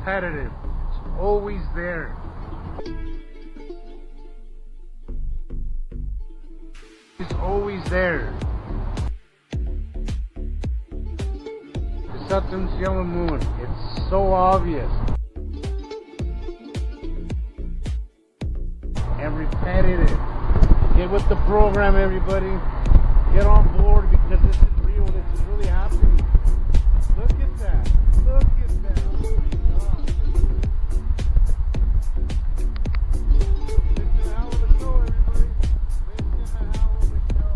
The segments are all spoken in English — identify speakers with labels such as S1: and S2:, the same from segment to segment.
S1: repetitive. It's always there. It's always there. The Saturn's yellow moon. It's so obvious. And repetitive. Get with the program, everybody. Get on board because this is real. This is really happening. Look at that. Look at that. Oh my God. This is a hell of a show, everybody. This is a hell of a show.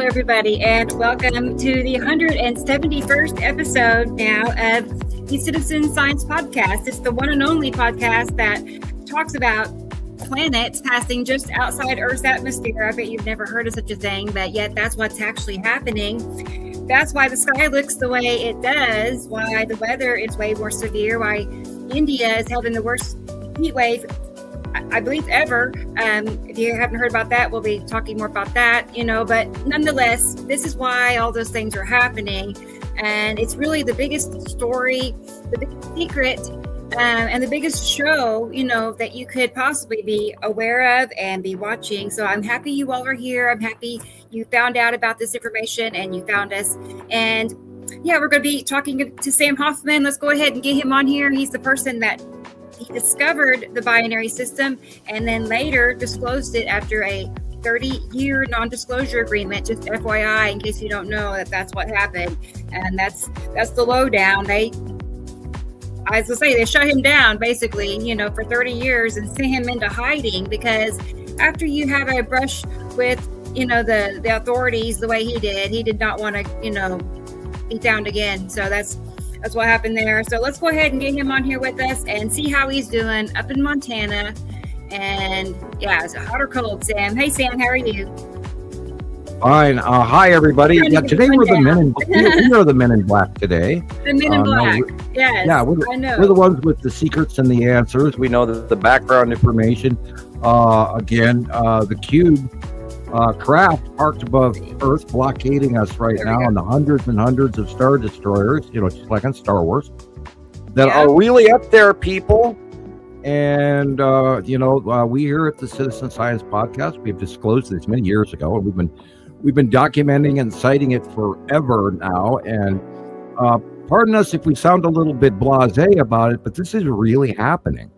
S2: everybody, and welcome to the 171st episode now of the Citizen Science Podcast. It's the one and only podcast that talks about planets passing just outside Earth's atmosphere. I bet you've never heard of such a thing, but yet that's what's actually happening. That's why the sky looks the way it does, why the weather is way more severe, why India is having the worst heat wave, I believe, ever. If you haven't heard about that, we'll be talking more about that, but nonetheless, this is why all those things are happening. And it's really the biggest story, the biggest secret, and the biggest show, that you could possibly be aware of and be watching. So I'm happy you all are here. I'm happy you found out about this information and you found us. And yeah, we're going to be talking to Sam Hofman. Let's go ahead and get him on here. He's the person that he discovered the binary system and then later disclosed it after a 30-year non-disclosure agreement. Just FYI, in case you don't know, that's what happened. And that's the lowdown. I was going to say, they shut him down basically, for 30 years and sent him into hiding, because after you have a brush with, the authorities the way he did not want to, be found again. So that's what happened there. So let's go ahead and get him on here with us and see how he's doing up in Montana. And yeah, it's hot or cold, Sam. Hey, Sam, how are you?
S3: Fine. Hi, everybody. Yeah, today we're the men in we are the men in black today.
S2: The men in black. Yes.
S3: Yeah,
S2: I know.
S3: We're the ones with the secrets and the answers. We know the background information. The cube craft parked above Earth, blockading us right now on the hundreds and hundreds of Star Destroyers, just like on Star Wars, that are really up there, people. And, we here at the Citizen Science Podcast, we've disclosed this many years ago, and we've been documenting and citing it forever now. And pardon us if we sound a little bit blasé about it, but this is really happening.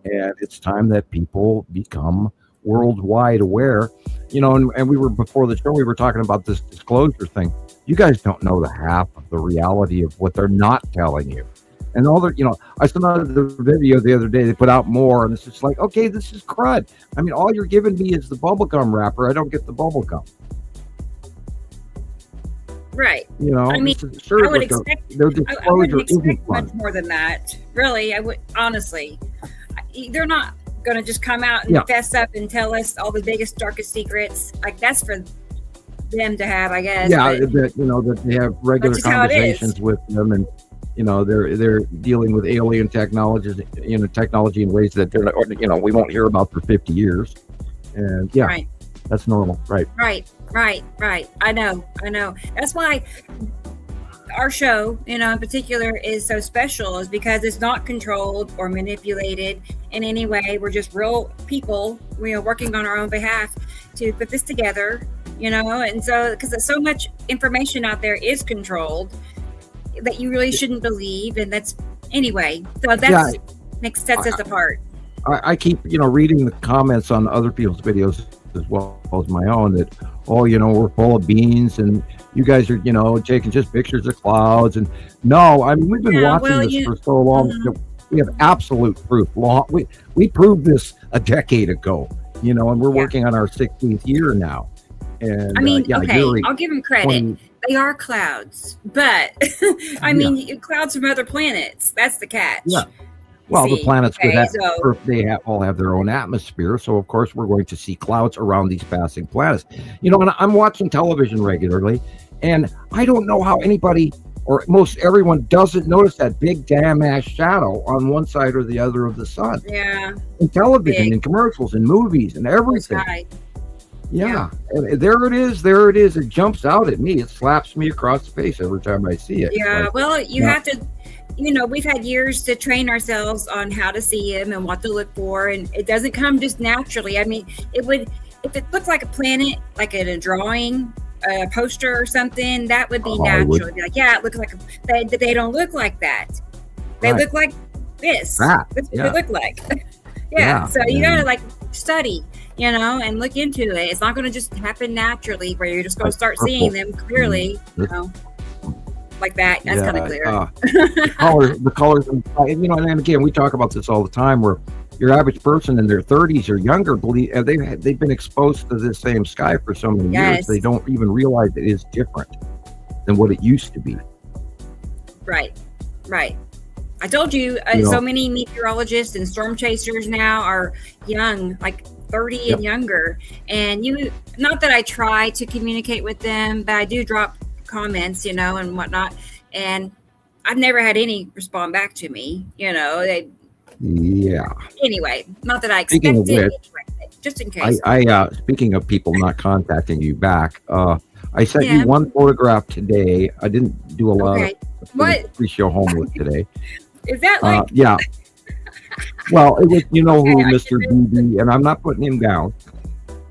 S3: And it's time that people become worldwide aware. And we were, before the show, we were talking about this disclosure thing. You guys don't know the half of the reality of what they're not telling you. And all the, I saw the video the other day, they put out more, and it's just like, okay, this is crud. I mean, all you're giving me is the bubblegum wrapper. I don't get the bubblegum.
S2: Right.
S3: I mean,
S2: I would expect, I wouldn't expect much more than that. Really, I would, honestly. They're not going to just come out and fess up and tell us all the biggest, darkest secrets. Like, that's for them to have, I guess. Yeah,
S3: that they have regular conversations with them, and they're dealing with alien technologies, technology in ways that they're not, we won't hear about for 50 years. And right. That's normal, right? Right.
S2: I know. That's why our show, in particular, is so special, is because it's not controlled or manipulated in any way. We're just real people, working on our own behalf to put this together, and so, because so much information out there is controlled that you really shouldn't believe. And that's, anyway, so that sets us apart.
S3: I keep, reading the comments on other people's videos as well as my own that, we're full of beans and you guys are, taking just pictures of clouds. And no, I mean, we've been watching this for so long. We have absolute proof. We proved this a decade ago, and we're working on our 16th year now. And
S2: I mean, I'll give them credit. They are clouds, but clouds from other planets. That's the catch.
S3: Yeah. Well, the planets Earth, they all have their own atmosphere. So, of course, we're going to see clouds around these passing planets. And I'm watching television regularly, and I don't know how anybody or most everyone doesn't notice that big damn ass shadow on one side or the other of the sun.
S2: Yeah.
S3: In television, in commercials, in movies, and everything. Yeah. And there it is. It jumps out at me. It slaps me across the face every time I see it.
S2: Yeah. Well, you have to... we've had years to train ourselves on how to see him and what to look for, and it doesn't come just naturally. I mean, it would, if it looked like a planet, like in a drawing, a poster or something, that would be natural. It'd be like, it looks like they don't look like that. They look like this. That's what they look like. So you gotta study, and look into it. It's not going to just happen naturally where you're just going to start seeing them clearly, like that. That's kind of clear.
S3: The colors, and again, we talk about this all the time where, your average person in their 30s or younger believe they've been exposed to this same sky for so many years, they don't even realize it is different than what it used to be.
S2: Right. I told you, so many meteorologists and storm chasers now are young, like 30 and younger. And not that I try to communicate with them, but I do drop comments, and whatnot. And I've never had any respond back to me, Anyway, not that I expected it, just in case.
S3: I speaking of people not contacting you back, I sent you one photograph today. I didn't do a lot of pre-show homework today.
S2: Is that like?
S3: Yeah. Well, it was, who Mr. BB, and I'm not putting him down.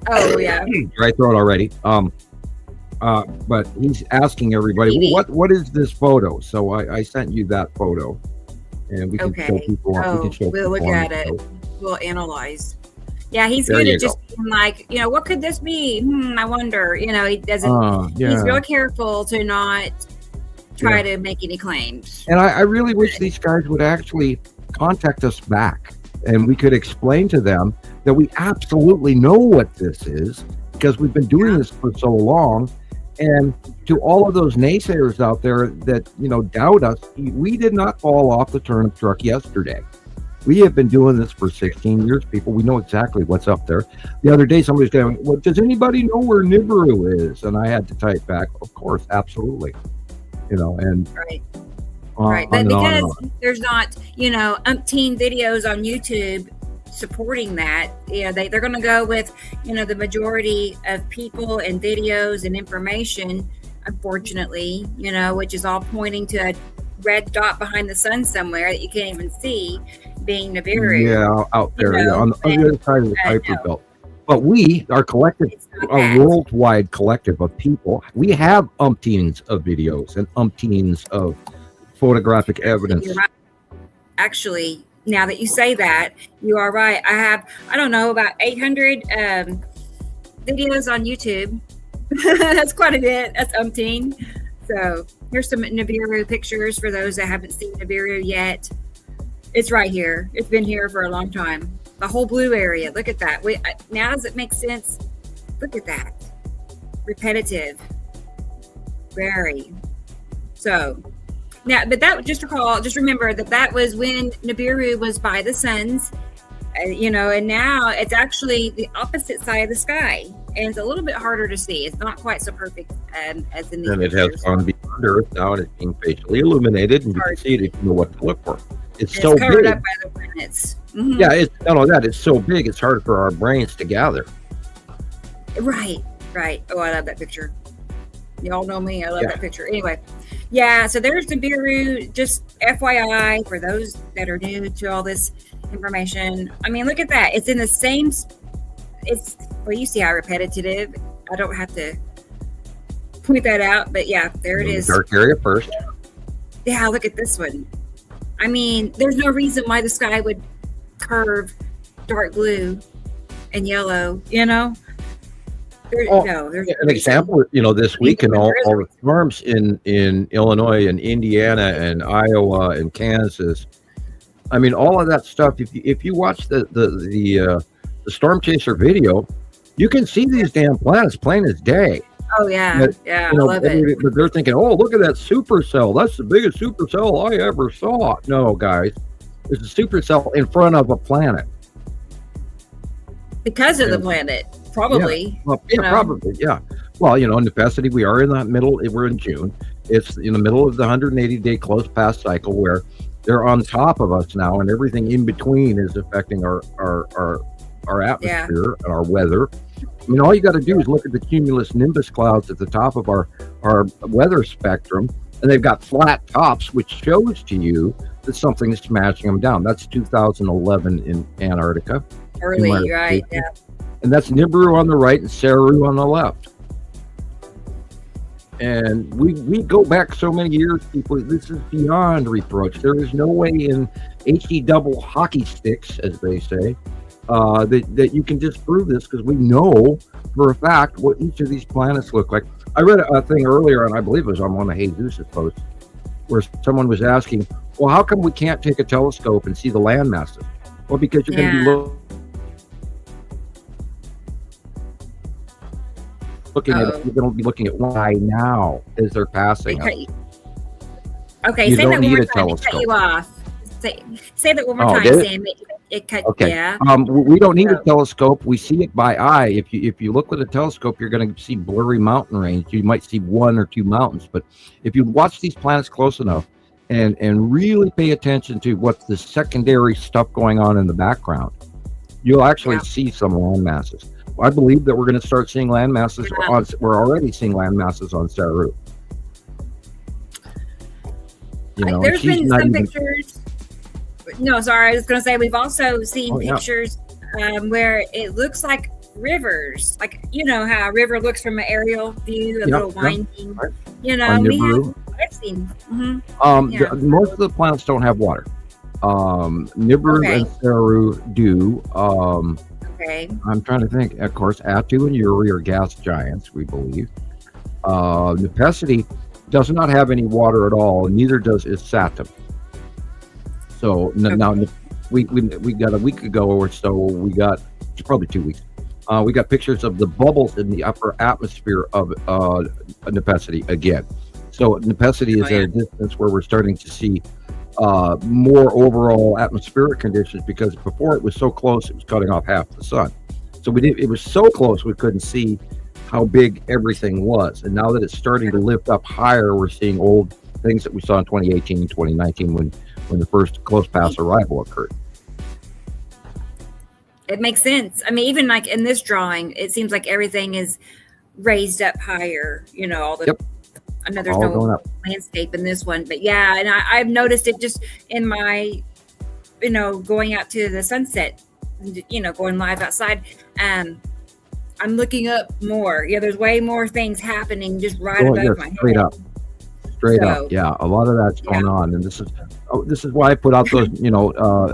S2: Oh yeah.
S3: I throw it already. But he's asking everybody, what is this photo? So I sent you that photo, and we can show people.
S2: We'll look at it. We'll analyze. Yeah, he's good at just being like, what could this be? I wonder. He doesn't. He's real careful to not try to make any claims.
S3: And I really wish these guys would actually contact us back, and we could explain to them that we absolutely know what this is because we've been doing this for so long. And to all of those naysayers out there that doubt us, we did not fall off the turnip truck yesterday. We have been doing this for 16 years, people. We know exactly what's up there. The other day, somebody's going, well, does anybody know where Nibiru is? And I had to type back, of course, absolutely. And
S2: right. But because there's not, umpteen videos on YouTube supporting that, they're going to go with, the majority of people and videos and information, unfortunately, which is all pointing to a red dot behind the sun somewhere that you can't even see, being Nibiru.
S3: Yeah, out there, on the other side of the Kuiper Belt. But we, our collective, a worldwide collective of people, we have umpteens of videos and umpteens of photographic evidence.
S2: You're right. Actually, now that you say that, you are right. I have, about 800 videos on YouTube. That's quite a bit. That's umpteen. So here's some Nibiru pictures for those that haven't seen Nibiru yet. It's right here. It's been here for a long time. The whole blue area. Look at that. Now does it make sense? Look at that. Repetitive. Very. So now, but that just remember that was when Nibiru was by the suns, and now it's actually the opposite side of the sky, and it's a little bit harder to see. It's not quite so perfect as in the. And
S3: it has gone beyond Earth now, and it's being facially illuminated, and you can see it if you know what to look for. It's so
S2: covered
S3: big.
S2: Up by the planets. Mm-hmm.
S3: Yeah, it's not only that, it's so big, it's hard for our brains to gather.
S2: Right. Oh, I love that picture. Y'all know me. I love that picture. Anyway, so there's Nibiru. Just FYI for those that are new to all this information. I mean, look at that. It's in the same. You see how repetitive. I don't have to point that out, but there it is.
S3: Dark area first.
S2: Yeah, look at this one. I mean, there's no reason why the sky would curve dark blue and yellow, There's
S3: an example, this week and all the storms in Illinois and Indiana and Iowa and Kansas. I mean, all of that stuff. If you watch the storm chaser video, you can see these damn planets plain as day.
S2: Oh yeah, I love it.
S3: But they're thinking, oh, look at that supercell. That's the biggest supercell I ever saw. No, guys, there's a supercell in front of a planet.
S2: Because of the planet, probably.
S3: Probably, yeah. Well, necessity, we are in that middle. We're in June. It's in the middle of the 180-day close pass cycle where they're on top of us now, and everything in between is affecting our atmosphere and our weather. I mean, all you got to do is look at the cumulus nimbus clouds at the top of our weather spectrum, and they've got flat tops, which shows to you that something is smashing them down. That's 2011 in Antarctica.
S2: Early, right? Yeah.
S3: And that's Nibiru on the right and Saru on the left. And we go back so many years, people. This is beyond reproach. There is no way in HD double hockey sticks, as they say, that you can disprove this, because we know for a fact what each of these planets look like. I read a thing earlier, and I believe it was on one of Jesus' posts, where someone was asking, well, how come we can't take a telescope and see the land masses? Well, because you're going to be looking at it, you're going to be looking at why now as they're passing us.
S2: Okay,
S3: You
S2: say
S3: don't
S2: that one
S3: need
S2: more
S3: a
S2: time. It cut
S3: telescope.
S2: you off. Say that one more time,
S3: did it?
S2: Sam. It cut.
S3: Okay.
S2: Yeah.
S3: We don't need a telescope. We see it by eye. If you look with a telescope, you're going to see blurry mountain range. You might see one or two mountains, but if you watch these planets close enough and really pay attention to what's the secondary stuff going on in the background, you'll actually see some land masses. I believe that we're going to start seeing land masses we're already seeing land masses on Saru. You know,
S2: there's been some pictures. No, sorry, I was going to say we've also seen pictures where it looks like rivers, like you know how a river looks from an aerial view, a little winding. Right. You know, I've seen.
S3: Most of the planets don't have water. Nibiru and Saru do. I'm trying to think. Of course, Atu and Uri are gas giants, we believe. Nepesity does not have any water at all. Neither does Saturn. So now we got a week ago or so. We got probably 2 weeks. We got pictures of the bubbles in the upper atmosphere of Nepesity again. So Nepesity is at a distance where we're starting to see more overall atmospheric conditions, because before it was so close it was cutting off half the sun. So it was so close we couldn't see how big everything was. And now that it's starting to lift up higher, we're seeing old things that we saw in 2018 and 2019 when the first close pass arrival occurred.
S2: It makes sense. I mean, even like in this drawing, it seems like everything is raised up higher, you know, all the I know there's no landscape in this one, but yeah, and I've noticed it just in my, you know, going out to the sunset, you know, going live outside. I'm looking up more. Yeah, there's way more things happening just right above my head.
S3: Straight up. Yeah, a lot of that's going on, and this is why I put out those, you know,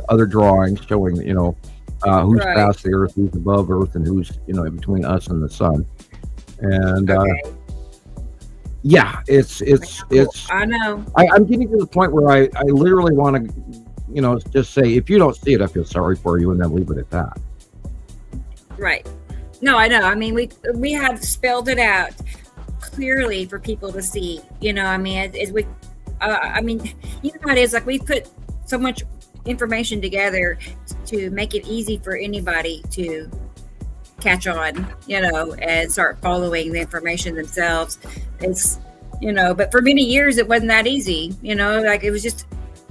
S3: other drawings showing, you know, who's past the Earth, who's above Earth, and who's, you know, in between us and the sun. And it's.
S2: I know.
S3: I'm getting to the point where I literally want to, you know, just say, if you don't see it, I feel sorry for you, and then leave it at that.
S2: Right. No, I know. I mean, we have spelled it out clearly for people to see. You know, I mean, I mean, you know how it is. Like, we put so much information together to make it easy for anybody to catch on, you know, and start following the information themselves. It's, you know, but for many years it wasn't that easy. You know, like it was just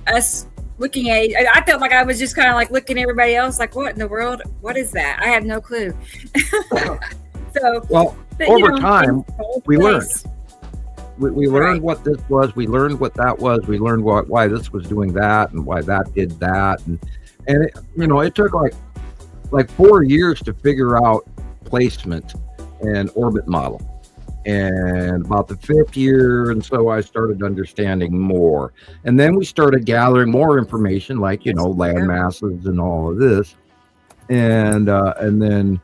S2: us looking at. I felt like I was just kind of like looking at everybody else, like, what in the world? What is that? I have no clue. So,
S3: well, but, over time, we learned. We learned what this was. We learned what that was. We learned why this was doing that and why that did that. And it, you know, it took like 4 years to figure out placement and orbit model. And about the 5th year, and so I started understanding more. And then we started gathering more information, like, you know, land masses and all of this. And then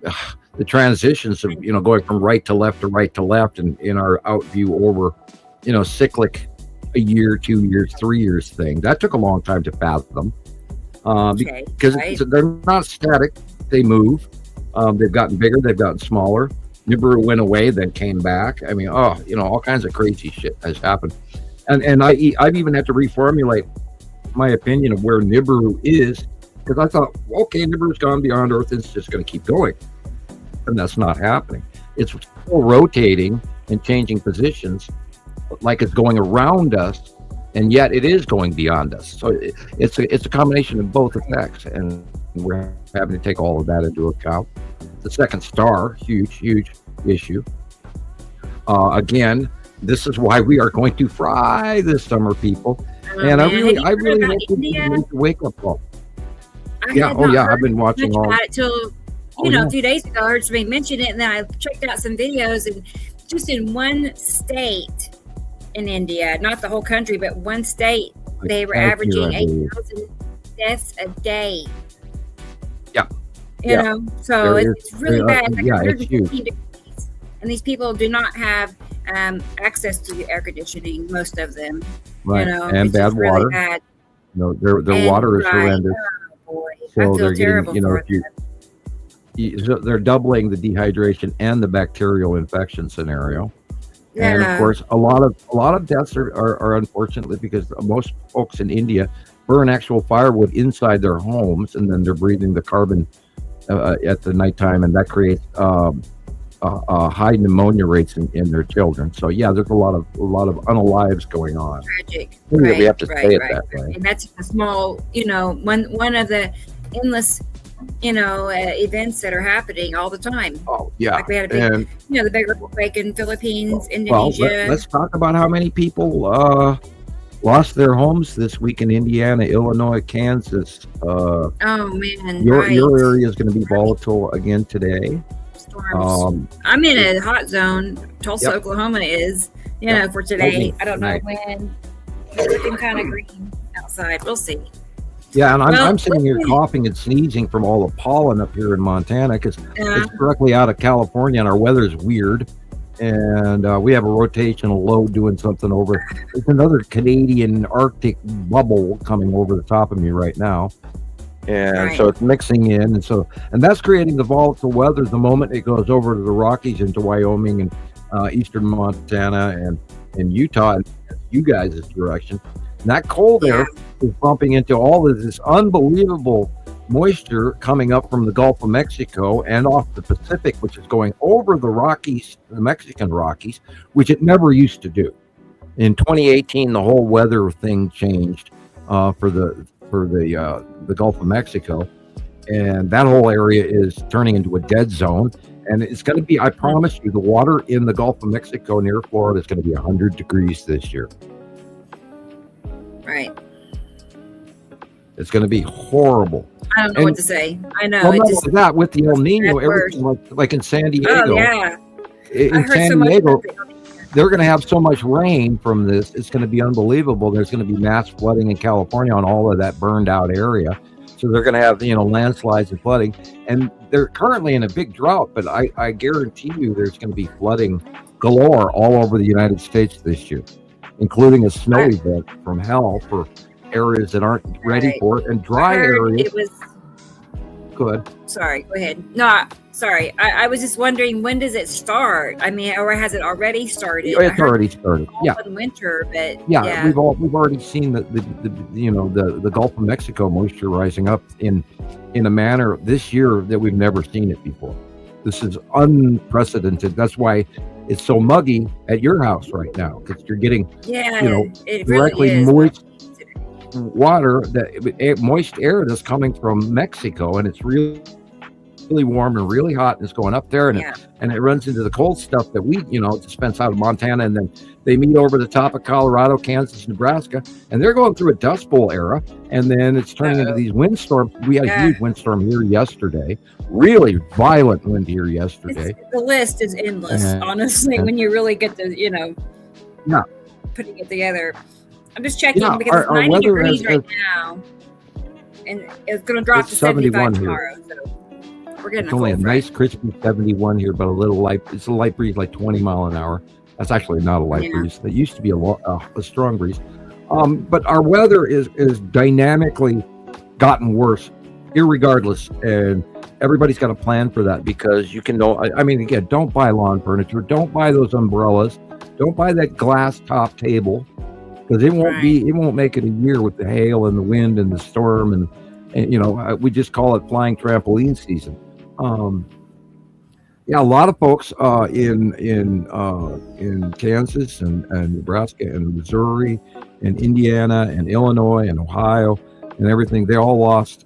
S3: the transitions of, you know, going from right to left and in our out view over, you know, cyclic, a year, 2 years, 3 years thing. That took a long time to fathom. Because they're not static, they move. They've gotten bigger, they've gotten smaller. Nibiru went away, then came back. I mean, you know, all kinds of crazy shit has happened. And I've even had to reformulate my opinion of where Nibiru is, because I thought, okay, Nibiru's gone beyond Earth, it's just going to keep going. And that's not happening. It's still rotating and changing positions like it's going around us, and yet it is going beyond us. So it's a combination of both effects, and we're having to take all of that into account. The second star, huge issue. Again, this is why we are going to fry this summer, people. And I really hope you make the wake up call. I've been watching all.
S2: About it till, you know, a few days ago, I heard somebody mention it, and then I checked out some videos, and just in one state in India, not the whole country, but one state, they were averaging 8,000 deaths a day.
S3: Yeah.
S2: You know, so it's really bad. Like
S3: it's huge.
S2: Degrees, and these people do not have access to air conditioning, most of them.
S3: Right.
S2: You know,
S3: and bad water.
S2: Really bad.
S3: No, their water is horrendous.
S2: Oh, boy. feel
S3: they're
S2: terrible
S3: getting,
S2: for
S3: they're doubling the dehydration and the bacterial infection scenario. And of course, a lot of deaths are unfortunately because most folks in India burn actual firewood inside their homes, and then they're breathing the carbon at the nighttime, and that creates high pneumonia rates in their children. So yeah, there's a lot of unalives going on.
S2: Tragic.
S3: We have to say it that way.
S2: And that's a small, one of the endless, events that are happening all the time.
S3: Oh yeah,
S2: like we had a big, the big earthquake in Philippines, Indonesia.
S3: Well, let's talk about how many people lost their homes this week in Indiana, Illinois, Kansas.
S2: Oh man,
S3: your area is going to be volatile again today.
S2: Storms. I'm in a hot zone. Tulsa, Oklahoma is, for today. I don't know when. It's looking kind of green outside. We'll see.
S3: Yeah, and I'm sitting here coughing and sneezing from all the pollen up here in Montana because it's directly out of California, and our weather is weird. And we have a rotational low doing something over. There's another Canadian Arctic bubble coming over the top of me right now. And so it's mixing in, and that's creating the volatile weather the moment it goes over to the Rockies into Wyoming and eastern Montana and Utah and you guys' direction. And that cold air is bumping into all of this unbelievable moisture coming up from the Gulf of Mexico and off the Pacific, which is going over the Rockies, the Mexican Rockies, which it never used to do. In 2018, the whole weather thing changed for the Gulf of Mexico, and that whole area is turning into a dead zone. And it's going to be, I promise you, the water in the Gulf of Mexico near Florida is going to be 100 degrees this year.
S2: Right.
S3: It's going to be horrible.
S2: I don't know what to say. I know.
S3: Well, not only that, with the El Nino, everything like in San Diego.
S2: Oh, yeah.
S3: In San Diego, they're going to have so much rain from this. It's going to be unbelievable. There's going to be mass flooding in California on all of that burned out area. So they're going to have, landslides and flooding. And they're currently in a big drought, but I guarantee you there's going to be flooding galore all over the United States this year, including a snow event from hell for areas that aren't ready for it, and dry areas.
S2: It was
S3: good.
S2: Sorry, go ahead. No, sorry. I was just wondering, when does it start? I mean, or has it already started?
S3: It's already started. Yeah.
S2: In winter, but
S3: we've already seen the Gulf of Mexico moisture rising up in a manner this year that we've never seen it before. This is unprecedented. That's why it's so muggy at your house right now, because you're getting directly
S2: really
S3: moist water, moist air that's coming from Mexico, and it's really warm and really hot, and it's going up there, and it runs into the cold stuff that we dispense out of Montana, and then they meet over the top of Colorado, Kansas, Nebraska, and they're going through a Dust Bowl era, and then it's turning into these windstorms. We had a huge windstorm here yesterday, really violent wind here yesterday.
S2: The list is endless, honestly, when you really get to putting it together. I'm just checking because it's 90 degrees right now, and it's going to drop to 75 tomorrow. So we're getting
S3: only a nice crispy 71 here, but a little light. It's a light breeze, like 20 mile an hour. That's actually not a light breeze. That used to be a strong breeze. But our weather is dynamically gotten worse, irregardless, and everybody's got a plan for that, because you can know. I mean, again, don't buy lawn furniture. Don't buy those umbrellas. Don't buy that glass top table. Because it won't make it a year with the hail and the wind and the storm, and we just call it flying trampoline season. A lot of folks in Kansas and Nebraska and Missouri and Indiana and Illinois and Ohio and everything, they all lost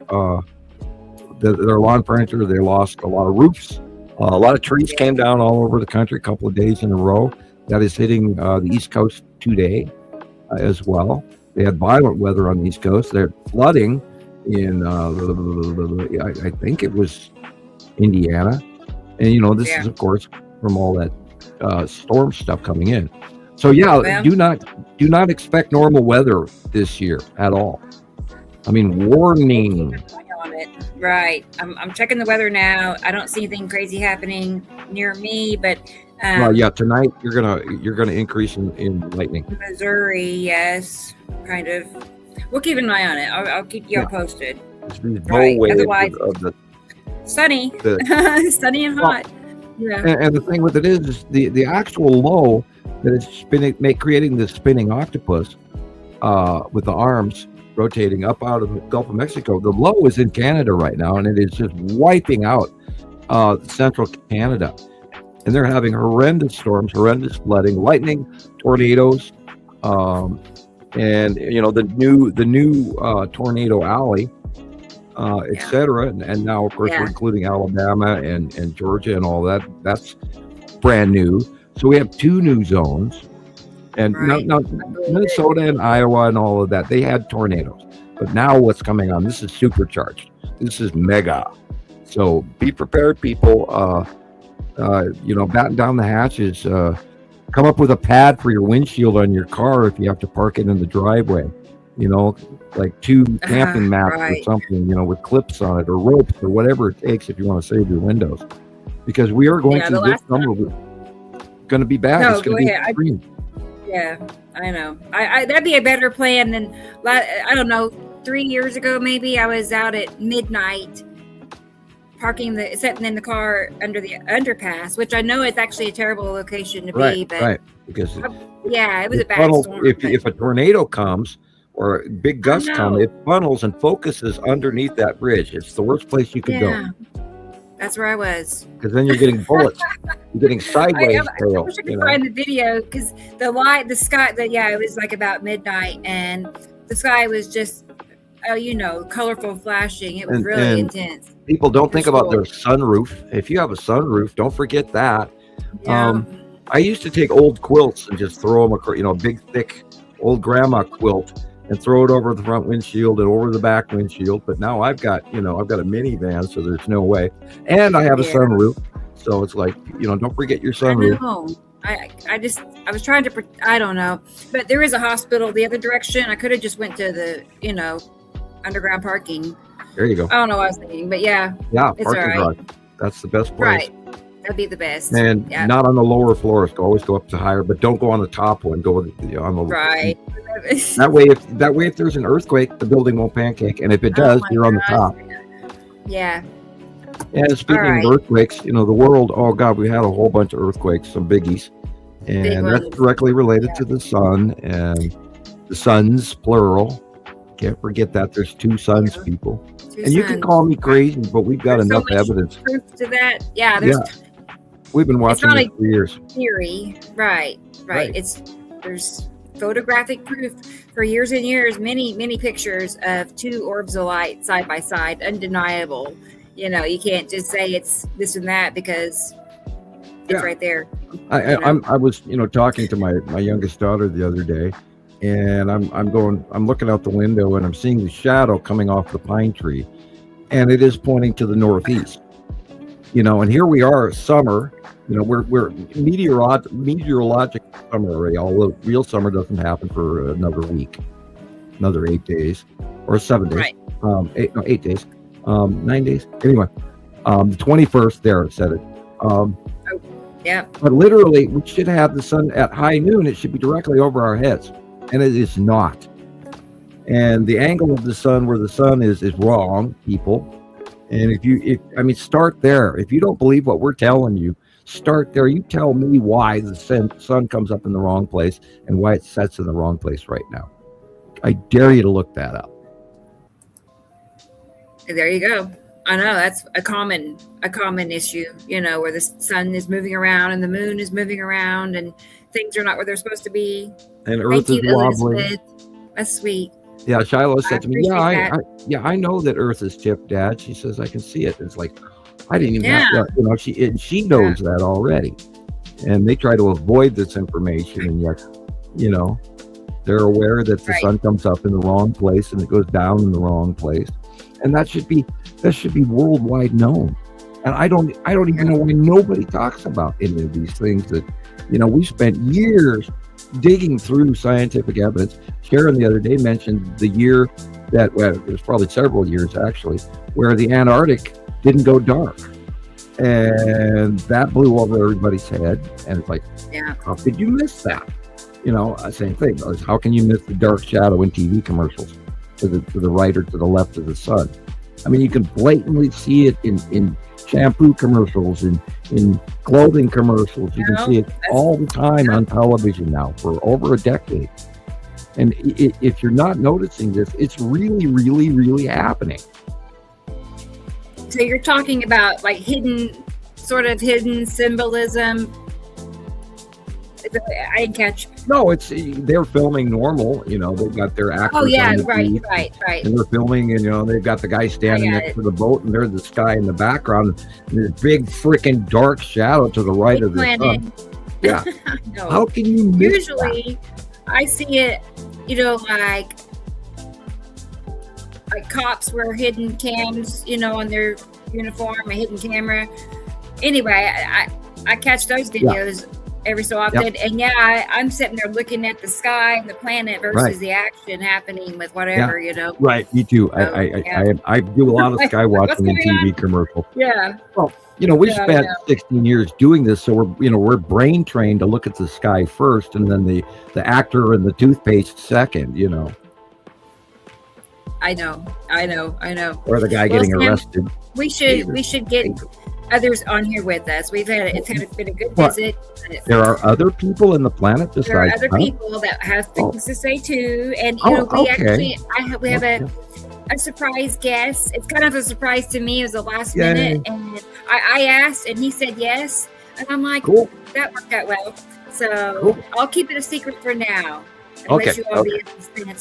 S3: their lawn furniture. They lost a lot of roofs. A lot of trees came down all over the country a couple of days in a row. That is hitting the East Coast today. As well, they had violent weather on the East Coast. They're flooding in I think it was Indiana, and this is of course from all that storm stuff coming in. So do not expect normal weather this year at all. I mean, warning.
S2: Right. I'm checking the weather now. I don't see anything crazy happening near me, but
S3: tonight you're gonna increase in lightning.
S2: Missouri, yes, kind of. We'll keep an eye on it. I'll keep you all posted.
S3: these bow waves
S2: Otherwise,
S3: of the
S2: sunny, sunny and hot. Yeah.
S3: And the thing with it is the actual low that is creating this spinning octopus with the arms rotating up out of the Gulf of Mexico. The low is in Canada right now, and it is just wiping out central Canada. And they're having horrendous storms, horrendous flooding, lightning, tornadoes, and the new tornado alley, etc. And now, of course, we're including Alabama and Georgia and all that. That's brand new. So we have 2 new zones. And now Minnesota and Iowa and all of that, they had tornadoes. But now what's coming on, this is supercharged. This is mega. So be prepared, people. Batten down the hatches. Come up with a pad for your windshield on your car if you have to park it in the driveway. Like 2 camping mats or something, with clips on it or ropes or whatever it takes if you want to save your windows. Because we are going to this summer. Going to be bad.
S2: No,
S3: it's going to be extreme.
S2: Yeah, I know. I that'd be a better plan than, I don't know, 3 years ago maybe I was out at midnight sitting in the car under the underpass, which I know is actually a terrible location to be. But
S3: because
S2: it was a bad storm.
S3: If a tornado comes or big gusts come, it funnels and focuses underneath that bridge. It's the worst place you could go.
S2: That's where I was.
S3: Because then you're getting bullets. You're getting sideways.
S2: I wish I could find the video because the sky, it was like about midnight and the sky was just, colorful flashing. It was really intense.
S3: People don't think about their sunroof. If you have a sunroof, don't forget that.
S2: Yeah.
S3: I used to take old quilts and just throw them across, big, thick, old grandma quilt and throw it over the front windshield and over the back windshield. But now I've got a minivan, so there's no way. And I have a sunroof. So it's like, don't forget your sunroof.
S2: I was trying to, I don't know. But there is a hospital the other direction. I could have just went to the, underground parking.
S3: There you go.
S2: I don't know what I was thinking, but yeah, it's all right.
S3: Garage. That's the best place.
S2: Right. That'd be the best.
S3: And not on the lower floors. Always go up to higher, but don't go on the top one. Go on the
S2: right.
S3: That way, if there's an earthquake, the building won't pancake, and if it does, you're on the top.
S2: Yeah.
S3: And speaking of earthquakes, the world. Oh God, we had a whole bunch of earthquakes, some biggies, and that's directly related to the sun and the suns, plural. Can't forget that there's 2 suns, people. You can call me crazy, but we've got enough evidence.
S2: Proof to that. Yeah.
S3: We've been watching this for years.
S2: Theory. Right. There's photographic proof for years and years, many pictures of 2 orbs of light side by side, undeniable. You can't just say it's this and that because it's right there.
S3: I was, talking to my youngest daughter the other day, and I'm looking out the window and I'm seeing the shadow coming off the pine tree, and it is pointing to the northeast. And here we are, summer. We're meteorologic summer already, although real summer doesn't happen for another week, another 8 days or 7 days. Right. 8 days, 9 days. Anyway, the 21st there it said it. But literally, we should have the sun at high noon. It should be directly over our heads, and it is not. And the angle of the sun, where the sun is wrong, people. And start there. If you don't believe what we're telling you, start there. You tell me why the sun comes up in the wrong place and why it sets in the wrong place right now. I dare you to look that up.
S2: There you go. I know that's a common issue, where the sun is moving around and the moon is moving around and things are not where they're supposed to be.
S3: And Earth is wobbling.
S2: That's sweet.
S3: Yeah, Shiloh said to me, I know that Earth is tipped, Dad. She says, I can see it. It's like, I didn't even have to, she knows that already. And they try to avoid this information, and yet, they're aware that the sun comes up in the wrong place and it goes down in the wrong place. And that should be worldwide known. And I don't even know why nobody talks about any of these things that, we spent years digging through scientific evidence. Sharon the other day mentioned the year that, it was probably several years actually, where the Antarctic didn't go dark. And that blew over everybody's head. And it's like, how could you miss that? Same thing. How can you miss the dark shadow in TV commercials to the right or to the left of the sun? I mean, you can blatantly see it in shampoo commercials, in clothing commercials. You can see it all the time on television now for over a decade. And if you're not noticing this, it's really, really, really happening.
S2: So you're talking about like hidden symbolism. I didn't catch.
S3: No, they're filming normal. You know, they've got their actors.
S2: Oh yeah,
S3: on the
S2: right.
S3: And they're filming, and you know, they've got the guy standing next to the boat, and there's the sky in the background. And there's a big freaking dark shadow to the right of the sun. Yeah.
S2: No.
S3: How can you miss
S2: Usually, I see it. You know, like cops wear hidden cams. You know, on their uniform, a hidden camera. Anyway, I catch those videos. Yeah. Every so often, and I'm sitting there looking at the sky and the planet versus the action happening with whatever, you know.
S3: Right, me too. So, I do a lot of sky watching and TV commercials.
S2: Yeah.
S3: Well, you know, we spent 16 years doing this, so we're brain trained to look at the sky first, and then the actor and the toothpaste second. You know.
S2: I know.
S3: Or the guy getting arrested.
S2: We should get others on here with us. It's been a good visit.
S3: There are other people in the planet besides
S2: there are other people that have things to say too, and we have a surprise guest. It's kind of a surprise to me. It was the last minute, and I asked, and he said yes, and I'm like, cool. That worked out well. So I'll keep it a secret for now.
S3: Okay.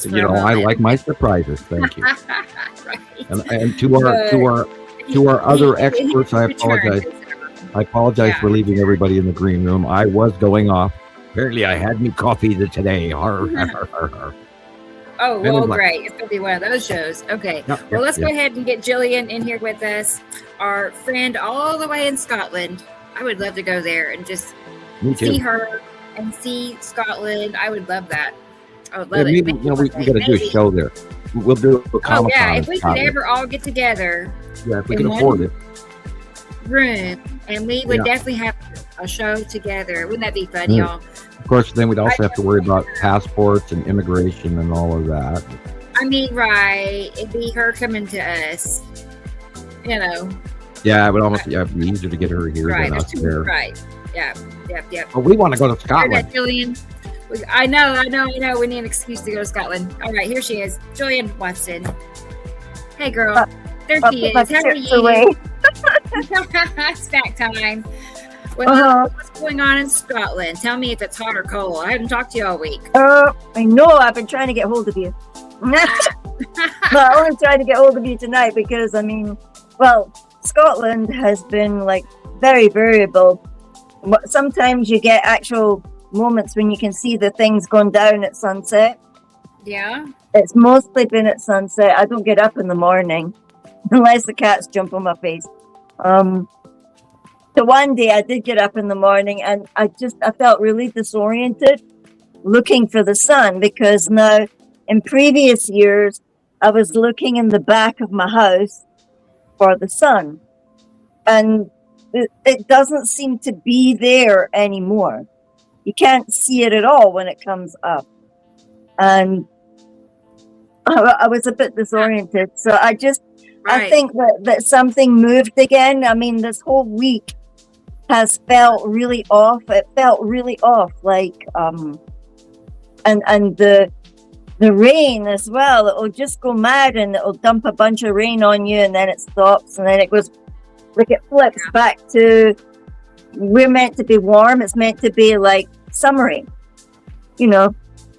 S3: You know, I like my surprises. Thank you.
S2: Right.
S3: And to our other experts, I apologize. I apologize for leaving everybody in the green room. I was going off. Apparently, I had me coffee today. Oh,
S2: well, great. It's going to be one of those shows. Okay. Let's go ahead and get Gillian in here with us, our friend all the way in Scotland. I would love to go there and just see her and see Scotland. I would love that. I would love it.
S3: Maybe, you know, we got to do a show there. We'll do a Comic-Con.
S2: If we could ever all get together.
S3: Yeah, if we can afford it.
S2: Room, and we would definitely have a show together. Wouldn't that be fun, y'all?
S3: Of course, then we'd also have to worry about passports and immigration and all of that.
S2: I mean, right? It'd be her coming to us, you know.
S3: Yeah, it would almost be easier to get her here than us there.
S2: Right. Yeah. Yep.
S3: But we want to go to Scotland.
S2: Gillian. I know. We need an excuse to go to Scotland. All right, here she is, Gillian Watson. Hey, girl. There she is. How are you? Snack time. What's going on in Scotland? Tell me if it's hot or cold. I haven't talked to you all week.
S4: I know. I've been trying to get hold of you. But I only tried to get hold of you tonight because, Scotland has been like very variable. Sometimes you get actual moments when you can see the things going down at sunset.
S2: Yeah.
S4: It's mostly been at sunset. I don't get up in the morning unless the cats jump on my face. So one day I did get up in the morning and I felt really disoriented looking for the sun, because now in previous years I was looking in the back of my house for the sun, and it doesn't seem to be there anymore. You can't see it at all when it comes up, and I was a bit disoriented. So I think that something moved again. I mean, this whole week has felt really off. It felt really off, like and the rain as well. It'll just go mad and it'll dump a bunch of rain on you, and then it stops, and then it goes like it flips back to, we're meant to be warm. It's meant to be like summery, you know.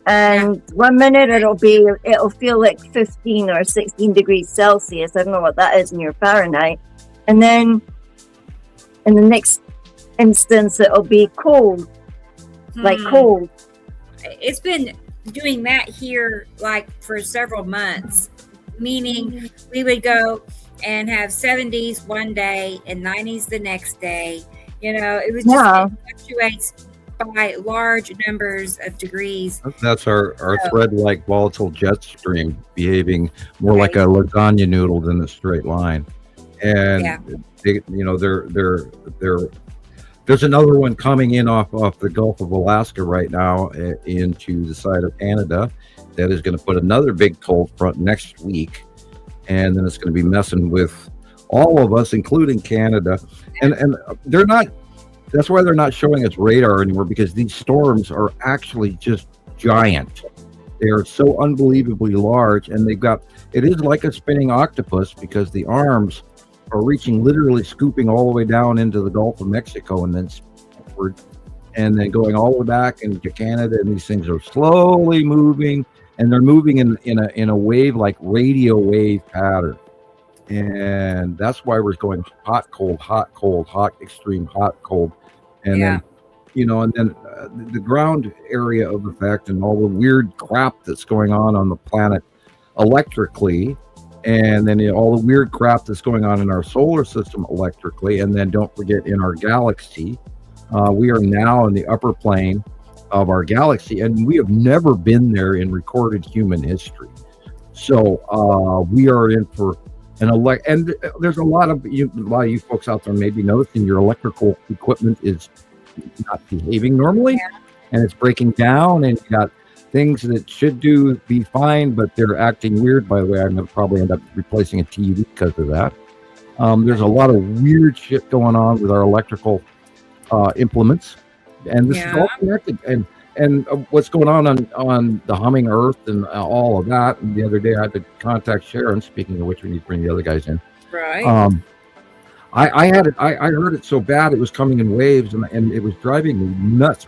S4: And 1 minute it'll feel like 15 or 16 degrees Celsius. I don't know what that is in your Fahrenheit. And then in the next instance it'll be cold, like cold.
S2: It's been doing that here like for several months, meaning we would go and have 70s one day and 90s the next day. You know, it was just, it fluctuates by large numbers of degrees.
S3: That's our thread-like volatile jet stream behaving more like a lasagna noodle than a straight line. And they, you know, there's another one coming in off the Gulf of Alaska right now into the side of Canada that is going to put another big cold front next week. and then it's going to be messing with all of us, including Canada. And they're not. That's why they're not showing us radar anymore, because these storms are actually just giant. They are so unbelievably large, and it is like a spinning octopus, because the arms are reaching, literally scooping all the way down into the Gulf of Mexico and then upward, and then going all the way back into Canada. And these things are slowly moving, and they're moving in a wave, like radio wave pattern. And that's why we're going hot, cold, extreme, hot, cold. And then, the ground area of effect and all the weird crap that's going on the planet electrically, and then all the weird crap that's going on in our solar system electrically. And then don't forget, in our galaxy, we are now in the upper plane of our galaxy, and we have never been there in recorded human history. So we are in for and there's a lot of you folks out there maybe noticing your electrical equipment is not behaving normally, and it's breaking down, and you got things that should be fine, but they're acting weird. By the way, I'm going to probably end up replacing a TV because of that. There's a lot of weird shit going on with our electrical implements, and this is all connected. And what's going on the humming Earth and all of that. And the other day I had to contact Sharon. Speaking of which, we need to bring the other guys in.
S2: Right.
S3: I heard it so bad, it was coming in waves, and it was driving me nuts,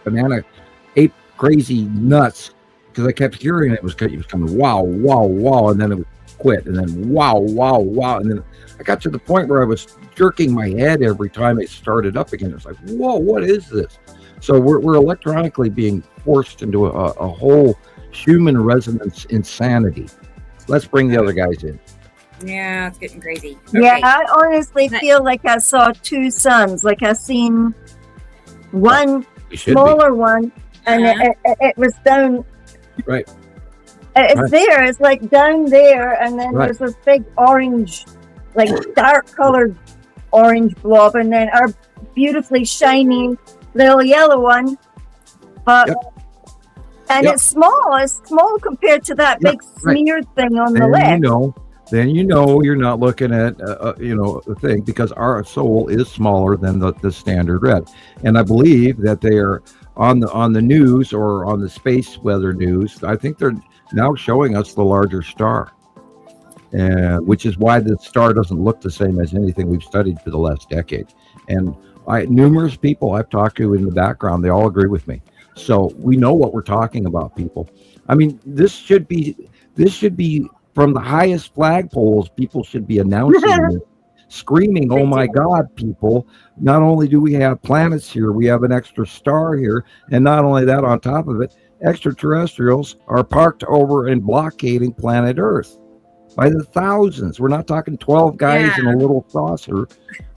S3: ape crazy nuts, because I kept hearing it was coming wow, wow, wow, and then it would quit, and then wow, wow, wow, and then I got to the point where I was jerking my head every time it started up again. It was like, whoa, what is this? So we're electronically being forced into a whole human resonance insanity. Let's bring the other guys in.
S2: Yeah, it's getting crazy.
S4: Yeah, I honestly feel like I saw two suns. Like I seen one smaller one, and it was down.
S3: Right.
S4: It's there. It's like down there, and then there's this big orange, like dark colored orange blob, and then our beautifully shiny little yellow one. But and it's small. It's small compared to that big smeared thing on the left.
S3: Then you're not looking at the thing, because our soul is smaller than the standard red. And I believe that they are on the news, or on the space weather news. I think they're now showing us the larger star, and which is why the star doesn't look the same as anything we've studied for the last decade. And numerous people I've talked to in the background, they all agree with me. So we know what we're talking about, people. I mean, this should be from the highest flagpoles. People should be announcing this, screaming, "Oh my God, people, not only do we have planets here, we have an extra star here. And not only that, on top of it, extraterrestrials are parked over and blockading planet Earth by the thousands." We're not talking 12 guys in a little saucer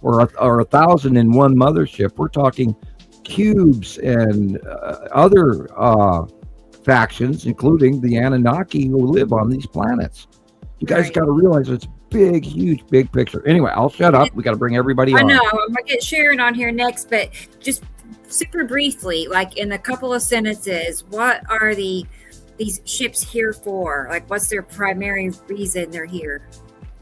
S3: or 1,000 in one mothership. We're talking cubes and other factions, including the Anunnaki, who live on these planets. You guys got to realize it's big, huge, big picture. Anyway, I'll shut up. We got to bring everybody on.
S2: I know. I'm going to get Sharon on here next, but just super briefly, like in a couple of sentences, what are these ships here for? Like, what's their primary reason they're here?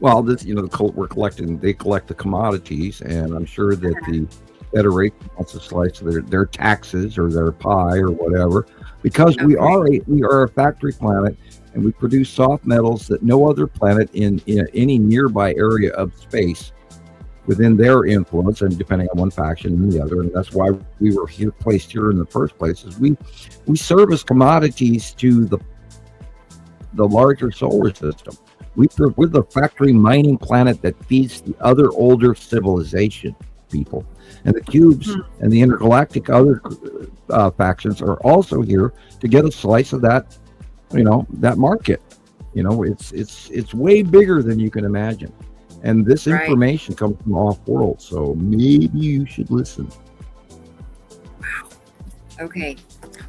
S2: Well,
S3: they collect the commodities, and I'm sure that the Federation wants to slice their taxes or their pie or whatever, because we are a factory planet, and we produce soft metals that no other planet in any nearby area of space within their influence, and depending on one faction and the other. And that's why we were placed here in the first place, is we service commodities to the larger solar system. We're the factory mining planet that feeds the other older civilization people. And the cubes and the intergalactic other factions are also here to get a slice of that, that market. It's way bigger than you can imagine. And this information comes from off world, so maybe you should listen.
S2: Wow. Okay.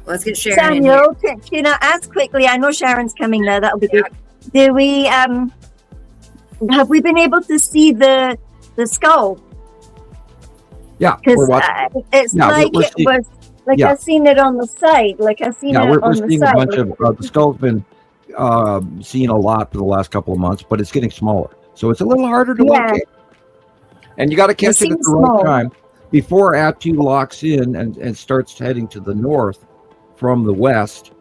S2: Let's get Sharon
S4: Samuel, can I ask quickly? I know Sharon's coming now. That'll be good. Do we have we been able to see the skull?
S3: Yeah,
S4: because it's like it was like I've seen it on the site. Like I've seen it on the site. We're seeing a bunch
S3: of the skull's been seen a lot for the last couple of months, but it's getting smaller. So it's a little harder to
S4: Yeah.
S3: locate. And you got to catch it
S4: seem
S3: at the right
S4: small.
S3: time before Attu locks in and starts heading to the north from the west.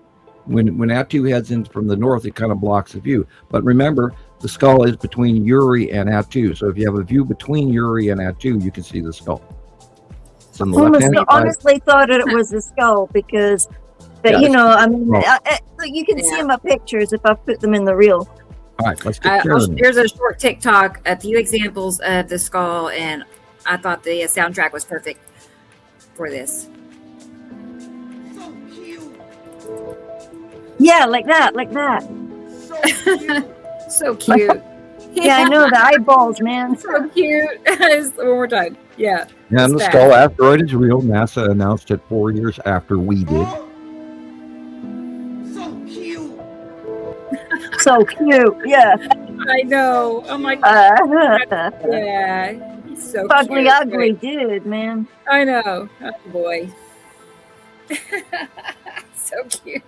S3: When Attu heads in from the north, it kind of blocks the view. But remember, the skull is between Uri and Attu. So if you have a view between Uri and Attu, you can see the skull. It's on the left-hand side.
S4: Honestly thought it was a skull because, but
S3: Yeah,
S4: you know, I mean,
S3: well,
S4: you can see my pictures if I put them in the reel.
S3: All right, let's get Sharon.
S2: There's a short TikTok, a few examples of the skull, and I thought the soundtrack was perfect for this.
S4: Yeah, like that.
S2: So cute.
S4: Yeah, I know the eyeballs, man.
S2: So cute. One more time. Yeah.
S3: Yeah, and the
S2: Sad.
S3: skull asteroid is real. NASA announced it 4 years after we did.
S4: So cute. Yeah.
S2: I know. Oh my god.
S4: Ugly,
S2: Yeah. He's so cute.
S4: ugly dude, man.
S2: I know. Oh boy. So cute.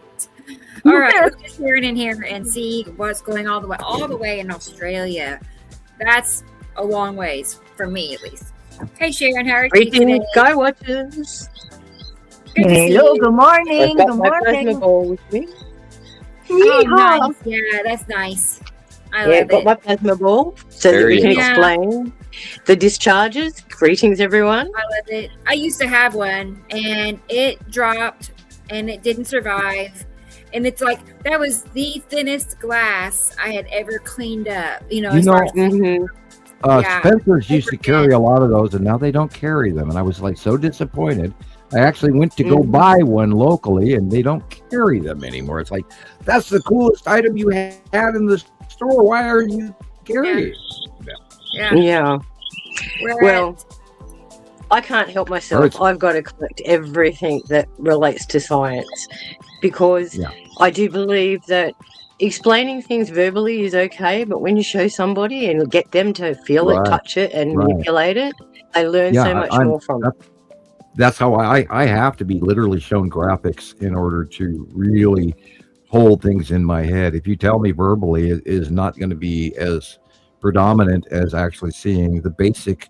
S2: All right, let's get Sharon in here and see what's going all the way in Australia. That's a long ways for me, at least. Hey, Sharon, how are you today?
S5: Greetings, Sky Watchers.
S2: Good to see
S4: Hello,
S2: you.
S4: good morning.
S5: I've got
S4: Good
S5: my plasma
S4: morning.
S5: ball with me.
S2: Oh,
S4: Yeehaw.
S2: nice. Yeah, that's nice. I
S5: Yeah,
S2: love
S5: got
S2: it.
S5: my plasma ball so that
S3: There
S5: we
S3: you
S5: can
S2: go.
S5: explain the discharges. Greetings, everyone.
S2: I love it. I used to have one, and it dropped, and it didn't survive. And it's like that was the thinnest glass I had ever cleaned up. You know,
S3: You
S2: as
S3: know,
S2: far as
S5: Mm-hmm.
S2: Yeah.
S3: Spencer's used to carry a lot of those, and now they don't carry them. And I was like so disappointed. I actually went to go buy one locally, and they don't carry them anymore. It's like, that's the coolest item you had in the store. Why are you carrying it?
S2: yeah.
S5: Yeah.
S2: We're
S5: Well,
S2: at-
S5: I can't help myself.
S3: Right.
S5: I've got to collect everything that relates to science because
S3: Yeah.
S5: I do believe that explaining things verbally is okay, but when you show somebody and get them to feel
S3: Right.
S5: it, touch it, and
S3: Right.
S5: manipulate it, they learn
S3: Yeah,
S5: so much
S3: I'm-
S5: more from it.
S3: That's how I have to be literally shown graphics in order to really hold things in my head. If you tell me verbally, it is not going to be as predominant as actually seeing the basic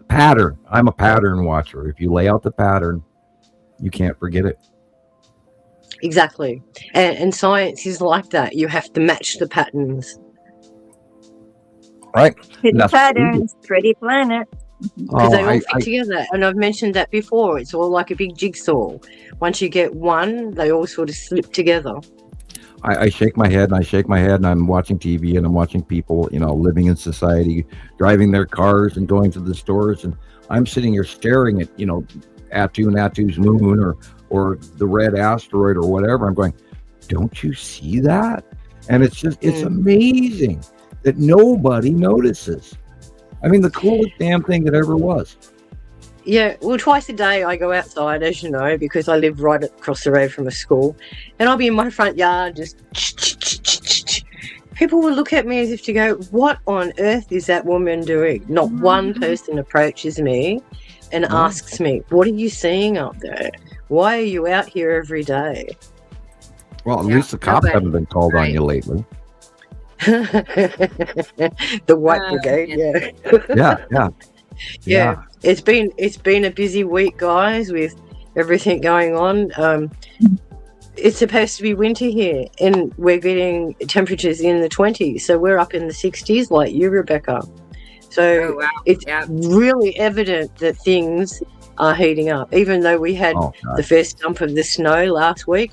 S3: pattern. I'm a pattern watcher. If you lay out the pattern, you can't forget it.
S5: Exactly. And science is like that. You have to match the patterns.
S3: Right?
S4: Hidden
S3: That's what we do.
S4: patterns, pretty planet.
S5: Because they all fit together. And I've mentioned that before. It's all like a big jigsaw. Once you get one, they all sort of slip together.
S3: I shake my head and I shake my head and I'm watching TV and I'm watching people, living in society, driving their cars and going to the stores. And I'm sitting here staring at, Attu and Attu's moon or the red asteroid or whatever. I'm going, don't you see that? And it's just, it's amazing that nobody notices. I mean, the coolest damn thing that ever was.
S5: Yeah, well, twice a day I go outside, as you know, because I live right across the road from a school. And I'll be in my front yard just... People will look at me as if to go, what on earth is that woman doing? Not one person approaches me and asks me, what are you seeing up there? Why are you out here every day?
S3: Well, at least the cops haven't been called on you lately.
S5: The White Brigade,
S3: Yeah.
S5: It's been a busy week, guys, with everything going on. It's supposed to be winter here, and we're getting temperatures in the 20s, so we're up in the 60s, like you, Rebecca. So it's really evident that things are heating up. Even though we had the first dump of the snow last week,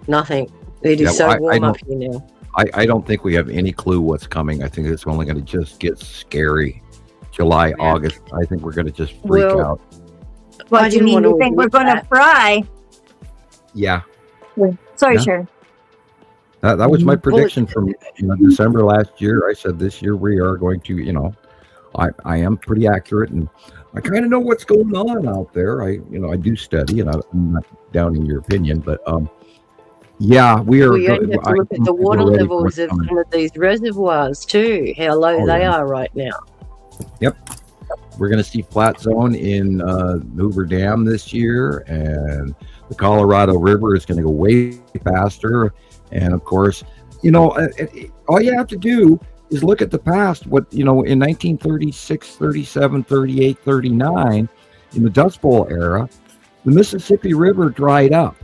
S5: nothing. It is so warm up here now.
S3: I don't think we have any clue what's coming. I think it's only going to just get scary. July, August. I think we're going to just freak out.
S4: What do you mean? You think we're going to fry?
S3: Yeah.
S4: Sorry,
S3: Yeah.
S4: Sharon.
S3: That was my prediction from December last year. I said this year we are going to, I am pretty accurate and I kind of know what's going on out there. I do study and I'm not doubting your opinion, but yeah, we are.
S5: We only have to look at the water levels of some of these reservoirs too, how low they are right now.
S3: Yep. We're going to see flat zone in Hoover Dam this year, and the Colorado River is going to go way faster. And of course, all you have to do is look at the past. What, in 1936, 37, 38, 39, in the Dust Bowl era, the Mississippi River dried up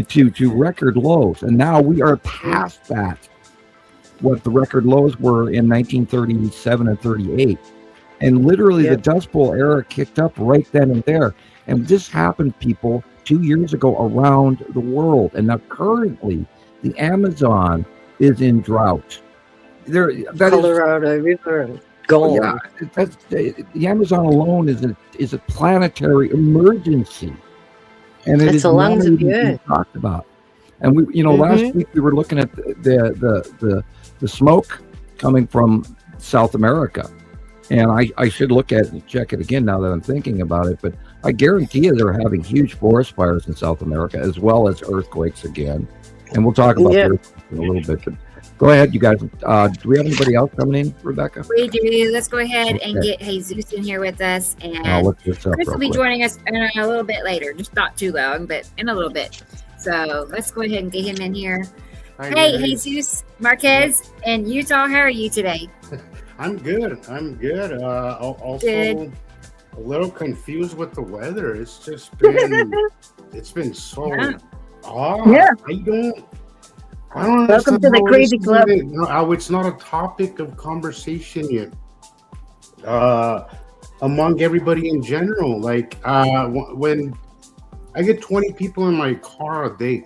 S3: to record lows, and now we are past that. What the record lows were in 1937 and 38, and literally the Dust Bowl era kicked up right then and there. And this happened, people, 2 years ago around the world, and now currently the Amazon is in drought.
S5: Colorado River gone.
S3: Yeah, the Amazon alone is a planetary emergency, and it is
S5: the lungs of the
S3: being
S5: earth.
S3: talked about. And we, last week we were looking at the smoke coming from South America, and I should look at it and check it again now that I'm thinking about it. But I guarantee you they're having huge forest fires in South America as well as earthquakes again. And we'll talk about earthquakes in a little bit. But go ahead, you guys. Do we have anybody else coming in, Rebecca?
S2: We do. Let's go ahead and get Jesus in here with us. And
S3: look this up
S2: Chris will be
S3: real quick.
S2: joining us in a little bit later. Just not too long, but in a little bit. So let's go ahead and get him in here. Hey, Jesus, Marquez, and Utah, how are you today?
S1: I'm good. Also,
S2: Good.
S1: a little confused with the weather. It's just been, it's been so odd.
S4: Yeah.
S1: I don't understand
S4: Welcome to the
S1: how
S4: crazy
S1: it's
S4: club.
S1: how it's not a topic of conversation yet. Among everybody in general, like when I get 20 people in my car a day,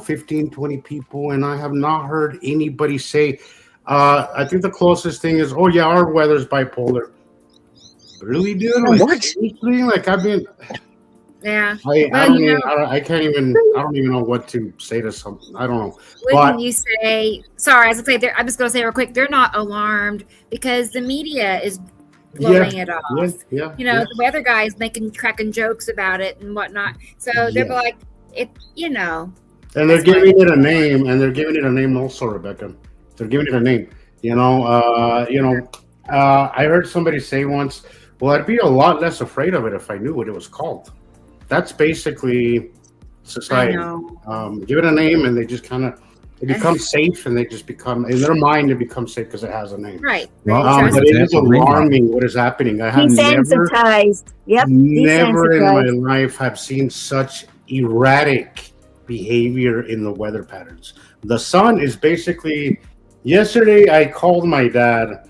S1: 15, 20 people, and I have not heard anybody say, I think the closest thing is, oh yeah, our weather's bipolar. Really, dude?
S5: What?
S1: Seriously? Like I've been,
S2: Yeah.
S1: I
S2: Well,
S1: don't
S2: you
S1: even,
S2: know-
S1: I can't even, I don't even know what to say to something. I don't know.
S2: Wouldn't
S1: But-
S2: you say, sorry, I was going to say, I'm just going to say real quick, they're not alarmed because the media is blowing it off.
S1: Yeah.
S2: The weather guy is cracking jokes about it and whatnot. So they're
S1: Yeah.
S2: like,
S1: And they're giving it a name, also, Rebecca. They're giving it a name. I heard somebody say once, well, I'd be a lot less afraid of it if I knew what it was called. That's basically society. Give it a name, and they just kind of become safe, and they just become, in their mind, it becomes safe because it has a name.
S2: right.
S3: Well,
S1: But it is alarming what is happening. I have
S4: Desensitized. Yep.
S1: never in my
S4: Desensitized.
S1: life have seen such erratic behavior in the weather patterns. The sun is basically. Yesterday, I called my dad,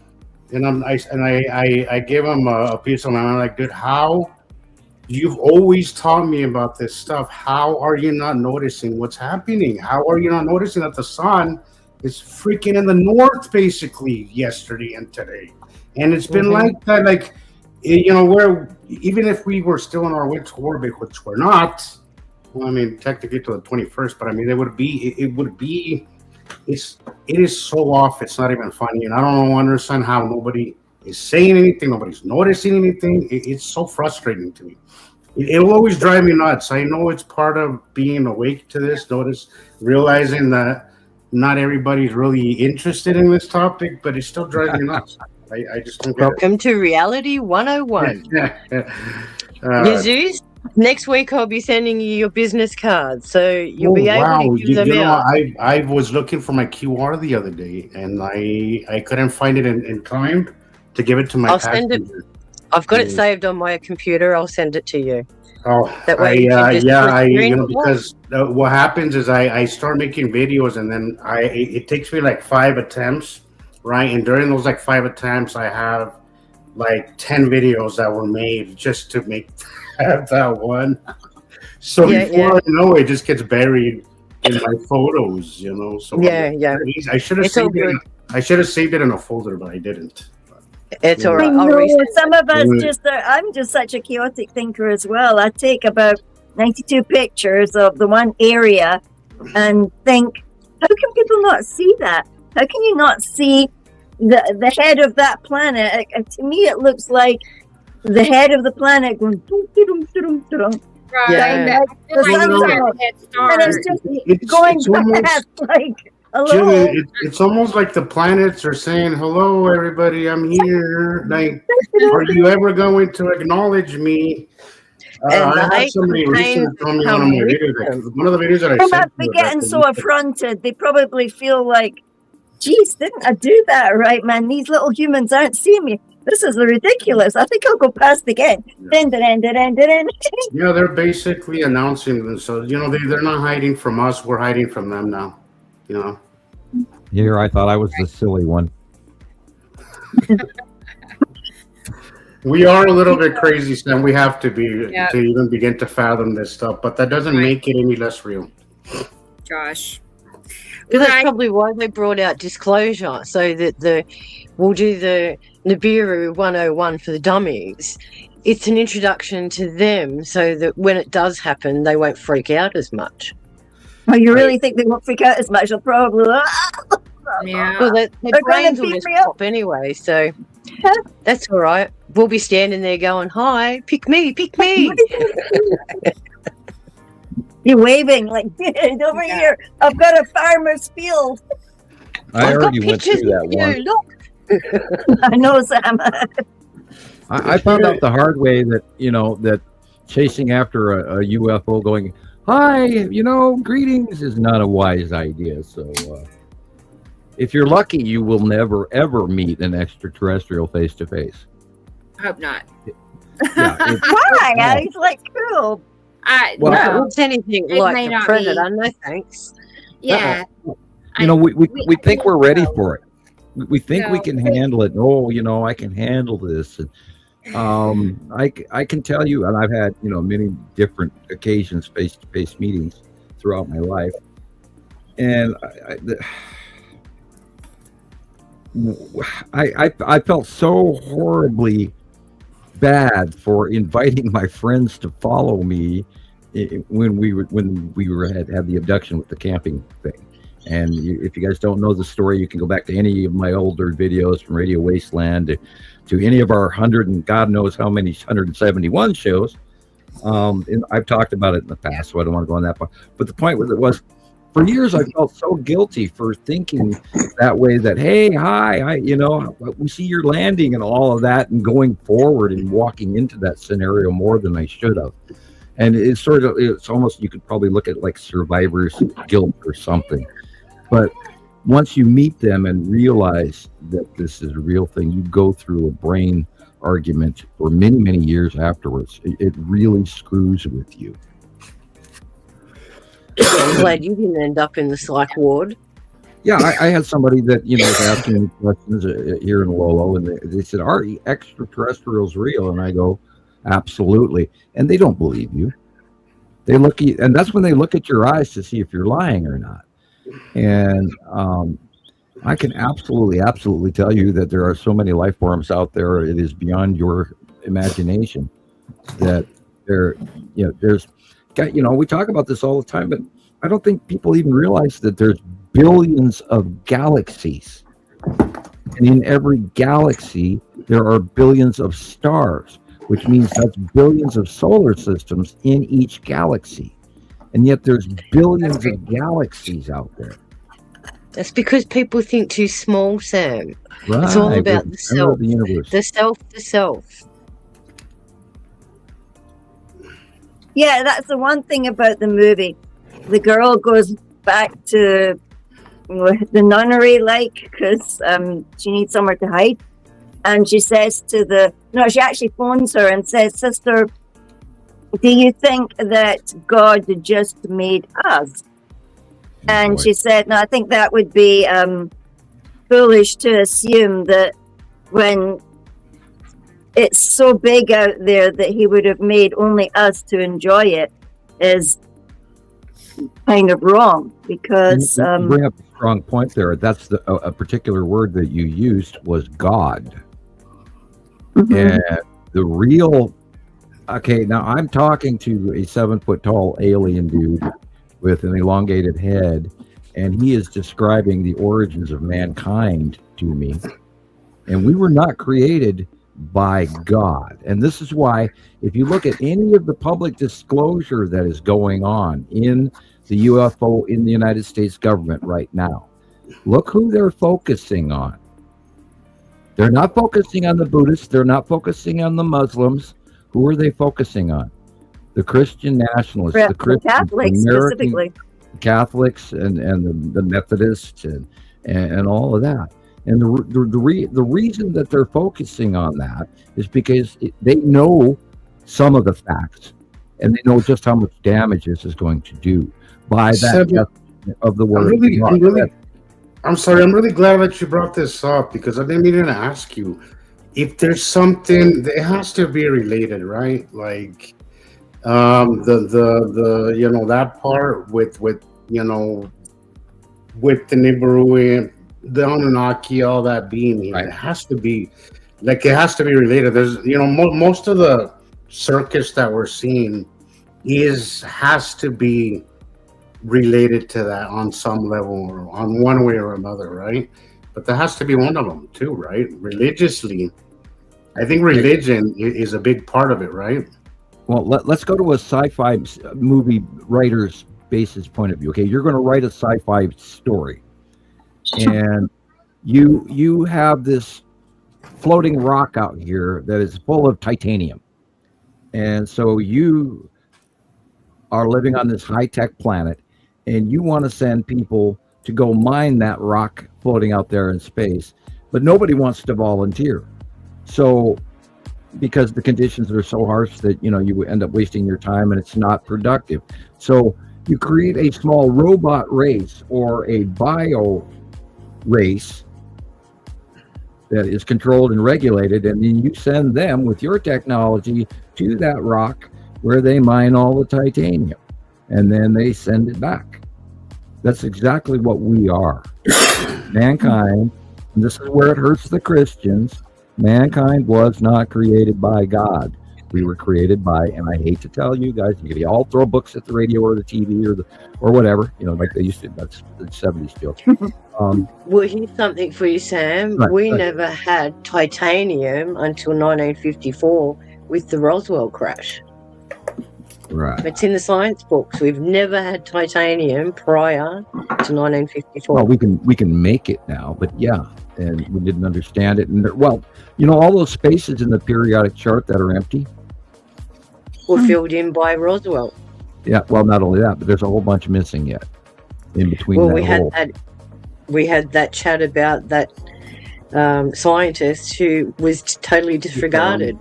S1: and I gave him a piece of my mind. Like, dude, how? You've always taught me about this stuff. How are you not noticing what's happening? How are you not noticing that the sun is freaking in the north, basically, yesterday and today? And it's been like that, like, where even if we were still in our winter orbit, which we're not. Well, I mean, technically to the 21st, but I mean, it would be. It is so off. It's not even funny, and I don't understand how nobody is saying anything. Nobody's noticing anything. It's so frustrating to me. It will always drive me nuts. I know it's part of being awake to this. Realizing that not everybody's really interested in this topic, but it still drives me nuts. I just don't get
S5: Welcome to Reality 101.
S1: it.
S5: Jesus, next week I'll be sending you your business cards, so you'll be able to give them out.
S1: I was looking for my QR the other day, and I couldn't find it in time to give it to my
S5: I'll send it.
S1: passenger.
S5: I've got it saved on my computer. I'll send it to you.
S1: Oh,
S5: That way you can just screen it.
S1: because what happens is I start making videos, and then it takes me like 5 attempts, right? And during those like 5 attempts, I have like 10 videos that were made just to make that one. So before I know it, just gets buried in my photos, So I should have saved it. I should have saved it in a folder, but I didn't.
S5: It's all
S4: I
S5: right. I'll
S4: know
S5: resend
S4: some of us
S1: Mm.
S4: I'm just such a chaotic thinker as well. I take about 92 pictures of the one area and think, how can people not see that? How can you not see the head of that planet? To me, it looks like the head of the planet going dum, dum, dum, dum, dum.
S5: Yeah.
S4: Like the sun's out, and it's just going
S1: it's almost-
S4: past like hello.
S1: Jimmy, it's almost like the planets are saying, hello, everybody, I'm here. Like, are you ever going to acknowledge me? I had somebody recently tell me one of my videos, one of the videos that I
S4: They
S1: sent
S4: must be getting so affronted. They probably feel like geez, didn't I do that right, man? These little humans aren't seeing me. This is ridiculous. I think I'll go past again.
S1: Yeah.
S4: Then.
S1: Yeah, they're basically announcing themselves. They're not hiding from us. We're hiding from them now.
S3: Here, I thought I was the silly one.
S1: We are a little bit crazy, Sam. We have to be
S2: Yep.
S1: to even begin to fathom this stuff, but that doesn't make it any less real.
S2: Gosh.
S5: But that's
S2: Right.
S5: probably why they brought out disclosure, so that we'll do the Nibiru 101 for the dummies. It's an introduction to them, so that when it does happen, they won't freak out as much.
S4: Oh, you really think they won't freak out as much? They'll probably.
S2: Yeah.
S5: Well, their
S4: They're gonna
S5: brains will
S4: beat
S5: just
S4: me up.
S5: pop anyway, so that's all right. We'll be standing there going, "Hi, pick me, pick me."
S4: You're waving like, over
S2: Yeah.
S4: here. I've got a farmer's field.
S3: I
S5: I've got
S3: already went
S5: pictures
S3: through that
S5: of
S3: one.
S5: you. Look.
S4: I know, Sam.
S3: I found out the hard way that that chasing after a UFO going, "Hi, greetings," is not a wise idea. So if you're lucky, you will never ever meet an extraterrestrial face to face.
S2: I hope not.
S3: Yeah,
S4: Why?
S3: Yeah.
S4: He's like, cool.
S3: Well,
S2: No.
S5: It's anything
S2: It
S5: like
S2: may
S5: the
S2: not
S5: Predator.
S2: be.
S5: No thanks.
S2: Yeah.
S3: we think we're ready for it. We think we
S2: No.
S3: can handle it. Oh, I can handle this. And I can tell you, and I've had many different occasions, face-to-face meetings throughout my life, and I felt so horribly bad for inviting my friends to follow me when we had the abduction with the camping thing. And if you guys don't know the story, you can go back to any of my older videos from Radio Wasteland to any of our 100 and God knows how many 171 shows. And I've talked about it in the past, so I don't want to go on that part. But the point was, for years I felt so guilty for thinking that way, that hey, hi, we see you're landing and all of that, and going forward and walking into that scenario more than I should have. And it's almost, you could probably look at like survivor's guilt or something. But once you meet them and realize that this is a real thing, you go through a brain argument for many, many years afterwards. It really screws with you.
S5: I'm glad you didn't end up in the psych ward.
S3: Yeah, I had somebody that was asking me questions here in Lolo, and they said, "Are extraterrestrials real?" And I go, "Absolutely." And they don't believe you. They look at you, and that's when they look at your eyes to see if you're lying or not. And I can absolutely tell you that there are so many life forms out there. It is beyond your imagination that there's. We talk about this all the time, but I don't think people even realize that there's billions of galaxies. And in every galaxy, there are billions of stars, which means that's billions of solar systems in each galaxy. And yet there's billions of galaxies out there.
S5: That's because people think too small, Sam.
S3: Right.
S5: It's all about the
S3: Center
S5: self.
S3: of the universe.
S5: The self.
S4: Yeah, that's the one thing about the movie. The girl goes back to the nunnery, because she needs somewhere to hide. And she says she actually phones her and says, "Sister, do you think that God just made us?" And she said, "No, I think that would be foolish to assume that when it's so big out there that he would have made only us to enjoy it is kind of wrong, because
S3: you bring up a strong point there. That's a particular word that you used was God. And the real, okay, now I'm talking to a 7-foot tall alien dude with an elongated head, and he is describing the origins of mankind to me. And we were not created by God. And this is why, if you look at any of the public disclosure that is going on in the UFO in the United States government right now, look who they're focusing on. They're not focusing on the Buddhists. They're not focusing on the Muslims. Who are they focusing on? The Christian nationalists, the Christians,
S4: Catholics
S3: the American
S4: specifically.
S3: Catholics, and the Methodists, and and all of that. And the reason that they're focusing on that is because they know some of the facts, and they know just how much damage this is going to do by that of the word.
S6: I'm sorry. I'm really glad that you brought this up because I've been meaning to ask you if there's something that has to be related, right? Like the you know that part with you know with the Nibiru, the Anunnaki, all that being here. Right. It has to be like it has to be related. There's most of the circus that we're seeing has to be related to that on some level or on one way or another, right? But there has to be one of them too, right? Religiously, I think religion is a big part of it, right?
S3: Well, let's go to a sci-fi movie writer's basis point of view. Okay, you're going to write a sci-fi story, and you have this floating rock out here that is full of titanium, and so you are living on this high-tech planet, and you want to send people to go mine that rock floating out there in space, but nobody wants to volunteer. So because the conditions are so harsh that you end up wasting your time and it's not productive. So you create a small robot race or a bio race that is controlled and regulated, and then you send them with your technology to that rock where they mine all the titanium, and then they send it back. That's exactly what we are. Mankind, and this is where it hurts the Christians, mankind was not created by God. We were created by, and I hate to tell you guys, you all throw books at the radio or the TV or whatever, like they used to. That's the 70s joke.
S5: Well, here's something for you, Sam. We never had titanium until 1954 with the Roswell crash.
S3: Right.
S5: It's in the science books. We've never had titanium prior to 1954.
S3: Well, we can make it now, but yeah, and we didn't understand it. And all those spaces in the periodic chart that are empty
S5: were filled in by Roswell.
S3: Yeah, well, not only that, but there's a whole bunch missing yet in between. Well,
S5: we had that chat about that scientist who was totally disregarded.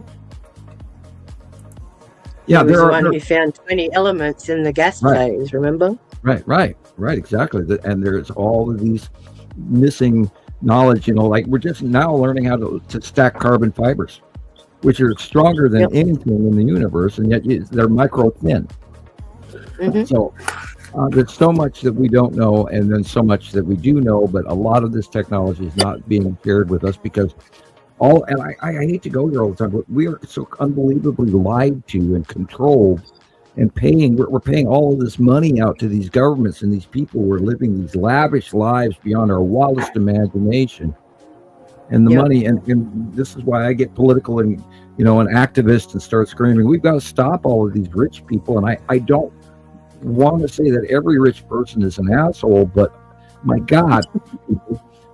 S3: Yeah,
S5: there was one who found 20 elements in the gas phase, remember?
S3: Right, exactly. And there's all of these missing knowledge, like we're just now learning how to stack carbon fibers, which are stronger than anything in the universe, and yet they're micro thin. Mm-hmm. So there's so much that we don't know, and then so much that we do know, but a lot of this technology is not being shared with us because I hate to go here all the time, but we are so unbelievably lied to and controlled and we're paying all of this money out to these governments and these people who are living these lavish lives beyond our wildest imagination. And the money, and this is why I get political and, an activist and start screaming, we've got to stop all of these rich people. And I don't want to say that every rich person is an asshole, but my God,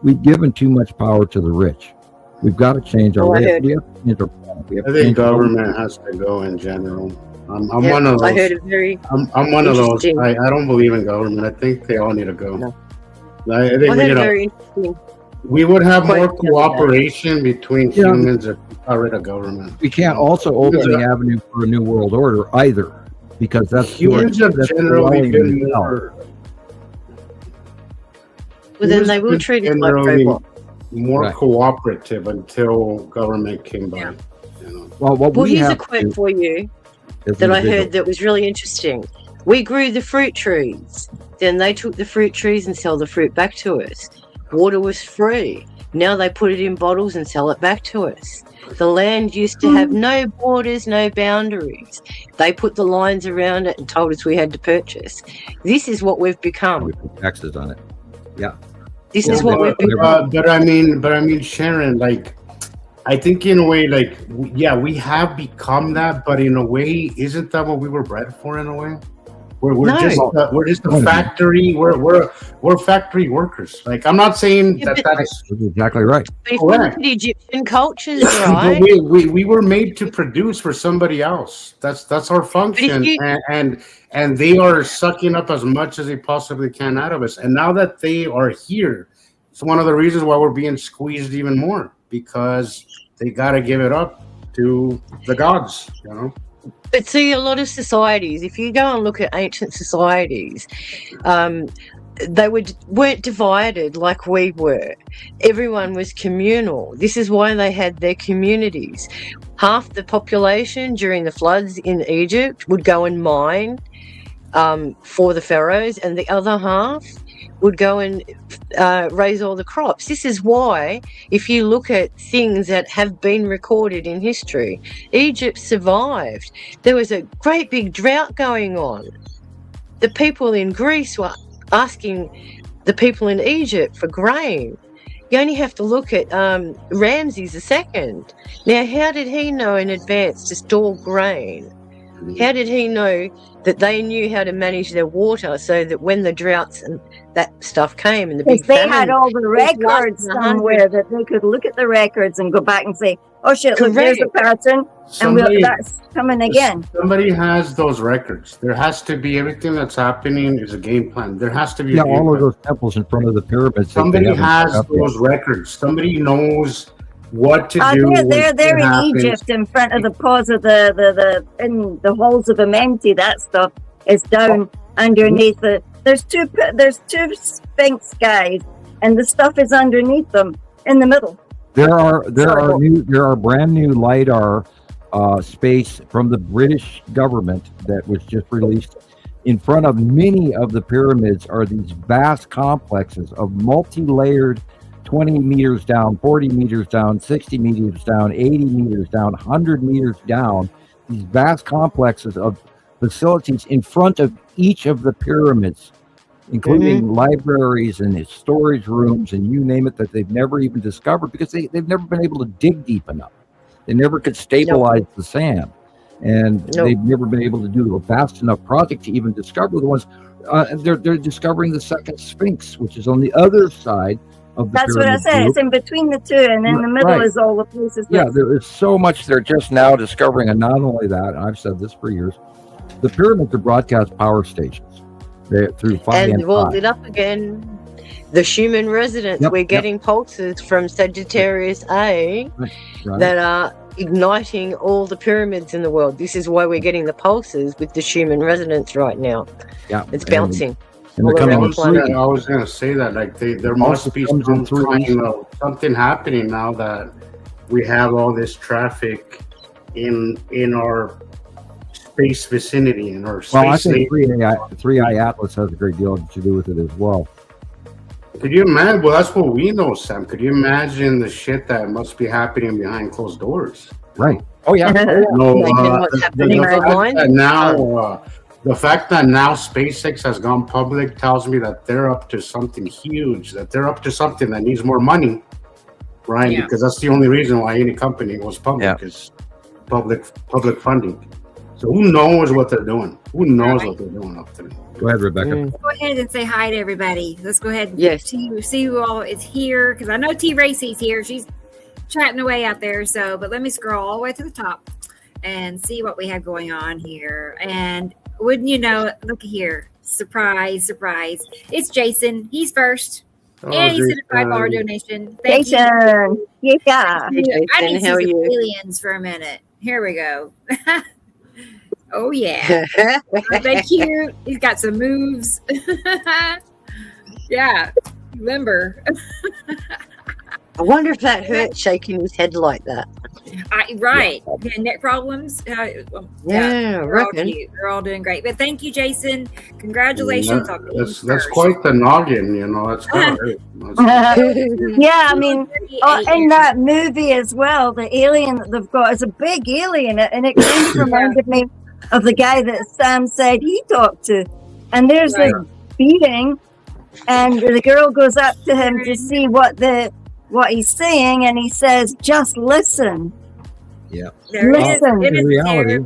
S3: we've given too much power to the rich. We've got to change our way.
S6: I think government has to go in general. I'm one of those.
S5: I heard it very.
S6: I'm one of those. I don't believe in government. I think they all need to go. No. I think
S5: very interesting.
S6: We would have more cooperation between humans if we got rid of government.
S3: We can't also open the avenue for a new world order either, because that's
S6: humans have generally been more.
S5: Well, then they will treat it like robots.
S6: More cooperative until government came by.
S3: Well,
S5: here's a quote for you that I heard that was really interesting. We grew the fruit trees. Then they took the fruit trees and sell the fruit back to us. Water was free. Now they put it in bottles and sell it back to us. The land used to have no borders, no boundaries. They put the lines around it and told us we had to purchase. This is what we've become.
S3: We put taxes on it. Yeah.
S5: This is what we've become.
S6: But I mean, Sharon, I think in a way, we have become that, but in a way, isn't that what we were bred for? In a way, we're just a factory. We're factory workers. I'm not saying that is
S3: exactly right.
S5: But if you look at Egyptian cultures, right?
S6: we were made to produce for somebody else. That's our function, and they are sucking up as much as they possibly can out of us. And now that they are here, It's one of the reasons why we're being squeezed even more, because they got to give it up to the gods, you know.
S5: But see, a lot of societies, if you go and look at ancient societies, they weren't divided like we were. Everyone was communal. This is why they had their communities. Half the population during the floods in Egypt would go and mine for the pharaohs, and the other half would go and raise all the crops. This is why, if you look at things that have been recorded in history, Egypt survived. There was a great big drought going on. The people in Greece were asking the people in Egypt for grain. You only have to look at Ramses II. Now, how did he know in advance to store grain? How did he know that they knew how to manage their water so that when the droughts and that stuff came and the big
S4: They
S5: famine,
S4: had all the records somewhere that they could look at the records and go back and say, oh shit, look, there's a pattern, and that's coming again.
S6: Somebody has those records. There has to be, everything that's happening is a game plan. There has to be
S3: all of those temples in front of the pyramids.
S6: Somebody has those records. Somebody knows what to do.
S4: They're in Egypt in front of the paws of in the halls of Amenti. That stuff is down underneath the. There's two Sphinx guys, and the stuff is underneath them in the middle.
S3: There are brand new LiDAR space from the British government that was just released. In front of many of the pyramids are these vast complexes of multi-layered, 20 meters down, 40 meters down, 60 meters down, 80 meters down, 100 meters down, these vast complexes of facilities in front of each of the pyramids, including libraries and storage rooms and you name it, that they've never even discovered because they've never been able to dig deep enough. They never could stabilize the sand. And they've never been able to do a fast enough project to even discover the ones. They're discovering the second Sphinx, which is on the other side of the
S4: That's what I said.
S3: group.
S4: It's in between the two, and in the middle is all the places.
S3: Yeah, there is so much they're just now discovering. And not only that, I've said this for years, the pyramids are broadcast power stations. They're through 5
S5: and we'll lit up again. The Schumann resonance. We're getting pulses from Sagittarius A that are igniting all the pyramids in the world. This is why we're getting the pulses with the Schumann resonance right now. Yeah, it's bouncing.
S6: And I was going to say that, like, there must be something happening now that we have all this traffic in our space vicinity, in our space.
S3: Well, I think 3i Atlas has a great deal to do with it as well.
S6: Could you imagine? Well, that's what we know, Sam. Could you imagine the shit that must be happening behind closed doors?
S3: Right. Oh, yeah.
S6: The fact that now SpaceX has gone public tells me that they're up to something huge, that they're up to something that needs more money, right? Yeah. Because that's the only reason why any company goes public is public funding. So who knows what they're doing? Who knows what they're doing up there?
S3: Go ahead, Rebecca.
S2: Go ahead and say hi to everybody. Let's go ahead and see who all is here, because I know T. Racy's here. She's chatting away out there. But let me scroll all the way to the top and see what we have going on here. And wouldn't you know, look here. Surprise, surprise. It's Jason. He's first. And he sent a $5 donation. Thank you.
S4: Yeah.
S2: I need to see some aliens for a minute. Here we go. Oh, yeah. Aren't they cute? He's got some moves. Yeah. Limber.
S5: I wonder if that hurt shaking his head like that.
S2: Right. Yeah, neck problems. They're all cute. They're all doing great. But thank you, Jason. Congratulations.
S6: That's quite the noggin, you know. That's kind of
S4: yeah, I mean, in that movie as well, the alien that they've got is a big alien, and it kind of reminded me of the guy that Sam said he talked to. And there's a beating, and the girl goes up to him to see what he's saying, and he says, "Just listen."
S3: Yeah.
S4: Listen.
S3: In reality,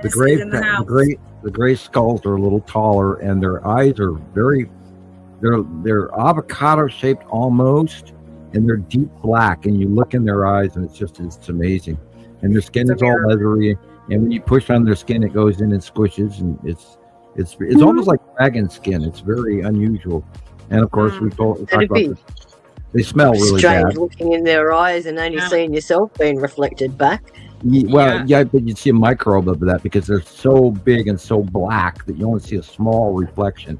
S3: the gray skulls are a little taller, and their eyes are they're avocado shaped almost, and they're deep black. And you look in their eyes, and it's amazing. And their skin is all leathery, and when you push on their skin, it goes in and squishes, and it's almost like dragon skin. It's very unusual. And of course, we talked about They smell really
S5: strange
S3: bad.
S5: looking in their eyes and only seeing yourself being reflected back.
S3: Well, yeah, but you'd see a microbe of that because they're so big and so black that you only see a small reflection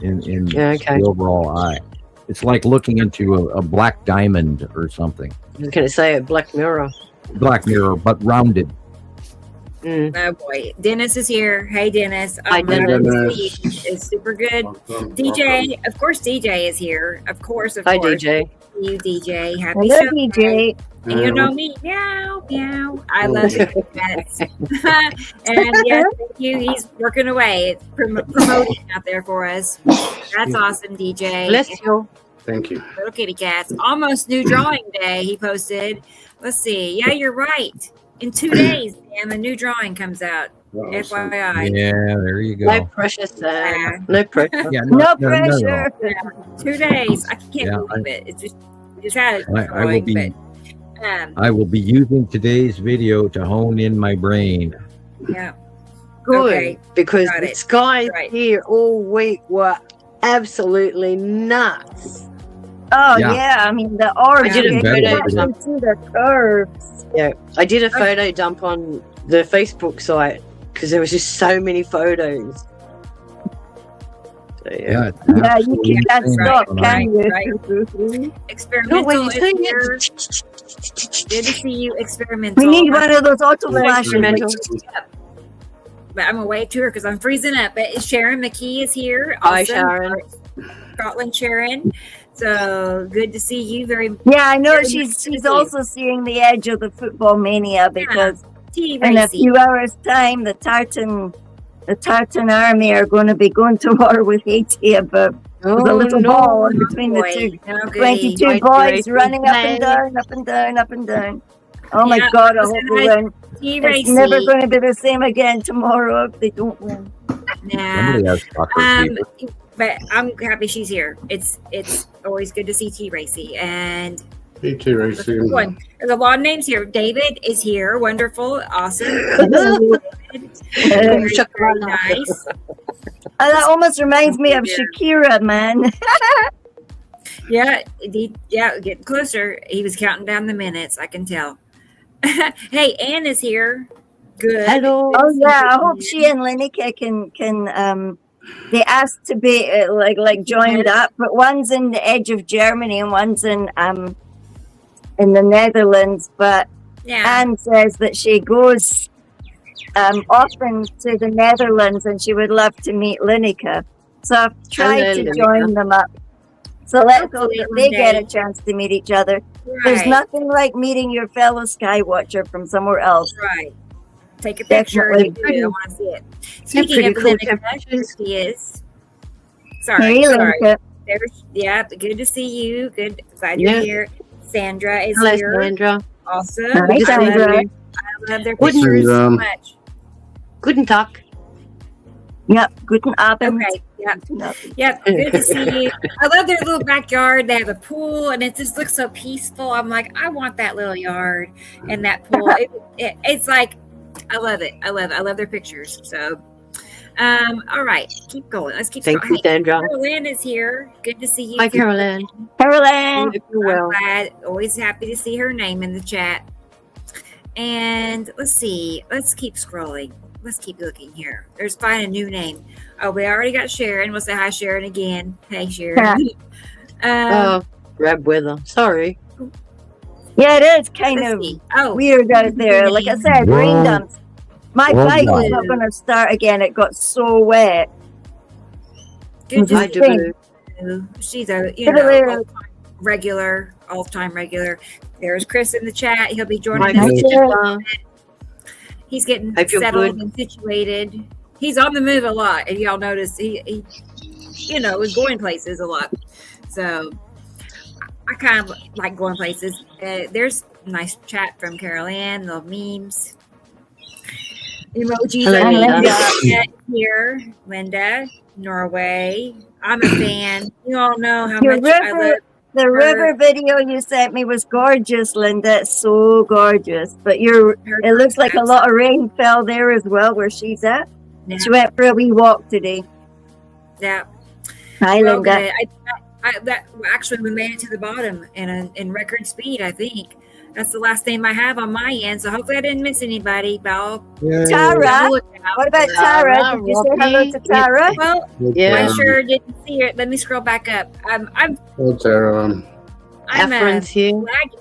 S3: in the overall eye. It's like looking into a black diamond or something.
S5: I was going to say a Black Mirror.
S3: Black mirror, but rounded.
S2: Oh boy, Dennis is here. Hey, Dennis.
S5: Hi, Dennis.
S2: It's super good. DJ, of course, DJ is here. Of course.
S5: Hi, DJ.
S2: You, DJ. Happy
S4: Hello,
S2: show.
S4: DJ.
S2: And you know me. Meow, meow. I love it. And yes, thank you. He's working away, promoting out there for us. That's awesome, DJ.
S5: Bless you.
S6: Thank you.
S2: Little kitty cats. Almost new drawing day, he posted. Let's see. Yeah, you're right. In 2 days, damn, a new drawing comes out. FYI.
S3: Yeah, there you go.
S5: No pressure, Sam. No pressure.
S3: Yeah,
S4: No pressure.
S2: 2 days. I can't believe it. It's just had it.
S3: I will be using today's video to hone in my brain.
S2: Yeah.
S5: Good.
S2: Okay.
S5: Because
S2: Got
S5: the
S2: it.
S5: skies
S2: Right.
S5: here all week were absolutely nuts.
S4: Oh
S3: Yeah.
S4: yeah, I mean the orbs.
S5: I did a
S4: you
S3: photo
S4: can
S5: dump.
S4: see the curves.
S5: Yeah, I did a photo dump on the Facebook site because there was just so many photos. So,
S3: Yeah, it's
S4: Yeah, you
S3: absolutely
S4: can't
S3: insane.
S4: stop,
S2: Right,
S4: can you?
S2: right. Experimental
S5: No, wait,
S2: is here. Good to see you, experimental.
S4: We need one of those auto flashes.
S5: Experimental.
S2: But I'm gonna wave to her because I'm freezing up. But Sharon McKee is here.
S5: Hi,
S2: Also,
S5: Sharon.
S2: Scotland, Sharon. So good to see you. Very
S4: Yeah, I know
S2: Very
S4: she's
S2: much
S4: also seeing the edge of the football mania because
S2: T
S4: in a
S2: Racy.
S4: few hours' time the Tartan army are going to be going to war with Haiti about
S5: Oh,
S4: the little
S5: no.
S4: ball in between the
S2: Boy,
S4: two.
S2: no goody.
S4: 22
S5: Right,
S4: boys
S5: right.
S4: running up and
S5: Hey.
S4: down, up and down, up and down. Oh my
S2: Yeah,
S4: God, I hope
S2: listen,
S4: we win.
S2: T
S4: It's
S2: Racy.
S4: never going to be the same again tomorrow if they don't win.
S2: Nah.
S3: Somebody has soccer fever.
S2: But I'm happy she's here. It's always good to see T Racy. And
S6: Hey, T. Racy.
S2: there's a lot of names here. David is here. Wonderful. Awesome. Very, very nice.
S4: That almost reminds me of Shakira, man.
S2: Yeah, getting closer. He was counting down the minutes. I can tell. Hey, Anne is here. Good.
S5: Hello.
S4: Oh yeah, I hope she and Lineker can they asked to be joined up, but one's in the edge of Germany and one's in the Netherlands. But
S2: Yeah.
S4: Anne says that she goes often to the Netherlands and she would love to meet Lineker. So I've tried to
S5: Lineker.
S4: join them up. So let's hope
S2: Hopefully
S4: that
S2: one
S4: they get
S2: day.
S4: a chance to meet each other. There's
S2: Right.
S4: nothing like meeting your fellow Skywatcher from somewhere else.
S2: Right. Take a picture.
S4: Definitely.
S2: If you do, I want to see it. Speaking
S5: pretty
S2: of
S5: cool
S2: Lineker,
S5: temperatures.
S2: here she is. Sorry.
S4: Hey,
S2: Sorry.
S4: Lineker.
S2: Yeah, good to see you. Good. Glad
S5: Yeah.
S2: you're here. Sandra is
S5: Hello,
S2: here.
S5: Sandra.
S2: Awesome.
S4: Hi,
S2: I
S4: Sandra.
S2: love their
S5: Guten-
S2: pictures so much.
S5: Guten Tag.
S4: Yep, guten Abend.
S2: Okay. Yeah.
S4: Guten Abend.
S2: Yeah, good to see you. I love their little backyard. They have a pool, and it just looks so peaceful. I'm like, I want that little yard and that pool. It's like, I love it. I love their pictures. So, all right, keep going. Let's keep
S5: Thank
S2: going.
S5: you, Sandra.
S2: Carolyn is here. Good to see you.
S5: Hi, Caroline.
S4: Caroline.
S5: Hope you're well.
S2: I'm glad. Always happy to see her name in the chat. And let's see. Let's keep scrolling. Let's keep looking here. There's find a new name. Oh, we already got Sharon. We'll say hi, Sharon, again. Hey, Sharon.
S5: Grab weather. Sorry.
S4: Yeah, it is kind
S2: let's
S4: of
S2: see. Oh,
S4: weird out there. Like I said, rain
S3: Whoa.
S4: dumps. My
S3: Whoa,
S4: bike was
S3: guys.
S4: not going to start again. It got so wet.
S2: good to
S5: I
S2: see
S5: do.
S2: you. She's a
S4: Hello.
S2: all-time regular. There's Chris in the chat. He'll be
S5: My
S2: joining us.
S5: sister.
S2: He's getting
S5: Hope you're
S2: settled
S5: good.
S2: and situated. He's on the move a lot. If y'all notice, he is going places a lot. So I kind of like going places. There's a nice chat from Carol Ann, little memes. Emojis
S5: Hello,
S2: are
S5: Linda.
S2: here. Linda, Norway. I'm a fan. You all know how
S4: Your
S2: much I love.
S4: The river video you sent me was gorgeous, Linda. It's so gorgeous. But it looks like a lot of rain fell there as well where she's at.
S2: Yeah.
S4: She went for a wee walk today.
S2: Yeah.
S4: Hi,
S2: Well,
S4: Linda.
S2: good. Actually, we made it to the bottom in record speed. I think that's the last name I have on my end. So hopefully I didn't miss anybody. But I'll
S4: Tara.
S2: look out.
S4: What about Tara? Did you say hello to Tara?
S2: Well,
S5: Yeah.
S2: I sure didn't see it. Let me scroll back up. I'm
S6: Oh, Tara.
S5: Afron's here.
S2: lagging.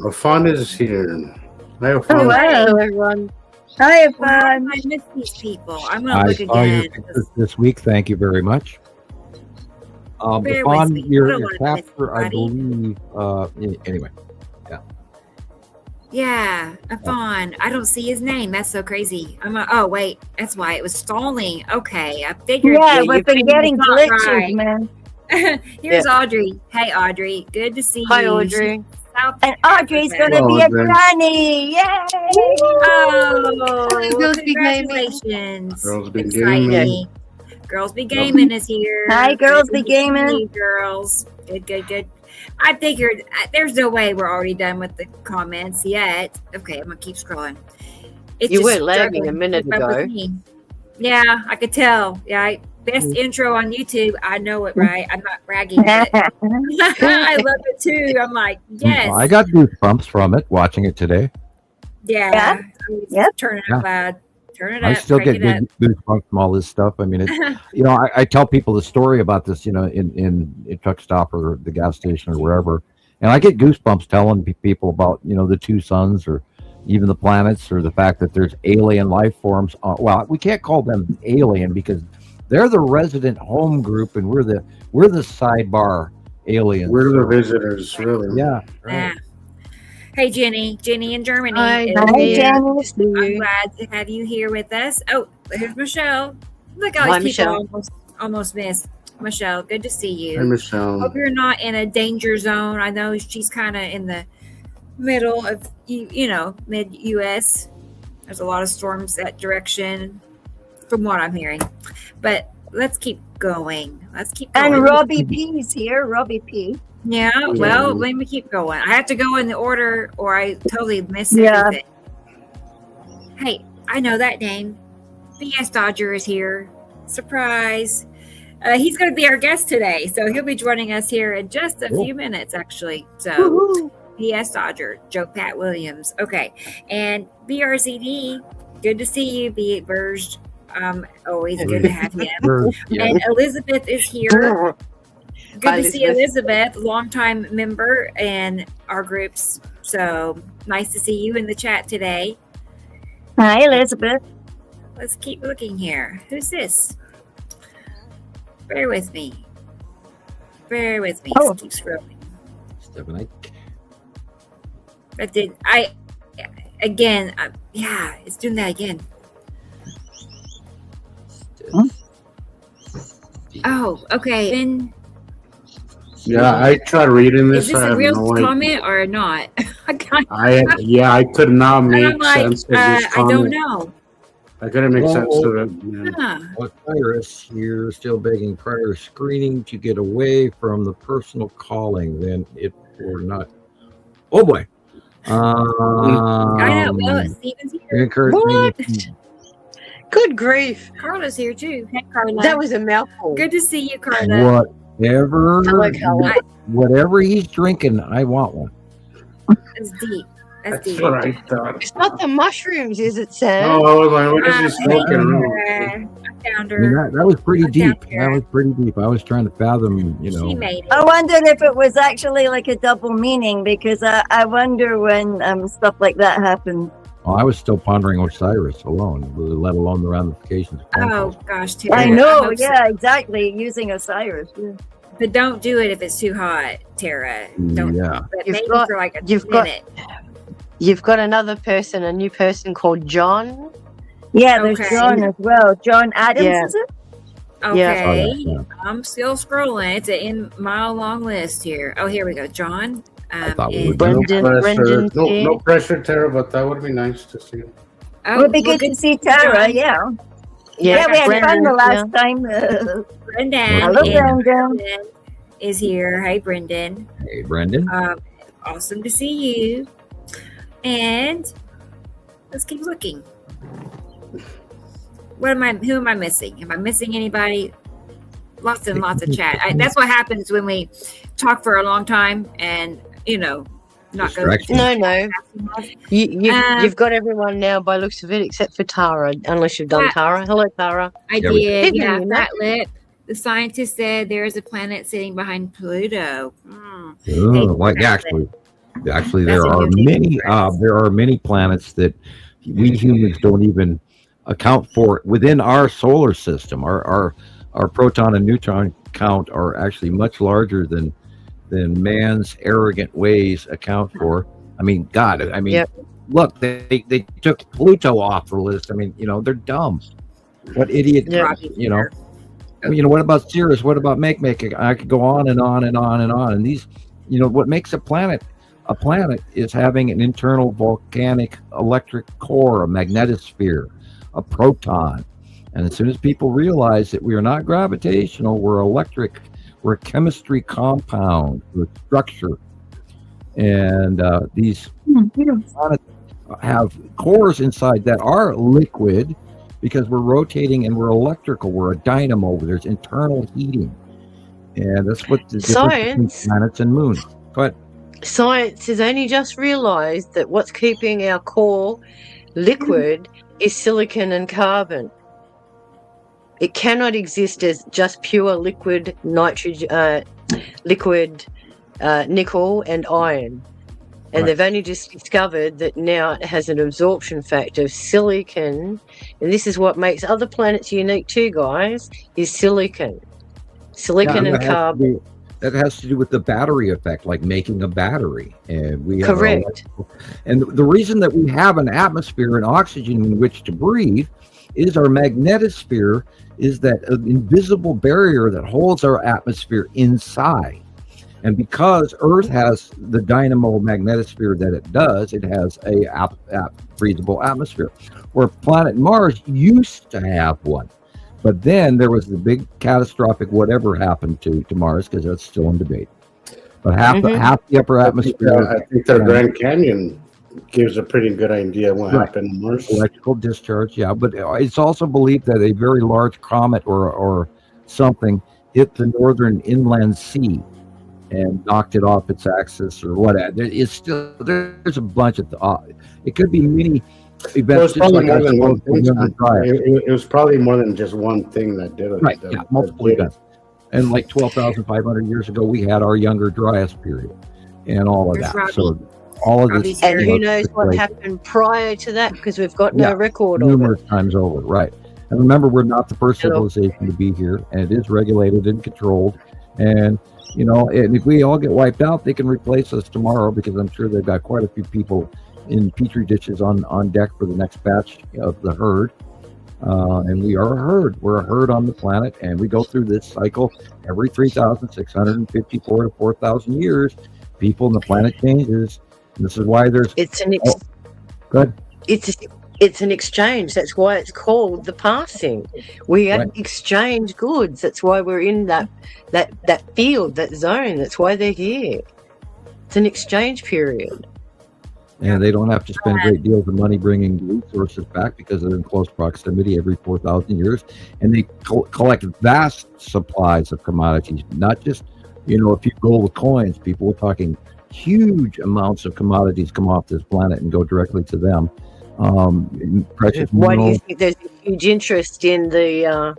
S6: Afan is here. Hi,
S4: Oh,
S6: Afan.
S4: wow.
S5: Hello, everyone.
S4: Hi,
S2: Well, how
S4: Fun.
S2: did I miss these people? I'm gonna
S3: I
S2: look
S3: saw your
S2: again.
S3: pictures this week. Thank you very much.
S2: Bear
S3: Upon
S2: with me. I
S3: your
S2: don't wanna miss
S3: capture, I
S2: anybody.
S3: believe. Anyway,
S2: Yeah, Afon. I don't see his name. That's so crazy. Oh wait, that's why it was stalling. Okay, I figured.
S4: Yeah,
S2: you
S4: we've been
S2: figured
S4: getting
S2: it's not
S4: glitches,
S2: right.
S4: man.
S2: Here's Audrey. Hey, Audrey. Good to see
S5: Hi,
S2: you.
S5: Audrey.
S2: South
S4: And Audrey's
S2: Africa.
S4: going to be a
S6: Audrey.
S4: granny. Yay!
S2: Oh,
S5: Girls Be Gaming.
S2: congratulations.
S6: Girls Be
S2: Exciting.
S6: Gaming.
S2: Girls Be Gaming is here.
S4: Hi, Girls Be
S2: Good to see
S4: Gaming.
S2: you, girls. Good. I figured there's no way we're already done with the comments yet. Okay, I'm going to keep scrolling. It's
S5: You
S2: just
S5: weren't lagging
S2: struggling
S5: a minute
S2: to keep up with
S5: ago.
S2: me. Yeah, I could tell. Yeah, best intro on YouTube. I know it, right? I'm not bragging, but I love it too. I'm like, yes.
S3: I got goosebumps from it watching it today.
S2: Yeah.
S4: Yep.
S2: Turn it
S3: Yeah.
S2: up loud. Turn it
S3: I
S2: up.
S3: still
S2: crank
S3: get
S2: it up.
S3: goosebumps from all this stuff. I mean, I tell people the story about this, in truck stop or the gas station or wherever, and I get goosebumps telling people about, the two suns or even the planets or the fact that there's alien life forms. Well, we can't call them alien because they're the resident home group, and we're the sidebar aliens.
S6: We're the visitors, really.
S3: Yeah.
S2: Yeah. Hey, Jenny in Germany.
S5: Hi,
S2: is
S4: Hi,
S2: here.
S4: Jenny.
S2: I'm glad to have you here with us. Oh, here's Michelle. Look, all
S5: Hi,
S2: these people
S5: Michelle.
S2: almost missed. Michelle, good to see
S6: Hi,
S2: you.
S6: Michelle.
S2: Hope you're not in a danger zone. I know she's kind of in the middle of, mid U.S. There's a lot of storms that direction, from what I'm hearing. But let's keep going.
S4: And Robbie P's here. Robbie P.
S2: Yeah, well, let me keep going. I have to go in the order or I totally miss
S4: Yeah.
S2: everything. Hey, I know that name. BS Dodger is here. Surprise. He's going to be our guest today, so he'll be joining us here in just a few minutes, actually. So,
S4: Woohoo.
S2: BS Dodger, Joe Pat Williams. Okay, and BRZD, good to see you, be it Burged. Always good to have him. And Elizabeth is here. Good
S5: Hi,
S2: to see Elizabeth, longtime member in our groups. So nice to see you in the chat today.
S4: Hi, Elizabeth.
S2: Let's keep looking here. Who's this? Bear with me.
S4: Oh.
S2: Let's keep scrolling. It's doing that again. Oh, okay. And
S6: Yeah, I tried reading this.
S2: is this
S6: I
S2: a
S6: have
S2: real
S6: no idea.
S2: comment or not?
S6: I could not
S2: And
S6: make
S2: I'm like,
S6: sense of this
S2: I
S6: comment.
S2: don't know.
S6: I couldn't make sense of it. Yeah.
S2: Huh.
S3: Osiris, you're still begging prior screening to get away from the personal calling, then it or not. Oh boy.
S2: I know. Well, Steven's here.
S3: Encourage
S5: What?
S3: me.
S5: Good grief.
S2: Carla's here too. Hey, Carla.
S5: That was a mouthful.
S2: good to see you, Carla.
S3: Whatever,
S5: Hello, Carla.
S3: whatever he's drinking, I want one.
S2: That's deep. That's
S6: That's
S2: deep.
S6: what I thought.
S5: It's not the mushrooms, is it, Sam?
S6: Oh, I was like, what is he
S2: Thank
S6: smoking?
S2: you. I found
S3: I mean,
S2: her.
S3: that was pretty
S2: I'm
S3: deep.
S2: down here.
S3: That was pretty deep. I was trying to fathom,
S2: She made it.
S4: I wondered if it was actually like a double meaning because I wonder when stuff like that happens.
S3: I was still pondering Osiris alone, let alone the ramifications. of phone
S2: Oh
S3: calls.
S2: gosh, Terry.
S4: I know,
S2: hope so.
S4: yeah, exactly. Using Osiris. Yeah.
S2: But don't do it if it's too hot, Tara. Don't.
S3: Yeah.
S2: But
S5: You've
S2: maybe
S5: got-
S2: for like a
S5: you've got-
S2: minute.
S5: You've got another person, a new person called John.
S4: Yeah, there's
S2: Okay.
S4: John as well. John Adams,
S5: Yeah.
S4: is it?
S5: Yeah.
S3: Oh,
S2: Okay.
S3: yeah.
S2: I'm still scrolling. It's a mile long list here. Oh, here we go. John.
S3: thought we were
S2: and-
S3: done.
S5: Brendan. Brendan's
S6: No,
S5: here.
S6: no pressure, Tara, but that would be nice to see.
S2: Oh,
S4: It would be
S2: well,
S4: good to see Tara,
S2: John.
S4: yeah.
S5: Yeah,
S4: we had fun the
S5: Brendan's
S4: last
S5: here.
S4: time.
S2: Brendan.
S4: Hello,
S2: and
S4: Brendan.
S2: Brendan is here. Hey, Brendan.
S3: Hey, Brendan.
S2: Awesome to see you. And let's keep looking. Who am I missing? Am I missing anybody? lots and lots of chat. That's what happens when we talk for a long time and, not go.
S5: No. You've got everyone now by looks of it, except for Tara, unless you've done Tara. Hello, Tara.
S2: I did. Yeah, Fat Lip. The scientist said there is a planet sitting behind Pluto.
S3: Actually, there are many planets that we humans don't even account for within our solar system. Our proton and neutron count are actually much larger than man's arrogant ways account for. I mean, God, look, they took Pluto off the list. I mean, they're dumb. What idiot, what about Sirius? What about Make? I could go on and on and on and on. And these, what makes a planet is having an internal volcanic electric core, a magnetosphere, a proton. And as soon as people realize that we are not gravitational, we're electric, we're a chemistry compound with structure. And these planets have cores inside that are liquid because we're rotating and we're electrical. We're a dynamo. There's internal heating. And that's what the difference between planets and moons. But
S5: science has only just realized that what's keeping our core liquid is silicon and carbon. It cannot exist as just pure liquid nitrogen, nickel and iron. And they've only just discovered that now it has an absorption factor of silicon. And this is what makes other planets unique too, guys, is silicon. Silicon and carbon.
S3: That has to do with the battery effect, like making a battery. And we have and the reason that we have an atmosphere and oxygen in which to breathe is our magnetosphere is that invisible barrier that holds our atmosphere inside. And because Earth has the dynamo magnetosphere that it does, it has a breathable atmosphere. Where planet Mars used to have one. But then there was the big catastrophic whatever happened to Mars, because that's still in debate. But half the upper atmosphere.
S6: I think the Grand Canyon gives a pretty good idea what happened to Mars.
S3: Electrical discharge, but it's also believed that a very large comet or something hit the northern inland sea and knocked it off its axis or whatever. There's a bunch of it could be many events.
S6: It was probably more than one thing. It was probably more than just one thing that did it.
S3: Right, multiple events. And like 12,500 years ago, we had our younger Dryas period and all of that. So all of this.
S5: And who knows what happened prior to that, because we've got no record of it.
S3: Numerous times over, right. And remember, we're not the first civilization to be here, and it is regulated and controlled. And, and if we all get wiped out, they can replace us tomorrow, because I'm sure they've got quite a few people in petri dishes on deck for the next batch of the herd. And we are a herd. We're a herd on the planet, and we go through this cycle every 3,654 to 4,000 years. People and the planet changes. And this is why there's... Good.
S5: It's an exchange. That's why it's called the passing. We exchange goods. That's why we're in that field, that zone. That's why they're here. It's an exchange period.
S3: And they don't have to spend great deals of money bringing resources back, because they're in close proximity every 4,000 years. And they collect vast supplies of commodities, not just, a few gold coins. People are talking huge amounts of commodities come off this planet and go directly to them. Precious
S5: Why
S3: minerals.
S5: do you think there's a huge interest in the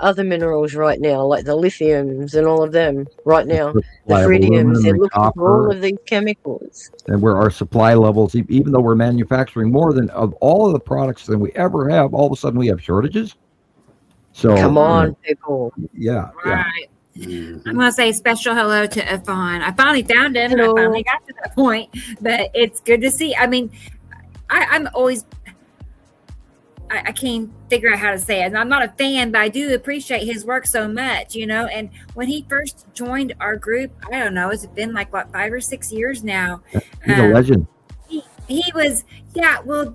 S5: other minerals right now, like the lithiums and all of them right now, the iridiums? They're looking for all of these chemicals.
S3: And where our supply levels, even though we're manufacturing more than of all of the products than we ever have, all of a sudden we have shortages. So
S5: come on, people.
S3: Yeah.
S2: Right. I'm going to say special hello to Ifan. I finally found him. Hello. I finally got to that point, but it's good to see. I mean, I'm always, I can't figure out how to say it. And I'm not a fan, but I do appreciate his work so much, and when he first joined our group, I don't know, it's been like 5 or 6 years now.
S3: He's a legend.
S2: He was,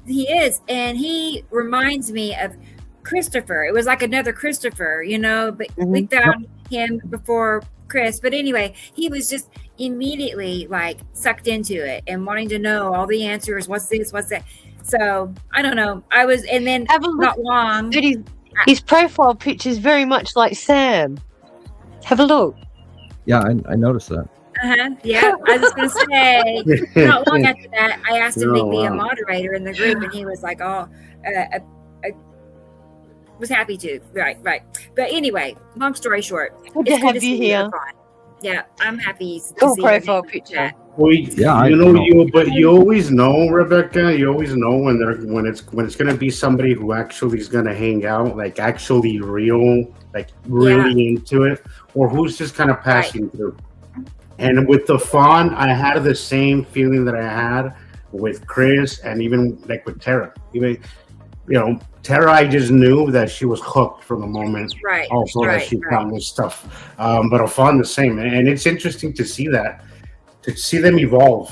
S2: he is. And he reminds me of Christopher. It was like another Christopher, but we found him before Chris. But anyway, he was just immediately like sucked into it and wanting to know all the answers. What's this? What's that? So I don't know. I was, and then not long.
S5: His profile picture is very much like Sam. Have a look.
S3: Yeah, I noticed that.
S2: Yeah, I was going to say, not long after that, I asked him to
S6: Oh,
S2: be a
S6: wow.
S2: moderator in the group, and he was like, "Oh, I was happy to." Right. But anyway, long story short,
S5: Good to have you here.
S2: Yeah, I'm happy to
S5: Cool
S2: see
S5: profile
S2: your name.
S5: picture.
S6: Well,
S3: Yeah,
S6: but you always know, Rebecca. You always know when it's going to be somebody who actually is going to hang out, like actually real, like really into it, or who's just kind of passing through. And with the fawn, I had the same feeling that I had with Chris, and even like with Tara. Even Tara, I just knew that she was hooked from the moment.
S2: Right.
S6: Also, that she found this stuff. But a fawn, the same, and it's interesting to see that. To see them evolve.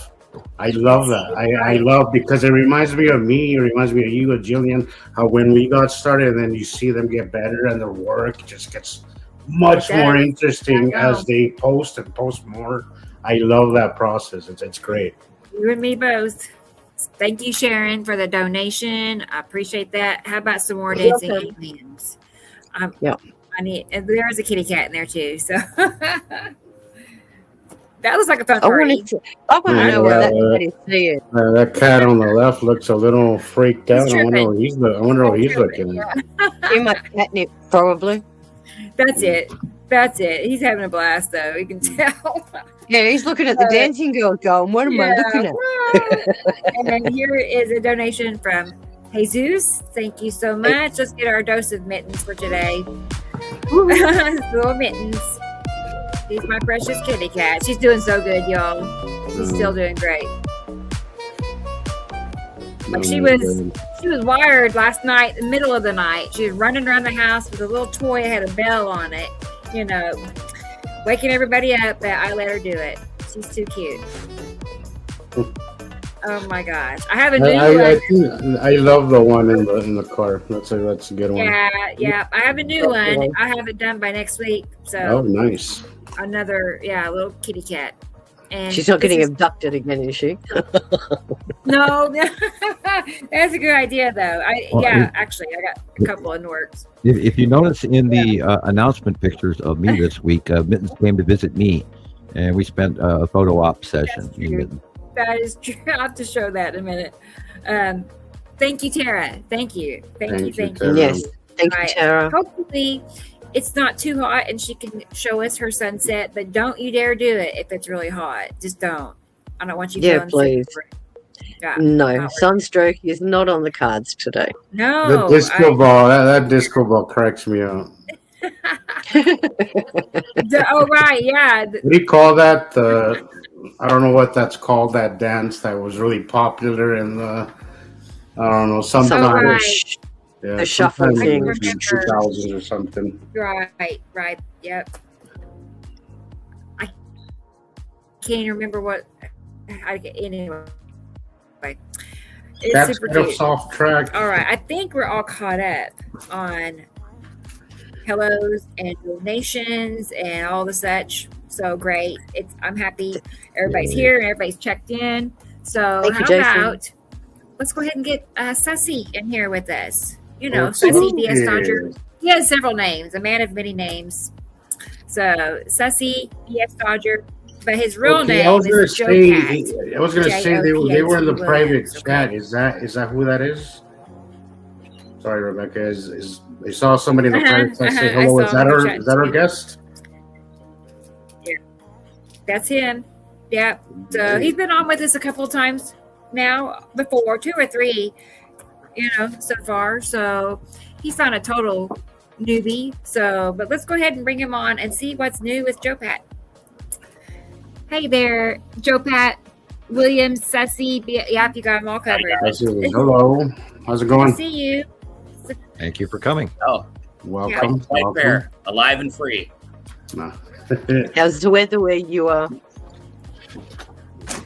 S6: I love that. I love, because it reminds me of me, it reminds me of you, of Gillian, how when we got started and then you see them get better and their work just gets much more interesting as they post more. I love that process. It's great.
S2: You and me both. Thank you, Sharon, for the donation. I appreciate that. How about some more dancing aliens?
S5: Yeah.
S2: I mean, there's a kitty cat in there too, so that was like a fun
S5: I
S2: party.
S5: want to know what that cat is seeing.
S6: That cat on the left looks a little freaked out. I wonder what he's looking at.
S5: Too much catnip, probably.
S2: That's it. He's having a blast, though. You can tell.
S5: Yeah, he's looking at the dancing girl going, what am I looking at?
S2: And then here is a donation from Jesus. Thank you so much. Let's get our dose of mittens for today. Little mittens. She's my precious kitty cat. She's doing so good, y'all. She's still doing great. Like she was wired last night, the middle of the night. She was running around the house with a little toy that had a bell on it, waking everybody up, but I let her do it. She's too cute. Oh my gosh. I have a new one.
S6: I love the one in the car. That's a good one.
S2: Yeah. I have a new one. I have it done by next week. So
S6: oh, nice.
S2: Another little kitty cat. And
S5: she's not getting abducted again, is she?
S2: No, that's a good idea though. Actually, I got a couple in works.
S3: If you notice in the announcement pictures of me this week, Mittens came to visit me, and we spent a photo op session.
S2: That is true. I'll have to show that in a minute. Thank you, Tara. Thank you. Thank you.
S5: Yes, thank you, Tara.
S2: Hopefully, it's not too hot and she can show us her sunset, but don't you dare do it if it's really hot. Just don't. I don't want you feeling
S5: please.
S2: sick. Yeah,
S5: no, sunstroke is not on the cards today.
S2: No.
S6: The disco ball, that disco ball cracks me up.
S2: Oh, right, yeah.
S6: What do you call that? I don't know what that's called, that dance that was really popular in the, I don't know, sometime. Yeah,
S5: the shuffle thing.
S6: 2000s or something.
S2: Right. Yep. I can't remember what. Anyway, it's
S6: That's
S2: super
S6: kind of
S2: cute.
S6: soft track.
S2: All right, I think we're all caught up on hellos and donations and all the such. So great! I'm happy everybody's here and everybody's checked in. So
S5: Thank you,
S2: about let's go ahead and get Sussy in here with us. Sussy D.S. Dodger. He has several names, a man of many names. So Sussy D.S. Dodger, but his real name is Joe Pat.
S6: I was going to say they were in the private chat. Is that who that is? Sorry, Rebecca. I saw somebody in the private chat say hello. Is that our guest?
S2: Yeah, that's him. Yeah. So he's been on with us a couple of times now before, 2 or 3. So far. So he's not a total newbie. But let's go ahead and bring him on and see what's new with Joe Pat. Hey there, Joe Pat, Williams, Sussy. Yep, you got them all covered.
S6: Hello. How's it going?
S2: Good to see you.
S7: Thank you for coming.
S6: Oh, welcome.
S7: Right there, alive and free.
S5: How's the weather where you are?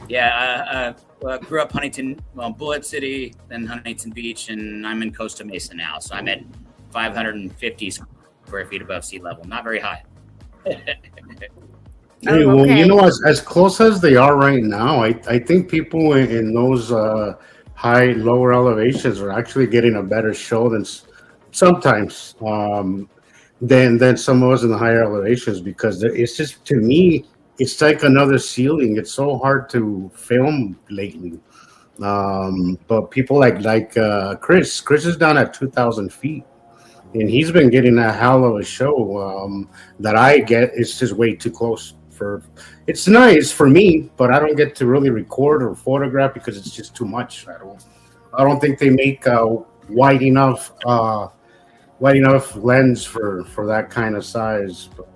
S7: Yeah, grew up Huntington, Bullet City, then Huntington Beach, and I'm in Costa Mesa now. So I'm at 550 square feet above sea level. Not very high.
S6: Hey, well, as close as they are right now, I think people in those lower elevations are actually getting a better show sometimes. Than some of us in the higher elevations, because it's just, to me, it's like another ceiling. It's so hard to film lately. But people like Chris is down at 2,000 feet, and he's been getting a hell of a show. That I get, it's just way too close for. It's nice for me, but I don't get to really record or photograph because it's just too much. I don't think they make wide enough lens for that kind of size. But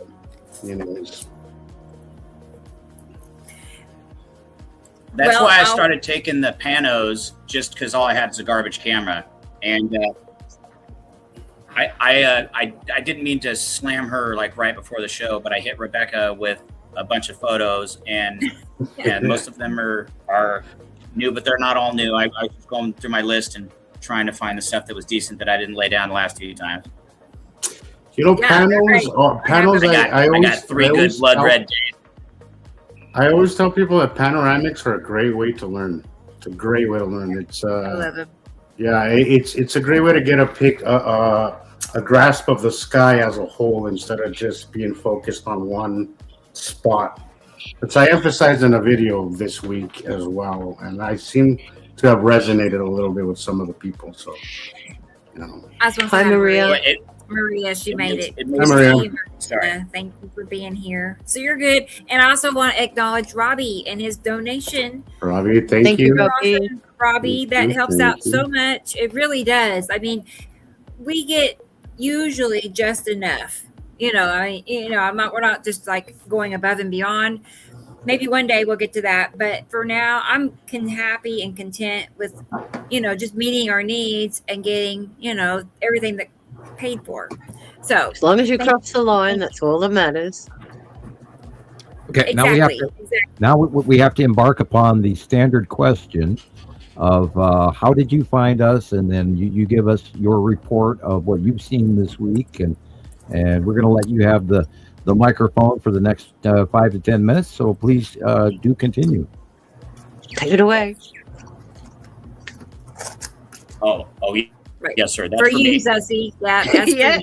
S6: anyways.
S7: That's why I started taking the panos, just because all I had is a garbage camera, and I didn't mean to slam her like right before the show, but I hit Rebecca with a bunch of photos, and most of them are new, but they're not all new. I was just going through my list and trying to find the stuff that was decent that I didn't lay down the last few times.
S6: Panels.
S7: I got three good blood red days.
S6: I always tell people that panoramics are a great way to learn. It's a great way to learn. It's
S5: I love it.
S6: yeah, it's a great way to get a grasp of the sky as a whole instead of just being focused on one spot. Which I emphasized in a video this week as well, and I seem to have resonated a little bit with some of the people. So,
S5: Hi, Maria.
S2: Maria, she made it.
S6: Hi, Maria.
S7: Sorry.
S2: Thank you for being here. So you're good. And I also want to acknowledge Robbie and his donation.
S6: Robbie, thank you.
S2: Robbie. Robbie, that helps out
S6: you.
S2: so much. It really does. I mean, we get usually just enough. We're not just like going above and beyond. Maybe one day we'll get to that, but for now, I'm happy and content with, just meeting our needs and getting, everything that paid for. So
S5: as long as you cross the line, that's all that matters.
S3: Okay,
S2: exactly.
S3: Now we have to embark upon the standard question of how did you find us, and then you give us your report of what you've seen this week, and we're going to let you have the microphone for the next 5 to 10 minutes. So please do continue.
S5: Take it away.
S7: Oh,
S2: Right.
S7: yes, sir. That's
S2: for
S7: for
S2: you,
S7: me.
S2: Zuzi. That's
S5: Yeah.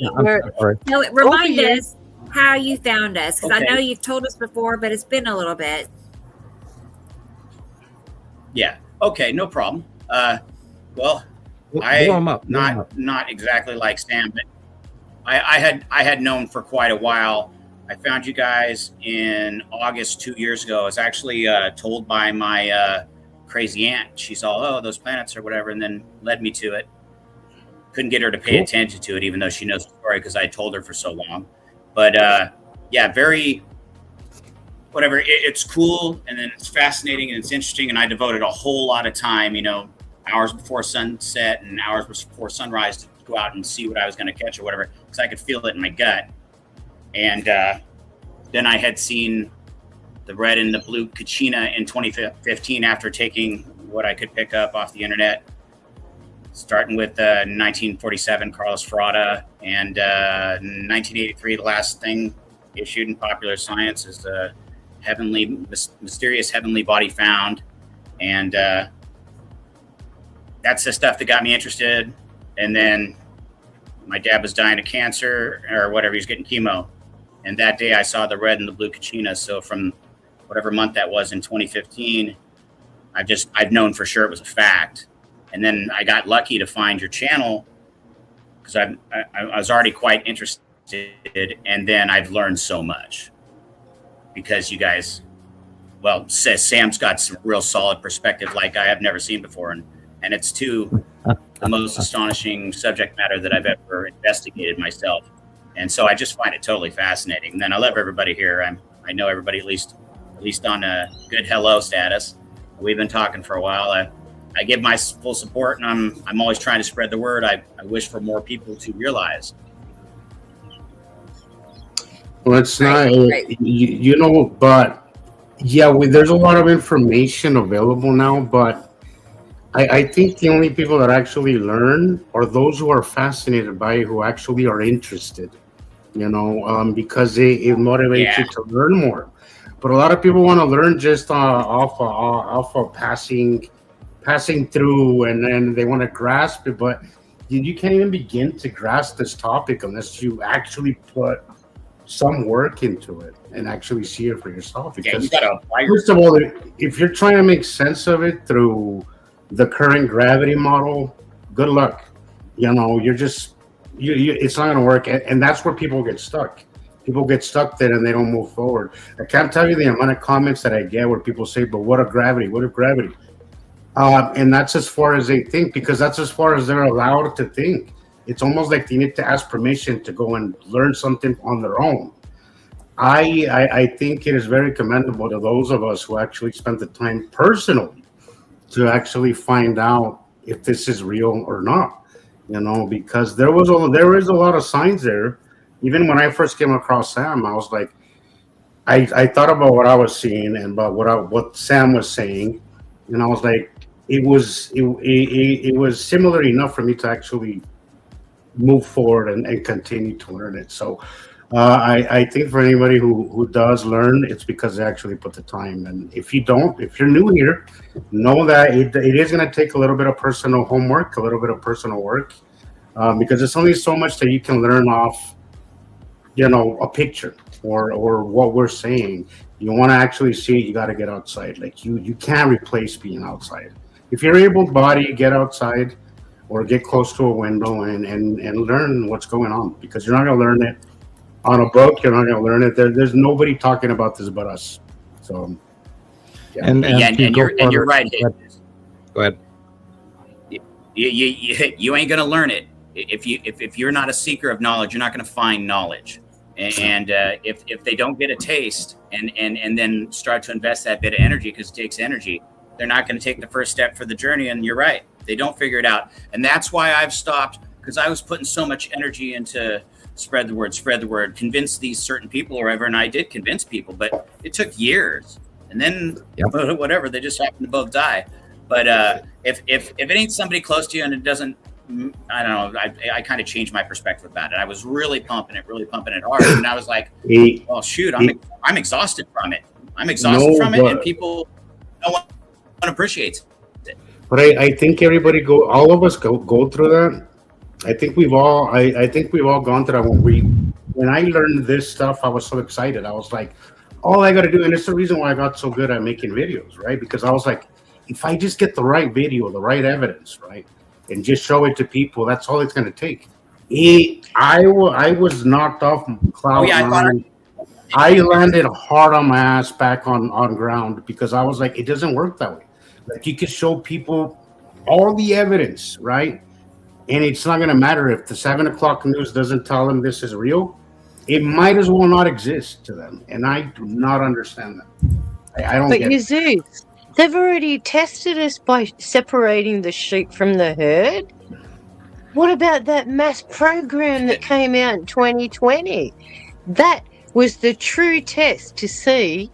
S2: for you. Remind
S5: you.
S2: us how you found us, because I
S7: Okay.
S2: know you've told us before, but it's been a little bit.
S7: Yeah. Okay. No problem. Well,
S3: Warm up.
S7: not exactly like Sam, but I had known for quite a while. I found you guys in August 2 years ago. I was actually told by my crazy aunt. She saw, those planets or whatever, and then led me to it. Couldn't get her to pay attention to it, even though she knows the story because I told her for so long. But very, whatever. It's cool, and then it's fascinating, and it's interesting, and I devoted a whole lot of time, hours before sunset and hours before sunrise to go out and see what I was going to catch or whatever, because I could feel it in my gut. And then I had seen the red and the blue Kachina in 2015 after taking what I could pick up off the internet, starting with 1947 Carlos Ferrata, and 1983 the last thing issued in Popular Science is the mysterious heavenly body found, and that's the stuff that got me interested. And then my dad was dying of cancer or whatever, he was getting chemo, and that day I saw the red and the blue Kachina. So from whatever month that was in 2015, I've known for sure it was a fact. And then I got lucky to find your channel because I was already quite interested, and then I've learned so much because you guys, Sam's got some real solid perspective like I have never seen before, and it's the most astonishing subject matter that I've ever investigated myself. And so I just find it totally fascinating. And then I love everybody here. I know everybody at least on a good hello status. We've been talking for a while. I give my full support, and I'm always trying to spread the word. I wish for more people to realize.
S6: Well, it's not,
S2: Right.
S6: but yeah, there's a lot of information available now, but I think the only people that actually learn are those who are fascinated by it, who actually are interested, because it motivates you to learn more. But a lot of people want to learn just off of passing through, and then they want to grasp it. But you can't even begin to grasp this topic unless you actually put some work into it and actually see it for yourself. Because
S7: you gotta apply
S6: first of all, if you're trying to make sense of it through the current gravity model, good luck. You know, you're just it's not going to work, and that's where people get stuck. People get stuck there and they don't move forward. I can't tell you the amount of comments that I get where people say, "But what if gravity? What if gravity?" And that's as far as they think, because that's as far as they're allowed to think. It's almost like they need to ask permission to go and learn something on their own. I think it is very commendable to those of us who actually spent the time personally to actually find out if this is real or not. You know, because there is a lot of signs there. Even when I first came across Sam, I was like, I thought about what I was seeing and about what Sam was saying, and I was like, it was similar enough for me to actually move forward and continue to learn it. So I think for anybody who does learn, it's because they actually put the time. And if you're new here, know that it is going to take a little bit of personal homework, a little bit of personal work, because there's only so much that you can learn off, you know, a picture or what we're saying. You want to actually see it, you got to get outside. Like you can't replace being outside. If you're able-bodied, get outside or get close to a window and learn what's going on, because you're not going to learn it on a book. You're not going to learn it. There's nobody talking about this but us. So, yeah.
S7: And you're right.
S3: Go ahead.
S7: You ain't going to learn it. If you're not a seeker of knowledge, you're not going to find knowledge. And if they don't get a taste and then start to invest that bit of energy, because it takes energy, they're not going to take the first step for the journey. And you're right. They don't figure it out. And that's why I've stopped, because I was putting so much energy into spread the word, convince these certain people or whatever. And I did convince people, but it took years. And then whatever, they just happen to both die. But if it ain't somebody close to you and it doesn't, I don't know, I kind of changed my perspective about it. I was really pumping it hard. And I was like, well, shoot, I'm exhausted from it. And people, no one appreciates it.
S6: But I think all of us go through that. I think we've all gone through that. When I learned this stuff, I was so excited. I was like, all I got to do, and it's the reason why I got so good at making videos, right? Because I was like, if I just get the right video, the right evidence, right, and just show it to people, that's all it's going to take. I was knocked off cloud nine. I landed hard on my ass back on ground, because I was like, it doesn't work that way. Like, you can show people all the evidence, right? And it's not going to matter if the 7 o'clock news doesn't tell them this is real. It might as well not exist to them. And I do not understand that. I don't get it.
S5: Jesus, they've already tested us by separating the sheep from the herd. What about that mass program that came out in 2020? That was the true test to see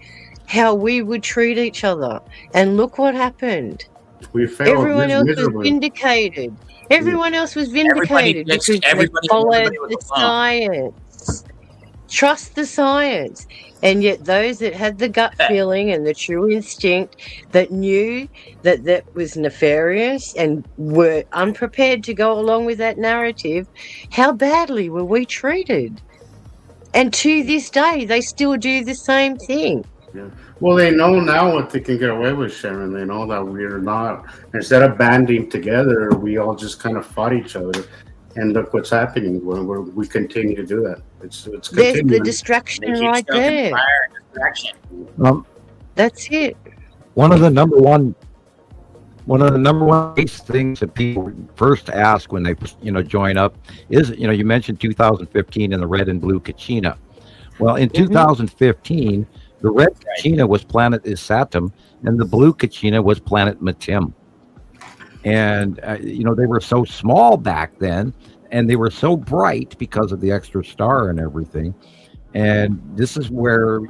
S5: how we would treat each other. And look what happened.
S6: We failed.
S5: Everyone else was vindicated. Everyone else was vindicated because they followed the science. Trust the science. And yet those that had the gut feeling and the true instinct, that knew that was nefarious and were unprepared to go along with that narrative, how badly were we treated? And to this day, they still do the same thing.
S6: Yeah. Well, they know now what they can get away with, Sharon. They know that we're not, instead of banding together, we all just kind of fought each other. And look what's happening when we continue to do that. It's
S5: there's the distraction right there. That's it.
S3: One of the number one things that people first ask when they join up is, you mentioned 2015 and the red and blue Kachina. Well, in 2015, the red Kachina was planet Isatum, and the blue Kachina was planet Matim. And, they were so small back then, and they were so bright because of the extra star and everything. And this is where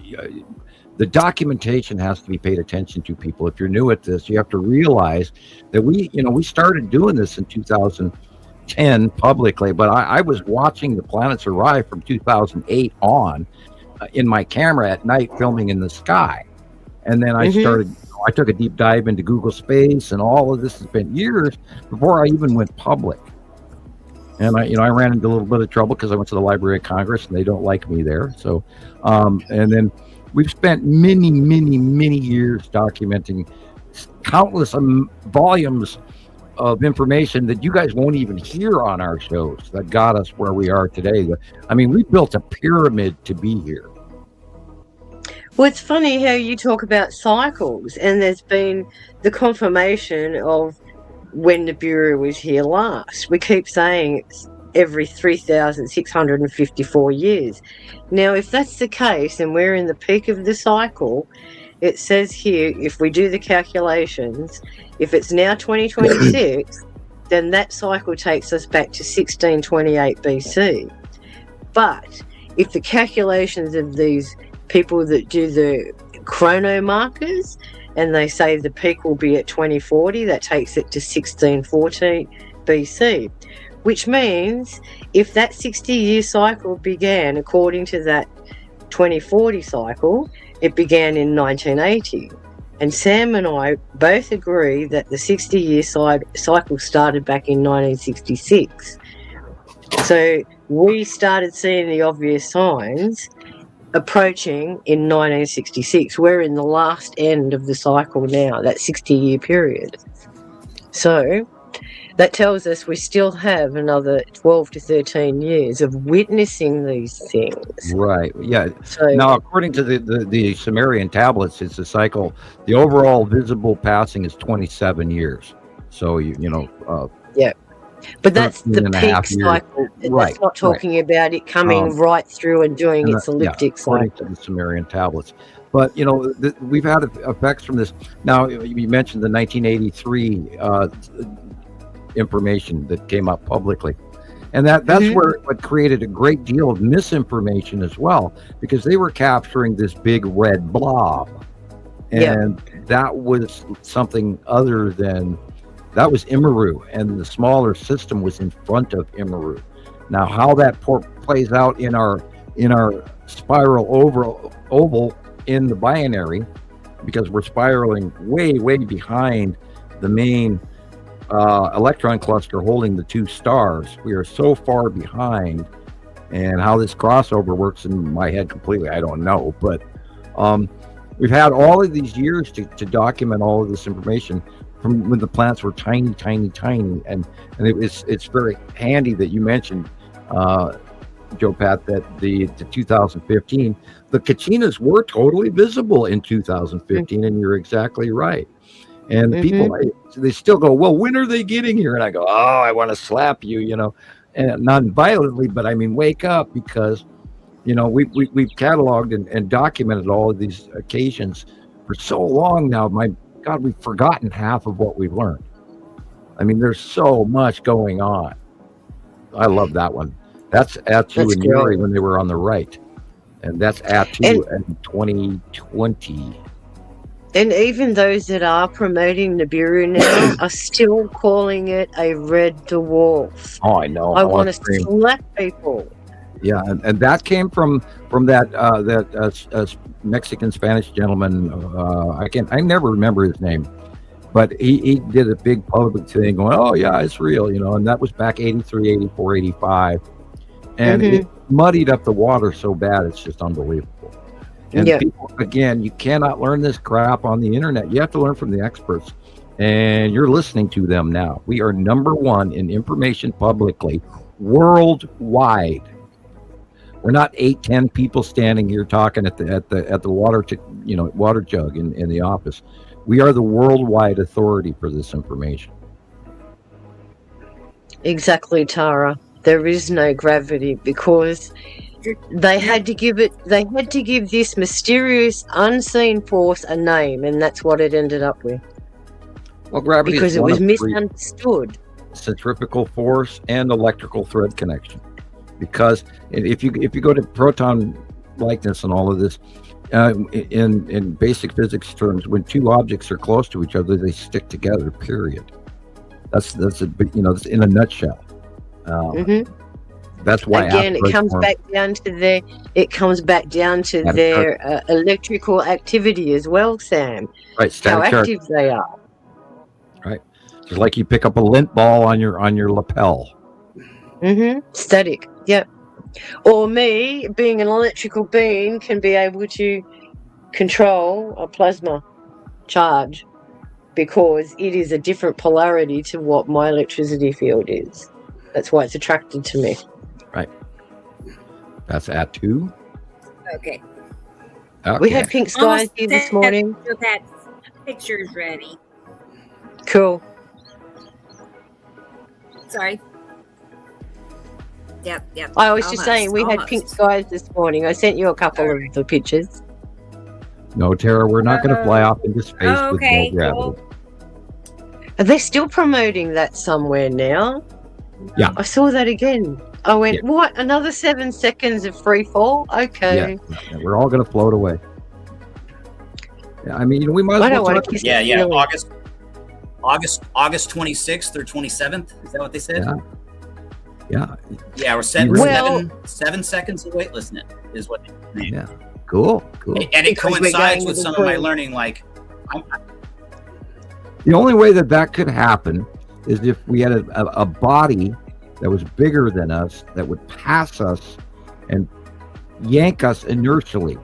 S3: the documentation has to be paid attention to, people. If you're new at this, you have to realize that we started doing this in 2010 publicly, but I was watching the planets arrive from 2008 on in my camera at night, filming in the sky. And then I took a deep dive into Google Space, and all of this has been years before I even went public. And I ran into a little bit of trouble because I went to the Library of Congress and they don't like me there. So, and then we've spent many, many, many years documenting countless volumes of information that you guys won't even hear on our shows that got us where we are today. I mean, we built a pyramid to be here.
S5: Well, it's funny how you talk about cycles, and there's been the confirmation of when Nibiru was here last. We keep saying it's every 3,654 years. Now, if that's the case, and we're in the peak of the cycle, it says here, if we do the calculations, if it's now 2026, then that cycle takes us back to 1628 BC. But if the calculations of these people that do the chrono markers, and they say the peak will be at 2040, that takes it to 1614 BC, which means if that 60-year cycle began according to that 2040 cycle, it began in 1980. And Sam and I both agree that the 60-year cycle started back in 1966. So we started seeing the obvious signs approaching in 1966. We're in the last end of the cycle now, that 60-year period. So that tells us we still have another 12 to 13 years of witnessing these things.
S3: Right. Yeah.
S5: So,
S3: now, according to the Sumerian tablets, it's a cycle. The overall visible passing is 27 years. So,
S5: yeah. But that's the
S3: 13 and a
S5: peak
S3: half years.
S5: cycle.
S3: Right,
S5: That's not talking about it coming right through and doing its elliptic
S3: according
S5: cycle.
S3: to the Sumerian tablets. But, we've had effects from this. Now, you mentioned the 1983 information that came up publicly. And that's where what created a great deal of misinformation as well, because they were capturing this big red blob. And that was something other than, that was Nibiru, and the smaller system was in front of Nibiru. Now, how that plays out in our spiral oval in the binary, because we're spiraling way, way behind the main electron cluster holding the two stars. We are so far behind, and how this crossover works in my head completely, I don't know. But we've had all of these years to document all of this information from when the planets were tiny, tiny, tiny, and it's very handy that you mentioned, Joe Pat, that the 2015, the Kuchuris were totally visible in 2015, and you're exactly right. And the people, they still go, well, when are they getting here? And I go, oh, I want to slap you, and not violently, but I mean, wake up, because, we've cataloged and documented all of these occasions for so long now. My God, we've forgotten half of what we've learned. I mean, there's so much going on. I love that one. That's Atu and Yuri when they were on the right. And that's Atu in 2020.
S5: And even those that are promoting Nibiru now are still calling it a red dwarf.
S3: Oh, I know.
S5: I want to slap people.
S3: Yeah, and that came from that Mexican Spanish gentleman. I never remember his name, but he did a big public thing going, oh yeah, it's real, and that was back 83, 84, 85, and it muddied up the water so bad it's just unbelievable. And people, again, you cannot learn this crap on the internet. You have to learn from the experts, and you're listening to them now. We are number one in information publicly worldwide. We're not 8-10 people standing here talking at the water water jug in the office. We are the worldwide authority for this information.
S5: Exactly, Tara. There is no gravity, because they had to give this mysterious unseen force a name, and that's what it ended up with.
S3: Well, gravity,
S5: because it was misunderstood.
S3: Centrifugal force and electrical thread connection. Because if you go to proton likeness and all of this, in basic physics terms, when two objects are close to each other, they stick together. Period. That's that's in a nutshell. That's why.
S5: Again, it comes back down to their electrical activity as well, Sam.
S3: Right.
S5: How active they are.
S3: Right. Just like you pick up a lint ball on your lapel.
S5: Static. Yep. Or me, being an electrical being, can be able to control a plasma charge because it is a different polarity to what my electricity field is. That's why it's attracted to me.
S3: Right. That's at 2.
S2: Okay.
S5: We had pink skies here this morning.
S2: So that picture's ready.
S5: Cool.
S2: Sorry. Yep.
S5: I was just saying we had pink skies this morning. I sent you a couple of the pictures.
S3: No, Tara, we're not going to fly off into space with no gravity.
S2: Cool.
S5: Are they still promoting that somewhere now?
S3: Yeah.
S5: I saw that again. I went, what? Another 7 seconds of free fall? Okay.
S3: Yeah, we're all going to float away. Yeah, I mean, we might as well talk.
S7: Yeah. August 26th or 27th. Is that what they said?
S3: Yeah.
S7: Yeah, we're 7 seconds of weightlessness is what they mean.
S3: Yeah. Cool.
S7: And it coincides with some of my learning. Like,
S3: the only way that could happen is if we had a body that was bigger than us that would pass us and yank us inertially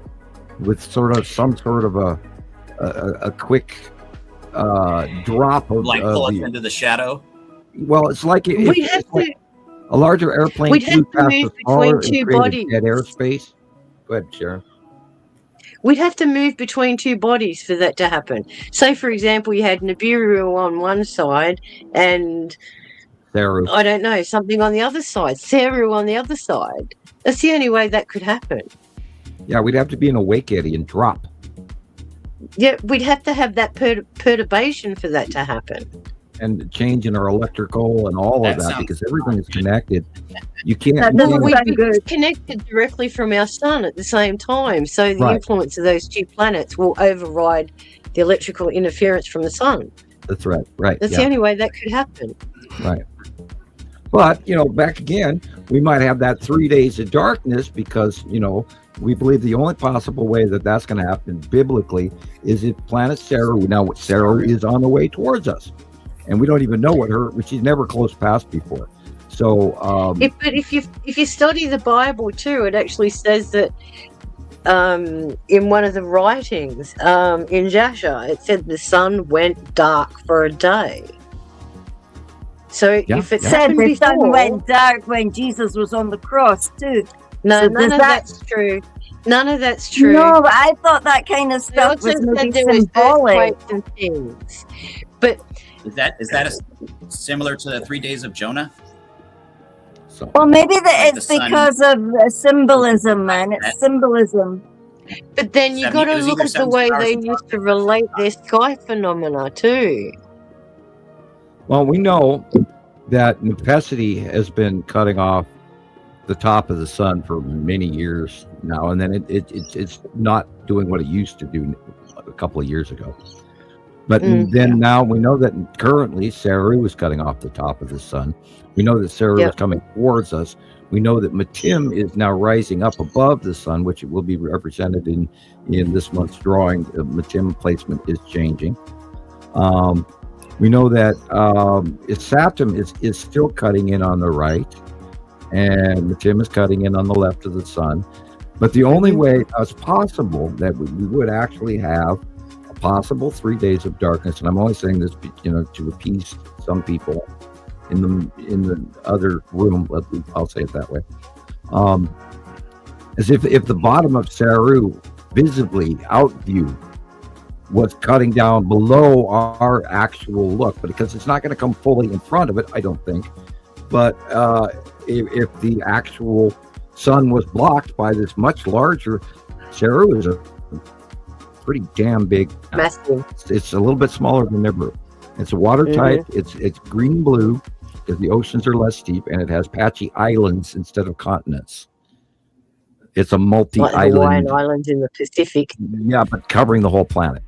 S3: with some sort of a quick drop of
S7: like pull us into the shadow.
S3: Well, it's like a larger airplane.
S5: We'd have to move between two bodies.
S3: Dead airspace. Go ahead, Sharon.
S5: We'd have to move between two bodies for that to happen. Say, for example, you had Nibiru on one side and
S3: Saru.
S5: I don't know, something on the other side. Saru on the other side. That's the only way that could happen.
S3: Yeah, we'd have to be in a wake eddy and drop.
S5: Yeah, we'd have to have that perturbation for that to happen.
S3: And change in our electrical and all of that because everything is connected. You can't.
S5: We'd be connected directly from our sun at the same time. So the influence of those two planets will override the electrical interference from the sun.
S3: That's right. Right.
S5: That's the only way that could happen.
S3: Right. But, back again, we might have that 3 days of darkness because, we believe the only possible way that that's going to happen biblically is if planet Saru, now Saru is on the way towards us. And we don't even know what she's never close past before. So,
S5: but if you study the Bible too, it actually says that in one of the writings in Jasher, it said the sun went dark for a day. So if it
S4: said the sun went dark when Jesus was on the cross too.
S5: No, none of that's true. None of that's true.
S4: No, but I thought that kind of stuff was maybe symbolic.
S5: And things. But
S7: is that similar to the 3 days of Jonah?
S4: Well, maybe it's because of symbolism, man. It's symbolism.
S5: But then you got to look at the way they used to relate their sky phenomena too.
S3: Well, we know that necessity has been cutting off the top of the sun for many years now, and then it's not doing what it used to do a couple of years ago. But then now we know that currently Saru is cutting off the top of the sun. We know that Saru is coming towards us. We know that Matim is now rising up above the sun, which will be represented in this month's drawing. Matim placement is changing. We know that Saturn is still cutting in on the right, and Matim is cutting in on the left of the sun. But the only way it's possible that we would actually have a possible 3 days of darkness, and I'm only saying this, to appease some people in the other room. I'll say it that way. As if the bottom of Saru visibly out view was cutting down below our actual look, but because it's not going to come fully in front of it, I don't think. But if the actual sun was blocked by this much larger, Saru is a pretty damn big.
S5: Massive.
S3: It's a little bit smaller than Nibiru. It's a watertight. It's green blue because the oceans are less deep, and it has patchy islands instead of continents. It's a multi-island.
S5: Like the Hawaiian Islands in the Pacific.
S3: Yeah, but covering the whole planet.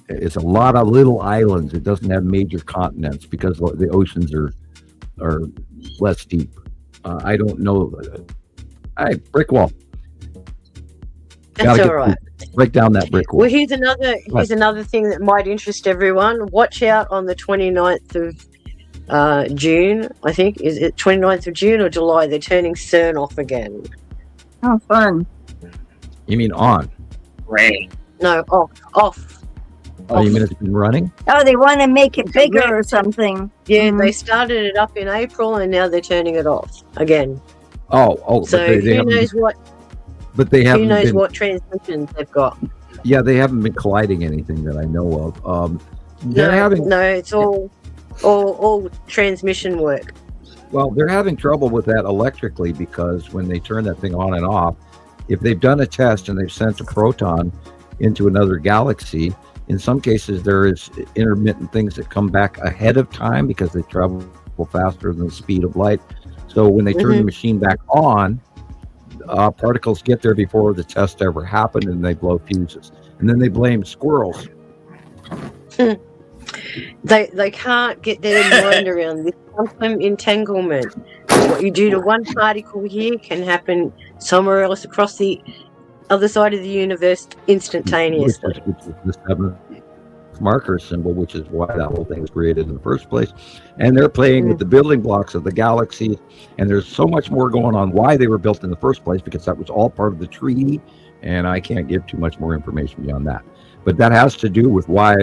S3: It's a lot of little islands. It doesn't have major continents because the oceans are less deep. I don't know. Hey, brick wall.
S5: That's all right.
S3: Break down that brick wall.
S5: Well, here's another thing that might interest everyone. Watch out on the 29th of June, I think. Is it 29th of June or July? They're turning CERN off again.
S4: Oh, fun.
S3: You mean on?
S7: Great.
S5: No, off.
S3: Oh, you mean it's been running?
S4: Oh, they want to make it bigger or something.
S5: Yeah, they started it up in April and now they're turning it off again.
S3: Oh.
S5: So who knows what?
S3: But they haven't.
S5: Who knows
S3: been,
S5: what transmissions they've got?
S3: Yeah, they haven't been colliding anything that I know of. They're
S5: No,
S3: having.
S5: no, it's all transmission work.
S3: Well, they're having trouble with that electrically because when they turn that thing on and off, if they've done a test and they've sent a proton into another galaxy, in some cases there is intermittent things that come back ahead of time because they travel faster than the speed of light. So when they turn the machine back on, particles get there before the test ever happened and they blow fuses. And then they blame squirrels.
S5: They can't get their mind around this quantum entanglement. What you do to one particle here can happen somewhere else across the other side of the universe instantaneously.
S3: Which is the seventh marker symbol, which is why that whole thing was created in the first place. And they're playing with the building blocks of the galaxy. And there's so much more going on why they were built in the first place, because that was all part of the treaty. And I can't give too much more information beyond that. But that has to do with why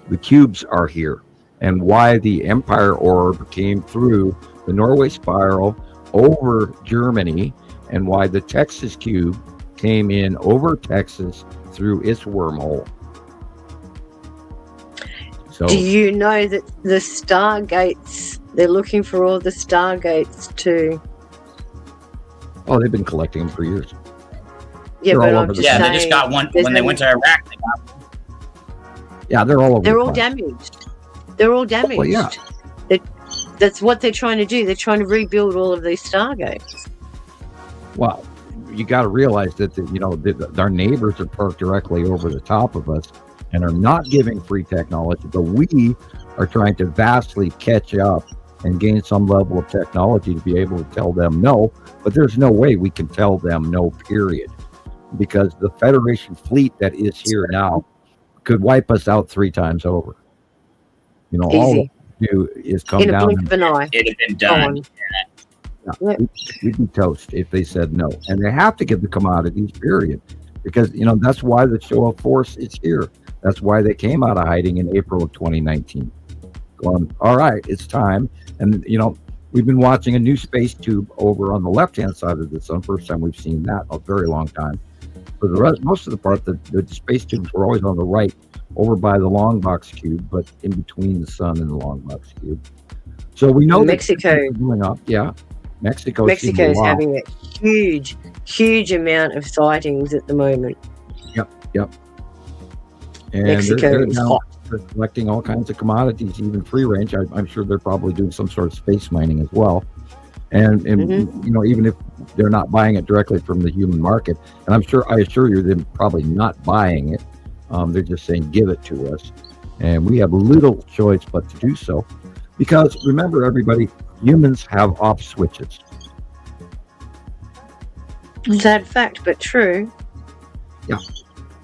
S3: the cubes are here and why the Empire orb came through the Norway spiral over Germany and why the Texas cube came in over Texas through its wormhole. So,
S5: do you know that the stargates, they're looking for all the stargates too?
S3: Oh, they've been collecting them for years.
S5: Yeah,
S3: They're
S5: but
S3: all
S5: I'm
S3: over
S5: just
S3: the
S5: saying,
S7: They just got one when they went to Iraq. They got one.
S3: Yeah, they're all over.
S5: they're
S3: the
S5: all
S3: planet.
S5: damaged. They're all damaged.
S3: Well, yeah.
S5: That's what they're trying to do. They're trying to rebuild all of these stargates.
S3: Well, you got to realize that our neighbors are parked directly over the top of us and are not giving free technology, but we are trying to vastly catch up and gain some level of technology to be able to tell them no. But there's no way we can tell them no, period, because the Federation fleet that is here now could wipe us out 3 times over. All
S5: Easy.
S3: we do is come
S5: In a
S3: down
S5: blink
S3: and
S5: of an eye.
S7: It'd have been done.
S3: we'd be toast if they said no. And they have to give the commodities, period, because that's why the show of force is here. That's why they came out of hiding in April of 2019. Going, all right, it's time. And we've been watching a new space tube over on the left-hand side of the sun. First time we've seen that in a very long time. For the rest, most of the part, the space tubes were always on the right, over by the long box cube, but in between the sun and the long box cube. So we know
S5: Mexico
S3: that going up. Yeah, Mexico is
S5: having a huge amount of sightings at the moment.
S3: Yep. And
S5: Mexico
S3: they're
S5: is
S3: now
S5: hot.
S3: collecting all kinds of commodities, even free range. I'm sure they're probably doing some sort of space mining as well. And even if they're not buying it directly from the human market, and I assure you, they're probably not buying it. They're just saying, give it to us. And we have little choice but to do so. Because remember, everybody, humans have off switches.
S5: Sad fact, but true.
S3: Yeah.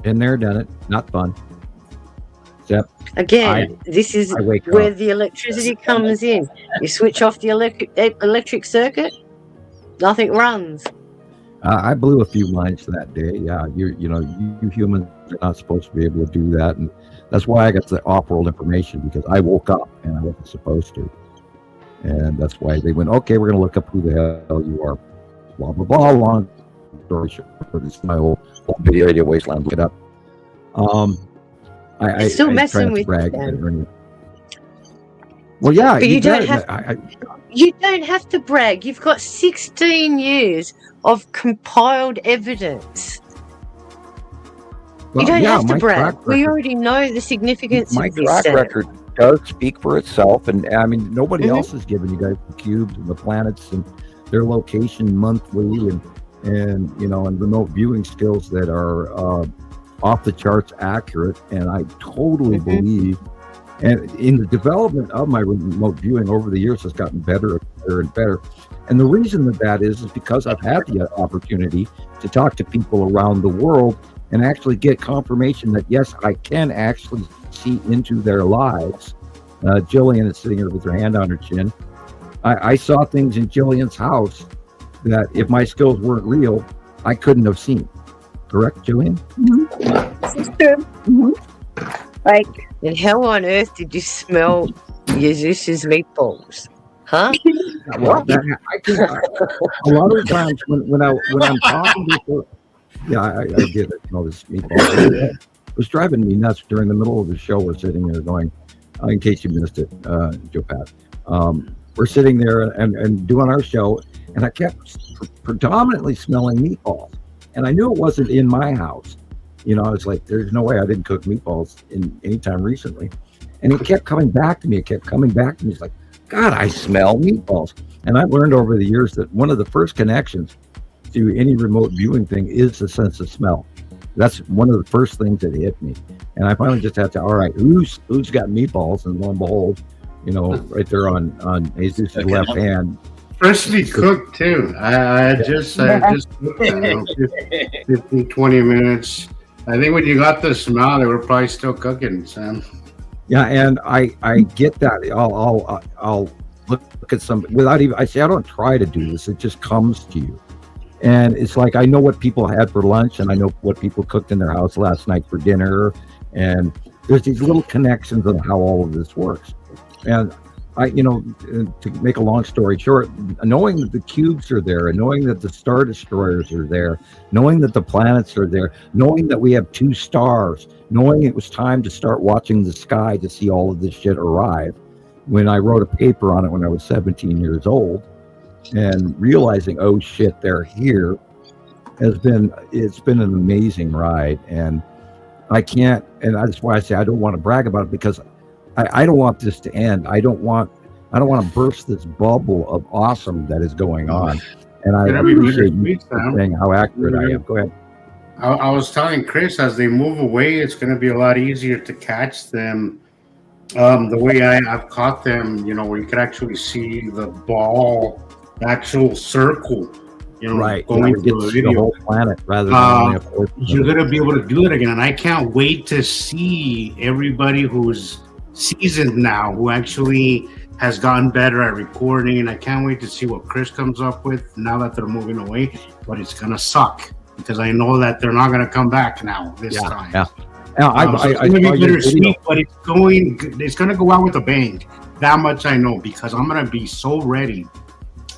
S3: Been there, done it. Not fun. Except
S5: Again, this is
S3: I wake
S5: where
S3: up.
S5: the electricity comes in. You switch off the electric circuit, nothing runs.
S3: I blew a few lines that day. Yeah, you humans are not supposed to be able to do that, and that's why I got the off-world information, because I woke up and I wasn't supposed to, and that's why they went, okay, we're going to look up who the hell you are. Blah blah blah. Long story short, this is my whole video radio wasteland. Look it up.
S5: It's still messing with
S3: brag.
S5: them.
S3: Well, yeah,
S5: But you don't
S3: did.
S5: have. You don't have to brag. You've got 16 years of compiled evidence.
S3: Well,
S5: you don't
S3: yeah,
S5: have to
S3: my
S5: brag.
S3: track
S5: We
S3: record-
S5: already know the significance
S3: My
S5: of this.
S3: track
S5: Sam.
S3: record does speak for itself, and I mean, nobody
S5: Mhm.
S3: else has given you guys the cubes and the planets and their location monthly, and remote viewing skills that are off the charts accurate. And I totally believe, and in the development of my remote viewing over the years has gotten better and better and better. And the reason that is because I've had the opportunity to talk to people around the world and actually get confirmation that yes, I can actually see into their lives Gillian is sitting here with her hand on her chin. I saw things in Gillian's house that if my skills weren't real, I couldn't have seen. Correct, Gillian?
S4: Mm-hmm. This is true. Mm-hmm. Like,
S5: And how on earth did you smell Jesus' meatballs? Huh?
S3: Well, a lot of the times when I'm talking to her, I get it. This meatball. It was driving me nuts during the middle of the show. We're sitting there going, in case you missed it, Joe Pat. We're sitting there and doing our show, and I kept predominantly smelling meatballs. And I knew it wasn't in my house. I was like, there's no way I didn't cook meatballs in any time recently. And it kept coming back to me. It's like, God, I smell meatballs. And I've learned over the years that one of the first connections to any remote viewing thing is the sense of smell. That's one of the first things that hit me. And I finally just had to, all right, who's got meatballs? And lo and behold, right there on Jesus' left hand.
S6: Freshly cooked too. I just cooked it, 15, 20 minutes. I think when you got the smell, they were probably still cooking, Sam.
S3: Yeah, and I get that. I'll look at some without even. I say I don't try to do this. It just comes to you, and it's like I know what people had for lunch, and I know what people cooked in their house last night for dinner, and there's these little connections of how all of this works. And to make a long story short, knowing that the cubes are there, and knowing that the Star Destroyers are there, knowing that the planets are there, knowing that we have 2 stars, knowing it was time to start watching the sky to see all of this shit arrive. When I wrote a paper on it when I was 17 years old, and realizing, oh shit, they're here, it's been an amazing ride. And that's why I say I don't want to brag about it, because I don't want this to end. I don't want to burst this bubble of awesome that is going on. And I appreciate you saying how accurate I am. Go ahead.
S6: I was telling Chris, as they move away, it's going to be a lot easier to catch them. The way I've caught them, where you could actually see the ball, the actual circle,
S3: right,
S6: going through
S3: the whole planet rather than only a portion.
S6: You're going to be able to do it again. And I can't wait to see everybody who's seasoned now, who actually has gotten better at recording. And I can't wait to see what Chris comes up with now that they're moving away. But it's going to suck, because I know that they're not going to come back now this time. Yeah.
S3: Now,
S6: so it's going to be bittersweet, but it's going to go out with a bang. That much I know, because I'm going to be so ready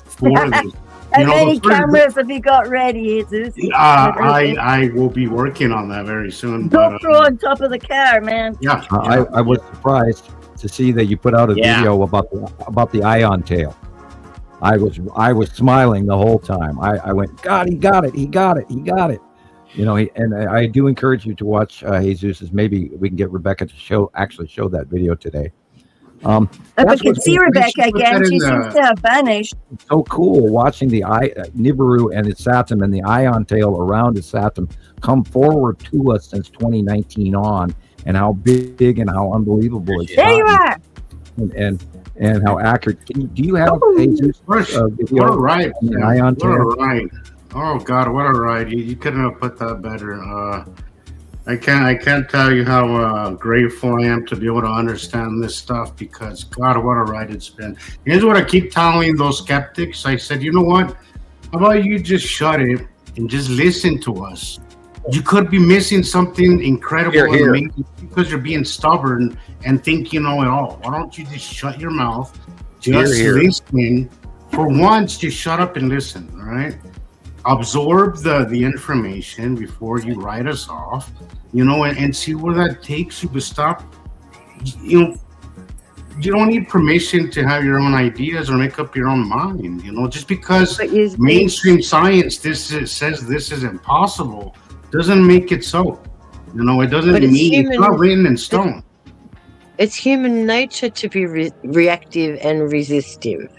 S6: for this.
S4: How many cameras have you got ready, Jesus?
S6: I will be working on that very soon.
S4: GoPro on top of the car, man.
S6: Yeah.
S3: I was surprised to see that you put out a video about the ion tail. I was smiling the whole time. I went, God, he got it. And I do encourage you to watch Jesus. Maybe we can get Rebecca to show that video today.
S4: If we could see Rebecca again, she seems to have vanished.
S3: It's so cool watching the Nibiru and its Saturn and the ion tail around its Saturn come forward to us since 2019 on, and how big and how unbelievable it's
S4: there you are.
S3: And how accurate. Do you have Jesus?
S6: What a ride! Ion tail? What a ride! Oh God, what a ride! You couldn't have put that better. I can't tell you how grateful I am to be able to understand this stuff, because God, what a ride it's been. Here's what I keep telling those skeptics. I said, you know what? How about you just shut it and just listen to us? You could be missing something incredible and amazing because you're being stubborn and think you know it all. Why don't you just shut your mouth? Just listen. For once, just shut up and listen, all right? Absorb the information before you write us off, and see where that takes you. But stop, you don't need permission to have your own ideas or make up your own mind. Just because mainstream science says this is impossible doesn't make it so. It doesn't mean it's not written in stone.
S5: It's human nature to be reactive and resistive.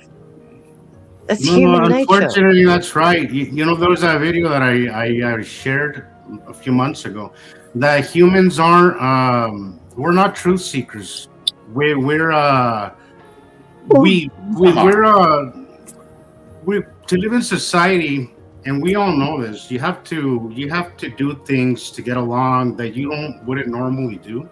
S5: That's human nature.
S6: Unfortunately, that's right. There was that video that I shared a few months ago, that humans aren't. We're not truth seekers. We're to live in society, and we all know this. You have to do things to get along that you wouldn't normally do.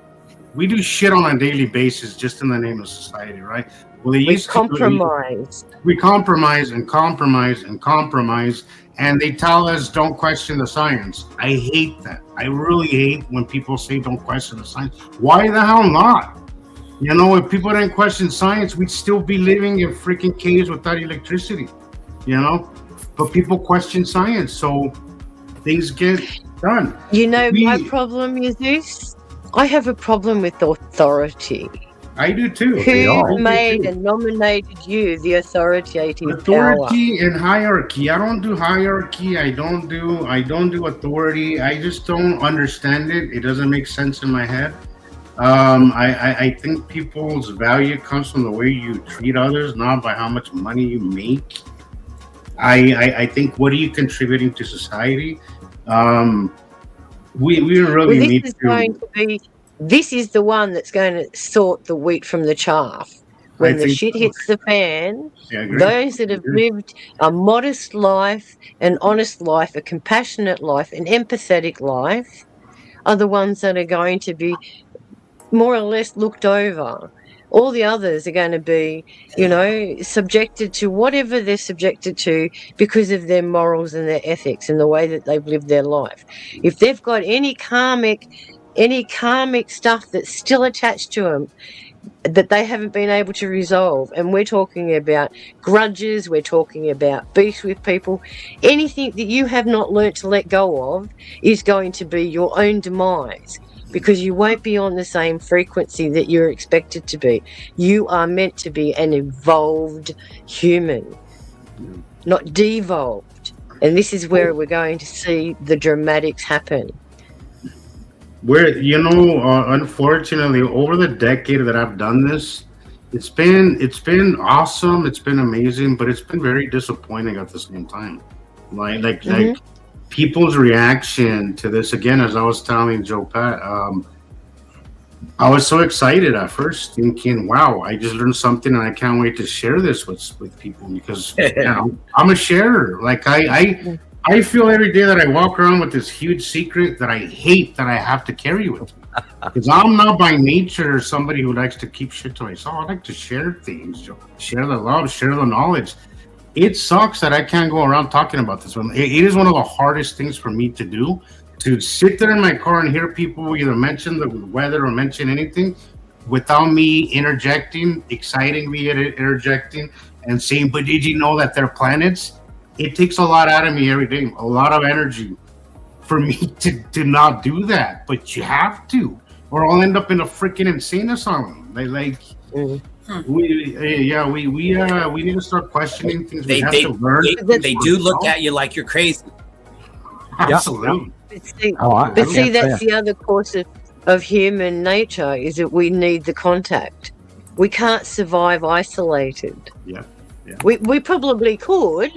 S6: We do shit on a daily basis just in the name of society, right? Well, they
S5: We
S6: used to
S5: compromise.
S6: we compromise and compromise and compromise, and they tell us don't question the science. I hate that. I really hate when people say don't question the science. Why the hell not? You know, if people didn't question science, we'd still be living in freaking caves without electricity, you know? But people question science, so things get done.
S5: You know, my problem is this. I have a problem with authority.
S6: I do too.
S5: Who made and nominated you the authoritative
S6: authority and hierarchy? I don't do hierarchy. I don't do authority. I just don't understand it. It doesn't make sense in my head. I think people's value comes from the way you treat others, not by how much money you make. I think, what are you contributing to society? We really need to.
S5: This is the one that's going to sort the wheat from the chaff. When the shit hits the fan, those that have lived a modest life, an honest life, a compassionate life, an empathetic life, are the ones that are going to be more or less looked over. All the others are going to be, you know, subjected to whatever they're subjected to because of their morals and their ethics and the way that they've lived their life. If they've got any karmic stuff that's still attached to them that they haven't been able to resolve, and we're talking about grudges, we're talking about beef with people, anything that you have not learnt to let go of is going to be your own demise, because you won't be on the same frequency that you're expected to be. You are meant to be an evolved human, not devolved. And this is where we're going to see the dramatics happen.
S6: Unfortunately, over the decade that I've done this, it's been awesome, it's been amazing, but it's been very disappointing at the same time. Like people's reaction to this, again, as I was telling Joe Pat, I was so excited at first, thinking, wow, I just learned something and I can't wait to share this with people, because I'm a sharer. Like I feel every day that I walk around with this huge secret that I hate that I have to carry with me. Because I'm not by nature somebody who likes to keep shit to myself. I like to share things, share the love, share the knowledge. It sucks that I can't go around talking about this one. It is one of the hardest things for me to do, to sit there in my car and hear people either mention the weather or mention anything without me interjecting, excitingly interjecting, and saying, but did you know that they're planets? It takes a lot out of me every day, a lot of energy for me to not do that. But you have to, or I'll end up in a freaking insane asylum. We need to start questioning things. We have to learn.
S7: They do look at you like you're crazy.
S6: Absolutely.
S5: But see, that's the other course of human nature, is that we need the contact. We can't survive isolated.
S6: Yeah.
S5: We probably could,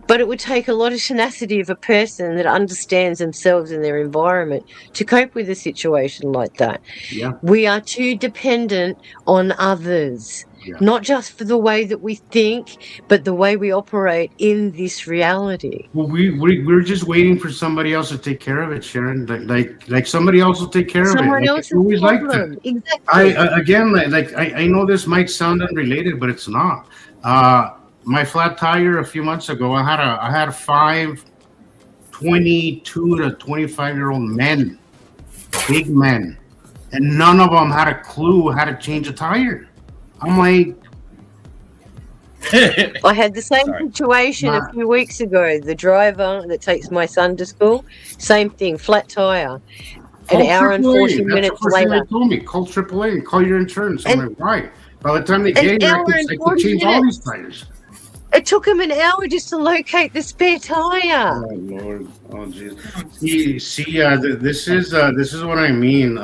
S5: but it would take a lot of tenacity of a person that understands themselves and their environment to cope with a situation like that.
S6: Yeah.
S5: We are too dependent on others, not just for the way that we think, but the way we operate in this reality.
S6: Well, we're just waiting for somebody else to take care of it, Sharon. Like somebody else will take care of it.
S5: Someone else's problem.
S6: Like that. Exactly. I know this might sound unrelated, but it's not. My flat tire a few months ago, I had 5 22 to 25-year-old men, big men, and none of them had a clue how to change a tire. I'm like,
S5: I had the same situation a few weeks ago. The driver that takes my son to school, same thing, flat tire. An hour and 40 minutes later.
S6: They told me, call AAA and call your insurance. I'm like, why? By the time they get here, I could change all these tires.
S5: It took him an hour just to locate the spare tire.
S6: Oh Lord! Oh jeez. This is what I mean.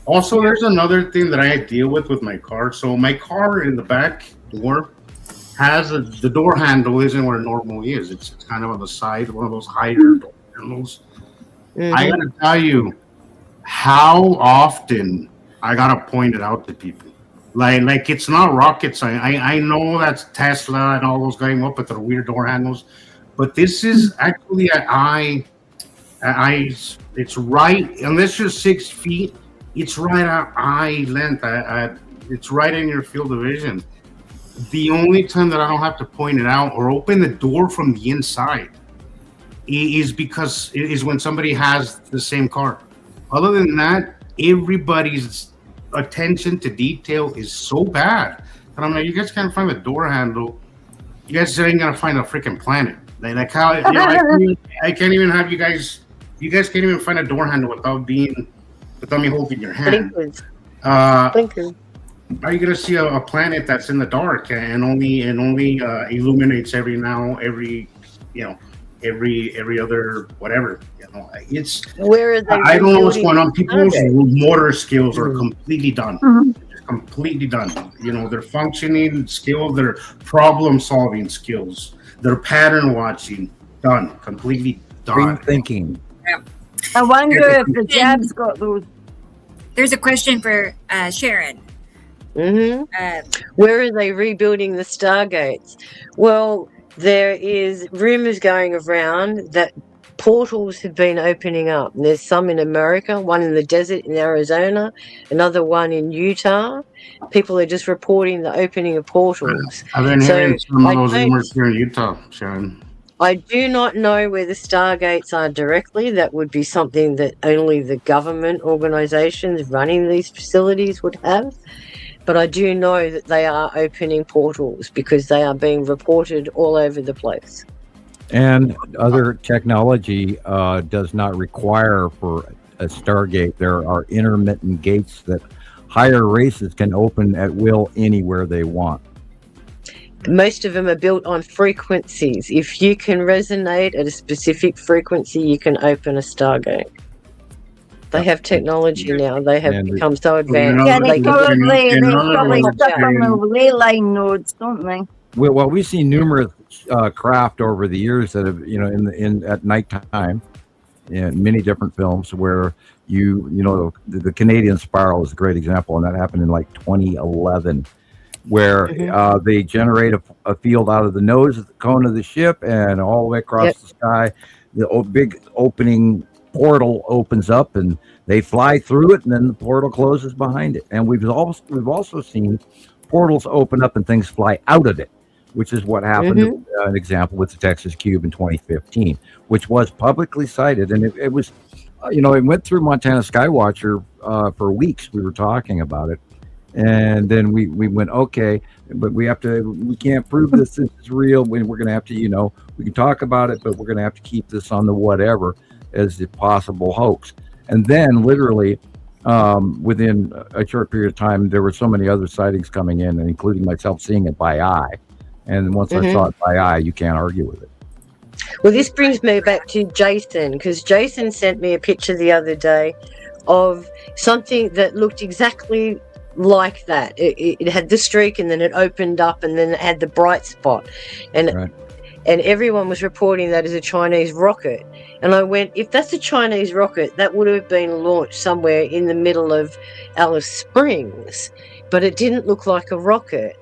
S6: Also, there's another thing that I deal with my car. So my car in the back door has the door handle isn't where it normally is. It's kind of on the side, one of those higher door handles. I gotta tell you how often I gotta point it out to people. Like it's not rocket science. I know that's Tesla and all those going up with the weird door handles, but this is actually it's right. Unless you're 6 feet, It's right at eye length. It's right in your field of vision. The only time that I don't have to point it out or open the door from the inside is because it is when somebody has the same car. Other than that, everybody's attention to detail is so bad. And I'm like, you guys can't find the door handle. You guys ain't gonna find a freaking planet. Like how I can't even have you guys. You guys can't even find a door handle without me holding your hand.
S5: Blinkers.
S6: Are you gonna see a planet that's in the dark and only illuminates every other whatever? It's
S5: Where are they?
S6: I don't know what's going on. People's motor skills are completely done. Completely done. Their functioning skill, their problem solving skills, their pattern watching, done. Completely done.
S3: Thinking.
S4: I wonder if the jab's got those.
S2: There's a question for Sharon.
S5: Where are they rebuilding the Stargates? Well, there is rumors going around that portals have been opening up. And there's some in America, one in the desert in Arizona, another one in Utah. People are just reporting the opening of portals.
S6: I've been hearing some of those rumors here in Utah, Sharon.
S5: I do not know where the Stargates are directly. That would be something that only the government organizations running these facilities would have. But I do know that they are opening portals because they are being reported all over the place.
S3: And other technology does not require for a Stargate. There are intermittent gates that higher races can open at will anywhere they want.
S5: Most of them are built on frequencies. If you can resonate at a specific frequency, you can open a Stargate. They have technology now. They have become so advanced.
S4: Yeah, they probably stuck on the ley line nodes, don't they?
S3: Well, we've seen numerous craft over the years that have, at nighttime, in many different films where the Canadian Spiral is a great example, and that happened in like 2011, where they generate a field out of the nose of the cone of the ship and all the way across the sky. The big opening portal opens up and they fly through it, and then the portal closes behind it. And we've also seen portals open up and things fly out of it, which is what happened. An example with the Texas Cube in 2015, which was publicly cited, and it was, it went through Montana Skywatcher for weeks. We were talking about it, and then we went, okay, but we can't prove this is real. We're going to have to, we can talk about it, but we're going to have to keep this on the whatever as the possible hoax. And then literally within a short period of time, there were so many other sightings coming in, and including myself seeing it by eye. And once I saw it by eye, you can't argue with it.
S5: Well, this brings me back to Jason, because Jason sent me a picture the other day of something that looked exactly like that. It had the streak, and then it opened up, and then it had the bright spot. And everyone was reporting that as a Chinese rocket. And I went, if that's a Chinese rocket, that would have been launched somewhere in the middle of Alice Springs. But it didn't look like a rocket.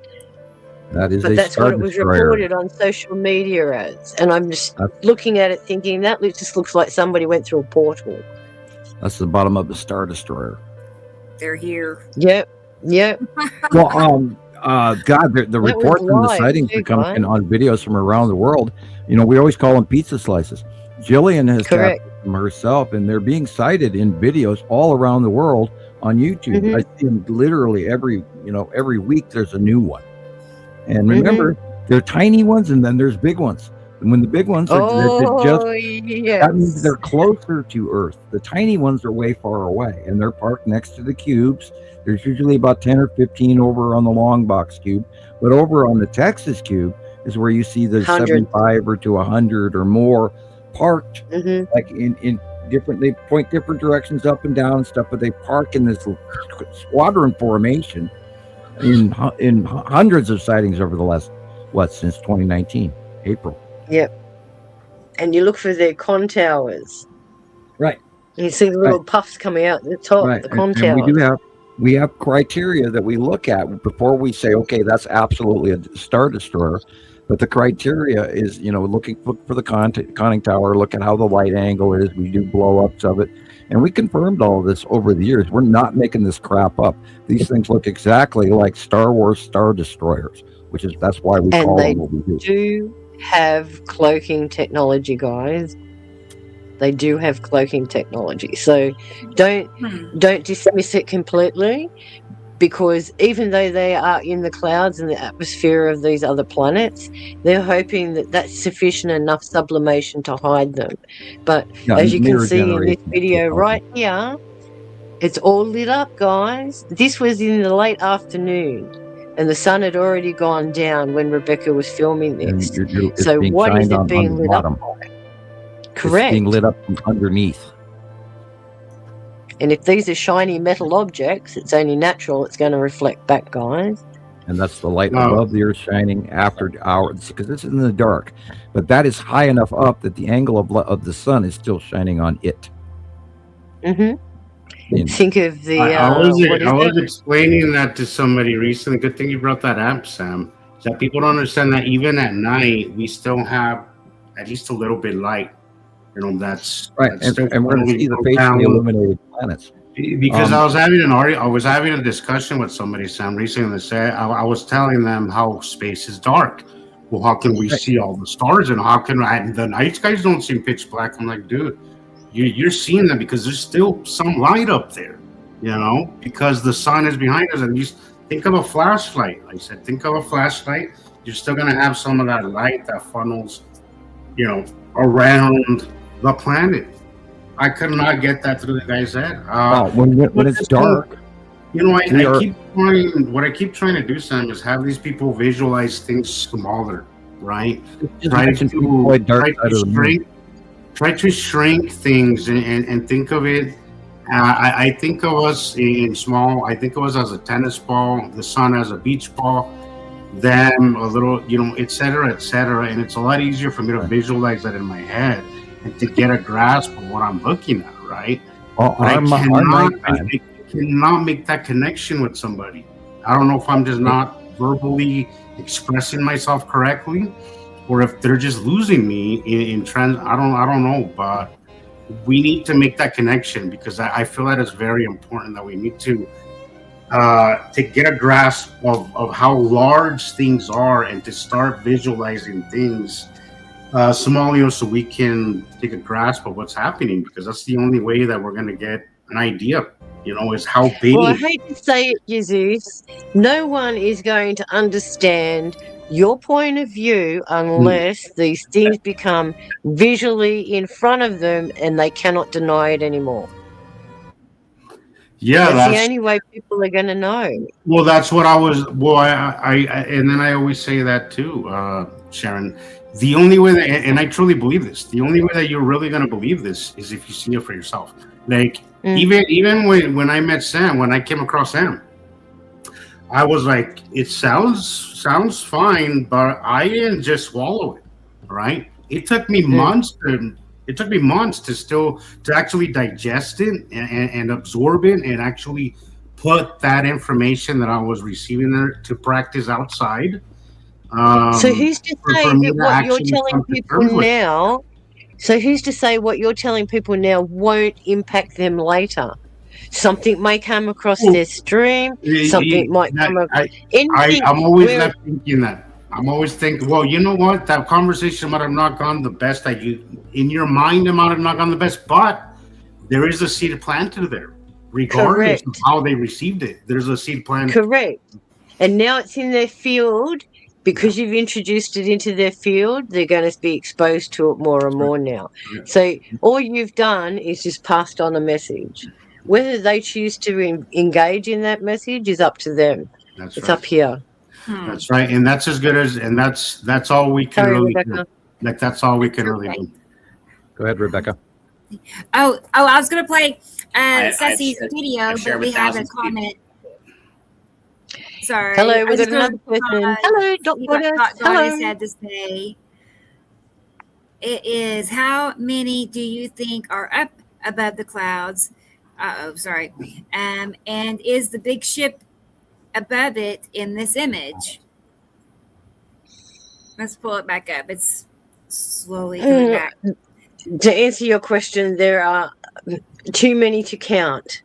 S5: That's what it was reported on social media as. And I'm just looking at it thinking, that just looks like somebody went through a portal.
S3: That's the bottom of the Star Destroyer.
S2: They're here.
S5: Yep.
S3: Well, God, the reports and the sightings that come in on videos from around the world, we always call them pizza slices. Gillian has tapped them herself, and they're being cited in videos all around the world on YouTube. I see them literally every week. There's a new one, and remember, there are tiny ones, and then there's big ones. And when the big ones are that means they're closer to Earth. The tiny ones are way far away, and they're parked next to the cubes. There's usually about 10 or 15 over on the long box cube, but over on the Texas cube is where you see the 75 or to 100 or more parked, like in different. They point different directions up and down and stuff, but they park in this squadron formation in hundreds of sightings over the last since 2019 April.
S5: Yep. And you look for their con towers.
S3: Right.
S5: And you see the little puffs coming out the top, the con towers.
S3: We have criteria that we look at before we say, okay, that's absolutely a Star Destroyer. But the criteria is, look for the conning tower, look at how the light angle is. We do blow-ups of it. And we confirmed all of this over the years. We're not making this crap up. These things look exactly like Star Wars Star Destroyers, that's why we call them what we
S5: do have cloaking technology, guys. They do have cloaking technology. So don't dismiss it completely, because even though they are in the clouds and the atmosphere of these other planets, they're hoping that that's sufficient enough sublimation to hide them. But as you can see in this video right here, it's all lit up, guys. This was in the late afternoon, and the sun had already gone down when Rebecca was filming this. So what is it being lit up by? Correct.
S3: It's being lit up from underneath.
S5: And if these are shiny metal objects, it's only natural it's going to reflect back, guys.
S3: And that's the light above the Earth shining after hours, because this is in the dark. But that is high enough up that the angle of the sun is still shining on it.
S5: Mm-hmm. Think of the...
S6: I was explaining that to somebody recently. Good thing you brought that up, Sam. That people don't understand that even at night, we still have at least a little bit light. That's
S3: right, and we're going to see the facially illuminated planets.
S6: Because I was having a discussion with somebody, Sam, recently. I was telling them how space is dark. Well, how can we see all the stars, and how can the night skies don't seem pitch black? I'm like, dude, you're seeing them because there's still some light up there, because the sun is behind us. And you think of a flashlight. I said, think of a flashlight. You're still going to have some of that light that funnels, around the planet. I could not get that through the guy's head.
S3: When it's dark,
S6: I keep trying to do, Sam, is have these people visualize things smaller, right? Try to shrink things and think of it. I think of us in small. I think of us as a tennis ball, the sun as a beach ball, them a little, et cetera, and it's a lot easier for me to visualize that in my head and to get a grasp of what I'm looking at, right? I cannot make that connection with somebody. I don't know if I'm just not verbally expressing myself correctly, or if they're just losing me in trans. I don't know, but we need to make that connection, because I feel that it's very important that we need to get a grasp of how large things are, and to start visualizing things small, so we can take a grasp of what's happening, because that's the only way that we're going to get an idea, is how big.
S5: Well, I hate to say it, Jesus, no one is going to understand your point of view unless these things become visually in front of them and they cannot deny it anymore.
S6: Yeah,
S5: that's the only way people are going to know.
S6: Well, that's what I was. Well, I and then I always say that too, Sharon. The only way that, and I truly believe this, the only way that you're really going to believe this is if you see it for yourself. Like even when I met Sam, when I came across Sam, I was like, it sounds fine, but I didn't just swallow it, right? It took me months to. It took me months to actually digest it and absorb it, and actually put that information that I was receiving there to practice outside.
S5: So who's to say that what you're telling people now? So who's to say what you're telling people now won't impact them later? Something may come across their stream. Something might come across.
S6: I'm always left thinking that. I'm always thinking, well, you know what? That conversation might have not gone the best. In your mind, it might have not gone the best, but there is a seed planted there, regardless of how they received it. There's a seed planted.
S5: Correct. And now it's in their field. Because you've introduced it into their field, they're going to be exposed to it more and more now. Yeah. So all you've done is just passed on a message. Whether they choose to engage in that message is up to them. It's up here.
S6: That's right, and that's as good as, and that's all we can really do. Like that's all we can really do.
S3: Go ahead, Rebecca.
S2: I was gonna play Ceci's video, but we have a comment. Sorry.
S5: Hello, we got another person. Hello,
S2: Hello. Had to say. It is, how many do you think are up above the clouds? Sorry. And is the big ship above it in this image? Let's pull it back up. It's slowly coming back.
S5: To answer your question, there are too many to count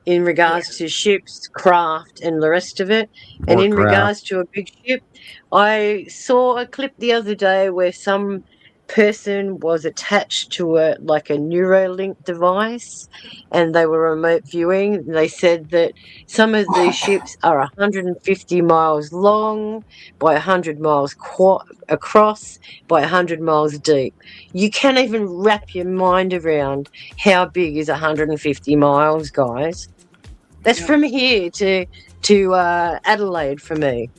S5: in regards to ships, craft, and the rest of it. And in regards to a big ship, I saw a clip the other day where some person was attached to a Neuralink device, and they were remote viewing. They said that some of these ships are 150 miles long by 100 miles across by 100 miles deep. You can't even wrap your mind around how big is 150 miles, guys. That's from here to Adelaide for me.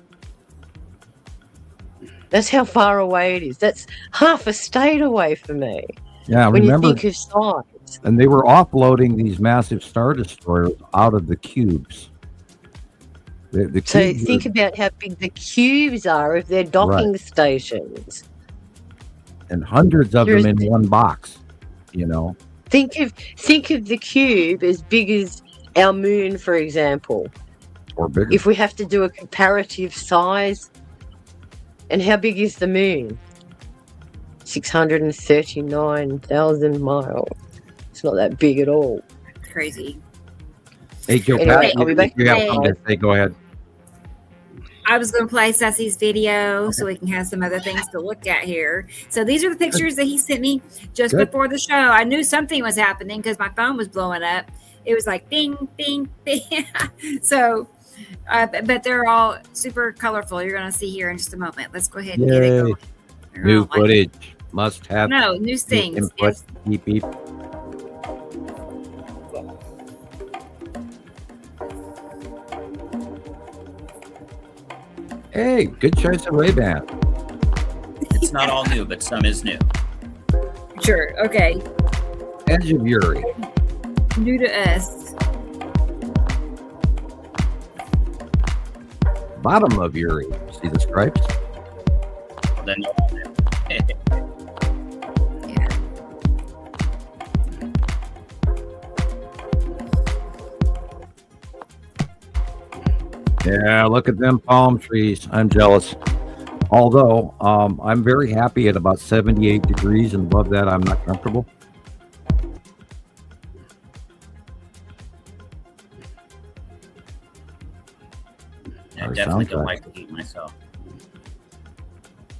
S5: That's how far away it is. That's half a state away from me.
S3: Yeah,
S5: when
S3: remember,
S5: you think of size.
S3: And they were offloading these massive Star Destroyers out of the cubes. The
S5: So
S3: cubes
S5: think about how big the cubes are if they're docking stations.
S3: And hundreds of them in one box, you know.
S5: Think of the cube as big as our moon, for example.
S3: Or bigger.
S5: If we have to do a comparative size. And how big is the moon? 639,000 miles. It's not that big at all.
S2: Crazy.
S3: Hey, Joe,
S5: anyway, I'll be back.
S3: You have something to say, go ahead.
S2: I was going to play Ceci's video so we can have some other things to look at here. So these are the pictures that he sent me just before the show. I knew something was happening because my phone was blowing up. It was like bing, bing, bing. So... but they're all super colorful. You're going to see here in just a moment. Let's go ahead and get it going.
S3: New footage. Must have.
S2: No, new things.
S3: Input.
S2: Yes.
S3: Beep, beep. Hey, good choice of Ray-Ban.
S7: It's not all new, but some is new.
S2: Sure. Okay.
S3: Edge of Uri.
S2: New to us.
S3: Bottom of Uri. See the stripes?
S7: Then
S3: yeah, look at them palm trees. I'm jealous. Although I'm very happy at about 78 degrees, and above that I'm not comfortable.
S7: I definitely don't like to heat myself.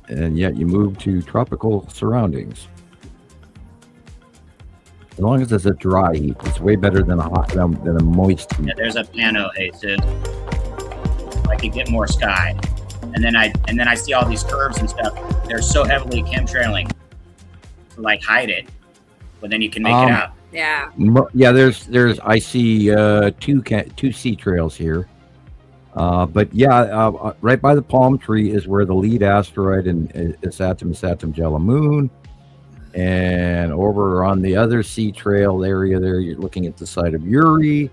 S3: And yet you move to tropical surroundings. As long as it's a dry heat, it's way better than a moist heat.
S7: Yeah, there's a pano, Jesus. I could get more sky, and then I see all these curves and stuff. They're so heavily chemtrailing to like hide it, but then you can make it out.
S2: Yeah.
S3: Yeah. There's. I see two sea trails here. But yeah, right by the palm tree is where the lead asteroid is Saturn Jalamoon. And over on the other sea trail area there, you're looking at the site of Uri.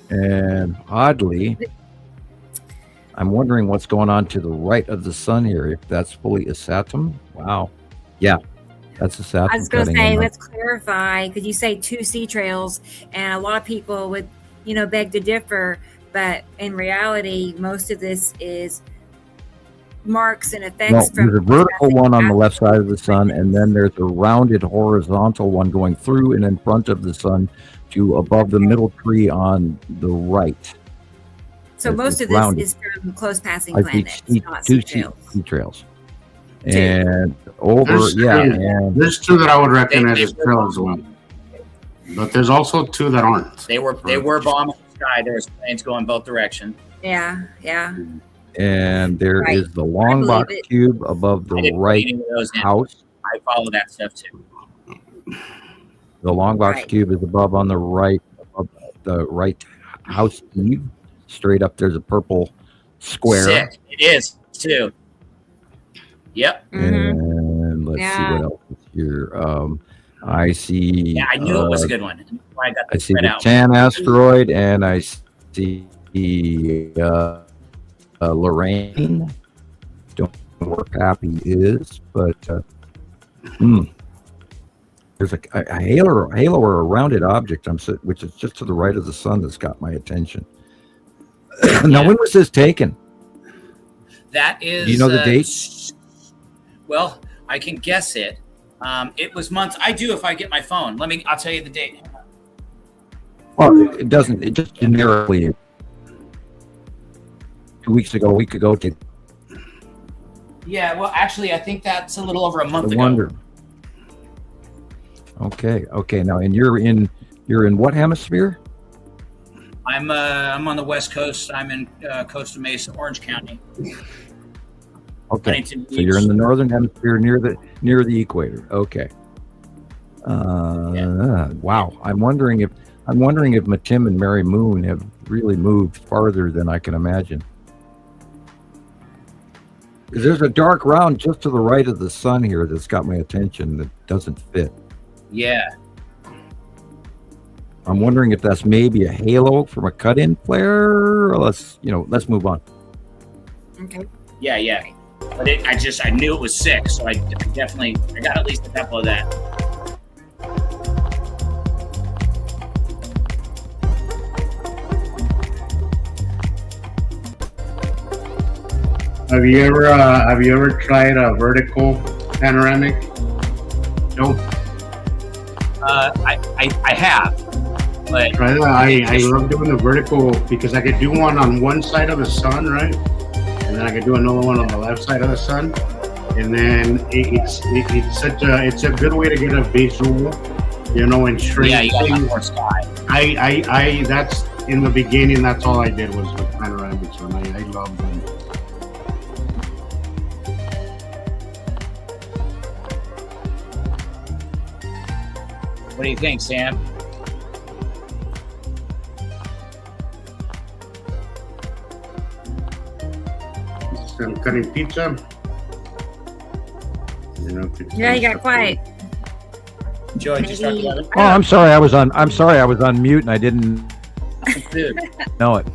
S3: And oddly, I'm wondering what's going on to the right of the sun here. If that's fully a Saturn. Wow. Yeah, that's a Saturn.
S2: I was going to say, let's clarify, because you say two sea trails, and a lot of people would, beg to differ. But in reality, most of this is marks and effects from
S3: there's a vertical one on the left side of the sun, and then there's a rounded horizontal one going through and in front of the sun to above the middle tree on the right.
S2: So most of this is from close passing planets, not
S3: two sea trails. And over,
S6: there's two that I would recognize as trails one. But there's also two that aren't.
S7: They were bombing the sky. There's planes going both directions.
S2: Yeah.
S3: And there is the long box cube above the right house.
S7: I follow that stuff too.
S3: The long box cube is above on the right, above the right house eve. Straight up, there's a purple square.
S7: Sick. It is too. Yep.
S3: And let's see what else is here. I see.
S7: Yeah, I knew it was a good one.
S3: I see the Tan asteroid, and I see Lorraine. Don't know where Pappy is, but there's a halo or a rounded object, which is just to the right of the sun, that's got my attention. Now, when was this taken?
S7: That is.
S3: Do you know the date?
S7: Well, I can guess it. It was months. I do if I get my phone. I'll tell you the date.
S3: Well, it doesn't. It just generically. 2 weeks ago, a week ago.
S7: Yeah, well, actually, I think that's a little over a month
S3: I
S7: ago.
S3: wonder. Okay. Now, and you're in what hemisphere?
S7: I'm on the West Coast. I'm in Costa Mesa, Orange County.
S3: Okay,
S7: Huntington
S3: so you're in
S7: Beach.
S3: the northern hemisphere, near the equator. Okay. Wow. I'm wondering if Matim and Mary Moon have really moved farther than I can imagine. Because there's a dark round just to the right of the sun here that's got my attention that doesn't fit.
S7: Yeah.
S3: I'm wondering if that's maybe a halo from a cut-in flare. Or let's move on.
S2: Okay.
S7: Yeah. But I knew it was 6, so I got at least a couple of that.
S6: Have you ever tried a vertical panoramic? Nope.
S7: I have, but
S6: Try that. I love doing the vertical because I could do one on one side of the sun, right? And then I could do another one on the left side of the sun. And then it's a good way to get a visual, and straight.
S7: yeah, you got a lot more sky.
S6: I that's in the beginning. That's all I did was with panoramics, and I love them.
S7: What do you think, Sam?
S6: I'm cutting pizza.
S2: Yeah, you got quiet.
S7: Joey, just start the oven.
S3: Oh, I'm sorry. I was on mute and I didn't
S7: Dude,
S3: know it.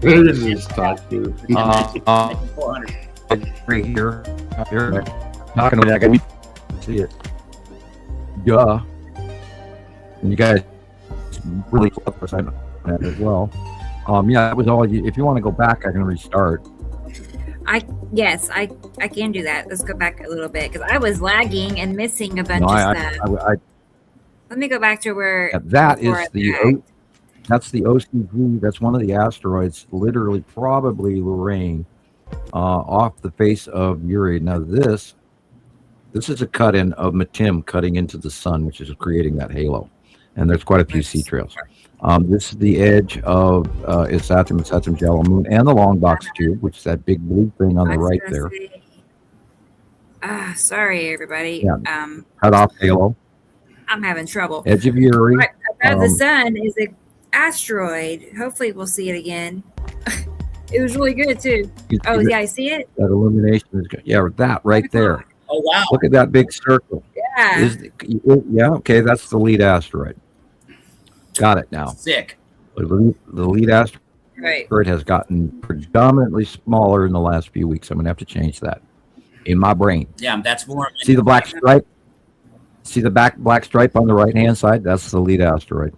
S6: He's talking.
S7: 400.
S3: Right here. Not gonna I can see it. Duh. And you guys really close on that as well. Yeah, that was all. If you want to go back, I can restart.
S2: Yes, I can do that. Let's go back a little bit because I was lagging and missing a bunch
S3: No,
S2: of stuff. Let me go back to where
S3: that
S2: before
S3: is
S2: I
S3: that's the OCG. That's one of the asteroids, literally, probably Lorraine, off the face of Uri. Now this is a cut-in of Matim cutting into the sun, which is creating that halo. And there's quite a few sea trails. This is the edge of its Saturn's yellow moon and the long box tube, which is that big blue thing on the right there.
S2: Sorry, everybody.
S3: Yeah. Cut off halo.
S2: I'm having trouble.
S3: Edge of Uri.
S2: Right above the sun is an asteroid. Hopefully, we'll see it again. It was really good too. Oh, yeah, I see it.
S3: That illumination is good. Yeah, that right there.
S7: Oh, wow.
S3: Look at that big circle.
S2: Yeah.
S3: Yeah. Okay, that's the lead asteroid. Got it now.
S7: Sick.
S3: The lead asteroid has gotten predominantly smaller in the last few weeks. I'm going to have to change that in my brain.
S7: Yeah, that's more.
S3: See the black stripe? See the black stripe on the right-hand side? That's the lead asteroid.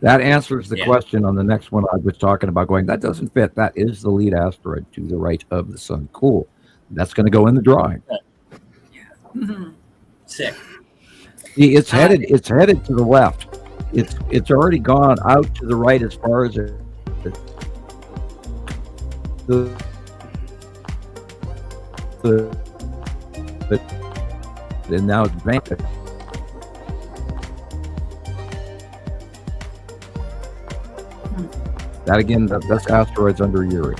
S3: That answers the question on the next one I was talking about going, that doesn't fit. That is the lead asteroid to the right of the sun. Cool. That's going to go in the drawing.
S2: Mm-hmm.
S7: Sick.
S3: See, it's headed to the left. It's already gone out to the right as far as and now it's banked. That again, that's asteroids under Uri.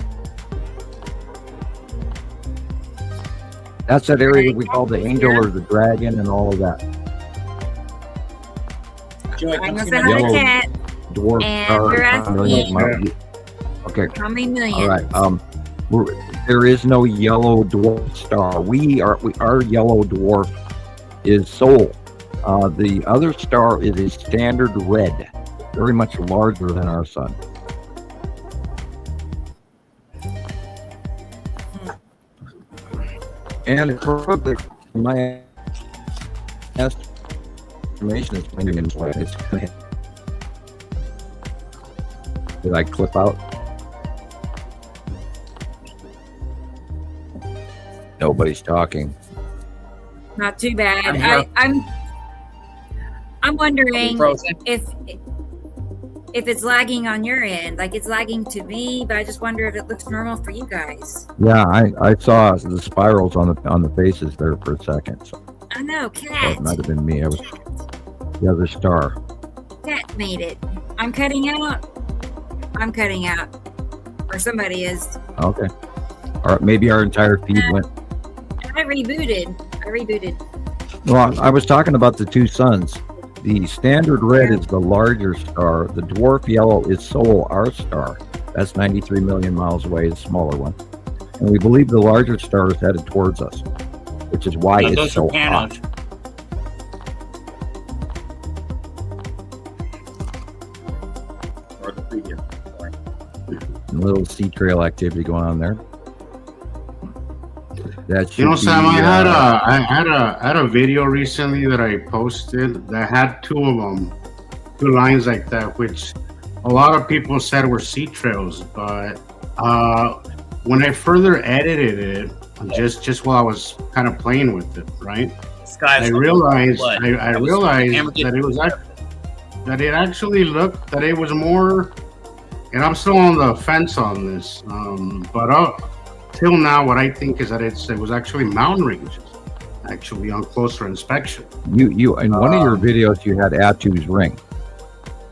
S3: That's that area that we call the angel or the dragon and all of that.
S7: Joey,
S2: I'm
S7: come
S2: gonna
S7: see
S2: say
S7: my
S2: hi to
S7: yellow
S2: Cat.
S3: Dwarf
S2: And
S3: star.
S2: you're asking-
S3: Okay.
S2: How many millions?
S3: All right. There is no yellow dwarf star. Our yellow dwarf is Sol. The other star is a standard red, very much larger than our sun. And it's probably my estimation is maybe in way. Did I clip out? Nobody's talking.
S2: Not too bad.
S7: I'm here.
S2: I'm wondering
S7: Frozen.
S2: if it's lagging on your end. Like it's lagging to me, but I just wonder if it looks normal for you guys.
S3: Yeah, I saw the spirals on the faces there for a second. So
S2: I know,
S3: it
S2: Cat.
S3: might have been me. I was the other star.
S2: Cat made it. I'm cutting out. Or somebody is.
S3: Okay. All right, maybe our entire feed went.
S2: I rebooted.
S3: Well, I was talking about the two suns. The standard red is the larger star. The dwarf yellow is Sol, our star. That's 93 million miles away, the smaller one. And we believe the larger star is headed towards us, which is why it's
S7: Those
S3: so
S7: are panos.
S3: hot.
S7: Or the previous. Sorry.
S3: A little sea trail activity going on there. That should
S6: Sam,
S3: be,
S6: I had a video recently that I posted that had two of them, two lines like that, which a lot of people said were sea trails, but when I further edited it, just while I was kind of playing with it, right? I realized that it actually looked that it was more, and I'm still on the fence on this, but till now, what I think is that it was actually mountain ranges, actually on closer inspection.
S3: You in one of your videos, you had Atu's ring.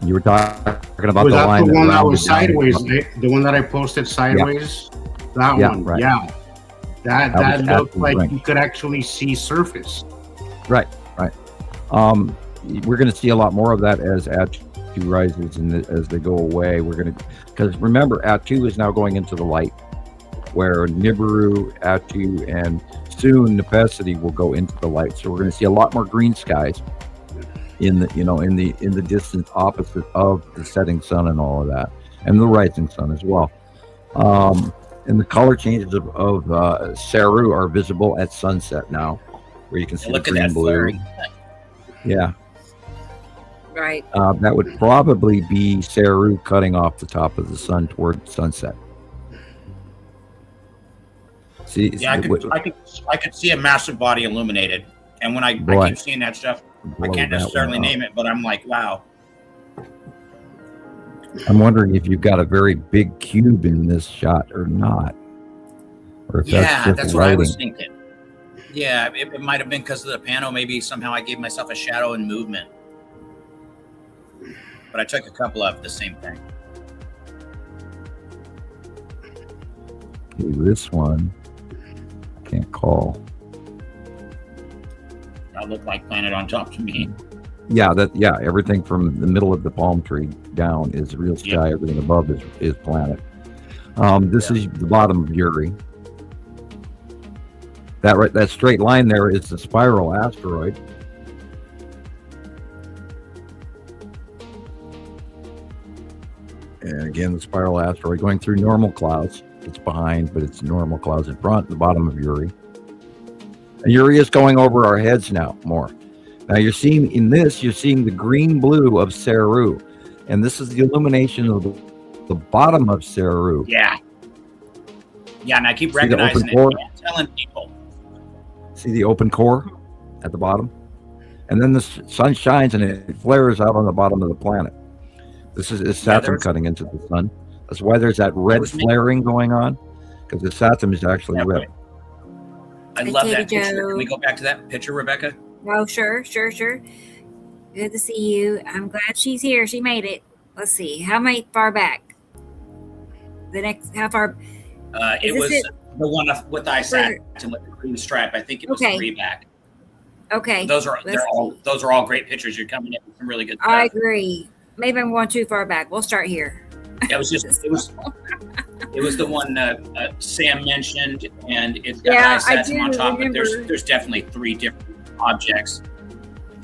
S3: You were talking about
S6: Was
S3: the
S6: that
S3: line
S6: the one that
S3: rounded
S6: was
S3: down.
S6: sideways? The one that I posted sideways? That
S3: Yeah,
S6: one,
S3: right.
S6: yeah. That
S3: was
S6: looked
S3: Atu's
S6: like
S3: ring.
S6: you could actually see surface.
S3: Right. We're going to see a lot more of that as Atu rises and as they go away. Because remember, Atu is now going into the light, where Nibiru, Atu, and soon Necessity will go into the light. So we're going to see a lot more green skies in the distance opposite of the setting sun and all of that, and the rising sun as well. And the color changes of Saru are visible at sunset now, where you can see
S7: Look
S3: the
S7: at
S3: green
S7: that
S3: blue.
S7: flaring.
S3: Yeah,
S2: Right.
S3: that would probably be Saru cutting off the top of the sun toward sunset. See,
S7: Yeah, I could see a massive body illuminated, and when I keep seeing that stuff, I can't necessarily name it, but I'm like, wow.
S3: I'm wondering if you've got a very big cube in this shot or not, or if
S7: That's what I
S3: lighting.
S7: was thinking. Yeah, it might have been because of the pano. Maybe somehow I gave myself a shadow and movement, but I took a couple of the same thing.
S3: Okay, this one I can't call.
S7: That looked like planet on top to me.
S3: Yeah, everything from the middle of the palm tree down is real sky. Everything above is planet. This is the bottom of Uri. That straight line there is the spiral asteroid. And again, the spiral asteroid going through normal clouds. It's behind, but it's normal clouds in front, the bottom of Uri. And Uri is going over our heads now more. Now you're seeing the green blue of Saru. And this is the illumination of the bottom of Saru.
S7: Yeah. Yeah, and I keep recognizing it and telling people.
S3: See the open core at the bottom? And then the sun shines and it flares out on the bottom of the planet. This is Saturn cutting into the sun. That's why there's that red flaring going on, because the Saturn is actually red.
S7: I love that picture. Can we go back to that picture, Rebecca?
S2: Oh, sure. Good to see you. I'm glad she's here. She made it. Let's see. How far back? How far?
S7: It was the one with the satin with the green stripe. I think it was 3 back.
S2: Okay.
S7: Those are all great pictures. You're coming in with some really good stuff.
S2: I agree. Maybe I'm going too far back. We'll start here.
S7: It was the one Sam mentioned, and it's got satin on top. But there's definitely 3 different objects.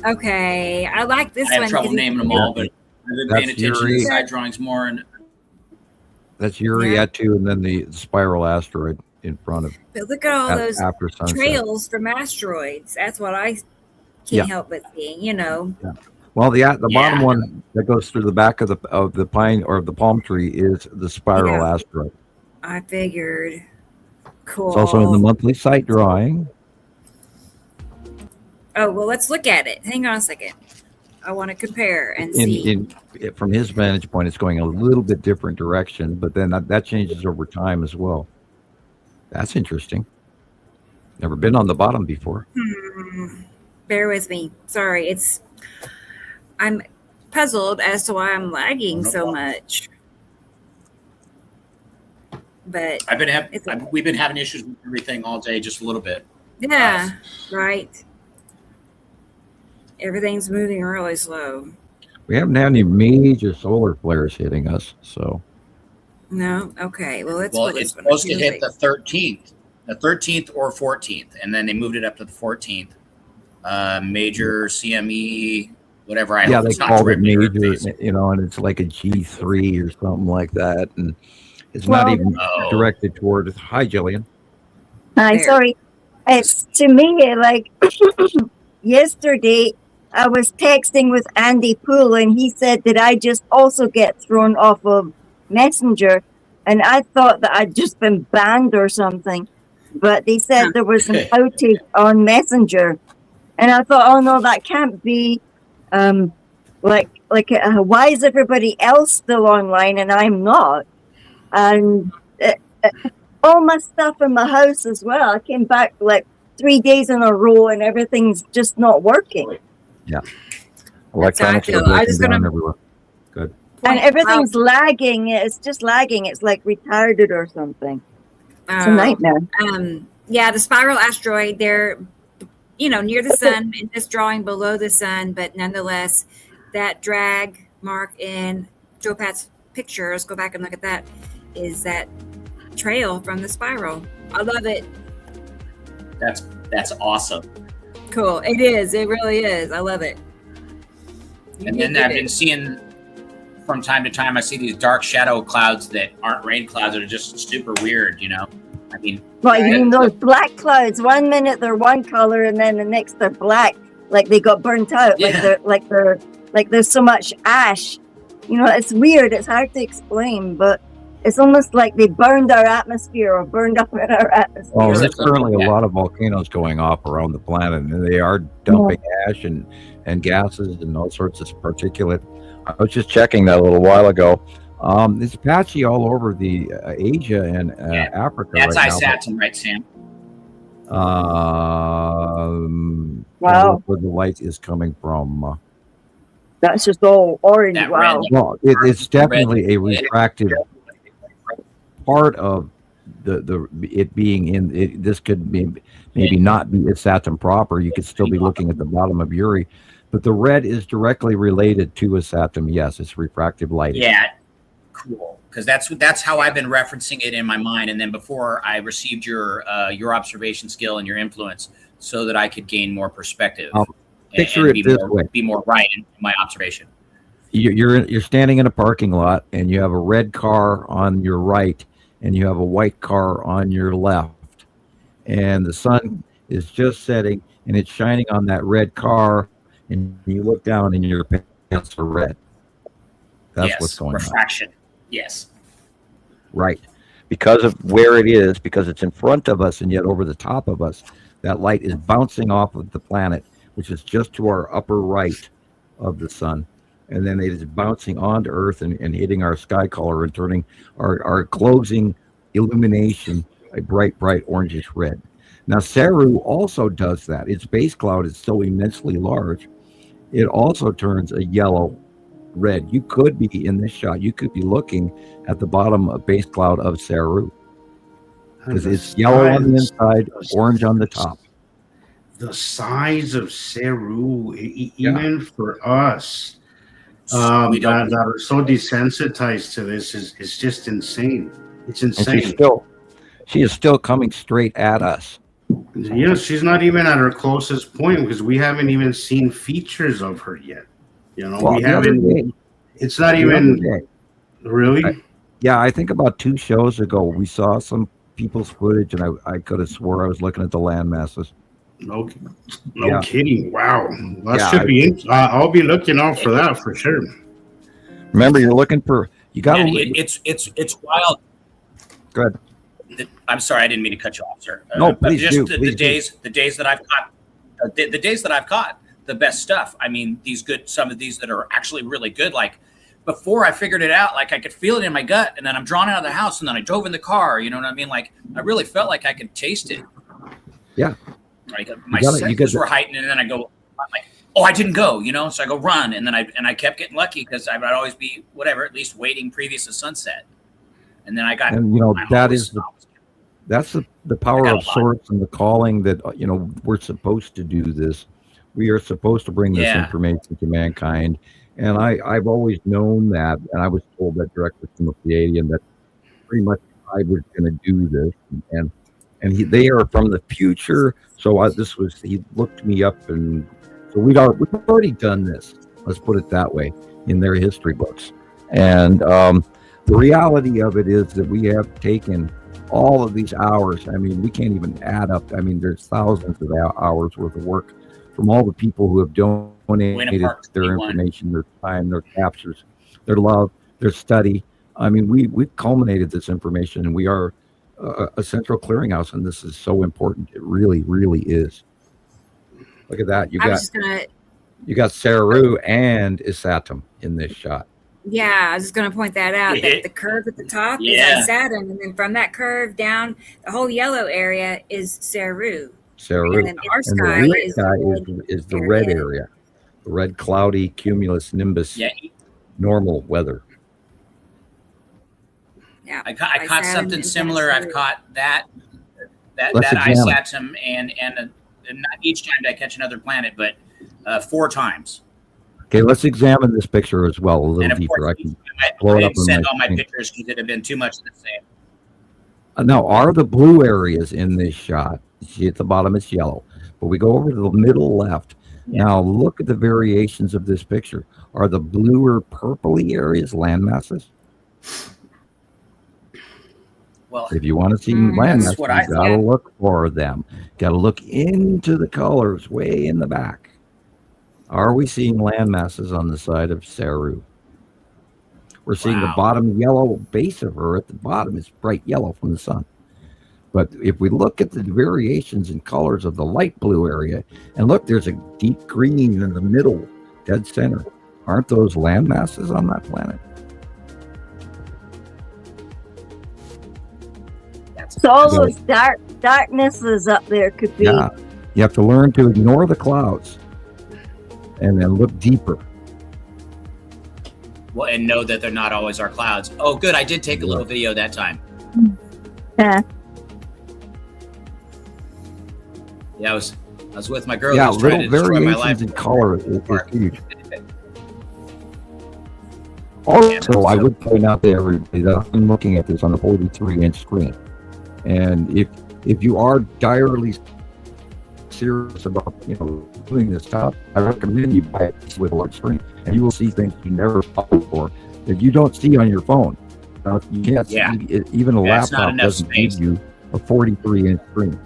S2: Okay, I like this one.
S7: I have trouble naming them all, but I've been paying attention to the side drawings more. And
S3: that's Uri Atu, and then the spiral asteroid in front of.
S2: But look at all those trails from asteroids. That's what I can't help but seeing. Yeah.
S3: Well, the bottom one that goes through the back of the pine or the palm tree is the spiral asteroid.
S2: I figured. Cool.
S3: It's also in the monthly site drawing.
S2: Oh, well, let's look at it. Hang on a second. I want to compare and see.
S3: From his vantage point, it's going a little bit different direction, but then that changes over time as well. That's interesting. Never been on the bottom before.
S2: Bear with me. Sorry, I'm puzzled as to why I'm lagging so much. But
S7: we've been having issues with everything all day, just a little bit.
S2: Yeah, right. Everything's moving really slow.
S3: We haven't had any major solar flares hitting us, so.
S2: No? Okay. Well,
S7: it's supposed to hit the 13th or 14th, and then they moved it up to the 14th. Major CME, whatever.
S3: Yeah, they called it major, and it's like a G3 or something like that, and it's not even directed toward. Hi, Gillian.
S4: Hi, sorry. It's to me like yesterday. I was texting with Andy Poole, and he said that I just also get thrown off of Messenger, and I thought that I'd just been banned or something. But they said there was an outage on Messenger, and I thought, oh no, that can't be. Why is everybody else still online and I'm not? And all my stuff in my house as well. I came back like 3 days in a row, and everything's just not working.
S3: Yeah. Electronics are breaking down everywhere. Good.
S4: And everything's lagging. It's just lagging. It's like retarded or something. It's a nightmare.
S2: Yeah, the spiral asteroid, they're, near the sun, and just drawing below the sun, but nonetheless, that drag mark in Joe Pat's pictures, go back and look at that, is that trail from the spiral. I love it.
S7: That's awesome.
S2: Cool. It is. It really is. I love it.
S7: And then I've been seeing from time to time, I see these dark shadow clouds that aren't rain clouds that are just super weird, I mean,
S4: well, you mean those black clouds? 1 minute they're one color, and then the next they're black, like they got burnt out, like there's so much ash. It's weird. It's hard to explain, but it's almost like they burned our atmosphere or burned up in our atmosphere.
S3: Oh, there's currently a lot of volcanoes going off around the planet, and they are dumping ash and gases and all sorts of particulate. I was just checking that a little while ago. It's patchy all over the Asia and Africa.
S7: That's
S3: right now.
S7: Saturn, right, Sam?
S4: Wow.
S3: Where the light is coming from.
S4: That's just all orange.
S7: That
S4: wow.
S7: red.
S3: Well, it's definitely a refracted part of it being in it. This could be maybe not be a Saturn proper. You could still be looking at the bottom of Uri, but the red is directly related to a Saturn. Yes, it's refractive light.
S7: Yeah, cool. Because that's how I've been referencing it in my mind. And then before I received your observation skill and your influence, so that I could gain more perspective.
S3: Picture it this way:
S7: be more right in my observation.
S3: You're standing in a parking lot, and you have a red car on your right, and you have a white car on your left, and the sun is just setting, and it's shining on that red car, and you look down, and your pants are red. That's what's going on.
S7: Refraction. Yes.
S3: Right. Because of where it is, because it's in front of us and yet over the top of us, that light is bouncing off of the planet, which is just to our upper right of the sun. And then it is bouncing onto Earth and hitting our sky color and turning our closing illumination a bright, bright orangish red. Now, Saru also does that. Its base cloud is so immensely large, it also turns a yellow red. You could be in this shot, you could be looking at the bottom of base cloud of Saru, because it's yellow on the inside, orange on the top.
S6: The size of Saru, even for us, that are so desensitized to this, is just insane. It's insane.
S3: And she is still coming straight at us.
S6: She's not even at her closest point, because we haven't even seen features of her yet.
S3: Well,
S6: we haven't. It's not even really.
S3: I think about 2 shows ago we saw some people's footage, and I could have swore I was looking at the land masses.
S6: No kidding! Wow, that should be. I'll be looking out for that for sure.
S3: Remember, you're looking for. You got.
S7: It's wild.
S3: Go ahead.
S7: I'm sorry, I didn't mean to cut you off, sir.
S3: No, please
S7: just
S3: do.
S7: The days that I've caught. the days that I've caught the best stuff. I mean, some of these that are actually really good. Like before I figured it out, like I could feel it in my gut, and then I'm drawn out of the house, and then I drove in the car. You know what I mean? Like I really felt like I could taste it.
S3: Yeah.
S7: Like my senses were heightened, and then I go, I'm like, oh, I didn't go, you know? So I go run, and then I kept getting lucky because I would always be whatever, at least waiting previous to sunset. And then I got,
S3: and that's the power of sorts and the calling that, we're supposed to do this. We are supposed to bring this information to mankind. And I've always known that, and I was told that directly from the Pleiadian that pretty much I was going to do this. And they are from the future. So he looked me up, and so we've already done this. Let's put it that way in their history books. And the reality of it is that we have taken all of these hours. I mean, we can't even add up. I mean, there's thousands of hours worth of work from all the people who have donated their information, their time, their captures, their love, their study. I mean, we've culminated this information, and we are a central clearinghouse, and this is so important. It really, really is. Look at that. You got Saru and Isatum in this shot.
S2: Yeah, I was just going to point that out. That the curve at the top is Isatum, and then from that curve down, the whole yellow area is Saru. And then our sky
S3: is the red area, the red cloudy cumulus nimbus, normal weather.
S2: Yeah,
S7: I caught something similar. I've caught that Isatum, and not each time did I catch another planet, but 4 times.
S3: Okay, let's examine this picture as well a little deeper.
S7: I didn't send all my pictures because it had been too much of the same.
S3: Now, are the blue areas in this shot? See at the bottom, it's yellow. But we go over to the middle left. Yeah. Now, look at the variations of this picture. Are the bluer purpley areas land masses?
S7: Well,
S3: if you want to see land masses, you got to look for them. Got to look into the colors way in the back. Are we seeing land masses on the side of Saru? We're seeing the bottom yellow base of her at the bottom is bright yellow from the sun. But if we look at the variations in colors of the light blue area, and look, there's a deep green in the middle, dead center. Aren't those land masses on that planet?
S4: So all those darknesses up there could be.
S3: Yeah, you have to learn to ignore the clouds and then look deeper.
S7: Well, and know that they're not always our clouds. Oh, good. I did take a little video that time.
S4: Yeah.
S7: Yeah, I was with my girl.
S3: Yeah,
S7: who was trying to destroy my life.
S3: In color is huge. Also, I would point out to everybody that I'm looking at this on a 43-inch screen, and if you are direly serious about doing this stuff, I recommend you buy it with a large screen, and you will see things you never saw before that you don't see on your phone. Now, you can't see even a laptop doesn't give you a 43-inch screen.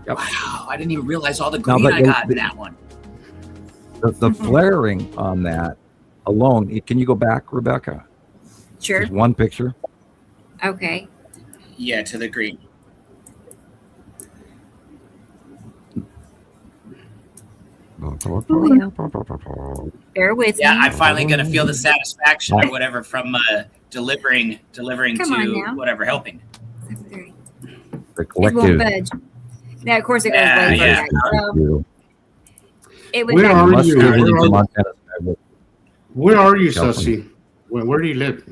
S3: Yep.
S7: Wow, I didn't even realize all the green I got in that one.
S3: The flaring on that alone, can you go back, Rebecca?
S2: Sure.
S3: Just one picture.
S2: Okay.
S7: Yeah, to the green.
S2: Bear with me.
S7: Yeah, I'm finally going to feel the satisfaction or whatever from delivering to whatever, helping.
S3: The collective.
S2: Yeah, of course it goes way back.
S6: Where are you, Sussy? Where do you live?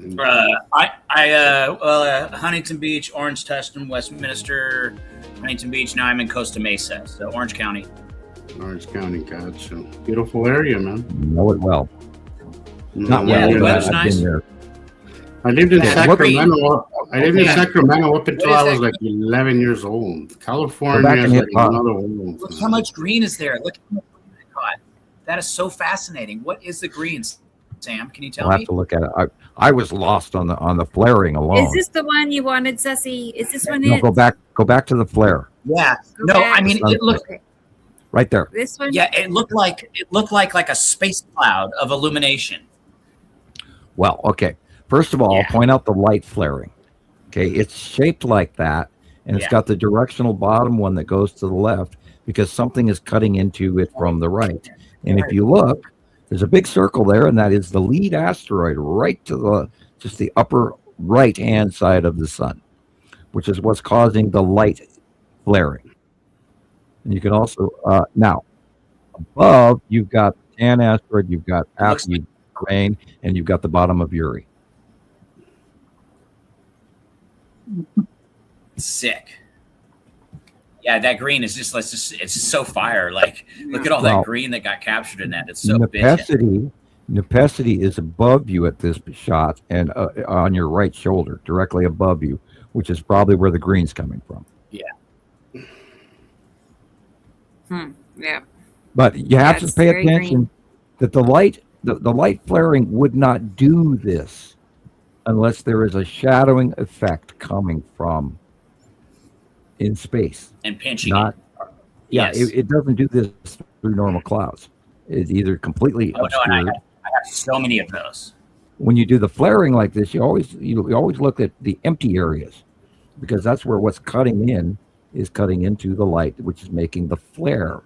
S7: Huntington Beach, Orange, Tustin, Westminster, Huntington Beach. Now I'm in Costa Mesa, so Orange County.
S6: Orange County, gotcha. Beautiful area, man.
S3: Know it well.
S7: Not well. The weather's nice.
S3: Been there.
S6: I lived in Sacramento. I lived in Sacramento up until I was like 11 years old. California is like another world.
S7: Look how much green is there. Look how much green I caught. That is so fascinating. What is the green, Sam? Can you tell me?
S3: I'll have to look at it. I was lost on the flaring alone.
S2: Is this the one you wanted, Sussy? Is this one?
S3: No, go back to the flare.
S7: Yeah. I mean it looked
S3: right there.
S2: This one?
S7: Yeah, it looked like a space cloud of illumination.
S3: Well, okay. First of all, I'll point out the light flaring. Okay, it's shaped like that, and it's got the directional bottom one that goes to the left. because something is cutting into it from the right. And if you look, there's a big circle there, and that is the lead asteroid right to just the upper right-hand side of the sun, which is what's causing the light flaring. And you can also, now, above, you've got Tan asteroid, you've got Apple Rain, and you've got the bottom of Uri.
S7: Sick. Yeah, that green is just it's so fire. Like, look at all that green that got captured in that. It's so
S3: Nepacity is above you at this shot and on your right shoulder, directly above you, which is probably where the green's coming from.
S7: Yeah.
S2: Yeah.
S3: But you have to pay attention that the light flaring would not do this unless there is a shadowing effect coming from in space
S7: and pinching.
S3: It doesn't do this through normal clouds. It's either completely obscured.
S7: I have so many of those.
S3: When you do the flaring like this, you always look at the empty areas, because that's where what's cutting in is cutting into the light, which is making the flare.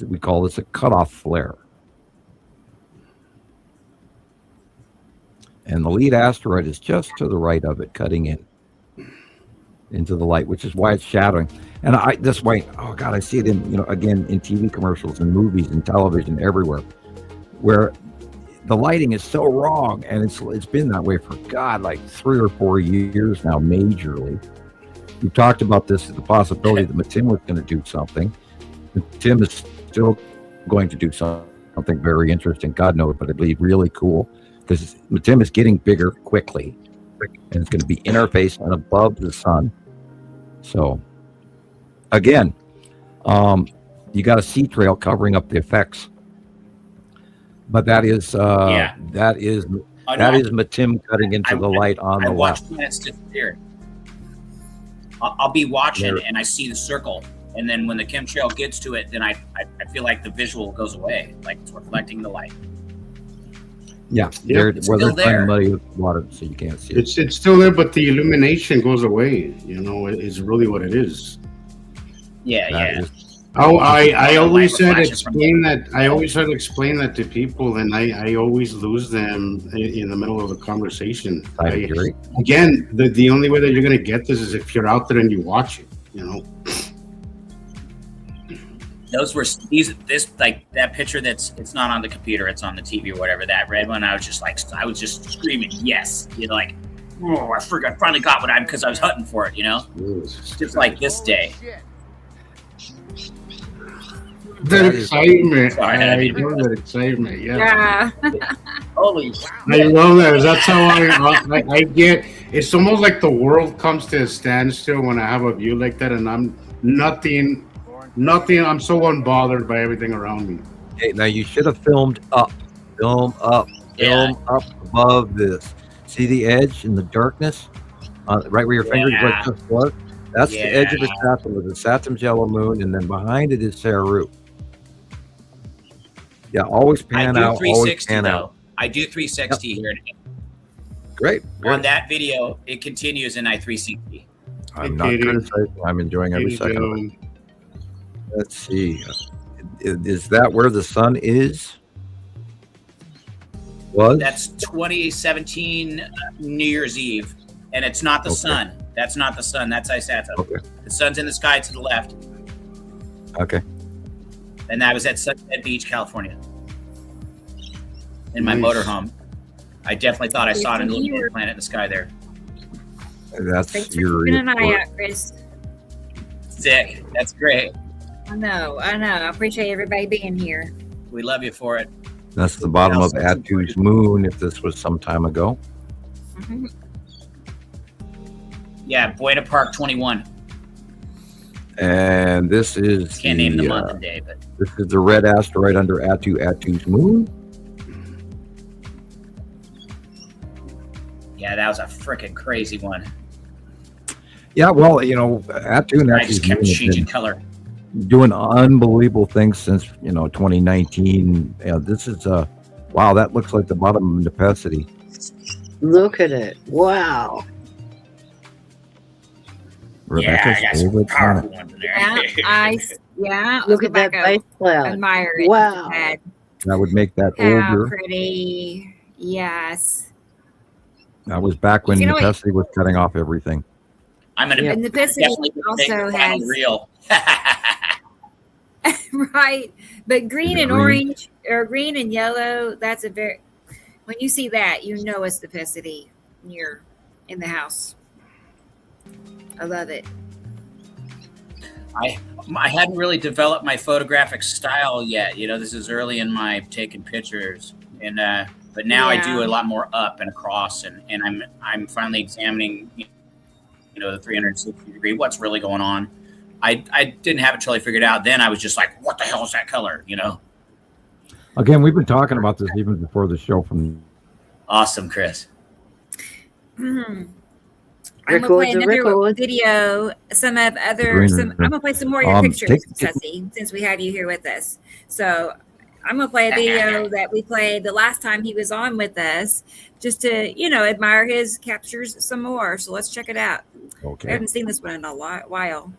S3: We call this a cutoff flare. And the lead asteroid is just to the right of it, cutting into the light, which is why it's shadowing. And I see it in, again, in TV commercials and movies and television everywhere, where the lighting is so wrong, and it's been that way for like 3 or 4 years now, majorly. We talked about this, the possibility that Matim was going to do something. Tim is still going to do something very interesting, God knows, but I believe really cool, because Matim is getting bigger quickly, and it's going to be in our face and above the sun. So, again, you got a sea trail covering up the effects, but that is Matim cutting into the light on the left.
S7: Planets disappear. I'll be watching and I see the circle, and then when the chemtrail gets to it, then I feel like the visual goes away, like it's reflecting the light.
S3: Yeah, they're trying to muddy the water so you can't see it.
S6: It's still there, but the illumination goes away. It's really what it is.
S7: Yeah.
S6: I always try to explain that to people, and I always lose them in the middle of a conversation.
S3: I agree.
S6: Again, the only way that you're going to get this is if you're out there and you watch it.
S7: Those were that picture it's not on the computer, it's on the TV or whatever. That red one, I was just screaming yes. I finally got what because I was hunting for it. Just like this day.
S6: That excitement. That excitement. Yeah.
S7: Holy.
S6: I love that. That's how I get. It's almost like the world comes to a standstill when I have a view like that, and I'm nothing. I'm so unbothered by everything around me.
S3: Okay, now you should have filmed up. Film up above this. See the edge in the darkness, right where your fingers just work. That's the edge of the Saturn, with the Saturn's yellow moon, and then behind it is Saru. Yeah, always pan out.
S7: 360 though. I do 360 here.
S3: Great.
S7: On that video, it continues in I-360.
S3: I'm not criticizing. I'm enjoying every second of it. Let's see. Is that where the sun is?
S7: That's 2017 New Year's Eve, and it's not the sun. That's not the sun. That's Isata.
S3: Okay.
S7: The sun's in the sky to the left.
S3: Okay.
S7: And that was at Sunset Beach, California. In my motorhome. I definitely thought I saw an illuminated planet in the sky there.
S3: That's
S2: Thanks for keeping an eye out, Chris.
S7: Sick. That's great.
S2: I know. I appreciate everybody being here.
S7: We love you for it.
S3: That's the bottom of Atu's moon, if this was some time ago.
S2: Mm-hmm.
S7: Yeah, Buena Park 21.
S3: And this is
S7: Can't name the month and day, but
S3: this is the red asteroid under Atu's moon.
S7: yeah, that was a freaking crazy one.
S3: Yeah, well, Atu and
S7: I just kept changing color.
S3: Doing unbelievable things since 2019. This is wow, that looks like the bottom of Nepacity.
S5: Look at it! Wow.
S3: Rebecca's favorite planet.
S2: Yeah, Yeah,
S5: Look
S2: let's
S5: at
S2: go
S5: that
S2: back
S5: base
S2: up.
S5: cloud.
S2: Admire it.
S5: Wow.
S2: Dad.
S3: That would make that
S2: How
S3: older.
S2: pretty. Yes.
S3: That was back when
S2: You know what?
S3: necessity was cutting off everything.
S7: I'm gonna
S5: Yep.
S2: And the Pacific
S7: definitely take
S2: also
S7: the final
S2: has
S7: reel.
S2: right, but green
S3: The
S2: and
S3: green.
S2: orange or green and yellow. That's a very when you see that, you know it's the Pacific near in the house. I love it.
S7: I hadn't really developed my photographic style yet. You know, this is early in my taking pictures, and but now I do
S2: Yeah.
S7: a lot more up and across, and I'm finally examining, you know, the 360 degree. What's really going on? I didn't have it totally figured out. Then I was just like, what the hell is that color? You know.
S3: Again, we've been talking about this even before the show. From
S7: Awesome, Chris.
S2: I'm gonna play
S5: Records are
S2: another
S5: records.
S2: video. Some of other.
S3: Green
S2: Some.
S3: room.
S2: I'm gonna play some more of your pictures,
S3: take-
S2: Sussy, since we have you here with us. So I'm gonna play a video that we played the last time he was on with us, just to admire his captures some more. So let's check it out. I
S3: okay,
S2: haven't seen this one in a while.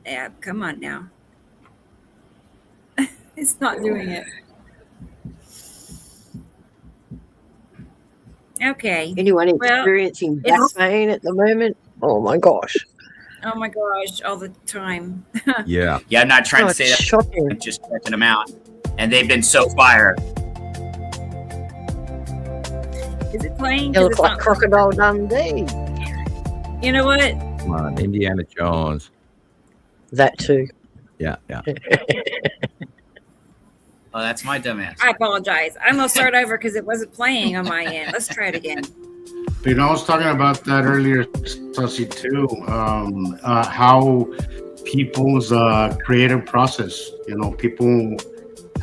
S2: Yeah, come on now. It's not doing it. Okay.
S5: Anyone
S2: Well,
S5: experiencing back
S2: it's-
S5: pain at the moment? Oh my gosh.
S2: Oh my gosh, all the time.
S3: yeah,
S7: Yeah, I'm not trying
S5: Oh,
S7: to say
S5: it's
S7: that.
S5: shocking.
S7: I'm just checking them out, and they've been so fire.
S2: Is it playing?
S5: You
S2: 'Cause
S5: look
S2: it's
S5: like
S2: not-
S5: Crocodile Dundee.
S2: You know what?
S3: come on, Indiana Jones.
S5: That too.
S3: Yeah.
S7: Oh, that's my dumbass.
S2: I apologize. I'm gonna start over because it wasn't playing on my end. Let's try it again.
S6: You know, I was talking about that earlier, Sussy, too. How people's creative process, people,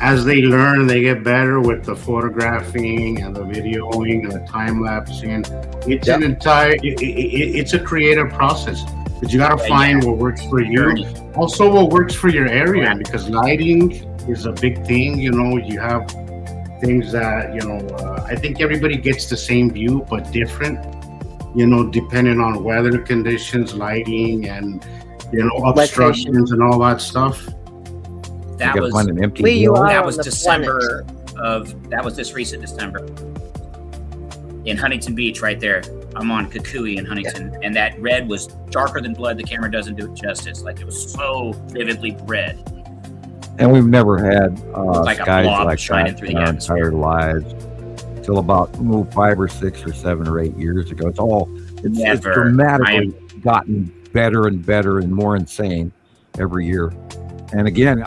S6: as they learn, they get better with the photographing and the videoing and the time lapsing. It's an entire, it's a creative process. But you got to find what works for you. Also, what works for your area, because lighting is a big thing. You have things that I think everybody gets the same view but different, depending on weather conditions, lighting, and obstructions and all that stuff.
S7: That
S3: you gotta
S7: was
S3: find an empty
S5: Where you
S3: hill.
S5: are.
S7: that
S5: on
S7: was
S5: the
S7: December that was this recent December in Huntington Beach, right there. I'm on Kukui in Huntington, and that red was darker than blood. The camera doesn't do it justice. Like, it was so vividly red.
S3: And we've never had
S7: Like a
S3: skies
S7: blob
S3: like
S7: shining
S3: that
S7: through
S3: in
S7: the
S3: our
S7: atmosphere.
S3: entire lives till about 5 or 6 or 7 or 8 years ago. It's
S7: Never.
S3: dramatically gotten better and better and more insane every year. And again,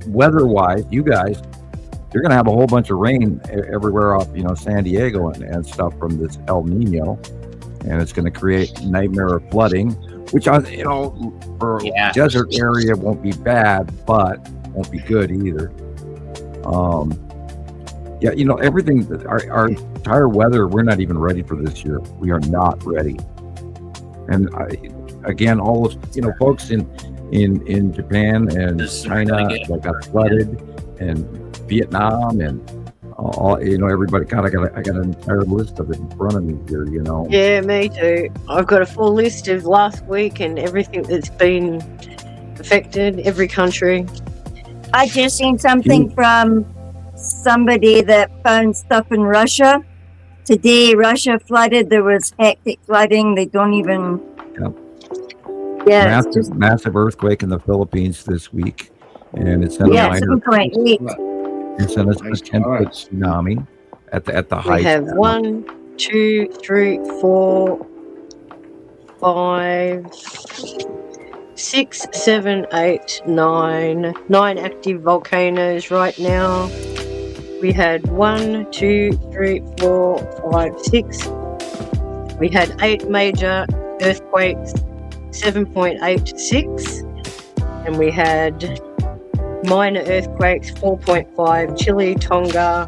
S3: weather-wise, you guys, you're going to have a whole bunch of rain everywhere off, San Diego and stuff from this El Nino, and it's going to create nightmare of flooding, which for a desert area won't be bad, but won't be good either. Everything, our entire weather, we're not even ready for this year. We are not ready. And again, all those, folks in Japan and
S7: This is
S3: China
S7: really good.
S3: that got flooded, and Vietnam, and all, everybody I got an entire list of it in front of me here,
S5: Yeah, me too. I've got a full list of last week and everything that's been affected, every country.
S4: I just seen something from somebody that found stuff in Russia. Today, Russia flooded. There was hectic flooding. They don't even.
S3: Yep.
S4: Yeah, it's just
S3: massive earthquake in the Philippines this week, and it's sent a minor.
S4: 7.8.
S3: It's sent a 10-foot tsunami at the height.
S5: We have 1, 2, 3, 4, 5, 6, 7, 8, 9. 9 active volcanoes right now. We had 1, 2, 3, 4, 5, 6. We had 8 major earthquakes, 7.86, and we had minor earthquakes, 4.5, Chile, Tonga,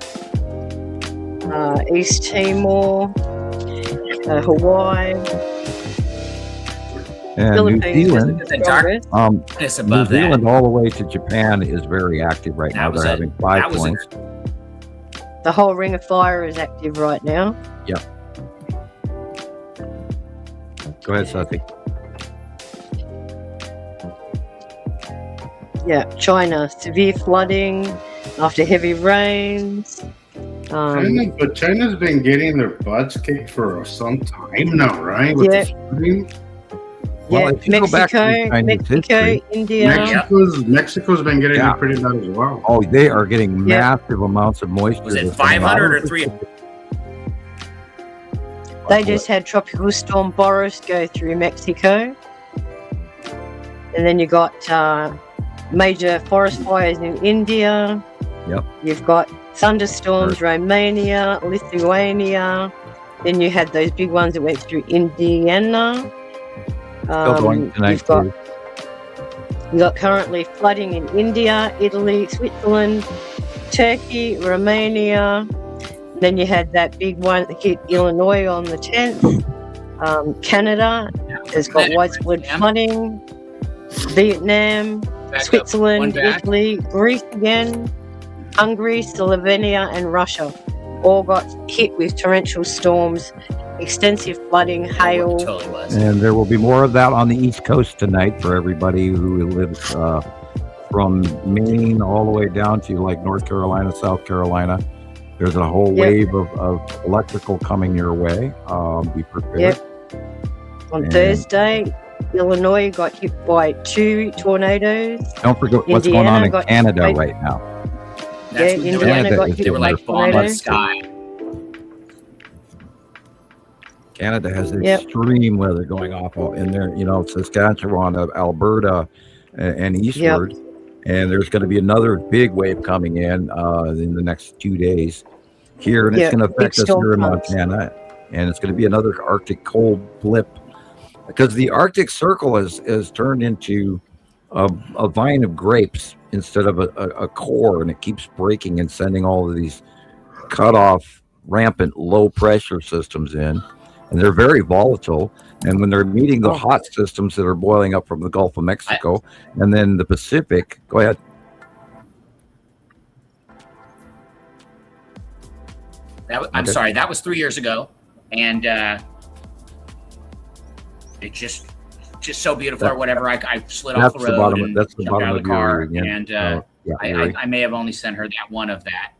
S5: East Timor, Hawaii,
S3: And New
S5: Philippines.
S3: Zealand,
S7: The darkness
S3: New
S7: above that.
S3: Zealand all the way to Japan is very active right now.
S7: That was
S3: They're
S7: it.
S3: having 5
S7: That was it.
S3: points.
S5: The whole Ring of Fire is active right now.
S3: Go ahead, Sophie.
S5: China, severe flooding after heavy rains.
S6: But China's been getting their butts kicked for some time now, right? With the flooding.
S3: Well, if you go back to the Chinese history,
S5: India.
S6: Mexico's been getting it pretty bad as well.
S3: Oh, they are getting massive amounts of moisture.
S7: Was it 500 or 300?
S5: They just had Tropical Storm Boris go through Mexico. And then you got major forest fires in India.
S3: Yep.
S5: You've got thunderstorms, Romania, Lithuania. Then you had those big ones that went through Indiana.
S3: Still going tonight,
S5: You've got currently flooding in India, Italy, Switzerland, Turkey, Romania. Then you had that big one that hit Illinois on the 10th. Canada has got widespread flooding. Vietnam, Switzerland, Italy, Greece again, Hungary, Slovenia, and Russia all got hit with torrential storms, extensive flooding, hail.
S7: Totally was.
S3: And there will be more of that on the East Coast tonight for everybody who lives from Maine all the way down to like North Carolina, South Carolina. There's a whole wave of electrical coming your way. Be prepared.
S5: On Thursday, Illinois got hit by 2 tornadoes.
S3: Don't forget what's going on in Canada right now.
S5: Indiana got hit
S7: they were
S5: by
S7: like bomb on the
S5: tornadoes.
S7: sky.
S3: Canada has extreme weather going off in there, Saskatchewan, Alberta, and eastward. And there's going to be another big wave coming in the next 2 days here, and it's going to affect us here in Montana. And it's going to be another Arctic cold blip, because the Arctic Circle has turned into a vine of grapes instead of a core, and it keeps breaking and sending all of these cut off, rampant, low pressure systems in. And they're very volatile. And when they're meeting the hot systems that are boiling up from the Gulf of Mexico and then the Pacific, go ahead.
S7: I'm sorry, that was 3 years ago. And it just so beautiful or whatever. I slid off the road and
S3: that's the
S7: jumped
S3: bottom
S7: out
S3: of
S7: the car.
S3: again.
S7: And I may have only sent her that one of that.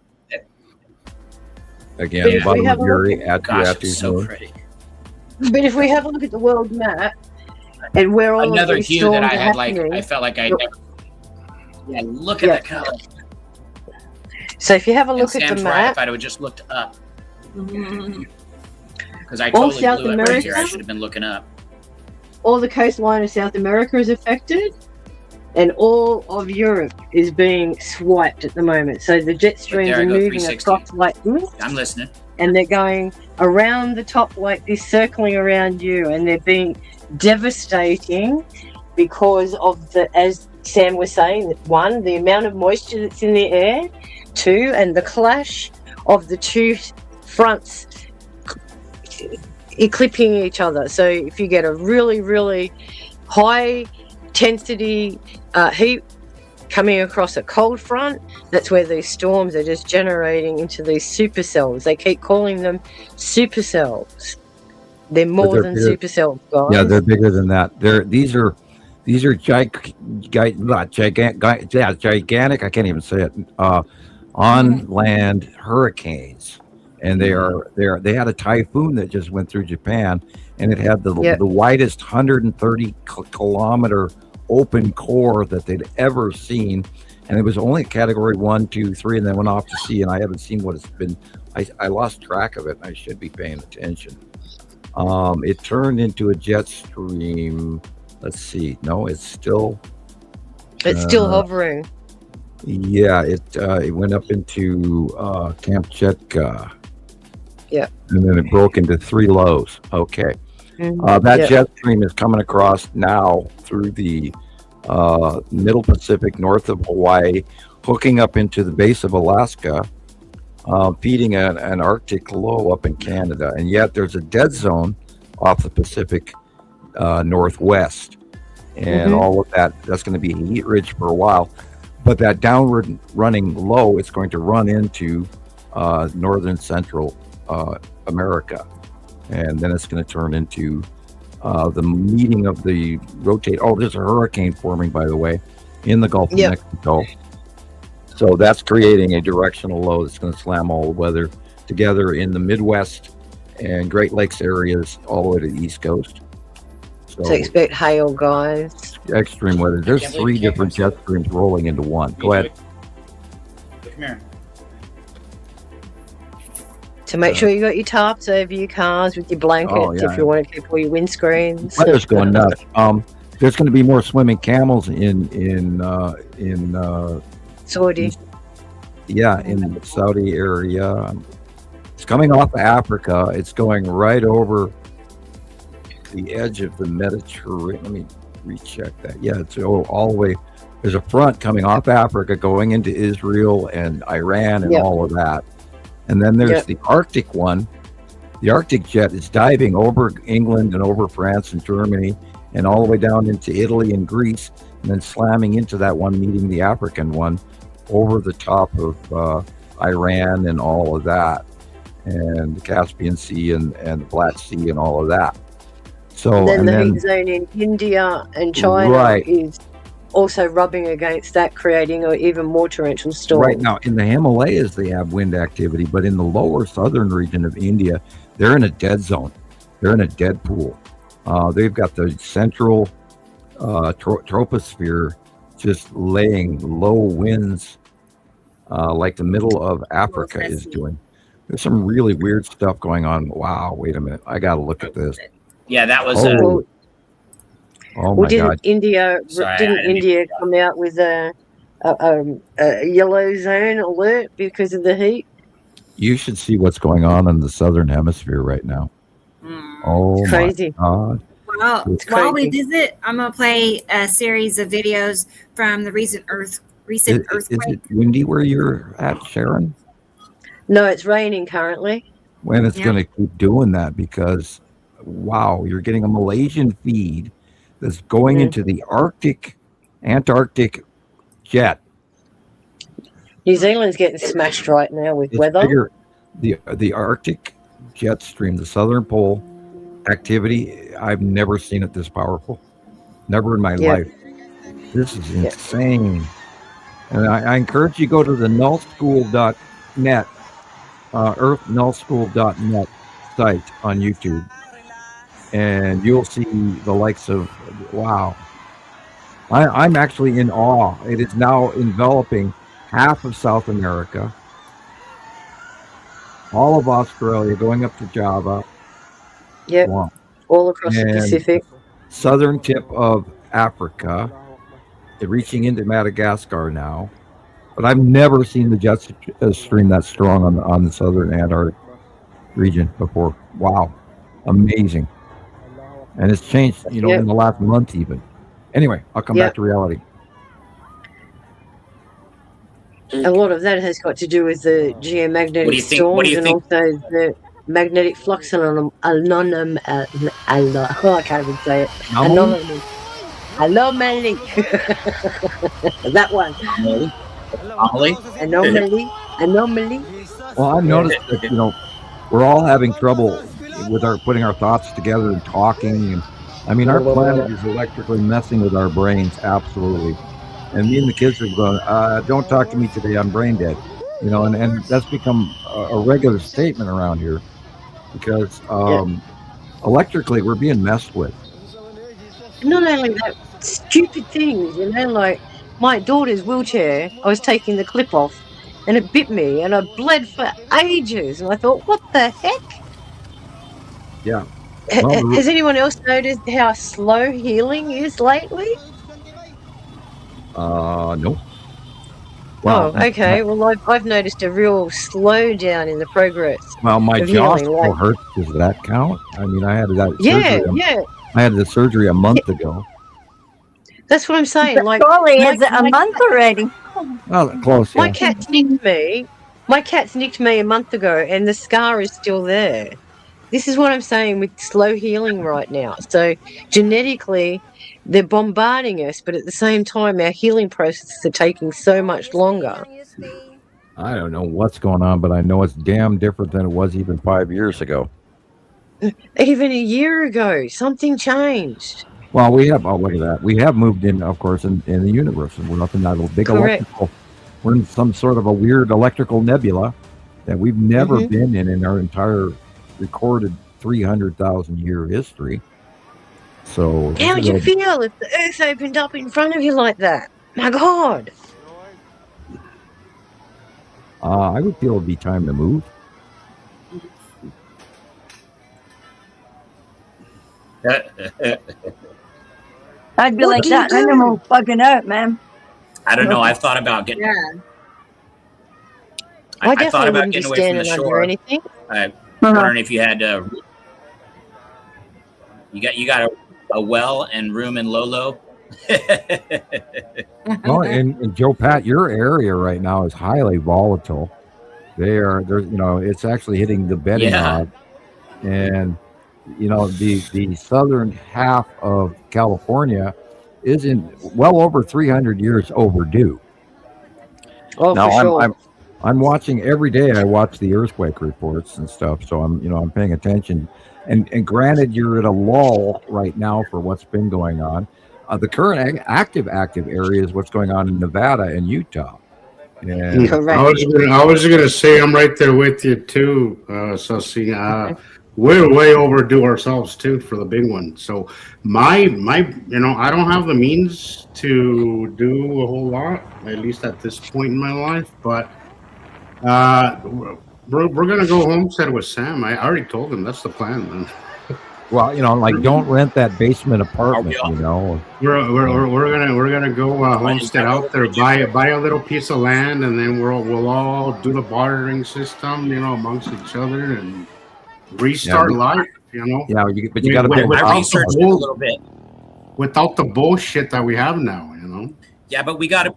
S3: Again, the bottom of Yuri.
S7: Gosh, it's so pretty.
S5: But if we have a look at the world map and where all
S7: another
S5: of these
S7: hue
S5: storms
S7: that I
S5: are
S7: had,
S5: happening,
S7: I felt like I never. Yeah, look at the color.
S5: So if you have a look at
S7: Sam's
S5: the
S7: right,
S5: map,
S7: if I'd have just looked up, because I
S5: all
S7: totally
S5: South
S7: blew it right here. I
S5: America,
S7: should have been looking up.
S5: all the coastline of South America is affected, and all of Europe is being swiped at the moment. So the jet streams
S7: there I
S5: are
S7: go,
S5: moving
S7: 360.
S5: across like this,
S7: I'm listening.
S5: and they're going around the top like this, circling around you, and they're being devastating because of as Sam was saying, one, the amount of moisture that's in the air, two, and the clash of the two fronts eclipsing each other. So if you get a really, really high intensity heat coming across a cold front, that's where these storms are just generating into these supercells. They keep calling them supercells. They're more than supercells, guys.
S3: Yeah, they're bigger than that. These are gigantic. I can't even say it. On land hurricanes, and they had a typhoon that just went through Japan, and it had the widest 130 kilometer open core that they'd ever seen, and it was only category 1, 2, 3, and then went off to sea. And I haven't seen what it's been. I lost track of it. I should be paying attention. It turned into a jet stream. Let's see. No, it's still
S5: hovering.
S3: Yeah, it went up into Kamchatka.
S5: Yeah.
S3: And then it broke into 3 lows. Okay. That jet stream is coming across now through the middle Pacific, north of Hawaii, hooking up into the base of Alaska, feeding an Arctic low up in Canada. And yet there's a dead zone off the Pacific Northwest. And all of that's going to be heat rich for a while. But that downward running low, it's going to run into northern central America. And then it's going to turn into the meeting of the rotate. Oh, there's a hurricane forming, by the way. in the Gulf of Mexico. So that's creating a directional low that's going to slam all the weather together in the Midwest and Great Lakes areas all the way to the East Coast.
S5: So expect hail, guys.
S3: Extreme weather. There's 3 different jet streams rolling into one. Go ahead.
S7: Come here.
S5: So make sure you got your tarps over your cars with your blankets if you want to keep all your windscreens.
S3: Weather's going nuts. There's going to be more swimming camels in
S5: Saudi.
S3: Yeah, in the Saudi area. It's coming off of Africa. It's going right over the edge of the Mediterranean. Let me recheck that. Yeah, it's all the way. There's a front coming off Africa going into Israel and Iran and all of that. And then there's the Arctic one. The Arctic jet is diving over England and over France and Germany and all the way down into Italy and Greece, and then slamming into that one, meeting the African one over the top of Iran and all of that, and the Caspian Sea and the Black Sea and all of that. So
S5: and then the heat zone in India and China is also rubbing against that, creating even more torrential storms.
S3: Right now, in the Himalayas, they have wind activity, but in the lower southern region of India, they're in a dead zone. They're in a dead pool. They've got the central troposphere just laying low winds like the middle of Africa is doing. There's some really weird stuff going on. Wow, wait a minute. I got to look at this.
S7: Yeah, that was
S3: oh my God.
S5: India come out with a yellow zone alert because of the heat?
S3: You should see what's going on in the southern hemisphere right now. Oh,
S5: it's crazy.
S3: My God.
S2: Well, while we visit, I'm going to play a series of videos from the recent earthquake.
S3: Is it windy where you're at, Sharon?
S5: No, it's raining currently.
S3: When it's going to keep doing that, because, wow, you're getting a Malaysian feed that's going into the Antarctic jet.
S5: New Zealand's getting smashed right now with weather.
S3: The Arctic jet stream, the southern pole activity, I've never seen it this powerful. Never in my life. This is insane. And I encourage you to go to the nullschool.net, earthnullschool.net site on YouTube, and you'll see the likes of, wow. I'm actually in awe. It is now enveloping half of South America, all of Australia, going up to Java.
S5: Yep. Wow. All across the Pacific.
S3: Southern tip of Africa, reaching into Madagascar now. But I've never seen the jet stream that strong on the southern Antarctic region before. Wow. Amazing. And it's changed, in the last month even. Anyway, I'll come back to reality.
S5: A lot of that has got to do with the geomagnetic storms and also the magnetic flux I can't even say it. Anomaly. That one. Anomaly.
S3: Well, I've noticed that, we're all having trouble with putting our thoughts together and talking. And I mean, our planet is electrically messing with our brains, absolutely. And me and the kids are going, don't talk to me today, I'm brain dead. And that's become a regular statement around here because electrically we're being messed with.
S5: Not only that, stupid things, like my daughter's wheelchair, I was taking the clip off and it bit me and I bled for ages. And I thought, what the heck?
S3: Yeah.
S5: Has anyone else noticed how slow healing is lately?
S3: No.
S5: Wow. Oh, okay. Well, I've noticed a real slowdown in the progress.
S3: Well, my jaw still hurts. Does that count? I mean, I had that surgery. I had the surgery a month ago.
S5: That's what I'm saying.
S4: Surely, is it a month already?
S3: Oh, close.
S5: My cat's nicked me. My cat's nicked me a month ago, and the scar is still there. This is what I'm saying with slow healing right now. So genetically, they're bombarding us, but at the same time, our healing processes are taking so much longer.
S3: I don't know what's going on, but I know it's damn different than it was even 5 years ago.
S5: Even a year ago, something changed.
S3: Well, we have. Oh, look at that. We have moved in, of course, in the universe, and we're up in that little big
S5: Correct.
S3: electrical. We're in some sort of a weird electrical nebula that we've never been in our entire recorded 300,000 year history. So,
S5: How would you feel if the Earth opened up in front of you like that? My God.
S3: I would feel it'd be time to move.
S4: I'd be
S5: What
S4: like
S5: do you
S4: that
S5: do?
S4: animal bugging out, man.
S7: I don't know. I've thought about getting.
S2: Yeah.
S5: I
S7: I
S5: definitely
S7: thought about
S5: wouldn't be
S7: getting away from the
S5: standing under
S7: shore.
S5: anything.
S7: I'm wondering if you had you got a well and room in Lolo.
S3: Well, and Joe Pat, your area right now is highly volatile. There's, it's actually hitting the bedding
S7: Yeah.
S3: rod, and the southern half of California is in well over 300 years overdue.
S5: Oh,
S3: Now
S5: for sure.
S3: I'm watching every day. I watch the earthquake reports and stuff, so I'm paying attention. And granted, you're at a lull right now for what's been going on. The current active area is what's going on in Nevada and Utah. And
S5: Correct.
S6: I was gonna say I'm right there with you too. So see, we're way overdue ourselves too for the big one. So my I don't have the means to do a whole lot, at least at this point in my life. But we're gonna go homestead with Sam. I already told him that's the plan, man.
S3: well, don't rent that basement apartment.
S6: We're gonna go homestead out there, buy a little piece of land, and then we'll all do the bartering system, amongst each other and restart life.
S3: Yeah, but you got to build
S7: I researched it a little bit.
S6: Without the bullshit that we have now.
S7: Yeah, but we got to.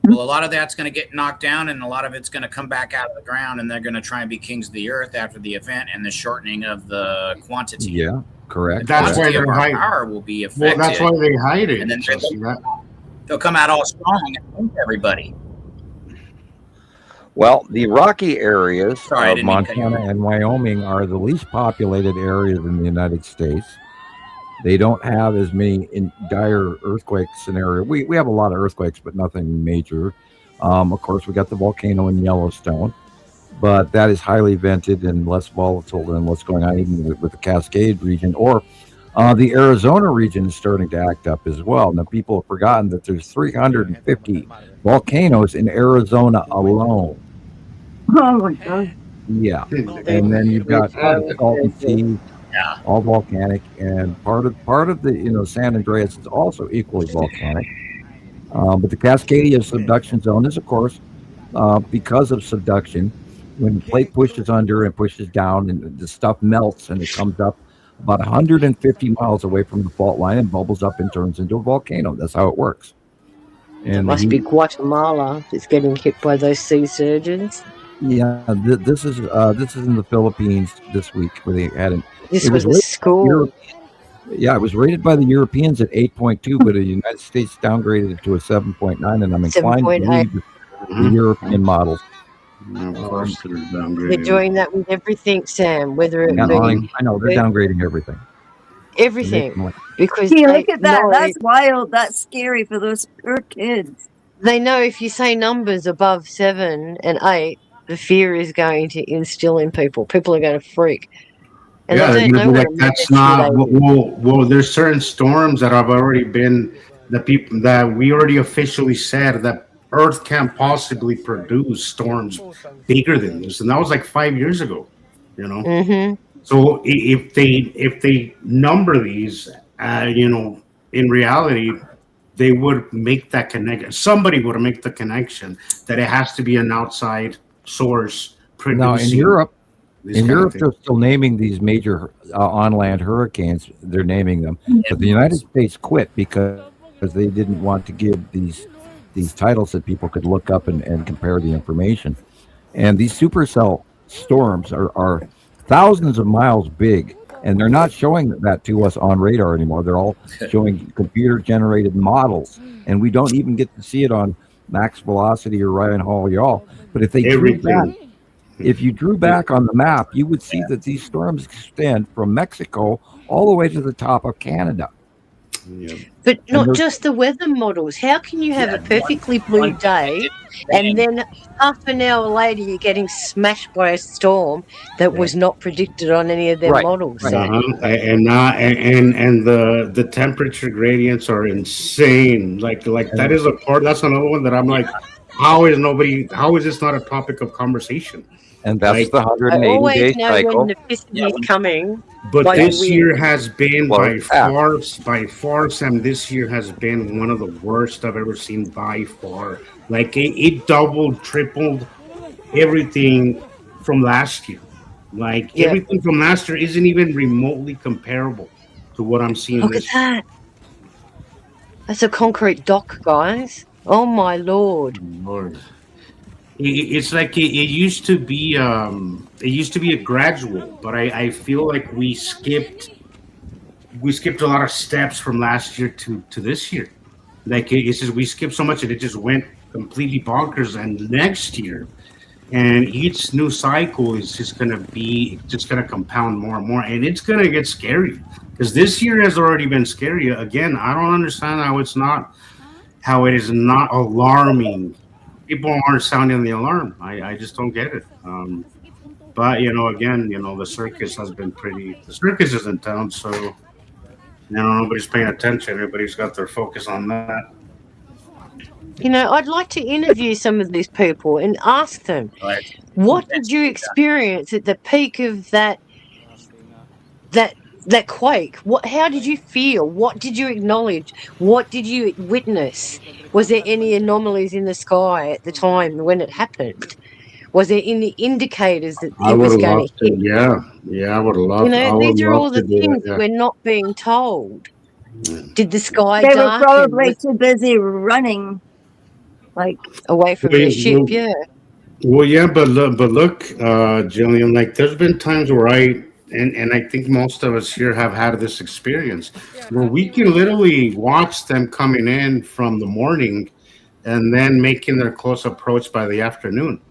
S7: Well, a lot of that's going to get knocked down, and a lot of it's going to come back out of the ground, and they're going to try and be kings of the earth after the event and the shortening of the quantity.
S3: Yeah, correct.
S6: That's why
S7: our
S6: they're
S7: power will be affected.
S6: Well, that's why they hide it.
S7: And then they'll come out all strong and hate everybody.
S3: Well, the rocky areas
S7: Sorry, I
S3: of
S7: didn't mean to cut you
S3: Montana
S7: off.
S3: and Wyoming are the least populated areas in the United States. They don't have as many dire earthquake scenario. We have a lot of earthquakes, but nothing major. Of course, we got the volcano in Yellowstone, but that is highly vented and less volatile than what's going on even with the Cascade region, or the Arizona region is starting to act up as well. Now, people have forgotten that there's 350 volcanoes in Arizona alone.
S4: Oh my God.
S3: Yeah, and then you've got Salton Sea, all volcanic, and part of the San Andreas is also equally volcanic. But the Cascadia subduction zone is, of course, because of subduction. When the plate pushes under and pushes down, and the stuff melts and it comes up about 150 miles away from the fault line and bubbles up and turns into a volcano. That's how it works. And
S5: It must be Guatemala that's getting hit by those sea surges.
S3: Yeah, this is in the Philippines this week where they had it.
S5: This
S3: It
S5: was
S3: was
S5: a school.
S3: Yeah, it was rated by the Europeans at 8.2, but the United States downgraded it to a 7.9, and I'm inclined to
S5: 7.8.
S3: believe the European models.
S6: Of course, they're
S5: They're
S6: downgrading.
S5: doing that with everything, Sam. Whether it
S3: Yeah,
S5: be
S3: I know they're downgrading everything.
S5: everything, because
S4: Gee,
S5: they
S4: look at that.
S5: know,
S4: That's wild. That's scary for those poor kids.
S5: they know if you say numbers above 7 and 8, the fear is going to instill in people. People are going to freak. And
S6: Yeah,
S5: they
S6: they're
S5: don't
S6: gonna
S5: know
S6: be
S5: what
S6: like,
S5: a
S6: that's
S5: magnitude
S6: not. Well, there's certain storms that have already been the people that we already officially said that Earth can't possibly produce storms bigger than this, and that was like 5 years ago.
S5: Mm-hmm.
S6: So if they number these, in reality, they would make that connection. Somebody would make the connection that it has to be an outside source producing.
S3: Now, in Europe,
S6: this kind of
S3: they're
S6: thing.
S3: still naming these major on-land hurricanes. They're naming them, but the United States quit because they didn't want to give these titles that people could look up and compare the information. And these supercell storms are thousands of miles big, and they're not showing that to us on radar anymore. They're all showing computer-generated models, and we don't even get to see it on Max Velocity or Ryan Hall, y'all. But if they do that,
S6: Everything.
S3: If you drew back on the map, you would see that these storms extend from Mexico all the way to the top of Canada.
S6: Yeah.
S5: But
S3: And
S5: not
S3: there's-
S5: just the weather models. How can you have a perfectly blue
S7: one
S5: day
S7: it rained.
S5: and then half an hour later you're getting smashed by a storm that was not predicted on any of their
S3: Right,
S5: models?
S3: right.
S6: And the temperature gradients are insane. Like that is a part. That's another one that I'm like, how is this not a topic of conversation?
S3: And that's
S6: Like,
S3: the
S5: I
S3: 180-day
S5: always know
S3: cycle.
S5: when the piston is coming.
S6: But
S5: By
S6: this
S5: the
S6: year
S5: wind.
S6: has been
S3: Well,
S6: by far, Sam. This year has been one of the worst I've ever seen by far. Like it doubled, tripled everything from last year. Like
S5: Yeah.
S6: everything from last year isn't even remotely comparable to what I'm seeing
S5: Look at
S6: this year.
S5: that. That's a concrete dock, guys. Oh my lord.
S6: Lord. It's like it used to be. It used to be a gradual, but I feel like we skipped a lot of steps from last year to this year. Like it's just we skipped so much and it just went completely bonkers. And next year, and each new cycle is just gonna compound more and more, and it's gonna get scary because this year has already been scary. Again, I don't understand how it is not alarming. People aren't sounding the alarm. I just don't get it. But again, the circus is in town, so nobody's paying attention. Everybody's got their focus on that.
S5: I'd like to interview some of these people and ask them,
S7: Right.
S5: what did you experience at the peak of that quake? How did you feel? What did you acknowledge? What did you witness? Was there any anomalies in the sky at the time when it happened? Was there any indicators that
S6: I
S5: it was
S6: would have
S5: going
S6: loved
S5: to
S6: to.
S5: hit?
S6: Yeah, I would have loved. I would
S5: These are
S6: love
S5: all the
S6: to do
S5: things
S6: that,
S5: that we're not being told. Did the sky
S4: They were
S5: darken?
S4: probably
S5: Was
S4: too busy running. Like,
S5: away from
S6: Well,
S5: their ship?
S6: well,
S5: Yeah.
S6: Well, yeah, but look, Jillian. Like, there's been times where and I think most of us here have had this experience where we can literally watch them coming in from the morning, and then making their close approach by the afternoon.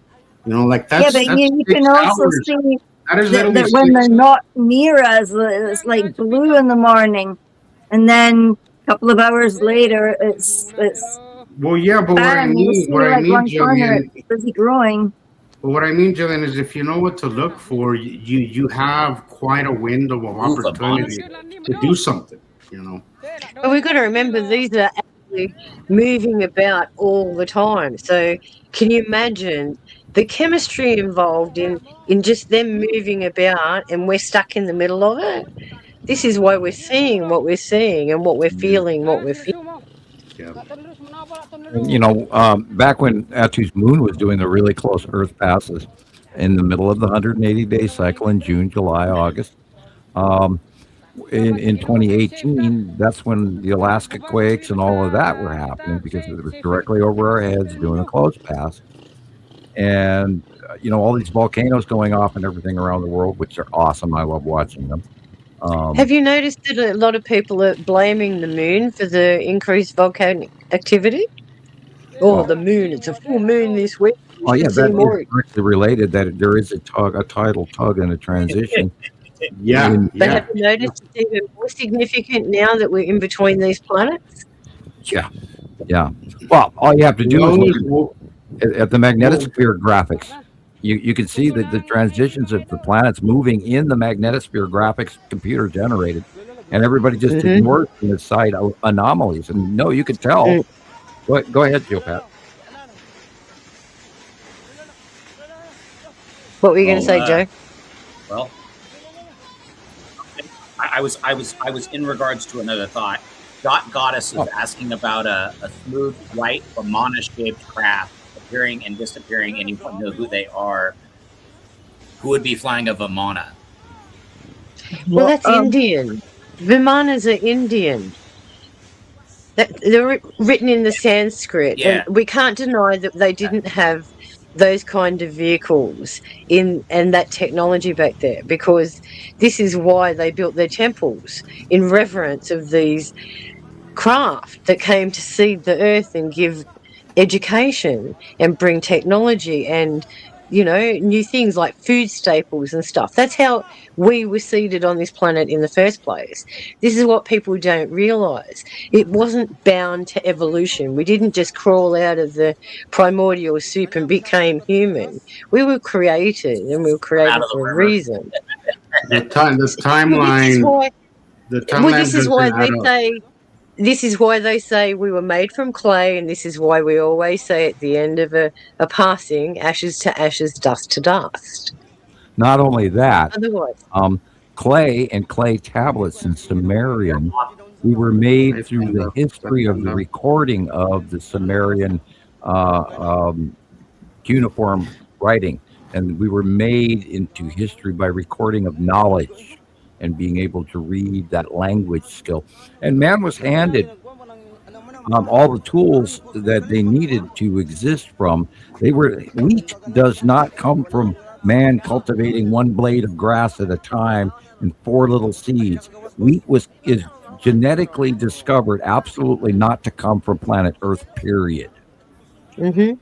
S6: Like
S4: yeah,
S6: that's
S4: but you
S6: 6
S4: can also
S6: hours.
S4: see
S6: That is
S4: that,
S6: literally
S4: that when
S6: 6
S4: they're not near us, it's like blue in the morning, and then a couple of hours later, it's
S6: Well, yeah, but
S4: bam. You see like one corner,
S6: Jillian,
S4: it's busy growing.
S6: but what I mean, Jillian, is if you know what to look for, you have quite a window of opportunity to do something.
S5: But we've got to remember these are actually moving about all the time. So can you imagine the chemistry involved in just them moving about, and we're stuck in the middle of it? This is why we're seeing what we're seeing and what we're feeling, what we're feeling.
S3: Back when Atu's moon was doing the really close Earth passes in the middle of the 180-day cycle in June, July, August. In 2018, that's when the Alaska quakes and all of that were happening because it was directly over our heads doing a close pass. And, all these volcanoes going off and everything around the world, which are awesome. I love watching them.
S5: Have you noticed that a lot of people are blaming the moon for the increased volcanic activity? The moon, it's a full moon this week.
S3: Oh, yeah, that is directly related, that there is a tidal tug and a transition.
S6: Yeah.
S5: But have you noticed it's even more significant now that we're in between these planets?
S3: Yeah. Well, all you have to do is look at the magnetosphere graphics. You can see that the transitions of the planets moving in the magnetosphere graphics computer generated, and everybody just ignores from the side anomalies. And no, you could tell. Go ahead, Joe Pat.
S5: What were you going to say, Joe?
S7: Well, I was in regards to another thought. Goddess is asking about a smooth, white, Vimana-shaped craft appearing and disappearing. Anyone know who they are? Who would be flying a Vimana?
S5: Well, that's Indian. Vimanas are Indian. They're written in the Sanskrit, and we can't deny that they didn't have those kind of vehicles and that technology back there, because this is why they built their temples, in reverence of these craft that came to seed the earth and give education and bring technology and new things like food staples and stuff. That's how we were seeded on this planet in the first place. This is what people don't realize. It wasn't bound to evolution. We didn't just crawl out of the primordial soup and became human. We were created, and we were created for a reason.
S6: The timeline.
S5: This is why they say. This is why they say we were made from clay, and this is why we always say at the end of a passing, ashes to ashes, dust to dust.
S3: Not only that,
S5: Otherwise,
S3: clay and clay tablets in Sumerian, we were made through the history of the recording of the Sumerian cuneiform writing, and we were made into history by recording of knowledge and being able to read that language skill. And man was handed all the tools that they needed to exist from. Wheat does not come from man cultivating one blade of grass at a time and 4 little seeds. Wheat is genetically discovered absolutely not to come from planet Earth, period.
S5: Mm-hmm.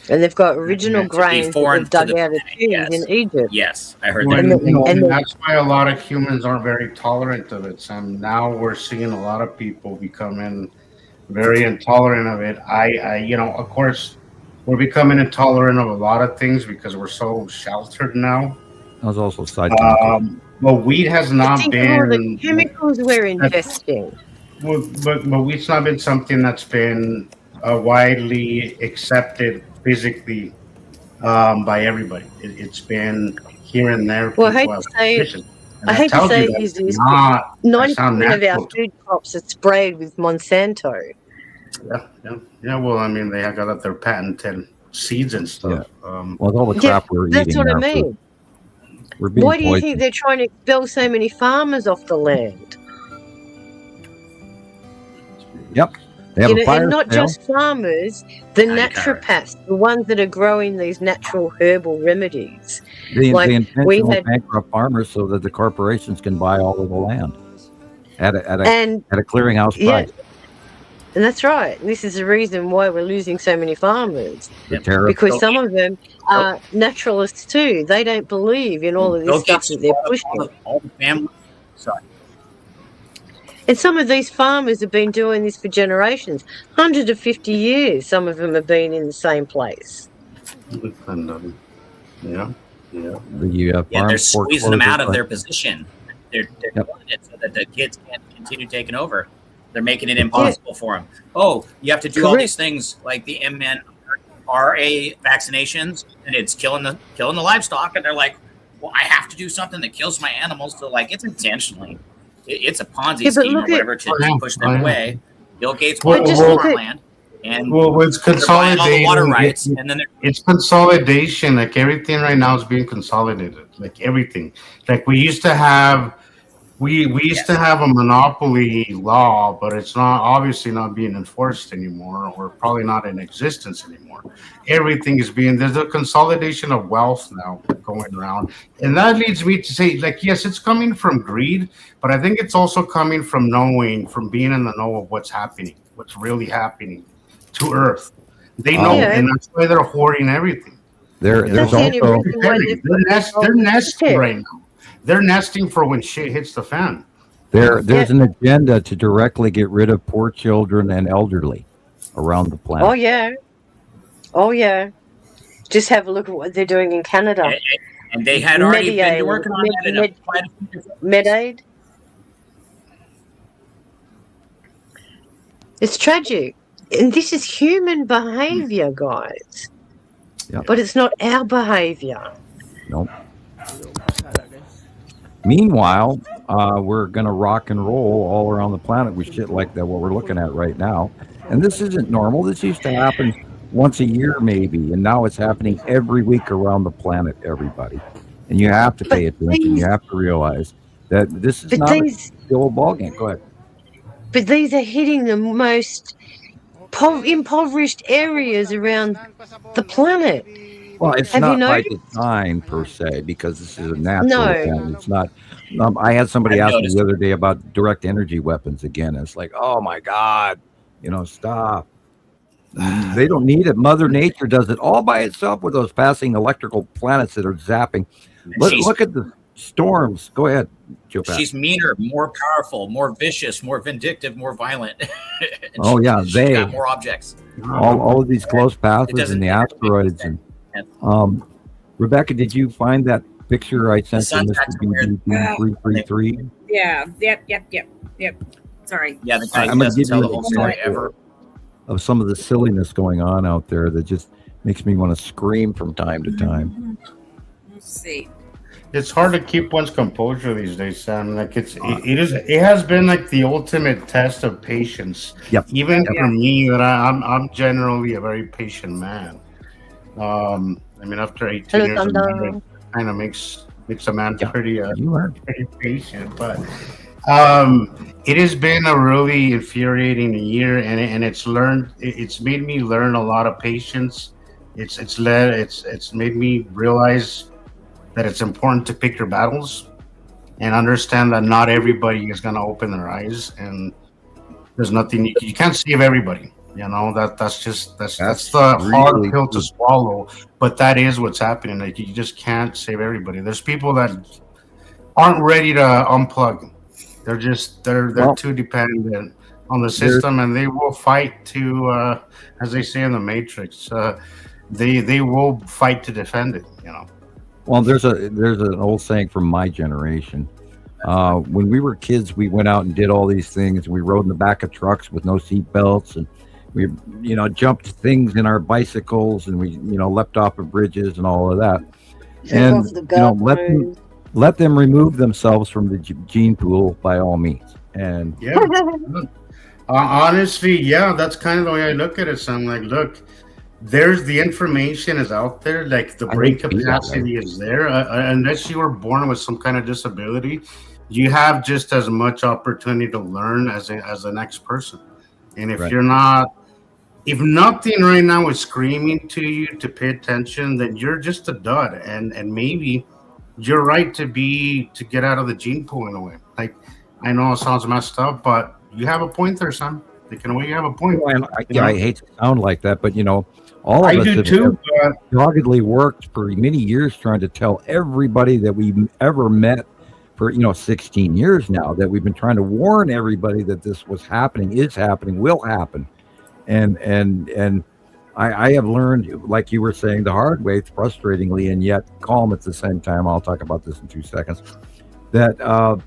S5: And they've got original grains that they've dug out of tombs in Egypt.
S7: Yes, I heard
S6: that.
S7: And
S6: that's why a lot of humans aren't very tolerant of it. And now we're seeing a lot of people becoming very intolerant of it. Of course, we're becoming intolerant of a lot of things because we're so sheltered now.
S3: I was also side.
S6: But wheat has not been
S5: the chemicals we're ingesting.
S6: But wheat's not been something that's been widely accepted physically by everybody. It's been here and there.
S5: Well, I hate to say it. I hate to say this, 90% of our food crops are sprayed with Monsanto.
S6: Yeah. Well, I mean, they have got their patented seeds and stuff.
S3: Well, all the crap we're eating.
S5: That's what I mean. Why do you think they're trying to expel so many farmers off the land?
S3: Yep.
S5: And not just farmers, the naturopaths, the ones that are growing these natural herbal remedies.
S3: They intentionally bankrupt farmers so that the corporations can buy all of the land at a clearinghouse price.
S5: And that's right. This is the reason why we're losing so many farmers.
S3: Because
S5: some of them are naturalists too. They don't believe in all of this stuff that they're pushing.
S7: All the family. Sorry.
S5: And some of these farmers have been doing this for generations, 150 years. Some of them have been in the same place.
S7: They're squeezing them out of their position. They're doing it so that the kids can't continue taking over. They're making it impossible for them. Oh, you have to do all these things like the mRNA vaccinations, and it's killing the livestock. And they're like, well, I have to do something that kills my animals. So it's intentionally. It's a Ponzi scheme or whatever to push them away. Bill Gates bought farmland, and
S6: it's consolidating
S7: all the water rights, and then
S6: it's consolidation. Like everything right now is being consolidated. Like everything. Like we used to have, we used to have a monopoly law, but it's obviously not being enforced anymore, or probably not in existence anymore. Everything is there's a consolidation of wealth now going around. And that leads me to say, yes, it's coming from greed, but I think it's also coming from being in the know of what's happening, what's really happening to Earth. They know, and that's why they're hoarding everything.
S3: They're nesting
S6: right now. They're nesting for when shit hits the fan.
S3: There's an agenda to directly get rid of poor children and elderly around the planet.
S5: Oh yeah. Just have a look at what they're doing in Canada.
S7: And they had already been working on that.
S5: MedAid. It's tragic. And this is human behavior, guys.
S3: Yep.
S5: But it's not our behavior.
S3: Nope. Meanwhile, we're going to rock and roll all around the planet with shit like that, what we're looking at right now. And this isn't normal. This used to happen once a year, maybe. And now it's happening every week around the planet, everybody. And you have to pay attention. You have to realize that this is not a still ball game. Go ahead.
S5: But these are hitting the most impoverished areas around the planet.
S3: Well, it's not by design per se, because this is a natural event. It's not. I had somebody ask me the other day about direct energy weapons again. It's like, oh my God, stop. They don't need it. Mother Nature does it all by itself with those passing electrical planets that are zapping. Look at the storms. Go ahead, Joe Pat.
S7: She's meaner, more powerful, more vicious, more vindictive, more violent.
S3: Oh, yeah,
S7: she's got more objects.
S3: All of these close passes and the asteroids. And Rebecca, did you find that picture I sent to Mr. BB333?
S2: Yeah. Yep. Sorry.
S7: Yeah, the guy
S3: I'm going to give
S7: tell
S3: you
S7: the whole story ever.
S3: Of some of the silliness going on out there that just makes me want to scream from time to time.
S2: Let's see.
S6: It's hard to keep one's composure these days, Sam. Like it has been like the ultimate test of patience.
S3: Yep.
S6: Even for me, that I'm generally a very patient man. I mean, after 18 years of marriage, it kind of makes a man pretty patient. But it has been a really infuriating year, and it's made me learn a lot of patience. It's made me realize that it's important to pick your battles and understand that not everybody is going to open their eyes, and there's nothing you can't save everybody. You know, that's the hard pill to swallow, but that is what's happening. Like, you just can't save everybody. There's people that aren't ready to unplug. They're too dependent on the system, and they will fight to, as they say in the Matrix, they will fight to defend it. You know.
S3: Well, there's an old saying from my generation. When we were kids, we went out and did all these things. We rode in the back of trucks with no seat belts, and we, jumped things in our bicycles, and we, leapt off of bridges and all of that. And let them remove themselves from the gene pool by all means. And
S6: yeah, honestly, yeah, that's kind of the way I look at it. So I'm like, look, there's the information is out there, like the brain capacity is there. Unless you were born with some kind of disability, you have just as much opportunity to learn as the next person. And if you're not, if nothing right now is screaming to you to pay attention, then you're just a dud. And maybe you're right to get out of the gene pool in a way. Like, I know it sounds messed up, but you have a point there, son. Like, in a way, you have a point.
S3: Well, I hate to sound like that, but all of us have doggedly worked for many years trying to tell everybody that we ever met for 16 years now, that we've been trying to warn everybody that this was happening, is happening, will happen. And I have learned, like you were saying, the hard way, frustratingly and yet calm at the same time. I'll talk about this in 2 seconds. That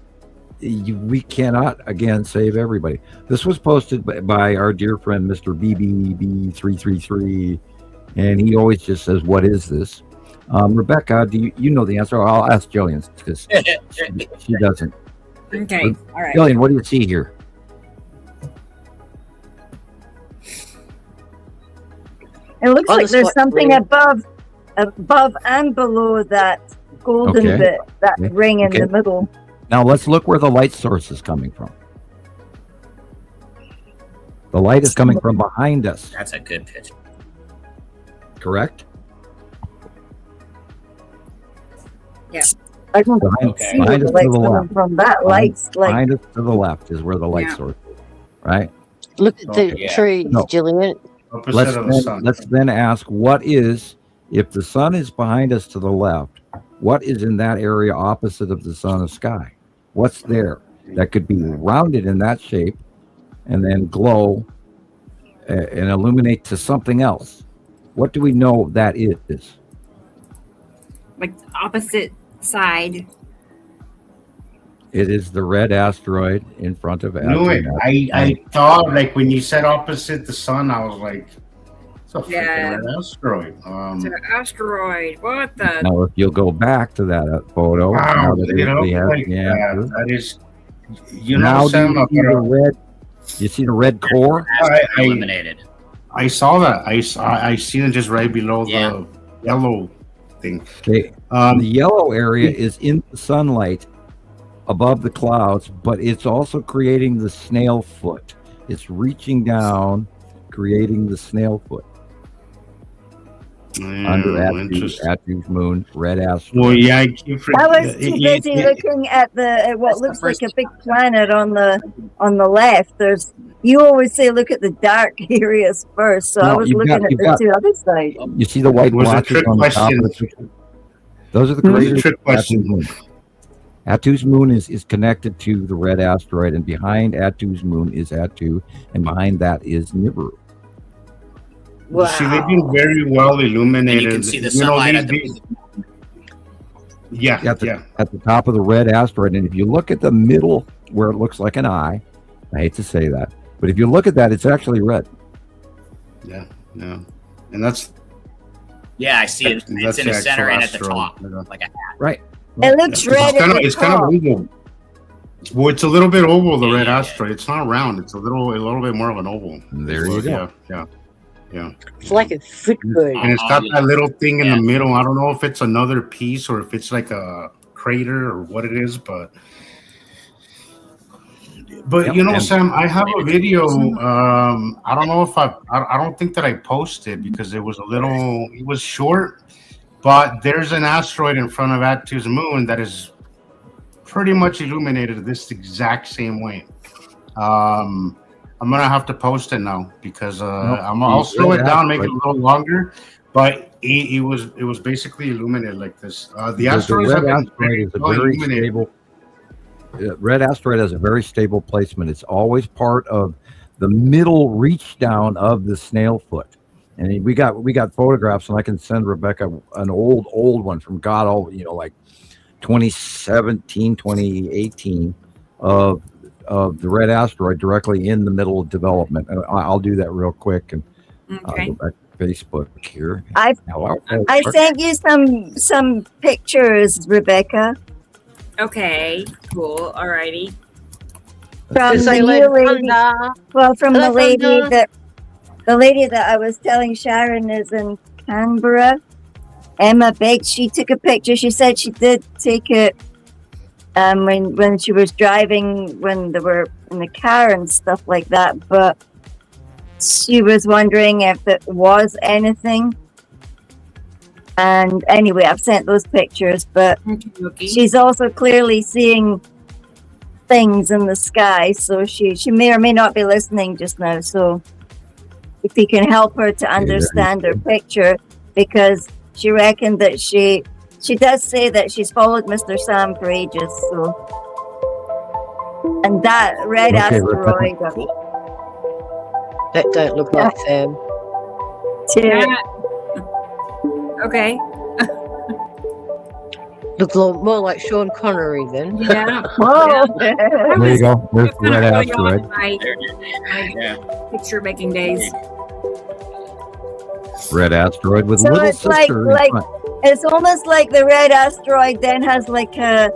S3: we cannot, again, save everybody. This was posted by our dear friend, Mr. BBB333, and he always just says, "What is this?" Rebecca, do you know the answer? I'll ask Gillian because she doesn't.
S2: Okay, all right.
S3: Gillian, what do you see here?
S4: It looks like there's something above and below that golden bit, that ring in the middle.
S3: Now let's look where the light source is coming from. The light is coming from behind us.
S7: That's a good pitch.
S3: Correct?
S2: Yeah.
S4: I don't see
S3: behind us to the left.
S4: From that light's
S3: behind us to the left is where the light source is, right?
S5: Look at the trees, Gillian.
S3: Let's then ask, what is, if the sun is behind us to the left, what is in that area opposite of the sun of sky? What's there that could be rounded in that shape and then glow and illuminate to something else? What do we know that is?
S2: Like opposite side.
S3: It is the red asteroid in front of
S6: I thought, like, when you said opposite the sun, I was like, it's a freaking red asteroid.
S2: It's an asteroid. What the?
S3: Now, if you'll go back to that photo,
S6: that is,
S3: Sam, you see the red core?
S7: Eliminated.
S6: I saw that. I seen it just right below the yellow thing.
S3: Okay. The yellow area is in the sunlight above the clouds, but it's also creating the snail foot. It's reaching down, creating the snail foot. Under Attu's moon, red asteroid.
S6: Well, yeah,
S4: I was too busy looking at what looks like a big planet on the left. There's, you always say look at the dark areas first, so I was looking at the two other sides.
S3: You see the white blotches on the top of the picture? Those are the craters.
S6: Trick question.
S3: Attu's moon is connected to the red asteroid, and behind Attu's moon is Attu, and behind that is Nibiru.
S6: Wow. See, they've been very well illuminated.
S7: And you can see the sunlight at the
S3: at the top of the red asteroid. And if you look at the middle where it looks like an eye, I hate to say that, but if you look at that, it's actually red.
S6: Yeah, and that's
S7: I see it. It's in the center and at the top, like a hat.
S3: Right.
S4: It looks red.
S6: It's kind of oval. Well, it's a little bit oval. The red asteroid. It's not round. It's a little bit more of an oval.
S3: There you go.
S6: Yeah.
S5: It's like a foot bird.
S6: And it's got that little thing in the middle. I don't know if it's another piece or if it's like a crater or what it is, but you know, Sam, I have a video. I don't know if I don't think that I posted because it was short, but there's an asteroid in front of Attu's moon that is pretty much illuminated this exact same way. I'm gonna have to post it now because I'll slow it down, make it a little longer. But it was basically illuminated like this. The asteroid is a very
S3: stable. Red asteroid has a very stable placement. It's always part of the middle reach down of the snail foot. And we got photographs, and I can send Rebecca an old one from like 2017, 2018 of the red asteroid directly in the middle of development. And I'll do that real quick, and I'll go back to Facebook here.
S4: I sent you some pictures, Rebecca.
S2: Okay, cool. Alrighty.
S4: From the lady that I was telling Sharon is in Canberra. Emma Bates, she took a picture. She said she did take it when she was driving, when they were in the car and stuff like that. But she was wondering if it was anything. And anyway, I've sent those pictures, but she's also clearly seeing things in the sky. So she may or may not be listening just now. So if you can help her to understand her picture, because she reckoned that she does say that she's followed Mr. Sam for ages. So, and that red asteroid.
S5: That don't look like Sam.
S2: Okay.
S5: Looks more like Sean Connery then.
S2: Yeah.
S3: There you go. There's the red asteroid.
S2: My picture making days.
S3: Red asteroid with
S4: so
S3: little
S4: it's
S3: sister.
S4: It's almost like the red asteroid then has like a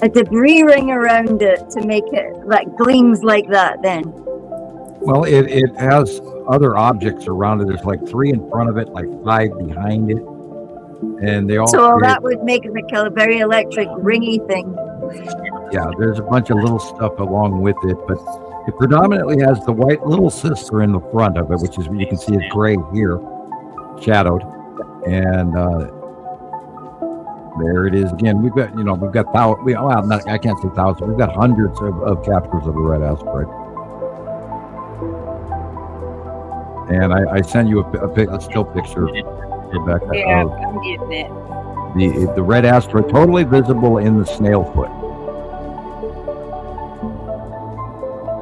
S4: debris ring around it to make it like gleams like that then.
S3: Well, it has other objects around it. There's like 3 in front of it, like 5 behind it, and they all.
S4: So that would make it a very electric ringy thing.
S3: Yeah, there's a bunch of little stuff along with it, but it predominantly has the white little sister in the front of it, which is, you can see it gray here, shadowed, and there it is again. We've got I can't say thousands. We've got hundreds of captures of the red asteroid. And I send you a still picture, Rebecca.
S2: Yeah, I'm getting it.
S3: The red asteroid, totally visible in the snail foot.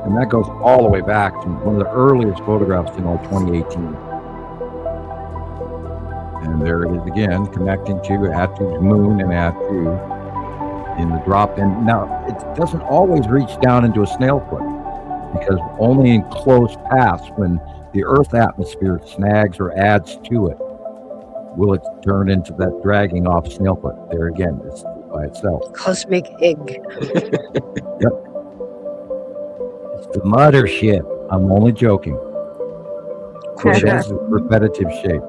S3: And that goes all the way back to one of the earliest photographs in 2018. And there it is again, connecting to Attu's moon and Attu in the drop. And now it doesn't always reach down into a snail foot, because only in close paths, when the Earth atmosphere snags or adds to it, will it turn into that dragging off snail foot. There again, it's by itself.
S5: Cosmic egg.
S3: Yep. It's the mothership. I'm only joking. It has a repetitive shape.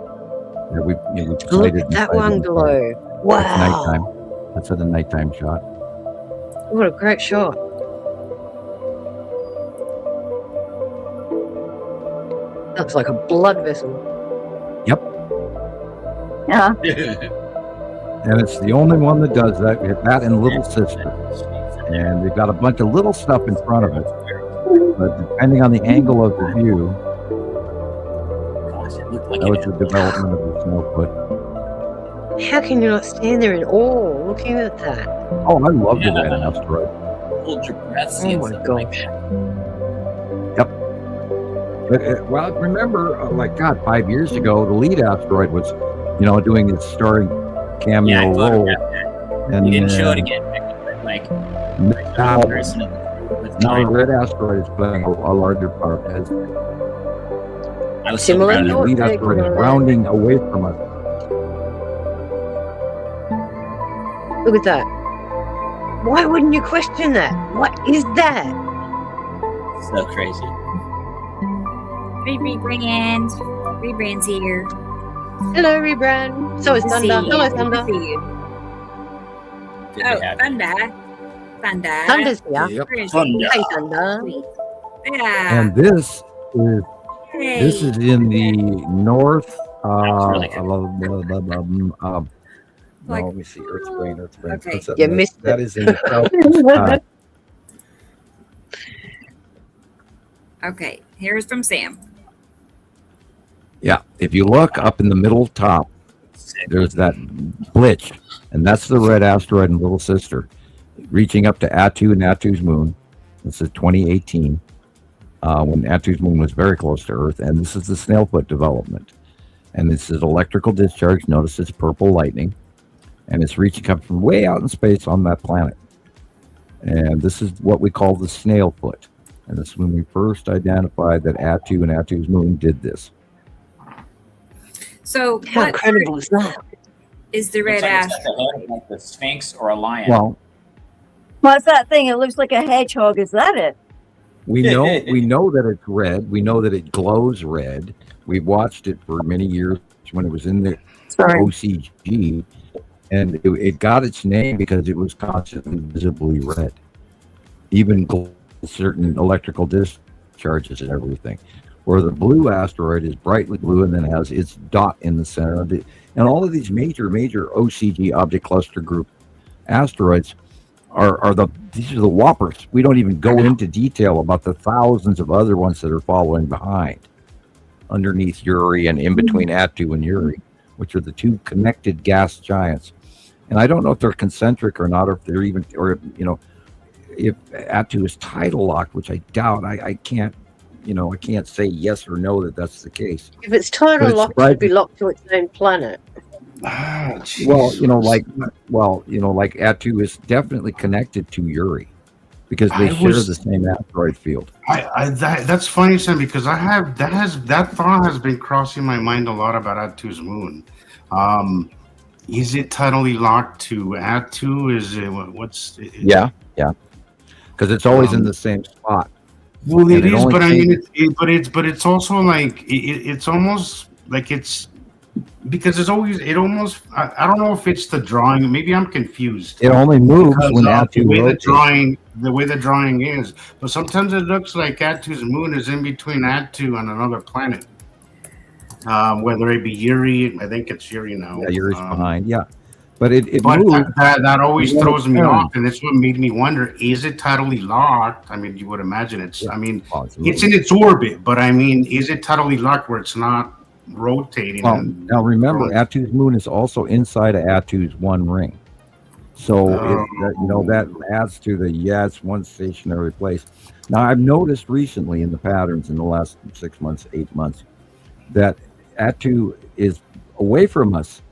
S3: Look
S5: at that one glow. Wow.
S3: That's nighttime. That's a nighttime shot.
S5: What a great shot. Looks like a blood vessel.
S3: Yep.
S4: Yeah.
S3: And it's the only one that does that. That and Little Sister. And they've got a bunch of little stuff in front of it. but depending on the angle of the view,
S7: Gosh, it looked like
S3: that was
S7: it.
S3: the development of the snowfoot.
S5: How can you not stand there in awe looking at that?
S3: Oh, I love the
S7: Yeah.
S3: red asteroid.
S7: Hold your breath.
S5: Oh
S7: seeing
S5: my
S7: something like
S5: gosh.
S7: that.
S3: Well, remember, 5 years ago, the lead asteroid was, doing its starring cameo
S7: Yeah, I
S3: role.
S7: photographed that.
S3: And
S7: You didn't show it
S3: uh,
S7: again. Like
S3: now,
S7: person of the
S3: now the
S7: time.
S3: red asteroid is playing a larger part as
S7: I was so
S5: Similar
S7: proud
S3: the
S7: of
S5: thought.
S3: lead asteroid is rounding away from us.
S5: Look at that. Why wouldn't you question that? What is that?
S7: it. So crazy.
S2: Rebrand's here.
S5: Hello, Rebrand. So is
S2: Good to see
S5: Thunder.
S2: you.
S5: Hello,
S2: Good to
S5: Thunder.
S2: see you.
S7: Good to
S2: Oh,
S7: have you.
S2: Thunder.
S5: Thunder's here.
S3: Yep.
S2: Where is he?
S7: Thunder.
S5: Hey, Thunder.
S2: Sweet. Yeah.
S3: And this
S2: Hey.
S3: is in the north.
S7: really good.
S3: No, let me see. Earth brain.
S2: Okay.
S3: What's that?
S5: You missed
S3: That
S5: it.
S3: is in the south.
S2: Okay. Here's from Sam.
S3: Yeah, if you look up in the middle top, there's that blitz, and that's the red asteroid and little sister, reaching up to Attu and Attu's moon. This is 2018, when Attu's moon was very close to Earth, and this is the Snailfoot development. And this is electrical discharge. Notice it's purple lightning, and it's reaching up from way out in space on that planet. And this is what we call the Snailfoot. And this is when we first identified that Attu and Attu's moon did this.
S2: So,
S5: How
S2: what
S5: incredible is that?
S2: is the red
S7: Looks like
S2: ash?
S7: it's got the head of like the Sphinx or a lion.
S3: Well,
S4: What's that thing? It looks like a hedgehog. Is that it?
S3: we know that it's red. We know that it glows red. We've watched it for many years when it was in the
S4: Sorry.
S3: OCG, and it got its name because it was constantly visibly red, even certain electrical discharges and everything. Where the blue asteroid is brightly blue and then has its dot in the center of it. And all of these major OCG object cluster group asteroids these are the whoppers. We don't even go into detail about the thousands of other ones that are following behind, underneath Uri and in between Attu and Uri, which are the two connected gas giants. And I don't know if they're concentric or not, or if they're even, or if Attu is tidal locked, which I doubt. I can't say yes or no that that's the case.
S5: If it's tidal
S3: it's
S5: locked, it
S3: right-
S5: would be locked to its own planet.
S6: Ah,
S3: Well,
S6: jeez.
S3: like Attu is definitely connected to Uri because they
S6: I
S3: share
S6: was-
S3: the same asteroid field.
S6: That's funny, Sam, because that thought has been crossing my mind a lot about Attu's moon. Is it tidally locked to Attu? Is it what's?
S3: Yeah, because it's always in the same spot.
S6: Well,
S3: And
S6: it
S3: it
S6: is,
S3: only
S6: but I mean,
S3: changes-
S6: but it's also like it's almost like it's because it's always I don't know if it's the drawing. Maybe I'm confused.
S3: It only moves
S6: Because
S3: when
S6: of
S3: Attu
S6: the way
S3: rotates.
S6: the way the drawing is, but sometimes it looks like Attu's moon is in between Attu and another planet. Whether it be Uri, I think it's Uri now.
S3: Yeah, Uri's behind. Yeah, but it
S6: But
S3: moves.
S6: that always
S3: Yeah,
S6: throws me
S3: yeah.
S6: off, and that's what made me wonder: is it tidally locked? I mean, you would imagine it's. I mean,
S3: Well,
S6: it's in its orbit, but I mean, is it tidally locked where it's not rotating?
S3: Well,
S6: and
S3: now remember,
S6: throwing-
S3: Attu's moon is also inside of Attu's one ring, so that adds to it's one stationary place. Now I've noticed recently in the patterns in the last 6 months, 8 months, that Attu is away from us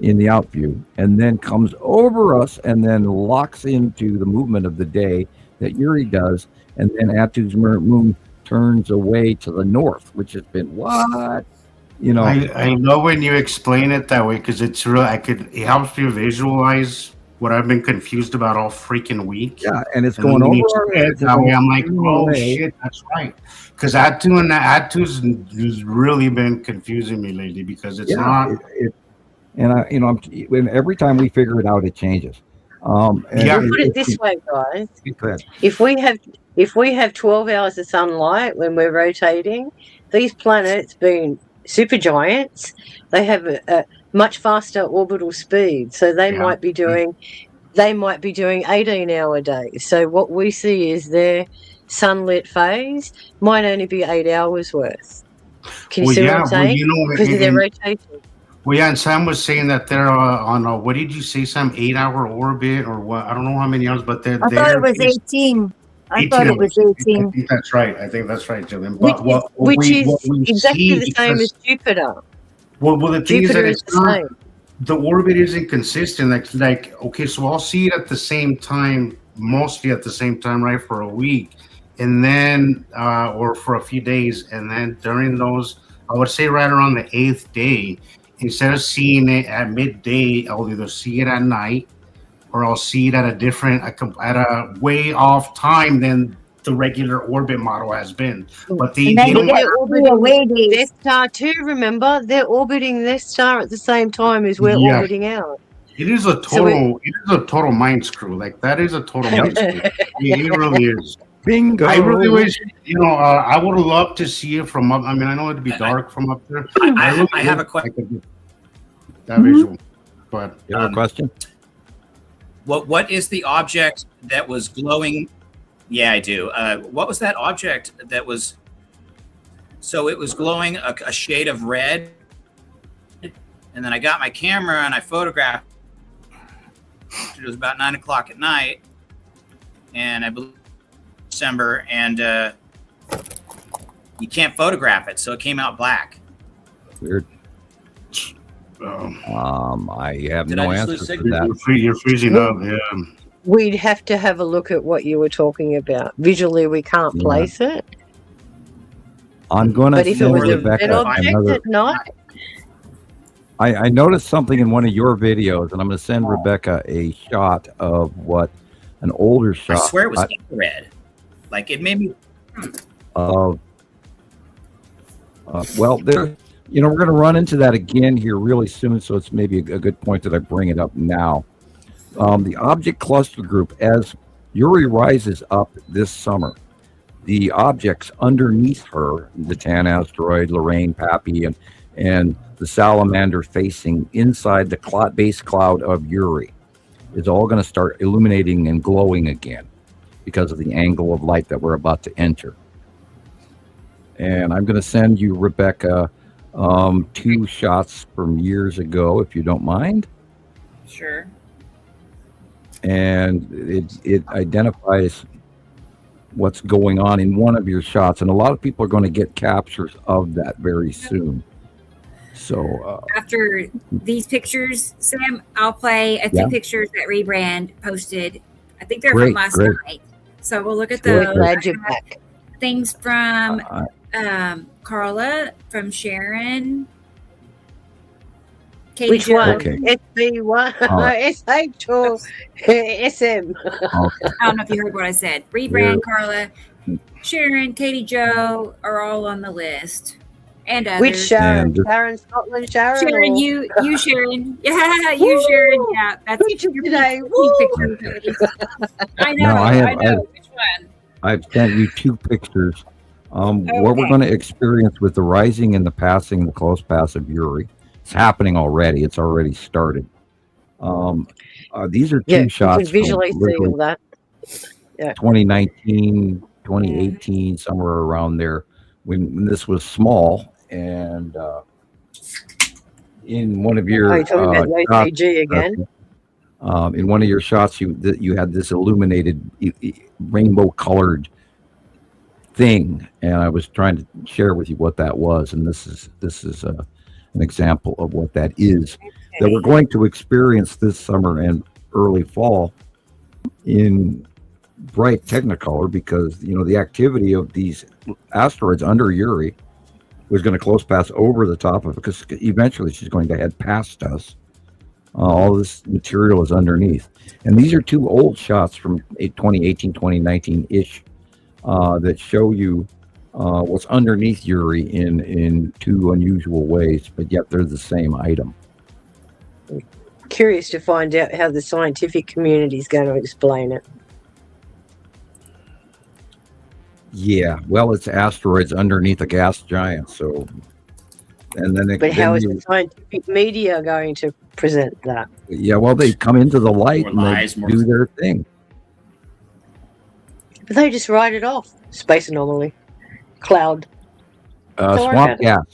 S3: in the out view and then comes over us and then locks into the movement of the day that Uri does, and then Attu's moon turns away to the north, which has been what?
S6: I know when you explain it that way because it's real. It helps me visualize what I've been confused about all freaking week.
S3: Yeah, and it's
S6: And
S3: going
S6: when
S3: over
S6: you
S3: our
S6: explain it
S3: heads.
S6: that way, I'm like,
S3: going
S6: oh
S3: away.
S6: shit, that's right. Because Attu's really been confusing me lately because it's not.
S3: And every time we figure it out, it changes. And
S6: Yeah.
S5: Put it this way, guys.
S3: Go ahead.
S5: If we have 12 hours of sunlight when we're rotating, these planets being supergiants, they have a much faster orbital speed. So they might be doing 18-hour days. So what we see is their sunlit phase might only be 8 hours worth. Can you
S6: Well,
S5: see what
S6: yeah,
S5: I'm
S6: well,
S5: saying?
S6: you know,
S5: Because of their rotation.
S6: well, yeah, and Sam was saying that they're on a, what did you say, Sam? 8-hour orbit or what? I don't know how many hours, but
S4: I thought it was 18. I thought it was
S6: hours.
S4: 18.
S6: I think that's right. I think that's right, Jillian.
S5: Which
S6: But
S5: is
S6: what we
S5: exactly
S6: see
S5: the same
S6: because-
S5: as Jupiter.
S6: well, the thing
S5: Jupiter
S6: is
S5: is
S6: that
S5: the same.
S6: the orbit isn't consistent. Like, okay, so I'll see it at the same time, mostly at the same time, right, for a week, and then or for a few days, and then during those, I would say right around the 8th day, instead of seeing it at midday, I'll either see it at night, or I'll see it at a way off time than the regular orbit model has been. But
S4: And then you get
S5: they're
S4: 3 away
S5: their
S4: days.
S5: star too, remember? They're orbiting their star at the same time as we're
S6: Yeah.
S5: orbiting ours.
S6: it is a total mind screw. Like, that is a total mind screw. It really is.
S3: Bingo.
S6: I really wish, I would have loved to see it from up. I mean, I know it'd be dark from up there.
S7: I have a question.
S6: I could get that visual, but
S3: You have a question?
S7: What is the object that was glowing? Yeah, I do. What was that object that was? So it was glowing a shade of red, and then I got my camera and I photographed. It was about 9 o'clock at night, and I believe December, and you can't photograph it, so it came out black.
S3: Weird. I have
S7: Did
S3: no
S7: I just
S3: answer
S7: lose
S3: for
S7: signal?
S3: that.
S6: you're freezing up. Yeah.
S5: We'd have to have a look at what you were talking about. Visually, we can't
S3: Yeah.
S5: place it.
S3: I'm going to
S5: But if it
S3: send
S5: was a
S3: Rebecca
S5: red object
S3: another.
S5: at night,
S3: I noticed something in one of your videos, and I'm going to send Rebecca a shot of what an older shot.
S7: I swear it was infrared. Like, it made me.
S3: Well, there. We're going to run into that again here really soon, so it's maybe a good point that I bring it up now. The object cluster group, as Yuri rises up this summer, the objects underneath her, the Tan asteroid, Lorraine, Pappy, and the salamander facing inside the base cloud of Yuri, is all going to start illuminating and glowing again because of the angle of light that we're about to enter. And I'm going to send you, Rebecca, 2 shots from years ago, if you don't mind.
S2: Sure.
S3: And it identifies what's going on in one of your shots, and a lot of people are going to get captures of that very soon. So
S2: After these pictures, Sam, I'll play a few pictures that Rebrand posted. I think they're from last night. So we'll look at those.
S5: glad you're back.
S2: Things from Carla, from Sharon. Katie
S5: Which
S2: Jo.
S5: one?
S3: Okay.
S5: SB1, SH or SM?
S3: okay.
S2: I don't know if you heard what I said. Rebrand, Carla, Sharon, Katie Jo are all on the list. And others.
S5: Which Sharon?
S3: And-
S5: Sharon Scotland, Sharon?
S2: Sharon,
S5: or-
S2: you Sharon. Yeah, you Sharon. Yeah, that's
S5: Picture
S2: your
S5: today.
S2: picture. I know,
S3: No,
S2: I know. Which one?
S3: I've sent you 2 pictures. What we're
S2: Okay.
S3: going to experience with the rising and the passing, and the close pass of Yuri, it's happening already. It's already started. These are 2
S5: Yeah, you
S3: shots
S5: can visually
S3: from
S5: see
S3: literally
S5: all that.
S3: 2019, 2018, somewhere around there, when this was small. And in one of your
S5: Oh, you're talking about the
S3: shots,
S5: ATG again?
S3: in one of your shots, you had this illuminated, rainbow-colored thing, and I was trying to share with you what that was. And this is an example of what that is that we're going to experience this summer and early fall in bright Technicolor, because the activity of these asteroids under Yuri was going to close pass over the top of it, because eventually she's going to head past us. All this material is underneath, and these are 2 old shots from 2018, 2019-ish that show you what's underneath Yuri in 2 unusual ways, but yet they're the same item.
S5: Curious to find out how the scientific community is going to explain it.
S3: Yeah, well, it's asteroids underneath a gas giant, so. And then
S5: But how is the scientific media going to present that?
S3: Yeah, well, they come into the light
S7: More
S3: and they
S7: lies, more-
S3: do their thing.
S5: But they just write it off. Space anomaly. Cloud.
S3: Swamp gas.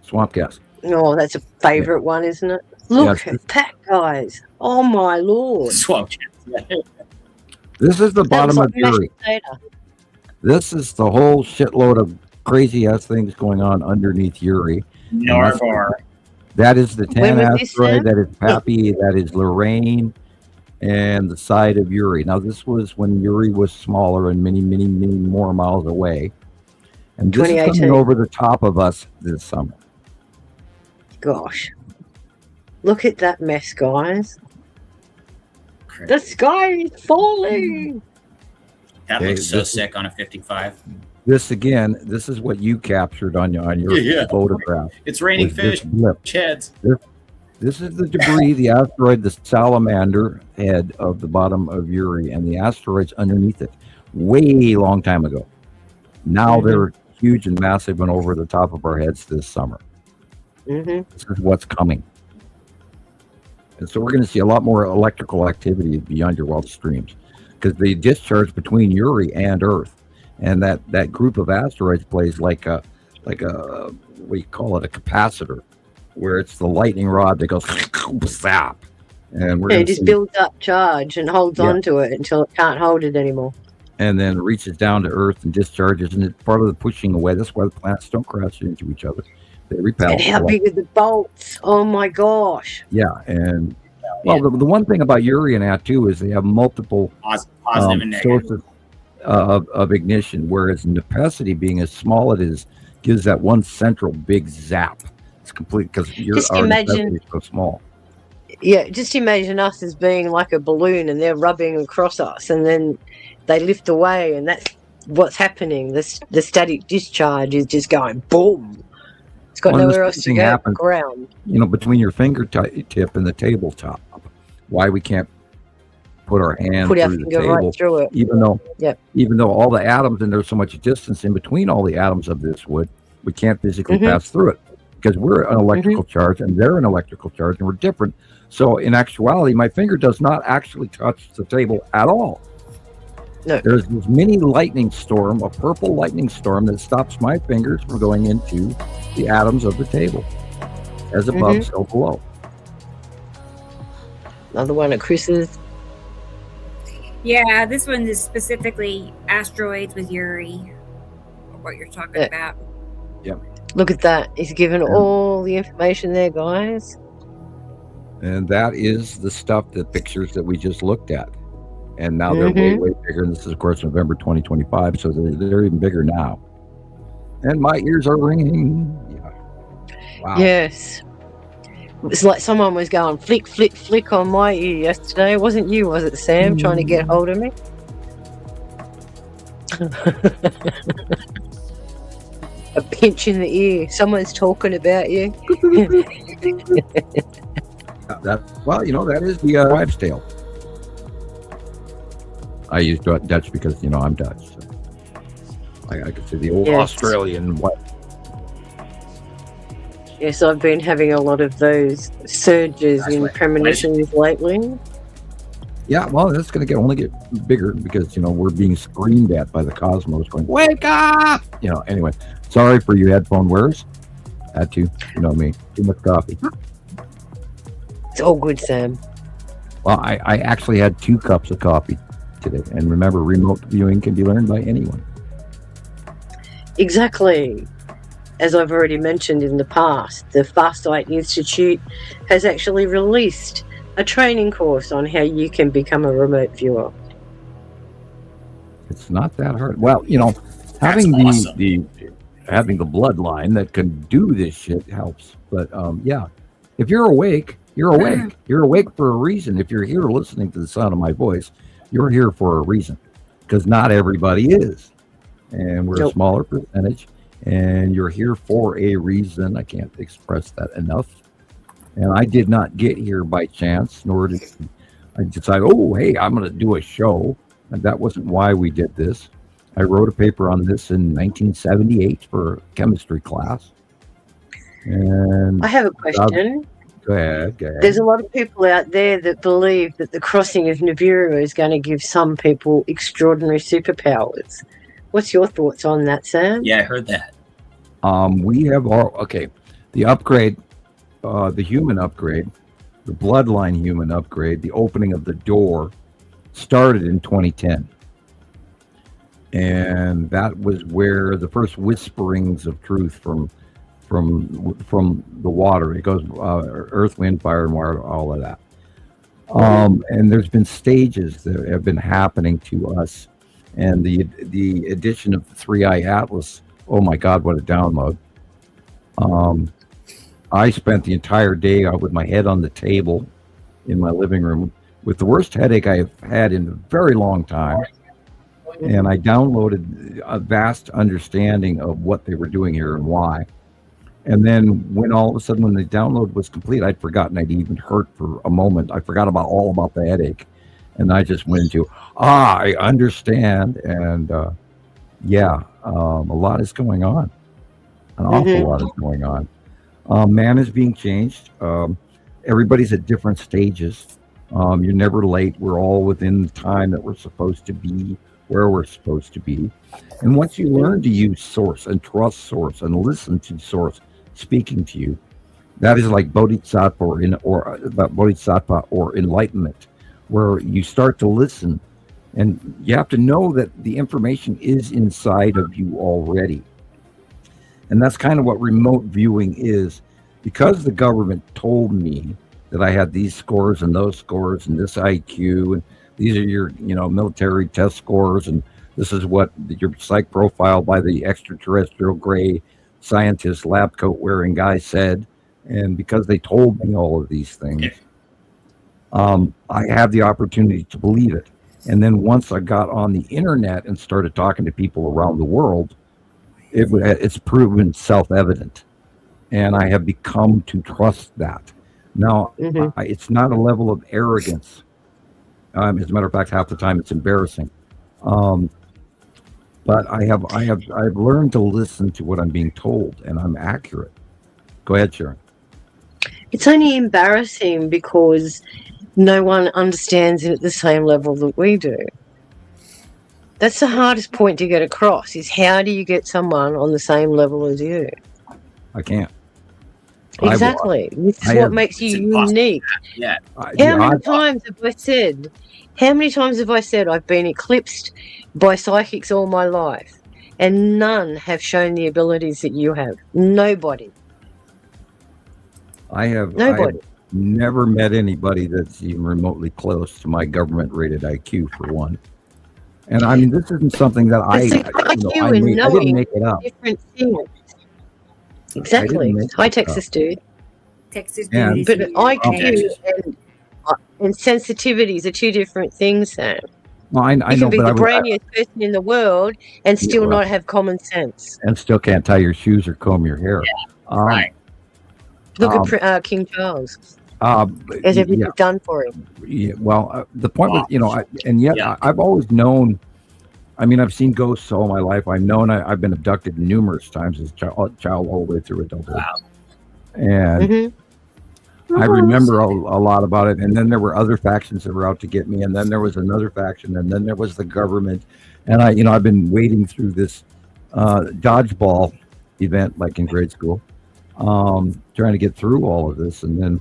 S3: Swamp gas.
S5: Oh, that's a favourite one, isn't it? Look at that, guys. Oh, my Lord.
S7: Swamp.
S3: This is the bottom
S5: like
S3: of Uri. This is the whole shitload of crazy-ass things going on underneath Uri.
S7: Narvar.
S3: That is the Tan
S5: When was this,
S3: asteroid,
S5: Sam?
S3: that is Pappy, that is Lorraine, and the side of Uri. Now, this was when Uri was smaller and many, many, many more miles away. And this is
S5: 2018.
S3: coming over the top of us this summer.
S5: Gosh. Look at that mess, guys.
S7: Crazy.
S5: The sky is falling.
S7: That
S3: Okay,
S7: looks so
S3: this is-
S7: sick on a 55.
S3: This, again, this is what you captured on your
S7: Yeah.
S3: photograph.
S7: It's raining
S3: was this
S7: fish.
S3: blip.
S7: Heads.
S3: This is the debris, the asteroid, the salamander head of the bottom of Uri, and the asteroids underneath it, way long time ago. Now they're huge and massive and over the top of our heads this summer.
S5: Mm-hmm.
S3: This is what's coming. And so we're going to see a lot more electrical activity beyond your wildest dreams, because they discharge between Uri and Earth, and that group of asteroids plays like a what do you call it, a capacitor, where it's the lightning rod that goes zap, and we're
S5: Yeah,
S3: going
S5: it
S3: to
S5: just
S3: see,
S5: builds up charge and holds
S3: Yeah.
S5: on to it until it can't hold it anymore.
S3: and then reaches down to Earth and discharges, and it's part of the pushing away. That's why the planets don't crash into each other; they repel.
S5: And how big are the bolts? Oh my gosh.
S3: Yeah, and well, the one thing about Uri and Atu is they have multiple
S7: Positive and negative.
S3: sources of ignition, whereas necessity, being as small it is, gives that one central big zap. It's complete because your
S5: Just
S3: our
S5: imagine-
S3: necessity is so small.
S5: Yeah, just imagine us as being like a balloon and they're rubbing across us and then they lift away and that's what's happening. The static discharge is just going boom. It's got
S3: Well, and
S5: nowhere
S3: the
S5: else to
S3: same
S5: go
S3: thing
S5: but
S3: happens.
S5: ground.
S3: You know, between your fingertip and the tabletop, why we can't put our hand
S5: Put our
S3: through the
S5: finger
S3: table,
S5: right through it.
S3: even though
S5: Yep.
S3: even though all the atoms, and there's so much distance in between all the atoms of this wood, we can't physically
S5: Mhm.
S3: pass through it because we're an electrical charge and they're an electrical charge and we're different. So in actuality, my finger does not actually touch the table at all.
S5: No.
S3: There's this mini lightning storm, a purple lightning storm, that stops my fingers from going into the atoms of the table. As above, so below.
S5: Another one at Chris's.
S2: Yeah, this one is specifically asteroids with Uri, what you're talking
S5: Yeah.
S2: about.
S5: Look at that. He's given all the information there, guys.
S3: And that is the stuff, the pictures that we just looked at. And now they're way, way bigger. And this is, of course, November 2025. So they're even bigger now. And my ears are ringing. Yeah. Wow.
S5: Yes. It's like someone was going flick, flick, flick on my ear yesterday. It wasn't you, was it, Sam, trying to get hold of me? A pinch in the ear. Someone's talking about you.
S3: Well, you know, that is the wives' tale. I use Dutch because, you know, I'm Dutch. So I could say the old
S5: Yes.
S3: Australian wife.
S5: Yes, I've been having a lot of those surges
S7: That's
S5: in
S7: right.
S5: premonitions lately.
S3: Yeah, well, that's going to only get bigger because, you know, we're being screamed at by the cosmos going, wake up! You know, anyway, sorry for you headphone wearers. Had to, you know me, too much coffee.
S5: It's all good, Sam.
S3: Well, I actually had 2 cups of coffee today. And remember, remote viewing can be learned by anyone.
S5: Exactly. As I've already mentioned in the past, the Farsight Institute has actually released a training course on how you can become a remote viewer.
S3: It's not that hard. Well, you know, having
S7: awesome.
S3: having the bloodline that can do this shit helps. But yeah, if you're awake, you're awake. You're awake for a reason. If you're here listening to the sound of my voice, you're here for a reason, because not everybody is, and we're a smaller percentage. And you're here for a reason. I can't express that enough. And I did not get here by chance, nor did I decide, oh, hey, I'm going to do a show. And that wasn't why we did this. I wrote a paper on this in 1978 for a chemistry class. And
S5: I have a question.
S3: Go ahead.
S5: There's a lot of people out there that believe that the crossing of Nibiru is going to give some people extraordinary superpowers. What's your thoughts on that, Sam?
S7: Yeah, I heard that.
S3: We have the upgrade, the human upgrade, the bloodline human upgrade, the opening of the door started in 2010. And that was where the first whisperings of truth from the water. It goes earth, wind, fire, and water, all of that. And there's been stages that have been happening to us. And the addition of the 3-Eye Atlas, oh my God, what a download. I spent the entire day out with my head on the table in my living room with the worst headache I've had in a very long time. And I downloaded a vast understanding of what they were doing here and why. And then when all of a sudden, when the download was complete, I'd forgotten I'd even hurt for a moment. I forgot all about the headache. And I just went into, I understand. And a lot is going on. An awful lot is going on. Man is being changed. Everybody's at different stages. You're never late. We're all within the time that we're supposed to be, where we're supposed to be. And once you learn to use source and trust source and listen to source speaking to you, that is like bodhisattva or enlightenment, where you start to listen, and you have to know that the information is inside of you already. And that's kind of what remote viewing is. Because the government told me that I had these scores and those scores and this IQ, and these are your, military test scores, and this is what your psych profile by the extraterrestrial gray scientist lab coat wearing guy said. And because they told me all of these things, I have the opportunity to believe it. And then once I got on the internet and started talking to people around the world, it's proven self-evident. And I have become to trust that. Now, it's not a level of arrogance. As a matter of fact, half the time it's embarrassing. But I've learned to listen to what I'm being told, and I'm accurate. Go ahead, Sharon.
S5: It's only embarrassing because no one understands it at the same level that we do. That's the hardest point to get across, is how do you get someone on the same level as you?
S3: I can't.
S5: Exactly. This is what makes you unique.
S7: Yeah.
S5: How many times have I said I've been eclipsed by psychics all my life, and none have shown the abilities that you have? Nobody.
S3: I have never met anybody that's even remotely close to my government-rated IQ, for one. And I mean, this isn't something that I didn't make it up.
S5: Different things. Exactly. Hi, Texas dude.
S2: Texas
S3: dude.
S5: But IQ and sensitivities are two different things, Sam.
S3: Well, I
S5: you
S3: know,
S5: can be
S3: but
S5: the brainiest person in the world and still not have common sense.
S3: And still can't tie your shoes or comb your hair.
S7: Yeah. Right.
S5: Look at King Charles. As everything done for him.
S3: Yeah, well, the point was, I've always known. I mean, I've seen ghosts all my life. I've known I've been abducted numerous times as a child all the way through adulthood. Wow. And I remember a lot about it. And then there were other factions that were out to get me. And then there was another faction. And then there was the government. And I've been wading through this dodgeball event, like in grade school, trying to get through all of this. And then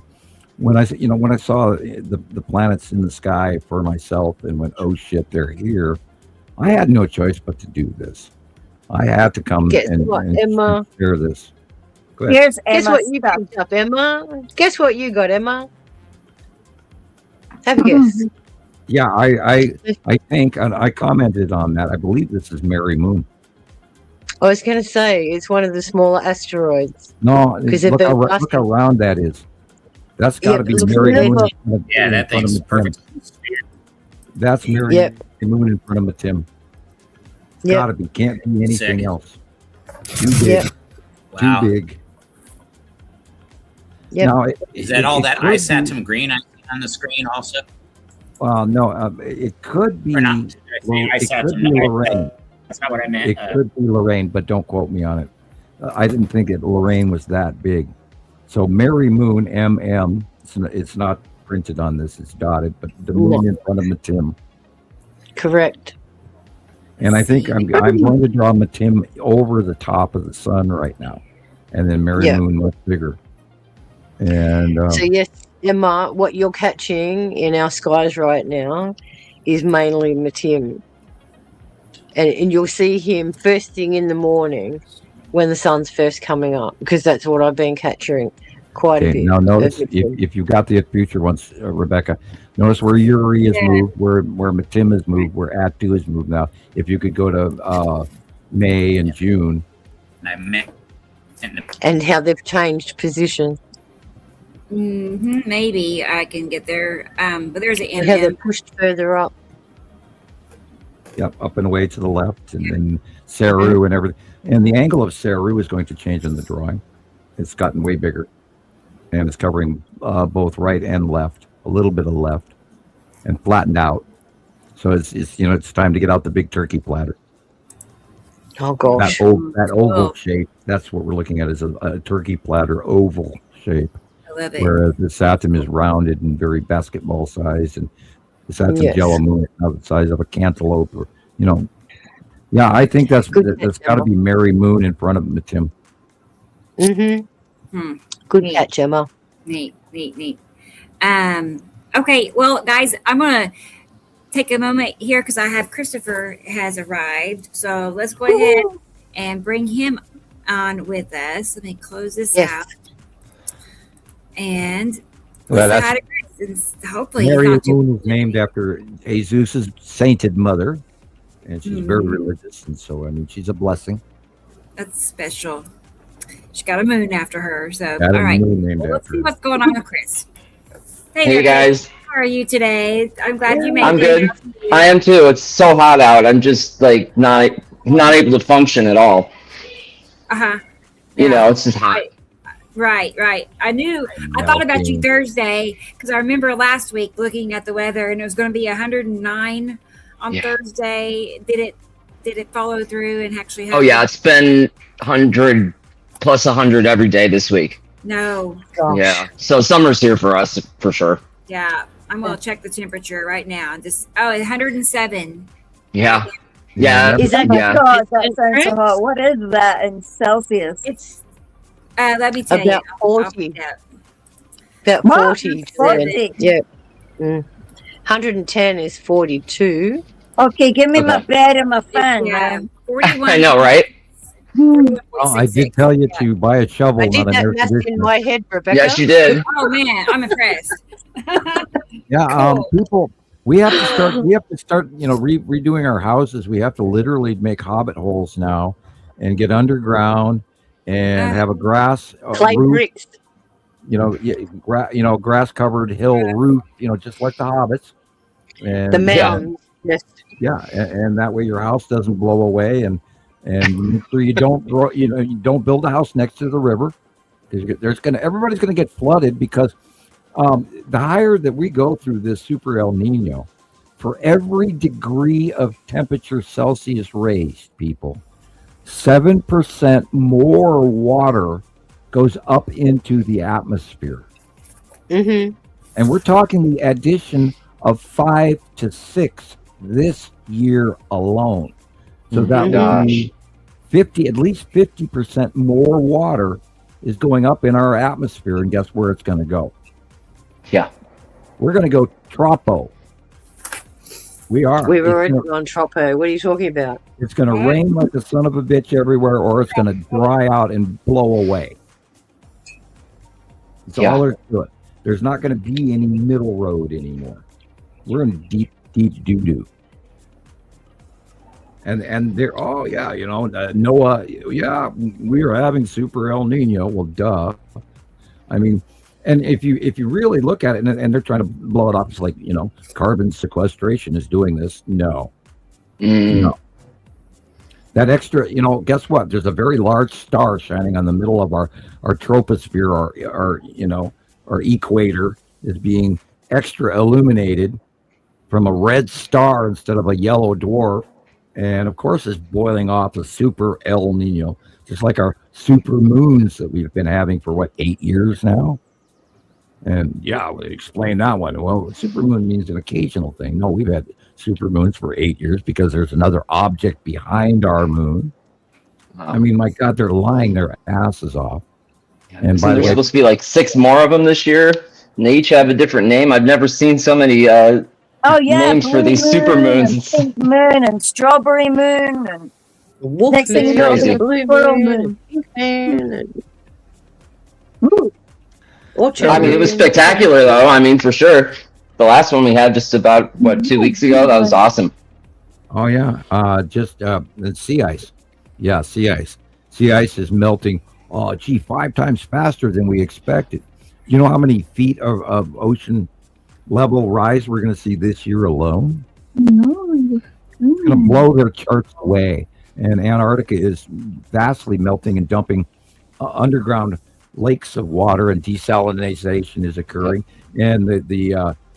S3: when I saw the planets in the sky for myself and went, oh shit, they're here. I had no choice but to do this. I had to come and share this. Go ahead.
S4: Here's Emma.
S5: Guess what you picked up, Emma? Guess what you got, Emma? Have a guess.
S3: Yeah, I think, and I commented on that. I believe this is Mary Moon.
S5: I was going to say it's one of the smaller asteroids.
S3: No, look how round that is. That's got to be Mary Moon.
S7: Yeah, that thing's perfect.
S3: That's Mary Moon in front of Tim. Gotta be. Can't be anything else. Too big.
S7: Wow.
S3: Too big.
S5: Yep.
S3: Now,
S7: is that all that Isatum green I see on the screen also?
S3: Well, no, it could be. It could be Lorraine.
S7: That's not what I meant.
S3: It could be Lorraine, but don't quote me on it. I didn't think Lorraine was that big. So Mary Moon, MM, it's not printed on this, it's dotted, but the moon in front of Matim.
S5: Correct.
S3: And I think I'm going to draw Matim over the top of the sun right now. And then Mary Moon much bigger. And
S5: so yes, Emma, what you're catching in our skies right now is mainly Matim. And you'll see him first thing in the morning when the sun's first coming up, because that's what I've been capturing quite a bit.
S3: Now notice, if you got the future ones, Rebecca, notice where Uri is moved, where Matim is moved, where Atu is moved now. If you could go to May and June.
S5: And how they've changed position.
S2: Maybe I can get there. But there's an
S5: And how they're pushed further up.
S3: Yep, up and away to the left, and then Saru and everything. And the angle of Saru is going to change in the drawing. It's gotten way bigger. And it's covering both right and left, a little bit of left, and flattened out. So it's time to get out the big turkey platter.
S5: Oh gosh.
S3: That oval shape, that's what we're looking at, is a turkey platter oval shape.
S2: I love it.
S3: Whereas the Saturn is rounded and very basketball sized, and the Saturn yellow moon is now the size of a cantaloupe, or I think that's got to be Mary Moon in front of Matim.
S5: Good catch, Emma.
S2: Neat. Okay, well, guys, I'm gonna take a moment here because I have Christopher has arrived. So let's go ahead and bring him on with us. Let me close this out. And hopefully
S3: Mary Moon is named after Jesus' sainted mother, and she's very religious, and so she's a blessing.
S2: That's special. She got a moon after her. So all right, let's see what's going on with Chris.
S8: Hey guys,
S2: how are you today? I'm glad you made it.
S8: I'm good. I am too. It's so hot out. I'm just like not able to function at all. It's just hot.
S2: Right. I thought about you Thursday because I remember last week looking at the weather and it was going to be 109 on Thursday. Did it follow through and actually happen?
S8: Oh yeah, it's been 100 plus 100 every day this week.
S2: No.
S8: Gosh. Yeah. So summer's here for us for sure.
S2: Yeah. I'm going to check the temperature right now. 107.
S8: Yeah. Yeah.
S4: Is that God, that sounds so hot. What is that in Celsius?
S2: It's let me tell you.
S5: About 40. About 40. Yeah. 110 is 42.
S4: Okay, give me my bed and my fan, man.
S2: 41.
S8: I know, right?
S3: Oh, I did tell you to buy a shovel.
S5: I did that math in my head, Rebecca.
S8: Yes, you did.
S2: Oh man, I'm impressed.
S3: People, we have to start, redoing our houses. We have to literally make hobbit holes now, and get underground, and have a grass
S5: clay
S3: roof,
S5: bricks.
S3: Grass covered hill roof. Just like the hobbits. And
S5: the mountains. Yes.
S3: Yeah, and that way your house doesn't blow away, and make sure you don't you don't build a house next to the river. Everybody's gonna get flooded because the higher that we go through this super El Nino, for every degree of temperature Celsius raised, people, 7% more water goes up into the atmosphere. And we're talking the addition of 5 to 6 this year alone. So that would be at least 50% more water is going up in our atmosphere, and guess where it's going to go?
S8: Yeah.
S3: We're going to go tropo. We are.
S5: We've already gone tropo. What are you talking about?
S3: It's going to rain like the son of a bitch everywhere, or it's going to dry out and blow away. That's all there's to it. There's not going to be any middle road anymore. We're in deep doo-doo. And they're Noah, we are having super El Nino. Well, duh. I mean, and if you really look at it, and they're trying to blow it off, it's like, carbon sequestration is doing this. No. That extra, guess what? There's a very large star shining on the middle of our troposphere, our equator is being extra illuminated from a red star instead of a yellow dwarf. And of course, it's boiling off a super El Nino, just like our super moons that we've been having for 8 years now. And yeah, we explain that one. Well, supermoon means an occasional thing. No, we've had supermoons for 8 years because there's another object behind our moon. I mean, my God, they're lying their asses off. And
S8: So
S3: by the
S8: there's
S3: way,
S8: supposed to be like 6 more of them this year, and they each have a different name. I've never seen so many
S4: Oh yeah,
S8: names for
S4: blue
S8: these
S4: moon
S8: super moons.
S4: and pink moon and strawberry moon and
S5: Wolf
S4: next thing you
S5: moon,
S4: know,
S8: crazy.
S4: there's
S5: blue
S4: squirrel
S5: moon,
S4: moon.
S5: and pink moon, and
S4: Ooh.
S5: orchard
S8: I mean, it was
S5: moon.
S8: spectacular, though. I mean, for sure. The last one we had just about 2 weeks ago. That was awesome.
S3: oh yeah, it's sea ice. Yeah, sea ice. Sea ice is melting. Oh, gee, 5 times faster than we expected. You know how many feet of ocean level rise we're going to see this year alone?
S4: No.
S3: It's going to blow their charts away. And Antarctica is vastly melting and dumping underground lakes of water, and desalination is occurring. And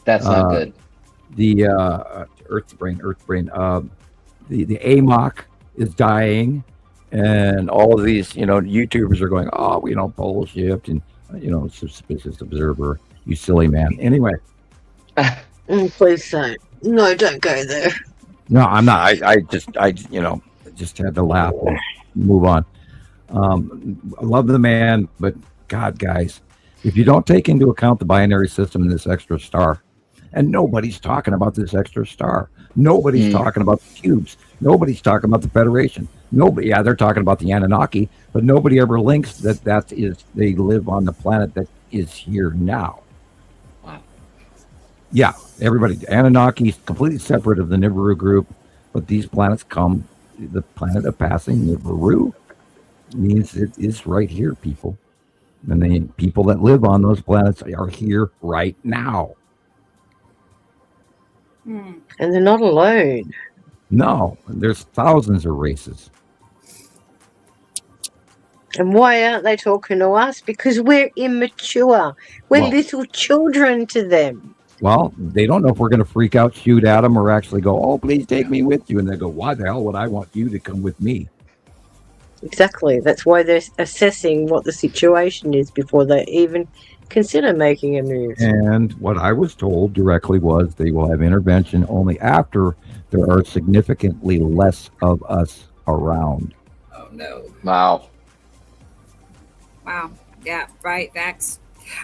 S8: That's not good.
S3: the Earth brain, the AMOC is dying, and all of these, YouTubers are going, oh, bullshit, and suspicious observer, you silly man. Anyway,
S5: Please don't. No, don't go there.
S3: no, I'm not. I just had to laugh and move on. I love the man, but God, guys, if you don't take into account the binary system in this extra star, and nobody's talking about this extra star, nobody's talking about the cubes, nobody's talking about the Federation, nobody. Yeah, they're talking about the Anunnaki, but nobody ever links that is they live on the planet that is here now.
S8: Wow.
S3: Yeah, everybody, Anunnaki is completely separate of the Nibiru group, but these planets come. The planet of passing, Nibiru, means it is right here, people. And the people that live on those planets are here right now.
S5: And they're not alone.
S3: No, there's thousands of races.
S5: And why aren't they talking to us? Because we're immature. We're
S3: Well-
S5: little children to them.
S3: Well, they don't know if we're going to freak out, shoot at them, or actually go, oh, please take me with you. And they go, why the hell would I want you to come with me?
S5: Exactly. That's why they're assessing what the situation is before they even consider making a move.
S3: And what I was told directly was they will have intervention only after there are significantly less of us around.
S2: Oh no.
S8: Wow.
S2: Wow. Yeah, right. Facts.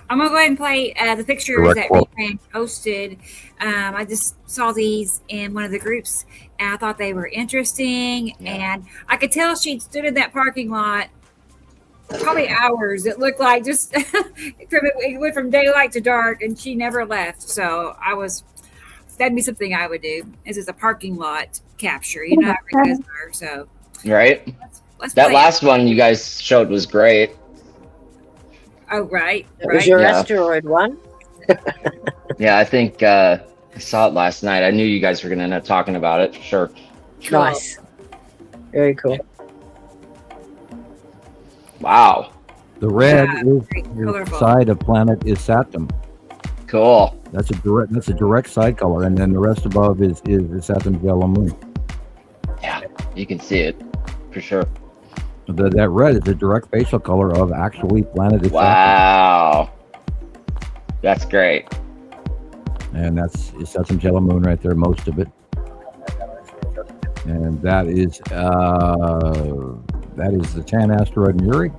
S2: I'm going to go ahead and play the pictures
S3: Direct
S2: that
S3: quote.
S2: Refran posted. I just saw these in one of the groups, and I thought they were interesting.
S8: Yeah.
S2: And I could tell she'd stood in that parking lot probably hours. It looked like just it went from daylight to dark, and she never left. So that'd be something I would do. This is a parking lot capture. You know how Marquez are. So
S8: Right?
S2: let's
S8: That
S2: play.
S8: last one you guys showed was great.
S2: Oh, right.
S5: That was
S2: Right.
S5: your
S8: Yeah.
S5: asteroid one.
S8: Yeah, I think I saw it last night. I knew you guys were going to end up talking about it. Sure.
S2: Cool.
S5: Nice. Very cool.
S8: Wow.
S3: The red
S2: Yeah,
S3: is
S2: very
S3: the
S2: colorful.
S3: side of planet is Saturn.
S8: Cool.
S3: That's a direct side color, and then the rest above is Saturn's yellow moon.
S8: Yeah, you can see it for sure.
S3: That red is a direct facial color of actually planet is Saturn,
S8: Wow. That's great.
S3: and that's Saturn's yellow moon right there, most of it. And that is the tan asteroid Muri.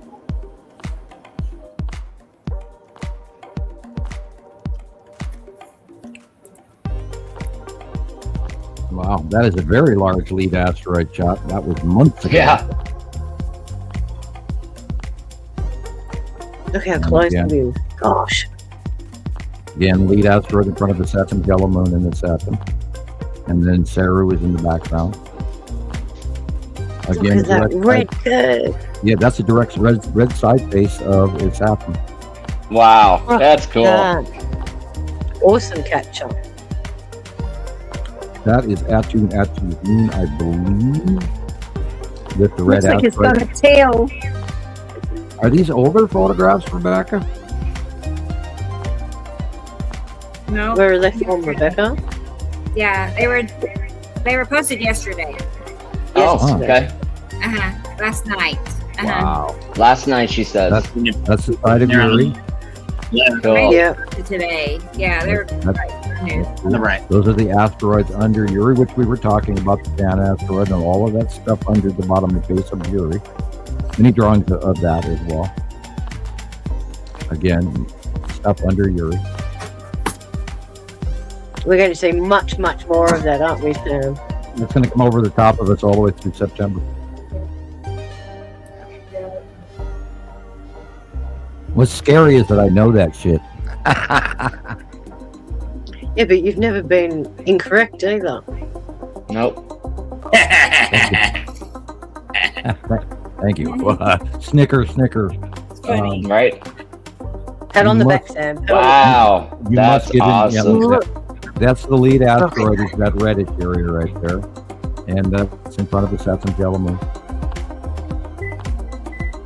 S3: Wow, that is a very large lead asteroid shot. That was months ago.
S8: Yeah.
S5: Look how close
S3: Yeah.
S5: it is. Gosh.
S3: Again, lead asteroid in front of the Saturn, yellow moon in the Saturn. And then Saru is in the background. Again,
S5: Look at that
S3: direct
S5: red
S3: side-
S5: curve.
S3: yeah, that's a direct red side face of its Saturn.
S8: Wow. That's cool.
S5: Awesome capture.
S3: That is Atu's moon, I believe. With the red
S4: Looks like it's
S3: asteroid.
S4: got a tail.
S3: Are these older photographs, Rebecca?
S2: No.
S5: Where are they from, Rebecca?
S2: Yeah, they were posted yesterday.
S8: Oh, okay.
S2: Last night.
S3: Wow.
S8: Last night, she said.
S3: That's the side of Uri.
S8: Cool.
S5: Yeah.
S2: Today. Yeah, they're new.
S7: Right.
S3: Those are the asteroids under Uri, which we were talking about, the Dan asteroid and all of that stuff under the bottom of the base of Uri. Many drawings of that as well. Again, stuff under Uri.
S5: We're going to see much, much more of that, aren't we, Sam?
S3: It's going to come over the top of us all the way through September. What's scary is that I know that shit.
S5: Yeah, but you've never been incorrect either.
S8: Nope.
S3: Thank you. Snicker.
S8: Right?
S5: Pat on the
S3: must-
S5: back, Sam.
S8: Wow.
S3: You
S8: That's
S3: must get
S8: awesome.
S3: in. Yeah, look at that. That's the lead asteroid. Is that reddish area right there, and that's in front of the Saturn yellow moon.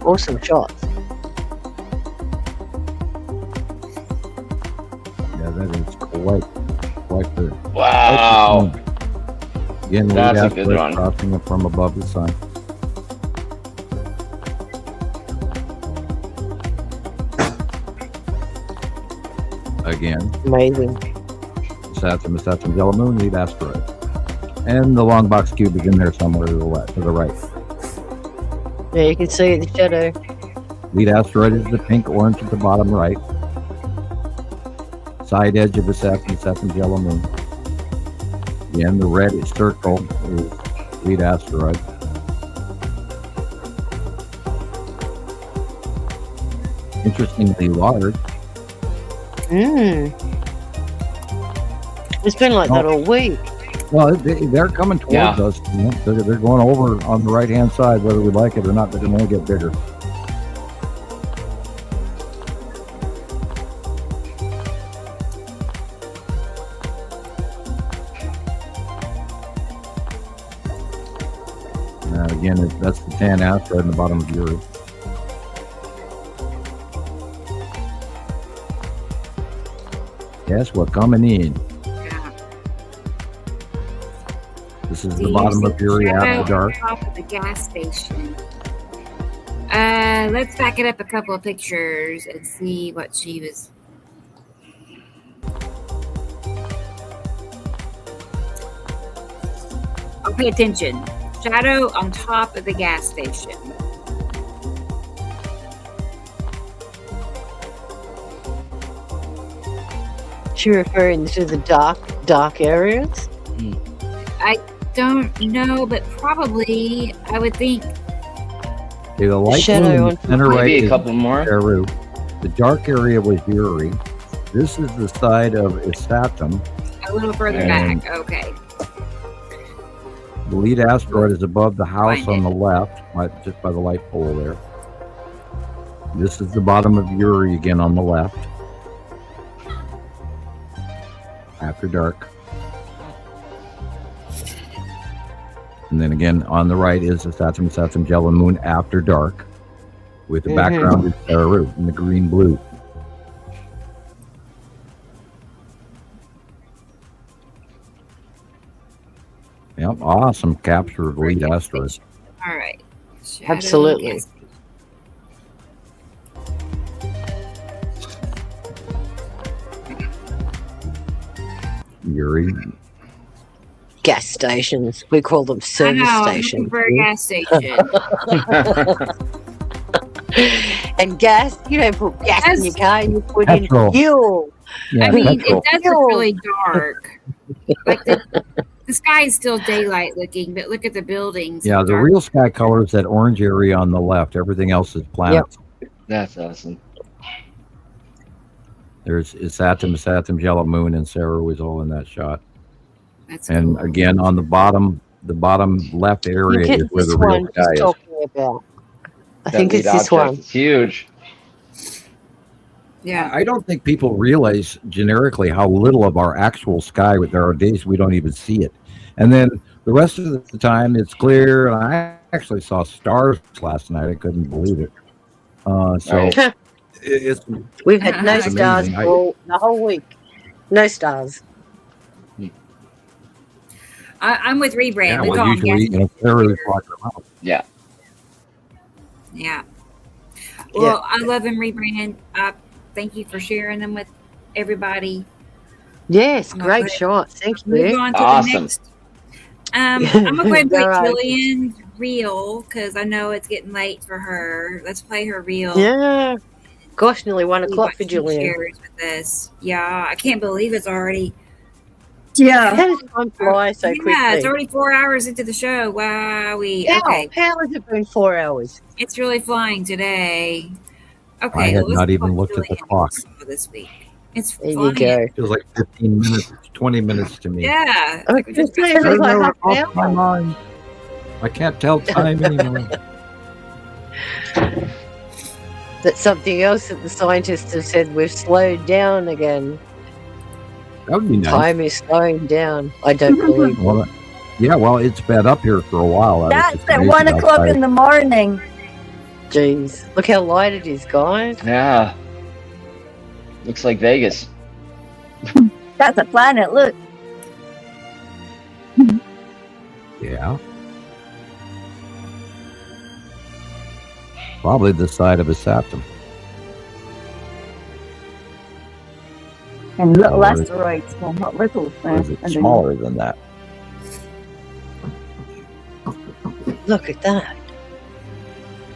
S5: Awesome shots.
S3: Yeah, that is quite the.
S8: Wow.
S3: Again, lead
S8: That's a good
S3: asteroid
S8: one.
S3: crossing it from above the sun. Again,
S5: Amazing.
S3: the Saturn yellow moon, lead asteroid, and the long box cube is in there somewhere to the left, to the right.
S5: Yeah, you can see the shadow.
S3: Lead asteroid is the pink orange at the bottom right. Side edge of the Saturn's yellow moon. Again, the red circle is lead asteroid. Interestingly large.
S5: It's been like that all week.
S3: Well, they're coming towards us. You know? They're going over on the right-hand side, whether we like it or not. They're going to only get bigger. Again, that's the tan asteroid in the bottom of Uri. Yes, we're coming in. This is the bottom of Uri after dark.
S2: Off of the gas station. Let's back it up a couple of pictures and see what she was. Oh, pay attention. Shadow on top of the gas station.
S5: She referring to the dark areas?
S2: I don't know, but probably I would think.
S3: Okay, the light
S5: Shadow
S3: blue
S5: on
S3: in the center right
S8: Maybe a
S3: is
S8: couple more.
S3: Peru. The dark area was Uri. This is the side of Isatum.
S2: A little further
S3: And-
S2: back. Okay.
S3: The lead asteroid is above the house
S2: Find
S3: on
S2: it.
S3: the left, just by the light pole there. This is the bottom of Uri again on the left. After dark. And then again on the right is the Saturn yellow moon after dark. With the background is Saru in the green blue. Yep, awesome capture of lead asteroid.
S2: All right. Shadow
S5: Absolutely.
S2: gas-
S3: Uri.
S5: Gas stations. We call them
S2: I
S5: service
S2: know, I'm looking
S5: stations.
S2: for a gas station.
S5: And gas, you don't put gas in your car, you put
S3: Petrol.
S5: in fuel.
S3: Yeah,
S2: I mean,
S3: petrol.
S2: it does look really dark. Like the sky is still daylight looking, but look at the buildings.
S3: Yeah, the
S2: Dark.
S3: real sky color is that orange area on the left. Everything else is planets.
S8: That's awesome.
S3: There's Saturn, yellow moon, and Saru is all in that shot.
S2: That's
S3: And
S2: cool.
S3: again, on the bottom left
S5: You
S3: area
S5: get
S3: is where
S5: this
S3: the real
S5: one
S3: sky
S5: he's
S3: is.
S5: talking about. I
S8: That
S5: think
S8: lead
S5: it's this
S8: object
S5: one.
S8: is huge.
S2: Yeah.
S3: I don't think people realize generically how little of our actual sky. There are days we don't even see it, and then the rest of the time it's clear. And I actually saw stars last night. I couldn't believe it. So
S8: Right.
S3: it's
S5: We've had no
S2: It's
S5: stars
S3: amazing.
S5: for the whole week. No stars.
S2: I'm with rebrand.
S3: Yeah,
S2: we
S3: well,
S2: call
S3: usually,
S2: them
S3: carriers lock them out.
S8: Yeah.
S2: Yeah. Well, I love them rebrand. Thank you for sharing them with everybody.
S5: Yes,
S2: I'm gonna
S5: great
S2: put-
S5: shot. Thank
S2: Move
S5: you.
S2: on to
S8: Awesome.
S2: the next. I'm gonna go ahead and play
S5: All right.
S2: Gillian's reel because I know it's getting late for her. Let's play her reel.
S5: Yeah. Gosh, nearly 1
S2: See
S5: o'clock
S2: what
S5: for
S2: she
S5: Gillian.
S2: shares with us. Yeah, I can't believe it's already.
S4: Yeah.
S5: How does time fly so quickly?
S2: Yeah, it's already 4 hours into the show. Wowie. Okay,
S5: How has it been 4 hours?
S2: it's really flying today. Okay,
S3: I had
S2: let's
S3: not
S2: see
S3: even
S2: what
S3: looked at the
S2: Gillian
S3: clock.
S2: saw this week. It's
S5: There
S2: flying.
S5: you go.
S3: Feels like 15 minutes, 20 minutes to me.
S2: Yeah.
S5: I was
S2: we
S5: just
S2: just got
S5: saying,
S2: started.
S5: it's like half an
S3: Off my
S5: hour.
S3: mind. I can't tell time anymore.
S5: That's something else that the scientists have said. We've slowed down again.
S3: That would be nice.
S5: Time is slowing down. I don't believe.
S3: Well, yeah, well, it's been up here for a while. I was
S4: That's
S3: just
S4: at
S3: amazed
S4: 1 o'clock
S3: outside.
S4: in the morning.
S5: Jeez, look how light it is, guys.
S8: Yeah. Looks like Vegas.
S4: That's a planet. Look.
S3: Yeah. Probably the side of a Saturn.
S4: And little
S3: Or is-
S4: asteroids. Well, not little.
S3: Or is it
S4: and then-
S3: smaller than that?
S5: Look at that.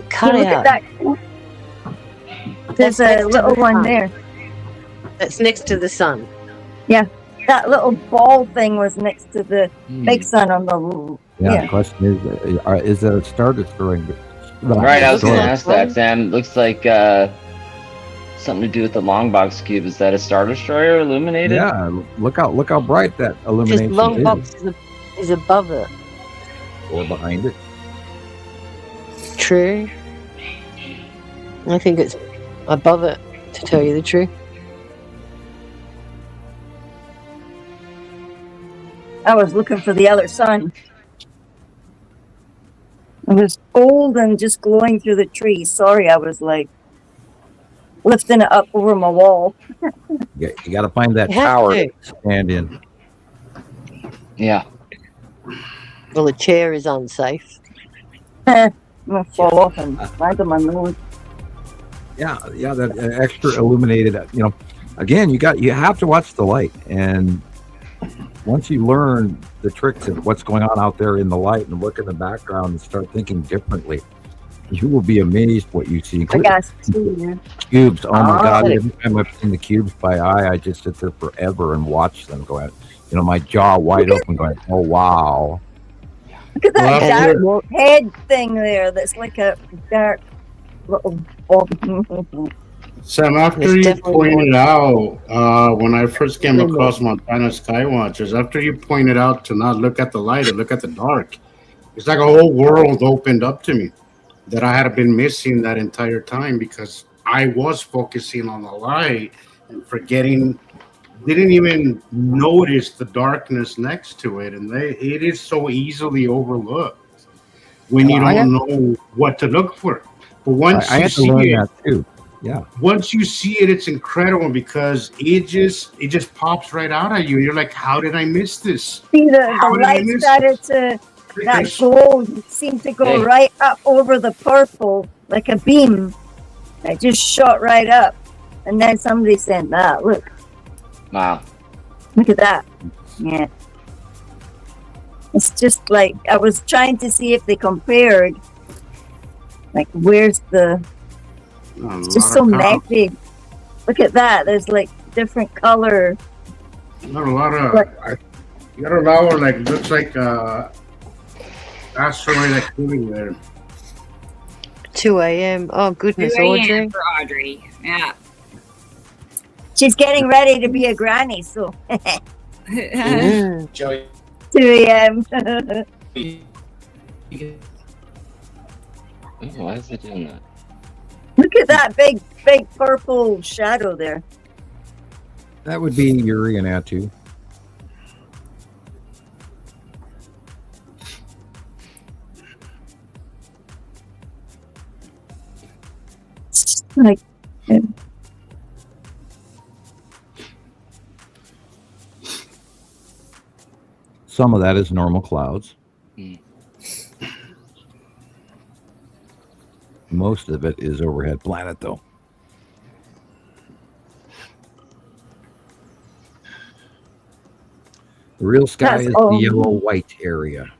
S5: Cut
S4: Look
S5: out.
S4: at that. There's
S5: That's
S4: a
S5: next to
S4: little
S5: the
S4: one
S5: sun.
S4: there.
S5: That's next to the sun.
S4: That little ball thing was next to the
S8: Hmm.
S4: big sun on the.
S3: Yeah,
S4: Yeah.
S3: the question is that a Star Destroyer?
S8: Right, I was going to
S5: Destroyer.
S8: ask that, Sam. Looks like something to do with the long box cube. Is that a Star Destroyer illuminated?
S3: Yeah, look how bright that
S5: Just
S3: illumination
S5: long
S3: is.
S5: box is above it.
S3: Or behind it.
S5: True. I think it's above it, to tell you the truth.
S4: I was looking for the other sun. It was old and just glowing through the trees. Sorry, I was like lifting it up over my wall.
S3: You got to find that
S5: You have
S3: tower
S5: to.
S3: to stand in.
S8: Yeah.
S5: Well, the chair is unsafe.
S4: I'm gonna fall off and land on my nose.
S3: Yeah, that extra illuminated. Again, you have to watch the light, and once you learn the tricks of what's going on out there in the light, and look in the background and start thinking differently, you will be amazed what you see.
S4: I got two.
S3: Cubes. Oh my
S5: Oh.
S3: God! Every time I've seen the cubes by eye, I just sit there forever and watch them going. My jaw wide open, going, "Oh wow!"
S4: Look at that
S6: Well,
S5: after-
S4: dark head thing there. That's like a dark little ball.
S6: Sam, after
S5: It's
S6: you
S5: definitely
S6: pointed out, when I first came across Montana Skywatchers, after you pointed out to not look at the light and look at the dark, it's like a whole world opened up to me that I had been missing that entire time because I was focusing on the light and forgetting, didn't even notice the darkness next to it. And it is so easily overlooked when you
S3: I
S6: don't know what to look for. But once
S3: I
S6: you
S3: had to
S6: see
S3: learn
S6: it,
S3: that too. Yeah.
S6: once you see it, it's incredible because it just pops right out at you. You're like, how did I miss this?
S4: See, the
S6: How did I
S4: light
S6: miss
S4: started to, that
S6: It's-
S4: gold seemed to go
S8: Hey.
S4: right up over the purple like a beam. It just shot right up. And then somebody said, look
S8: Wow.
S4: at that. Yeah. It's just like, I was trying to see if they compared. Like, where's the, it's just so messy. Look at that. There's like different color.
S6: Not a lot of.
S4: What?
S6: You got a lot of like looks like asteroid activity there.
S5: 2 a.m. Oh,
S2: 2
S5: goodness,
S2: a.m.
S5: Audrey.
S2: for Audrey. Yeah.
S4: She's getting ready to be a granny, so
S5: Mm.
S7: Joey,
S4: 2 a.m.
S8: Oh, why is it doing that?
S4: Look at that big purple shadow there.
S3: That would be Yuri and Atu.
S4: It's like,
S3: Some of that is normal clouds. Most of it is overhead planet, though. The real sky is the yellow-white area.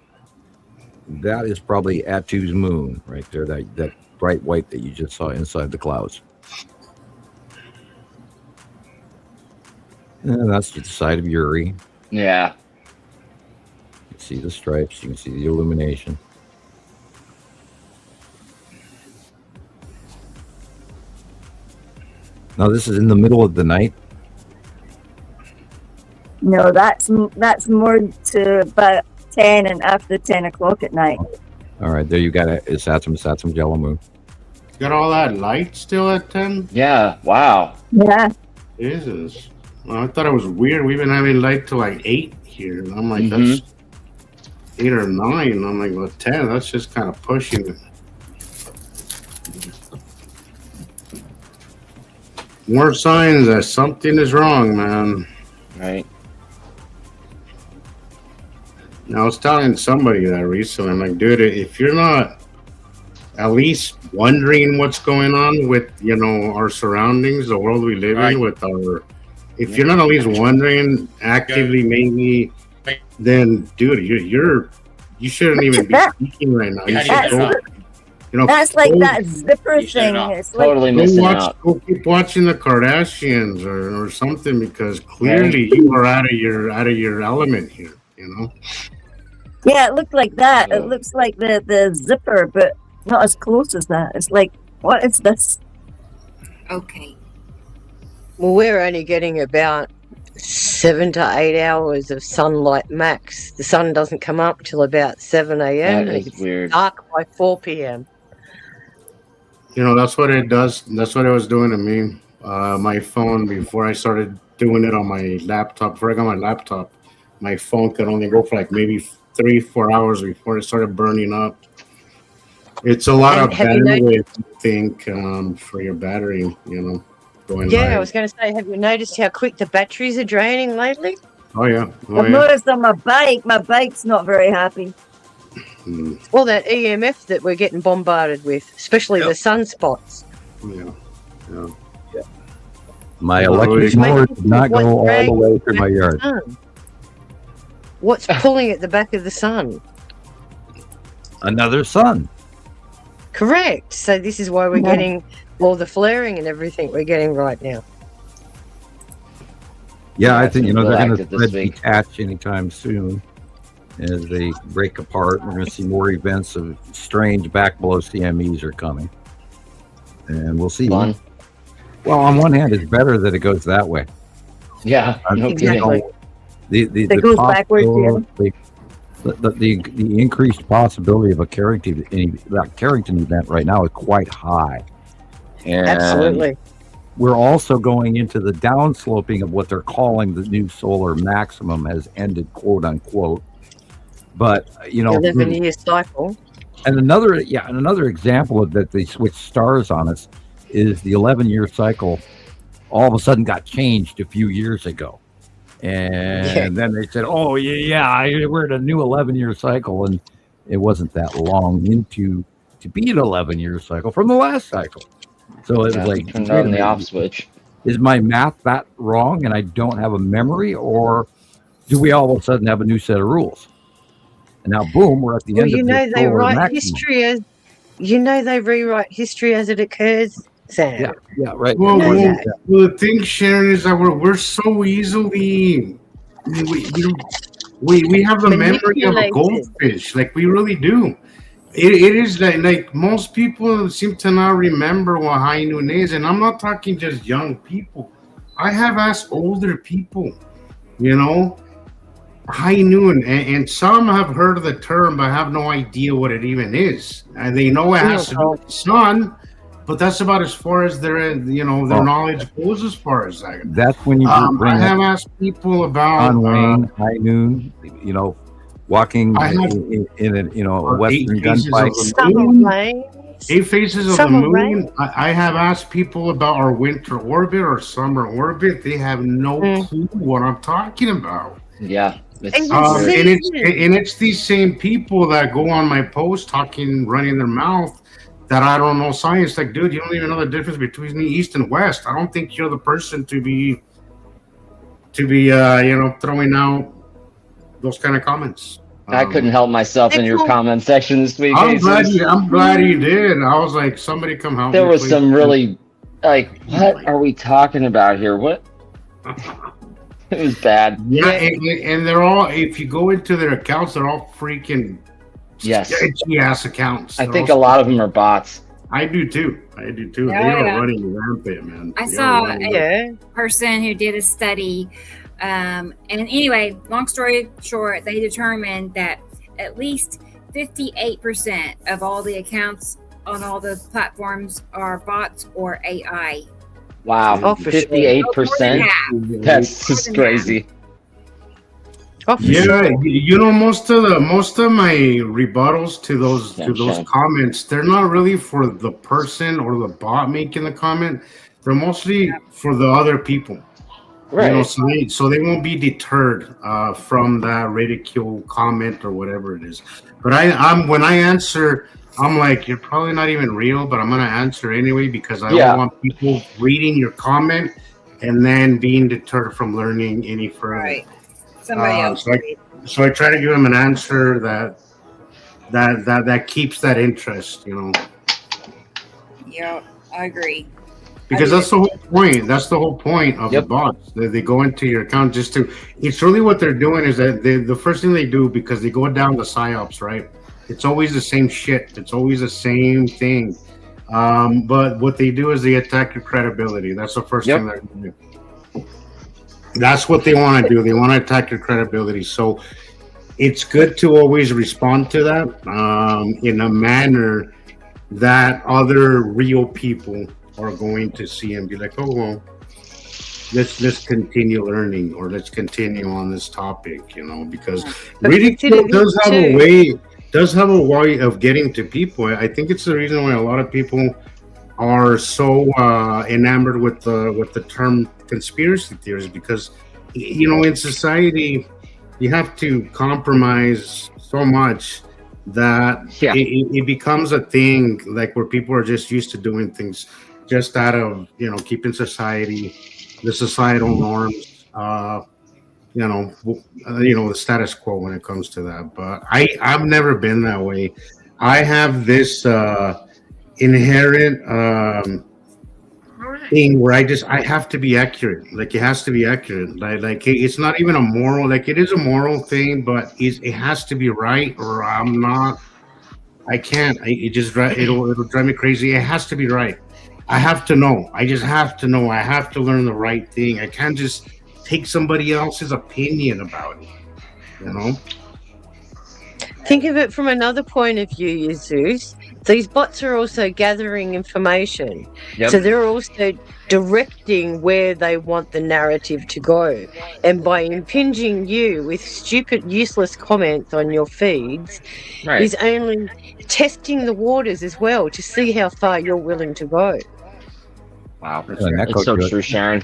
S3: That is probably Atu's moon right there, that bright white that you just saw inside the clouds. And that's the side of Uri.
S8: Yeah.
S3: You can see the stripes. You can see the illumination. Now, this is in the middle of the night.
S4: No, that's more to about 10 and after 10 o'clock at night.
S3: All right, there you got it. It's Satsum Jello Moon.
S6: Got all that light still at 10?
S8: Yeah. Wow.
S4: Yeah.
S6: Jesus. Well, I thought it was weird. We've been having light till like 8 here. And I'm like, that's 8 or 9. I'm like, well, 10, that's just kind of pushing it. More signs that something is wrong, man.
S8: Right.
S6: I was telling somebody that recently. I'm like, dude, if you're not at least wondering what's going on with, our surroundings, the world we live in, with our, if you're not at least wondering actively, maybe, then, dude, you shouldn't even be speaking right now. You should go,
S4: that's like that zipper thing. It's like,
S8: Totally missing out.
S6: Go keep watching the Kardashians or something, because clearly you are out of your element here.
S4: Yeah, it looked like that. It looks like the zipper, but not as close as that. It's like, what is this?
S2: Okay.
S5: Well, we're only getting about 7 to 8 hours of sunlight max. The sun doesn't come up till about 7 a.m.
S8: That is
S5: It's
S8: weird.
S5: dark by 4 p.m.
S6: That's what it does. That's what it was doing to me. My phone, before I started doing it on my laptop, before I got my laptop, my phone could only go for like maybe 3-4 hours before it started burning up. It's a lot of bandwidth, I think, for your battery, going
S5: Yeah,
S6: live.
S5: I was going to say, have you noticed how quick the batteries are draining lately?
S6: Oh, yeah.
S4: I've noticed on my bike's not very happy.
S5: All that EMF that we're getting bombarded with, especially the sunspots.
S6: Yeah.
S3: My electric mower did not go all the way through my yard.
S5: What's pulling at the back of the sun?
S3: Another sun.
S5: Correct. So this is why we're getting all the flaring and everything we're getting right now.
S3: Yeah, I think, they're going to
S8: this week.
S3: detach anytime soon as they break apart. We're going to see more events of strange back below CMEs are coming. And we'll see.
S8: Fun.
S3: Well, on one hand, it's better that it goes that way.
S8: Yeah. No kidding.
S5: Exactly.
S4: It goes backwards,
S3: the increased possibility of a Carrington event right now is quite high. And
S5: Absolutely.
S3: we're also going into the downsloping of what they're calling the new solar maximum has ended, quote unquote. But
S5: 11-year cycle.
S3: And another example of that they switched stars on us is the 11-year cycle all of a sudden got changed a few years ago. And then they said, oh, we're at a new 11-year cycle. And it wasn't that long into to be an 11-year cycle from the last cycle. So it was like,
S8: turned on the off switch.
S3: Is my math that wrong and I don't have a memory? Or do we all of a sudden have a new set of rules? And now, boom, we're at the end of the
S5: they write
S3: maximum.
S5: history as they rewrite history as it occurs, Sam.
S3: Yeah, right.
S6: Well, the thing, Sharon, is that we're so easily we have the memory of a goldfish, like we really do. It is like most people seem to not remember what high noon is, and I'm not talking just young people. I have asked older people, high noon, and some have heard of the term but have no idea what it even is. And they know it has to do with the sun, but that's about as far as their knowledge goes. As far as that,
S3: that's when you bring
S6: I have asked people about
S3: high noon, walking in a Western gunfight.
S6: 8 phases of the moon. I have asked people about our winter orbit or summer orbit. They have no clue what I'm talking about.
S8: Yeah.
S6: It's these same people that go on my post talking, running their mouth, that I don't know science. Like, dude, you don't even know the difference between the East and West. I don't think you're the person to be throwing out those kind of comments.
S8: I couldn't help myself in your comment section this week.
S6: I'm glad you did. I was like, somebody come help me.
S8: There was some really, like, what are we talking about here? What? It was bad.
S6: Yeah, and they're all, if you go into their accounts, they're all freaking sketchy ass accounts.
S8: I think a lot of them are bots.
S6: I do too.
S2: Yeah,
S6: they are running rampant, man.
S2: I saw a person who did a study. And anyway, long story short, they determined that at least 58% of all the accounts on all the platforms are bots or AI.
S8: Wow, 58%. That's just crazy.
S6: Most of my rebuttals to those comments, they're not really for the person or the bot making the comment. They're mostly for the other people. Right. So they won't be deterred from that ridicule comment or whatever it is. But when I answer, I'm like, you're probably not even real, but I'm gonna answer anyway because I don't want people reading your comment and then being deterred from learning any further. Right.
S2: Somebody else.
S6: So I try to give them an answer that keeps that interest,
S2: Yeah, I agree.
S6: Because that's the whole point. That's the whole point of the bots. They go into your account it's really what they're doing is that the first thing they do, because they go down the psyops, right? It's always the same shit. It's always the same thing. But what they do is they attack your credibility. That's the first thing they're going to do. That's what they want to do. They want to attack your credibility. So it's good to always respond to that in a manner that other real people are going to see and be like, oh, well, let's continue learning or let's continue on this topic, because ridicule does have a way of getting to people. I think it's the reason why a lot of people are so enamored with the term conspiracy theories, because in society you have to compromise so much that it becomes a thing, like where people are just used to doing things just out of keeping the societal norms, the status quo when it comes to that. But I've never been that way. I have this inherent thing where I have to be accurate. Like, it has to be accurate. Like it's not even a moral. Like, it is a moral thing, but it has to be right, or I'm not. I can't. It'll drive me crazy. It has to be right. I have to know. I just have to know. I have to learn the right thing. I can't just take somebody else's opinion about it.
S5: Think of it from another point of view, Jesus. These bots are also gathering information. So they're also directing where they want the narrative to go. And by impinging you with stupid, useless comments on your feeds, is only testing the waters as well to see how far you're willing to go.
S8: Wow. That's so true, Sharon.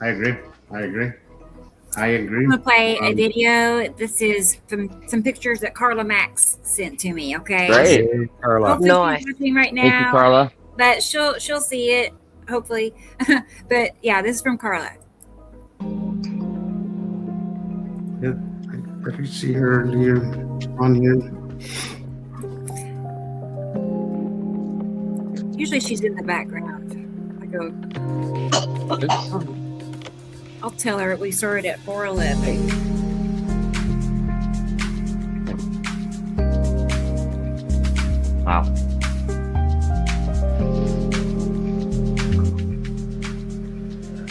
S6: I agree.
S2: I'm going to play a video. This is from some pictures that Carla Max sent to me, okay?
S8: Great. Carla.
S2: Nice. She's watching right now.
S8: Thank you, Carla.
S2: But she'll see it, hopefully. But yeah, this is from Carla.
S6: Yeah, I can see her on here.
S2: Usually she's in the background. I go... I'll tell her we started at 4:11.
S8: Wow.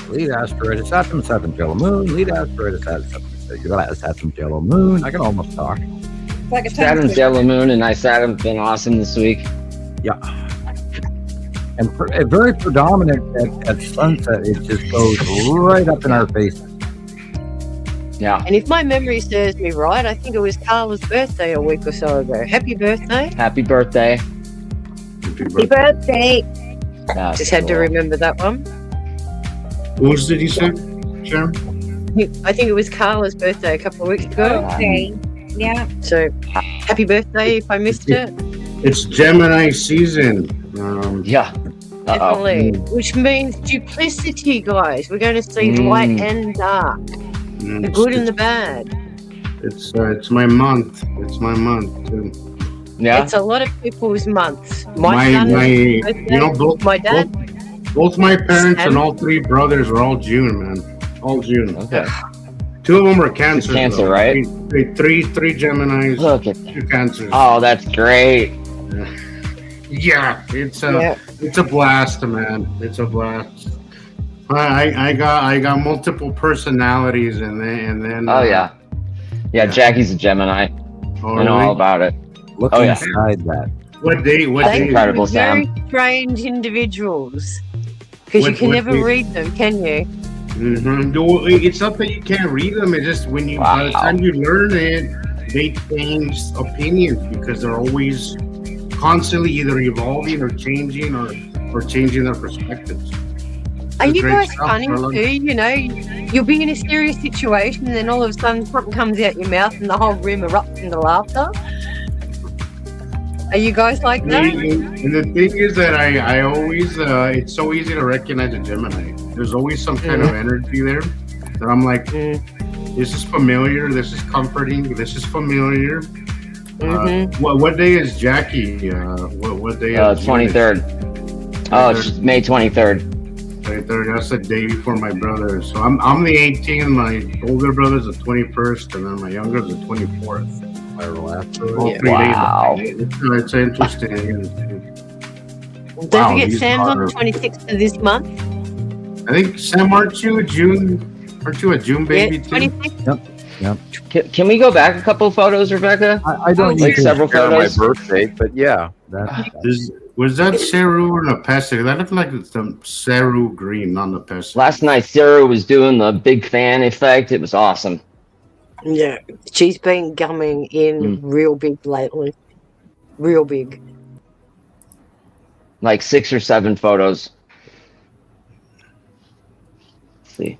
S3: Lead asteroid is Saturn, 7 yellow moon. Lead asteroid is Saturn, yellow moon. I can almost talk.
S2: Like
S8: Saturn's yellow moon and Saturn's been awesome this week.
S3: Yeah. And very predominant at sunset. It just goes right up in our face.
S5: Yeah. And if my memory serves me right, I think it was Carla's birthday a week or so ago. Happy birthday.
S8: Happy birthday.
S4: Happy birthday.
S5: Just had to remember that one.
S6: Whose did you say, Sharon?
S5: think it was Carla's birthday a couple of weeks ago.
S2: Okay. Yeah.
S5: So happy birthday if I missed it.
S6: It's Gemini season.
S8: Yeah.
S5: Definitely. Which means duplicity, guys. We're going to see light and dark. The good and the bad.
S6: It's my month. It's my month too.
S8: Yeah.
S5: It's a lot of people's months.
S6: My
S5: my dad.
S6: Both my parents and all three brothers are all June, man. All June.
S8: Okay.
S6: Two of them are Cancer.
S8: Cancer,
S6: though.
S8: right?
S6: Three Geminis.
S8: Look at
S6: two Cancers.
S8: Oh, that's great.
S6: Yeah, it's a blast, man. It's a blast. I got multiple personalities, and then.
S8: Oh yeah. Jackie's a Gemini.
S6: Oh,
S8: I know all about it.
S3: Look
S8: Oh, yeah.
S3: inside that.
S6: What day?
S8: That's incredible, Sam.
S5: Very strange individuals. Because you can never read them, can you?
S6: Mm-hmm. It's not that you can't read them. It's just when you, by the time you learn it, they change opinions because they're always constantly either evolving or changing or changing their perspectives.
S5: Are you guys funny too? You know, you'll be in a serious situation and then all of a sudden something comes out your mouth and the whole room erupts into laughter. Are you guys like that?
S6: And the thing is that I always, it's so easy to recognize a Gemini. There's always some kind of energy there that I'm like, this is familiar, this is comforting, this is familiar. What day is Jackie? What day?
S8: 23rd. Oh, it's May 23rd.
S6: 23rd. That's the day before my brother. So I'm the 18th. My older brother's the 21st, and then my younger is the 24th.
S8: Wow.
S6: It's interesting.
S5: Don't forget Sam's on the 26th of this month.
S6: I think Sam, aren't you a June baby too?
S5: 26th.
S3: Yep.
S8: Can we go back a couple photos, Rebecca?
S3: I don't
S8: like several photos.
S3: My birthday, but yeah.
S6: Was that Saru or Nepesic? That looked like some Saru green, not Nepesic.
S8: Last night, Sarah was doing the big fan effect. It was awesome.
S5: Yeah, she's been coming in real big lately. Real big.
S8: Like 6 or 7 photos. Let's see.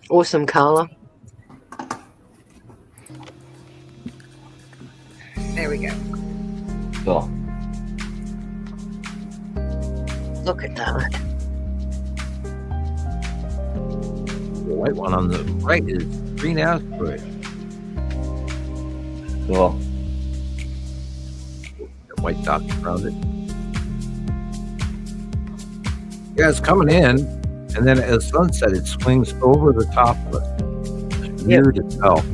S5: Awesome, Carla.
S2: There we go.
S8: Cool.
S5: Look at that.
S3: The white one on the right is green asteroid.
S8: Cool.
S3: The white dots around it. Yeah, it's coming in, and then at sunset, it swings over the top of it. It's weird itself.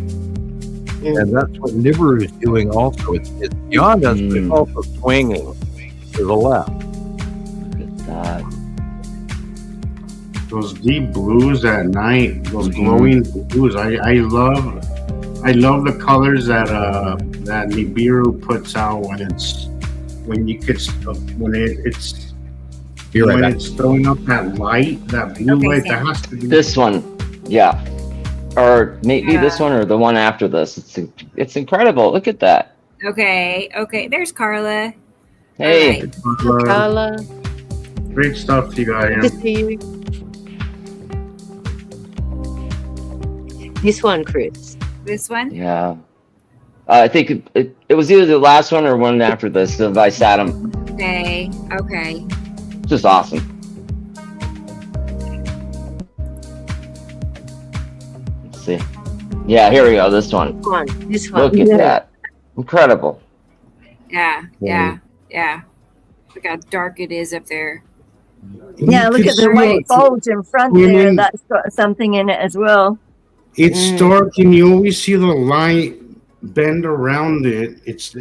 S3: And that's what Nibiru is doing also. It's beyond us, but it's also swinging to the left.
S6: Those deep blues at night, those glowing blues. I love the colors that Nibiru puts out when it's throwing up that light, that blue light. That has to be
S8: this one. Yeah. Or maybe this one or the one after this. It's incredible. Look at that.
S2: Okay. There's Carla.
S8: Hey.
S2: Right.
S5: Carla.
S6: Great stuff, you guys.
S5: Good to see you. This one, Chris.
S2: This one?
S8: Yeah. I think it was either the last one or one after this of I Saturn.
S2: Okay.
S8: Just awesome. Let's see. Yeah, here we go. This one.
S5: This one.
S8: Look at that. Incredible.
S2: Yeah. Look how dark it is up there.
S4: Yeah, look at the white bulge in front there. That's got something in it as well.
S6: It's dark, and you always see the light bend around it. It's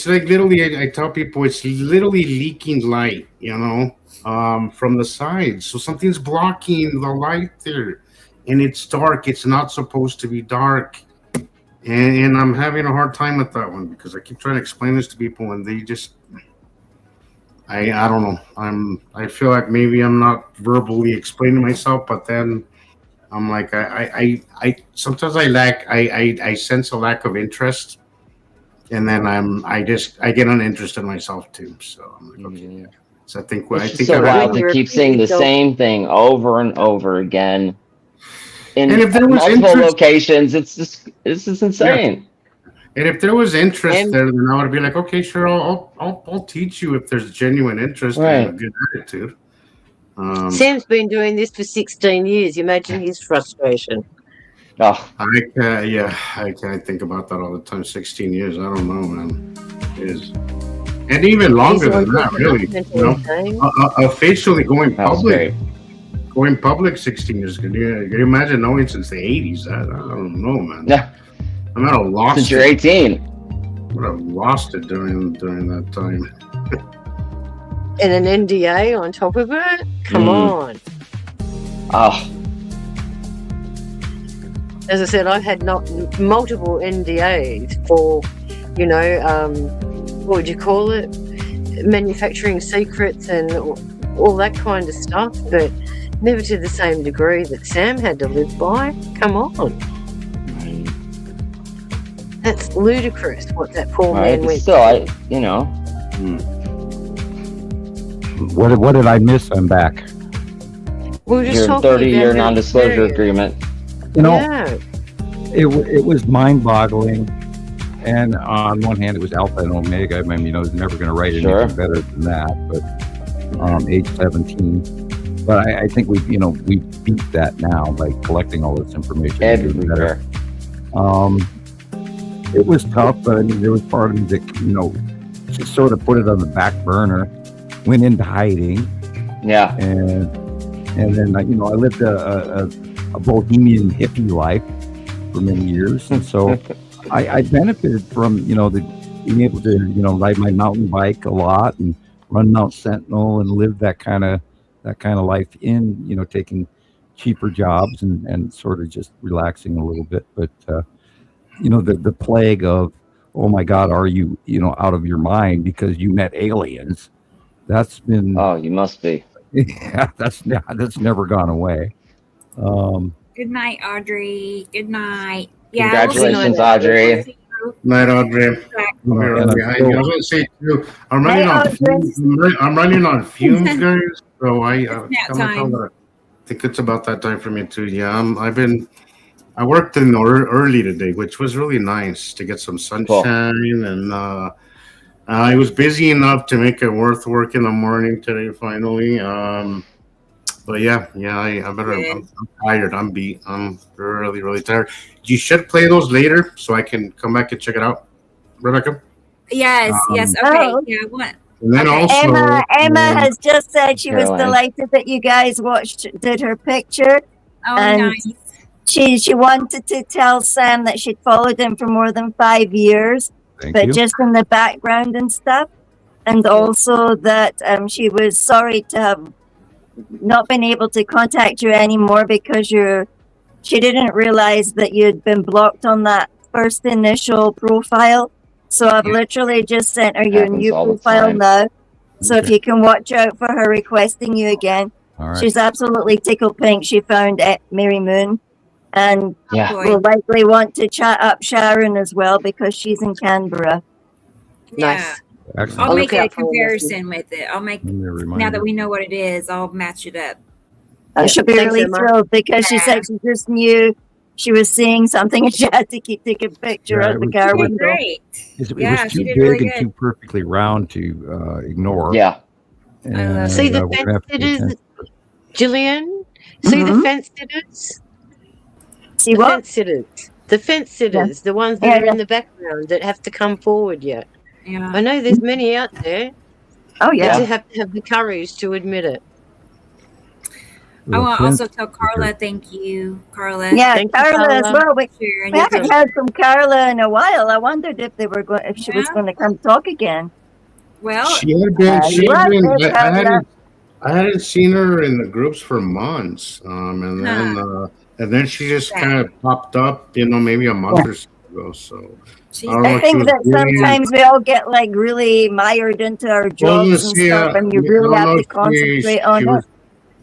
S6: like literally. I tell people it's literally leaking light, from the sides. So something's blocking the light there, and it's dark. It's not supposed to be dark, and I'm having a hard time with that one because I keep trying to explain this to people, and they just. I don't know. I feel like maybe I'm not verbally explaining myself, but then I'm like I sometimes I sense a lack of interest, and then I get uninterested in myself too. So I'm like, okay. So I think
S8: so wild to keep saying the same thing over and over again. in
S6: And if there was
S8: multiple
S6: interest-
S8: locations. It's just insane.
S6: And if there was interest
S5: And-
S6: there, then I would be like, okay, sure, I'll teach you if there's genuine interest and a good attitude.
S5: Sam's been doing this for 16 years. Imagine his frustration.
S8: Oh,
S6: I can't think about that all the time. 16 years, I don't know, man. It is, and even longer than that, really. You know, officially going
S8: that was
S6: public.
S8: great.
S6: Going public 16 years. Can you imagine knowing since the 80s? I don't know, man.
S8: Yeah.
S6: I'm at a loss.
S8: Since you're 18.
S6: I would have lost it during that time.
S5: And an NDA on top of it? Come on.
S8: Oh,
S5: As I said, I've had multiple NDAs for, what would you call it? Manufacturing secrets and all that kind of stuff, but never to the same degree that Sam had to live by. Come on. That's ludicrous what that poor
S8: right.
S5: man
S8: But
S5: went
S8: still,
S5: through.
S3: What did I miss? I'm back.
S5: We were just
S8: your
S5: talking
S8: 30-year
S5: about
S8: non-disclosure
S5: experience.
S8: agreement.
S3: You know,
S5: Yeah.
S3: it was mind-boggling. And on one hand, it was alpha and omega. I mean, I was never going to write
S8: Sure.
S3: anything better than that. But age 17. But I think we beat that now by collecting all this information.
S8: Everywhere.
S3: It was tough, but I mean, there was part of me that just sort of put it on the back burner, went into hiding,
S8: Yeah.
S3: and then I lived a bohemian hippie life for many years, and so I benefited from being able to ride my mountain bike a lot and run Mount Sentinel and live that kind of life in taking cheaper jobs and sort of just relaxing a little bit, but the plague of, oh my God, are you out of your mind because you met aliens? That's been
S8: Oh, you must be.
S3: yeah, that's never gone away.
S2: Good night, Audrey. Good night. Yeah,
S8: Congratulations,
S2: we'll
S8: Audrey.
S2: see you.
S6: Night, Audrey. I'll be right behind you. I was gonna say too, I'm running on fumes, guys. So I think it's about that time for me too. Yeah, I worked in early today, which was really nice to get some sunshine, and I was busy enough to make it worth work in the morning today. Finally, but I'm tired. I'm beat. I'm really, really tired. You should play those later so I can come back and check it out, Rebecca.
S2: Yes. Okay. Yeah. What?
S6: And then also,
S4: Emma has just said she was
S8: Caroline.
S4: delighted that you guys did her picture.
S2: Oh,
S4: And
S2: nice.
S4: She wanted to tell Sam that she'd followed him for more than 5 years,
S3: Thank
S4: but
S3: you.
S4: just in the background and stuff. And also that she was sorry to have not been able to contact you anymore because she didn't realize that you'd been blocked on that first initial profile. So I've literally just sent her your
S8: Happens
S4: new
S8: all the
S4: profile
S8: time.
S4: now. So if
S3: Okay.
S4: you can watch out for her requesting you again.
S3: All right.
S4: She's absolutely tickled pink. She found Mary Moon. And
S8: Yeah.
S2: Boy.
S4: will likely want to chat up Sharon as well because she's in Canberra.
S2: Yeah.
S5: Nice.
S3: Excellent.
S2: I'll
S5: I'll
S2: make
S5: look
S2: a
S5: out for all this.
S2: comparison with it. I'll make
S3: Let me remind
S2: now
S3: you.
S2: that we know what it is. I'll match it up.
S4: She'll be
S5: Thanks,
S4: really
S5: Emma.
S4: thrilled because she
S2: Yeah.
S4: said she just knew she was seeing something and she had to keep taking a picture
S3: Yeah,
S4: out
S3: it
S4: the
S3: was-
S4: car
S2: She did
S4: window.
S2: great.
S3: It
S2: Yeah,
S3: was
S2: she
S3: too
S2: did
S3: big
S2: really
S3: and
S2: good.
S3: too perfectly round to ignore.
S8: Yeah.
S3: And,
S5: See the
S3: we're gonna
S5: fence
S3: have to pay
S5: sitters,
S3: attention.
S5: Gillian? See the
S4: Mhm.
S5: fence sitters?
S4: See
S5: The
S4: what?
S5: fence sitters. The fence sitters, the ones that
S4: Yeah,
S5: are
S4: yeah.
S5: in the background that have to come forward yet.
S2: Yeah.
S5: I know there's many out there.
S4: Oh,
S5: You
S4: yeah.
S5: just have to have the courage to admit it.
S2: I want to also
S3: Fence-
S2: tell Carla, thank you, Carla.
S4: Yeah,
S5: Thank you,
S4: Carla as
S5: Carla.
S4: well. We
S2: Sharon,
S4: haven't heard from Carla in a while. I wondered if she was
S2: Yeah.
S4: going to come talk again.
S2: Well,
S6: she had been.
S4: right,
S6: I hadn't seen her in the groups for months, and then she just kind of popped up, maybe a month or so ago. So
S2: she's
S6: I don't know
S4: I
S6: what she
S4: think
S6: was
S4: that
S6: doing.
S4: sometimes we all get like really mired into our jobs and stuff, and you really have to concentrate on it.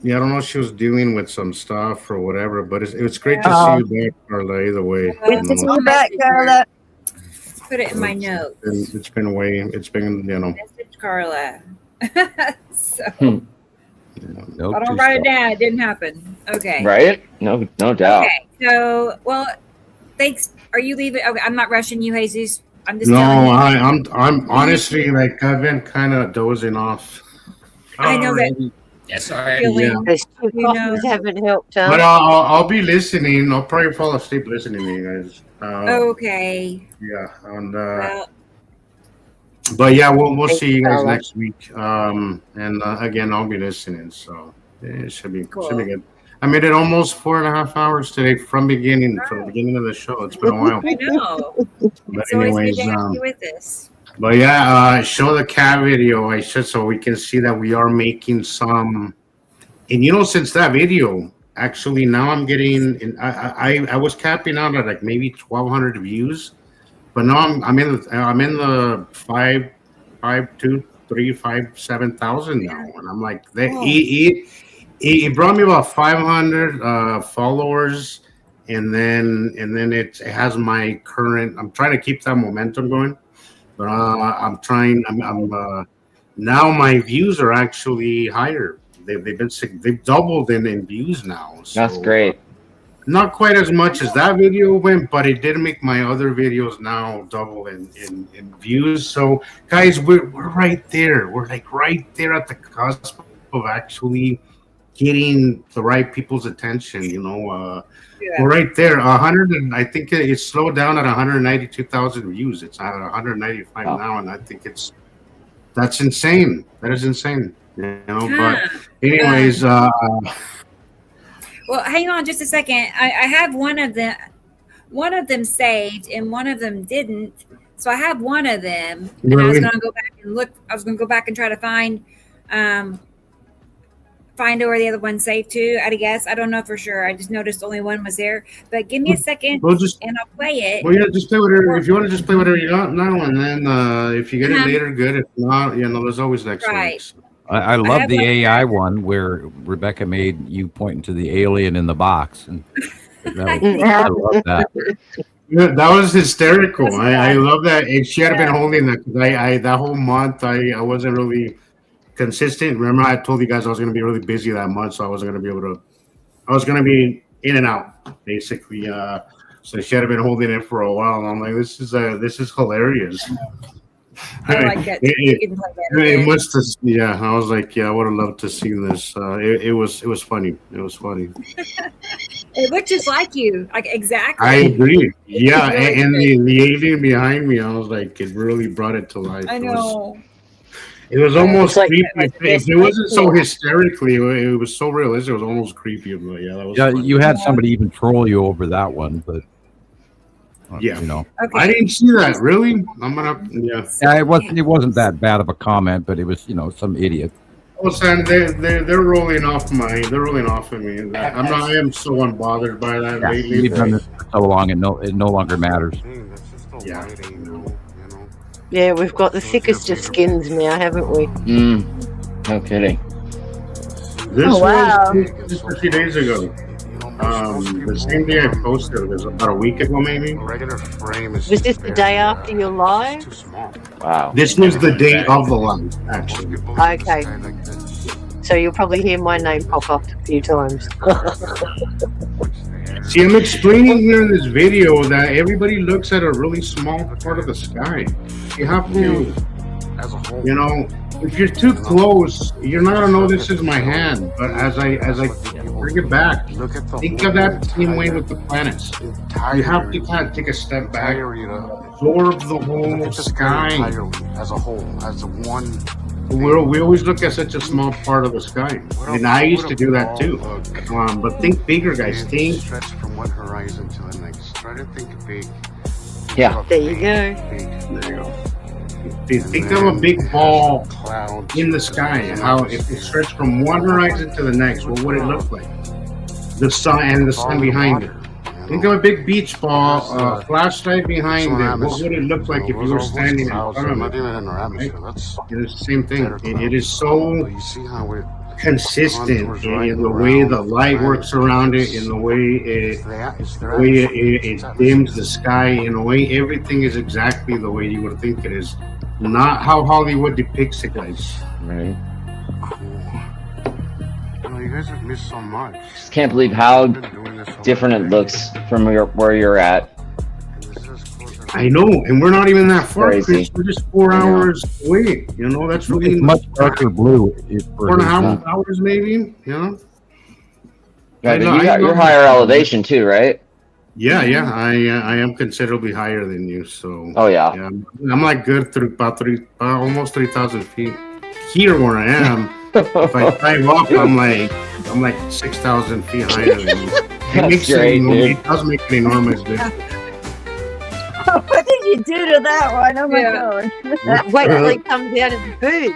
S6: Yeah, I don't know if she was dealing with some stuff or whatever, but it's great to
S4: Oh.
S6: see you back, Carla. Either way,
S4: Good to see you back, Carla.
S2: put it in my notes.
S6: it's been
S2: Message Carla. So
S3: Nope,
S2: I don't
S3: too
S2: write it
S3: slow.
S2: down. It didn't happen. Okay.
S8: Right? No doubt.
S2: Okay. So, well, thanks. Are you leaving? Okay, I'm not rushing you, Jesus. I'm just
S6: No,
S2: telling you.
S6: I'm honestly like I've been kind of dozing off.
S2: I know that
S6: already.
S7: Yeah, sorry.
S2: feeling.
S5: Those two
S2: You know.
S5: coffees haven't helped,
S6: But
S5: huh?
S6: I'll be listening. I'll probably fall asleep listening to you guys.
S2: Okay.
S6: Yeah, and
S2: Well,
S6: but yeah, we'll
S5: Thank
S6: see you
S5: you,
S6: guys
S5: Paula.
S6: next week. And again, I'll be listening. So it should be
S2: Cool.
S6: good. I made it almost 4.5 hours today from the beginning of the show. It's been a while.
S2: I know.
S6: But
S2: It's always good
S6: anyways,
S2: to have you with us.
S6: but yeah, show the cat video. I should so we can see that we are making some. And since that video, actually now I'm getting. And I was capping out at like maybe 1,200 views, but now I'm in the 7,000 now, and I'm like it brought me about 500 followers, and then it has my current. I'm trying to keep that momentum going, but I'm trying. I'm now my views are actually higher. They've doubled in views now. So,
S8: That's great.
S6: not quite as much as that video went, but it did make my other videos now double in views. So guys, we're right there. We're like right there at the cusp of actually getting the right people's attention. We're right there. 100, and I think it's slowed down at 192,000 views. It's at 195 now, and I think that's insane. That is insane. But anyways,
S2: well, hang on just a second. I have one of them saved and one of them didn't. So I have one of them, and I was going to go back and look. I was going to go back and try to find where the other one's saved to. I guess I don't know for sure. I just noticed only one was there. But give me a second, and I'll play it.
S6: Well, yeah, just play whatever. If you want to just play whatever you got now, and then if you get it later, good. If not, there's always next week. So.
S3: I love the AI one where Rebecca made you pointing to the alien in the box, and I love that.
S6: Yeah, that was hysterical. I love that. And she had been holding that because I that whole month I wasn't really consistent. Remember, I told you guys I was going to be really busy that month, so I wasn't going to be able to. I was going to be in and out basically. So she had been holding it for a while, and I'm like, this is hilarious.
S2: I like that.
S6: It must have, yeah. I was like, yeah, I would have loved to see this. It was funny. It was funny.
S2: It looked just like you, like exactly.
S6: I agree. Yeah, and the alien behind me, I was like, it really brought it to life.
S2: I know.
S6: It was almost creepy. If it wasn't so
S5: Yeah.
S6: hysterically, it was so realistic. It was almost creepy. But yeah, that was.
S3: Yeah,
S6: funny.
S3: you had somebody even troll you over that one, but
S6: Yeah.
S2: Okay.
S6: I didn't see that. Really? I'm gonna. Yeah.
S3: Yeah, it wasn't that bad of a comment, but it was some idiot.
S6: Oh, Sam, they're rolling off of me. I am so unbothered by that
S3: Yeah,
S6: lately.
S3: you've done this for so long, it no longer matters.
S6: Yeah.
S5: Yeah, we've got the thickest of skins now, haven't we?
S8: No kidding.
S6: This
S4: wow.
S6: was just a few days ago. The same day I posted, it was about a week ago, maybe.
S5: Was this the day after your live?
S8: Wow.
S6: This was the day of the live, actually.
S5: Okay. So you'll probably hear my name pop up a few times.
S6: See, I'm explaining here in this video that everybody looks at a really small part of the sky. You have to, if you're too close, you're not gonna know this is my hand. But as I bring it back, think of that same way with the planets. You have to kind of take a step back, absorb the whole sky.
S9: As a whole, as a one.
S6: We always look at such a small part of the sky, and I used to do that too. But think bigger, guys. Think.
S9: Stretch from one horizon to the next. Try to think big.
S8: Yeah.
S5: There you go.
S6: There you go. Think of a big ball in the sky, and how if it stretched from one horizon to the next, what would it look like? The sun and the sun behind it. Think of a big beach ball, flashlight behind it. What would it look like if you were standing in front of it? Right? It's the same thing. It is so consistent in the way the light works around it, in the way it dims the sky, in a way everything is exactly the way you would think it is. Not how Hollywood depicts it, guys.
S8: Right.
S9: missed so much.
S8: Just can't believe how
S9: I've been doing this so
S8: different it
S9: much.
S8: looks from where you're at.
S9: And this is as close as
S6: I know, and we're not even that far,
S8: Crazy.
S6: Chris. We're just 4
S8: I know.
S6: hours away. You know, that's really
S3: It's much darker blue.
S6: 4.5 hours, maybe. You know.
S8: Right,
S6: know-
S8: but
S6: I know-
S8: you're higher elevation too, right?
S6: Yeah, I am considerably higher than you. So.
S8: Oh yeah.
S6: Yeah, I'm like good through about almost 3,000 feet. Here where I am, if I dive up, I'm like 6,000 feet higher than you.
S8: That's great, dude.
S6: It does make an enormous difference.
S4: What did you do to that one? Oh my
S2: Yeah.
S4: god.
S5: Wait till he comes out of the booth.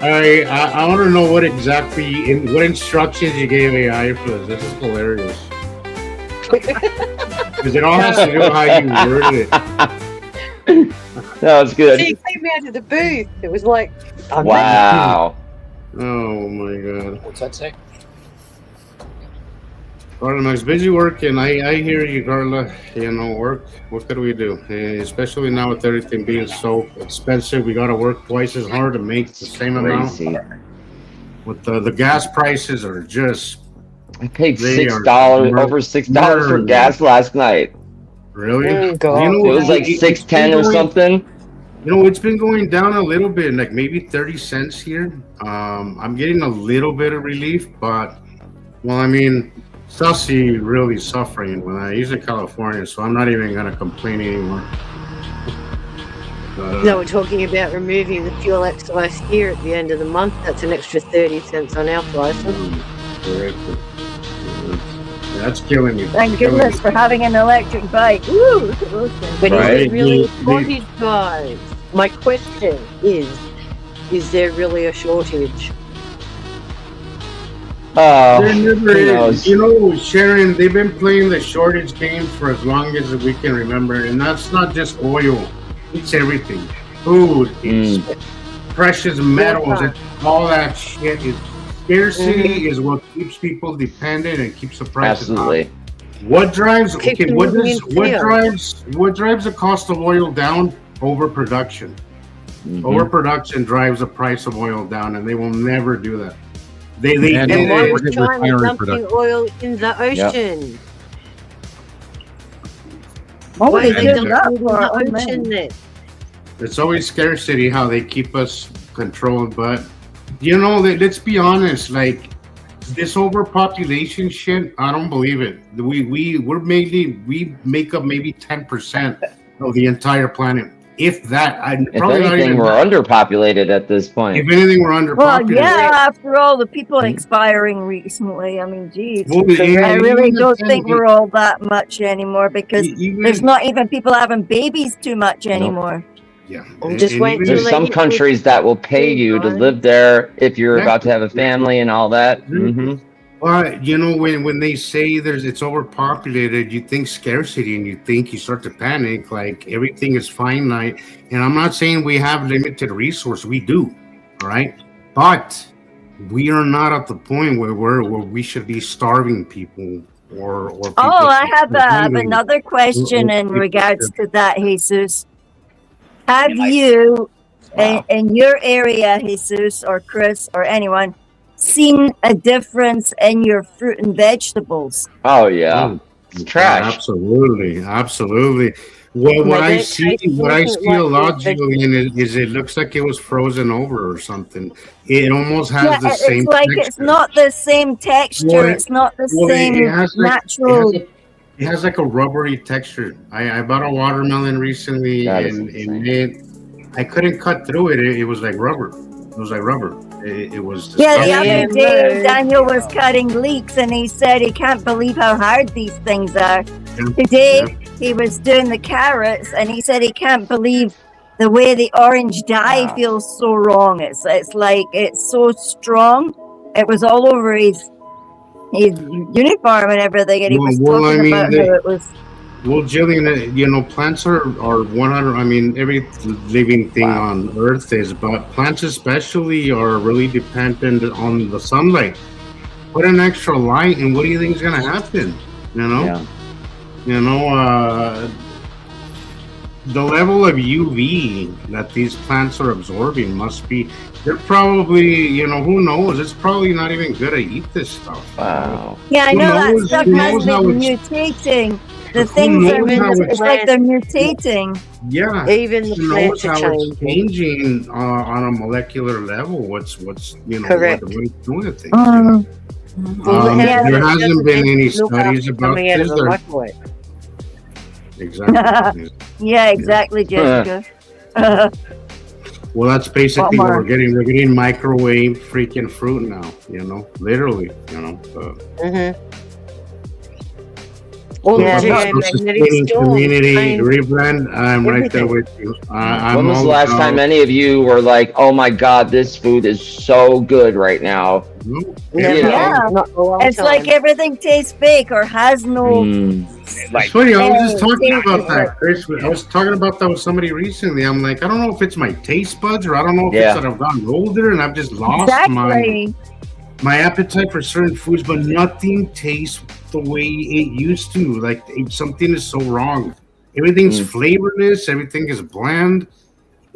S6: I want to know what instructions you gave AI for this. This is hilarious. Because it all has to do with how you worded it.
S8: That was good.
S5: He came out of the booth. It was like, I'm
S8: Wow.
S6: Oh my god.
S7: What's that say?
S6: Carla, Max, busy working. I hear you, Carla. You know, work. What could we do? Especially now with everything being so expensive, we got to work twice as hard to make the same amount.
S8: Crazy.
S6: With the gas prices are just
S8: I paid
S6: They are
S8: $6 over $6 for
S6: murdering.
S8: gas last night.
S6: really.
S5: Oh, God.
S6: You know,
S8: It was like
S6: it's
S8: $6.10 or
S6: been going-
S8: something.
S6: You know, it's been going down a little bit, like maybe 30 cents here. I'm getting a little bit of relief, but well, I mean, Sussy really suffering when he's in California, so I'm not even gonna complain anymore. But,
S5: No, we're talking about removing the fuel excise here at the end of the month. That's an extra 30 cents on our prices.
S6: that's killing me.
S4: Thank goodness for having an electric bike. Woo! Look at those things.
S5: But
S8: Right.
S5: is it really a
S6: The-
S5: shortage, guys? My question is there really a shortage?
S8: Oh,
S6: There never
S8: who
S6: is.
S8: knows?
S6: You know, Sharon, they've been playing the shortage game for as long as we can remember, and that's not just oil; it's everything, food, it's precious metals, it's all that shit. Scarcity is what keeps people dependent and keeps the prices
S8: Absolutely.
S6: high. What drives?
S5: Keep
S6: Okay,
S5: them
S6: what
S5: moving
S6: drives the cost of oil down? Overproduction.
S8: Mhm.
S6: Overproduction drives the price of oil down, and they will never do that. They
S3: And
S5: And why
S3: Yeah,
S5: is
S3: we're getting
S5: China
S3: refinery
S5: dumping
S3: production.
S5: oil in the ocean?
S4: Oh,
S5: Why
S4: they
S5: are they
S4: did
S5: dumping
S4: that
S5: it in
S4: for
S5: the
S4: oh,
S5: ocean
S4: man.
S5: then?
S6: It's always scarcity how they keep us controlled, but you know, let's be honest, like this overpopulation shit, I don't believe it. We make up maybe 10% of the entire planet. If that,
S8: If
S6: probably not
S8: anything,
S6: even
S8: we're
S6: that.
S8: underpopulated at this point.
S6: If anything, we're
S4: Well,
S6: underpopulated.
S4: yeah, after all the people expiring recently, I mean, geez.
S6: Well,
S4: I really
S6: even
S4: don't
S6: then,
S4: think we're all that much anymore because
S6: even-
S4: there's not even people having babies too much anymore.
S6: Yeah.
S5: I'm just waiting
S6: even
S8: There's
S5: till
S8: some
S5: they-
S8: countries that will pay you to live there if you're about to have a family and all that. Hmm.
S6: Well, you know, when they say it's overpopulated, you think scarcity and you start to panic, like everything is finite. And I'm not saying we have limited resource, we do, all right? But we are not at the point where we should be starving people or people
S4: Oh, I have
S6: hungry.
S4: another question in
S6: People-
S4: regards to that, Jesus. Have
S7: Yeah,
S4: you,
S8: Wow.
S4: in your area, Jesus or Chris or anyone, seen a difference in your fruit and vegetables?
S8: Oh yeah,
S6: Oh,
S8: it's trash.
S6: Absolutely. Well, what
S5: Yeah,
S6: I
S5: that
S6: see,
S5: tastes
S6: what I
S5: nothing
S6: see a
S5: like
S6: lot,
S5: the
S6: Julian, is it looks like it was frozen over or something. It almost has the
S4: it's
S6: same.
S4: like
S6: texture.
S4: it's not the same texture.
S6: Well,
S4: it's not the
S6: Well,
S4: same
S6: it has like,
S4: natural.
S6: It has like a rubbery texture. I bought a watermelon recently,
S8: That is
S6: and I couldn't cut through it. It was like rubber. It was like rubber. It was.
S4: Yeah, the
S6: disgusting.
S4: other day Daniel was cutting leeks and he said he can't believe how hard these things are. Today he was doing the carrots and he said he can't believe the way the orange dye
S8: Wow.
S4: feels so wrong. It's like it's so strong. It was all over his uniform and everything, and he was
S6: Well, I
S4: talking
S6: mean,
S4: about
S6: the-
S4: how it was.
S6: Well, Jillian, you know, plants are 100. I mean, every living thing on Earth is, but plants especially are really dependent on the sunlight. Put an extra light, and what do you think is going to happen? You know,
S8: Yeah.
S6: you know, the level of UV that these plants are absorbing must be. They're probably, who knows? It's probably not even good to eat this stuff.
S8: Wow.
S4: Yeah, I
S6: Who
S4: know that
S6: knows-
S4: stuff
S6: who
S4: has
S6: knows how
S4: been
S6: it's-
S4: mutating. The
S6: Who
S4: things are,
S6: knows how
S4: it's like they're mutating.
S6: Yeah,
S5: Even the
S6: who
S5: plants
S6: knows
S5: are
S6: how it's
S5: changing.
S6: changing on a molecular level. What's
S5: Correct.
S6: what it's doing to things.
S4: Mm.
S5: Well, it
S6: There
S5: doesn't
S6: hasn't been any
S5: look after
S6: studies about
S5: coming out of
S6: this.
S5: the microwave.
S6: Exactly.
S4: Yeah, exactly, Jessica.
S6: Well, that's basically what
S4: Bummer.
S6: we're getting. We're getting microwave freaking fruit now. Literally.
S5: All
S4: Yeah,
S5: the
S4: no,
S5: geomagnetic storms.
S6: Community
S5: I mean,
S6: rebrand. I'm right there
S5: everything.
S6: with you. I'm
S8: When was
S6: all
S8: the last
S6: about-
S8: time any of you were like, "Oh my God, this food is so good right now"?
S6: No,
S5: never,
S4: Yeah.
S5: not a long
S4: It's
S5: time.
S4: like everything tastes fake or has no.
S6: It's funny. I was just talking
S4: Hey,
S6: about that, Chris. I was talking about that with somebody recently. I'm like, I don't know if it's my taste buds or I don't know if
S8: Yeah.
S6: it's that I've gotten older and I've just lost
S4: Exactly.
S6: my appetite for certain foods, but nothing tastes the way it used to. Like something is so wrong. Everything's flavorless. Everything is bland,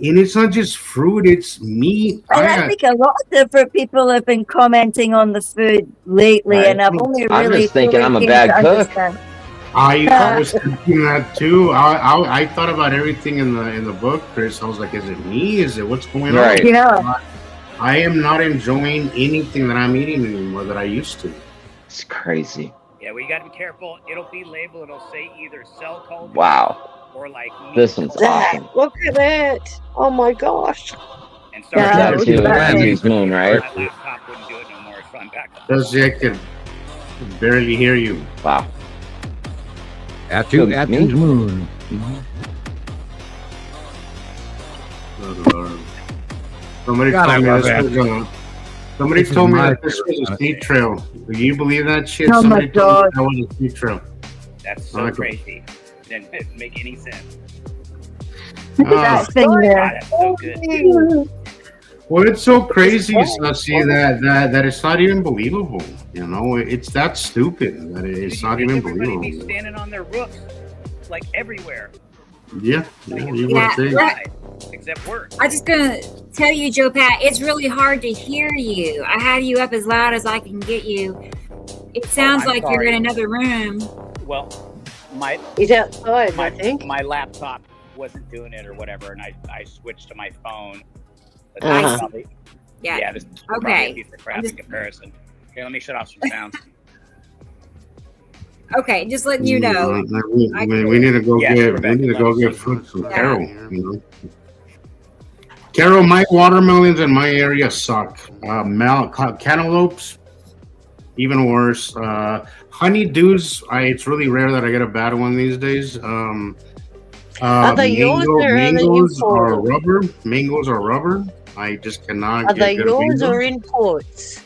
S6: and it's not just fruit; it's meat.
S4: And I think a lot of different people have been commenting on the food lately,
S8: Right.
S4: and I've only
S8: I'm
S4: really
S8: just thinking
S4: fully
S8: I'm a
S4: came
S8: bad
S4: to
S8: cook.
S4: understand.
S6: I was thinking that too. I thought about everything in the book, Chris. I was like, is it me? Is it what's going
S8: Right.
S6: on?
S4: Yeah.
S6: I am not enjoying anything that I'm eating anymore that I used to.
S8: It's crazy.
S10: Yeah, we got to be careful. It'll be labeled. It'll say either cell culture
S8: Wow.
S10: or like meat
S8: This one's
S10: culture.
S8: awesome.
S5: Look at that! Oh my gosh!
S10: And sorry,
S4: Yeah,
S8: That
S4: look
S8: too.
S4: at that.
S8: Andy's moon, right?
S10: my laptop wouldn't do it no more. So I'm back.
S6: Does I could barely hear you.
S8: Wow.
S3: At
S8: Good.
S3: Atkin's moon.
S6: Good Lord. Somebody
S3: God, I
S6: told me
S3: love
S6: this
S3: that.
S6: was somebody
S3: This is
S6: told me
S3: my
S6: that this was a sea trail. Do you believe that shit?
S4: Oh my
S6: Somebody told me
S4: God.
S6: that was a sea trail.
S10: That's so
S6: Okay.
S10: crazy. Didn't make any sense.
S4: Look at that thing
S10: God,
S4: there.
S10: that's so good.
S6: Well, it's so crazy, Sussy, that it's not even believable. It's that stupid that it's not even
S10: Everybody be
S6: believable.
S10: standing on their roofs, like everywhere.
S6: Yeah, you would think.
S10: Outside, except work.
S2: I'm just gonna tell you, Joe Pat, it's really hard to hear you. I had you up as loud as I can get you. It sounds
S10: I'm
S2: like
S10: sorry.
S2: you're in another room.
S10: Well, my
S5: He's outside, I think.
S10: my laptop wasn't doing it or whatever, and I switched to my phone. But
S5: Uh-huh.
S10: that's probably,
S2: Yeah.
S10: this is probably
S2: Okay.
S10: a piece of crap in comparison. Okay, let me shut off some sounds.
S2: Okay, just letting you know.
S6: We need to go
S10: Yeah,
S6: get
S10: Rebecca,
S6: we need to go
S10: let us
S6: get
S10: know.
S6: food from
S2: Yeah.
S6: Carol. Carol, my watermelons in my area suck. Cantaloupes, even worse. Honeydews, it's really rare that I get a bad one these days.
S5: Are they yours or are they
S6: mangoes are
S5: imported?
S6: rubber. Mangoes are rubber. I just cannot
S5: Are
S6: get
S5: they
S6: good
S5: yours
S6: mangoes.
S5: or imports?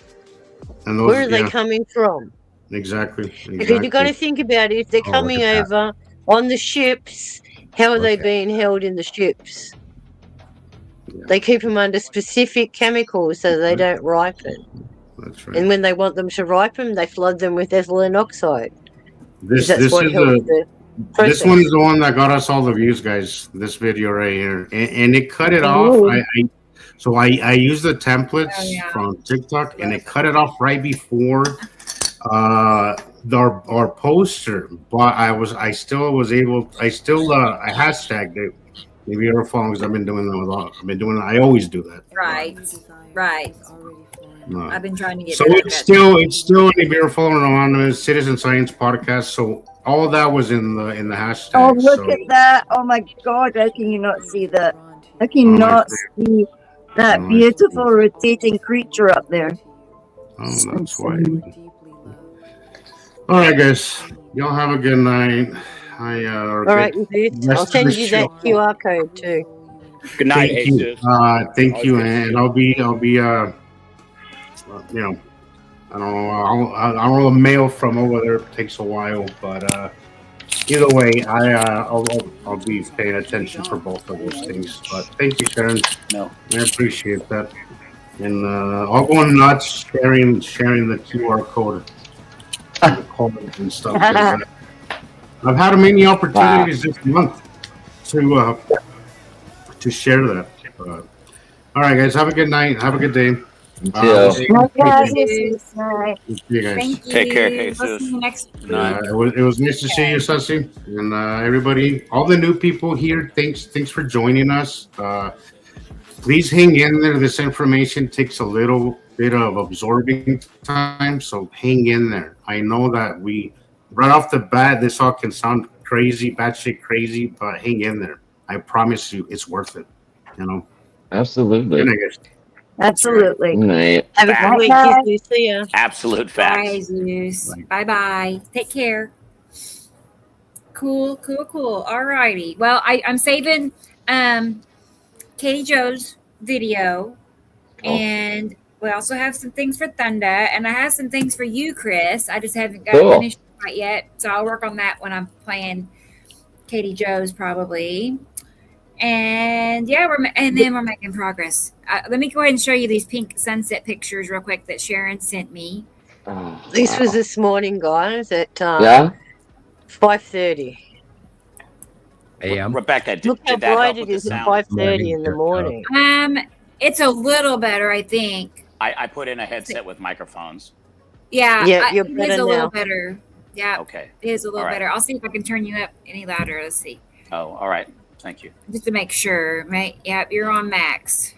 S6: And those,
S5: Where are they
S6: yeah,
S5: coming from?
S6: exactly.
S5: Because you've got to think about it. If they're
S3: Oh,
S5: coming
S3: look at
S5: over on the ships, how are they
S3: Okay.
S5: being held in the ships?
S6: Yeah.
S5: They keep them under specific chemicals so they don't ripen.
S6: That's right.
S5: And when they want them to ripen, they flood them with ethylene oxide.
S6: This
S5: That's
S6: this
S5: what
S6: is
S5: helps the
S6: this
S5: process.
S6: one is the one that got us all the views, guys. This video right here, and it cut it
S5: Ooh.
S6: off. I used the templates
S2: Oh, yeah.
S6: from TikTok, and it cut it off right before our poster. But I still I hashtagged it. Maybe you're following because I've been doing that with all. I've been doing that. I always do that.
S2: Right. Right.
S6: No.
S2: I've been trying to get
S6: So
S2: better
S6: it's
S2: at
S6: still if you're following Anonymous Citizen Science Podcast. So all of that was in the hashtag.
S4: Oh, look
S6: so,
S4: at that. Oh my God. How can you not see that? How can you
S6: Oh,
S4: not
S6: I
S4: see that
S6: Oh, I
S4: beautiful rotating creature up there?
S6: Oh, that's why. All right, guys. Y'all have a good night.
S5: All right, Boots.
S6: rest
S5: I'll
S6: of
S5: send
S6: the
S5: you
S6: show.
S5: that QR code too.
S10: Good night,
S6: Thank you.
S10: Jesus.
S6: Thank you,
S10: Always good to
S6: and
S10: see
S6: I'll be I don't know. I don't know. The mail from over there takes a while, but either way, I'll be paying attention for both of those things. But thank you, Sharon.
S10: No.
S6: I appreciate that, and I'll go nuts sharing the QR code, and the comments and stuff. 'cause, I've had many opportunities this month to share that. All right, guys. Have a good night. Have a good day.
S8: You too.
S6: See you
S4: Guys,
S6: guys.
S4: right.
S6: See you guys.
S2: Thank you.
S11: Take care,
S2: We'll
S11: Jesus.
S2: see you next week.
S6: It was nice to see you, Sussy, and everybody, all the new people here. Thanks for joining us. Please hang in there. This information takes a little bit of absorbing time, so hang in there. I know that right off the bat, this all can sound crazy, batshit crazy, but hang in there. I promise you, it's worth it.
S8: Absolutely.
S6: Good night, guys.
S4: Absolutely.
S8: Good night.
S5: Have a good week.
S4: Bye.
S5: See ya.
S11: Absolute
S2: Bye,
S11: facts.
S2: Zeus. Bye. Take care. Cool. All righty. Well, I'm saving Katie Joe's video, and we also have some things for Thunder, and I have some things for you, Chris. I just haven't got
S8: Cool.
S2: finished quite yet, so I'll work on that when I'm playing Katie Joe's probably. And yeah, we're making progress. Let me go ahead and show you these pink sunset pictures real quick that Sharon sent me.
S8: Oh,
S5: This was this morning, guys, at
S8: yeah.
S5: 5:30.
S3: AM.
S11: Rebecca,
S5: Look how
S11: did that
S5: bright
S11: help
S5: it
S11: with the
S5: is at
S11: sound?
S5: 5:30 in the morning.
S2: It's a little better, I think.
S11: I put in a headset with microphones.
S2: Yeah,
S5: Yeah, you're
S2: it is
S5: better
S2: a little
S5: now.
S2: better. Yeah,
S11: Okay.
S2: it is a little
S11: All right.
S2: better. I'll see if I can turn you up any louder. Let's see,
S11: Oh, all right. Thank you.
S2: just to make sure. Yep, you're on max.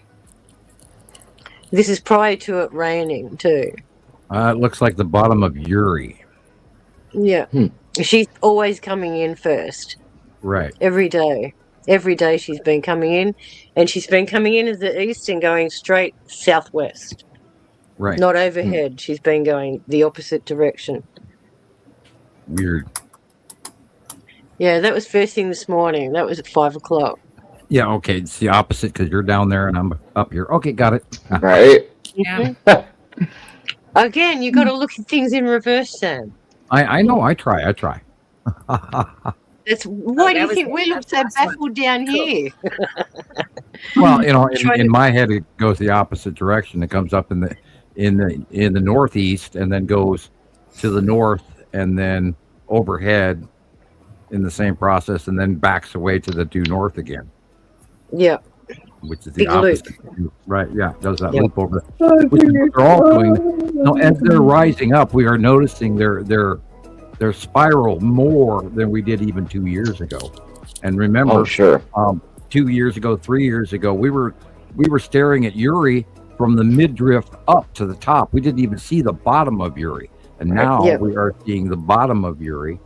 S5: This is prior to it raining too.
S3: It looks like the bottom of Uri.
S5: Yeah. She's always coming in first.
S3: Right.
S5: Every day. Every day she's been coming in. And she's been coming in as the east and going straight southwest.
S3: Right.
S5: Not overhead. She's been going the opposite direction.
S3: Weird.
S5: Yeah, that was first thing this morning. That was at 5 o'clock.
S3: Yeah. Okay. It's the opposite because you're down there and I'm up here. Okay. Got it.
S8: Right.
S2: Yeah.
S5: Again, you got to look at things in reverse, Sam.
S3: I know. I try.
S5: That's why do
S2: that
S5: you
S2: was
S5: think
S2: the
S5: we look so
S2: last one.
S5: baffled down here?
S3: Well, you know,
S5: Try
S3: in
S5: to-
S3: my head, it goes the opposite direction. It comes up in the northeast and then goes to the north and then overhead in the same process and then backs away to the due north again,
S5: Yeah.
S3: which is the
S5: Big loop.
S3: opposite. Right? Yeah, it does that
S5: Yeah.
S3: loop over. Which is what they're all doing. No, as they're rising up, we are noticing their spiral more than we did even 2 years ago. And remember,
S8: Oh, sure.
S3: 2 years ago, 3 years ago, we were staring at Uri from the midriff up to the top. We didn't even see the bottom of Uri, and now
S5: Yeah.
S3: we are seeing the bottom of Uri,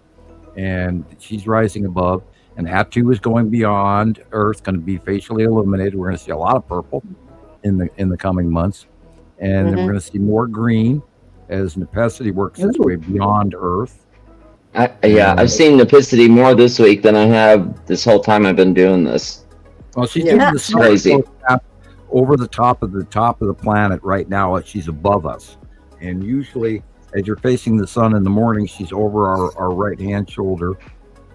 S3: and she's rising above. And Atu is going beyond Earth, going to be facially illuminated. We're going to see a lot of purple in the coming months, and then we're going to see more green as Nepacity works its way beyond Earth.
S8: I've seen Nepacity more this week than I have this whole time I've been doing this.
S3: Well, she's
S5: Yeah.
S3: doing the sun
S8: Crazy.
S3: goes up over the top of the planet right now. She's above us, and usually, as you're facing the sun in the morning, she's over our right hand shoulder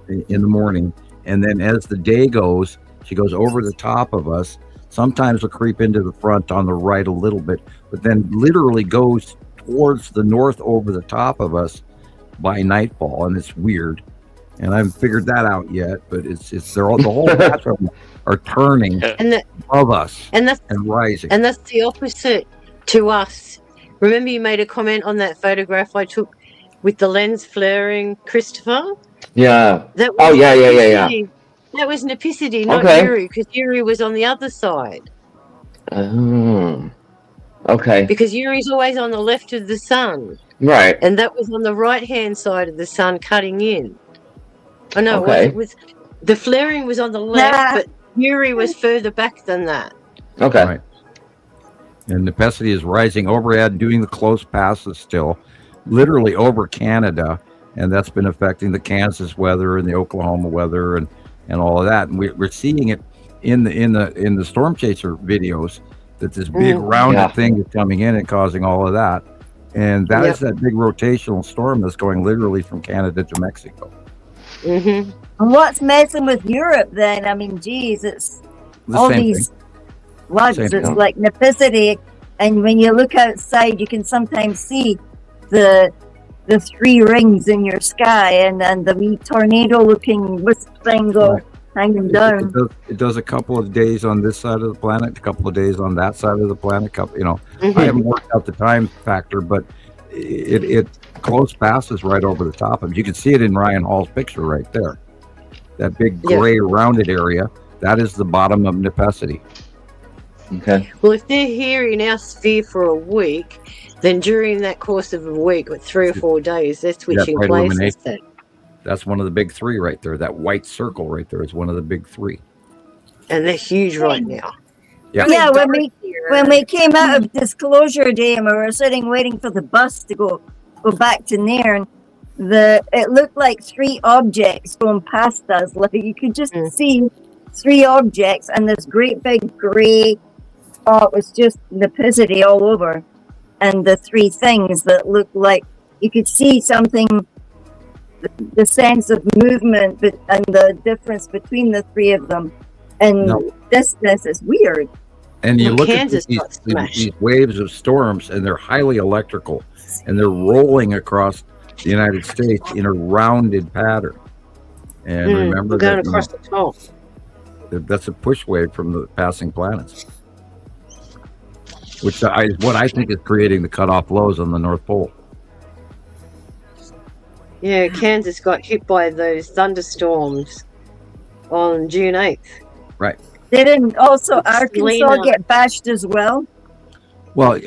S3: in the morning, and then as the day goes, she goes over the top of us. Sometimes will creep into the front on the right a little bit, but then literally goes towards the north over the top of us by nightfall, and it's weird. And I haven't figured that out yet, but they're all the whole batch of them are turning
S5: And
S3: above us
S5: and that's
S3: rising.
S5: and that's the opposite to us. Remember you made a comment on that photograph I took with the lens flaring, Christopher?
S8: Yeah.
S5: That
S8: Oh, yeah.
S5: Nepacity. That was Nepacity, not
S8: Okay.
S5: Uri, because Uri was on the other side.
S8: Oh. Okay.
S5: Because Uri's always on the left of the sun,
S8: Right.
S5: and that was on the right-hand side of the sun cutting in. Oh no,
S8: Okay.
S5: it was the flaring was on the left, but Uri was further back than that.
S8: Okay.
S3: Right. And Nepacity is rising overhead, doing the close passes still, literally over Canada, and that's been affecting the Kansas weather and the Oklahoma weather and all of that. And we're seeing it in the Storm Chaser videos that this big rounded thing is coming in and causing all of that. And that is that big rotational storm that's going literally from Canada to Mexico.
S5: Mm-hmm.
S4: And what's messing with Europe then? I mean, geez, it's
S3: The
S4: all
S3: same
S4: these
S3: thing.
S4: floods.
S3: Same
S4: It's
S3: thing.
S4: like Nepacity, and when you look outside, you can sometimes see the three rings in your sky, and then the wee tornado-looking wisp thing go hanging down.
S3: It does a couple of days on this side of the planet, a couple of days on that side of the planet. I haven't worked out the time factor, but it close passes right over the top of it. You can see it in Ryan Hall's picture right there. That big gray rounded area, that is the bottom of Nepacity.
S8: Okay.
S5: Well, if they're here in our sphere for a week, then during that course of a week, with 3 or 4 days, they're switching places.
S3: That's one of the big three right there. That white circle right there is one of the big three.
S5: And they're huge right now.
S4: Yeah, when we came out of Disclosure Day and we were sitting waiting for the bus to go back to Nairn, it looked like 3 objects going past us. Like you could just see 3 objects and this great big grey. Oh, it was just Nepacity all over, and the 3 things that looked like you could see something. The sense of movement and the difference between the 3 of them, and this is weird.
S3: And you look at these waves of storms, and they're highly electrical, and they're rolling across the United States in a rounded pattern. And remember
S5: we're going across the top.
S3: That's a push wave from the passing planets, which is what I think is creating the cutoff lows on the North Pole.
S5: Yeah, Kansas got hit by those thunderstorms on June 8th.
S3: Right.
S4: Didn't also Arkansas get bashed as well?
S3: Well,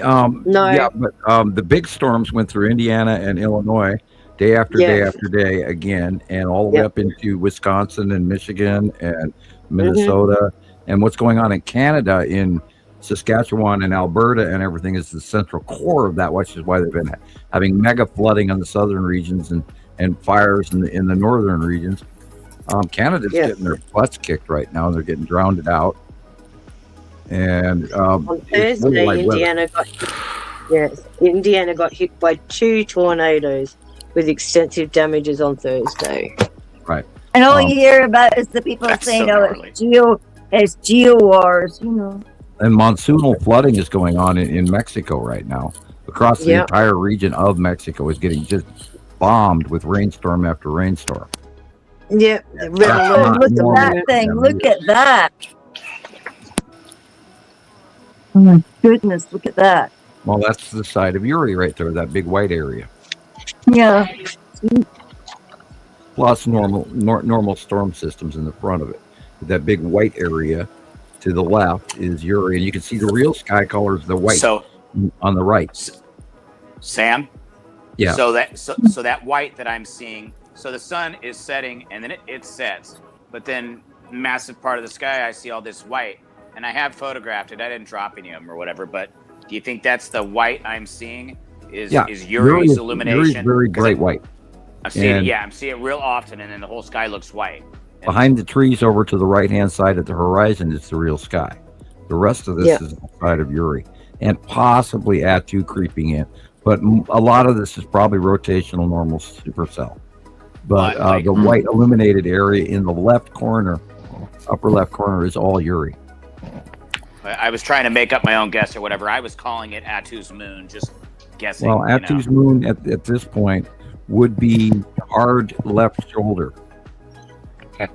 S5: no.
S3: Yeah, but the big storms went through Indiana and Illinois day after day after day again, and all the way up into Wisconsin and Michigan and Minnesota. And what's going on in Canada, in Saskatchewan and Alberta and everything, is the central core of that, which is why they've been having mega flooding in the southern regions and fires in the northern regions. Canada's getting their butts kicked right now. They're getting drowned out. And
S5: on Thursday, Indiana got hit by 2 tornadoes with extensive damages on Thursday.
S3: Right.
S4: And all you hear about is the people saying, it's geo wars, And
S3: monsoonal flooding is going on in Mexico right now. Across the entire region of Mexico is getting just bombed with rainstorm after rainstorm.
S5: Yeah.
S4: Look at that thing. Look at that. Oh my goodness, look at that.
S3: Well, that's the side of Uri right there, that big white area.
S4: Yeah.
S3: Plus normal storm systems in the front of it. That big white area to the left is Uri, and you can see the real sky colors, the white on the right.
S11: Sam?
S3: Yeah.
S11: So that white that I'm seeing, so the sun is setting and then it sets, but then massive part of the sky, I see all this white, and I have photographed it. I didn't drop any of them or whatever, but do you think that's the white I'm seeing? Is Uri's illumination?
S3: Uri's very bright white.
S11: I see it. Yeah, I'm seeing it real often, and then the whole sky looks white.
S3: Behind the trees over to the right-hand side of the horizon is the real sky. The rest of this is the side of Uri, and possibly Atu creeping in. But a lot of this is probably rotational normal supercell. But the white illuminated area in the left corner, upper left corner, is all Uri.
S11: I was trying to make up my own guess or whatever. I was calling it Atu's moon, just guessing.
S3: Well, Atu's moon at this point would be hard left shoulder.
S8: Okay.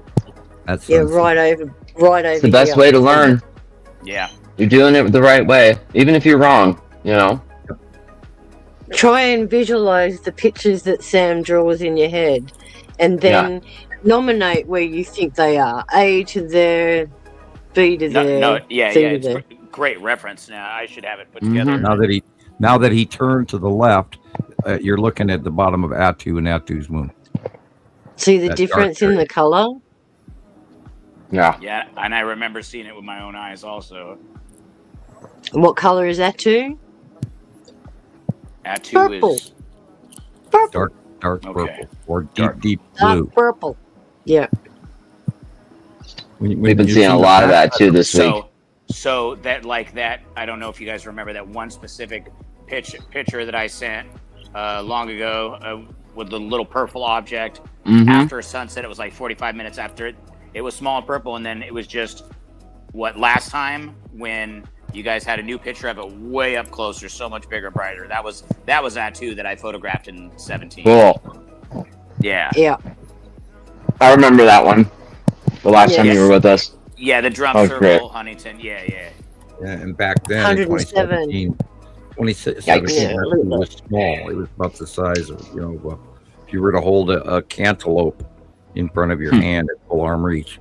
S3: That's
S5: right over.
S8: It's the best way to learn.
S11: Yeah.
S8: You're doing it the right way, even if you're wrong,
S5: Try and visualize the pictures that Sam draws in your head, and then nominate where you think they are. A to there, B to there.
S11: It's great reference. Now I should have it put together.
S3: Now that he turned to the left, you're looking at the bottom of Atu and Atu's moon.
S5: See the difference in the color?
S8: Yeah.
S11: Yeah, and I remember seeing it with my own eyes also.
S5: And what color is Atu?
S11: Atu
S5: purple.
S11: is
S3: dark purple or deep blue.
S5: Dark purple. Yeah.
S8: We've been seeing a lot of that too this week.
S11: So that I don't know if you guys remember that one specific picture that I sent long ago with the little purple object after sunset. It was like 45 minutes after it was small and purple, and then it was just last time when you guys had a new picture of it way up closer, so much bigger, brighter. That was Atu that I photographed in 2017.
S8: Cool.
S11: Yeah.
S5: Yeah.
S8: I remember that one. The last time
S11: Yes.
S8: you were with us.
S11: Yeah, the drum
S8: Oh,
S11: circle,
S8: great.
S11: Huntington. Yeah.
S3: Yeah, and back then, in
S5: 107.
S3: 2017
S5: Yeah,
S3: it was small. It was about the size of, if you were to hold a cantaloupe in front of your hand at full arm reach.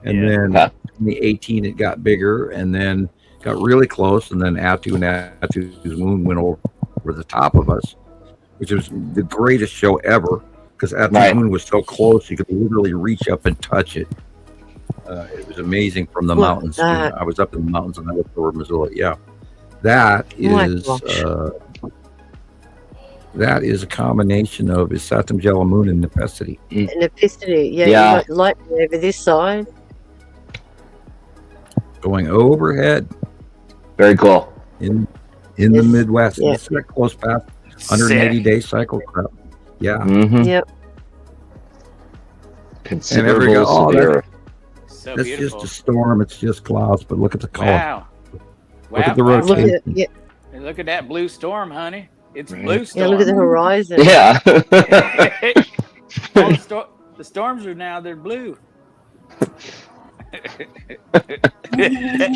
S3: And then in 2018 it got bigger, and then got really close, and then Atu's moon went over the top of us, which was the greatest show ever, because Atu's moon was so close you could literally reach up and touch it. It was amazing from the mountains. I was up in the mountains and I looked over Missoula. Yeah, that is a combination of his Saturn Jella moon and Nepicity.
S5: Nepicity, yeah. You got lightning over this side.
S3: Going overhead.
S8: Very cool.
S3: In the Midwest. Yeah. It's that close past 180-day cycle crap. Yeah.
S8: Mm-hmm.
S5: Yep.
S8: Considerable severe.
S11: So
S3: that's
S11: beautiful.
S3: just a storm. It's just clouds, but look at the color.
S11: Wow.
S3: Look at the rotation.
S11: Look at that blue storm, honey. It's blue storm.
S5: Yeah, look at the horizon.
S8: Yeah.
S11: The storms are now, they're blue.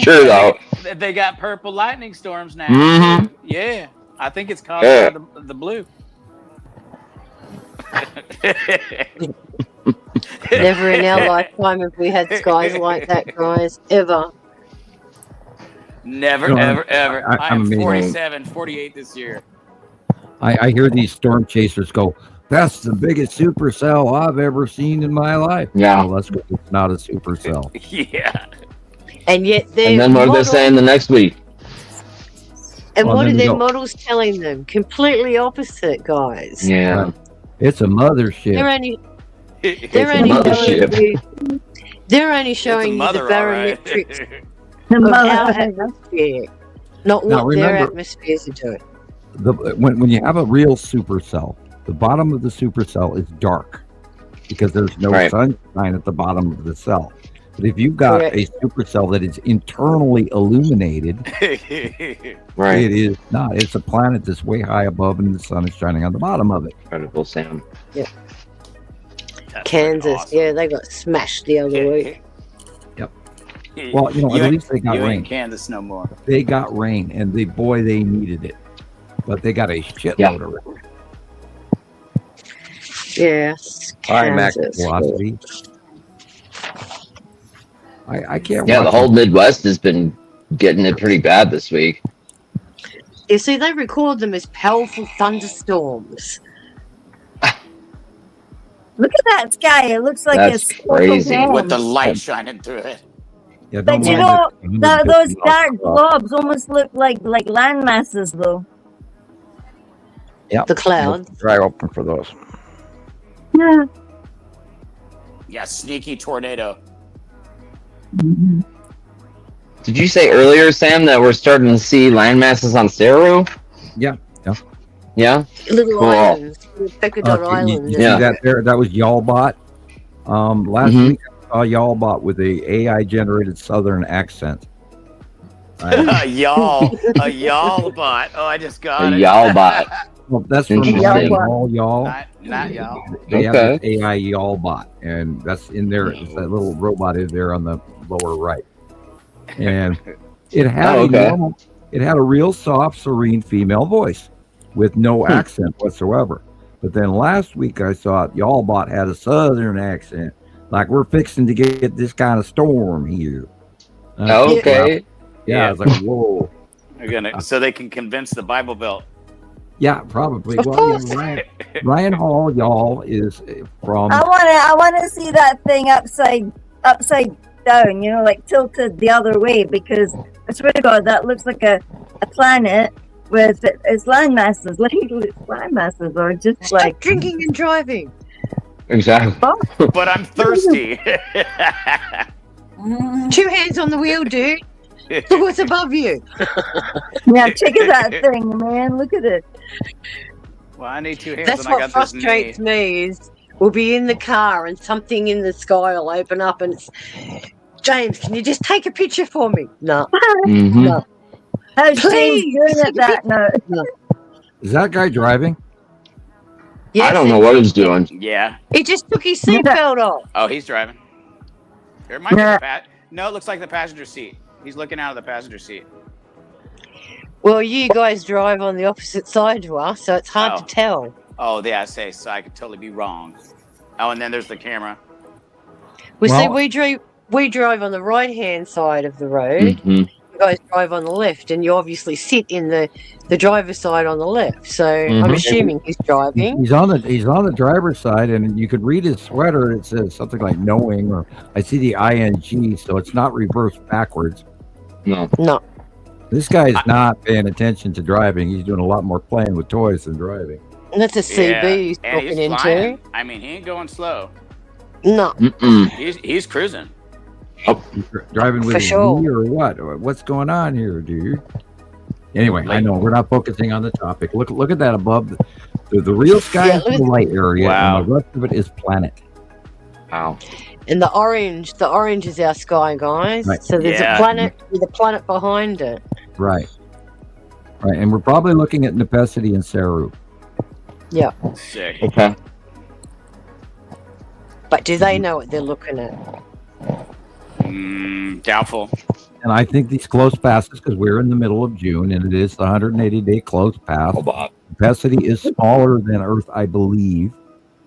S8: True, though.
S11: They got purple lightning storms now.
S8: Mm-hmm.
S11: Yeah. I think it's caused by the blue.
S5: Never in our lifetime have we had skies like that, guys. Ever.
S11: Never, ever. I'm 47, 48 this year.
S3: I hear these storm chasers go, that's the biggest supercell I've ever seen in my life.
S8: Yeah.
S3: Well, that's because it's not a supercell.
S11: Yeah.
S5: And yet
S8: And then what are they saying the next week?
S5: And what are their models telling them? Completely opposite, guys.
S8: Yeah.
S3: Right. It's a mothership.
S5: They're only showing you the barometrics
S4: The
S5: of our
S4: mother.
S5: atmosphere, not what their atmospheres are doing.
S3: When you have a real supercell, the bottom of the supercell is dark because there's no sunshine at the bottom of the cell. But if you've got a supercell that is internally illuminated, it is not. It's a planet that's way high above, and the sun is shining on the bottom of it.
S8: Incredible, Sam.
S5: Yeah. Kansas, awesome. They got smashed the other week.
S3: Yep. Well, at least they got rain.
S11: In Kansas no more.
S3: They got rain, and they needed it, but they got a shitload of rain.
S5: Yes.
S3: Climax velocity. I can't.
S8: Yeah, the whole Midwest has been getting it pretty bad this week.
S5: You see, they record them as powerful thunderstorms.
S4: Look at that sky. It looks like
S8: That's crazy.
S11: With the light shining through it.
S3: Yeah,
S4: but you know, those dark globs almost look like land masses, though.
S3: Yeah,
S5: the clouds.
S3: Dry open for those.
S4: Yeah.
S11: Yeah, sneaky tornado.
S4: Mm-hmm.
S8: Did you say earlier, Sam, that we're starting to see land masses on Saru?
S3: Yeah.
S5: Little islands, Pecador Island.
S3: You see that there? That was Y'allbot. Last week I saw Y'allbot with a AI generated Southern accent.
S11: A Y'allbot. Oh, I just got it.
S8: Y'allbot.
S3: Well, that's from all y'all.
S11: Not y'all.
S3: They have an AI Y'allbot, and that's in there. It's that little robot is there on the lower right, and it had it had a real soft, serene female voice with no accent whatsoever. But then last week I saw Y'allbot had a Southern accent, like we're fixing to get this kind of storm here.
S8: Okay.
S3: Yeah, I was like, whoa.
S11: They're gonna so they can convince the Bible Belt.
S3: Yeah, probably. Well, Ryan Hall, y'all, is from.
S4: I wanna see that thing upside down. Like tilted the other way, because I swear to God, that looks like a planet with its land masses. Like land masses are just like
S5: drinking and driving.
S8: Exactly.
S11: But I'm thirsty.
S5: 2 hands on the wheel, dude. Look what's above you.
S4: Yeah, check it that thing, man. Look at it.
S11: Well, I need 2 hands.
S5: That's
S11: and I
S5: what
S11: got
S5: frustrates me is we'll be in the car and something in the sky will open up and it's James, can you just take a picture for me? No.
S8: Mm-hmm.
S5: No.
S4: How's James doing at that? No.
S3: Is that guy driving?
S5: Yes,
S8: I don't know what he's doing.
S11: Yeah.
S5: He just took his seatbelt off.
S11: Oh, he's driving. There might be no, it looks like the passenger seat. He's looking out of the passenger seat.
S5: Well, you guys drive on the opposite side to us, so it's hard to tell.
S11: Oh, yeah, so I could totally be wrong. Oh, and then there's the camera.
S5: See, we drive on the right-hand side of the road.
S8: Mm-hmm.
S5: You guys drive on the left, and you obviously sit in the driver's side on the left. So I'm assuming he's driving.
S3: He's on the driver's side, and you could read his sweater. It says something like knowing, or I see the ing, so it's not reversed backwards.
S8: No.
S3: This guy's not paying attention to driving. He's doing a lot more playing with toys than driving.
S5: And that's a CB he's talking into.
S11: Flying. I mean, he ain't going slow.
S5: No.
S11: He's cruising.
S3: Oh, driving with
S5: me
S3: or what? What's going on here, dude? Anyway, I know we're not focusing on the topic. Look at that above the real sky is the light area, and the rest of it is planet.
S8: Wow.
S5: And the orange is our sky, guys.
S3: Right.
S5: So there's a planet with a planet behind it.
S3: Right. And we're probably looking at Nepesity and Saru.
S5: Yeah.
S11: Sick.
S8: Okay.
S5: But do they know what they're looking at?
S11: Doubtful.
S3: And I think these close passes, because we're in the middle of June, and it is the 180-day close pass. Nepesity is smaller than Earth, I believe.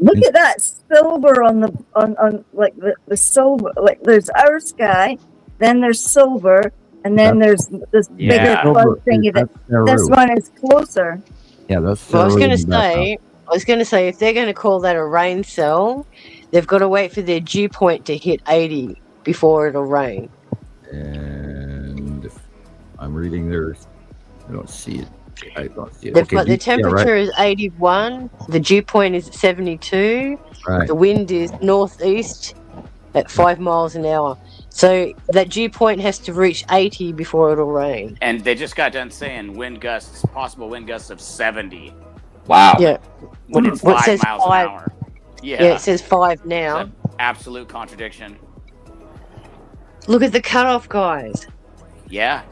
S4: Look at that silver on like the silver. Like there's our sky, then there's silver, and then there's this bigger close thing. This one is closer.
S3: Yeah, that's.
S5: Well, I was going to say, if they're going to call that a rain cell, they've got to wait for their dew point to hit 80 before it'll rain.
S3: And if I'm reading theirs, I don't see it.
S5: They've got the temperature is 81, the dew point is 72, the wind is northeast at 5 miles an hour. So that dew point has to reach 80 before it'll rain.
S11: And they just got done saying possible wind gusts of 70.
S8: Wow.
S5: Yeah.
S11: When it's 5 miles an hour.
S5: Yeah, it says 5 now.
S11: It's an absolute contradiction.
S5: Look at the cutoff, guys.
S11: Yeah.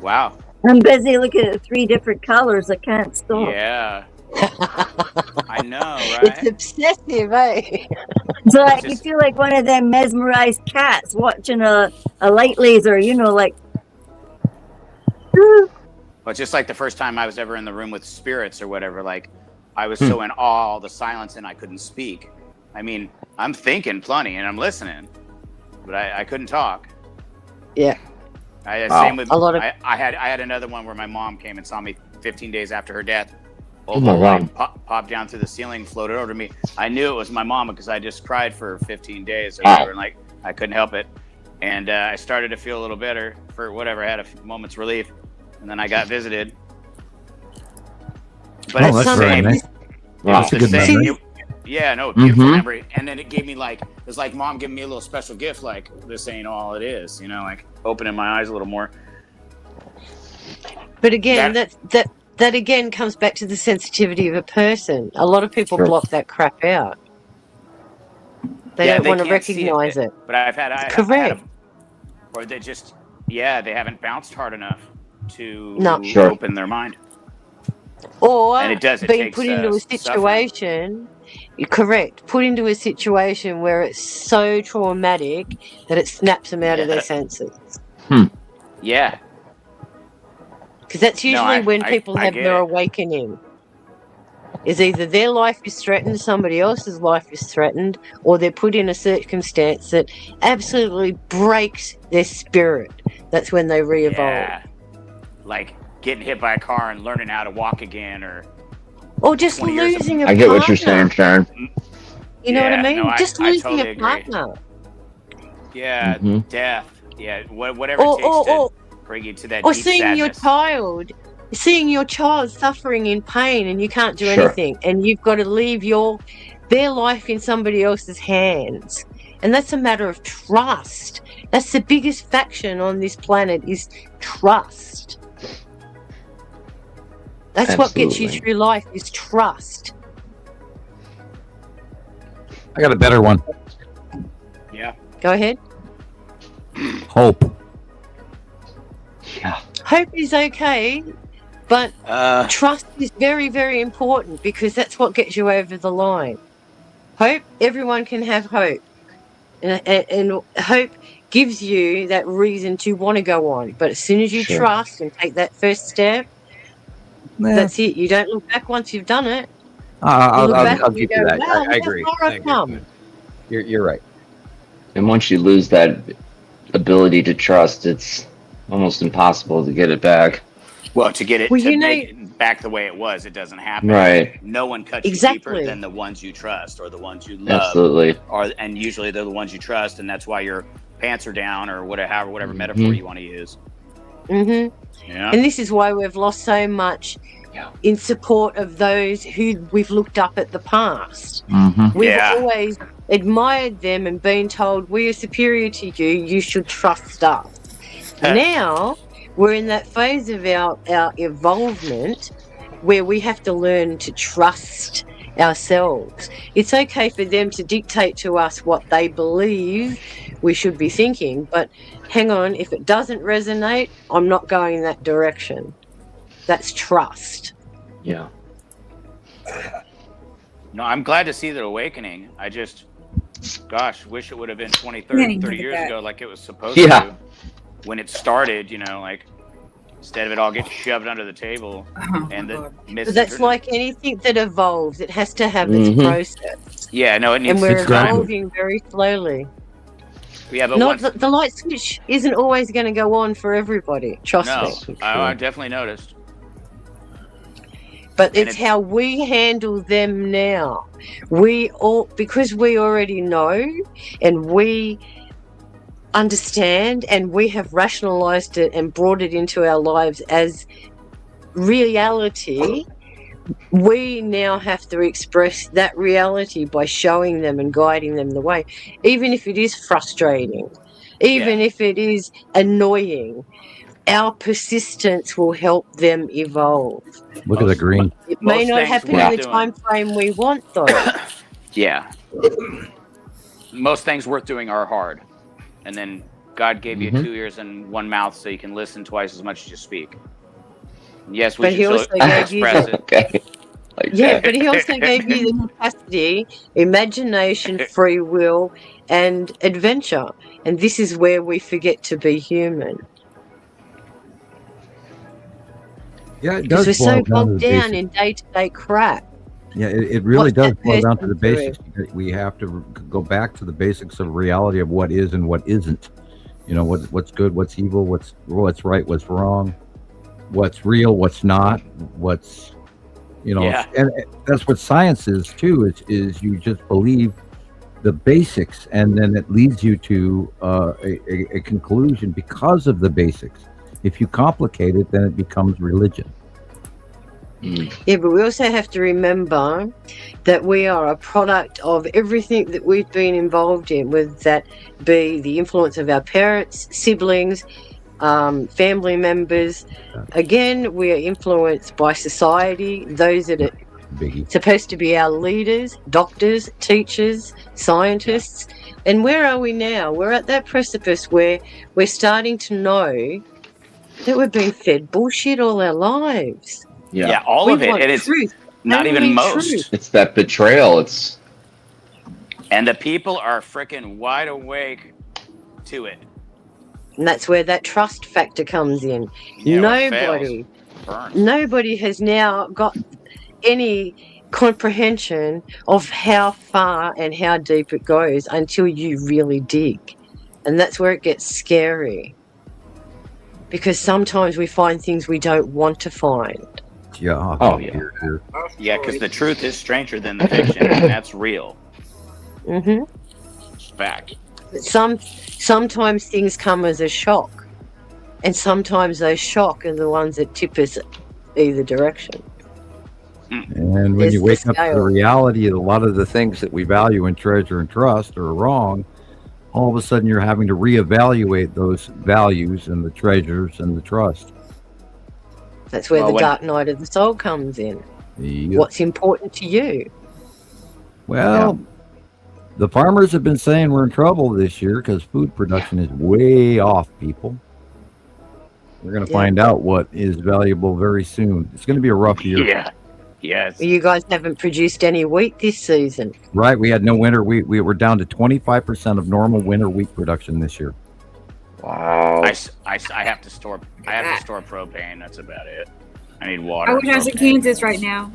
S11: Wow.
S4: I'm busy looking at 3 different colors. I can't stop.
S11: Yeah. I know, right?
S5: It's obsessive, eh?
S4: So like, you feel like one of them mesmerized cats watching a light laser, like.
S11: Well, it's just like the first time I was ever in the room with spirits or whatever. Like, I was so in awe, all the silence, and I couldn't speak. I mean, I'm thinking plenty and I'm listening, but I couldn't talk.
S5: Yeah.
S11: Same with I had another one where my mom came and saw me 15 days after her death. Popped down through the ceiling, floated over to me. I knew it was my mama because I just cried for 15 days or whatever, and I couldn't help it. And I started to feel a little better for whatever. I had a moment's relief, and then I got visited. But it's
S3: that's very nice.
S11: That's
S3: a good memory.
S11: Beautiful memory. And then it gave me it was like mom giving me a little special gift, like this ain't all it is, like opening my eyes a little more.
S5: But again, that again comes back to the sensitivity of a person. A lot of people block that crap out. They don't want to recognize it.
S11: But I've had or they just they haven't bounced hard enough to open their mind.
S5: Or
S11: and
S5: being put into a situation, put into a situation where it's so traumatic that it snaps them out of their senses.
S11: Yeah.
S5: Because that's usually when people have their awakening. Is either their life is threatened, somebody else's life is threatened, or they're put in a circumstance that absolutely breaks their spirit. That's when they re-evolve.
S11: Yeah. Like getting hit by a car and learning how to walk again,
S5: or just losing a partner.
S8: I get what you're saying, Sharon.
S5: You know what I mean?
S11: No,
S5: just losing a partner.
S11: Yeah, death. Yeah, whatever it takes to bring you to that
S5: or
S11: deep
S5: seeing
S11: sadness.
S5: seeing your child suffering in pain and you can't do anything, and you've got to leave their life in somebody else's hands. And that's a matter of trust. That's the biggest faction on this planet, is trust. That's what gets you through life, is trust.
S3: I got a better one.
S11: Yeah.
S5: Go ahead.
S3: Hope.
S8: Yeah.
S5: Hope is okay, but trust is very, very important, because that's what gets you over the line. Hope, everyone can have hope. And hope gives you that reason to want to go on. But as soon as you
S8: Sure.
S5: trust and take that first step, that's it. You don't look back once you've done it. You look back
S3: I'll
S5: and you
S3: give you
S5: go,
S3: that.
S5: wow,
S3: I
S5: look how
S3: agree.
S5: far I've come.
S3: You're right.
S8: And once you lose that ability to trust, it's almost impossible to get it back.
S11: Well, to get it
S5: Well,
S11: to
S5: you know-
S11: make it back the way it was, it doesn't happen.
S8: Right.
S11: No one cuts you
S5: Exactly.
S11: deeper than the ones you trust or the ones you love.
S8: Absolutely.
S11: And usually they're the ones you trust, and that's why your pants are down or whatever metaphor you want to use.
S5: Mm-hmm.
S11: Yeah.
S5: And this is why we've lost so much in support of those who we've looked up at the past.
S3: Mm-hmm.
S5: We've
S11: Yeah.
S5: always admired them and been told we are superior to you, you should trust us. Now we're in that phase of our evolvement where we have to learn to trust ourselves. It's okay for them to dictate to us what they believe we should be thinking, but hang on, if it doesn't resonate, I'm not going in that direction. That's trust.
S8: Yeah.
S11: No, I'm glad to see the awakening. I just, gosh, wish it would have been 20,
S2: Yeah,
S11: 30,
S2: you
S11: 30
S2: did
S11: years
S2: that.
S11: ago like it was supposed
S8: Yeah.
S11: to. When it started, like, instead of it all getting shoved under the table and the
S5: But that's
S11: misinterpreted.
S5: like anything that evolves. It has to have its
S8: Mhm.
S5: process.
S11: Yeah, no, it needs
S5: And we're
S3: It's gradual.
S5: evolving very slowly.
S11: Yeah, but
S5: Not
S11: once,
S5: the light switch isn't always going to go on for everybody. Trust
S11: no,
S5: me.
S11: I definitely noticed.
S5: But
S11: And
S5: it's how we handle them now. Because we already know and we understand and we have rationalized it and brought it into our lives as reality. We now have to express that reality by showing them and guiding them the way, even if it is frustrating, even if it is annoying. Our persistence will help them evolve.
S3: Look at the green.
S5: It may
S11: Most
S5: not
S11: things
S5: happen
S11: worth
S5: in the
S11: doing.
S5: time frame we want, though.
S11: Yeah. Most things worth doing are hard. And then God gave you 2 ears and 1 mouth so you can listen twice as much as you speak. Yes, we
S5: But he
S11: should
S5: also
S11: still
S5: gave you
S11: express it.
S8: Okay. Like
S5: Yeah,
S8: that.
S5: but he also gave you the capacity, imagination, free will, and adventure. And this is where we forget to be human.
S3: Yeah, it
S5: Because
S3: does
S5: we're so
S3: boil down to
S5: bogged
S3: the
S5: down
S3: basics.
S5: in day-to-day crap.
S3: Yeah, it really
S5: What's
S3: does
S5: that
S3: boil down to
S5: person
S3: the basics.
S5: through?
S3: We have to go back to the basics of reality of what is and what isn't. What's good, what's evil, what's right, what's wrong, what's real, what's not, what's
S11: Yeah.
S3: and that's what science is too. Is you just believe the basics, and then it leads you to a conclusion because of the basics. If you complicate it, then it becomes religion.
S5: Yeah, but we also have to remember that we are a product of everything that we've been involved in, whether that be the influence of our parents, siblings, family members. Again, we are influenced by society, those that are
S3: Biggie.
S5: supposed to be our leaders, doctors, teachers, scientists. And where are we now? We're at that precipice where we're starting to know that we've been fed bullshit all our lives.
S11: Yeah, all
S5: We
S11: of it.
S5: want
S11: And it's
S5: truth.
S11: not
S5: Only
S11: even most.
S5: truth.
S8: It's that betrayal. It's
S11: And the people are freaking wide awake to it.
S5: And that's where that trust factor comes in.
S11: Yeah, when it
S5: Nobody,
S11: Burns.
S5: nobody has now got any comprehension of how far and how deep it goes until you really dig. And that's where it gets scary. Because sometimes we find things we don't want to find.
S3: Yeah.
S8: Oh, yeah.
S3: Here.
S11: Yeah, because the truth is stranger than the fiction, and that's real.
S5: Mm-hmm.
S11: It's fact.
S5: Sometimes things come as a shock. And sometimes those shock are the ones that tip us either direction.
S3: And when
S5: There's
S3: you
S5: the
S3: wake up to the
S5: scale.
S3: reality of a lot of the things that we value and treasure and trust are wrong, all of a sudden you're having to reevaluate those values and the treasures and the trust.
S5: That's where
S11: Well,
S5: the
S11: when-
S5: dark night of the soul comes in.
S3: Yep.
S5: What's important to you?
S3: Well, the farmers have been saying we're in trouble this year because food production is way off, people. We're going to
S5: Yeah.
S3: find out what is valuable very soon. It's going to be a rough year.
S11: Yeah. Yes.
S5: You guys haven't produced any wheat this season.
S3: Right, we had no winter wheat. We were down to 25% of normal winter wheat production this year.
S8: Wow.
S11: I have to store propane. That's about it. I need water.
S2: I wish I was in
S11: propane.
S2: Kansas right now.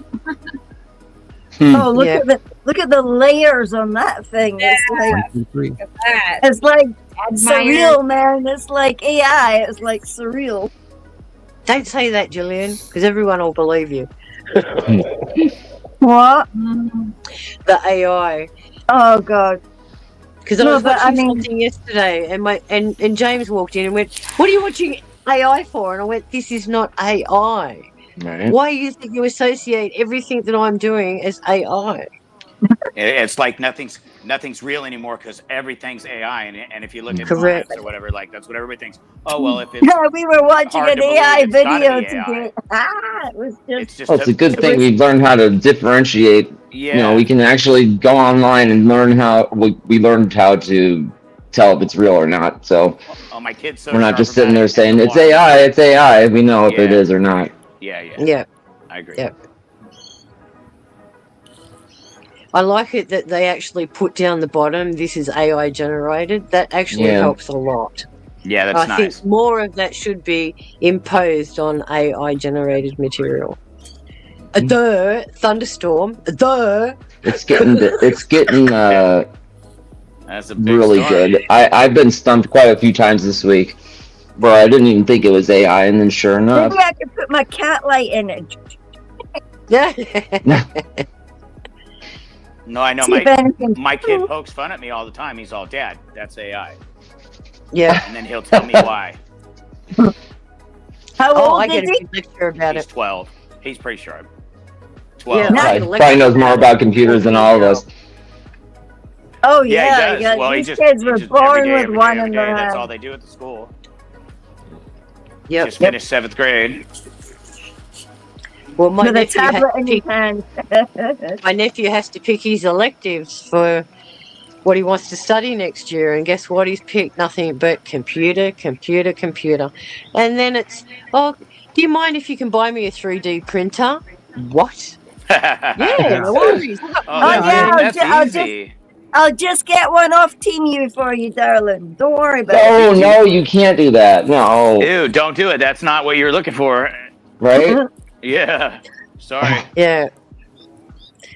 S4: Oh, look at the layers on that thing. It's like it's like surreal, man. It's like AI. It's like surreal.
S5: Don't say that, Gillian, because everyone will believe you.
S4: What?
S5: The AI.
S4: Oh God.
S5: Because I was watching something yesterday, and James walked in and went, "What are you watching AI for?" And I went, "This is not AI.
S8: Right.
S5: Why do you think you associate everything that I'm doing as AI?"
S11: It's like nothing's real anymore because everything's AI, and if you look at
S5: Correct.
S11: science or whatever, like that's what everybody thinks. Oh well, if it's
S4: Yeah, we were watching
S11: hard
S4: an
S11: to believe,
S4: AI
S11: it's gotta
S4: video
S11: be AI.
S4: today. It was just.
S8: Well, it's a good thing we've learned how to differentiate.
S11: Yeah.
S8: You know, we can actually go online and learn how we learned how to tell if it's real or not. So
S11: my kid's so
S8: we're not
S11: sharp
S8: just sitting
S11: about
S8: there
S11: it,
S8: saying
S11: and
S8: it's AI, it's AI. We know if it
S11: Yeah.
S8: is or not.
S5: Yeah.
S11: I agree.
S5: Yeah. I like it that they actually put down the bottom, this is AI generated. That actually
S8: Yeah.
S5: helps a lot.
S11: Yeah, that's
S5: I
S11: nice.
S5: think more of that should be imposed on AI generated material. A thunderstorm.
S8: It's getting
S11: That's a big
S8: really
S11: story.
S8: good. I've been stumped quite a few times this week where I didn't even think it was AI, and then sure enough,
S4: Maybe I could put my cat light in it.
S5: Yeah.
S11: No, I know
S4: See if anything-
S11: my kid pokes fun at me all the time. He's all, "Dad, that's AI,"
S5: Yeah.
S11: and then he'll tell me why.
S4: How old
S5: I
S4: is
S5: get a
S4: he?
S5: good lecture about
S11: He's
S5: it.
S11: 12. He's pretty sharp. 12.
S5: Yeah.
S8: probably knows more about computers than all of us.
S4: Oh
S11: Yeah,
S4: yeah,
S11: he does. Well,
S4: these kids were born with one in their
S11: That's
S4: hand.
S11: all they do at the school.
S5: Yep.
S11: Just finished 7th grade.
S5: Well, my
S4: With a
S5: nephew, has
S4: tablet
S5: to
S4: in his
S5: pick,
S4: hand.
S5: my nephew has to pick his electives for what he wants to study next year, and guess what? He's picked nothing but computer. And then it's, "Oh, do you mind if you can buy me a 3D printer?" What? Yeah, no worries.
S4: I'll just get one off Temu for you, darling. Don't worry about
S8: Oh
S4: it.
S8: no, you can't do that. No.
S11: Ew, don't do it. That's not what you're looking for.
S8: Right?
S11: Yeah. Sorry.
S5: Yeah.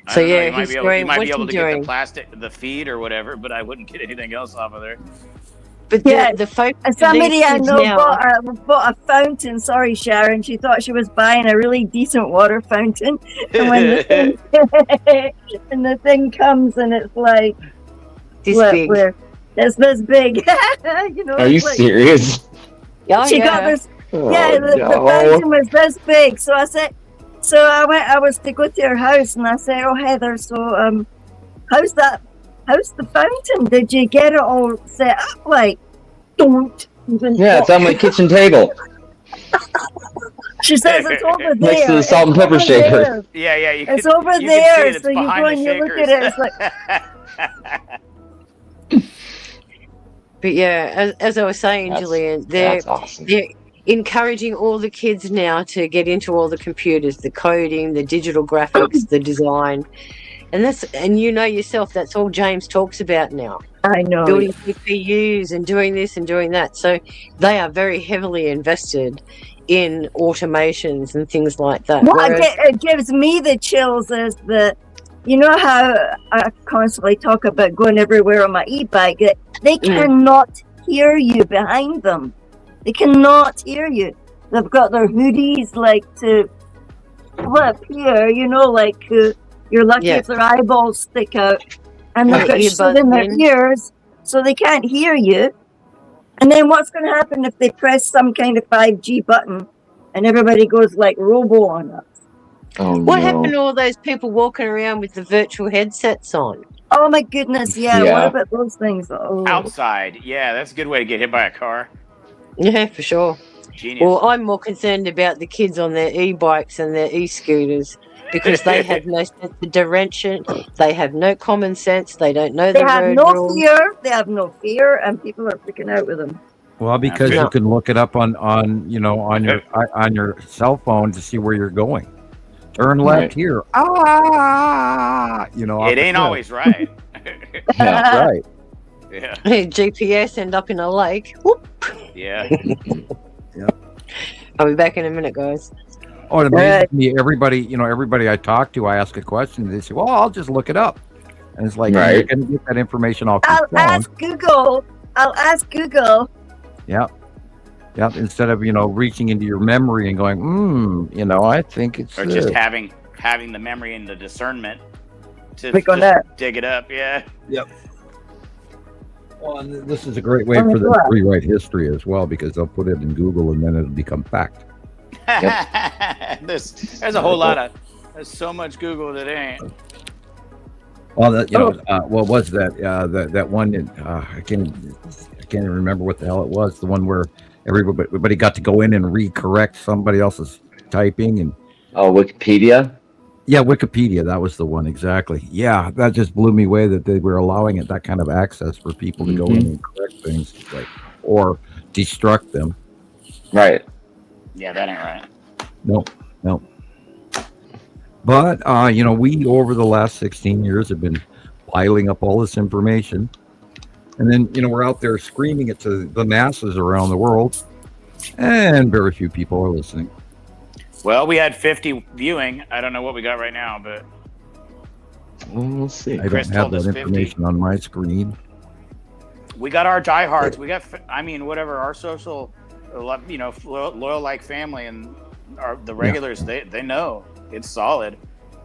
S11: I
S5: So
S11: don't know,
S5: yeah,
S11: you might
S5: he's
S11: be able,
S5: going,
S11: you might
S5: "What's
S11: be able
S5: he
S11: to get
S5: doing?"
S11: the plastic, the feed or whatever, but I wouldn't get anything else off of there.
S5: But
S4: Yeah,
S5: the focus
S4: and
S5: of
S4: somebody
S5: these
S4: I
S5: kids
S4: know
S5: now,
S4: bought a fountain. Sorry, Sharon. She thought she was buying a really decent water fountain, and when the thing, and the thing comes, and it's like
S5: this big.
S4: it's this big. You know,
S8: Are you
S4: it's like,
S8: serious?
S5: Oh,
S4: she got
S5: yeah.
S4: this.
S8: Oh,
S4: Yeah, the
S8: no.
S4: fountain was this big. So I said, I was to go to her house, and I said, "Oh, Heather, so how's the fountain? Did you get it all set up? Like, don't even."
S8: Yeah, it's on my kitchen table.
S4: She says it's over there.
S8: Next to the salt and
S4: It's
S8: pepper
S4: over
S8: shaker.
S4: there.
S11: Yeah, you
S4: It's
S11: can,
S4: over
S11: you
S4: there.
S11: Can see it.
S4: So
S11: It's
S4: you go
S11: behind
S4: and
S11: the
S4: you look at it. It's like,
S5: But yeah, as I was saying, Gillian,
S8: That's awesome.
S5: they're encouraging all the kids now to get into all the computers, the coding, the digital graphics, the design. And you know yourself, that's all James talks about now.
S4: I know.
S5: Building CPUs and doing this and doing that. So they are very heavily invested in automations and things like that.
S4: What
S5: Whereas,
S4: it gives me the chills is you know how I constantly talk about going everywhere on my e-bike, that they cannot hear you behind them. They cannot hear you. They've got their hoodies like to flip here, you know, like you're lucky if their eyeballs stick out. And they've got shit in their ears, so they can't hear you. And then what's going to happen if they press some kind of 5G button and everybody goes like robo on us?
S8: Oh,
S5: what
S8: no.
S5: happened to all those people walking around with the virtual headsets on?
S4: Oh my goodness, yeah.
S8: Yeah.
S4: What about those things? Oh.
S11: Outside. Yeah, that's a good way to get hit by a car.
S5: Yeah, for sure.
S11: Genius.
S5: Well, I'm more concerned about the kids on their e-bikes and their e-scooters because they have no sense of direction. They have no common sense. They don't know
S4: They
S5: the
S4: have
S5: road
S4: no
S5: rules.
S4: fear. They have no fear, and people are freaking out with them.
S3: Well, because you can look it up on your cell phone to see where you're going. Turn left here. You know, off
S11: It
S3: the
S11: ain't
S3: cliff.
S11: always right.
S3: Yeah, right.
S11: Yeah.
S5: GPS end up in a lake. Whoop.
S11: Yeah.
S5: I'll be back in a minute, guys.
S3: Oh, it amazes me. Everybody I talk to, I ask a question. They say, "Well, I'll just look it up," and it's like,
S8: Right.
S3: you're going to get that information off your
S4: I'll
S3: phone.
S4: ask Google.
S3: Yeah. Instead of reaching into your memory and going, I think it's
S11: Or just having the memory and the discernment to
S4: Click on
S11: just
S4: that.
S11: dig it up. Yeah.
S3: Yep. Well, and this is a great way for them to rewrite history as well, because they'll put it in Google and then it'll become fact.
S11: There's a whole lot of. There's so much Google that ain't.
S3: Well, what was that? That one. I can't even remember what the hell it was. The one where everybody got to go in and recorrect somebody else's typing and.
S8: Oh, Wikipedia.
S3: Yeah, Wikipedia. That was the one exactly. Yeah, that just blew me away that they were allowing that kind of access for people to go in and correct things, or destruct them.
S8: Right.
S11: Yeah, that ain't right.
S3: Nope. But we over the last 16 years have been piling up all this information, and then we're out there screaming it to the masses around the world, and very few people are listening.
S11: Well, we had 50 viewing. I don't know what we got right now, but
S8: We'll see.
S3: I
S11: Chris
S3: don't have
S11: told us
S3: that
S11: 50.
S3: information on my screen.
S11: we got our diehards. We got, whatever our social, loyal like family and the regulars. They know it's solid.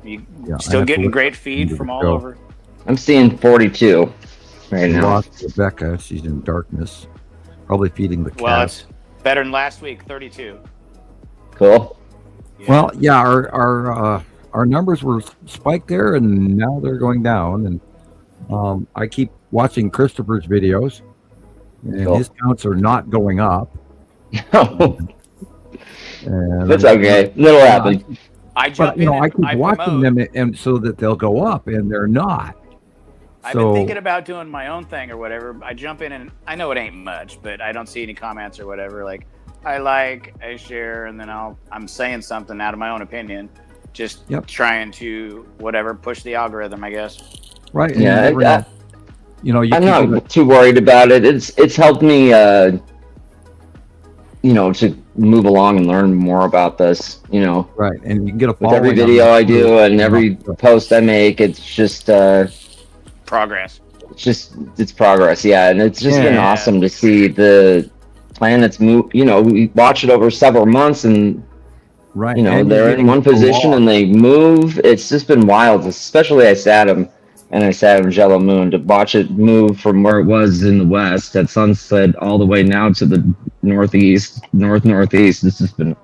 S11: You still getting great feed from all over.
S8: I'm seeing 42 right now.
S3: Lost Rebecca. She's in darkness, probably feeding the cat.
S11: Well, it's better than last week. 32.
S8: Cool.
S11: Yeah.
S3: Well, yeah, our numbers were spiked there, and now they're going down. And I keep watching Christopher's videos, and his counts are not going up. And
S8: That's okay. It'll happen.
S3: I keep watching them, and so that they'll go up, and they're not.
S11: I've been thinking about doing my own thing or whatever. I jump in and I know it ain't much, but I don't see any comments or whatever. Like I share, and then I'm saying something out of my own opinion, just trying to push the algorithm, I guess.
S3: Right.
S8: Yeah.
S3: I'm
S8: not too worried about it. It's helped me, to move along and learn more about this.
S3: Right, and you can get a
S8: with every video I do and every post I make. It's just
S11: progress.
S8: It's progress, yeah, and it's just been awesome to see the planets move. We watch it over several months, and
S3: and
S8: they're in one position and they move. It's just been wild, especially I Saturn Jello Moon, to watch it move from where it was in the west at sunset all the way now to the northeast. This has been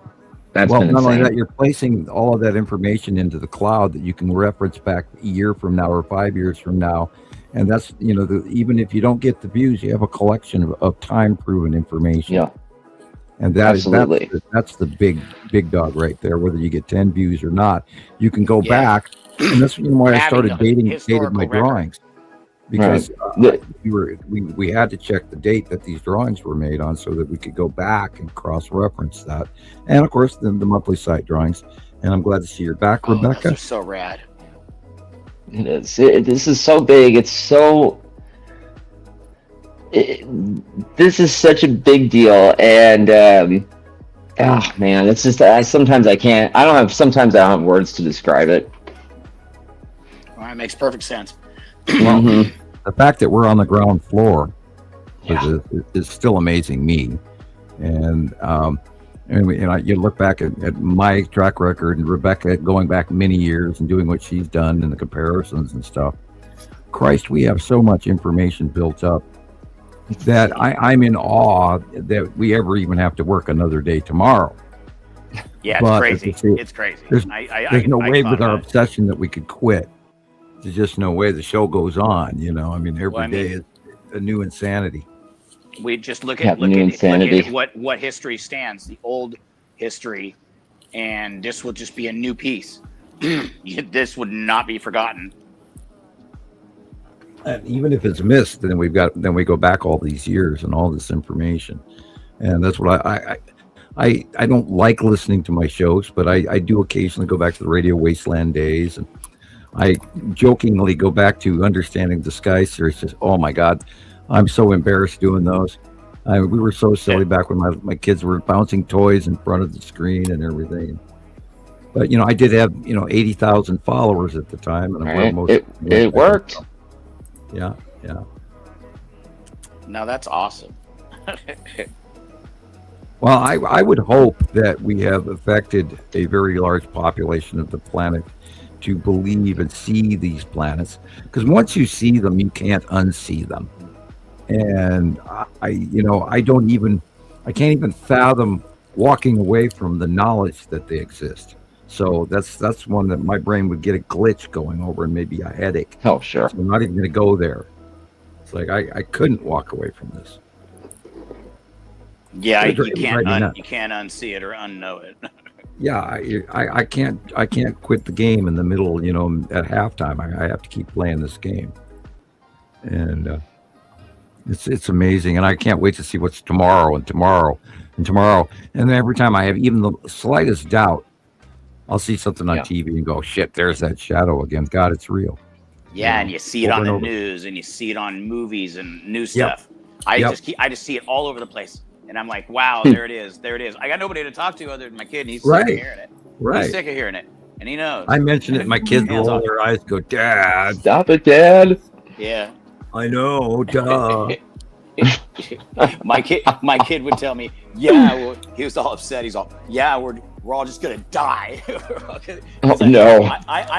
S8: been
S3: not
S8: insane.
S3: only that, you're placing all of that information into the cloud that you can reference back a year from now or 5 years from now, and that's even if you don't get the views, you have a collection of time proven information.
S8: Yeah,
S3: and that's the big dog right there. Whether you get 10 views or not, you can go back. And that's why I started dated my drawings, because we had to check the date that these drawings were made on, so that we could go back and cross-reference that. And of course, the monthly site drawings. And I'm glad to see you're back, Rebecca.
S11: Those are so rad.
S8: It is. This is so big. It's so. This is such a big deal, and oh man, it's just sometimes I can't. Sometimes I don't have words to describe it.
S11: Well, that makes perfect sense.
S3: Well, the fact that we're on the ground floor is still amazing me. And you look back at my track record and Rebecca going back many years and doing what she's done and the comparisons and stuff. Christ, we have so much information built up that I'm in awe that we ever even have to work another day tomorrow.
S11: Yeah, it's crazy. It's crazy.
S3: There's no way with our obsession that we could quit. There's just no way. The show goes on, every day is a new insanity.
S11: We just look at what history stands, the old history, and this will just be a new piece. This would not be forgotten.
S3: And even if it's missed, then we go back all these years and all this information, and that's what I don't like listening to my shows, but I do occasionally go back to the Radio Wasteland days, and I jokingly go back to Understanding the Sky series. Just, oh my God, I'm so embarrassed doing those. We were so silly back when my kids were bouncing toys in front of the screen and everything. But I did have 80,000 followers at the time, and
S8: it worked.
S3: Yeah.
S11: No, that's awesome.
S3: Well, I would hope that we have affected a very large population of the planet to believe and see these planets, because once you see them, you can't unsee them. And I can't even fathom walking away from the knowledge that they exist. So that's one that my brain would get a glitch going over, and maybe a headache.
S8: Oh, sure.
S3: So I'm not even going to go there. It's like I couldn't walk away from this.
S11: Yeah, you can't unsee it or unknow it.
S3: Yeah, I can't quit the game in the middle. At halftime, I have to keep playing this game, and it's amazing. And I can't wait to see what's tomorrow and tomorrow and tomorrow. And then every time I have even the slightest doubt, I'll see something on TV and go, shit, there's that shadow again. God, it's real.
S11: Yeah, and you see it on the news, and you see it on movies and new stuff. I just see it all over the place. And I'm like, wow, there it is. I got nobody to talk to other than my kid, and he's sick of hearing it.
S3: Right.
S11: He's sick of hearing it, and he knows.
S3: I mentioned it, my kids roll their eyes, go, Dad.
S8: Stop it, Dad.
S11: Yeah.
S3: I know, duh.
S11: my kid would tell me, yeah, he was all upset. He's all, yeah, we're all just gonna die.
S8: No.
S11: I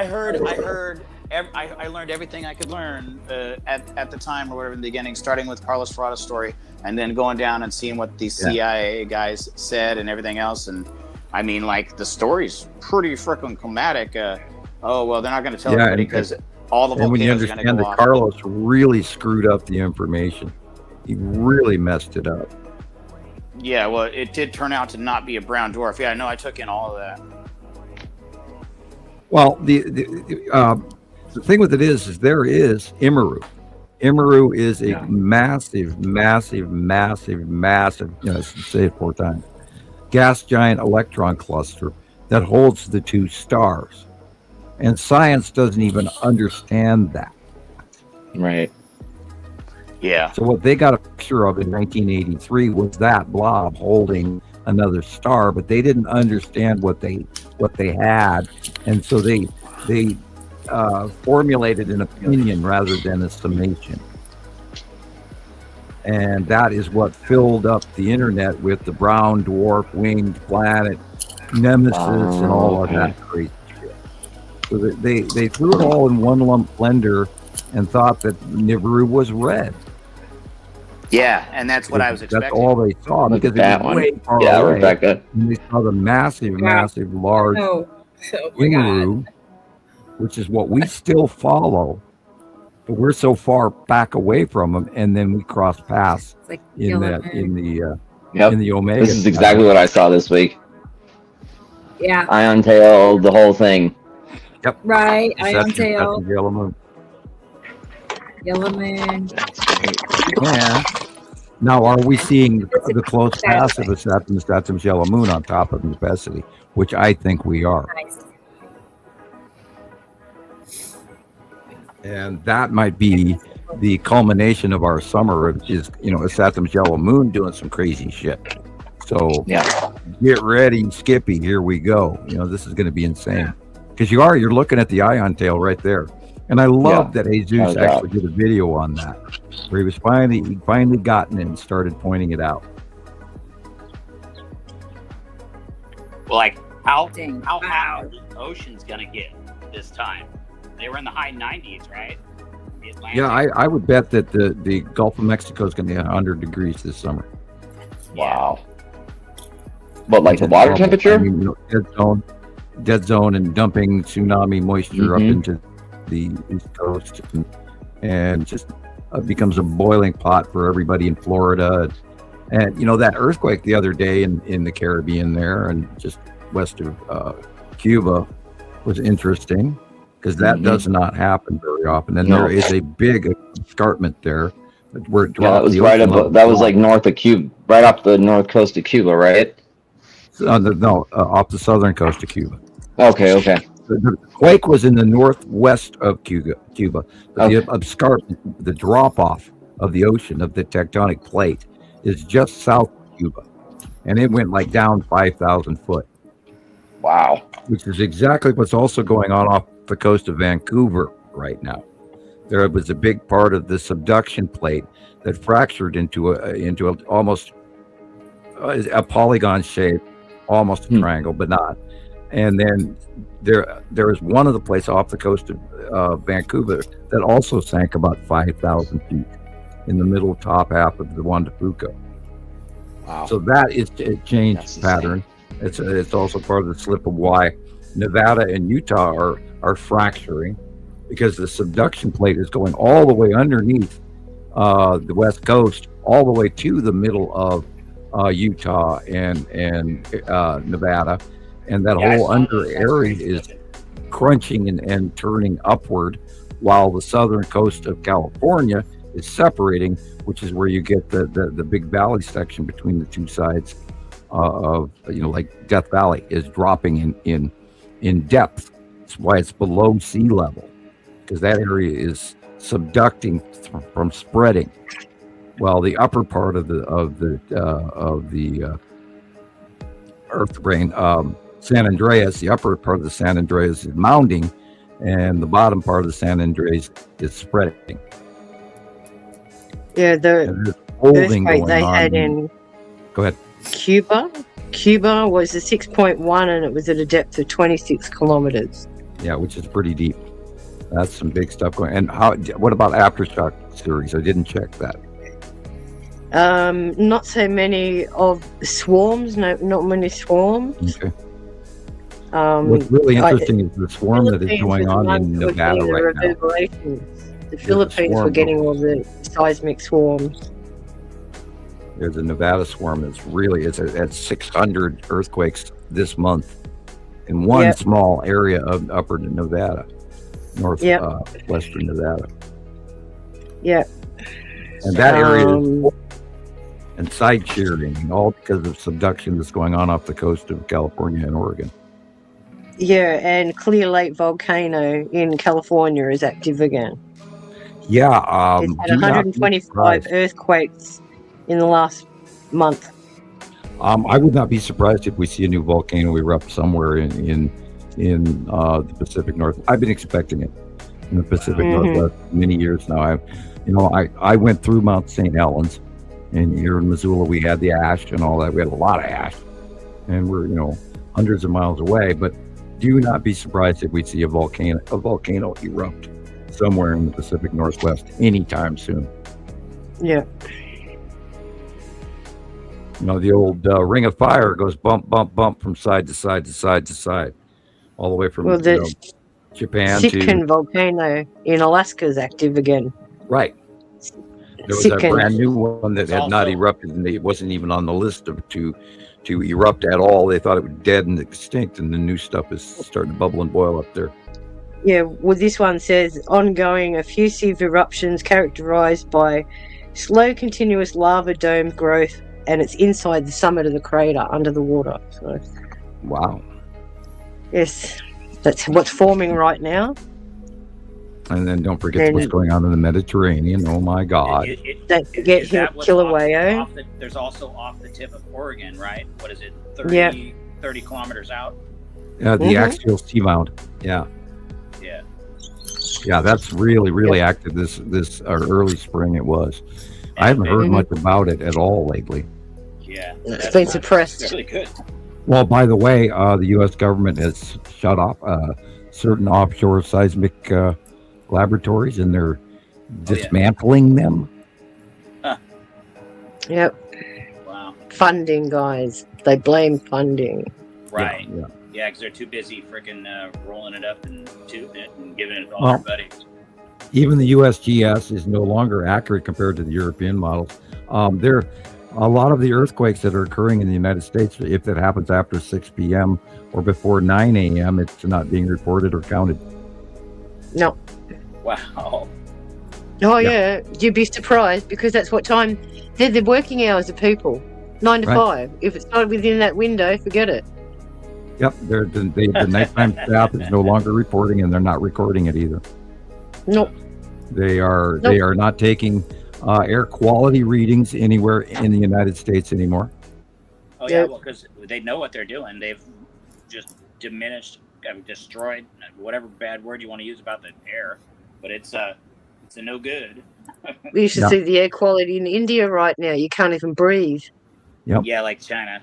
S11: learned everything I could learn at the time or whatever in the beginning, starting with Carlos Ferrata's story, and then going down and seeing what these CIA guys said and everything else. And I mean, like, the story's pretty freaking climatic. Oh well, they're not going to tell everybody because all the volcanoes are going to go off. And when you understand that
S3: Carlos really screwed up the information, he really messed it up.
S11: Yeah, well, it did turn out to not be a brown dwarf. Yeah, I know. I took in all of that.
S3: Well, the thing with it is there is Nibiru. Nibiru is a massive, say it 4 times, gas giant electron cluster that holds the 2 stars. And science doesn't even understand that.
S8: Right.
S11: Yeah.
S3: So what they got a picture of in 1983 was that blob holding another star, but they didn't understand what they had, and so they formulated an opinion rather than a summation. And that is what filled up the internet with the brown dwarf winged planet nemesis and all of that crazy shit. So they threw it all in one lump blender and thought that Nibiru was red.
S11: Yeah, and that's what I was expecting.
S3: That's all they saw, because
S8: that
S3: was way far away. Rebecca. And they saw the massive, large Nibiru, which is what we still follow, but we're so far back away from them, and then we cross paths in the Omega.
S8: This is exactly what I saw this week.
S2: Yeah.
S8: Ion tail, the whole thing.
S3: Yep.
S2: Right. Ion tail.
S3: Yellow moon.
S2: Yellow moon.
S3: Yeah. Now, are we seeing the close pass of the Saturn's yellow moon on top of necessity, which I think we are.
S2: Nice.
S3: And that might be the culmination of our summer, which is, a Saturn's yellow moon doing some crazy shit. So get ready, Skippy. Here we go. This is going to be insane. Because you're looking at the ion tail right there. And I love that Jesus actually did a video on that, where he finally gotten it and started pointing it out.
S11: Well, like, how hot are the oceans gonna get this time? They were in the high 90s, right?
S3: Yeah, I would bet that the Gulf of Mexico is going to be 100 degrees this summer.
S8: Wow. But like the water temperature?
S3: I mean, dead zone and dumping tsunami moisture up into the East Coast, and just becomes a boiling pot for everybody in Florida. And that earthquake the other day in the Caribbean there, and just west of Cuba, was interesting, because that does not happen very often. And there is a big escarpment there where it
S8: that was right above. That was like north of Cuba, right off the north coast of Cuba, right?
S3: off the southern coast of Cuba.
S8: Okay.
S3: The quake was in the northwest of Cuba, but the drop off of the ocean of the tectonic plate is just south of Cuba, and it went like down 5,000 foot.
S8: Wow.
S3: Which is exactly what's also going on off the coast of Vancouver right now. There was a big part of the subduction plate that fractured into almost a polygon shape, almost a triangle, but not. And then there is one of the places off the coast of Vancouver that also sank about 5,000 feet in the middle top half of the Juan de Fuca.
S8: Wow.
S3: So that is a changed pattern. It's also part of the slip of why Nevada and Utah are fracturing, because the subduction plate is going all the way underneath the west coast, all the way to the middle of Utah and Nevada, and that whole under area is crunching and turning upward, while the southern coast of California is separating, which is where you get the big valley section between the two sides of, like Death Valley is dropping in depth. That's why it's below sea level, because that area is subducting from spreading, while the upper part of the earth brain, San Andreas, the upper part of the San Andreas is mounding, and the bottom part of the San Andreas is spreading.
S5: Yeah, the earthquake they had in
S3: Go ahead.
S5: Cuba was a 6.1, and it was at a depth of 26 kilometers.
S3: Yeah, which is pretty deep. That's some big stuff going. And what about aftershock series? I didn't check that.
S5: Not so many of swarms. No, not many swarms.
S3: Okay. What's really interesting is the swarm that is going on in Nevada right now.
S5: The Philippines were getting all the seismic swarms.
S3: There's a Nevada swarm that's really it's at 600 earthquakes this month in one small area of upper Nevada, western Nevada.
S5: Yeah.
S3: And that area is and side shearing, all because of subduction that's going on off the coast of California and Oregon.
S5: Yeah, and Clear Lake volcano in California is active again.
S3: Yeah,
S5: it's had 125 earthquakes in the last month.
S3: I would not be surprised if we see a new volcano erupt somewhere in the Pacific North. I've been expecting it in the Pacific Northwest many years now. I went through Mount St. Helens, and here in Missoula we had the ash and all that. We had a lot of ash, and we're hundreds of miles away. But do not be surprised if we see a volcano erupt somewhere in the Pacific Northwest anytime soon.
S5: Yeah.
S3: The old ring of fire goes bump, bump, bump from side to side to side to side, all the way from Japan
S5: Sitkan volcano in Alaska is active again.
S3: Right. There was a brand new one that had not erupted, and it wasn't even on the list to erupt at all. They thought it was dead and extinct, and the new stuff is starting to bubble and boil up there.
S5: Yeah, well, this one says ongoing effusive eruptions characterized by slow, continuous lava dome growth, and it's inside the summit of the crater under the water. So,
S3: wow.
S5: Yes, that's what's forming right now.
S3: And then don't forget what's going on in the Mediterranean. Oh my God!
S5: Don't forget Kilauea.
S7: There's also off the tip of Oregon, right? What is it? 30 kilometers out.
S3: The axial seamount. Yeah.
S7: Yeah.
S3: Yeah, that's really active. This early spring it was. I haven't heard much about it at all lately.
S7: Yeah,
S5: it's been suppressed.
S7: It's really good.
S3: Well, by the way, the U.S. government has shut off certain offshore seismic laboratories, and they're dismantling them.
S7: Huh.
S5: Yep.
S7: Wow.
S5: Funding, guys. They blame funding.
S7: Right. Yeah, because they're too busy freaking rolling it up and tooting it and giving it to all their buddies.
S3: Even the USGS is no longer accurate compared to the European models. There, a lot of the earthquakes that are occurring in the United States, if it happens after 6 p.m. or before 9 a.m., it's not being reported or counted.
S5: No.
S7: Wow.
S5: Oh, yeah. You'd be surprised, because that's what time... They're the working hours of people. 9 to
S3: Right.
S5: 5. If it's not within that window, forget it.
S3: Yep, the nighttime staff is no longer reporting, and they're not recording it either.
S5: Nope.
S3: They are
S5: Nope.
S3: not taking air quality readings anywhere in the United States anymore.
S11: Oh yeah, well, because they know what they're doing. They've just diminished, destroyed, whatever bad word you want to use about the air, but it's a no good.
S5: We used to see the air quality in India right now. You can't even breathe.
S3: Yep.
S11: Yeah, like China,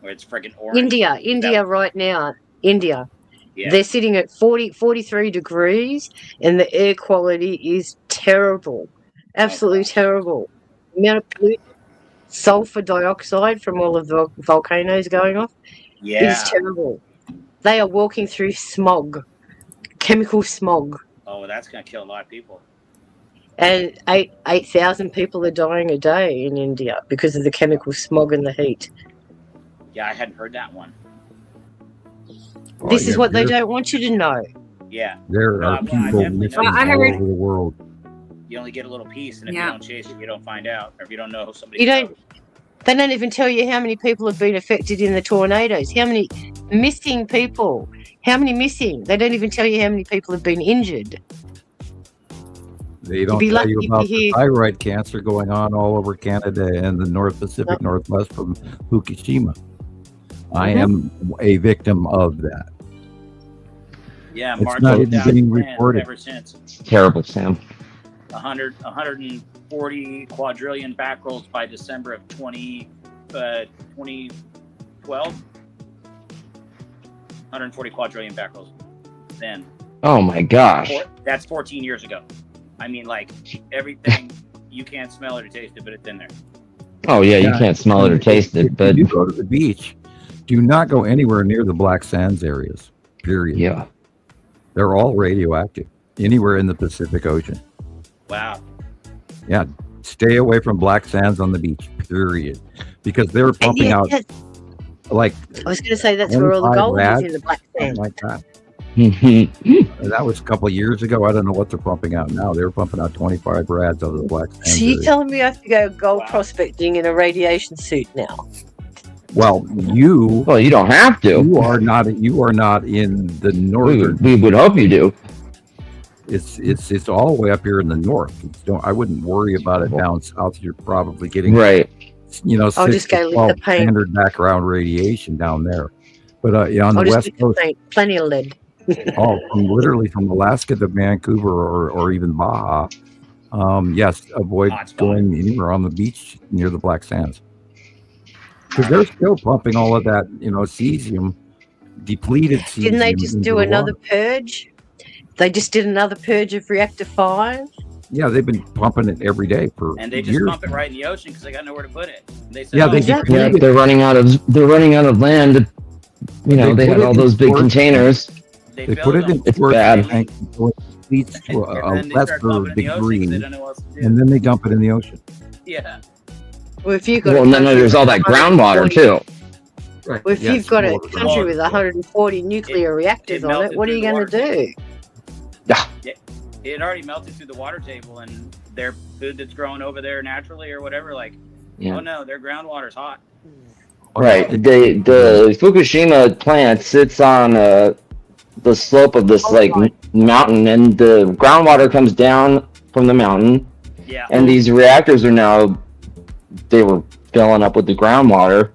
S11: where it's freaking orange.
S5: India right now. India.
S11: Yeah.
S5: They're sitting at 43 degrees, and the air quality is terrible. Absolutely terrible. The amount of sulfur dioxide from all of the volcanoes going off is terrible. They are walking through smog, chemical smog.
S11: Oh, well, that's going to kill a lot of people.
S5: And 8,000 people are dying a day in India because of the chemical smog and the heat.
S11: Yeah, I hadn't heard that one.
S5: This is what they don't want you to know.
S11: Yeah.
S3: There are people missing all over the world.
S11: You only get a little piece, and if you don't chase it, you don't find out. Or if you don't know somebody.
S5: They don't even tell you how many people have been affected in the tornadoes. How many missing people? How many missing? They don't even tell you how many people have been injured.
S3: They don't tell you about the thyroid cancer going on all over Canada and the North Pacific Northwest from Fukushima. I am a victim of that.
S11: Yeah,
S3: it's not even being reported.
S11: Ever since.
S8: Terrible, Sam.
S11: 140 quadrillion back rolls by December of 2012. 140 quadrillion back rolls. Then.
S8: Oh my gosh.
S11: That's 14 years ago. I mean, like, everything, you can't smell it or taste it, but it's in there.
S8: Oh yeah, you can't smell it or taste it, but
S3: you go to the beach. Do not go anywhere near the black sands areas. Period.
S8: Yeah.
S3: They're all radioactive. Anywhere in the Pacific Ocean.
S11: Wow.
S3: Yeah. Stay away from black sands on the beach. Period. Because they're pumping out like.
S5: I was going to say that's where all the gold is, in the black sand.
S3: Like that. That was a couple of years ago. I don't know what they're pumping out now. They're pumping out 25 rads out of the black sand.
S5: So you're telling me I have to go gold prospecting in a radiation suit now?
S3: Well, you
S8: don't have to.
S3: You are not in the northern.
S8: We would hope you do.
S3: It's all the way up here in the north. I wouldn't worry about it down south. You're probably getting
S8: right.
S5: I'll just go lick the paint.
S3: Standard background radiation down there. But on the west coast,
S5: plenty of lead.
S3: literally from Alaska to Vancouver or even Baja. Yes, avoid going anywhere on the beach near the black sands. Because they're still pumping all of that, cesium, depleted cesium.
S5: Didn't they just do another purge? They just did another purge of Reactor 5?
S3: Yeah, they've been pumping it every day for
S11: and they just
S3: years.
S11: pump it right in the ocean because they got nowhere to put it. They said,
S8: they're running out of land. They have all those big containers.
S3: They put it in storage tank until it leads to a lesser degree, and then they dump it in the ocean.
S11: Yeah.
S5: Well, if you've got
S8: and then there's all that groundwater too.
S3: Right.
S5: Well, if you've got a country with 140 nuclear reactors on it, what are you going to do?
S8: Yeah.
S11: It already melted through the water table, and their food that's growing over there naturally or whatever, oh no, their groundwater's hot.
S8: Right. The Fukushima plant sits on the slope of this mountain, and the groundwater comes down from the mountain.
S11: Yeah.
S8: And these reactors they were filling up with the groundwater.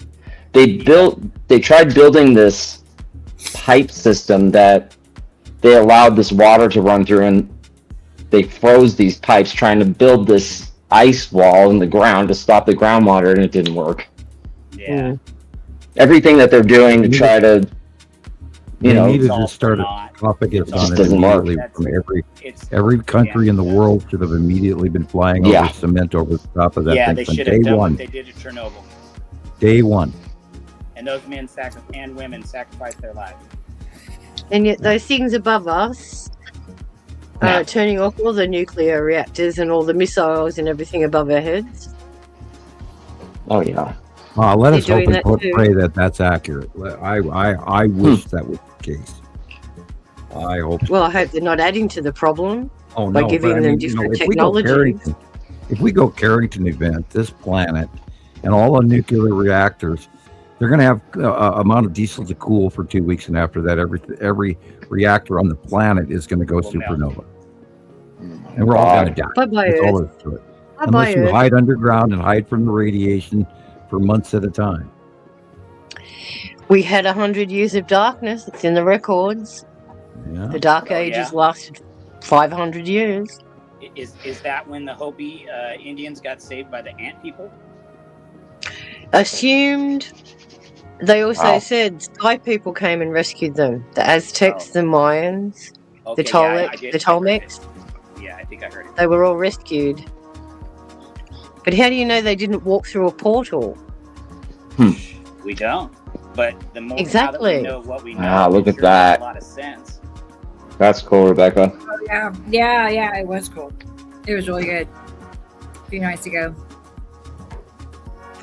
S8: They tried building this pipe system that they allowed this water to run through, and they froze these pipes trying to build this ice wall in the ground to stop the groundwater, and it didn't work.
S11: Yeah.
S8: Everything that they're doing to try to,
S3: needed to start esophagus on it immediately from every country in the world should have immediately been flying over cement over the top of that thing
S11: they
S3: from
S11: should
S3: day
S11: have done
S3: one.
S11: what they did at Chernobyl.
S3: Day one.
S11: And those men and women sacrificed their lives.
S5: And yet those things above us are turning off all the nuclear reactors and all the missiles and everything above our heads.
S8: Oh yeah.
S3: Let us hope and pray that that's accurate. I wish that was the case. I hope.
S5: Well, I hope they're not adding to the problem
S3: by
S5: giving them different technology.
S3: If we go Carrington event, this planet and all the nuclear reactors, they're going to have amount of diesel to cool for 2 weeks, and after that, every reactor on the planet is going to go supernova, and we're all going to die.
S5: Bye-bye,
S3: That's all
S5: Earth.
S3: there is to it.
S5: Bye-bye,
S3: Unless you
S5: Earth.
S3: hide underground and hide from the radiation for months at a time.
S5: We had 100 years of darkness. It's in the records.
S3: Yeah.
S5: The Dark
S11: Oh,
S5: Ages
S11: yeah.
S5: lasted 500 years.
S11: Is that when the Hopi Indians got saved by the ant people?
S5: Assumed. They also
S8: Wow.
S5: said Sky people came and rescued them. The Aztecs, the Mayans,
S11: Okay,
S5: the
S11: yeah, I
S5: Toltecs,
S11: did-
S5: the
S11: I heard
S5: Tolmecs.
S11: it. Yeah, I think I heard it.
S5: They were all rescued. But how do you know they didn't walk through a portal?
S11: We don't. But the more
S5: Exactly.
S11: now that we know what we know,
S8: Ah, look
S11: it
S8: at
S11: sure
S8: that.
S11: makes a lot of sense.
S8: That's cool, Rebecca.
S2: Oh, yeah, it was cool. It was really good. A few nights ago.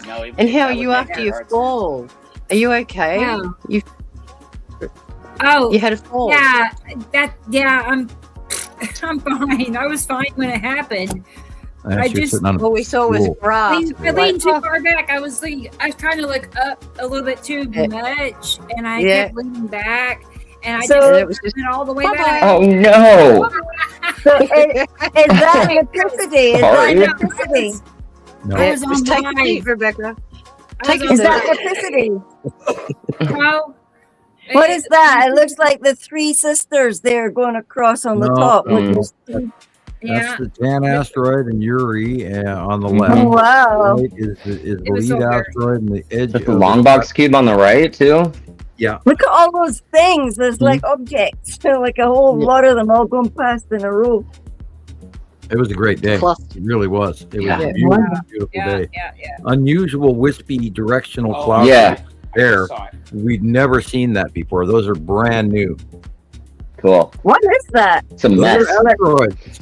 S11: No,
S5: And how
S11: that
S5: are
S11: would
S5: you
S11: make
S5: after your
S11: hard
S5: fall? Are you okay?
S2: Yeah.
S5: You
S2: Oh,
S5: you had a fall.
S2: yeah, I'm fine. I was fine when it happened. I
S3: You're
S2: just-
S3: sitting on a
S5: All we saw was
S3: stool.
S5: grass.
S2: I leaned too far back. I was kind of like up a little bit too
S5: Yeah.
S2: much, and I
S5: Yeah.
S2: kept leaning back, and I
S4: So-
S2: just
S5: It was just-
S2: went all the way
S5: Bye-bye.
S2: back.
S8: Oh no!
S4: So is that electricity? Is
S8: Sorry.
S4: that electricity?
S3: No.
S2: I was on
S5: Just take a
S2: live.
S5: seat, Rebecca.
S2: I
S5: Take
S2: was
S5: a
S4: Is
S2: on
S4: that
S5: seat.
S4: electricity?
S2: No.
S4: What is that? It looks like the three sisters there going across on the
S3: No,
S4: top.
S3: no.
S4: With this-
S2: Yeah.
S3: That's the Tan asteroid and Uri on the
S8: Mhm.
S3: left.
S4: Oh, wow.
S3: Right is the
S2: It was
S3: lead
S2: so weird.
S3: asteroid and the edge
S8: That's the
S3: of
S8: long box cube on the right too.
S4: Look at all those things. There's like objects, like a whole
S5: Yeah.
S4: lot of them all going past in a row.
S3: It was a great day.
S5: Cluster.
S3: It really was. It was
S8: Yeah.
S3: a beautiful,
S4: Wow.
S3: beautiful
S2: Yeah,
S3: day.
S2: yeah.
S3: Unusual wispy directional
S11: Oh,
S3: clouds
S8: Yeah.
S3: there.
S11: Saw it.
S3: We'd never seen that before. Those are brand new.
S8: Cool.
S4: What is that?
S8: It's a
S3: Those
S8: mess.
S3: are asteroids.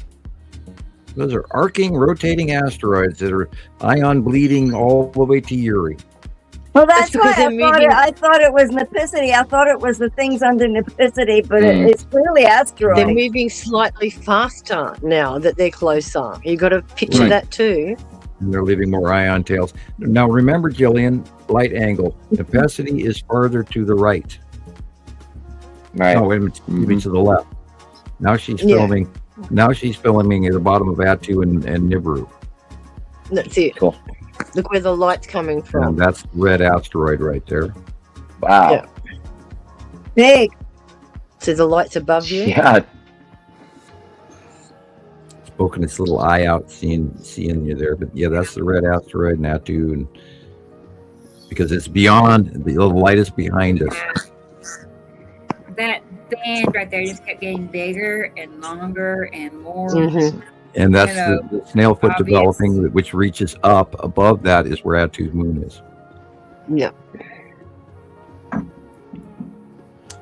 S3: Those are arcing, rotating asteroids that are ion bleeding all the way to Uri.
S4: Well,
S5: That's
S4: that's why
S5: because they're
S4: I thought it was Nipicity. I thought it was the things under Nipicity, but
S8: Mm.
S4: it's clearly
S5: They're
S4: asteroids.
S5: moving slightly faster now that they're closer. You got to picture
S8: Right.
S5: that too.
S3: And they're leaving more ion tails. Now remember, Gillian, light angle. Nipicity is farther to the right.
S8: Right.
S3: Oh, wait a minute, you mean to the left. Now she's
S5: Yeah.
S3: filming. Now she's filming at the bottom of Atu and Nibiru.
S5: That's it.
S8: Cool.
S5: Look where the light's coming
S3: And
S5: from.
S3: that's the red asteroid right there.
S8: Wow.
S5: Yeah.
S4: Big.
S5: So the light's above you.
S8: Yeah.
S3: It's poking its little eye out, seeing you there. But yeah, that's the red asteroid and Atu, and because it's beyond the light is behind us.
S2: That band right there just kept getting bigger and longer and more.
S5: Mhm.
S3: And that's
S2: Kind
S3: the snail foot
S2: obvious.
S3: developing, which reaches up above that is where Atu's moon is.
S5: Yeah.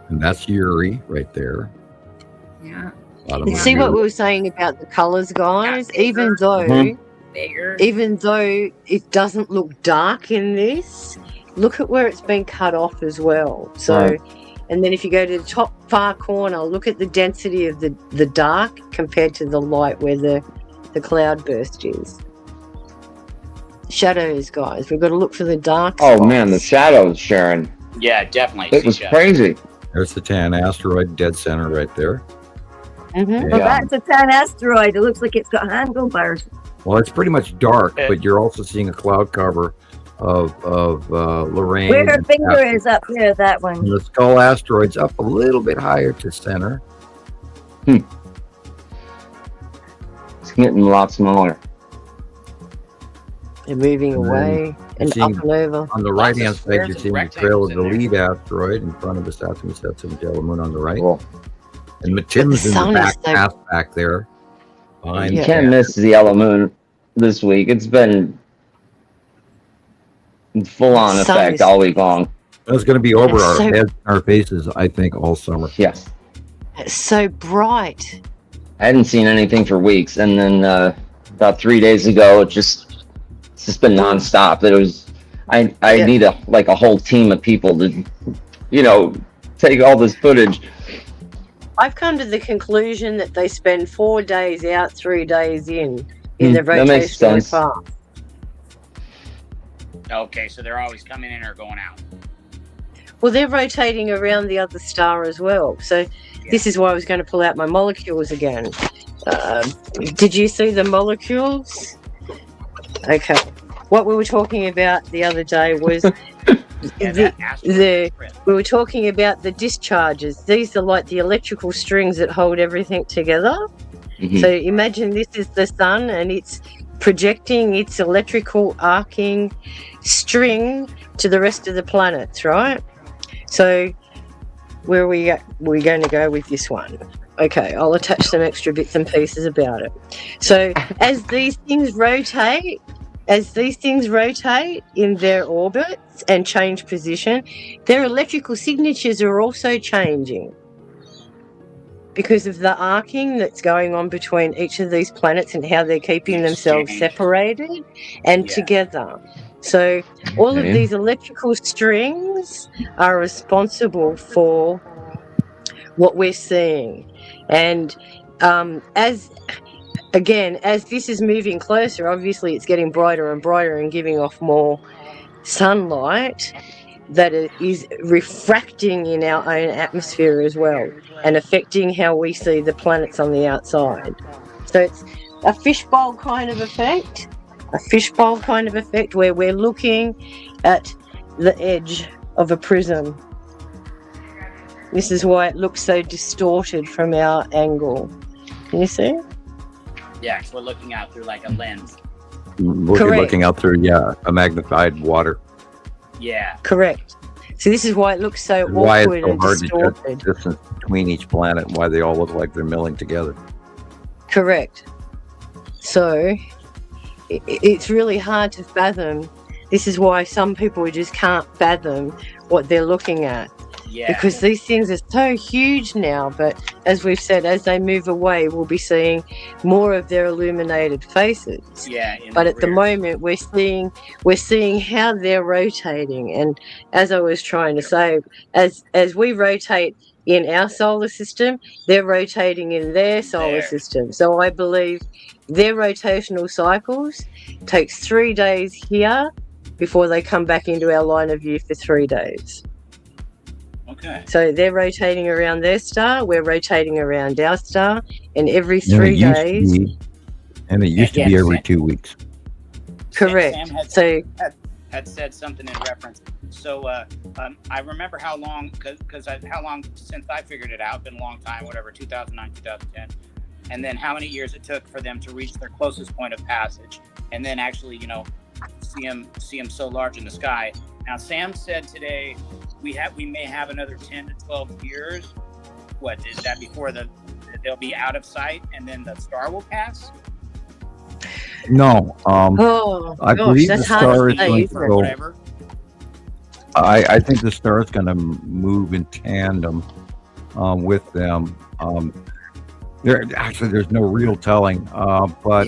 S3: And that's Uri right there.
S2: Yeah,
S3: Bottom
S5: And
S3: of
S5: see what
S3: Uri.
S5: we were saying about the colours, guys.
S2: Yeah.
S5: Even though,
S8: Mhm.
S2: bigger.
S5: even though it doesn't look dark in this, look at where it's been cut off as well. So,
S8: Right.
S5: and then if you go to the top far corner, look at the density of the dark compared to the light where the cloud burst is. Shadows, guys. We've got to look for the dark.
S8: Oh man, the
S5: spots.
S8: shadows, Sharon.
S11: Yeah, definitely.
S8: It was
S11: See,
S8: crazy.
S3: There's the Tan asteroid, dead center right there.
S5: Mhm.
S4: Well,
S8: Yeah.
S4: that's a tan asteroid. It looks like it's got handlebars.
S3: Well, it's pretty much dark, but you're also seeing a cloud cover of Lorraine.
S4: Where her
S3: and
S4: finger
S3: Atu.
S4: is up there, that one.
S3: And the skull asteroid's up a little bit higher to center.
S8: It's getting a lot smaller.
S5: They're moving
S3: And then
S5: away and
S3: seeing-
S5: up and over.
S3: On the
S11: Lots
S3: right
S11: of
S3: hand side,
S11: squares
S3: you're
S11: and
S3: seeing the trail of the
S11: rectangles in
S3: lead asteroid in front of the Saturn Septim Yellow Moon on the right.
S8: Cool.
S3: And Matim's in the
S5: sun
S3: back
S5: is so-
S3: half back there. Behind
S8: You
S5: Yeah.
S8: can't miss the yellow moon this week. It's been full on
S5: The sun
S8: effect
S5: is-
S8: all week long.
S3: It's going to be over
S5: It's
S3: our
S5: so-
S3: heads and our faces, I think, all summer.
S8: Yes.
S5: It's so bright.
S8: I hadn't seen anything for weeks, and then about 3 days ago, it's just been nonstop. It was I
S5: Yeah.
S8: need a whole team of people to, take all this footage.
S5: I've come to the conclusion that they spend 4 days out, 3 days in
S8: Hmm,
S5: the
S8: that makes
S5: rotational
S8: sense.
S5: path.
S11: Okay, so they're always coming in or going out.
S5: Well, they're rotating around the other star as well. So this is why I was going to pull out my molecules again. Did you see the molecules? Okay. What we were talking about the other day was we were talking about the discharges. These are like the electrical strings that hold everything together.
S8: Mm-hmm.
S5: So imagine this is the sun and it's projecting its electrical arcing string to the rest of the planets, right? So where are we going to go with this one? Okay, I'll attach some extra bits and pieces about it. So as these things rotate in their orbits and change position, their electrical signatures are also changing because of the arcing that's going on between each of these planets and how they're keeping themselves separated and together. So all of these electrical strings are responsible for what we're seeing. And as this is moving closer, obviously it's getting brighter and brighter and giving off more sunlight that is refracting in our own atmosphere as well and affecting how we see the planets on the outside. So it's a fishbowl kind of effect. Where we're looking at the edge of a prism. This is why it looks so distorted from our angle. Can you see?
S11: Yeah, because we're looking out through like a lens.
S3: We're looking out through, a magnified water.
S11: Yeah.
S5: Correct. So this is why it looks so
S3: why
S5: awkward
S3: it's so
S5: and
S3: hard
S5: distorted.
S3: to judge the distance between each planet and why they all look like they're milling together.
S5: Correct. So it's really hard to fathom. This is why some people just can't fathom what they're looking at.
S11: Yeah.
S5: Because these things are so huge now, but as we've said, as they move away, we'll be seeing more of their illuminated faces.
S11: Yeah.
S5: But at the moment, we're seeing how they're rotating, and as I was trying to say, as we rotate in our solar system, they're rotating in their solar system. So I believe their rotational cycles takes 3 days here before they come back into our line of view for 3 days.
S11: Okay.
S5: So they're rotating around their star, we're rotating around our star, and every 3 days.
S3: And it used to be every 2 weeks.
S5: Correct.
S11: Sam had said something in reference. So I remember how long, because how long since I figured it out, been a long time, whatever, 2009, 2010. And then how many years it took for them to reach their closest point of passage, and then actually, see them so large in the sky. Now, Sam said today we may have another 10 to 12 years. What is that before they'll be out of sight and then the star will pass?
S3: No, I believe the star is going to go.
S11: Whatever.
S3: I think the star is going to move in tandem with them. There's no real telling, but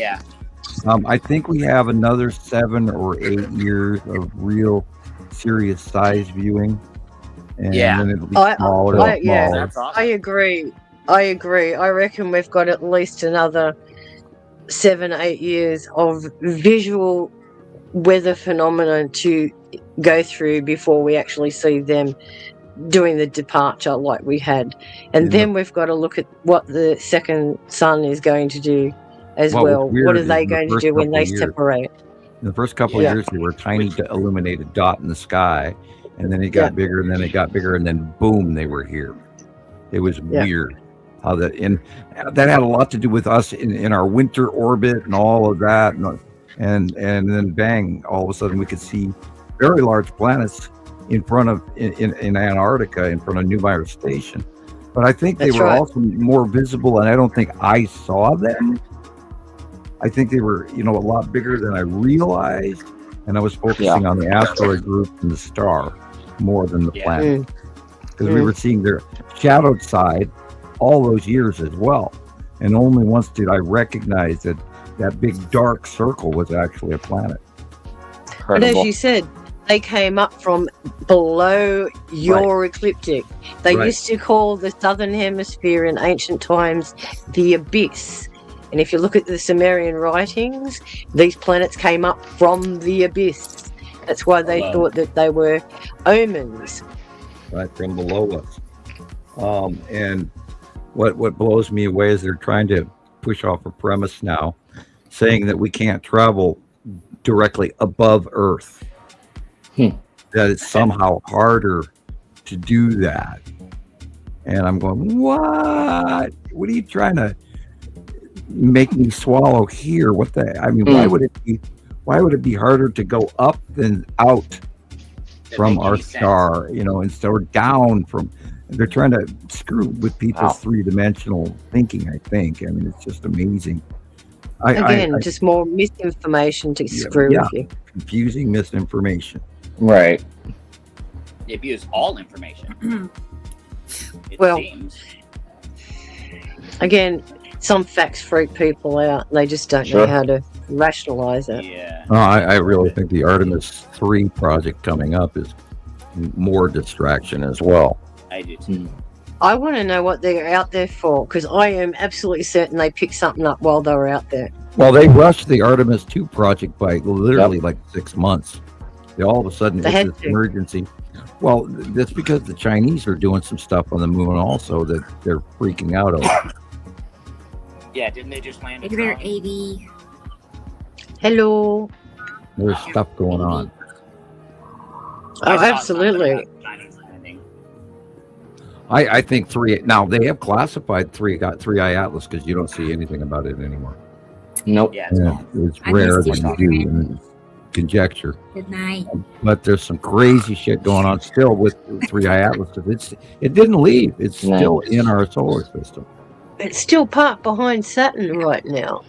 S3: I think we have another 7 or 8 years of real serious size viewing, and then it'll be smaller.
S11: That's awesome.
S5: I agree. I reckon we've got at least another 7-8 years of visual weather phenomenon to go through before we actually see them doing the departure like we had. And then we've got to look at what the second sun is going to do as well. What are they going to do when they separate?
S3: In the first couple of years, they were a tiny illuminated dot in the sky, and then it got bigger, and then it got bigger, and then boom, they were here. It was weird how that had a lot to do with us in our winter orbit and all of that, and then bang, all of a sudden we could see very large planets in front of in Antarctica, in front of Nibiru Station. But I think they were also more visible, and I don't think I saw them. I think they were, a lot bigger than I realized, and I was focusing on the asteroid group and the star more than the planet, because we were seeing their shadowed side all those years as well. And only once did I recognize that big dark circle was actually a planet.
S5: But as you said, they came up from below your ecliptic. They used to call the southern hemisphere in ancient times the abyss. And if you look at the Sumerian writings, these planets came up from the abyss. That's why they thought that they were omens.
S3: Right from below us. And what blows me away is they're trying to push off a premise now, saying that we can't travel directly above Earth. That it's somehow harder to do that. And I'm going, what? What are you trying to make me swallow here? What the? I mean, why would it be? Why would it be harder to go up than out from our star? You know, instead or down from. They're trying to screw with people's three-dimensional thinking. I think. I mean, it's just amazing.
S5: Again, just more misinformation to screw with you.
S3: Confusing misinformation.
S8: Right.
S11: They abuse all information. It
S5: Well,
S11: seems.
S5: Again, some facts freak people out. They just don't know how to rationalize it.
S11: Yeah.
S3: I really think the Artemis 3 project coming up is more distraction as well.
S11: I do too.
S5: I want to know what they're out there for, because I am absolutely certain they picked something up while they were out there.
S3: Well, they rushed the Artemis 2 project by literally like 6 months. They all of a sudden
S5: They
S3: it's
S5: had
S3: this
S5: to.
S3: emergency. Well, that's because the Chinese are doing some stuff on the moon also that they're freaking out over.
S11: Yeah, didn't they just land?
S2: Maybe they're 80.
S5: Hello.
S3: There's stuff going on.
S5: Oh, absolutely.
S3: I think 3. Now they have classified 3i Atlas because you don't see anything about it anymore.
S8: Nope.
S11: Yeah,
S3: It's
S2: I
S3: rare
S2: missed
S3: that
S2: you.
S3: you do. And conjecture.
S2: Good night.
S3: But there's some crazy shit going on still with 3i Atlas because it didn't leave. It's still in our solar system.
S5: It's still parked behind Saturn right now.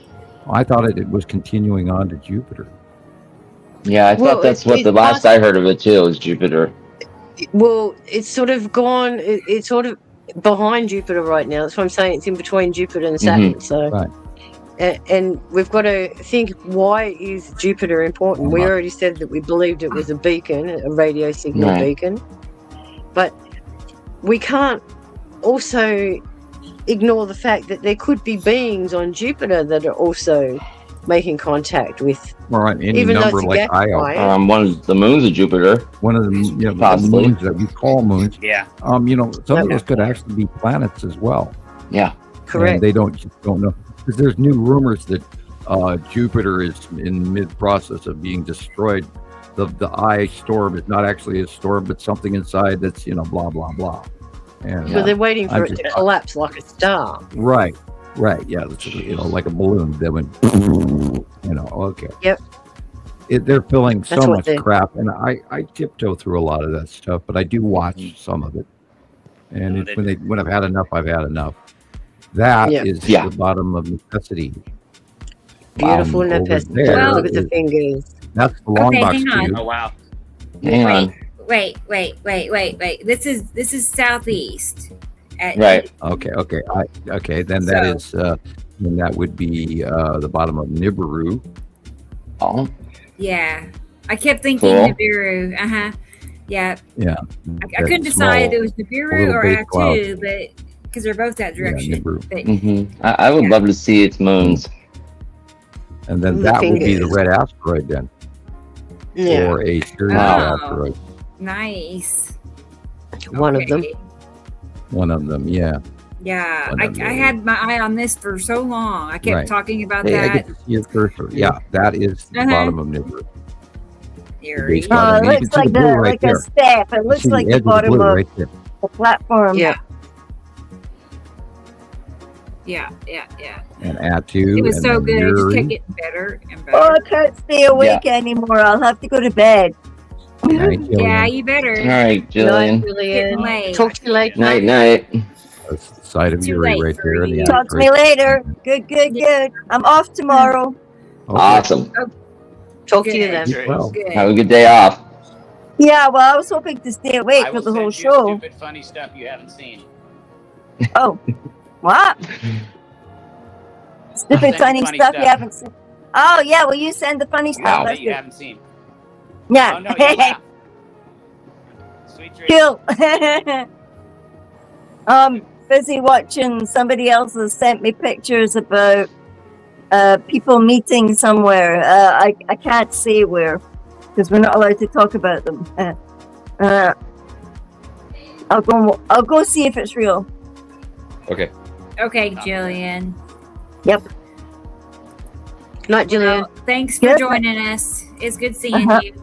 S3: I thought it was continuing on to Jupiter.
S8: Yeah, I thought that's what the last I heard of it too was Jupiter.
S5: Well, it's sort of gone. It's sort of behind Jupiter right now. That's what I'm saying. It's in between Jupiter and Saturn. So,
S3: Right.
S5: and we've got to think, why is Jupiter important? We already said that we believed it was a beacon, a radio signal beacon, but we can't also ignore the fact that there could be beings on Jupiter that are also making contact with.
S3: All right, any
S5: Even though
S3: number
S5: it's a
S3: like
S5: gas
S3: Io.
S5: giant.
S8: One of the moons of Jupiter.
S3: One of the the
S8: Possibly.
S3: moons that we call moons.
S11: Yeah.
S3: Some of those could actually be planets as well.
S8: Yeah.
S5: Correct.
S3: And they don't know because there's new rumors that Jupiter is in mid-process of being destroyed. The eye storm is not actually a storm, but something inside that's blah blah blah. And
S5: But they're waiting for it to collapse like a star.
S3: Right. Yeah, it's, like a balloon that went. Okay.
S5: Yep.
S3: They're filling
S5: That's
S3: so
S5: what
S3: much
S5: they-
S3: crap, and I tiptoe through a lot of that stuff, but I do watch some of it. And when I've had enough, I've had enough. That is the bottom of necessity.
S5: Beautiful
S3: over
S5: necessity.
S3: there
S5: Look at the
S3: is-
S5: fingers.
S3: That's the long
S2: Okay,
S3: box
S2: hang on.
S3: tube.
S11: Oh wow.
S8: Hang on.
S2: Wait. This is southeast.
S8: Right.
S3: Okay. Then that is. Then that would be the bottom of Nibiru.
S8: Oh.
S2: Yeah. I kept thinking
S8: Cool.
S2: Nibiru. Yeah.
S3: Yeah.
S2: I couldn't decide if it was Nibiru or
S3: little big cloud.
S2: Atu, but because they're both that direction.
S3: Nibiru.
S2: But
S8: I would love to see its moons.
S3: And then
S5: The
S3: that would be the
S5: fingers.
S3: red asteroid then,
S5: Yeah.
S3: or a series
S2: Wow.
S3: of asteroids.
S2: nice.
S5: One of them.
S2: Okay.
S3: One of them, yeah.
S2: Yeah,
S3: One of
S2: I
S3: them.
S2: had my eye on this for so long. I kept
S3: Right.
S2: talking about
S3: Hey, I
S2: that.
S3: get to see your cursor. Yeah, that is the
S2: Uh-huh.
S3: bottom of Nibiru.
S2: Theory.
S3: Based on-
S4: Oh, it
S3: you can
S4: looks
S3: see
S4: like
S3: the blue right
S4: a
S3: there.
S4: staff. It
S3: You
S4: looks
S3: see
S4: like
S3: the
S4: the
S3: edge of the
S4: bottom
S3: blue
S4: of
S3: right there.
S4: the platform.
S5: Yeah.
S2: Yeah.
S3: And Atu.
S2: It was
S3: and
S2: so
S3: then
S2: good. It just
S3: Uri.
S2: kept getting better and
S4: Oh,
S2: better.
S4: I can't stay awake anymore. I'll have to go to bed.
S3: Night,
S2: Yeah,
S3: Gillian.
S2: you better.
S8: All right, Jillian.
S2: Getting late.
S5: Talk to you later.
S8: Night, night.
S3: That's the side of
S2: Too
S3: Uri
S2: late
S3: right
S2: for
S3: there. and the
S2: you.
S4: Talk to me
S3: asteroid.
S4: later. Good. I'm off tomorrow.
S3: Okay.
S8: Awesome.
S5: Talk to you
S2: Good.
S5: then.
S3: Keep well.
S2: Good.
S8: Have a good day off.
S4: Yeah, well, I was hoping to stay awake
S11: I
S4: for
S11: will
S4: the whole
S11: send you
S4: show.
S11: stupid, funny stuff you haven't seen.
S4: Oh, what? Stupid
S11: Send
S4: funny
S11: funny
S4: stuff you
S11: stuff.
S4: haven't seen. Oh, yeah, well, you send the funny stuff.
S11: That
S4: That's
S11: you
S4: good.
S11: haven't seen.
S4: Yeah.
S11: Oh no, you laugh. Sweet dreams.
S4: Chill. Busy watching. Somebody else has sent me pictures about people meeting somewhere. I can't say where. because we're not allowed to talk about them. I'll go see if it's real.
S8: Okay.
S2: Okay, Jillian.
S4: Yep.
S5: Night, Gillian.
S2: Well, thanks for
S4: Good.
S2: joining us. It's good seeing
S4: Uh-huh.
S2: you.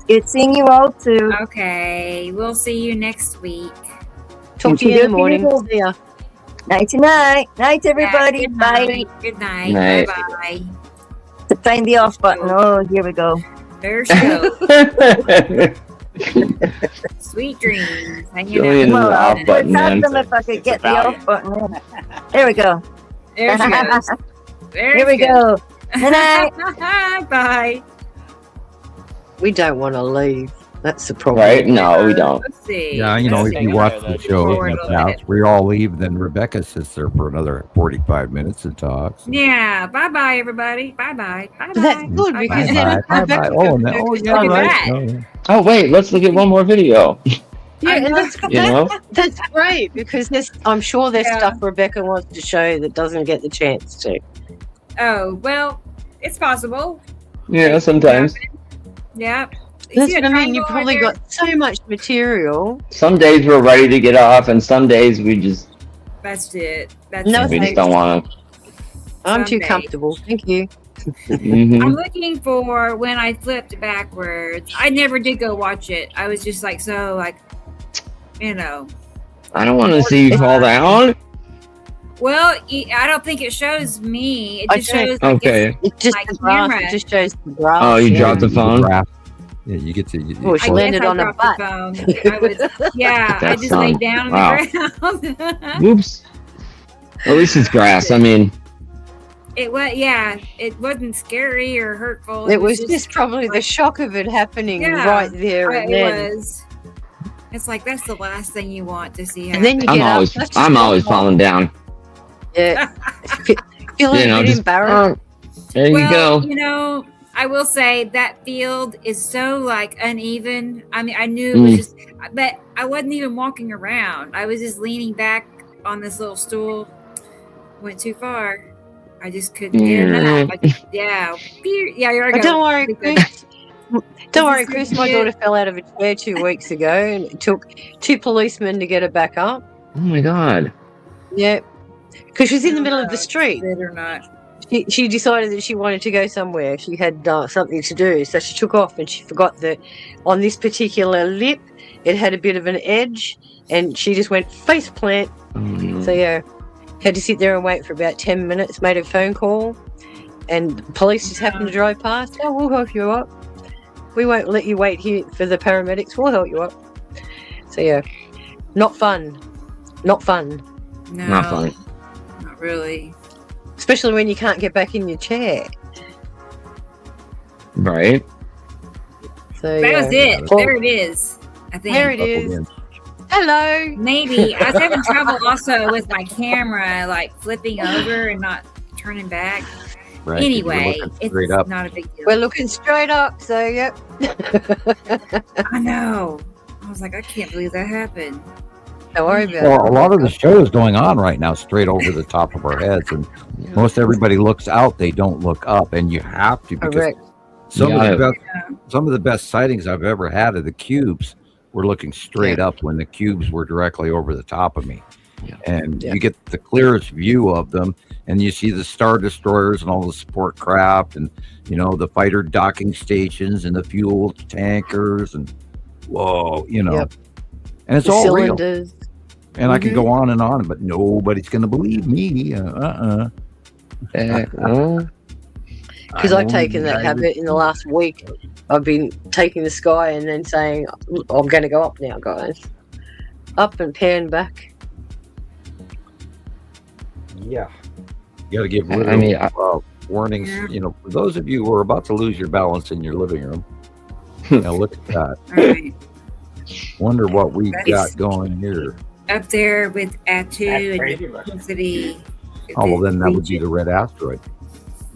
S4: Good seeing you all too.
S2: Okay, we'll see you next week.
S5: Talk to you in the morning. See ya.
S4: Night night, everybody.
S2: Good
S4: Bye.
S2: night. Good night.
S8: Night.
S2: Bye bye.
S4: To find the off button. Oh, here we go.
S2: There she goes. Sweet dreams. Hanging
S8: Jillian
S2: out.
S8: is the off button, man.
S4: Them if I could
S10: It's
S4: get
S10: a
S4: the off button. There we go.
S2: There she goes. There
S4: Here we
S2: she
S4: go. Good night.
S2: goes. Bye.
S5: We don't want to leave. That's the problem.
S8: Right? No, we don't.
S2: Let's see.
S3: Yeah, you know,
S2: Let's
S3: if
S2: see.
S3: you watch the show
S2: Forward
S3: in
S2: a
S3: the
S2: little
S3: past, we all leave, then Rebecca sits there for another 45 minutes and talks.
S2: Yeah. Bye bye, everybody. Bye bye. Bye
S5: But that's good because then
S3: Bye, bye,
S5: Rebecca
S3: bye. Oh,
S5: can
S3: no,
S5: focus
S3: yeah,
S5: on
S2: Look at
S3: right.
S2: that.
S3: Oh, yeah.
S8: Oh, wait, let's look at one more video.
S5: Yeah, and that's
S8: You know?
S5: that's great because I'm sure there's
S2: Yeah.
S5: stuff Rebecca wants to show that doesn't get the chance to.
S2: Oh, well, it's possible.
S8: Yeah, sometimes.
S2: Yeah.
S5: That's
S2: See a
S5: what I mean. You
S2: triangle
S5: probably
S2: right
S5: got so much material.
S8: Some days we're ready to get off, and some days we just
S2: there? That's it. That's
S5: No,
S2: it.
S8: we just don't want to.
S5: I'm too
S2: Someday.
S5: comfortable. Thank you.
S8: Mm-hmm.
S2: I'm looking for when I flipped backwards. I never did go watch it. I was just like, so like, you know.
S8: I don't want to see you fall down.
S2: Well, I don't think it shows me. It just
S5: Okay.
S2: shows like
S8: Okay.
S5: It's just
S2: Like
S5: the grass.
S2: camera.
S5: It just shows the grass.
S8: Oh, you
S5: yeah.
S8: dropped the phone?
S3: Yeah, you get to.
S5: Oh, she
S2: I
S5: landed
S2: guess I
S5: on her
S2: dropped
S5: butt.
S2: the phone. I was, yeah, I
S8: That's
S2: just laid
S8: fun.
S2: down
S8: Wow.
S2: on the ground.
S8: Whoops. At least it's grass. I mean,
S2: It was, yeah, it wasn't scary or hurtful.
S5: It was just probably the shock of it happening
S2: Yeah.
S5: right there and
S2: It
S5: then.
S2: was. It's like that's the last thing you want to see.
S5: And then you
S8: I'm
S5: get
S8: always
S5: up. That's
S8: I'm
S5: just
S8: always
S5: awful.
S8: falling down.
S5: Yeah. Feeling
S8: You know,
S5: a bit
S8: just
S5: embarrassed.
S8: there you go.
S2: You know, I will say that field is so like uneven. I mean, I knew it was just, but I wasn't even walking around. I was just leaning back on this little stool. Went too far. I just couldn't get enough. Yeah, you're
S5: But don't worry,
S2: Because-
S5: Chris. Don't worry,
S2: is
S5: Chris. My
S2: legit.
S5: daughter fell out of a chair 2 weeks ago, and it took 2 policemen to get her back up.
S8: Oh my god.
S5: Yeah, because she was in the middle of the street.
S2: Believe it or not.
S5: She decided that she wanted to go somewhere. She had something to do, so she took off, and she forgot that on this particular lip, it had a bit of an edge, and she just went face plant.
S8: Oh, no.
S5: So yeah, had to sit there and wait for about 10 minutes. Made a phone call, and the police just happened to drive past. Oh, we'll help you up. We won't let you wait here for the paramedics. We'll help you up. So yeah, not fun. Not fun.
S2: No,
S8: Not funny.
S2: Not really.
S5: Especially when you can't get back in your chair.
S8: Right.
S5: So
S2: That
S5: yeah.
S2: was it.
S5: Oh,
S2: There it is. I think.
S5: there it is. Hello.
S2: Maybe. I was having trouble also with my camera, like flipping over and not turning back.
S3: Right, 'cause you're
S2: Anyway,
S3: looking
S2: it's
S3: straight up.
S2: not a big deal.
S5: We're looking straight up. So yep.
S2: I know. I was like, I can't believe that happened.
S5: Don't worry about
S3: Well,
S5: it.
S3: a lot of the show is going on right now, straight over the top of our heads, and most everybody looks out; they don't look up, and you have to because
S5: Correct.
S3: some
S8: Yeah.
S3: of the best sightings I've ever had of the cubes were looking straight up when the cubes were directly over the top of me, and you get the clearest view of them, and you see the star destroyers and all the support craft, and you know the fighter docking stations and the fuel tankers, and whoa, you know, and it's
S5: The
S3: all real.
S5: cylinders.
S3: And I could go on, but nobody's going to believe me.
S8: Well,
S5: Because I've taken that habit in the last week. I've been taking the sky and then saying, I'm going to go up now, guys. Up and pan back.
S3: Yeah. You got to give
S8: I mean,
S3: warnings. You know, for those of you who are about to lose your balance in your living room, now look at that.
S2: Right.
S3: Wonder what we've
S2: That's-
S3: got going here.
S2: Up there with Atu and
S10: crazy looking.
S2: intensity.
S3: Oh, well, then that would be the red asteroid.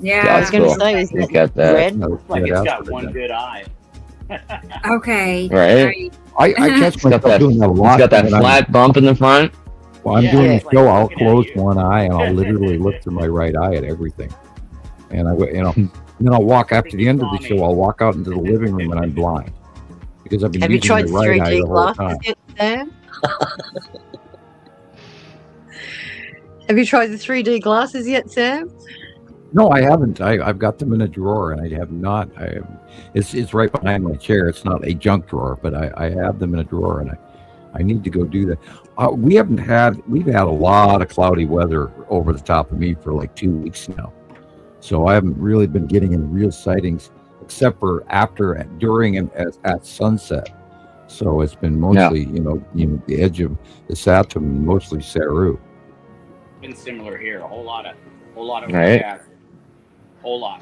S2: Yeah.
S8: Yeah,
S5: I was going to
S8: cool.
S5: say, is
S8: Look
S5: that
S8: at that.
S5: red?
S3: No,
S10: Like
S3: red
S10: it's got
S3: asteroid,
S10: one
S3: then.
S10: good eye.
S2: Okay.
S8: Right.
S3: I catch
S8: It's got
S3: myself
S8: that,
S3: doing that a
S8: it's
S3: lot.
S8: got that
S3: when I'm-
S8: flat bump in the front.
S3: While I'm
S10: Yeah,
S3: doing
S10: it's
S3: the show,
S10: like
S3: I'll
S10: looking at
S3: close
S10: you.
S3: one eye and I'll literally look through my right eye at everything. And I, you know, And then I'll walk after the end of the show. I'll walk out into the living room and I'm blind because I've been
S5: Have you
S3: using
S5: tried
S3: the
S5: the
S3: right eye
S5: 3D
S3: the whole
S5: glasses
S3: time.
S5: yet, Sam? Have you tried the 3D glasses yet, Sam?
S3: No, I haven't. I've got them in a drawer, and I have not. It's right behind my chair. It's not a junk drawer, but I have them in a drawer, and I need to go do that. We've had a lot of cloudy weather over the top of me for like 2 weeks now, so I haven't really been getting any real sightings except for during, and at sunset. So it's been mostly, the edge of the Saturn, mostly Saru.
S10: Been similar here. A whole lot of
S8: Right.
S10: yeah, whole lot.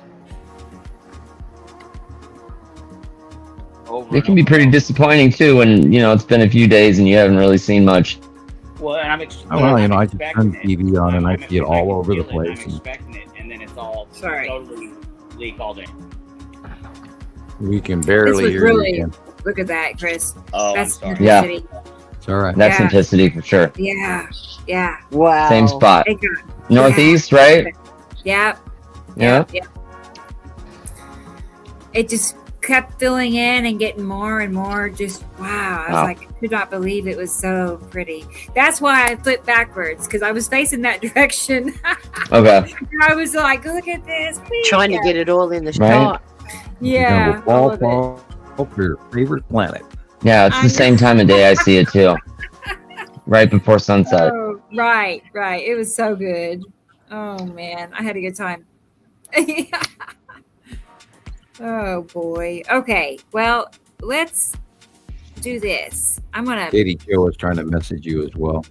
S10: Over
S8: It can be pretty disappointing too when it's been a few days and you haven't really seen much.
S10: Well, and
S3: I just turn the TV on and I see it all over the place.
S10: I'm expecting it, and then it's all totally leak all day.
S3: We can
S2: This
S3: barely
S2: was
S3: hear
S2: really,
S3: you again.
S2: look at that, Chris.
S10: Oh,
S2: That's
S10: I'm sorry.
S8: Yeah.
S2: simplicity.
S3: It's all right.
S8: That's
S2: Yeah.
S8: simplicity for sure.
S2: Yeah.
S5: Wow.
S8: Same spot.
S2: It got-
S8: Northeast, right?
S2: Yeah.
S8: Yeah.
S2: It just kept filling in and getting more and more. Just wow. I was like, I could not believe it was so pretty. That's why I flipped backwards because I was facing that direction.
S8: Okay.
S2: And I was like, look at this.
S5: Trying to get it all in the
S8: Right.
S5: shot.
S2: Yeah. I love it.
S3: For your favorite planet.
S8: Yeah, it's the same time of day I see it too. Right before sunset.
S2: Oh, right. It was so good. Oh man, I had a good time. Oh boy. Okay. Well, let's do this. I'm gonna.
S3: Katie Joe was trying to message you as well.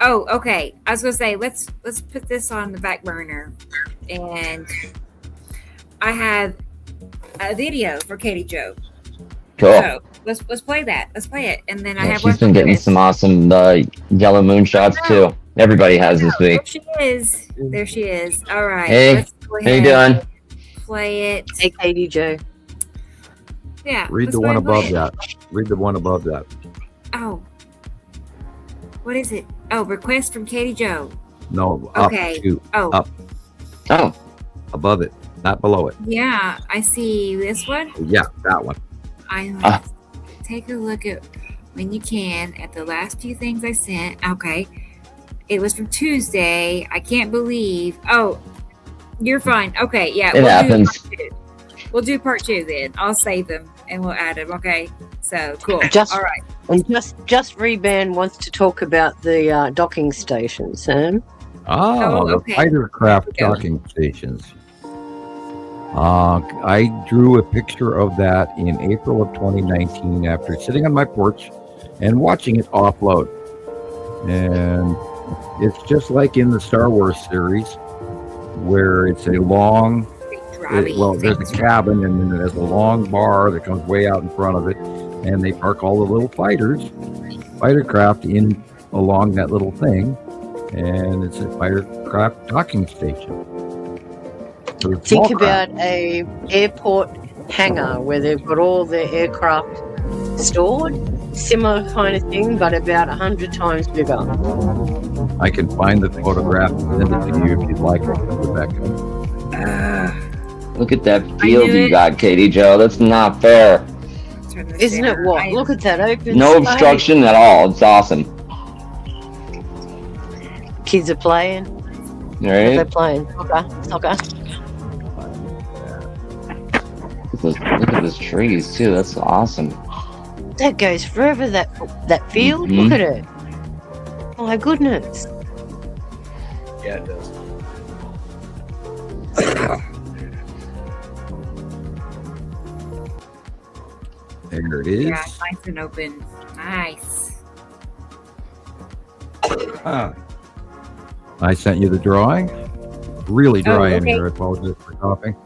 S2: Oh, okay. I was gonna say let's put this on the back burner, and I have a video for Katie Joe.
S8: Cool.
S2: So let's play that. Let's play it, and then I have one.
S8: She's been
S2: for
S8: getting
S2: Chris.
S8: some awesome yellow moon shots too. Everybody has this
S2: There
S8: week.
S2: she is. There she is. All right.
S8: Hey,
S2: let's go
S8: how you
S2: ahead
S8: doing?
S2: and Play it.
S5: Hey, Katie Joe.
S2: Yeah.
S3: Read
S2: let's
S3: the
S2: go
S3: one
S2: ahead and play
S3: above
S2: it.
S3: that. Read the one above that.
S2: Oh. What is it? Oh, request from Katie Joe.
S3: No, up,
S2: Okay.
S3: two,
S2: Oh.
S3: up,
S8: Oh,
S3: above it, not below it.
S2: Yeah, I see this one.
S3: Yeah, that one.
S2: I take a look at when you can at the last few things I sent. Okay. It was from Tuesday. I can't believe. Oh, you're fine. Okay, yeah.
S8: It happens.
S2: We'll do part two then. I'll save them and we'll add them. Okay. So cool.
S5: Just
S2: All right.
S5: And just Reban wants to talk about the docking station, Sam.
S3: Oh,
S2: okay.
S3: the fighter craft
S2: There we go.
S3: docking stations. I drew a picture of that in April of 2019 after sitting on my porch and watching it offload. And it's just like in the Star Wars series, where it's a long, there's a cabin and then there's a long bar that comes way out in front of it, and they park all the little fighter craft in along that little thing, and it's a fighter craft docking station. So it's
S5: Think
S3: small
S5: about
S3: craft.
S5: a airport hangar where they've got all their aircraft stored. Similar kind of thing, but about 100 times bigger.
S3: I can find the photograph and send it to you if you'd like, Rebecca.
S8: look at that field
S2: knew
S8: you
S2: it.
S8: got, Katie Joe. That's not fair.
S2: Turn this
S5: Isn't it
S2: down.
S5: what? Look at that open
S8: No
S5: space.
S8: obstruction at all. It's awesome.
S5: Kids are playing.
S8: All
S5: What are they
S8: right.
S5: playing? Soccer.
S8: Look at those trees too. That's awesome.
S5: That goes forever, that field.
S8: Mhm.
S5: Look at it. Oh my goodness.
S10: Yeah, it does.
S3: There it is.
S2: Yeah, nice and open. Nice.
S3: Ah. I sent you the drawing. Really dry in
S2: okay.
S3: here. I apologize for coughing.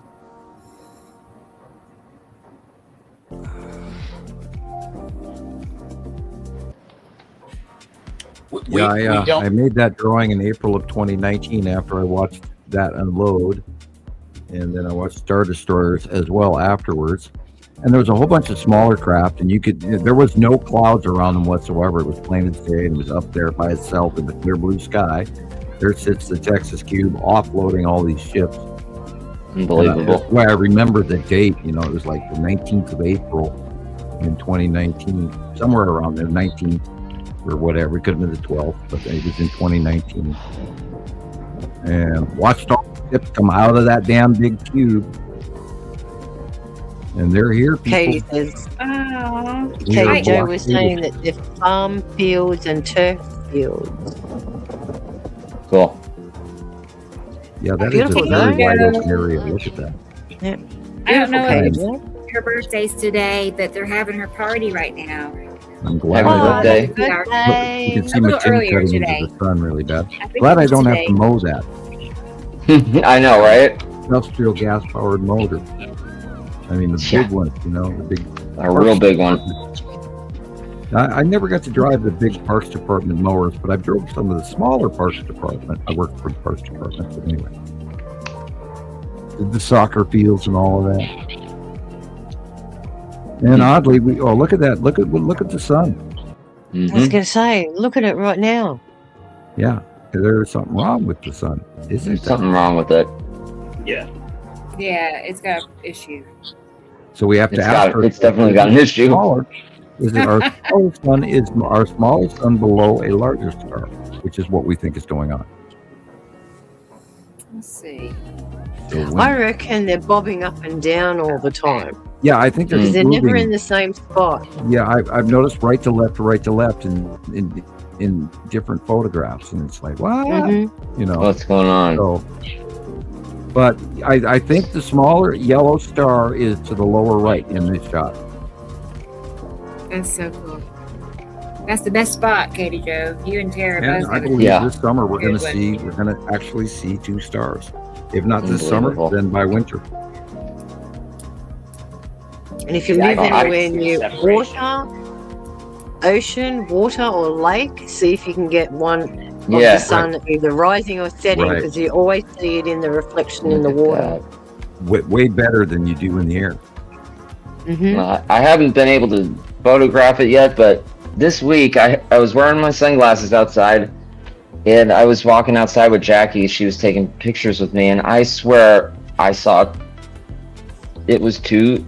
S3: I made that drawing in April of 2019 after I watched that unload, and then I watched Star Destroyers as well afterwards. And there was a whole bunch of smaller craft, and there was no clouds around them whatsoever. It was plain as day, and it was up there by itself in the clear blue sky. There sits the Texas Cube offloading all these ships.
S8: Unbelievable.
S3: That's why I remember the date. You know, it was like the 19th of April in 2019, somewhere around there, 19 or whatever. It could have been the 12th, but it was in 2019. And watched all the ships come out of that damn big cube. And they're here, people.
S5: Katie says,
S2: Oh,
S5: Katie Joe was saying that they're farm fields and turf fields.
S8: Cool.
S3: Yeah, that is a
S5: Beautiful,
S3: very
S2: though.
S3: wide open area. Look at that.
S5: Yeah.
S2: I don't know
S5: Beautiful,
S2: if
S5: Katie.
S2: her birthday's today, but they're having her party right now.
S3: I'm glad.
S8: Happy birthday.
S3: You can see
S2: A
S3: my
S2: little
S3: chin
S2: earlier
S3: cutting
S2: today.
S3: into the sun really bad.
S2: I think
S3: Glad
S2: it
S3: I
S2: was
S3: don't have
S2: today.
S3: to mow that.
S8: I know, right?
S3: Industrial gas powered motor. I mean, the
S8: Yeah.
S3: big ones, you know, the big.
S8: A real big one.
S3: I never got to drive the big Parks Department mowers, but I drove some of the smaller Parks Department. I worked for the Parks Department, but anyway. Did the soccer fields and all of that. And oddly, look at that! Look at the sun.
S5: I was
S8: Mm-hmm.
S5: going to say, look at it right now.
S3: Yeah, there's something wrong with the sun, isn't
S8: There's
S3: there?
S8: something wrong with it.
S11: Yeah.
S2: Yeah, it's got an issue.
S3: So we have to ask.
S8: It's definitely got an issue.
S3: Smaller, is it our smallest sun? Is our smallest sun below a larger star, which is what we think is going on?
S2: Let's see.
S3: So
S5: I reckon they're bobbing up and down all the time.
S3: yeah, I think
S5: Because
S3: they're
S5: they're never
S3: moving.
S5: in the same spot.
S3: Yeah, I've noticed right to left in different photographs, and it's like, what?
S5: Mm-hmm.
S3: You know.
S8: What's going on?
S3: So, but I think the smaller yellow star is to the lower right in this shot.
S2: That's so cool. That's the best spot, Katie Jo. You and Tara
S3: And
S2: both
S3: I
S2: have a
S3: believe
S8: Yeah.
S3: this summer we're
S2: Good
S3: going to actually see 2 stars. If not this summer,
S8: Unbelievable.
S3: then by winter.
S5: And if you
S11: Yeah,
S5: live
S11: I
S5: anywhere
S11: see
S5: near
S11: separation.
S5: water, ocean, water, or lake, see if you can get one of
S8: Yeah.
S5: the sun either rising or setting,
S3: Right.
S5: because you always see it in the reflection in the
S8: Look
S5: water.
S8: at
S3: Way better than you do in the air.
S5: Mm-hmm.
S8: that. I haven't been able to photograph it yet, but this week I was wearing my sunglasses outside, and I was walking outside with Jackie. She was taking pictures with me, and I swear I saw it was two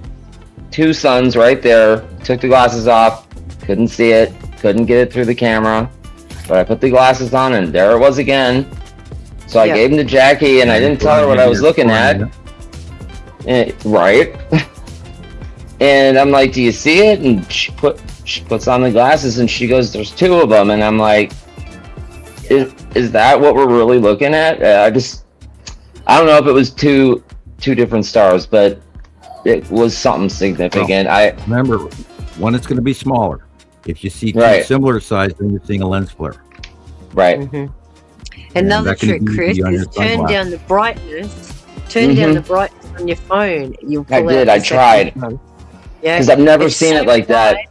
S8: suns right there. Took the glasses off, couldn't see it, couldn't get it through the camera, but I put the glasses on, and there it was again. So I
S5: Yeah.
S8: gave them to Jackie, and I didn't tell her what I was looking at. Right. And I'm like, do you see it? And she puts on the glasses, and she goes, there's 2 of them. And I'm like, is that what we're really looking at? I don't know if it was two different stars, but it was something significant.
S3: Remember, one is going to be smaller. If you see 2
S8: Right.
S3: similar size, then you're seeing a lens flare.
S8: Right.
S5: Mm-hmm. Another
S3: that can
S5: trick,
S3: be
S5: Chris,
S3: on your
S5: is turn
S3: sunglasses.
S5: down the brightness. Turn down the brightness on your phone. You'll pull
S8: I did,
S5: out
S8: I
S5: the
S8: tried.
S5: second one. Yeah,
S8: Because I've never
S5: it's
S8: seen
S5: so
S8: it like that.
S5: bright.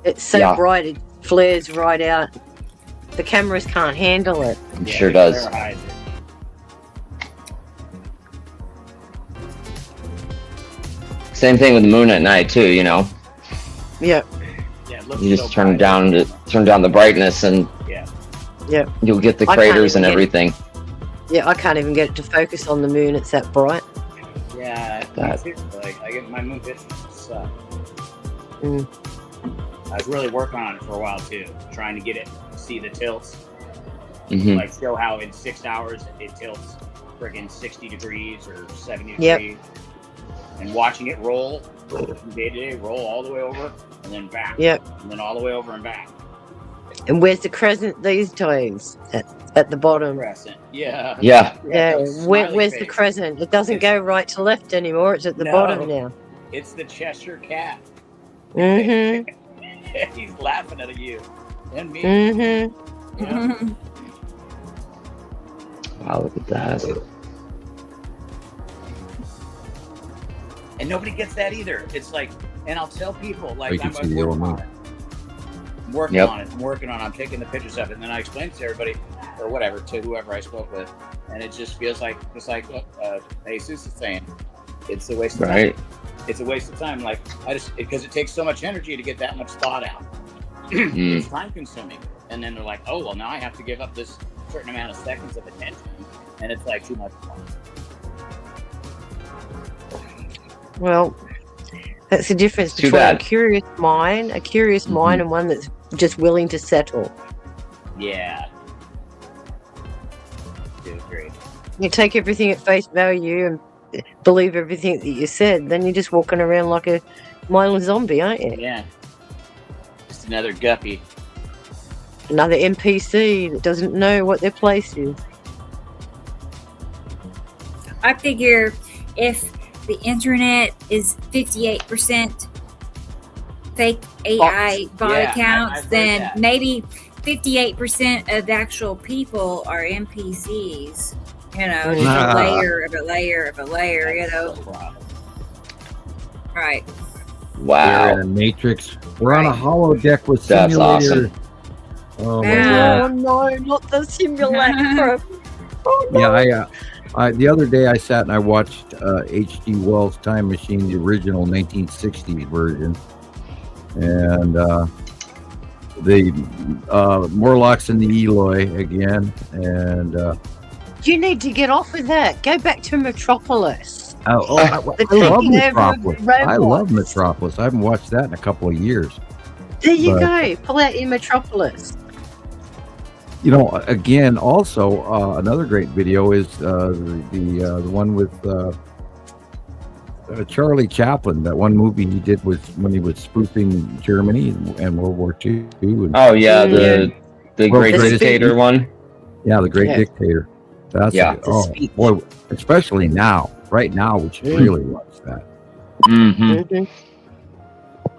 S5: It's so
S8: Yeah.
S5: bright, it flares right out. The cameras can't handle it.
S8: It sure does.
S11: Flare hides it.
S8: Same thing with the moon at night too. You know,
S5: Yeah,
S11: Yeah, it looks
S8: you
S11: so
S8: just turn
S11: bright.
S8: down the brightness, and
S11: Yeah.
S5: yeah,
S8: you'll get the
S5: I can't
S8: craters and
S5: even get it.
S8: everything.
S5: yeah. I can't even get it to focus on the moon. It's that bright.
S11: Yeah,
S8: That-
S11: me too. Like I get my moon pictures suck.
S5: Mm.
S11: I was really working on it for a while too, trying to get it see the tilts,
S8: Hmm.
S11: like show how in 6 hours it tilts friggin' 60 degrees or 70
S5: Yep.
S11: degrees, and watching it roll from day to day, roll all the way over and then back,
S5: Yep.
S11: and then all the way over and back.
S5: And where's the crescent these days? At the bottom.
S11: Crescent, yeah,
S8: Yeah.
S5: Yeah.
S11: that smiley
S5: Where's the
S11: face.
S5: crescent? It doesn't go right to left anymore. It's at the
S11: No.
S5: bottom now.
S11: It's the Cheshire cat.
S5: Mm-hmm.
S11: He's laughing at you and me.
S5: Mm-hmm.
S11: Yeah.
S8: Wow, look at that.
S11: And nobody gets that either. It's like, and I'll tell people, like,
S3: You can
S11: I'm
S3: see the yellow
S11: working on
S3: moon.
S11: it. I'm working
S8: Yep.
S11: on it. I'm working on it. I'm taking the pictures of it. And then I explain it to everybody, or whatever, to whoever I spoke with. And it just feels like, just like Jesus is saying, it's a waste of time.
S8: Right.
S11: It's a waste of time. Like, because it takes so much energy to get that much thought out.
S8: Mm.
S11: It's time consuming. And then they're like, oh, well, now I have to give up this certain amount of seconds of attention. And it's like too much fun.
S5: Well, that's the difference
S8: Too
S5: between a
S8: bad.
S5: curious mind, and one that's just willing to settle.
S10: Yeah. Do agree.
S5: You take everything at face value and believe everything that you said, then you're just walking around like a mindless zombie, aren't you?
S10: Yeah. Just another guppy.
S5: Another NPC that doesn't know what their place is.
S2: I figure if the internet is 58% fake AI bot
S10: Yeah,
S2: accounts,
S10: I've heard
S2: then
S10: that.
S2: maybe 58% of the actual people are NPCs. You know, just a layer of a layer of a layer, you know. Right.
S8: Wow.
S3: We're in a matrix. We're on a holodeck with
S8: That's
S3: simulator.
S8: awesome.
S3: Oh my
S2: Yeah.
S3: God.
S5: Oh no, not the simulacrum. Oh, no.
S3: Yeah, I the other day I sat and I watched H.G. Wells' Time Machine, the original 1960s version, and the Morlocks and the Eloi again, and
S5: You need to get off of that. Go back to Metropolis.
S3: I love
S5: taking over
S3: Metropolis. I love
S5: robots.
S3: Metropolis. I haven't watched that in a couple of years.
S5: There you
S3: But-
S5: go. Pull out your Metropolis.
S3: You know, again, also another great video is the one with Charlie Chaplin. That one movie he did was when he was spoofing Germany and World War II. And,
S8: Oh yeah, the
S3: World's
S8: Great
S3: Greatest
S8: Dictator one.
S3: yeah, the Great
S5: Yeah.
S3: Dictator. That's
S8: Yeah.
S3: oh boy, especially now, right now, we should really watch that.
S8: Mm-hmm.
S5: Mhm.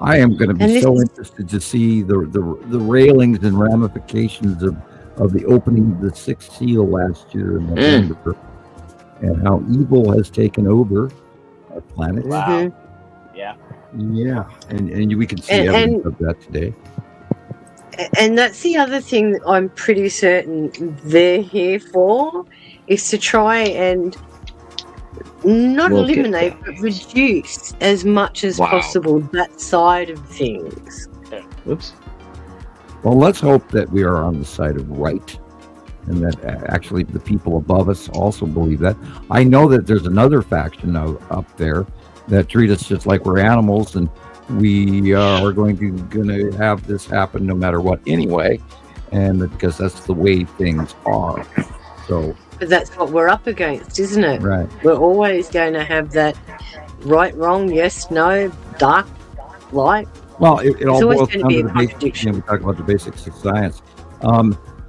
S3: I am going to
S5: And
S3: be
S5: this
S3: so
S5: is-
S3: interested to see the railings and ramifications of the opening of the Sixth Seal last year in November, and how evil has taken over our planet.
S10: Wow.
S5: Mhm.
S10: Yeah.
S3: Yeah, and we can see
S5: And-
S3: evidence of that today.
S5: And that's the other thing that I'm pretty certain they're here for, is to try and not
S8: We'll get
S5: eliminate, but reduce as much as
S8: Wow.
S5: possible that side of things.
S8: Oops.
S3: Well, let's hope that we are on the side of right, and that actually the people above us also believe that. I know that there's another faction up there that treat us just like we're animals, and we are going to have this happen no matter what anyway, and because that's the way things are. So,
S5: But that's what we're up against, isn't it?
S3: right.
S5: We're always going to have that right, wrong, yes, no, dark, light.
S3: Well, it all
S5: always
S3: boils
S5: gonna
S3: down
S5: be
S3: to
S5: a
S3: the basics.
S5: contradiction.
S3: We talk about the basics of science.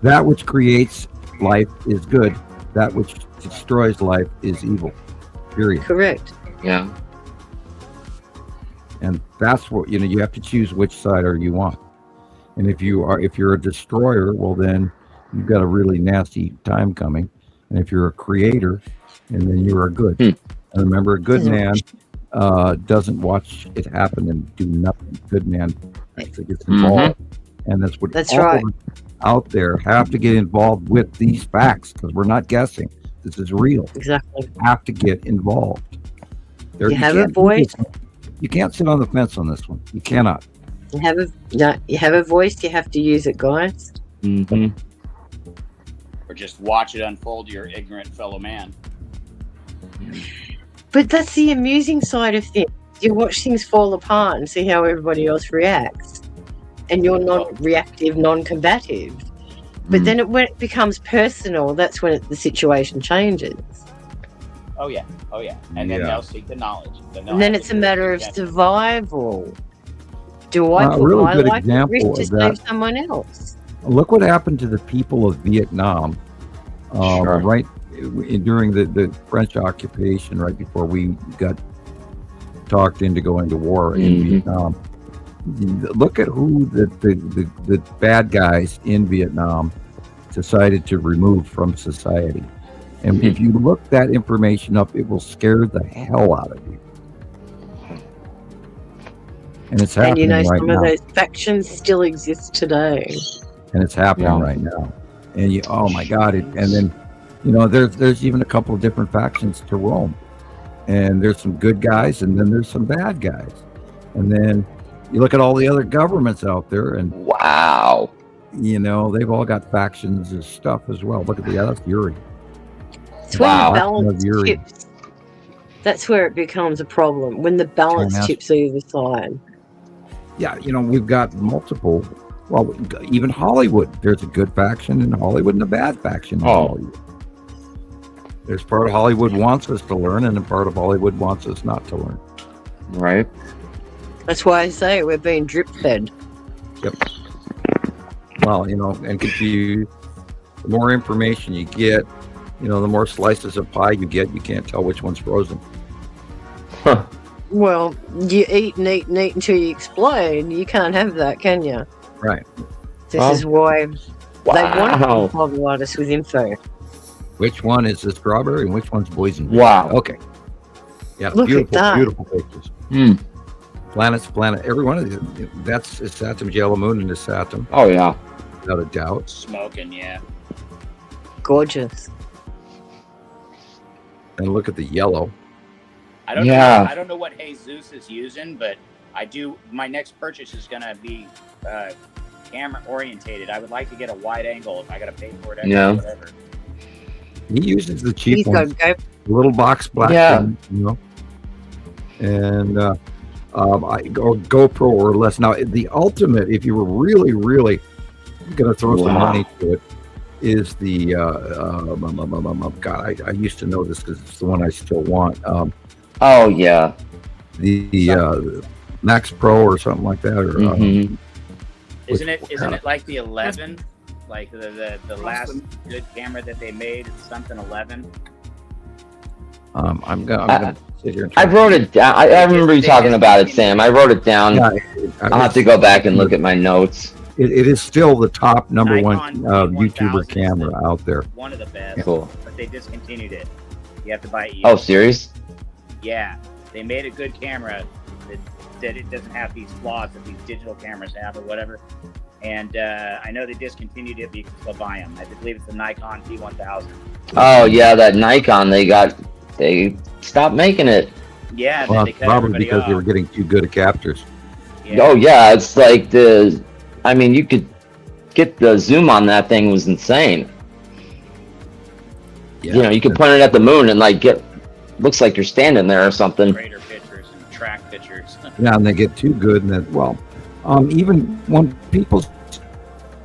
S3: That which creates life is good. That which destroys life is evil. Period.
S5: Correct.
S8: Yeah.
S3: And that's what you have to choose which side are you on. And if you're a destroyer, well then you've got a really nasty time coming. And if you're a creator, and then you're a good. And remember, a good man doesn't watch it happen and do nothing. Good man actually gets involved. And that's what
S5: That's
S3: all
S5: right.
S3: of us out there have to get involved with these facts, because we're not guessing. This is real.
S5: Exactly.
S3: You have to get involved.
S5: You have a
S3: can't-
S5: voice.
S3: You can't sit on the fence on this one. You cannot.
S5: You have a voice. You have to use it, guys.
S8: Mm-hmm.
S10: Or just watch it unfold to your ignorant fellow man.
S5: But that's the amusing side of things. You watch things fall apart and see how everybody else reacts, and you're non-reactive, non-combative. But then when it becomes personal, that's when the situation changes.
S10: Oh yeah. Oh yeah. And then
S3: Yeah.
S10: they'll seek the knowledge.
S5: And then it's a matter of survival. Do I
S3: A
S5: put
S3: really
S5: my
S3: good
S5: life at
S3: example
S5: risk to
S3: of that.
S5: save someone else?
S3: Look what happened to the people of Vietnam,
S8: Sure.
S3: right during the French occupation, right before we got talked into going to war in
S8: Mhm.
S3: Vietnam. Look at who the bad guys in Vietnam decided to remove from society. And if you look that information up, it will scare the hell out of you. And it's
S5: And
S3: happening
S5: you know,
S3: right
S5: some
S3: now.
S5: of those factions still exist today.
S3: And it's happening
S8: Yeah.
S3: right now. And you, oh my God! And then, there's even a couple of different factions to Rome, and there's some good guys, and then there's some bad guys, and then you look at all the other governments out there, and
S8: Wow.
S3: they've all got factions and stuff as well. Look at that's Yuri.
S5: It's when
S8: Wow.
S5: the balance
S3: That's Yuri.
S5: shifts. That's where it becomes a problem, when the balance tips either side.
S3: Yeah, we've got multiple. Well, even Hollywood. There's a good faction in Hollywood and a bad faction in Hollywood. There's part of Hollywood wants us to learn, and a part of Hollywood wants us not to learn.
S8: Right.
S5: That's why I say we're being drip fed.
S3: Yep. Well, and confused. The more information you get, the more slices of pie you get, you can't tell which one's frozen.
S8: Huh.
S5: Well, you eat and eat and eat until you explode. You can't have that, can you?
S3: Right.
S5: This is why they want to provide us with info.
S3: Which one is the strawberry and which one's poison?
S8: Wow.
S3: Okay. Yeah,
S5: Look at that.
S3: Beautiful pictures. Planet. Every one of these. That's a Saturn yellow moon and a Saturn.
S8: Oh, yeah.
S3: Without a doubt.
S11: Smoking, yeah.
S5: Gorgeous.
S3: And look at the yellow.
S11: I don't know what Jesus is using, but my next purchase is going to be camera orientated. I would like to get a wide angle if I got to pay for it. Whatever.
S3: He uses the cheap ones, the little box black one, and GoPro or less. Now, the ultimate, if you were really, really going to throw some money to it, is the God. I used to know this because it's the one I still want. The Max Pro or something like that, or
S11: isn't it like the 11? Like the last good camera that they made, it's something 11.
S3: I'm gonna sit here.
S8: I wrote it down. I remember you talking about it, Sam. I wrote it down. Yeah, I'll have to go back and look at my notes.
S3: It is still the top number one YouTuber camera out there.
S11: One of the best.
S8: Cool.
S11: But they discontinued it. You have to buy it.
S8: Oh, serious?
S11: Yeah, they made a good camera that it doesn't have these flaws that these digital cameras have or whatever. And I know they discontinued it, but you can still buy them. I believe it's the Nikon T1000.
S8: Oh yeah, that Nikon they stopped making it.
S11: Yeah,
S3: well,
S11: they cut
S3: probably because
S11: off.
S3: they were getting too good at captures.
S8: Yeah. Oh yeah, it's like you could get the zoom on that thing was insane.
S3: Yeah.
S8: You could point it at the moon and looks like you're standing there or something.
S11: Greater pictures and track pictures.
S3: Yeah, and they get too good, and then even when people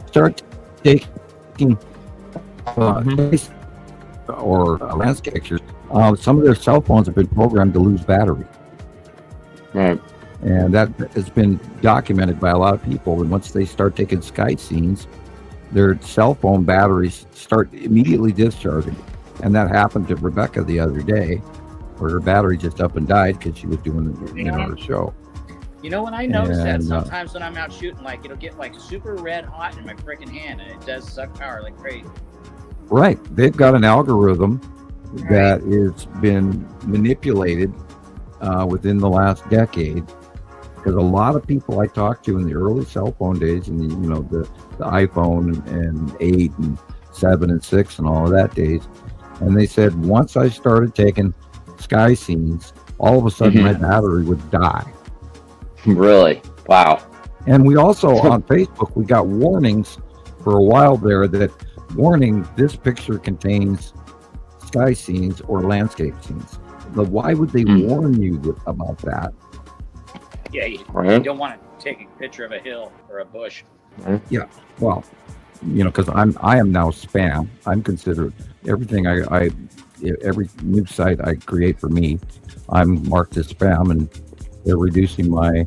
S3: start taking or landscape pictures, some of their cell phones have been programmed to lose battery.
S8: Right.
S3: And that has been documented by a lot of people. And once they start taking sky scenes, their cell phone batteries start immediately discharging. And that happened to Rebecca the other day, where her battery just up and died because she was doing her show.
S11: You know, when I notice that sometimes when I'm out shooting, it'll get super red hot in my freaking hand, and it does suck power like crazy.
S3: Right. They've got an algorithm that has been manipulated within the last decade, because a lot of people I talked to in the early cell phone days, and the iPhone and 8 and 7 and 6 and all of that days, and they said once I started taking sky scenes, all of a sudden my battery would die.
S8: Really? Wow.
S3: And we also on Facebook, we got warnings for a while there that warning, this picture contains sky scenes or landscape scenes. But why would they warn you about that?
S11: Yeah, you don't want to take a picture of a hill or a bush.
S3: Yeah, well, because I am now spam. I'm considered everything every new site I create for me, I'm marked as spam, and they're reducing my.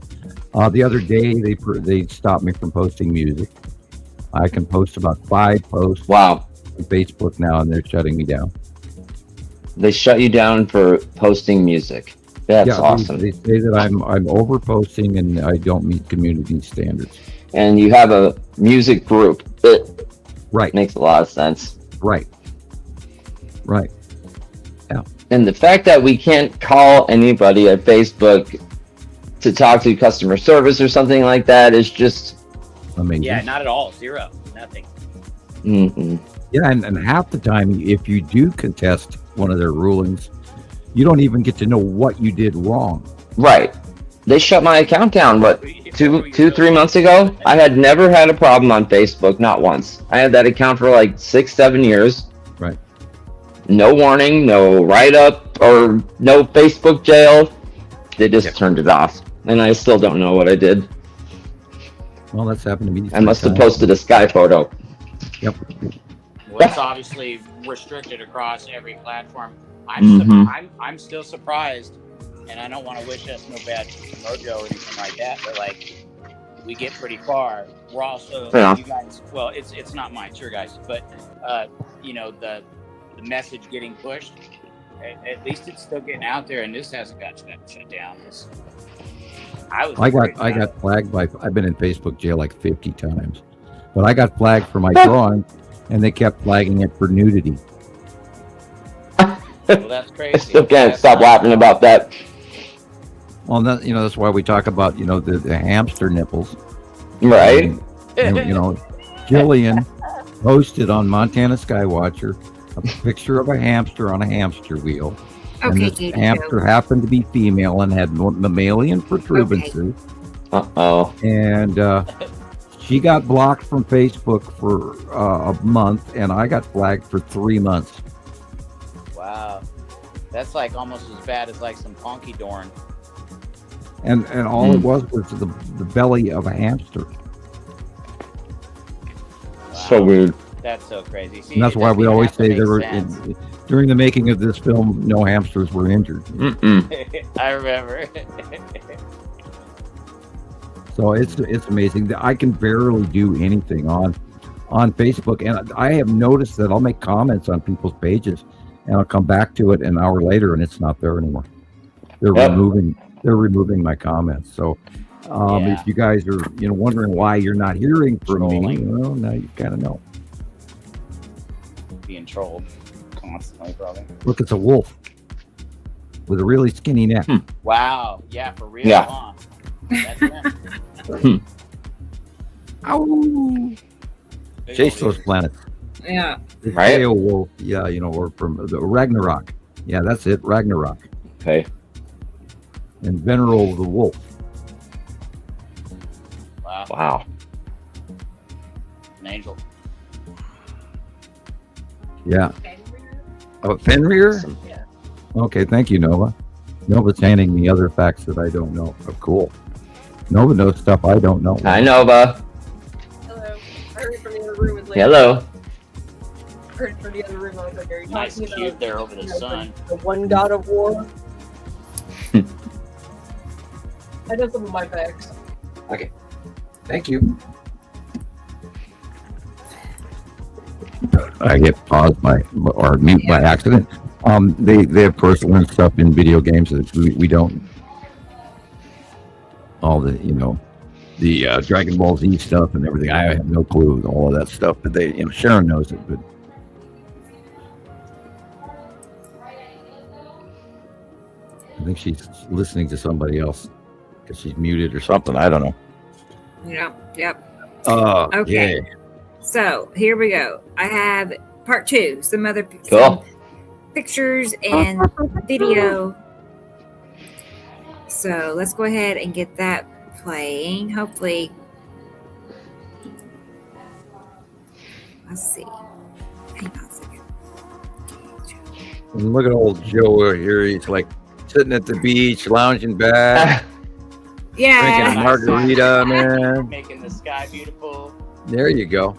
S3: The other day they stopped me from posting music. I can post about 5 posts.
S8: Wow.
S3: On Facebook now, and they're shutting me down.
S8: They shut you down for posting music. That's awesome.
S3: They say that I'm over posting and I don't meet community standards.
S8: And you have a music group.
S3: Right.
S8: Makes a lot of sense.
S3: Right. Yeah.
S8: And the fact that we can't call anybody at Facebook to talk to customer service or something like that is just
S3: amazing.
S11: Yeah, not at all. Zero. Nothing.
S8: Mm-hmm.
S3: Yeah, and half the time, if you do contest one of their rulings, you don't even get to know what you did wrong.
S8: Right. They shut my account down, 3 months ago? I had never had a problem on Facebook, not once. I had that account for 6-7 years.
S3: Right.
S8: no warning, no write-up, or no Facebook jail. They just turned it off. And I still don't know what I did.
S3: Well, that's happened to me.
S8: I must have posted a sky photo.
S3: Yep.
S11: Well, it's obviously restricted across every platform. I'm still surprised, and I don't want to wish us no bad mojo or anything like that, but like we get pretty far. We're also you guys. Well, it's not mine, it's your guys, but you know the message getting pushed. At least it's still getting out there, and this hasn't got shut down. I
S3: got flagged by. I've been in Facebook jail like 50 times, but I got flagged for my drawing, and they kept flagging it for nudity.
S11: Well, that's crazy.
S8: I still can't stop laughing about that.
S3: Well, that's why we talk about the hamster nipples,
S8: right?
S3: And Gillian posted on Montana Skywatcher a picture of a hamster on a hamster wheel.
S2: Okay,
S3: and this hamster happened to be female and had mammalian protuberances.
S8: Uh-oh.
S3: And she got blocked from Facebook for a month, and I got flagged for 3 months.
S11: Wow. That's like almost as bad as like some honky dorn.
S3: And all it was the belly of a hamster.
S11: Wow.
S8: So weird.
S11: That's so crazy. See,
S3: and that's why we always say during the making of this film, no hamsters were injured.
S11: I remember.
S3: So it's amazing. I can barely do anything on Facebook, and I have noticed that I'll make comments on people's pages, and I'll come back to it an hour later, and it's not there anymore. They're removing my comments. So if you guys are wondering why you're not hearing from me, well, now you kind of know.
S11: Being trolled constantly, probably.
S3: Look, it's a wolf with a really skinny neck.
S11: Wow. Yeah, for real.
S8: Yeah.
S11: Huh? That's him.
S3: Ow! Chase those planets.
S2: Yeah.
S8: Right.
S3: Wolf. Yeah, or from the Ragnarok. Yeah, that's it. Ragnarok.
S8: Okay.
S3: And Veneral the wolf.
S8: Wow.
S11: An angel.
S3: Yeah. Oh, Fenrir?
S11: Yeah.
S3: Okay, thank you, Nova. Nova's handing me other facts that I don't know. Oh, cool. Nova knows stuff I don't know.
S8: Hi, Nova.
S12: Hello. I heard from the other room.
S8: Hello.
S12: I heard from the other room. I was like, are you
S11: Nice
S12: talking
S11: cube
S12: about
S11: there over the sun.
S12: the one god of war? I know some of my facts.
S3: Okay. Thank you. I get paused or mute by accident. They of course learn stuff in video games that we don't. All the the Dragon Ball Z stuff and everything. I have no clue with all of that stuff, but Sharon knows it. But I think she's listening to somebody else because she's muted or something. I don't know.
S2: Yep.
S3: Okay.
S2: Yeah. So here we go. I have part 2, some pictures and video. So let's go ahead and get that playing. Hopefully, let's see. Hang on a second.
S3: And look at old Joe here. He's like sitting at the beach, lounging back,
S2: Yeah.
S3: drinking a margarita, man.
S11: Making the sky beautiful.
S3: There you go.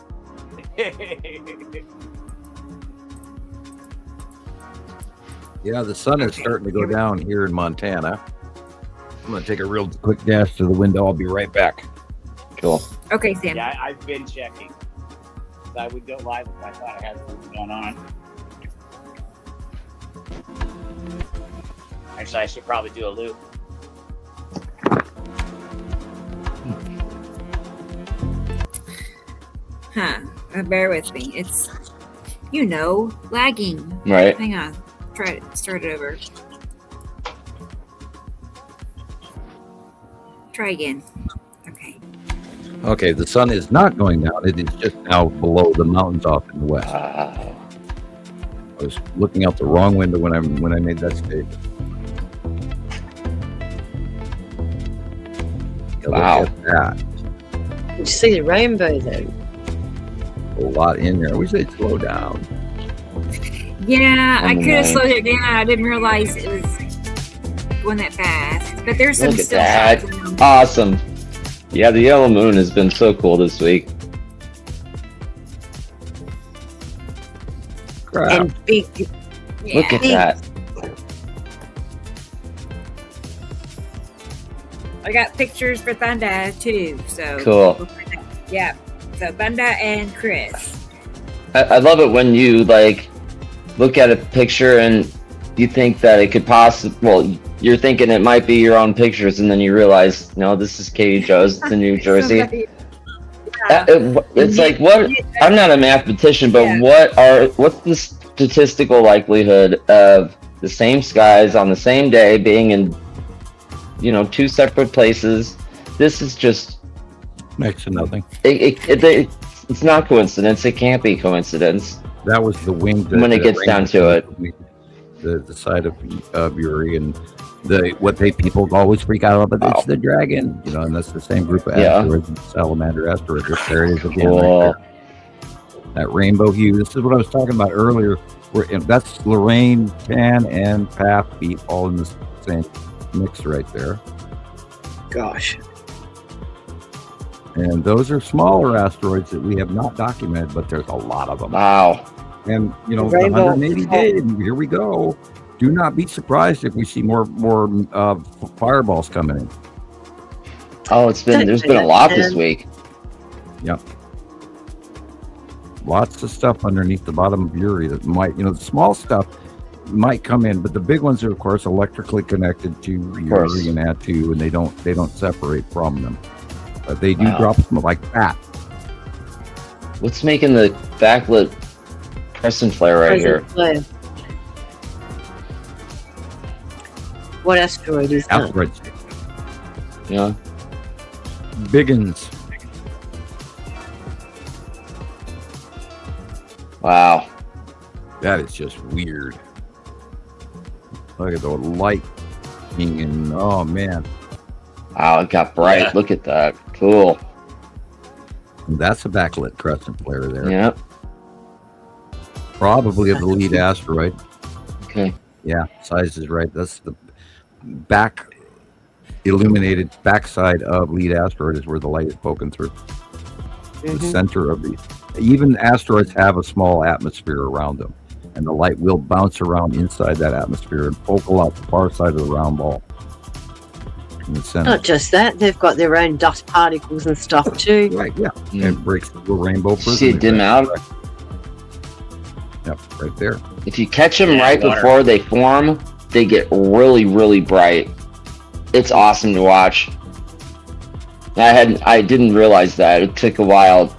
S3: Yeah, the sun is starting to go down here in Montana. I'm going to take a real quick dash to the window. I'll be right back.
S8: Cool.
S2: Okay, Sam.
S11: Yeah, I've been checking. I would go live if I thought I had something going on. Actually, I should probably do a loop.
S2: Bear with me. It's, lagging.
S8: Right.
S2: Hang on. Try to start it over. Try again. Okay.
S3: Okay, the sun is not going down. It is just now below the mountains off in the west. I was looking out the wrong window when I made that statement.
S8: Wow.
S3: Look at that.
S5: You see the rainbow though.
S3: A lot in there. We say slow down.
S2: Yeah, I
S8: On the
S2: could have
S8: ninth.
S2: slowed it down. I didn't realize it was going that fast. But there's some
S8: Look at
S2: still
S8: that.
S2: shots in them.
S8: Awesome. Yeah, the yellow moon has been so cool this week.
S3: Crap.
S5: And big.
S2: Yeah.
S8: Look at that.
S2: I got pictures for Thunder too. So
S8: Cool.
S2: Yeah. So Thunder and Chris.
S8: I love it when you like look at a picture and you think that it could possibly, well, you're thinking it might be your own pictures, and then you realize, no, this is Katie Joe's. It's in New Jersey.
S2: Somebody- yeah.
S8: It's like, what? I'm not a mathematician, but
S2: Yeah.
S8: what's the statistical likelihood of the same skies on the same day being in, two separate places? This is just
S3: Next to nothing.
S8: it's not coincidence. It can't be coincidence.
S3: That was the wing.
S8: When it gets down to it.
S3: The side of Uri and people always freak out about. It's the dragon, and that's the same group of asteroids, salamander asteroids. There it is again.
S8: Cool.
S3: Right there. That rainbow hue. This is what I was talking about earlier. That's Lorraine, Tan, and Pap beat all in the same mix right there.
S5: Gosh.
S3: And those are smaller asteroids that we have not documented, but there's a lot of them.
S8: Wow.
S3: And the
S5: Rainbow.
S3: 180 days, here we go. Do not be surprised if we see more fireballs coming in.
S8: Oh, there's been a lot this week.
S3: Yep. Lots of stuff underneath the bottom of Uri that might, the small stuff might come in, but the big ones are, of course, electrically connected to Uri and Atu, and they don't separate from them. But they do drop them like that.
S8: What's making the backlit crescent flare right here?
S5: Flare. What asteroid is that?
S3: Asteroids.
S8: Yeah.
S3: Biggins.
S8: Wow.
S3: That is just weird. Look at the lightning and oh man.
S8: Wow, it got bright.
S3: Yeah.
S8: Look at that. Cool.
S3: That's a backlit crescent flare there.
S8: Yep.
S3: Probably of the lead asteroid.
S8: Okay.
S3: Yeah, size is right. That's the back illuminated backside of lead asteroid is where the light is poking through. The center of even asteroids have a small atmosphere around them, and the light will bounce around inside that atmosphere and focal out the far side of the round ball. In the center.
S5: Not just that, they've got their own dust particles and stuff too.
S3: Right, yeah. And it breaks the rainbow prism.
S8: See it dim out?
S3: Yep, right there.
S8: If you catch them right before they form, they get really, really bright. It's awesome to watch. I didn't realize that. It took a while,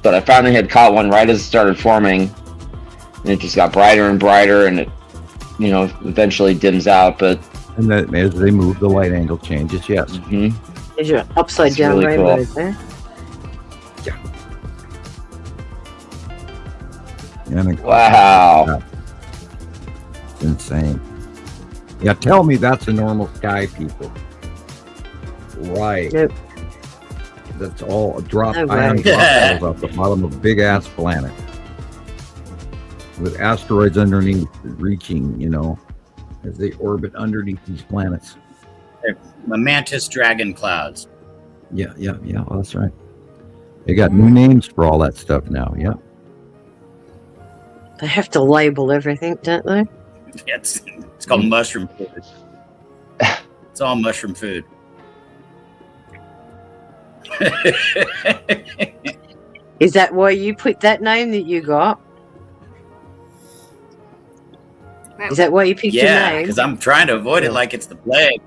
S8: but I finally had caught one right as it started forming, and it just got brighter and brighter, and it, eventually dims out. But
S3: and then as they move, the light angle changes. Yes.
S8: Mm-hmm.
S5: There's your upside down
S8: really
S5: rainbow
S8: cool.
S5: there.
S3: Yeah. And
S8: wow.
S3: It's insane. Yeah, tell me that's a normal sky, people. Right.
S5: Nope.
S3: That's all a drop
S5: No
S3: iron
S5: way.
S3: drop balls off the bottom of a big ass planet. With asteroids underneath reaching, as they orbit underneath these planets.
S7: They're mantis dragon clouds.
S3: Yeah, well, that's right. They got new names for all that stuff now, yeah.
S5: They have to label everything, don't they?
S7: It's called mushroom food. It's all mushroom food.
S5: Is that why you put that name that you got? Is that why you picked your
S7: Yeah,
S5: name?
S7: because I'm trying to avoid it like it's the plague.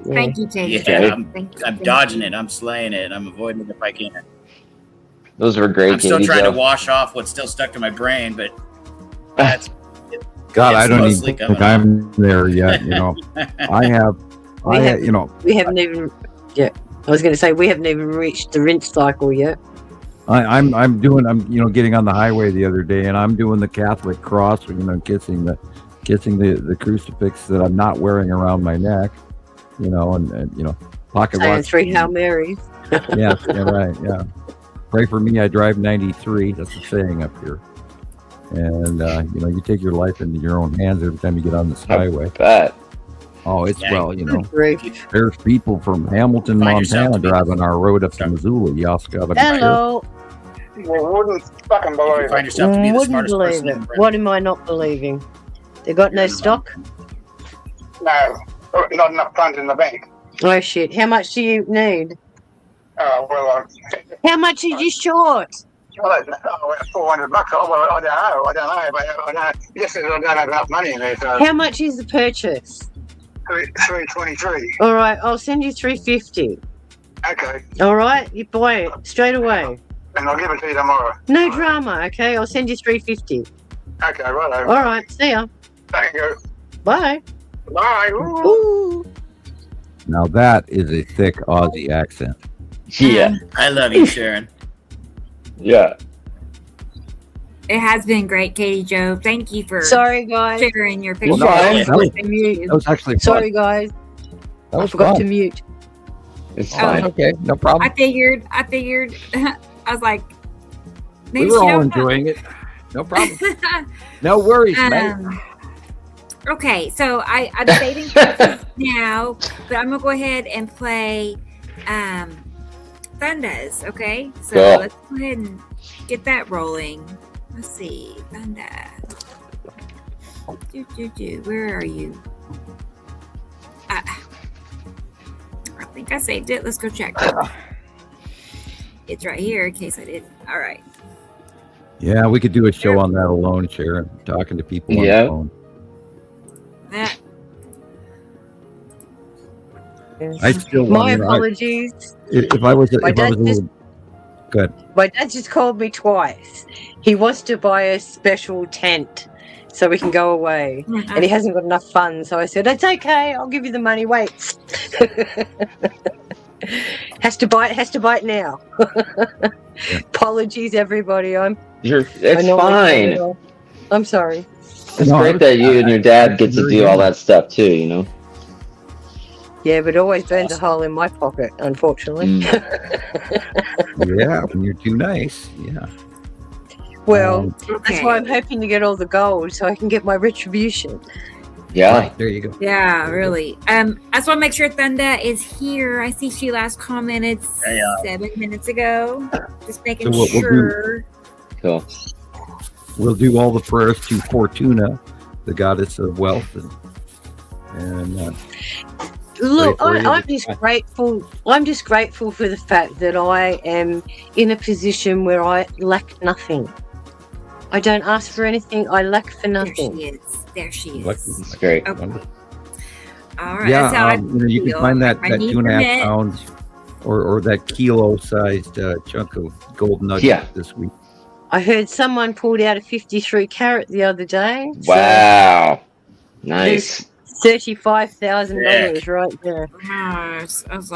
S2: Thank you, Tate.
S7: Yeah,
S2: Thank
S7: I'm
S2: you.
S7: dodging it. I'm slaying it. I'm avoiding it if I can.
S8: Those were great.
S7: I'm still
S8: Katie
S7: trying
S8: Joe.
S7: to wash off what's still stuck in my brain, but that's
S3: God,
S7: it's
S3: I don't
S7: mostly
S3: even think
S7: coming
S3: I'm there yet. I have,
S5: We haven't even. Yeah, I was going to say we haven't even reached the rinse cycle yet.
S3: I'm getting on the highway the other day, and I'm doing the Catholic cross, kissing the crucifix that I'm not wearing around my neck, and pocket
S5: Saying
S3: watch.
S5: 3 Hail Marys.
S3: Yeah, right, yeah. Pray for me, I drive 93. That's a saying up here. And you take your life into your own hands every time you get on this highway.
S8: Bet.
S3: Oh, it's
S5: Grief.
S3: there's people from Hamilton,
S7: Find yourself
S3: Montana,
S7: to be-
S3: driving our road up to Missoula. You also got to
S5: Hello.
S9: Wouldn't fucking
S7: If you
S9: believe
S7: find
S9: it.
S7: yourself to be the
S5: Wouldn't
S7: smartest
S5: believe
S7: person
S5: it.
S7: in Britain.
S5: What am I not believing? They got no stock?
S9: No, not enough funds in the bank.
S5: Oh shit. How much do you need? How much is you short?
S9: $400. Oh, well, I don't know. But I don't. Yes, I don't have enough money in there. So
S5: How much is the purchase?
S9: 323.
S5: All right, I'll send you 350.
S9: Okay,
S5: All right, you buy it straight away.
S9: and I'll give it to you tomorrow.
S5: No drama, okay? I'll send you 350.
S9: Okay, right.
S5: All right, see ya.
S9: Thank you.
S5: Bye.
S9: Bye.
S5: Ooh.
S3: Now that is a thick Aussie accent.
S8: Yeah.
S7: I love you, Sharon.
S8: Yeah.
S2: It has been great, Katie Joe. Thank you for
S5: Sorry, guys.
S2: sharing your
S3: Well,
S2: picture.
S3: no,
S8: Fine.
S3: that was actually fun.
S5: Sorry, guys.
S3: That
S5: I
S3: was
S5: forgot
S3: fun.
S5: to mute.
S8: It's
S2: Oh.
S8: fine.
S3: Okay, no
S2: I
S3: problem.
S2: figured. I was like,
S3: We
S2: maybe
S3: were
S2: she
S3: all
S2: don't know.
S3: enjoying it. No problem. No worries, mate.
S2: Okay, so I'm saving places now, but I'm gonna go ahead and play Thundas. Okay, so
S8: Cool.
S2: let's go ahead and get that rolling. Let's see, Thunda. Where are you? I think I saved it. Let's go check. It's right here in case I didn't. All right.
S3: Yeah, we could do a show on that alone, Sharon. Talking to people on
S8: Yeah.
S3: the phone.
S2: That
S3: I still
S5: My
S3: want.
S5: apologies.
S3: If I was,
S5: My
S3: if I was
S5: dad
S3: a little, good.
S5: My dad just called me twice. He wants to buy a special tent so we can go away. And he hasn't got enough funds. So I said, it's okay. I'll give you the money. Wait. Has to buy it now. Apologies, everybody.
S8: It's fine.
S5: I'm sorry.
S8: It's great that you and your dad get to do all that stuff too, you know?
S5: Yeah, but it always burns a hole in my pocket, unfortunately.
S3: Yeah, when you're too nice. Yeah.
S5: Well, that's
S2: Okay.
S5: why I'm hoping to get all the gold so I can get my retribution.
S8: Yeah.
S3: There you go.
S2: Yeah, really. I just want to make sure Thunda is here. I see she last commented 7 minutes ago. Just making
S3: So what we'll do-
S2: sure.
S8: Cool.
S3: We'll do all the prayers to Fortuna, the goddess of wealth, and
S5: Look,
S3: Pray for you.
S5: I'm just grateful. I'm just grateful for the fact that I am in a position where I lack nothing. I don't ask for anything. I lack for
S2: There
S5: nothing.
S2: she is. There she is.
S8: It's great.
S2: Okay.
S3: wonderful.
S2: All right. That's how
S3: Yeah,
S2: I
S3: you can
S2: feel.
S3: find that
S2: I
S3: that
S2: need
S3: 2.5
S2: permit.
S3: pounds or that kilo-sized chunk of gold nugget
S8: Yeah.
S3: this week.
S5: I heard someone pulled out a 53 carat the other day. so
S8: Wow. Nice.
S5: $35,000 right there.
S2: I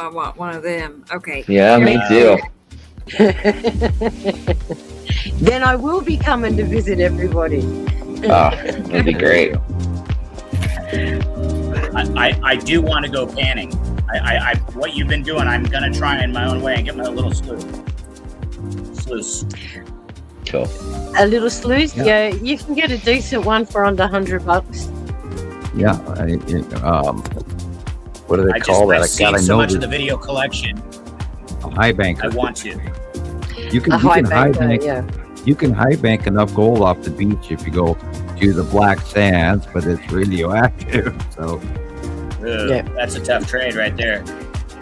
S2: want one of them. Okay.
S8: Yeah, me too.
S5: Then I will be coming to visit everybody.
S8: Oh, that'd be great.
S7: I do want to go panning. I what you've been doing, I'm gonna try in my own way and get my little sluice.
S8: Cool.
S5: A little sluice,
S3: Yeah.
S5: yeah, you can get a decent one for under $100.
S3: Yeah. What do they call that?
S7: I've seen
S3: I
S7: so
S3: know
S7: much of
S3: there's
S7: the video collection.
S3: a high banker.
S7: I want to.
S3: You can
S5: A high
S3: high
S5: banker,
S3: bank.
S5: yeah.
S3: You can high bank enough gold off the beach if you go to the black sands, but it's radioactive. So
S5: Yeah.
S7: That's a tough trade right there.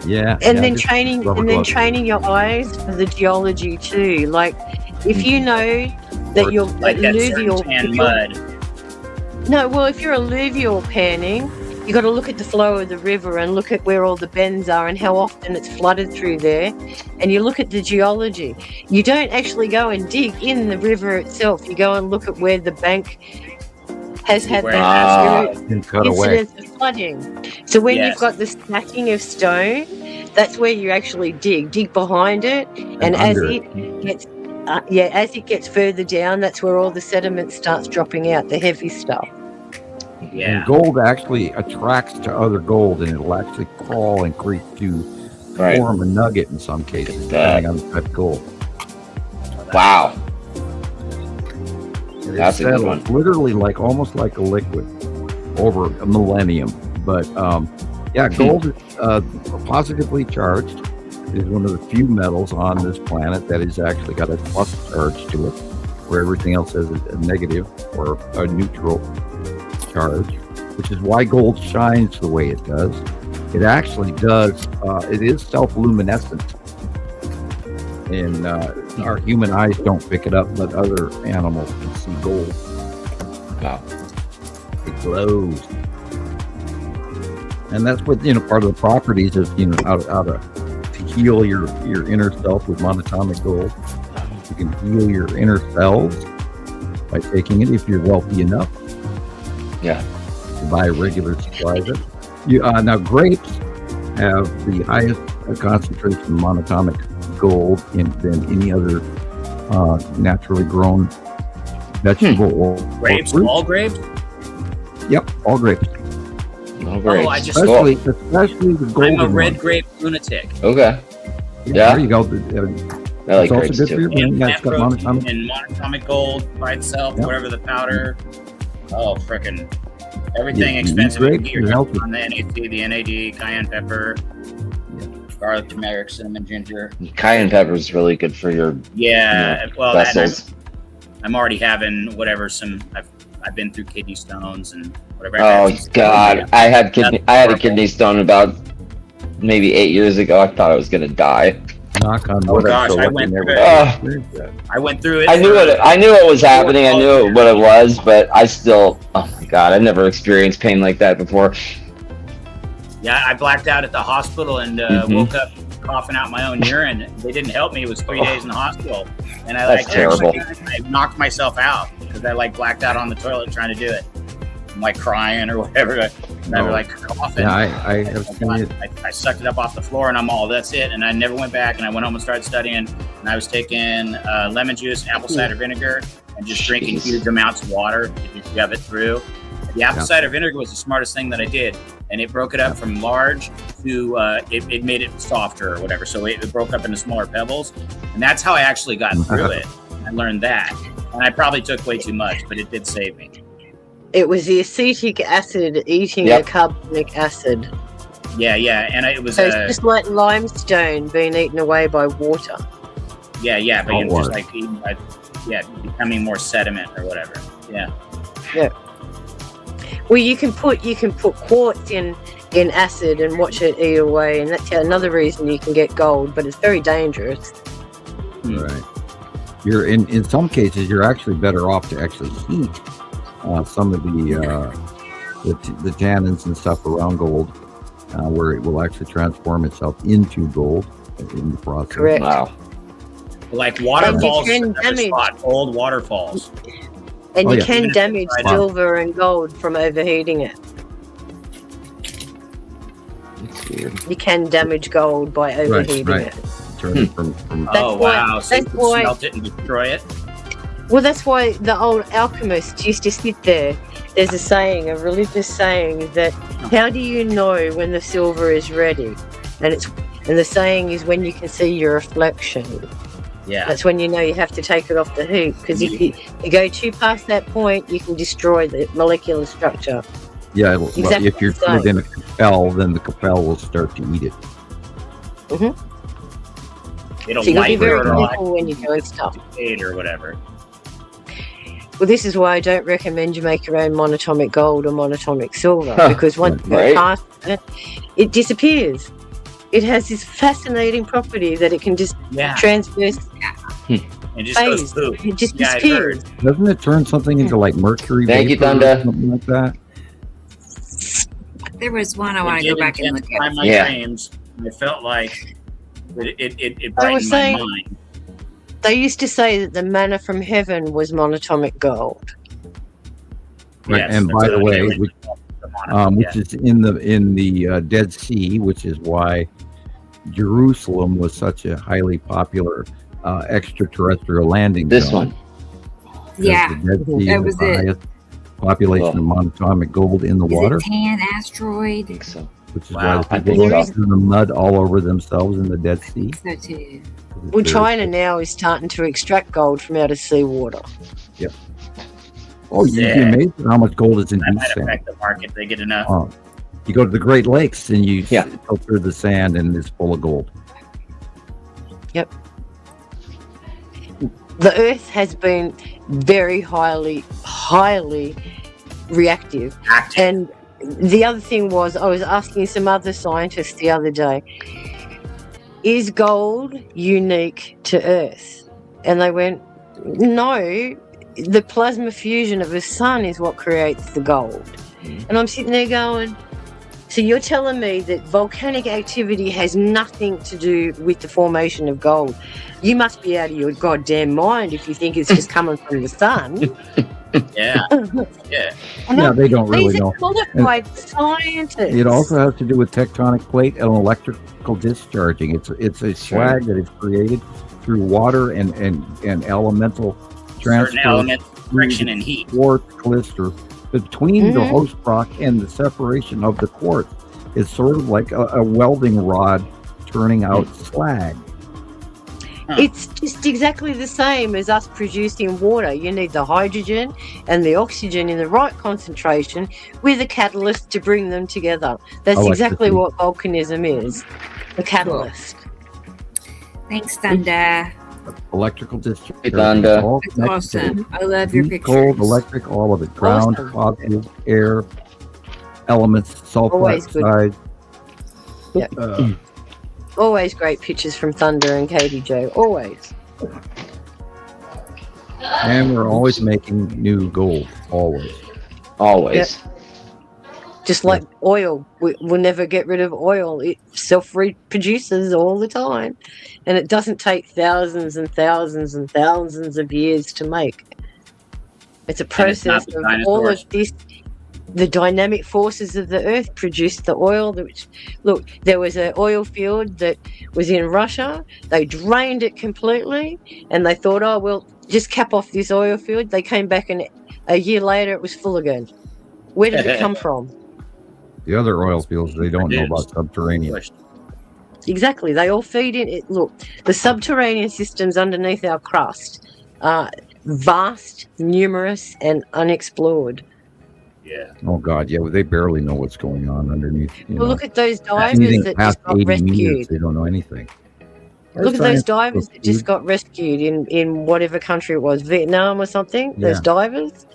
S3: yeah.
S5: And
S3: yeah,
S5: then
S3: just
S5: training
S3: rubber
S5: and then
S3: gloves.
S5: training your eyes for the geology too. Like if you know that you're
S7: Like that
S5: alluvial
S7: certain tan mud.
S5: No, well if you're alluvial panning, you got to look at the flow of the river and look at where all the bends are and how often it's flooded through there. And you look at the geology. You don't actually go and dig in the river itself. You go and look at where the bank has had
S7: Where it
S5: that
S3: And cut away.
S5: incidents of flooding. So when
S7: Yes.
S5: you've got the stacking of stone, that's where you actually dig behind it, and as
S3: under
S5: it gets as it gets further down, that's where all the sediment starts dropping out, the heavy stuff.
S7: Yeah.
S3: And gold actually attracts to other gold, and it'll actually crawl and creep to
S8: Right.
S3: form a nugget in some cases,
S8: Yeah.
S3: depending on the type of gold.
S8: Wow.
S3: And
S8: That's
S3: it
S8: a good
S3: settles
S8: one.
S3: literally like almost like a liquid over a millennium. But yeah, gold is positively charged. It is one of the few metals on this planet that has actually got a plus charge to it, where everything else has a negative or a neutral charge, which is why gold shines the way it does. It actually does, it is self-luminescent. And our human eyes don't pick it up, but other animals can see gold.
S8: Wow.
S3: It glows. And that's what, part of the properties of, how to heal your inner self with monatomic gold. You can heal your inner selves by taking it if you're wealthy enough.
S8: Yeah.
S3: To buy a regular supply of it. Now, grapes have the highest concentration of monatomic gold than any other naturally grown vegetable or
S7: Grapes?
S3: fruit.
S7: All grapes?
S3: Yep, all grapes.
S8: All grapes.
S7: I just
S3: Especially the golden
S7: I'm a red
S3: ones.
S7: grape lunatic.
S8: Okay.
S3: Yeah,
S8: Yeah.
S3: there you go.
S8: I like
S3: It's also
S8: grapes
S3: good for
S8: too.
S3: your brain.
S7: And
S3: Yeah, it's got monatomic.
S7: and monatomic gold by itself,
S3: Yep.
S7: whatever the powder. Oh, frickin' everything
S3: You eat
S7: expensive.
S3: grapes,
S7: Get your
S3: you're healthy.
S7: on the NAC, the NAD, cayenne pepper, garlic, turmeric, cinnamon, ginger.
S8: Cayenne pepper is really good for your
S7: Yeah, well, that,
S8: vessels.
S7: I'm already having whatever I've been through kidney stones and whatever.
S8: Oh God, I had a kidney stone about maybe 8 years ago. I thought I was gonna die.
S3: Knock on
S7: Oh
S3: wood. I'm
S7: gosh,
S3: so
S7: I
S3: lucky
S7: went
S3: never
S7: through
S3: experienced that.
S7: I went through it.
S8: I knew it was happening. I knew what it was, but I still. Oh my God, I've never experienced pain like that before.
S7: Yeah, I blacked out at the hospital and woke up coughing out my own urine. They didn't help me. It was 3 days in the hospital, and I
S8: That's terrible.
S7: I knocked myself out because I blacked out on the toilet trying to do it. I'm crying or whatever. And I was coughing.
S3: Yeah, I have seen it.
S7: I sucked it up off the floor and I'm all, that's it. And I never went back, and I went home and started studying, and I was taking lemon juice, apple cider vinegar, and just drinking huge amounts of water to just shove it through. The apple cider vinegar was the smartest thing that I did, and it broke it up from large to it made it softer or whatever. So it broke up into smaller pebbles, and that's how I actually got through it. I learned that, and I probably took way too much, but it did save me.
S5: It was the acetic acid eating the carbonic acid.
S7: Yeah, and it was
S5: So it's just like limestone being eaten away by water.
S7: yeah, but you're just becoming more sediment or whatever. Yeah.
S5: Well, you can put quartz in acid and watch it eat away, and that's another reason you can get gold, but it's very dangerous.
S3: Right. You're in some cases you're actually better off to actually heat some of the tannins and stuff around gold, where it will actually transform itself into gold in the process.
S5: Correct.
S8: Wow.
S7: Like waterfalls, old waterfalls.
S5: And you can damage silver and gold from overheating it. You can damage gold by overheating it.
S3: Turn it from
S7: oh wow! So you can smelt it and destroy it.
S5: Well, that's why the old alchemists used to sit there. There's a saying, a religious saying, that how do you know when the silver is ready? And the saying is when you can see your reflection.
S7: Yeah.
S5: That's when you know you have to take it off the heat, because if you go too past that point, you can destroy the molecular structure.
S3: Yeah,
S5: exactly.
S3: If you're put it in a capel, then the capel will start to eat it.
S5: Mm-hmm.
S7: It'll
S5: so you'll be very
S7: or
S5: careful when you're doing stuff.
S7: Or whatever.
S5: Well, this is why I don't recommend you make your own monatomic gold or monatomic silver, because once you go past it, it disappears. It has this fascinating property that it can just transverse.
S7: It just goes poof.
S5: It just disappears.
S3: Doesn't it turn something into like mercury?
S8: Thank you,
S3: vapor or
S8: Thunder.
S3: something like that.
S2: There was one I want to go back and look at.
S7: My dreams, I felt like it brightened my mind.
S5: They used to say that the manna from heaven was monatomic gold.
S3: Right,
S7: Yes,
S3: and by the way, which is in the Dead Sea, which is why Jerusalem was such a highly popular extraterrestrial landing zone.
S2: Yeah,
S3: the Dead Sea
S2: that
S3: is
S2: was
S3: the
S2: it.
S3: highest population of monatomic gold in the water.
S2: Is it Tan Asteroid? I think
S8: so.
S3: Which is why the people go through the mud all over themselves in the Dead Sea.
S2: So too.
S5: Well, China now is starting to extract gold from out of seawater.
S3: Yep. Oh, you'd be
S7: Yeah.
S3: amazed at how much gold is in
S7: That
S3: beach
S7: might
S3: sand.
S7: affect the market. They get enough.
S3: You go to the Great Lakes and you
S8: Yeah.
S3: go through the sand and it's full of gold.
S5: Yep. The Earth has been very highly reactive.
S7: Active.
S5: And the other thing was, I was asking some other scientists the other day, is gold unique to Earth? And they went, no, the plasma fusion of the sun is what creates the gold. And I'm sitting there going, so you're telling me that volcanic activity has nothing to do with the formation of gold? You must be out of your goddamn mind if you think it's just coming from the sun.
S7: Yeah. Yeah.
S3: Yeah, they don't really
S5: These
S3: know.
S5: are qualified scientists.
S3: It also has to do with tectonic plate and electrical discharging. It's a slag that is created through water and elemental transfer.
S7: Certain elements, friction and heat.
S3: Quartz cluster between the host rock and the separation of the quartz is sort of like a welding rod turning out slag.
S5: It's just exactly the same as us producing water. You need the hydrogen and the oxygen in the right concentration with a catalyst to bring them together. That's exactly what volcanism is, a catalyst.
S2: Thanks, Thunder.
S3: Electrical discharge.
S8: Hey, Thunder.
S3: All
S2: That's
S3: connected to
S2: awesome. I love your
S3: heat,
S2: pictures.
S3: cold, electric, all of it. Ground, fossil, air, elements,
S5: Always
S3: sulfur
S5: good.
S3: oxide.
S5: Always great pictures from Thunder and Katie Jo. Always.
S3: And we're always making new gold. Always.
S8: Always.
S5: Just like oil. We'll never get rid of oil. It self-reproduces all the time. And it doesn't take thousands and thousands and thousands of years to make. It's a process of all of this. The dynamic forces of the earth produced the oil. Look, there was an oil field that was in Russia. They drained it completely and they thought, oh, well, just cap off this oil field. They came back and a year later it was full again. Where did it come from?
S3: The other oil fields, they don't know about subterranean.
S5: Exactly. They all feed in it. Look, the subterranean systems underneath our crust are vast, numerous, and unexplored.
S7: Yeah.
S3: Oh God, yeah. They barely know what's going on underneath.
S5: Well, look at those divers
S3: Anything
S5: that
S3: past
S5: just got
S3: 80 meters,
S5: rescued.
S3: they don't know anything.
S5: Look at those divers that just got rescued in whatever country it was, Vietnam or something. Those
S3: Yeah.
S5: divers.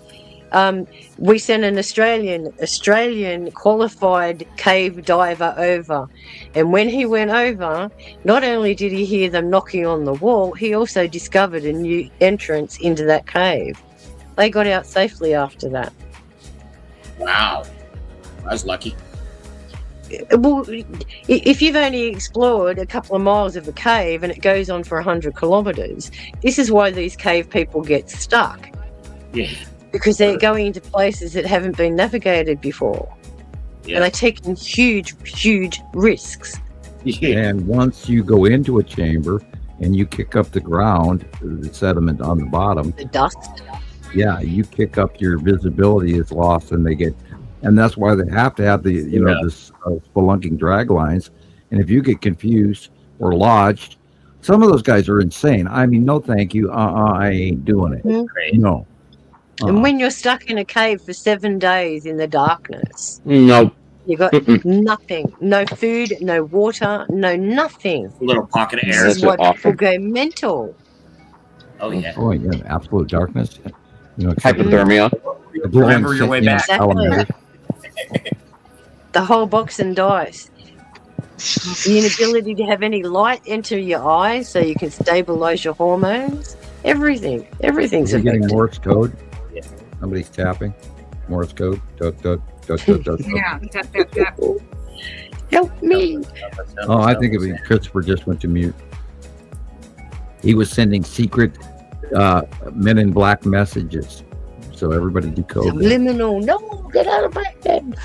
S5: We sent an Australian qualified cave diver over, and when he went over, not only did he hear them knocking on the wall, he also discovered a new entrance into that cave. They got out safely after that.
S7: Wow. I was lucky.
S5: Well, if you've only explored a couple of miles of a cave and it goes on for 100 kilometres, this is why these cave people get stuck.
S7: Yeah.
S5: Because they're going into places that haven't been navigated before. Yeah. And they're taking huge, huge risks.
S3: And once you go into a chamber and you kick up the ground, the sediment on the bottom,
S5: the dust.
S3: Yeah, you kick up, your visibility is lost, and and that's why they have to have the this spelunking drag lines. And if you get confused or lodged, some of those guys are insane. I mean, no, thank you. I ain't doing it.
S5: Mm-hmm.
S3: No.
S5: And when you're stuck in a cave for 7 days in the darkness,
S8: nope.
S5: You got nothing, no food, no water, no nothing.
S7: A little pocket of air.
S5: This is why people go mental.
S7: Oh yeah.
S3: Oh yeah, absolute darkness.
S8: Hypothermia.
S7: Remember your way back.
S5: Exactly. The whole box and dice. The inability to have any light enter your eyes so you can stabilize your hormones. Everything's
S3: You're getting
S5: affected.
S3: Morse code. Somebody's tapping. Morse code. Duck, duck, duck, duck, duck.
S2: Yeah, tap, tap, tap.
S5: Help me.
S3: Oh, I think Christopher just went to mute. He was sending secret Men in Black messages. So everybody decode.
S5: Subliminal. No, get out of my head.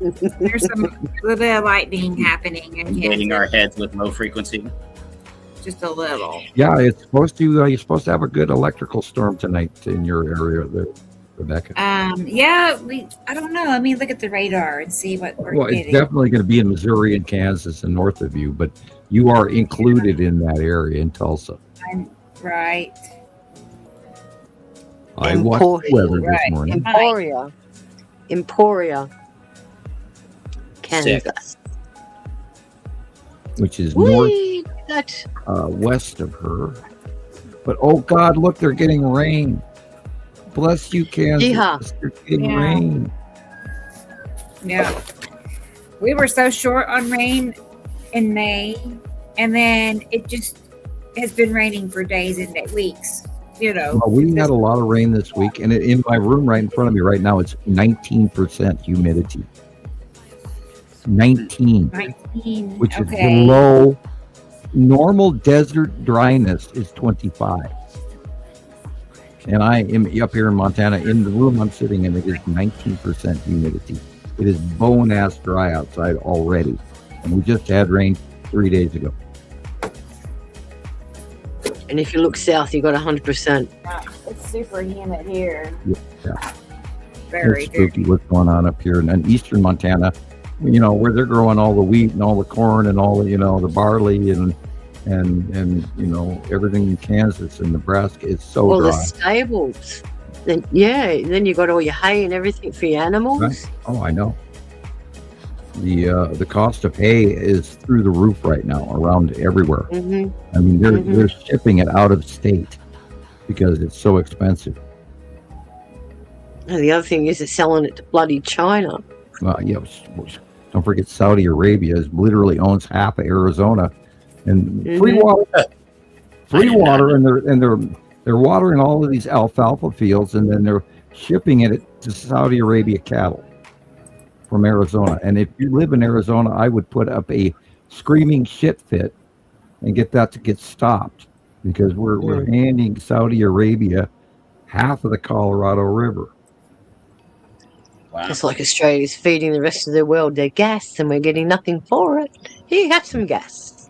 S2: There's some little bit of lightning happening.
S7: Hitting our heads with low frequency.
S2: Just a little.
S3: Yeah, it's supposed to. You're supposed to have a good electrical storm tonight in your area there, Rebecca.
S2: Yeah, I don't know. I mean, look at the radar and see what we're
S3: Well, it's
S2: getting.
S3: definitely going to be in Missouri and Kansas and north of you, but you are included in that area in Tulsa.
S2: Right.
S3: I watched the weather this morning.
S5: Emporia, Kansas.
S3: Which is
S5: Whee!
S3: west of her. But oh God, look, they're getting rain. Bless you, Kansas. They're getting rain.
S2: Yeah. We were so short on rain in May, and then it just has been raining for days and weeks. You know,
S3: well, we had a lot of rain this week, and in my room right in front of me right now, it's 19% humidity. 19, which is below normal desert dryness is 25. And I am up here in Montana. In the room I'm sitting in, it is 19% humidity. It is bone-ass dry outside already. And we just had rain 3 days ago.
S5: And if you look south, you got 100%.
S2: It's super humid here.
S3: Yeah.
S2: Very
S3: it's spooky what's going on up here in eastern Montana. You know, where they're growing all the wheat and all the corn and all the, you know, the barley and you know, everything in Kansas and Nebraska is so dry.
S5: Well, the stables. Then you got all your hay and everything for your animals.
S3: Right. Oh, I know. The cost of hay is through the roof right now, around everywhere.
S5: Mm-hmm.
S3: I mean, they're shipping it out of state because it's so expensive.
S5: And the other thing is, they're selling it to bloody China.
S3: Well, yeah. Don't forget, Saudi Arabia literally owns half of Arizona, and free water, and they're watering all of these alfalfa fields, and then they're shipping it to Saudi Arabia cattle from Arizona. And if you live in Arizona, I would put up a screaming shit fit and get that to get stopped, because we're handing Saudi Arabia half of the Colorado River.
S5: Wow. Just like Australia's feeding the rest of the world their gas, and we're getting nothing for it. Here, have some gas.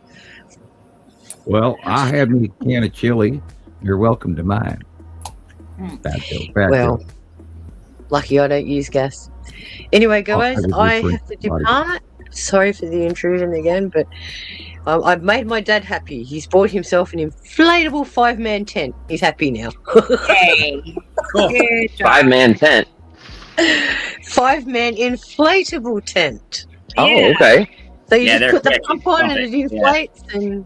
S3: Well, I had me a can of chili. You're welcome to mine. Bad joke.
S5: Lucky I don't use gas. Anyway, guys, I have to depart. Sorry for the intrusion again, but I've made my dad happy. He's bought himself an inflatable 5-man tent. He's happy now.
S2: Hey, good job.
S8: 5-man tent.
S5: 5-man inflatable tent.
S8: Oh, okay.
S5: So you just put the pump on and it inflates, and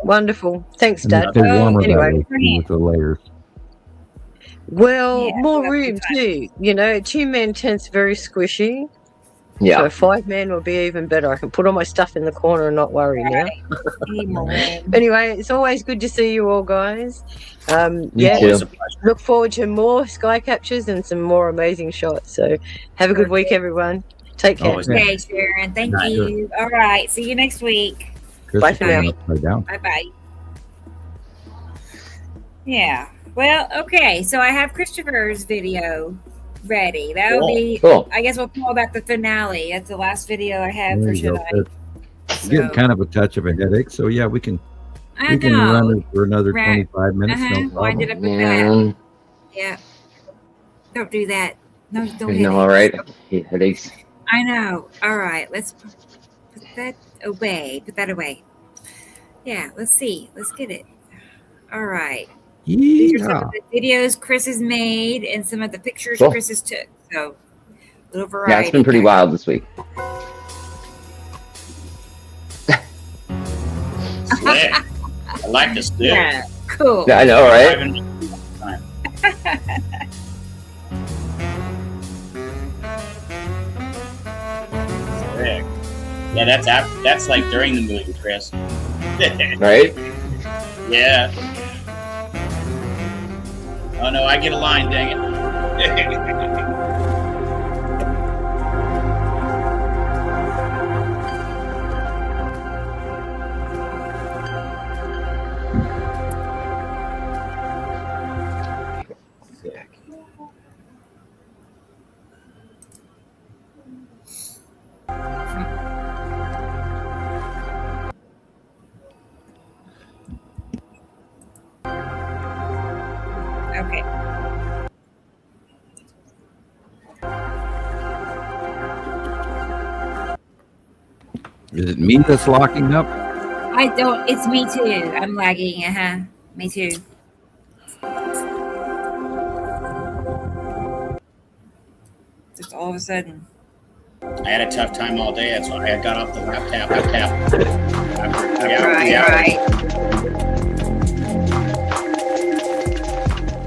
S5: wonderful. Thanks, Dad.
S3: Anyway, with the layers.
S5: Well, more room too. You know, 2-man tent's very squishy.
S8: Yeah.
S5: So 5-man will be even better. I can put all my stuff in the corner and not worry now. Anyway, it's always good to see you all, guys. Look forward to more sky captures and some more amazing shots. So have a good week, everyone. Take care.
S2: Okay, Sharon. Thank you. All right. See you next week.
S5: Bye for now.
S2: Bye-bye. Yeah. Well, okay. So I have Christopher's video ready. That'll be, I guess we'll call that the finale. That's the last video I have for tonight.
S3: I'm getting kind of a touch of a headache, so yeah, we can run it for another 25 minutes. No problem.
S2: Wind it up with that. Yeah. Don't do that. No, don't hit
S8: all right. Headaches.
S2: I know. All right. Let's put that away. Put that away. Yeah. Let's see. Let's get it. All right. These are some of the videos Chris has made and some of the pictures Chris has took. So, a little variety.
S8: Yeah, it's been pretty wild this week.
S7: Slick. I like the stick.
S2: Yeah, cool.
S8: Yeah, I know, right?
S7: Sick. Yeah, that's like during the movie, Chris.
S8: Right?
S7: Yeah. Oh no, I get a line, dang it.
S2: Okay.
S3: Is it me that's locking up?
S2: I don't. It's me too. I'm lagging. Me too. all of a sudden.
S7: I had a tough time all day. That's why I got off the laptop.
S2: Right.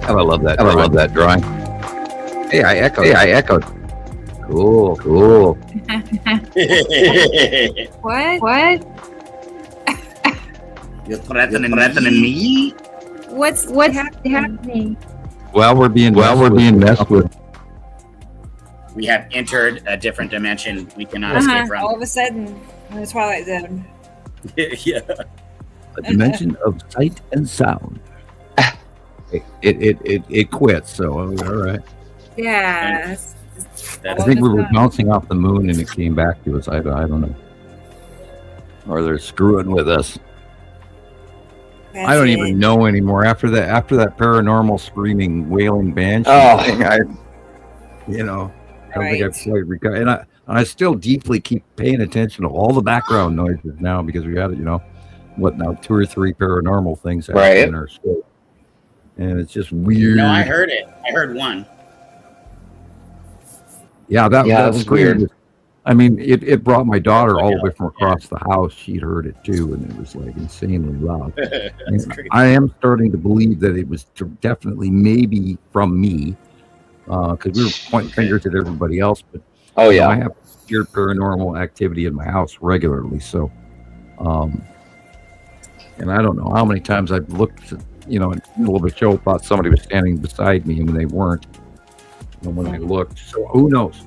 S3: Oh, I love that. I love that drawing. Hey, I echoed. Cool.
S2: What?
S7: You're threatening me?
S2: What's happening?
S3: Well, we're being messed with.
S7: We have entered a different dimension we cannot escape from.
S2: All of a sudden, in the Twilight Zone.
S7: Yeah.
S3: A dimension of sight and sound. It quits. So all right.
S2: Yeah.
S3: I think we were bouncing off the moon and it came back to us. I don't know. Or they're screwing with us. I don't even know anymore. After that paranormal screaming, wailing banshee thing, I don't think I've quite recovered. And I still deeply keep paying attention to all the background noises now because we had, 2 or 3 paranormal things happening in our school. And it's just weird.
S7: No, I heard it. I heard one.
S3: Yeah, that was weird. I mean, it brought my daughter all the way from across the house. She'd heard it too, and it was like insanely loud. I am starting to believe that it was definitely maybe from me, because we were pointing fingers at everybody else. But I have weird paranormal activity in my house regularly. So, and I don't know how many times I've looked, in the middle of a show, thought somebody was standing beside me, and they weren't. And when I looked, so who knows?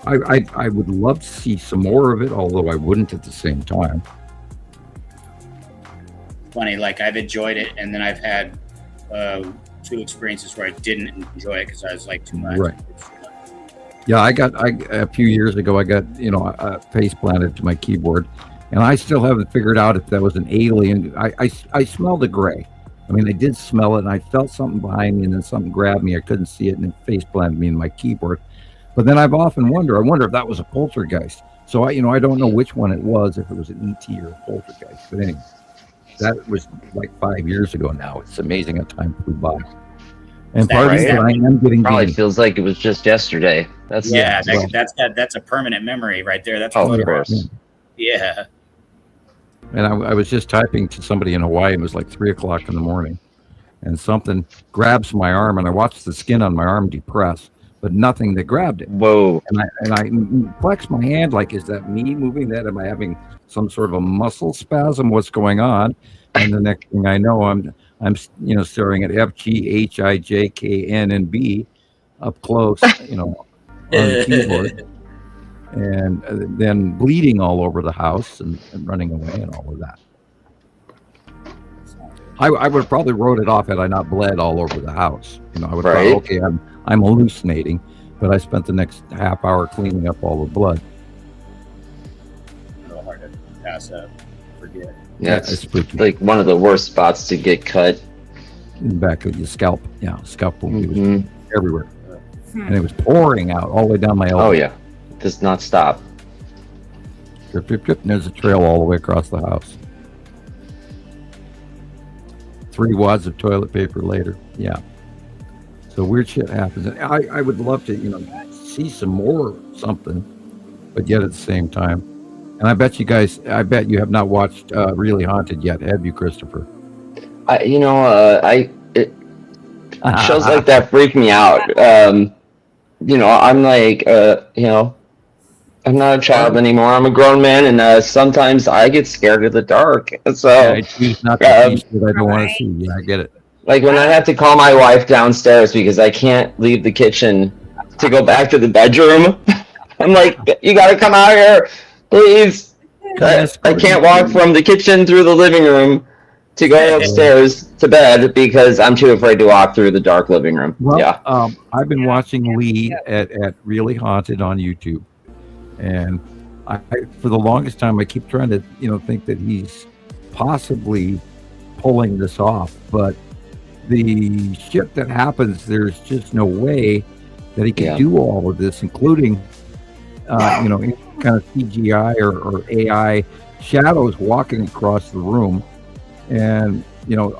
S3: I would love to see some more of it, although I wouldn't at the same time.
S7: Funny, like I've enjoyed it, and then I've had 2 experiences where I didn't enjoy it because I was like too much.
S3: Right. Yeah, I a few years ago, I got a face planted to my keyboard, and I still haven't figured out if that was an alien. I smelled a gray. I mean, I did smell it, and I felt something behind me, and then something grabbed me. I couldn't see it, and it face planted me in my keyboard. But then I've often wondered, if that was a poltergeist. So I don't know which one it was, if it was an ET or a poltergeist. But anyway, that was like 5 years ago now. It's amazing how time flew by. And part of it, I am getting
S8: probably feels like it was just yesterday. That's
S7: that's a permanent memory right there. That's
S8: of course.
S7: Yeah.
S3: And I was just typing to somebody in Hawaii, and it was like 3:00 in the morning, and something grabs my arm, and I watched the skin on my arm depress, but nothing that grabbed it.
S8: Whoa!
S3: And I flex my hand like, is that me moving that? Am I having some sort of a muscle spasm? What's going on? And the next thing I know, I'm staring at F, G, H, I, J, K, N, and B up close, on the keyboard. And then bleeding all over the house and running away and all of that. I would have probably wrote it off had I not bled all over the house. I would have thought, okay, I'm hallucinating, but I spent the next half hour cleaning up all the blood.
S7: A little hard to pass up, forget.
S8: Yeah, it's like one of the worst spots to get cut.
S3: In the back of your scalp. Yeah, scalp wound. It was everywhere. And it was pouring out all the way down my elbow.
S8: Oh, yeah. Does not stop.
S3: Drip, drip, drip. And there's a trail all the way across the house. 3 wads of toilet paper later. Yeah. So weird shit happens. And I would love to, see some more something, but yet at the same time. And I bet you have not watched Really Haunted yet, have you, Christopher?
S8: Shows like that freak me out. I'm like, I'm not a child anymore. I'm a grown man, and sometimes I get scared of the dark. So
S3: I choose not to see what I don't want to see. Yeah, I get it.
S8: Like when I have to call my wife downstairs because I can't leave the kitchen to go back to the bedroom, I'm like, you got to come out here, please. I can't walk from the kitchen through the living room to go upstairs to bed because I'm too afraid to walk through the dark living room.
S3: Well, I've been watching Lee at Really Haunted on YouTube. And I, for the longest time, I keep trying to, think that he's possibly pulling this off. But the shit that happens, there's just no way that he can do all of this, including, any kind of CGI or AI shadows walking across the room. And,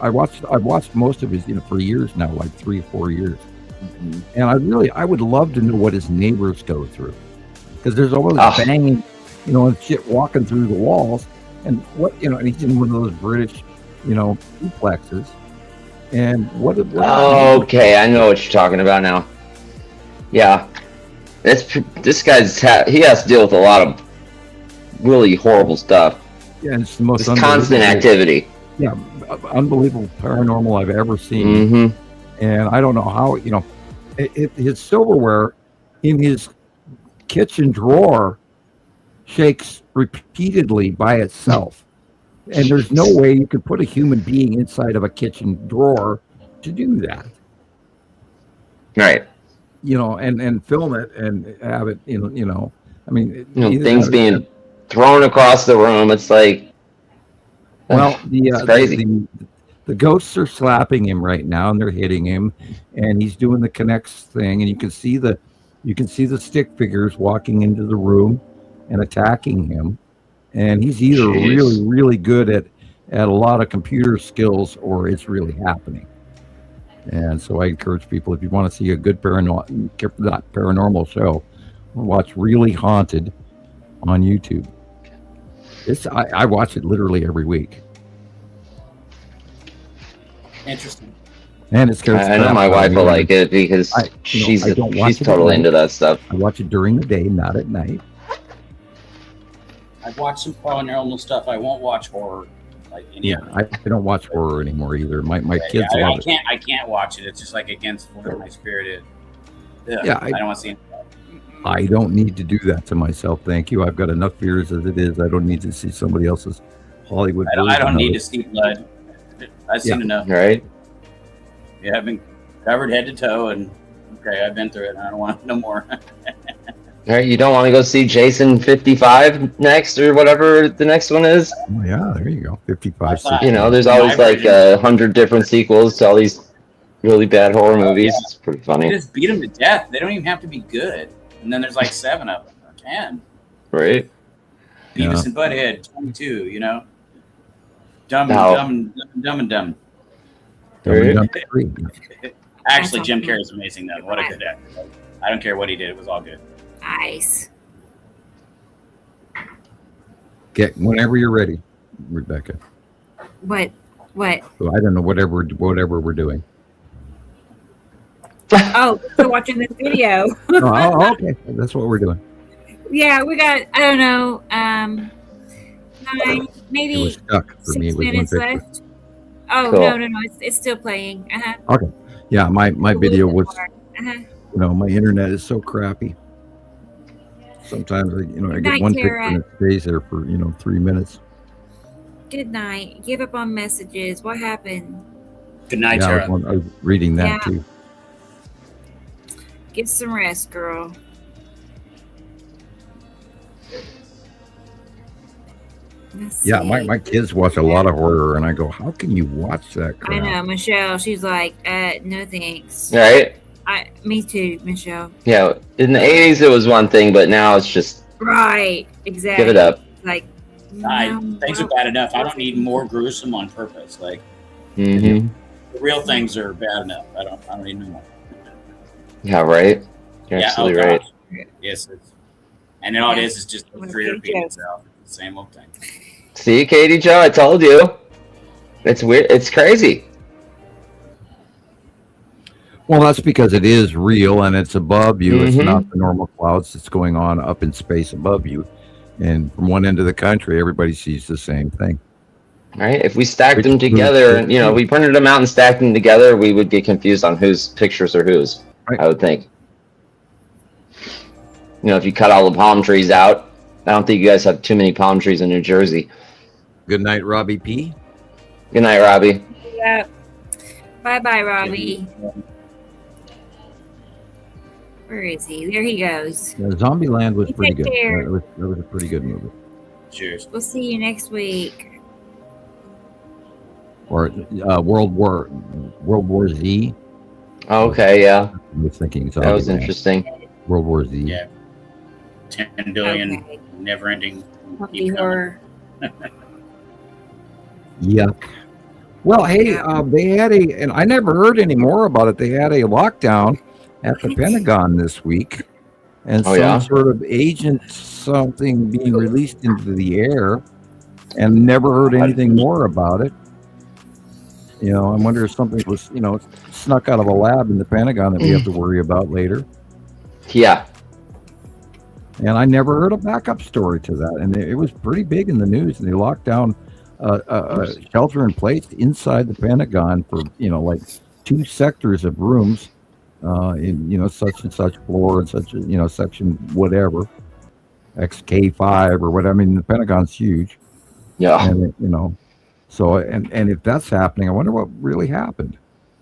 S3: I've watched most of his, for years now, like 3 or 4 years. And I would love to know what his neighbors go through, because there's always banging, and shit walking through the walls, and and he's in one of those British, duplexes, and what
S8: okay, I know what you're talking about now. Yeah, this guy's he has to deal with a lot of really horrible stuff.
S3: Yeah, it's the most
S8: constant activity.
S3: Yeah, unbelievable paranormal I've ever seen. And I don't know how, his silverware in his kitchen drawer shakes repeatedly by itself. And there's no way you could put a human being inside of a kitchen drawer to do that.
S8: Right.
S3: And film it and have it, I mean,
S8: things being thrown across the room. It's like,
S3: well,
S8: it's crazy.
S3: The ghosts are slapping him right now, and they're hitting him, and he's doing the connects thing, and you can see the stick figures walking into the room and attacking him, and he's either really, really good at a lot of computer skills, or it's really happening. And so I encourage people, if you want to see a good paranormal show, watch Really Haunted on YouTube. I watch it literally every week.
S7: Interesting.
S3: And it scares.
S8: I know my wife will like it because she's totally into that stuff.
S3: I watch it during the day, not at night.
S7: I've watched some paranormal stuff. I won't watch horror.
S3: I don't watch horror anymore either. My kids love it.
S7: I can't watch it. It's just like against whatever my spirit is.
S3: Yeah,
S7: I don't want to see it.
S3: I don't need to do that to myself. Thank you. I've got enough fears as it is. I don't need to see somebody else's Hollywood.
S7: I don't need to see blood. I've seen enough.
S8: Right.
S7: Yeah, I've been covered head to toe, and I've been through it. I don't want no more.
S8: All right, you don't want to go see Jason 55 next, or whatever the next one is?
S3: Oh, yeah, there you go. 55.
S8: There's always like 100 different sequels to all these really bad horror movies. Yeah. It's pretty funny.
S7: They just beat them to death. They don't even have to be good. And then there's like 7 of them, or 10.
S8: Right.
S7: Beavis and Butthead, 22. Dumb and dumb. Actually, Jim Carrey's amazing though. What a good actor. I don't care what he did. It was all good.
S2: Nice.
S3: Get whenever you're ready, Rebecca.
S2: What?
S3: So I don't know. Whatever we're doing.
S2: Oh, so watching this video.
S3: Oh, okay. That's what we're doing.
S2: Yeah, we got, I don't know, 9, maybe
S3: it was stuck for
S2: 6
S3: me. It was
S2: minutes left. Oh,
S8: cool.
S2: No, it's still playing.
S3: Okay. Yeah, my video was, my internet is so crappy. Sometimes I get one picture and it stays there for 3 minutes.
S2: Good night. Give up on messages. What happened?
S7: Good night,
S3: Tara.
S7: I
S3: was reading that too.
S2: Get some rest, girl.
S3: Yeah, my kids watch a lot of horror, and I go, "How can you watch that crap?"
S2: I know, Michelle. She's like, "No thanks."
S8: Right.
S2: Me too, Michelle.
S8: Yeah, in the 80s it was one thing, but now it's just
S2: right. Exactly.
S8: Give it up.
S2: Like,
S7: things are bad enough. I don't need more gruesome on purpose. Like,
S8: the
S7: real things are bad enough. I don't need no more.
S8: Yeah, right. You're absolutely right.
S7: Yes, and all it is just history repeating itself. It's the same old thing.
S8: See, Katie Joe, I told you. It's weird. It's crazy.
S3: Well, that's because it is real and it's above you. It's not the normal clouds that's going on up in space above you. And from one end of the country, everybody sees the same thing.
S8: Right? If we stacked them together, we printed them out and stacked them together, we would get confused on whose pictures are whose, right. I would think. If you cut all the palm trees out, I don't think you guys have too many palm trees in New Jersey.
S3: Good night, Robbie P.
S8: Good night, Robbie.
S2: Yeah. Bye-bye, Robbie. Where is he? There he goes.
S3: Yeah, Zombieland was pretty good.
S2: Care.
S3: That was a pretty good movie.
S7: Cheers.
S2: We'll see you next week.
S3: Or World War Z.
S8: Okay, yeah.
S3: I was thinking
S8: that was interesting.
S3: World War Z.
S7: Yeah. 10 billion never-ending
S2: horror.
S3: Yuck. Well, hey, they had and I never heard any more about it. They had a lockdown at the Pentagon this week, and
S8: Oh,
S3: some
S8: yeah?
S3: sort of agent something being released into the air, and never heard anything more about it. You know, I wonder if something was, you know, snuck out of a lab in the Pentagon that we have to worry about later.
S8: Yeah.
S3: And I never heard a backup story to that. And it was pretty big in the news. And they locked down a shelter in place inside the Pentagon for, you know, like 2 sectors of rooms in, you know, such and such floor and such, you know, section whatever, XK5 or whatever. I mean, the Pentagon's huge.
S8: Yeah.
S3: And, you know, so, and if that's happening, I wonder what really happened,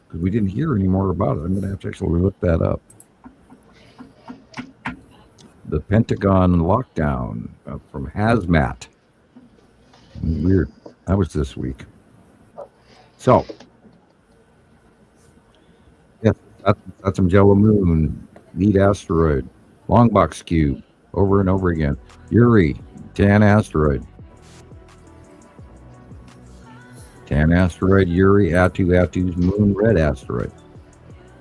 S3: because we didn't hear any more about it. I'm going to have to actually look that up. The Pentagon lockdown from Hazmat. Weird. That was this week. So, yeah, that's some Jello Moon, Neat Asteroid, Longbox Cube, over and over again. Uri, Tan Asteroid. Tan Asteroid, Uri, Atu's Moon, Red Asteroid.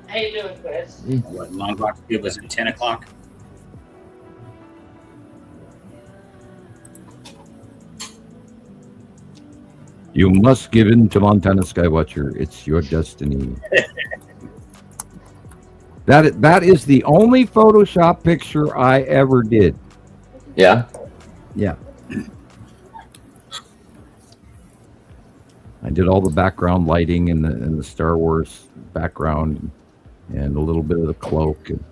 S12: How you doing, Chris?
S7: What, Longbox Cube was at 10 o'clock?
S3: You must give in to Montana Skywatcher. It's your destiny. That is the only Photoshop picture I ever did.
S8: Yeah.
S3: Yeah. I did all the background lighting and the Star Wars background and a little bit of the cloak and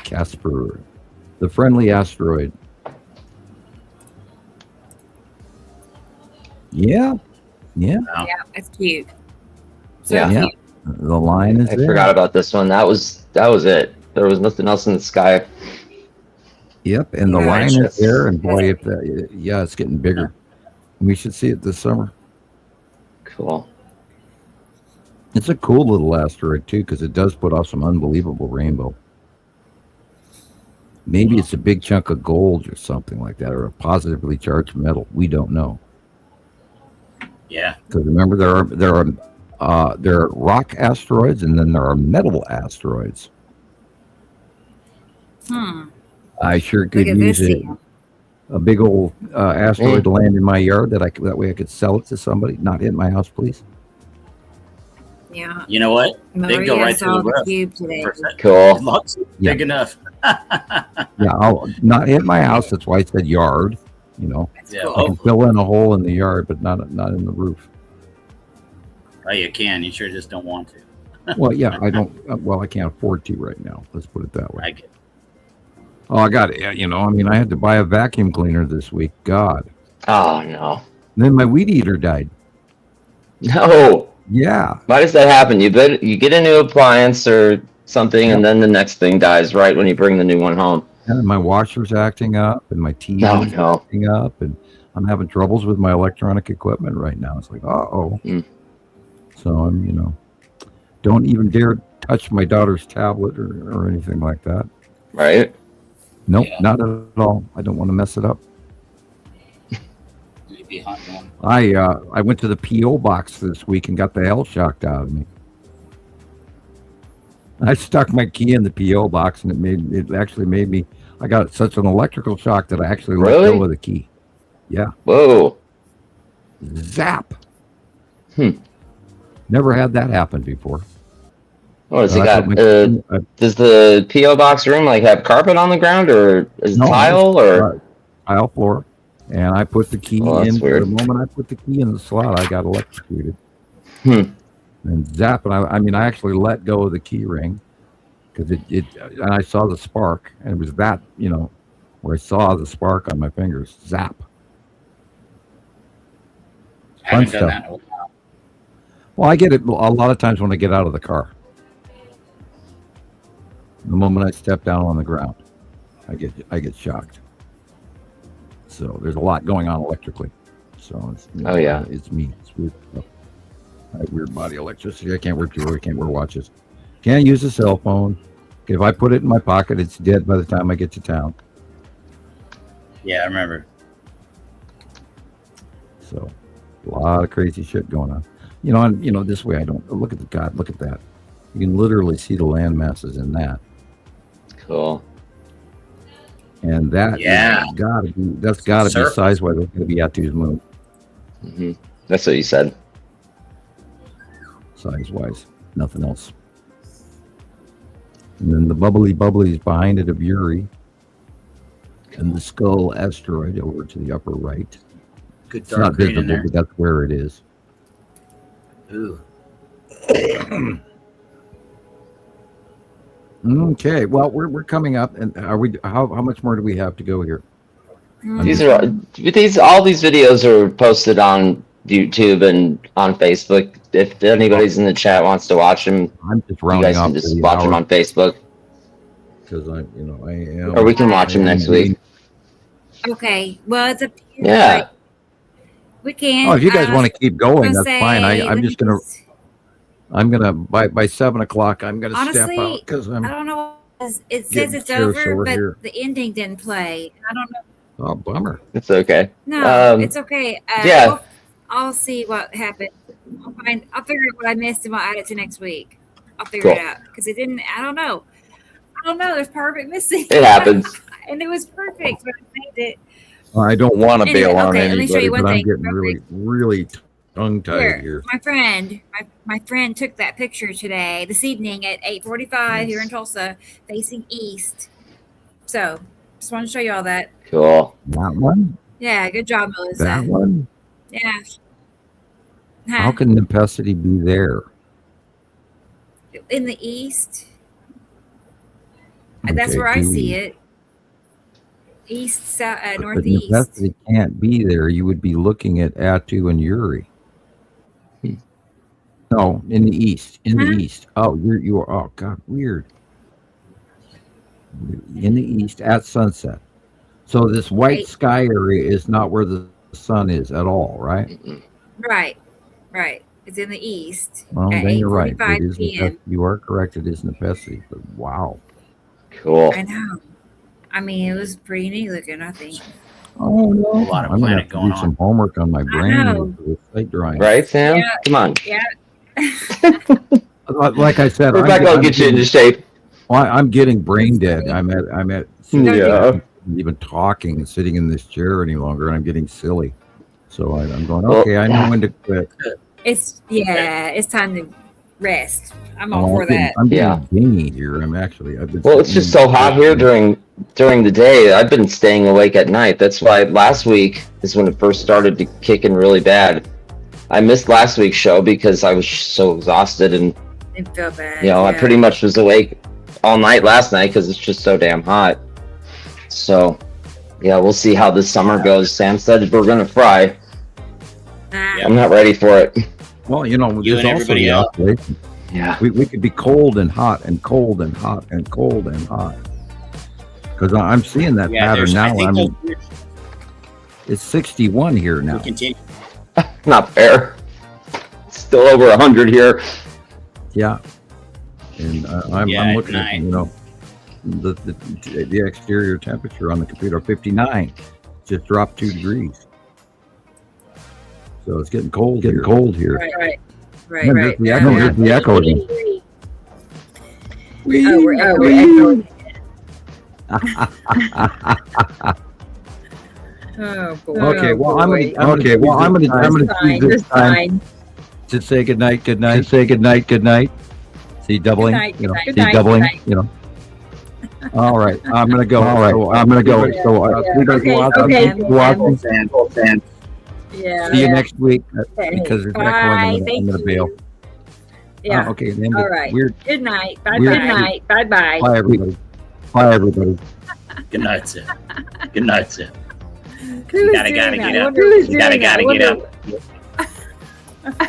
S3: Casper, the friendly asteroid. Yeah.
S2: Yeah, that's cute. So
S8: Yeah.
S3: Yeah.
S2: cute.
S3: The line is
S8: I
S3: there.
S8: forgot about this one. That was it. There was nothing else in the sky.
S3: Yep, and the
S2: Yeah,
S3: line
S8: it's
S3: is
S8: just-
S3: there, and boy, it's getting bigger. We should see it this summer.
S8: Cool.
S3: It's a cool little asteroid too, because it does put off some unbelievable rainbow. Maybe it's a big chunk of gold or something like that, or a positively charged metal. We don't know.
S7: Yeah.
S3: Because remember, there are rock asteroids, and then there are metal asteroids. I sure could
S2: at
S3: use
S2: this,
S3: a big old asteroid to land in my yard that way I could sell it to somebody. Not hit my house, please.
S2: Yeah.
S7: You know what? They can go
S2: Maria
S7: right through
S2: saw
S7: the
S2: the
S7: roof.
S2: cube today.
S8: Cool.
S7: Lots
S3: Yeah.
S7: big enough.
S3: Yeah, I'll not hit my house. That's why I said yard. You know,
S7: Yeah.
S2: cool.
S3: I can fill in a hole in the yard, but not in the roof.
S7: Oh, you can. You sure just don't want to.
S3: Well, yeah, I don't. Well, I can't afford to right now. Let's put it that way.
S7: I get.
S3: Oh, I got it. You know, I mean, I had to buy a vacuum cleaner this week. God.
S8: Oh no.
S3: And then my weed eater died.
S8: No.
S3: Yeah.
S8: Why does that happen? You get a new appliance or something, and then the next thing dies right when you bring the new one home.
S3: And my washer's acting up, and my TV is acting up, and I'm having troubles with my electronic equipment right now. It's like, uh-oh. So I'm, you know, don't even dare touch my daughter's tablet or anything like that.
S8: Right?
S3: Nope, not at all. I don't want to mess it up.
S7: You'd be hunting one.
S3: I went to the P.O. box this week and got the hell shocked out of me. I stuck my key in the P.O. box, and it actually made me. I got such an electrical shock that I actually let go of the key. Yeah.
S8: Whoa.
S3: Zap. Never had that happen before.
S8: What has it
S3: I
S8: got?
S3: put my-
S8: Does the P.O. box room like have carpet on the ground, or is it tile, or
S3: tile floor? And I put the key
S8: Oh, that's
S3: in.
S8: weird.
S3: The moment I put the key in the slot, I got electrocuted. And zap, and I actually let go of the key ring because and I saw the spark, and it was that, you know, where I saw the spark on my fingers. Zap.
S7: I haven't
S3: Fun
S7: done
S3: stuff.
S7: that in a while.
S3: Well, I get it a lot of times when I get out of the car. The moment I step down on the ground, I get shocked. So there's a lot going on electrically. So it's, it's me. It's weird stuff. I have weird body electricity. I can't wear jewelry. Can't wear watches. Can't use a cell phone. If I put it in my pocket, it's dead by the time I get to town.
S7: Yeah, I remember.
S3: So a lot of crazy shit going on. This way I don't look at look at that. You can literally see the land masses in that.
S8: Cool.
S3: And that that's gotta be size wise. That's gonna be Atu's moon.
S8: Mm-hmm. That's what you said.
S3: Size wise, nothing else. And then the bubbly is behind it of Uri, and the skull asteroid over to the upper right.
S7: Good
S3: It's
S7: dark
S3: not
S7: green in
S3: visible,
S7: there.
S3: but that's where it is.
S7: Ooh.
S3: Okay, well we're coming up, and are we? How much more do we have to go here?
S8: These are all these videos are posted on YouTube and on Facebook. If anybody's in the chat wants to watch them,
S3: I'm just
S8: you
S3: rounding
S8: guys
S3: up
S8: can
S3: to
S8: just
S3: the
S8: watch them
S3: hour.
S8: on Facebook,
S3: Because I am.
S8: or we can watch them next week.
S2: Okay. Well, it's a
S8: Yeah.
S2: we can.
S3: Oh, if you guys want to keep going, that's fine. I'm
S2: let me
S3: just gonna. I'm gonna by 7 o'clock. I'm gonna step
S2: honestly,
S3: out because I'm.
S2: I don't know. It says
S3: getting
S2: it's
S3: scarce
S2: over,
S3: over
S2: but
S3: here.
S2: the ending didn't play. I don't know.
S3: Oh, bummer.
S8: It's okay.
S2: No, it's okay.
S8: Yeah.
S2: I'll see what happened. I'll figure out what I missed and I'll add it to next week. I'll figure
S8: Cool.
S2: it out because it didn't. I don't know. There's part of it missing.
S8: It happens.
S2: And it was perfect, but I made it.
S3: I don't want to
S2: Anyway,
S3: bail on
S2: okay, let me show
S3: anybody,
S2: you one
S3: but I'm
S2: thing
S3: getting
S2: real
S3: really tongue-tied here.
S2: My friend took that picture today, this evening at 8:45 here in Tulsa, facing east. So, just want to show you all that.
S8: Cool.
S3: That one?
S2: Yeah, good job, Melissa.
S3: That one?
S2: Yeah.
S3: How can necessity be there?
S2: In the east. That's
S3: Okay,
S2: where I
S3: do
S2: see
S3: we-
S2: it. East, south,
S3: But
S2: northeast.
S3: necessity can't be there. You would be looking at Atu and Uri. No, in the east. In the east. Oh, you are. Oh God, weird. In the east at sunset. So this white sky area is not where the sun is at all, right?
S2: Right. It's in the east.
S3: Well,
S2: at
S3: then you're right. It
S2: 8:45
S3: is
S2: p.m.
S3: you are correct. It is necessity. But wow.
S8: Cool.
S2: I know. I mean, it was pretty neat looking, I think.
S3: Oh no!
S7: A lot of
S3: I'm gonna
S7: planet
S3: have to
S7: going
S3: do
S7: on.
S3: some homework on my brain
S2: know.
S3: for the site drawing.
S8: Right, Sam?
S2: Yeah.
S8: Come on.
S2: Yeah.
S3: Like I said,
S8: Rebecca will get you into shape.
S3: Well, I'm getting brain dead. I'm at
S8: Yeah.
S3: even talking and sitting in this chair any longer, and I'm getting silly. So I'm going.
S8: Well-
S3: Okay, I know when to quit.
S2: It's time to rest. I'm all for that.
S3: I'm getting
S8: Yeah.
S3: dingy here. I've been.
S8: Well, it's just so hot here during the day. I've been staying awake at night. That's why last week is when it first started to kick in really bad. I missed last week's show because I was so exhausted, and
S2: It felt bad.
S8: I pretty much was awake all night last night because it's just so damn hot. So, yeah, we'll see how this summer goes. Sam said we're gonna fry. I'm not ready for it.
S3: Well,
S7: You
S3: there's
S7: and
S3: also
S7: everybody
S3: the
S7: else.
S3: oscillation.
S8: Yeah.
S3: We could be cold and hot and cold and hot and cold and hot. Because I'm seeing that
S7: Yeah,
S3: pattern
S7: there's. I
S3: now.
S7: think
S3: It's 61 here now.
S7: we continue.
S8: Not fair. It's still over 100 here.
S3: Yeah, and I'm
S7: Yeah,
S3: looking
S7: at
S3: at
S7: night.
S3: the exterior temperature on the computer 59, just dropped 2 degrees. So it's getting cold. Getting cold here.
S2: Right.
S3: Yeah, there's the echo. There's the echo again.
S2: Oh, we're echoing. Oh boy.
S3: Okay, well I'm gonna choose this time to say good night. Good night. To say good night. Good night. See doubling.
S2: Good night, good
S3: See
S2: night,
S3: doubling.
S2: good night.
S3: All right, I'm gonna go. All right, I'm gonna go. So you guys watch.
S2: Yeah.
S3: See you next week
S2: Okay.
S3: because it's
S2: Bye.
S3: echoing. I'm gonna
S2: Thank
S3: bail.
S2: Yeah.
S3: Okay. Then
S2: All right.
S3: Weird.
S2: Good night. Bye
S3: Weird-
S2: bye. Bye bye.
S3: Bye everybody. Bye everybody.
S7: Good night, Sam. Good night, Sam.
S2: Who
S7: You
S2: is
S7: gotta
S2: doing
S7: get
S2: that?
S7: up.
S2: Who is
S7: You gotta
S2: doing
S7: get
S2: that?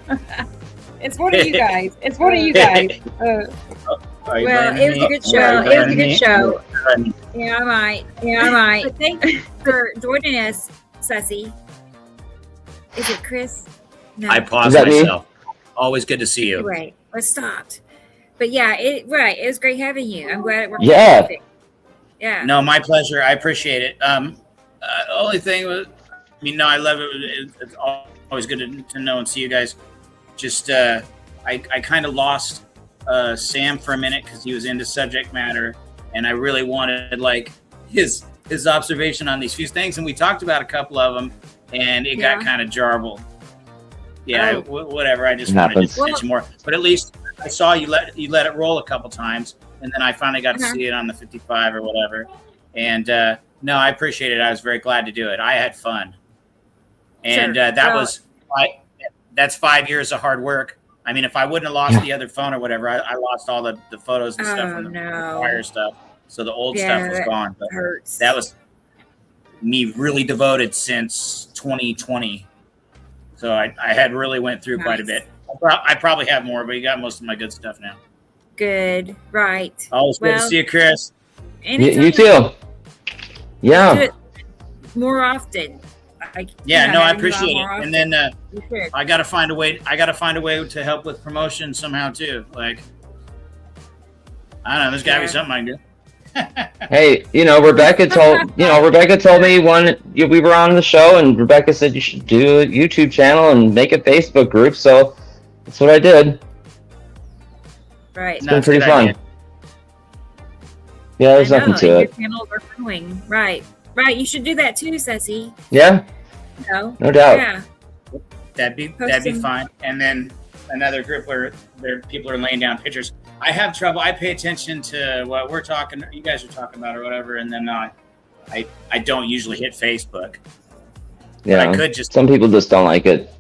S7: up.
S2: It's one of you guys. It's one of you guys.
S7: Are you
S2: Well,
S7: blaming
S2: it was
S7: me?
S2: a good show.
S7: Are you
S2: It was a
S7: blaming
S2: good
S7: me?
S2: show.
S7: Me?
S2: Yeah, I might. But thank you for joining us, Sussy. Is it Chris? No.
S7: I paused
S8: Is that me?
S7: myself. Always good to see you.
S2: Right. Let's stop. But yeah, it was great having you. I'm glad it worked.
S8: Yeah.
S2: out perfect. Yeah.
S7: No, my pleasure. I appreciate it. Only thing was, no, I love it. It's all always good to know and see you guys. Just I kind of lost Sam for a minute because he was into subject matter, and I really wanted like his observation on these few things, and we talked about a couple of them, and it got kind of jarbled. Yeah, whatever. I just wanted to mention more, but at least I saw you let it roll a couple times, and then I finally got to see it on the 55 or whatever. And no, I appreciate it. I was very glad to do it. I had fun, and that's 5 years of hard work. I mean, if I wouldn't have lost the other phone or whatever, I lost all the photos and stuff from the prior stuff. So the old stuff was gone. But that was me really devoted since 2020. So I had really went through quite a bit. I probably have more, but you got most of my good stuff now.
S2: Good. Right.
S7: Always good to see you, Chris.
S8: You too. Yeah.
S2: Do it more often.
S7: I appreciate it. And then I got to find a way to help with promotion somehow too. Like, I don't know. There's got to be something I can do.
S8: Hey, Rebecca told me when we were on the show, and Rebecca said you should do a YouTube channel and make a Facebook group. So that's what I did.
S2: Right.
S8: It's been pretty fun. Yeah, there's nothing to it.
S2: Your channels are growing. Right. You should do that too, Ceci.
S8: Yeah.
S2: No
S8: doubt.
S2: Yeah.
S7: That'd be fine. And then another group where people are laying down pictures. I have trouble. I pay attention to what you guys are talking about or whatever, and then I don't usually hit Facebook.
S8: Yeah.
S7: But I could just.
S8: Some people just don't like it.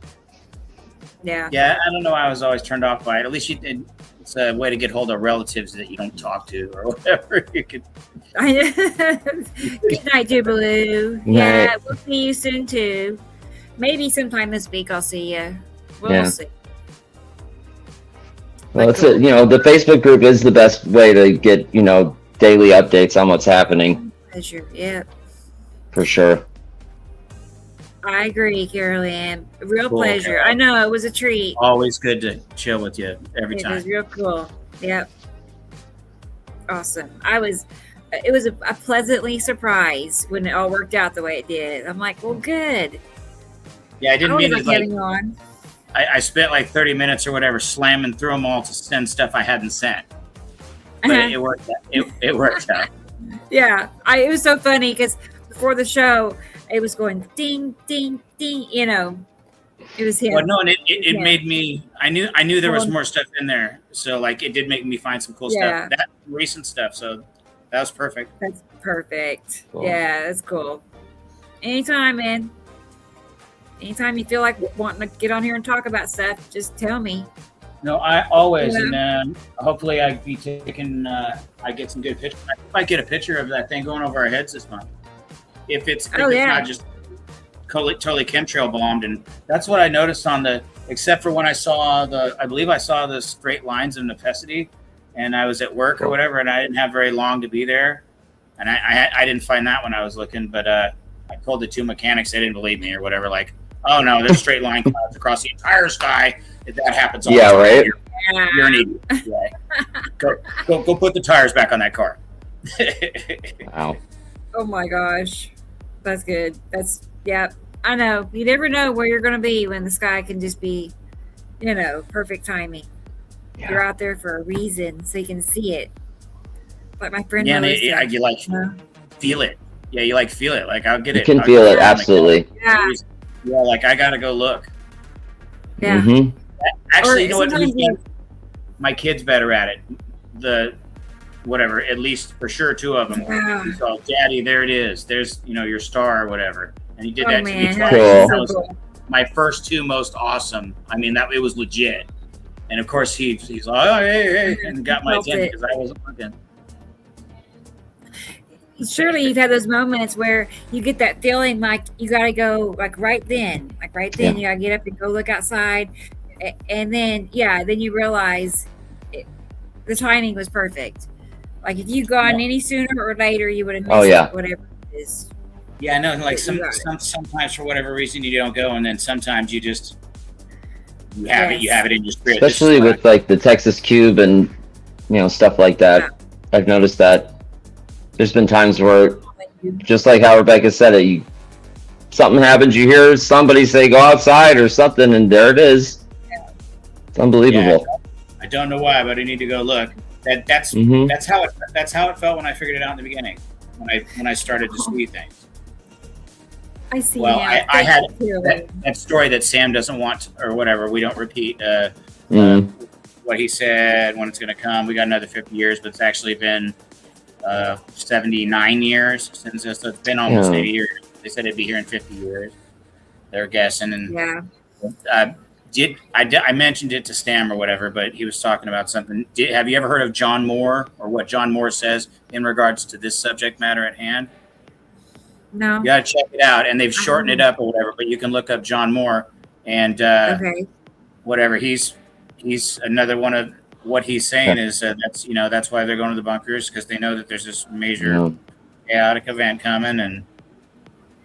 S2: Yeah.
S7: Yeah, I don't know. I was always turned off by it. At least it's a way to get hold of relatives that you don't talk to or whatever. You could.
S2: Good night, Jubilee. Yeah, we'll see you soon too. Maybe sometime this week I'll see you. We'll see.
S8: Well, it's the Facebook group is the best way to get daily updates on what's happening.
S2: Pleasure. Yeah.
S8: For sure.
S2: I agree, Carol Ann. Real pleasure. Carol. I know it was a treat.
S7: Always good to chill with you every time.
S2: It was real cool. Yep. Awesome. It was a pleasantly surprised when it all worked out the way it did. I'm like, well, good.
S7: Yeah, I didn't mean to
S2: getting on.
S7: I spent like 30 minutes or whatever slamming through them all to send stuff I hadn't sent. But it worked out. It worked out.
S2: Yeah. It was so funny because before the show, it was going ding, ding, ding, it was him.
S7: Well, no, and it made me, I knew there was more stuff in there. So like, it did make me find some cool stuff, that recent stuff. So that was perfect.
S2: That's perfect.
S8: Cool.
S2: Yeah, that's cool. Anytime, man. Anytime you feel like wanting to get on here and talk about stuff, just tell me.
S7: No, I always, and hopefully I get some good pictures. I might get a picture of that thing going over our heads this month. If it's not just totally chemtrail bombed, and that's what I noticed except for when I believe I saw the straight lines of necessity, and I was at work or whatever, and I didn't have very long to be there, and I didn't find that when I was looking, but I told the two mechanics, they didn't believe me or whatever, like, oh no, there's straight line clouds across the entire sky. If that happens all the time,
S8: right?
S7: You're an idiot. Yeah. Go put the tires back on that car.
S8: Wow.
S2: Oh my gosh. That's good. I know. You never know where you're going to be when the sky can just be, perfect timing. Yeah. You're out there for a reason, so you can see it. Like my friend.
S7: Yeah, you feel it. Yeah, you feel it. Like I'll get it.
S8: You can feel it, absolutely.
S2: Yeah.
S7: Yeah, like I gotta go look.
S2: Yeah.
S8: Mm-hmm.
S7: Actually, you know what? My kid's better at it. Whatever, at least for sure, two of them.
S2: Wow.
S7: He saw, Daddy, there it is. There's, your star or whatever. And he did that to me twice.
S8: Cool.
S7: That was my first two most awesome. I mean, it was legit. And of course, he's like, oh, hey, and got my attention because I wasn't looking.
S2: Surely you've had those moments where you get that feeling like you got to go right then, you got to get up and go look outside. And then you realize the timing was perfect. Like if you'd gone any sooner or later, you would have missed whatever it is.
S7: Yeah, I know. Like sometimes for whatever reason you don't go, and then sometimes you just you have it in your spirit.
S8: Especially with like the Texas Cube and stuff like that. Yeah. I've noticed that there's been times where, just like how Rebecca said it, something happens, you hear somebody say go outside or something, and there it is. It's unbelievable.
S7: Yeah, I don't know why, but I need to go look. That's how it felt when I figured it out in the beginning, when I started to see things.
S2: I see.
S7: Well,
S2: now.
S7: I had that story that Sam doesn't want or whatever. We don't repeat what he said when it's going to come. We got another 50 years, but it's actually been 79 years since this. So it's been almost 80 years. They said it'd be here in 50 years. They're guessing, and I mentioned it to Stam or whatever, but he was talking about something. Have you ever heard of John Moore or what John Moore says in regards to this subject matter at hand?
S2: No.
S7: You got to check it out, and they've shortened it up or whatever. But you can look up John Moore and whatever. He's another one of what he's saying is that's why they're going to the bunkers, because they know that there's this major chaotic event coming, and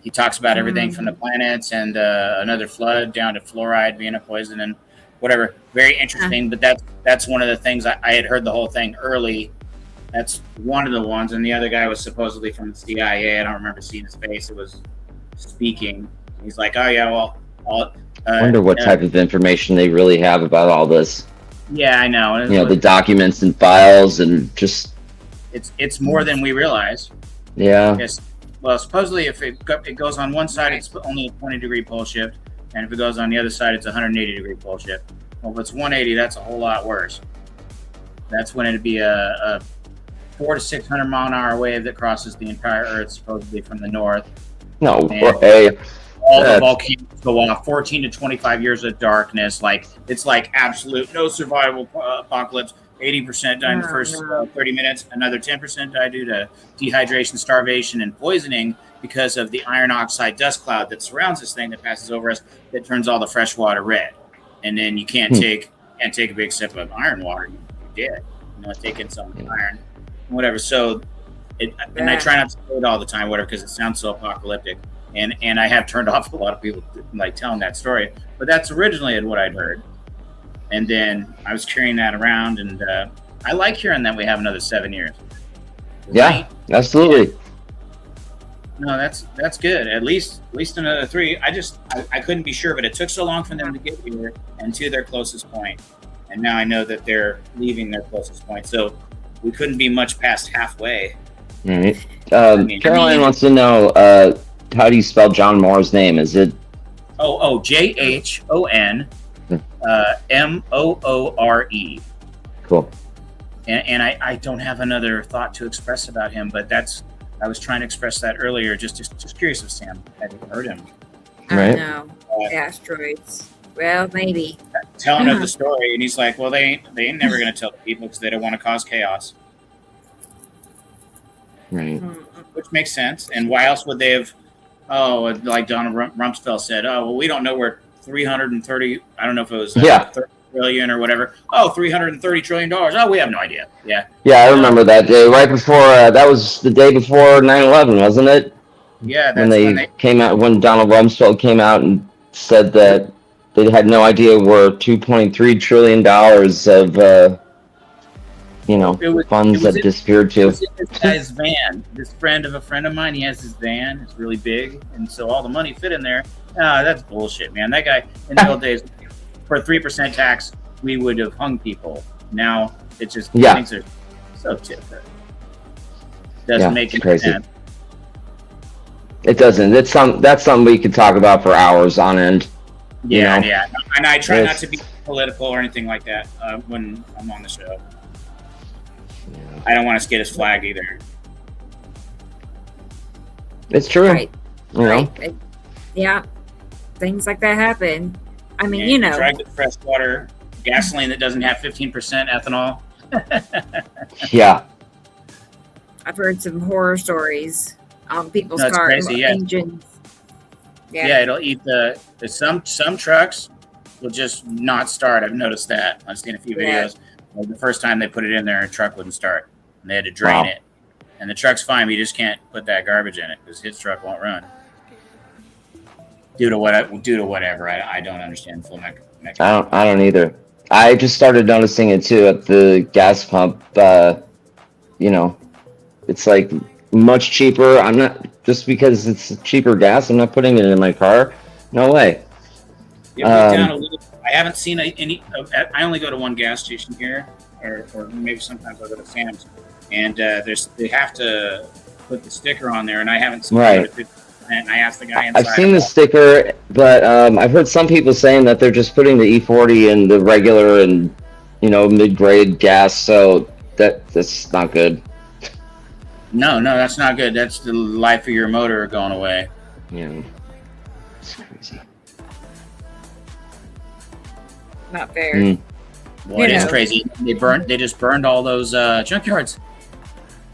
S7: he talks about everything from the planets and another flood down to fluoride being a poison and whatever. Very interesting, but that's one of the things I had heard the whole thing early. That's one of the ones, and the other guy was supposedly from the CIA. I don't remember seeing his face. It was speaking. He's like, "Oh yeah, well,
S8: I wonder what type of information they really have about all this."
S7: Yeah, I know.
S8: The documents and files, and just
S7: it's more than we realize.
S8: Yeah.
S7: Yes. Well, supposedly, if it goes on one side, it's only a 20-degree pole shift, and if it goes on the other side, it's a 180-degree pole shift. Well, if it's 180, that's a whole lot worse. That's when it'd be a 400 to 600 mile an hour wave that crosses the entire Earth, supposedly from the north.
S8: No,
S7: all the volcanoes go off. 14 to 25 years of darkness. It's like absolute no survival apocalypse. 80% die in the first 30 minutes. Another 10% die due to dehydration, starvation, and poisoning because of the iron oxide dust cloud that surrounds this thing that passes over us that turns all the fresh water red. And then you can't take a big sip of iron water. You're dead. Take in some iron, whatever. So, and I try not to say it all the time, whatever, because it sounds so apocalyptic. And I have turned off a lot of people telling that story, but that's originally what I'd heard. And then I was carrying that around, and I like hearing that we have another 7 years.
S8: Yeah, absolutely.
S7: No, that's good. At least another 3. I couldn't be sure, but it took so long for them to get here and to their closest point. And now I know that they're leaving their closest point. So we couldn't be much past halfway.
S8: All right. Caroline wants to know, how do you spell John Moore's name? Is it?
S7: JHON MOORE.
S8: Cool.
S7: And I don't have another thought to express about him, but I was trying to express that earlier. Just curious if Sam had heard him.
S8: Right.
S2: No. Asteroids. Well, maybe.
S7: Telling of the story, and he's like, "Well, they ain't never going to tell the people because they don't want to cause chaos."
S8: Right.
S7: Which makes sense. And why else would they have? Oh, like Donald Rumsfeld said, "Oh, well, we don't know where 330. I don't know if it was 30 trillion or whatever. Oh, $330 trillion. Oh, we have no idea." Yeah.
S8: Yeah, I remember that day. Right before that was the day before 9/11, wasn't it?
S7: Yeah.
S8: That's when they came out. When Donald Rumsfeld came out and said that they had no idea where $2.3 trillion of funds that disappeared to.
S7: It was in this guy's van. This friend of a friend of mine, he has his van. It's really big, and so all the money fit in there. That's bullshit, man. That guy, in the old days, for a 3% tax, we would have hung people. Now, it just things are so different. Doesn't make any sense.
S8: It doesn't. That's something we could talk about for hours on end.
S7: Yeah. And I try not to be political or anything like that when I'm on the show. I don't want to get his flag either.
S8: It's true.
S2: Right. Yeah. Things like that happen. I mean,
S7: Drag the fresh water, gasoline that doesn't have 15% ethanol.
S8: Yeah.
S2: I've heard some horror stories on people's cars, engines.
S7: Yeah, it'll eat some trucks will just not start. I've noticed that. I've seen a few videos. Like the first time they put it in there, a truck wouldn't start, and they had to drain it. And the truck's fine, but you just can't put that garbage in it because his truck won't run. Due to whatever. I don't understand full mechanism.
S8: I don't either. I just started noticing it too at the gas pump. It's like much cheaper. just because it's cheaper gas. I'm not putting it in my car. No way.
S7: Yeah, put down a little. I haven't seen any. I only go to one gas station here, or maybe sometimes I'll go to Sam's, and they have to put the sticker on there, and I haven't seen
S8: Right.
S7: it. And I asked the guy inside.
S8: I've seen the sticker, but I've heard some people saying that they're just putting the E40 in the regular and mid-grade gas, so that's not good.
S7: No, that's not good. That's the life of your motor going away.
S8: Yeah, it's crazy.
S2: Not fair.
S7: Boy, it is crazy. They just burned all those junkyards.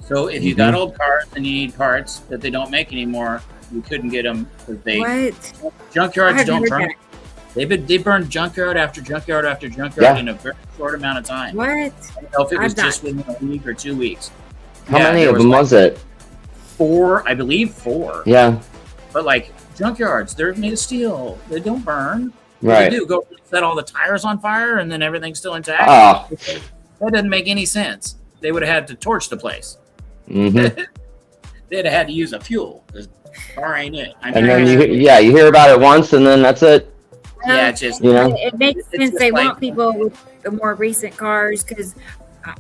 S7: So if you got old cars and you need parts that they don't make anymore, you couldn't get them because junkyards don't burn. They burned junkyard after junkyard after junkyard in a very short amount of time.
S2: What?
S7: I don't know if it was just within a week or 2 weeks.
S8: How many of them was it?
S7: 4, I believe 4.
S8: Yeah.
S7: But like junkyards, they're made of steel. They don't burn.
S8: Right.
S7: They do go set all the tires on fire and then everything's still intact.
S8: Oh.
S7: That doesn't make any sense. They would have had to torch the place.
S8: Mm-hmm.
S7: They'd have had to use a fuel. Because car ain't it.
S8: And then you hear about it once and then that's it.
S7: Yeah, it's just
S2: it makes sense. They want people with the more recent cars because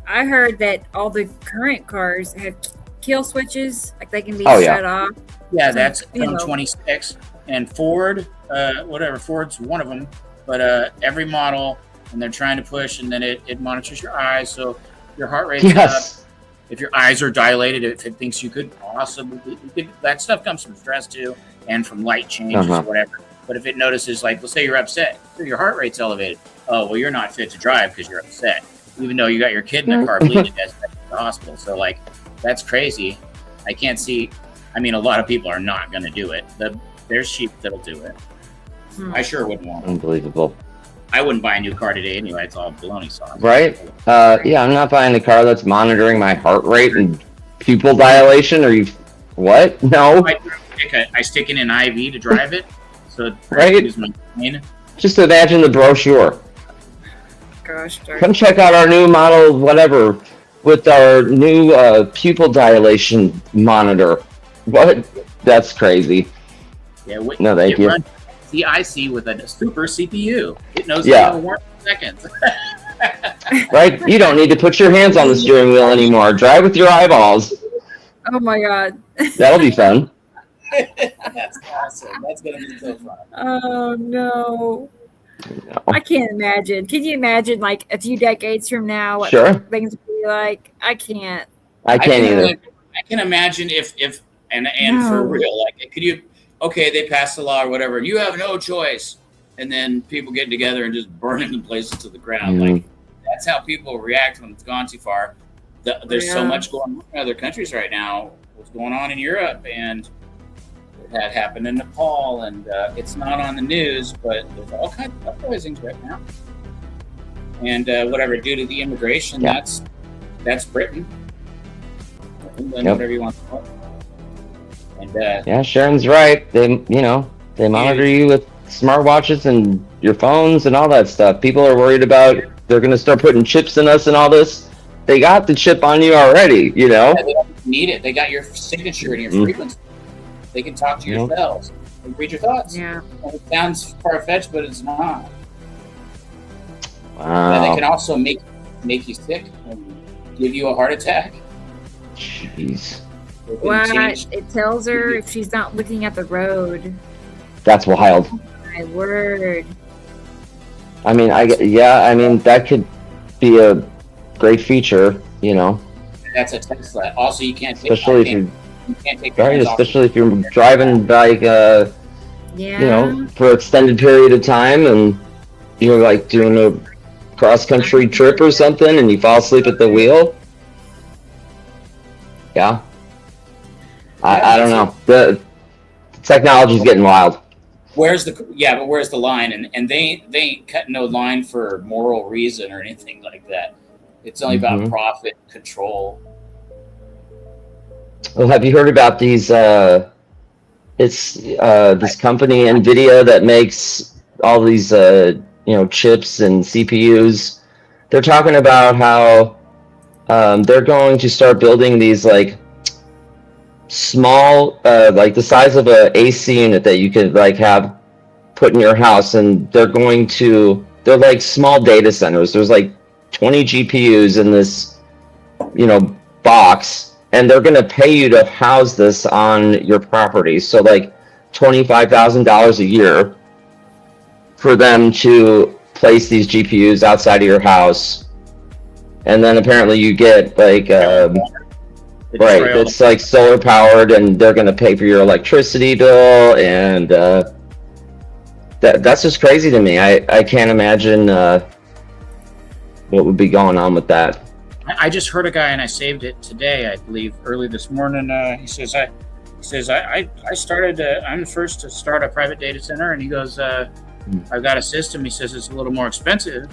S2: I heard that all the current cars have kill switches, like they can be shut off.
S7: Yeah, that's from 26 and Ford. Ford's one of them, but every model, and they're trying to push, and then it monitors your eyes, so your heart rate's up. If your eyes are dilated, if it thinks you could possibly, that stuff comes from stress too, and from light changes or whatever. But if it notices, like, let's say you're upset, so your heart rate's elevated. Oh, well, you're not fit to drive because you're upset, even though you got your kid in the car bleeding at the hospital. So, like, that's crazy. I can't see. I mean, a lot of people are not going to do it. There's sheep that'll do it. I sure wouldn't want it.
S8: Unbelievable.
S7: I wouldn't buy a new car today anyway. It's all baloney sauce.
S8: Right? Yeah, I'm not buying a car that's monitoring my heart rate and pupil dilation. Are you... What? No.
S7: I stick in an IV to drive it. So
S8: right?
S7: My brain.
S8: Just imagine the brochure.
S2: Gosh,
S8: come check out our new model, whatever, with our new pupil dilation monitor. What? That's crazy.
S7: Yeah.
S8: No, thank you.
S7: CIC with a super CPU. It knows one seconds.
S8: Right? You don't need to put your hands on the steering wheel anymore. Drive with your eyeballs.
S2: Oh my god.
S8: That'll be fun.
S7: That's awesome. That's gonna be so fun.
S2: Oh no. I can't imagine. Can you imagine, like, a few decades from now, what things would be like? I can't.
S8: I can't either.
S7: I can imagine if for real, like, could you? Okay, they passed the law or whatever. You have no choice, and then people getting together and just burning the places to the ground. Like, that's how people react when it's gone too far. There's so much going on in other countries right now. What's going on in Europe, and that happened in Nepal, and it's not on the news, but there's all kinds of uprisings right now. And whatever, due to the immigration, that's Britain, England, whatever you want to call it. And
S8: Sharon's right. They monitor you with smartwatches and your phones and all that stuff. People are worried about they're going to start putting chips in us and all this. They got the chip on you already,
S7: Yeah, they don't need it. They got your signature and your frequency. They can talk to your cells. They can read your thoughts.
S2: Yeah.
S7: And it sounds far-fetched, but it's not.
S8: Wow.
S7: And they can also make you sick and give you a heart attack.
S8: Jeez.
S2: What? It tells her if she's not looking at the road.
S8: That's wild.
S2: My word.
S8: I mean, that could be a great feature,
S7: That's a Tesla. Also, you can't take
S8: especially if you're driving like for extended period of time and you're like doing a cross country trip or something and you fall asleep at the wheel. Yeah. I don't know. The technology's getting wild.
S7: Where's the line? And they ain't cutting no line for moral reason or anything like that. It's only about profit control.
S8: Well, have you heard about these? It's this company NVIDIA that makes all these chips and CPUs. They're talking about how they're going to start building these like small, like the size of a AC unit that you could like have put in your house, and they're like small data centers. There's like 20 GPUs in this, box, and they're going to pay you to house this on your property. So like $25,000 a year for them to place these GPUs outside of your house. And then apparently you get like, right, it's like solar powered, and they're going to pay for your electricity bill. And that's just crazy to me. I can't imagine what would be going on with that.
S7: I just heard a guy, and I saved it today, I believe, early this morning. He says, I started, I'm the first to start a private data center. And he goes, I've got a system. He says it's a little more expensive,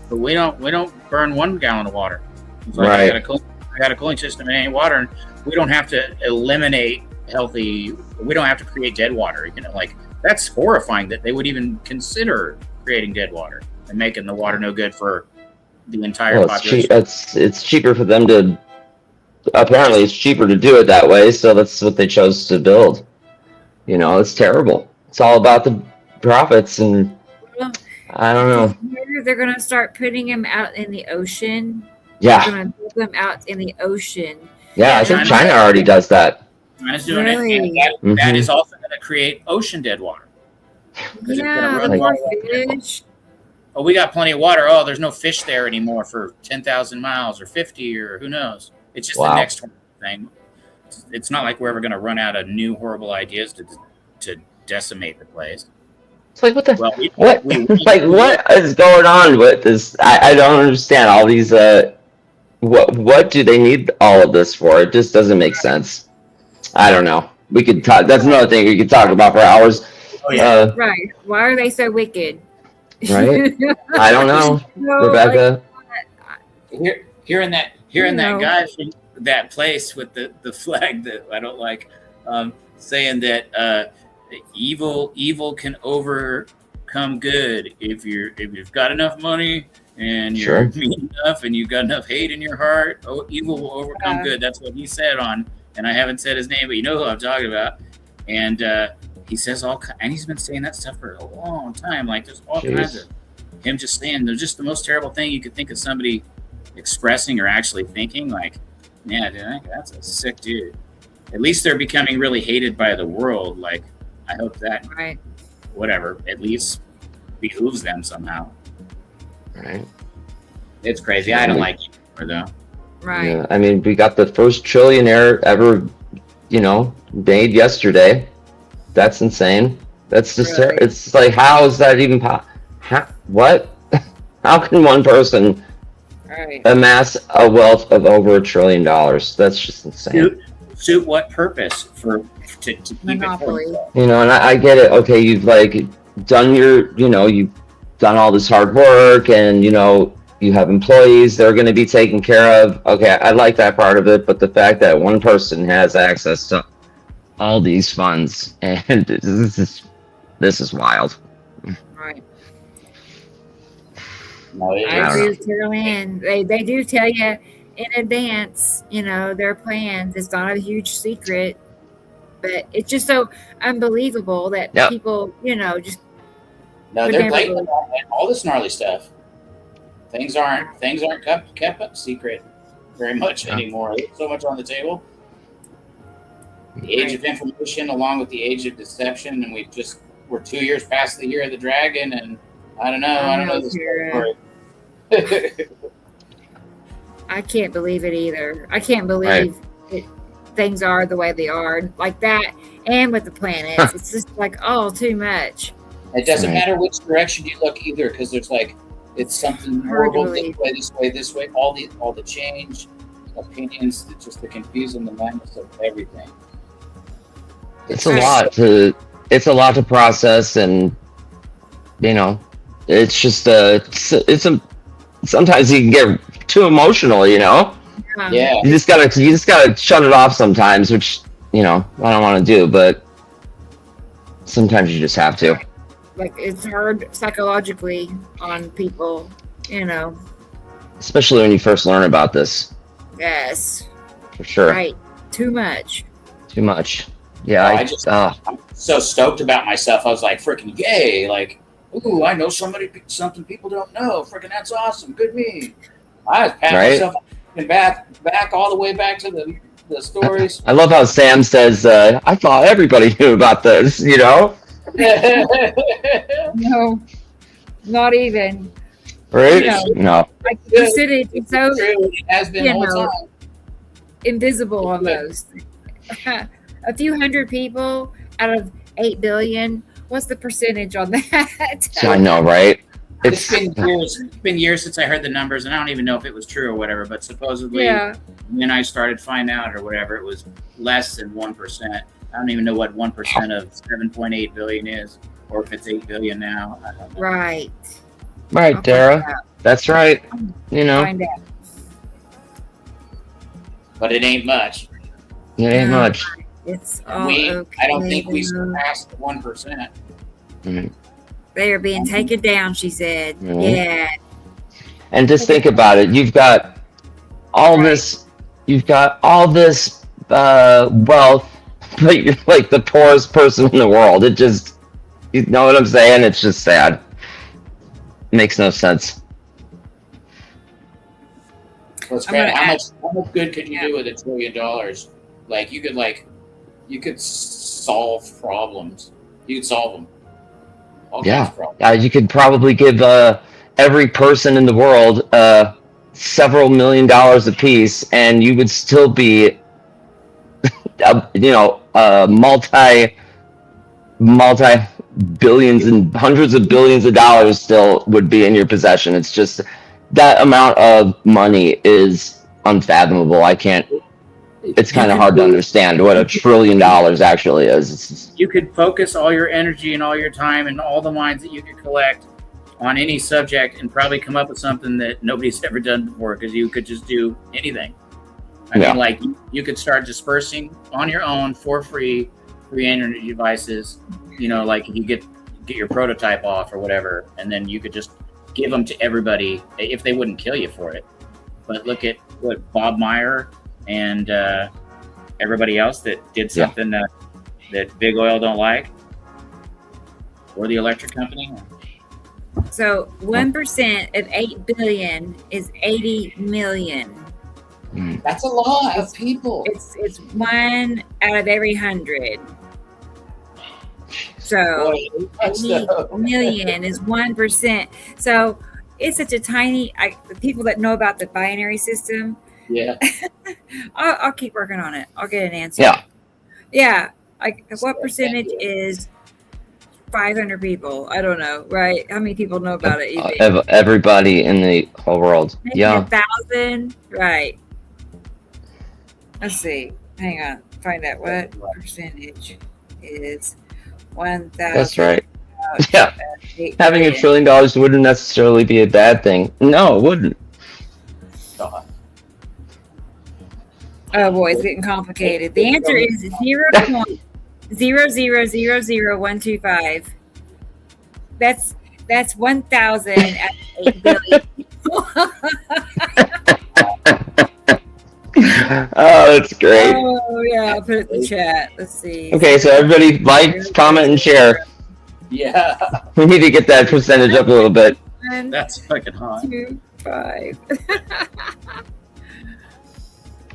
S7: but we don't burn 1 gallon of water. He's like,
S8: right.
S7: I got a cooling system and ain't water, and we don't have to eliminate we don't have to create dead water. Like that's horrifying that they would even consider creating dead water and making the water no good for the entire population.
S8: It's cheaper for them to. Apparently, it's cheaper to do it that way, so that's what they chose to build. It's terrible. It's all about the profits, and I don't know.
S2: They're going to start putting them out in the ocean.
S8: Yeah.
S2: They're going to put them out in the ocean.
S8: Yeah, I think China already does that.
S7: China's doing it, and that is also going to create ocean dead water.
S2: Yeah, the more fish.
S7: Oh, we got plenty of water. Oh, there's no fish there anymore for 10,000 miles or 50 or who knows. It's just the next thing. It's not like we're ever going to run out of new horrible ideas to decimate the place.
S8: It's like, what the what? What is going on with this? I don't understand all these. What do they need all of this for? It just doesn't make sense. I don't know. We could talk. That's another thing we could talk about for hours.
S7: Oh, yeah.
S2: Right. Why are they so wicked?
S8: Right. I don't know, Rebecca.
S7: Hearing that guy from that place with the flag that I don't like, saying that evil can overcome good if you've got enough money and you're mean enough and you've got enough hate in your heart. Oh, evil will overcome good. That's what he said and I haven't said his name, but you know who I'm talking about. And he says and he's been saying that stuff for a long time. Like there's all kinds of him just saying they're just the most terrible thing you could think of somebody expressing or actually thinking. Like, yeah, dude, that's a sick dude. At least they're becoming really hated by the world. Like, I hope that whatever at least behooves them somehow.
S8: Right.
S7: It's crazy. I don't like it anymore, though.
S2: Right.
S8: Yeah, I mean, we got the first trillionaire ever, made yesterday. That's insane. That's just it's like, how is that even what? How can one person amass a wealth of over $1 trillion? That's just insane.
S7: Suit what purpose to keep
S2: Monopoly.
S7: it?
S8: And I get it. Okay, you've like done you've done all this hard work, and you have employees that are going to be taken care of. Okay, I like that part of it, but the fact that one person has access to all these funds, and this is wild.
S2: Right.
S7: No,
S2: I agree with Carolyn. They do tell you in advance, their plans. It's not a huge secret, but it's just so unbelievable that people, just.
S7: No, they're blatant about all this gnarly stuff. Things aren't kept up secret very much anymore. There's so much on the table. The age of information, along with the age of deception, and we're 2 years past the year of the dragon, and I don't know the story.
S2: I can't believe it either. I can't believe things are the way they are like that, and with the planets, it's just like too much.
S7: It doesn't matter which direction you look either, because there's it's something horrible this way. All the change, opinions, just the confusion, the madness of everything.
S8: It's a lot to process, and it's just sometimes you can get too emotional,
S7: Yeah.
S8: You just gotta shut it off sometimes, which I don't want to do, but sometimes you just have to.
S2: Like, it's hard psychologically on people,
S8: especially when you first learn about this.
S2: Yes.
S8: For sure.
S2: Right. Too much.
S8: Too much. Yeah,
S7: I'm so stoked about myself. I was like, freaking yay! Like, ooh, I know something people don't know. Freaking that's awesome. Good me. I was patting myself and back all the way back to the stories.
S8: I love how Sam says, "I thought everybody knew about this." You know.
S2: No, not even.
S8: Right?
S2: You know,
S8: No.
S2: like the percentage is so
S7: It has been the whole time.
S2: invisible almost. A few hundred people out of 8 billion. What's the percentage on that?
S8: I know, right?
S7: It's been years since I heard the numbers, and I don't even know if it was true or whatever. But supposedly, when I started finding out or whatever, it was less than 1%. I don't even know what 1% of 7.8 billion is, or if it's 8 billion now. I don't know.
S2: Right.
S8: Right, Dara. That's right. You know.
S2: Find out.
S7: But it ain't much.
S8: It ain't much.
S2: It's all
S7: I don't think we surpassed the 1%.
S8: Mm-hmm.
S2: They are being taken down, she said.
S8: Mm-hmm.
S2: Yeah.
S8: And just think about it. You've got all this. You've got all this wealth, but you're like the poorest person in the world. It just, you know what I'm saying? It's just sad. Makes no sense.
S7: Let's how much good could you do with $1 trillion? Like you could solve problems. You could solve them. All kinds of problems.
S8: You could probably give every person in the world several $1 million a piece, and you would still be, multi billions and hundreds of billions of dollars still would be in your possession. It's just that amount of money is unfathomable. It's kind of hard to understand what $1 trillion actually is.
S7: You could focus all your energy and all your time and all the minds that you could collect on any subject and probably come up with something that nobody's ever done before, because you could just do anything. I mean, like you could start dispersing on your own for free energy devices. You know, like you get your prototype off or whatever, and then you could just give them to everybody if they wouldn't kill you for it. But look at what Bob Meyer and everybody else that did something that big oil don't like, or the electric company.
S2: So 1% of 8 billion is 80 million.
S7: That's a lot of people.
S2: It's 1 out of every 100. So 80 million is 1%. So it's such a tiny. The people that know about the binary system.
S7: Yeah.
S2: I'll keep working on it. I'll get an answer.
S8: Yeah.
S2: Yeah. What percentage is 500 people? I don't know. Right? How many people know about it?
S8: Everybody in the whole world.
S2: Maybe 1,000. Right. Let's see. Hang on. Find out what percentage is 1,000.
S8: That's right. Yeah. Having $1 trillion wouldn't necessarily be a bad thing. No, it wouldn't.
S2: Oh boy, it's getting complicated. The answer is 0.0000125. That's 1,000 out of 8 billion.
S8: Oh, that's great.
S2: Oh yeah, I'll put it in the chat. Let's see.
S8: Okay, so everybody like, comment, and share.
S7: Yeah.
S8: We need to get that percentage up a little bit.
S7: That's fucking hot.
S2: 2, 5.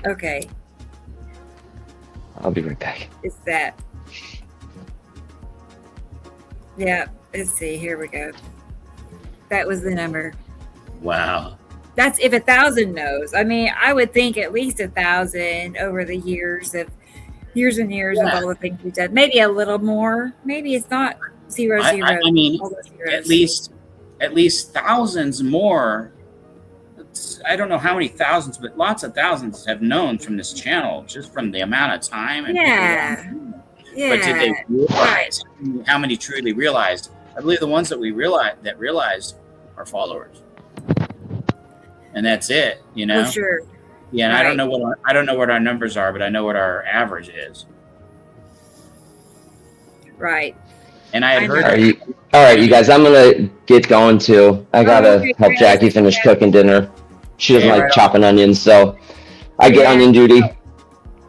S2: Okay.
S8: I'll be right back.
S2: It's that. Yeah, let's see. Here we go. That was the number.
S7: Wow.
S2: That's if 1,000 knows. I mean, I would think at least 1,000 over the years and years of all the things we've done. Maybe a little more. Maybe it's not 0, 0.
S7: I mean, at least thousands more. I don't know how many thousands, but lots of thousands have known from this channel just from the amount of time. And
S2: yeah.
S7: But did they realize how many truly realized? I believe the ones that realized are followers, and that's it. You know.
S2: For sure.
S7: Yeah, and I don't know what our numbers are, but I know what our average is.
S2: Right.
S7: And I had heard.
S8: All right, you guys. I'm gonna get going too. I gotta help Jackie finish cooking dinner. She doesn't like chopping onions, so I get onion duty.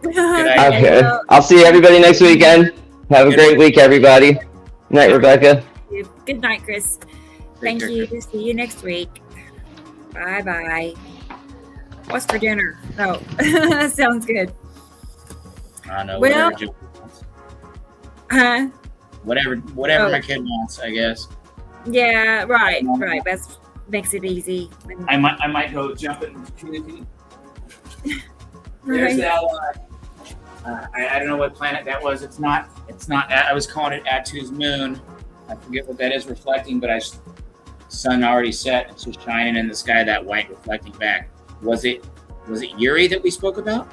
S8: Okay. I'll see everybody next weekend. Have a great week, everybody. Good night, Rebecca.
S2: Good night, Chris. Thank you. See you next week. Bye-bye. What's for dinner? Oh, sounds good.
S7: I know.
S2: Well,
S7: Whatever. Whatever my kid wants, I guess.
S2: Yeah, right. That makes it easy.
S7: I might go jump in the jacuzzi.
S2: Right.
S7: There's the ally. I don't know what planet that was. It's not. I was calling it Atu's moon. I forget what that is reflecting, but sun already set. It's just shining in the sky. That white reflecting back. Was it Yuri that we spoke about?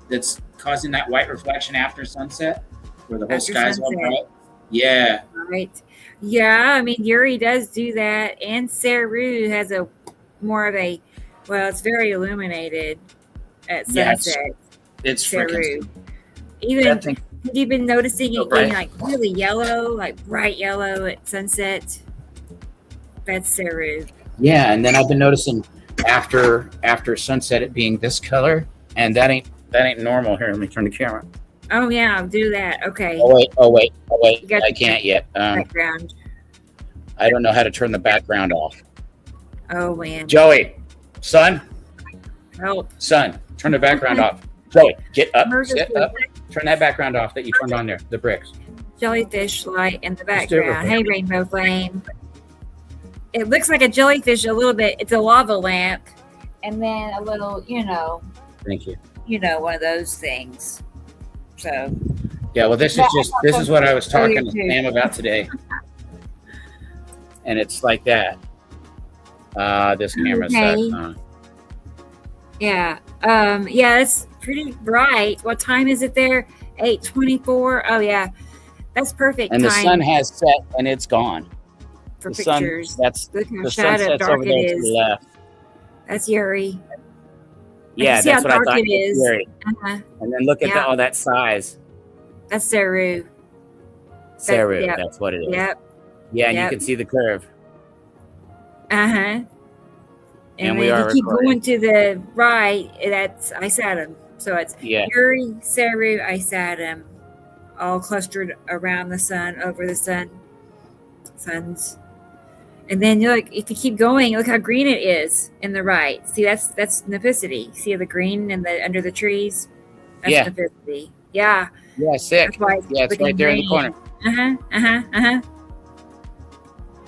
S7: That's causing that white reflection after sunset, where the whole sky's all bright. Yeah.
S2: Right. Yeah. I mean, Yuri does do that, and Saru has it's very illuminated at sunset.
S7: It's
S2: Saru.
S7: freaking.
S2: Even have you been noticing it
S7: bright.
S2: getting like really yellow, like bright yellow at sunset? That's Saru.
S7: Yeah, and then I've been noticing after sunset it being this color, and that ain't normal. Here, let me turn the camera.
S2: Oh yeah, I'll do that. Okay.
S7: Oh wait. I can't yet.
S2: Background.
S7: I don't know how to turn the background off.
S2: Oh man.
S7: Joey, son,
S2: help.
S7: Son, turn the background off. Joey, get up, sit up. Turn that background off that you turned on there. The bricks.
S2: Jellyfish light in the background. Hey, Rainbow Flame. It looks like a jellyfish a little bit. It's a lava lamp, and then a little,
S7: Thank you.
S2: One of those things. So.
S7: Yeah, well, this is what I was talking to Sam about today, and it's like that. This camera sucks.
S2: Yeah. Yeah, it's pretty bright. What time is it there? 8:24. Oh yeah, that's perfect.
S7: And
S2: time
S7: the sun has set, and it's gone.
S2: for
S7: the
S2: pictures.
S7: Sun, that's
S2: look how
S7: the
S2: shadow
S7: sunset's
S2: dark
S7: over
S2: it
S7: there to
S2: is.
S7: the left.
S2: That's Yuri.
S7: Yeah,
S2: see
S7: that's
S2: how
S7: what I
S2: dark
S7: thought.
S2: it is.
S7: Yuri.
S2: Uh-huh.
S7: And then look at all that size.
S2: That's Saru.
S7: Saru,
S2: Yep.
S7: that's what it is.
S2: Yep.
S7: Yeah, and
S2: Yep.
S7: you can see the curve.
S2: Uh-huh.
S7: And
S2: then
S7: we are
S2: if you keep
S7: recording.
S2: going to the right, that's Isatum. So it's Yuri, Saru, Isatum, all clustered around the sun, over the suns. And then if you keep going, look how green it is in the right. See, that's Nephicity. See the green and under the trees? That's Nephicity. Yeah.
S7: Yeah, sick.
S2: That's why
S7: It's right there in the corner.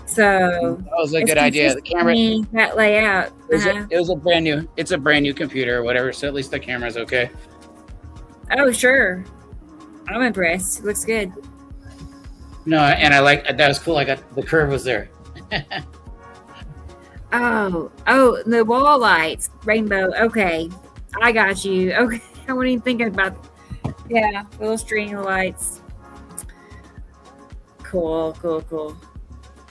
S2: So
S7: that was a good idea. The camera,
S2: that layout.
S7: it was a brand new. It's a brand new computer or whatever. So at least the camera's okay.
S2: Oh sure, I'm impressed. It looks good.
S7: No, and I like that was cool. I got the curve was there.
S2: Oh, the wall lights, rainbow. Okay, I got you. Okay, I wasn't even thinking about. Yeah, little string of lights. Cool.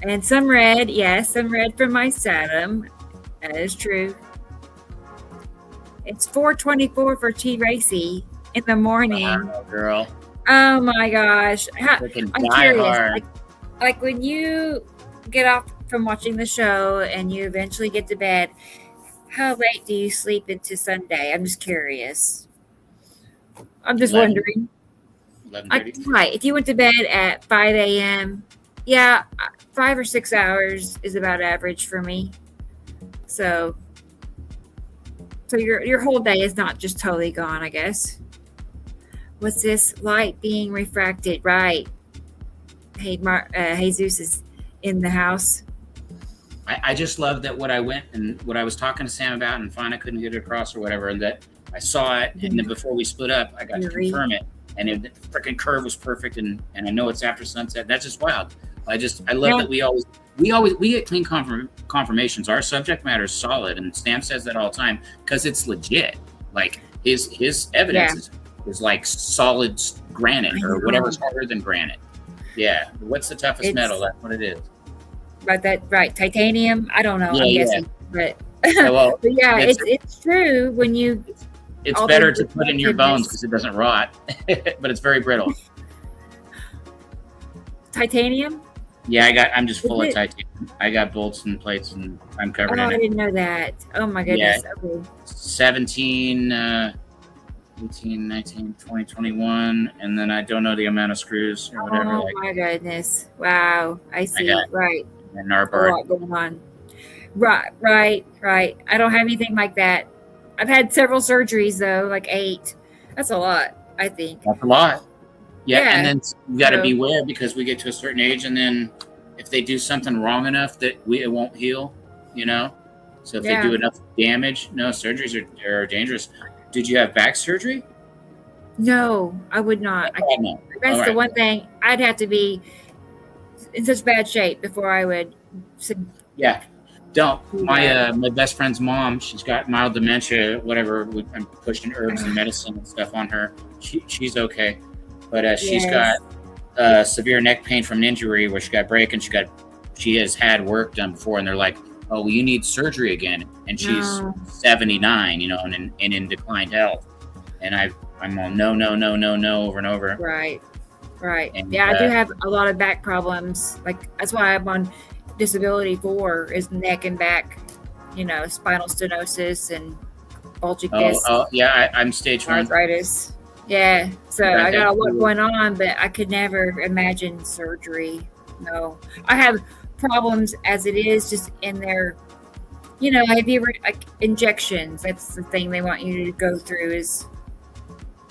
S2: And some red, yes, some red from my Saturn. That is true. It's 4:24 for T Racy in the morning.
S7: Wow, girl.
S2: Oh my gosh! I'm curious.
S7: Hard.
S2: Like when you get off from watching the show and you eventually get to bed, how late do you sleep into Sunday? I'm just curious. I'm just
S7: 11.
S2: wondering.
S7: 11:30.
S2: Right. If you went to bed at 5 a.m., yeah, 5 or 6 hours is about average for me. So your whole day is not just totally gone, I guess. What's this? Light being refracted, right? Hey, Jesus is in the house.
S7: I just love that what I went and what I was talking to Sam about and finally couldn't get it across or whatever, and that I saw it, and then before we split up, I got to confirm it, and the freaking curve was perfect, and I know it's after sunset. That's just wild. I love that we get clean confirmations. Our subject matter is solid, and Sam says that all the time because it's legit. Like his evidence is like solid granite or whatever's harder than granite. Yeah. What's the toughest metal? That's what it is.
S2: Right. Titanium. I don't know. I'm guessing, but
S7: Yeah, well,
S2: but yeah, it's true when you.
S7: It's better to put in your bones because it doesn't rot, but it's very brittle.
S2: Titanium.
S7: Yeah, I'm just full of titanium. I got bolts and plates, and I'm covered in
S2: I
S7: it.
S2: didn't know that. Oh my goodness.
S7: Yeah.
S2: Okay.
S7: 17 18, 19, 20, 21, and then I don't know the amount of screws or whatever.
S2: Oh my goodness! Wow, I see. Right,
S7: and
S2: a lot going on. Right. I don't have anything like that. I've had several surgeries though, like 8. That's a lot, I think.
S7: That's a lot. Yeah,
S2: Yeah.
S7: and then you got to beware because we get to a certain age, and then if they do something wrong enough that it won't heal, you know. So if they do enough damage, no, surgeries are dangerous. Did you have back surgery?
S2: No, I would not. That's the one thing. I'd have to be in such bad shape before I would.
S7: Yeah, don't. My best friend's mom, she's got mild dementia, whatever. I'm pushing herbs and medicine and stuff on her. She's okay, but she's got severe neck pain from an injury where she got break, and she has had work done before, and they're like, oh, well, you need surgery again, and she's 79, you know, and in declined health, and I'm on no over and over.
S2: Right.
S7: And,
S2: I do have a lot of back problems. Like that's why I'm on disability 4 is neck and back, you know, spinal stenosis and bulging disc.
S7: Oh, yeah, I'm stage 1
S2: arthritis. Yeah, so I got a lot going on, but I could never imagine surgery. No, I have problems as it is, just in their, you know, have you ever like injections? That's the thing they want you to go through is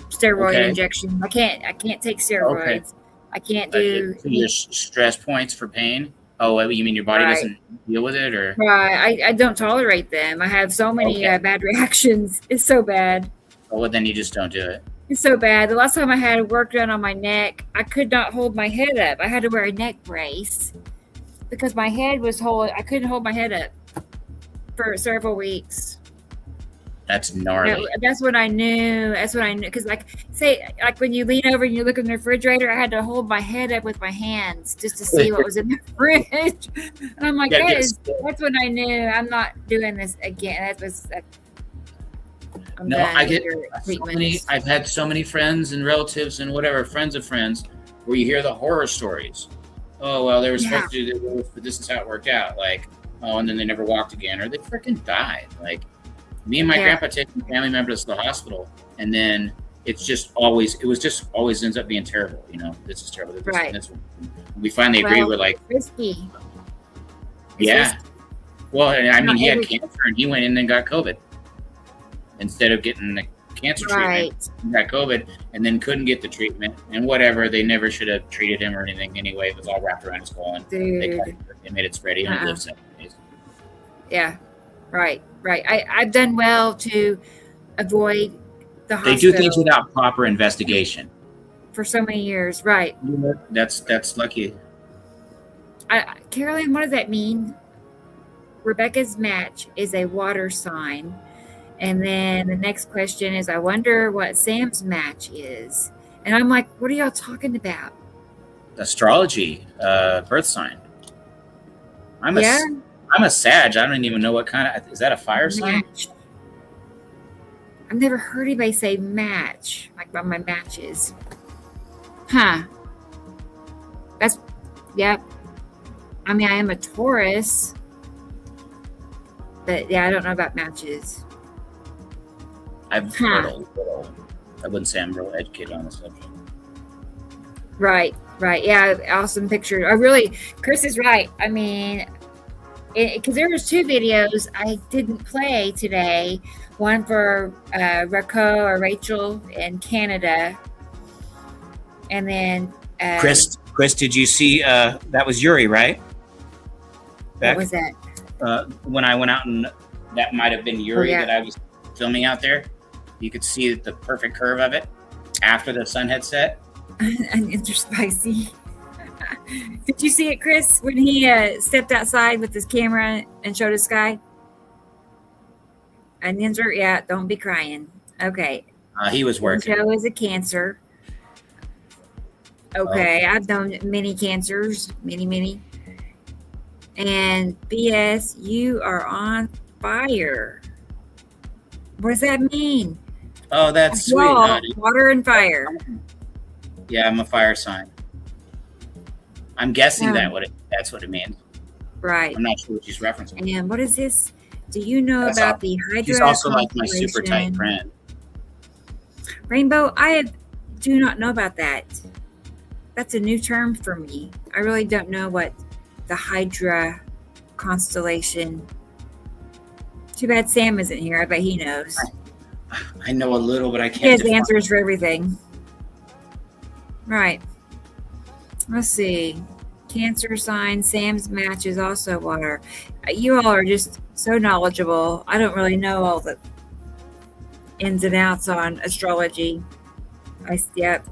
S2: steroid injection. I can't take steroids. I can't do
S7: your stress points for pain. Oh, you mean your body doesn't deal with it, or?
S2: Right, I don't tolerate them. I have so many bad reactions. It's so bad.
S7: Oh, well, then you just don't do it.
S2: It's so bad. The last time I had work done on my neck, I could not hold my head up. I had to wear a neck brace because my head was I couldn't hold my head up for several weeks.
S7: That's gnarly.
S2: That's when I knew. Because like when you lean over and you look in the refrigerator, I had to hold my head up with my hands just to see what was in the fridge. And I'm like, that's when I knew I'm not doing this again.
S7: I've had so many friends and relatives and whatever, friends of friends, where you hear the horror stories. Oh, well, they were supposed to do this, but this is how it worked out. Like, oh, and then they never walked again, or they freaking died. Like, me and my grandpa taking family members to the hospital, and then it just always ends up being terrible. You know, this is terrible. This we finally agree. We're like,
S2: risky.
S7: Risky. Well, I mean, he had cancer, and he went in and got COVID. Instead of getting the cancer treatment, he got COVID, and then couldn't get the treatment, and whatever. They never should have treated him or anything anyway. It was all wrapped around his colon. They made it spread. He only lived 7 days.
S2: Yeah. Right. I've done well to avoid the hospital.
S7: They do things without proper investigation.
S2: For so many years, right.
S7: That's lucky.
S2: Carolyn, what does that mean? Rebecca's match is a water sign. And then the next question is, I wonder what Sam's match is. And I'm like, what are y'all talking about?
S7: Astrology, birth sign. I'm a Sag. I don't even know what kind of. Is that a fire sign?
S2: I've never heard anybody say match, like about my matches. Huh. I mean, I am a Taurus. But I don't know about matches.
S7: I've heard a little. I wouldn't say I'm real educated on the subject.
S2: Right. Yeah, awesome picture. Chris is right. I mean, because there was 2 videos I didn't play today. One for Rachel in Canada, and then
S7: Chris, did you see that was Yuri, right?
S2: What was that?
S7: When I went out, and that might have been Yuri that I was filming out there. You could see the perfect curve of it after the sun had set.
S2: An interspicy. Did you see it, Chris, when he stepped outside with his camera and showed his sky? Onions are, don't be crying. Okay.
S7: He was working.
S2: Joe is a Cancer. Okay, I've known many Cancers, many. And BS, you are on fire. What does that mean?
S7: Oh, that's sweet. Honey.
S2: Water and fire.
S7: Yeah, I'm a fire sign. I'm guessing that's what it means.
S2: Right.
S7: I'm not sure what she's referencing.
S2: And what is this? Do you know about the Hydra?
S7: She's also like my super tight friend.
S2: Rainbow, do not know about that. That's a new term for me. I really don't know what the Hydra constellation. Too bad Sam isn't here. I bet he knows.
S7: I know a little, but I can't.
S2: He has answers for everything. Right. Let's see. Cancer sign. Sam's match is also water. You all are just so knowledgeable. I don't really know all the ins and outs on astrology. Yep.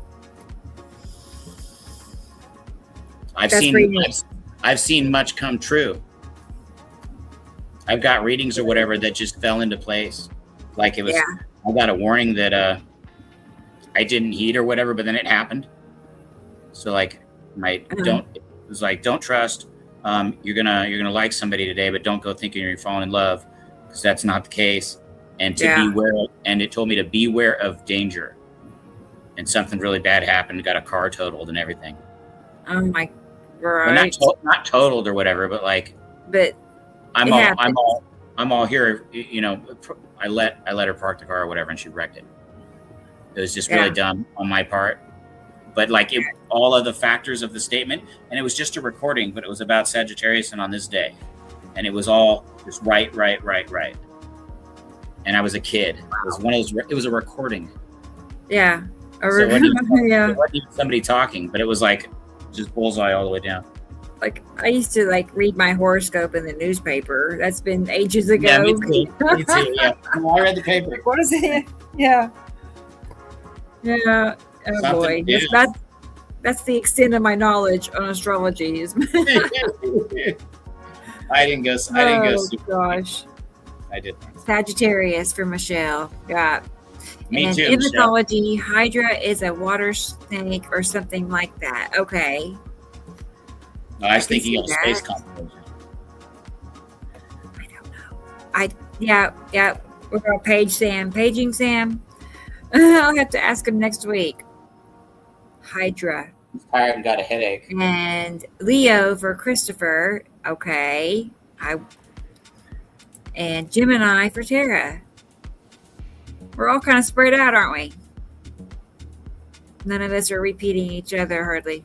S7: I've seen much come true. I've got readings or whatever that just fell into place. Like it was, I got a warning that I didn't heed or whatever, but then it happened. So like it was like, don't trust. You're gonna like somebody today, but don't go thinking you're falling in love, because that's not the case. And to beware, and it told me to beware of danger. And something really bad happened. Got a car totaled and everything.
S2: Oh my, right.
S7: Well, not totaled or whatever, but like.
S2: But
S7: I'm all here. You know, I let her park the car or whatever, and she wrecked it. It was just really dumb on my part. But like all of the factors of the statement, and it was just a recording, but it was about Sagittarius and on this day, and it was all just right. And I was a kid. It was one of those. It was a recording.
S2: Yeah.
S7: So it wasn't even somebody talking, but it was like just bullseye all the way down.
S2: Like I used to read my horoscope in the newspaper. That's been ages ago.
S7: Yeah, me too. Yeah. I read the paper.
S2: What is it? Yeah. Yeah. Oh
S7: Something
S2: boy. That's the extent of my knowledge on astrology.
S7: I didn't go.
S2: Oh gosh.
S7: I did.
S2: Sagittarius for Michelle. Yeah.
S7: Me
S2: and
S7: too.
S2: In mythology, Hydra is a water snake or something like that. Okay.
S7: No, I was thinking of space constellation.
S2: I don't know. Yeah. We're going to paging Sam. I'll have to ask him next week. Hydra.
S7: I'm tired and got a headache.
S2: And Leo for Christopher. Okay. And Gemini for Tara. We're all kind of spread out, aren't we? None of us are repeating each other hardly.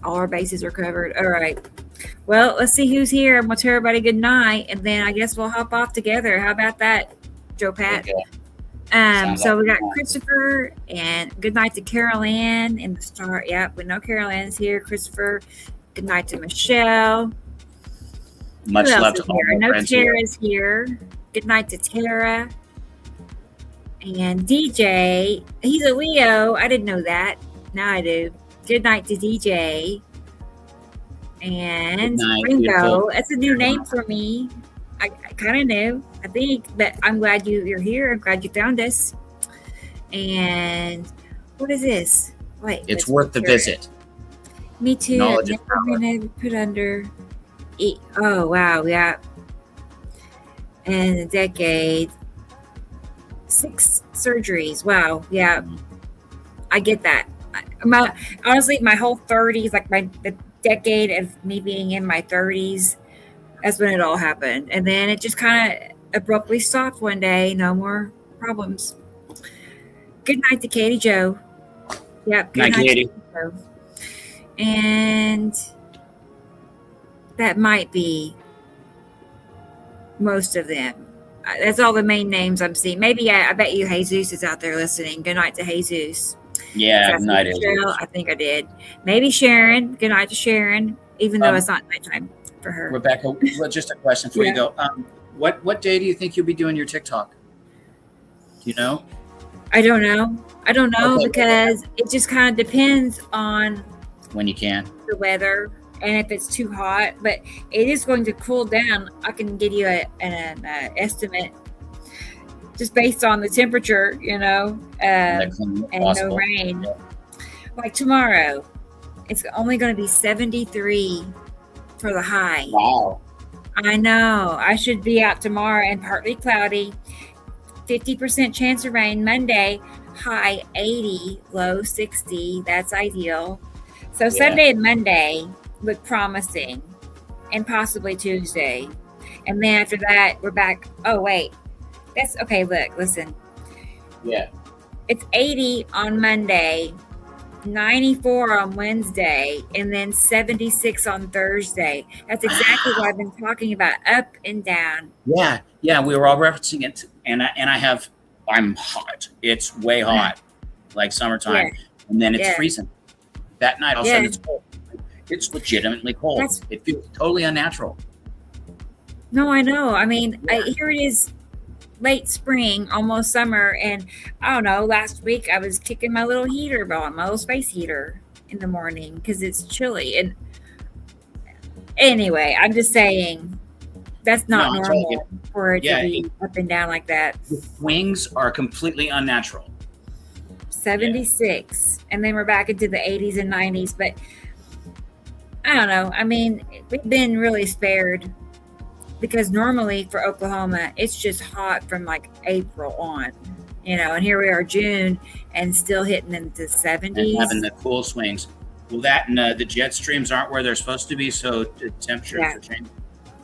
S2: All our bases are covered. All right. Well, let's see who's here, and we'll tell everybody good night, and then I guess we'll hop off together. How about that, Joe Pat?
S7: Okay.
S2: So we got Christopher, and good night to Carol Ann in the star. Yep, we know Carol Ann's here. Christopher, good night to Michelle.
S7: Much love to all
S2: I know
S7: friends
S2: Tara's here. Good night to Tara. And DJ, he's a Leo. I didn't know that. Now I do. Good night to DJ. And Ringo. That's a new name for me. I kind of knew, I think, but I'm glad you're here. I'm glad you found us. And what is this? Wait,
S7: it's worth the visit.
S2: Me too.
S7: Knowledge
S2: Never been put under. Oh wow, yeah. And a decade. 6 surgeries. Wow, yeah. I get that. Honestly, my whole 30s, like the decade of me being in my 30s, that's when it all happened. And then it just kind of abruptly stopped one day. No more problems. Good night to Katie Joe. Yep. Good
S7: night, Katie.
S2: Joe. And that might be most of them. That's all the main names I'm seeing. Maybe I bet you Jesus is out there listening. Good night to Jesus.
S7: Yeah, good night,
S2: Michelle, I think I did. Maybe Sharon. Good night to Sharon, even though it's not nighttime for her.
S7: Rebecca, just a question before you go. What day do you think you'll be doing your TikTok? Do you know?
S2: I don't know because it just kind of depends on
S7: when you can.
S2: The weather and if it's too hot. But it is going to cool down. I can give you an estimate just based on the temperature, and no rain. Yeah. Like tomorrow, it's only going to be 73 for the high.
S7: Wow.
S2: I know. I should be out tomorrow and partly cloudy. 50% chance of rain. Monday, high 80, low 60. That's ideal. So Sunday and Monday look promising, and possibly Tuesday. And then after that, we're back. Oh, wait. That's okay. Look, listen.
S7: Yeah.
S2: It's 80 on Monday, 94 on Wednesday, and then 76 on Thursday. That's exactly what I've been talking about, up and down.
S7: Yeah, yeah, we were all referencing it, and I'm hot. It's way hot, like summertime, and then it's freezing. That night, all of a sudden, it's cold. It's legitimately cold. It feels totally unnatural.
S2: No, I know. I mean, here it is, late spring, almost summer, and I don't know. Last week, I was kicking my little heater on, my little space heater, in the morning because it's chilly. And anyway, I'm just saying. That's not normal for it to be up and down like that.
S7: The swings are completely unnatural.
S2: 76, and then we're back into the 80s and 90s. But I don't know. I mean, we've been really spared because normally for Oklahoma, it's just hot from like April on, and here we are June and still hitting into the 70s.
S7: And having the cool swings. Well, that and the jet streams aren't where they're supposed to be, so the temperatures are changing.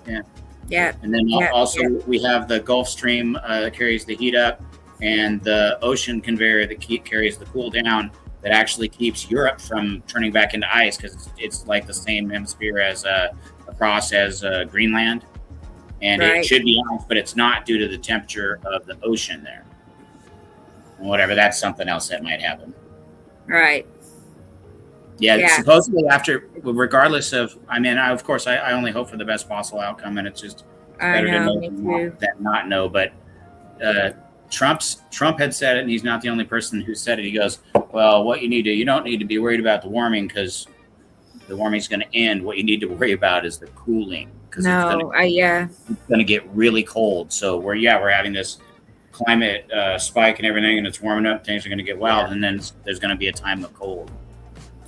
S7: Yeah.
S2: Yeah.
S7: And then also we have the Gulf Stream that carries the heat up, and the ocean conveyor that carries the cool down that actually keeps Europe from turning back into ice because it's like the same hemisphere as across as Greenland. And it should be ice, but it's not due to the temperature of the ocean there. And whatever, that's something else that might happen.
S2: Right.
S7: Yeah, supposedly regardless of, I mean, of course, I only hope for the best possible outcome, and it's just better to know than not know. But Trump had said it, and he's not the only person who said it. He goes, well, you don't need to be worried about the warming because the warming's going to end. What you need to worry about is the cooling because it's going to get really cold. So we're having this climate spike and everything, and it's warming up. Things are going to get wild, and then there's going to be a time of cold.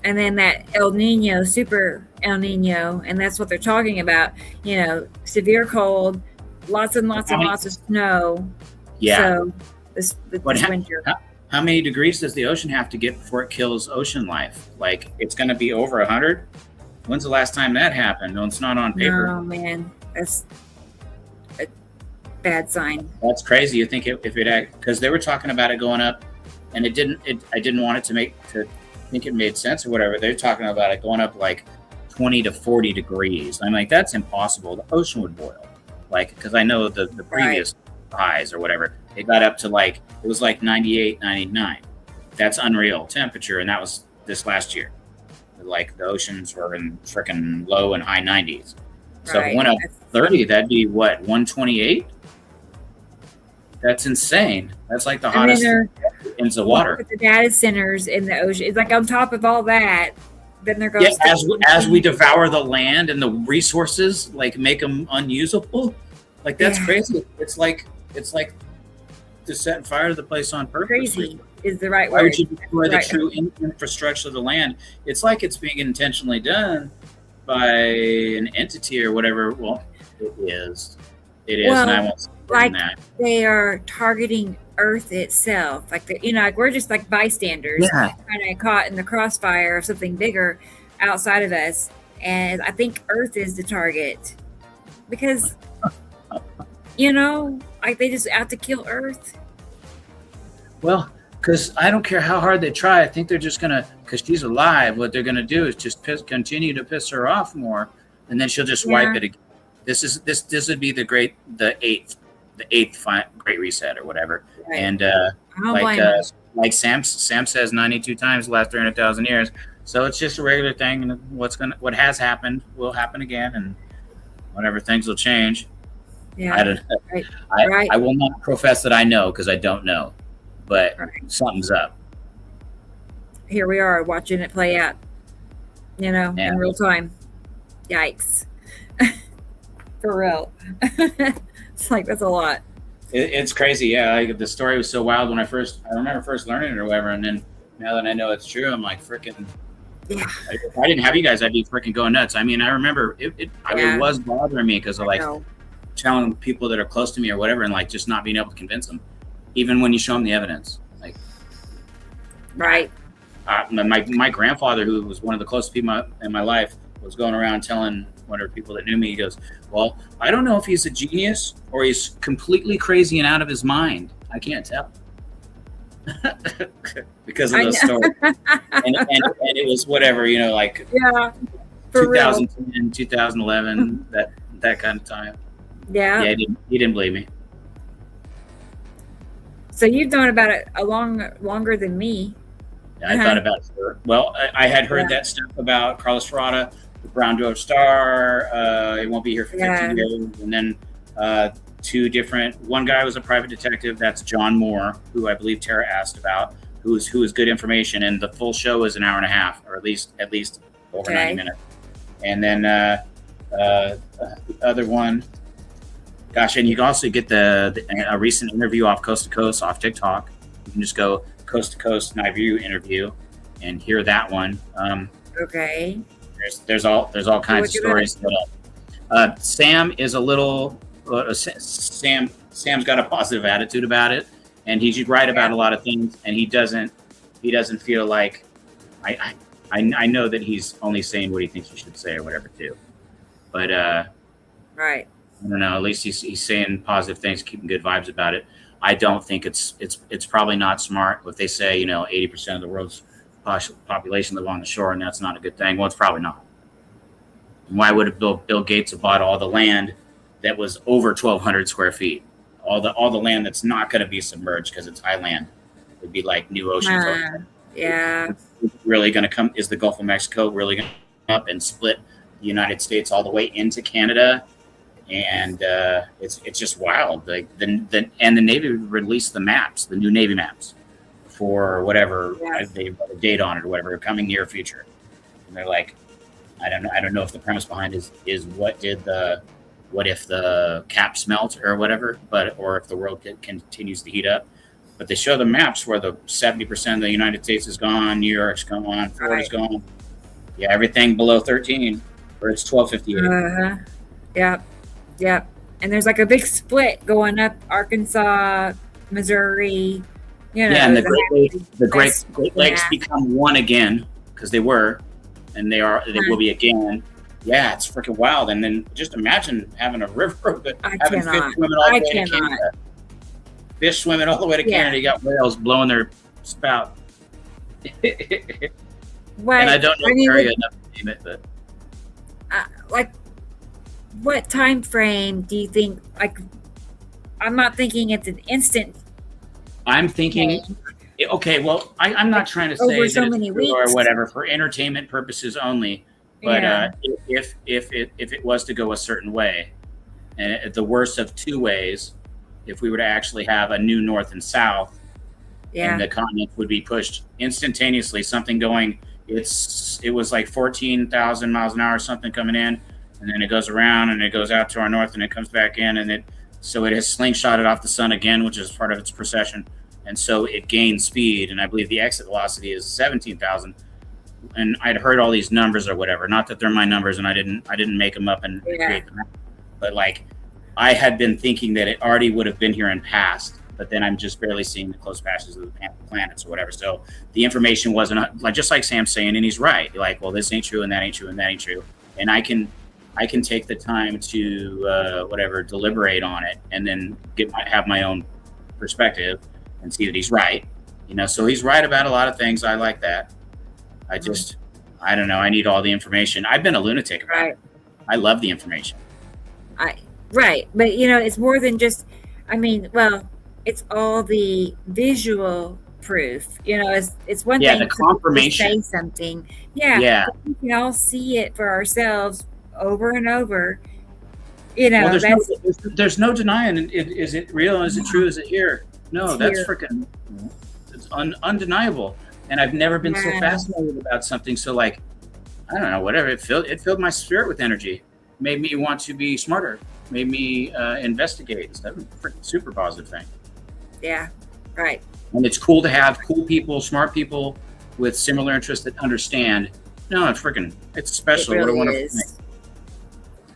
S2: And then that El Nino, super El Nino, and that's what they're talking about. Severe cold, lots and lots and lots of snow.
S7: Yeah.
S2: So this winter.
S7: How many degrees does the ocean have to get before it kills ocean life? Like it's going to be over 100. When's the last time that happened? No, it's not on paper.
S2: Oh man, that's a bad sign.
S7: That's crazy. You think if it because they were talking about it going up, and it didn't. I didn't want it to think it made sense or whatever. They're talking about it going up like 20 to 40 degrees. I'm like, that's impossible. The ocean would boil. Like, because I know the previous highs or whatever, it got up to it was like 98, 99. That's unreal temperature. And that was this last year. Like the oceans were in freaking low and high 90s. So if it went up 30, that'd be what, 128? That's insane. That's like the hottest in the water.
S2: With the data centers in the ocean, it's like on top of all that, then they're going.
S7: Yeah, as we devour the land and the resources, like make them unusable. Like that's crazy. It's like to set fire to the place on purpose.
S2: Crazy is the right word.
S7: Why would you destroy the true infrastructure of the land? It's like it's being intentionally done by an entity or whatever. Well, it is. It is, and I won't say that.
S2: They are targeting Earth itself. Like we're just like bystanders, kind of caught in the crossfire of something bigger outside of us. And I think Earth is the target because, like they just out to kill Earth.
S7: Well, because I don't care how hard they try. I think they're just gonna, because she's alive. What they're gonna do is just continue to piss her off more, and then she'll just wipe it again. This would be the eighth Great Reset or whatever. Right. And like Sam says 92 times the last 300,000 years. So it's just a regular thing, and what has happened will happen again, and whatever, things will change.
S2: Yeah.
S7: I don't know. I will not profess that I know because I don't know, but something's up.
S2: Here we are watching it play out, in real time. Yikes. For real. It's like, that's a lot.
S7: It's crazy. Yeah. The story was so wild when I remember first learning it or whatever. And then now that I know it's true, I'm like, freaking, if I didn't have you guys, I'd be freaking going nuts. I mean, I remember it was bothering me because of telling people that are close to me or whatever, and like just not being able to convince them, even when you show them the evidence. Like, my grandfather, who was one of the closest people in my life, was going around telling whatever people that knew me, he goes, well, I don't know if he's a genius or he's completely crazy and out of his mind. I can't tell. because of those stories. And it was whatever, like
S2: Yeah, for real.
S7: 2010, 2011, that kind of time.
S2: Yeah.
S7: Yeah, he didn't believe me.
S2: So you've known about it longer than me.
S7: I thought about it. Well, I had heard that stuff about Carlos Ferrata, the brown dwarf star. It won't be here for 50 years. And then one guy was a private detective. That's John Moore, who I believe Tara asked about, who is good information. And the full show is an hour and a half, or at least over 90 minutes. And then the other one, gosh, and you can also get a recent interview off Coast to Coast off TikTok. You can just go Coast to Coast Nibiru interview and hear that one.
S2: Okay.
S7: There's all kinds of stories. Sam is a little. Sam's got a positive attitude about it, and he's right about a lot of things. And he doesn't feel like I know that he's only saying what he thinks he should say or whatever too. But
S2: right.
S7: I don't know. At least he's saying positive things, keeping good vibes about it. I don't think it's probably not smart if they say 80% of the world's population live on the shore, and that's not a good thing. Well, it's probably not. Why would Bill Gates have bought all the land that was over 1,200 square feet? All the land that's not going to be submerged because it's high land. It'd be like new ocean.
S2: Yeah.
S7: Really going to come? Is the Gulf of Mexico really going to come up and split the United States all the way into Canada? And it's just wild. The Navy released the maps, the new Navy maps, for whatever they put a date on it or whatever, coming near future. And they're like, I don't know if the premise behind is what if the cap smelt or whatever, or if the world continues to heat up. But they show the maps where the 70% of the United States is gone, New York's gone, Florida's gone. Yeah, everything below 13, or it's 1258.
S2: Yep. And there's like a big split going up Arkansas, Missouri.
S7: And the Great Lakes become one again, because they were, and they will be again. Yeah, it's freaking wild. And then just imagine having a river, but having fish swimming all the way to Canada. Fish swimming all the way to Canada. You got whales blowing their spout. And I don't know area enough to name it, but
S2: what time frame do you think? Like, I'm not thinking it's an instant.
S7: I'm thinking, okay, well, I'm not trying to say
S2: over
S7: that
S2: so
S7: it's
S2: many
S7: true
S2: weeks
S7: or whatever for entertainment purposes only. But if it was to go a certain way, and the worst of two ways, if we were to actually have a new north and south, and the continent would be pushed instantaneously, something going. It was like 14,000 miles an hour, something coming in. And then it goes around and it goes out to our north and it comes back in, and it has slingshotted off the sun again, which is part of its precession, and so it gains speed. And I believe the exit velocity is 17,000. And I'd heard all these numbers or whatever. Not that they're my numbers, and I didn't make them up and create them. But like, I had been thinking that it already would have been here and passed, but then I'm just barely seeing the close passes of the planets or whatever. So the information wasn't just like Sam's saying, and he's right. Like, well, this ain't true, and that ain't true, and that ain't true, and I can take the time to deliberate on it, and then have my own perspective and see that he's right. So he's right about a lot of things. I like that. I don't know. I need all the information. I've been a lunatic about it. I love the information.
S2: But it's more than just. It's all the visual proof. It's one thing
S7: the confirmation.
S2: To say something. Yeah. We can all see it for ourselves over and over.
S7: There's no denying it. Is it real? Is it true? Is it here? No, that's freaking. It's undeniable. And I've never been so fascinated about something. So I don't know, whatever. It filled my spirit with energy. Made me want to be smarter. Made me investigate. It's a super positive thing.
S2: Yeah, right.
S7: And it's cool to have cool people, smart people with similar interests that understand. No, it's special.
S2: It really
S7: what a wonderful
S2: is.
S7: thing.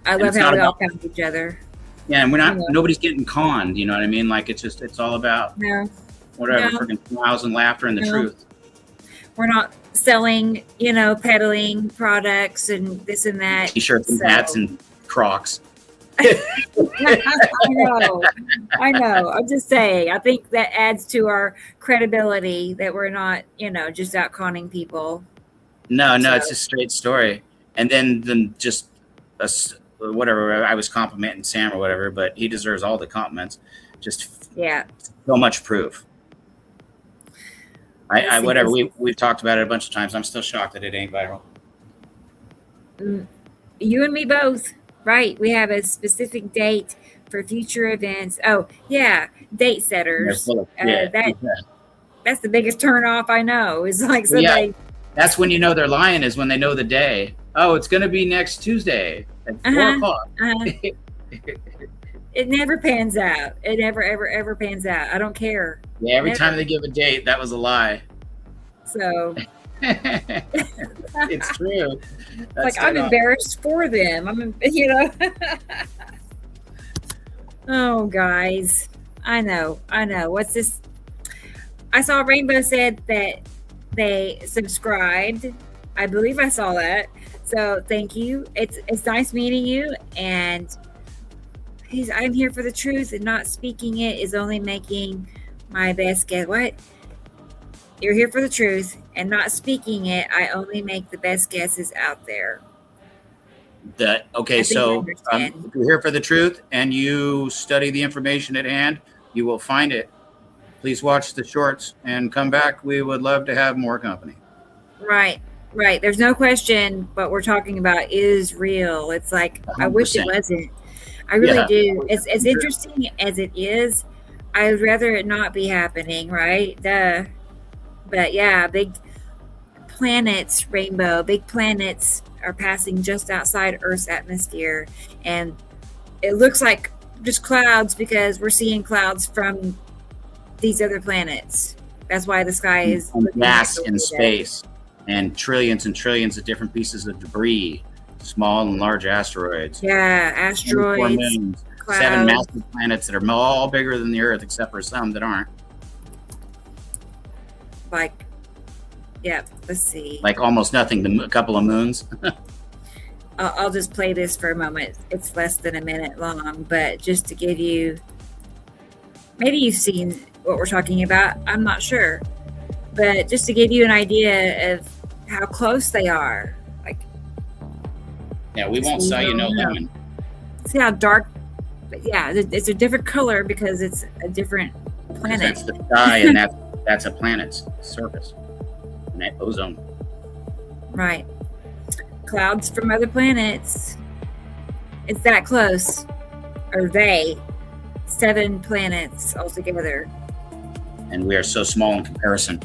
S2: I love how we all found each other.
S7: Yeah, and we're not. Nobody's getting conned. You know what I mean? Like, it's all about freaking smiles and laughter and the truth.
S2: We're not selling, peddling products and this and that.
S7: T-shirts and hats and Crocs.
S2: I know. I'm just saying. I think that adds to our credibility that we're not, just out conning people.
S7: No, it's a straight story. And then just whatever. I was complimenting Sam or whatever, but he deserves all the compliments. Just so much proof. I whatever. We've talked about it a bunch of times. I'm still shocked that it ain't viral.
S2: You and me both. Right. We have a specific date for future events. Oh, yeah. Date setters. That's the biggest turnoff I know. Is like somebody.
S7: That's when you know they're lying, is when they know the day. Oh, it's going to be next Tuesday at 4 o'clock.
S2: It never pans out. It never, ever, ever pans out. I don't care.
S7: Yeah, every time they give a date, that was a lie.
S2: So.
S7: It's true.
S2: That's I'm embarrassed for them. Oh, guys. I know. What's this? I saw Rainbow said that they subscribed. I believe I saw that. So thank you. It's nice meeting you. And I'm here for the truth, and not speaking it is only making my best guess. What? You're here for the truth, and not speaking it, I only make the best guesses out there.
S7: So if you're here for the truth and you study the information at hand, you will find it. Please watch the shorts and come back. We would love to have more company.
S2: Right. There's no question what we're talking about is real. It's like, 100%. I wish it wasn't. I really do. As interesting as it is, I would rather it not be happening, right? But yeah, big planets, Rainbow, big planets are passing just outside Earth's atmosphere. And it looks like just clouds because we're seeing clouds from these other planets. That's why the sky is
S7: gas in space, and trillions of different pieces of debris, small and large asteroids.
S2: Yeah, asteroids,
S7: moons, 7 massive planets that are all bigger than the Earth, except for some that aren't.
S2: Let's see.
S7: Like almost nothing, a couple of moons.
S2: I'll just play this for a moment. It's less than a minute long, but just to give you, maybe you've seen what we're talking about. I'm not sure, but just to give you an idea of how close they are.
S7: We won't sell you no lemon.
S2: See how dark? Yeah, it's a different color because it's a different planet.
S7: That's the sky, and that's a planet's surface. And that ozone.
S2: Right. Clouds from other planets. It's that close. Or 7 planets altogether.
S7: And we are so small in comparison.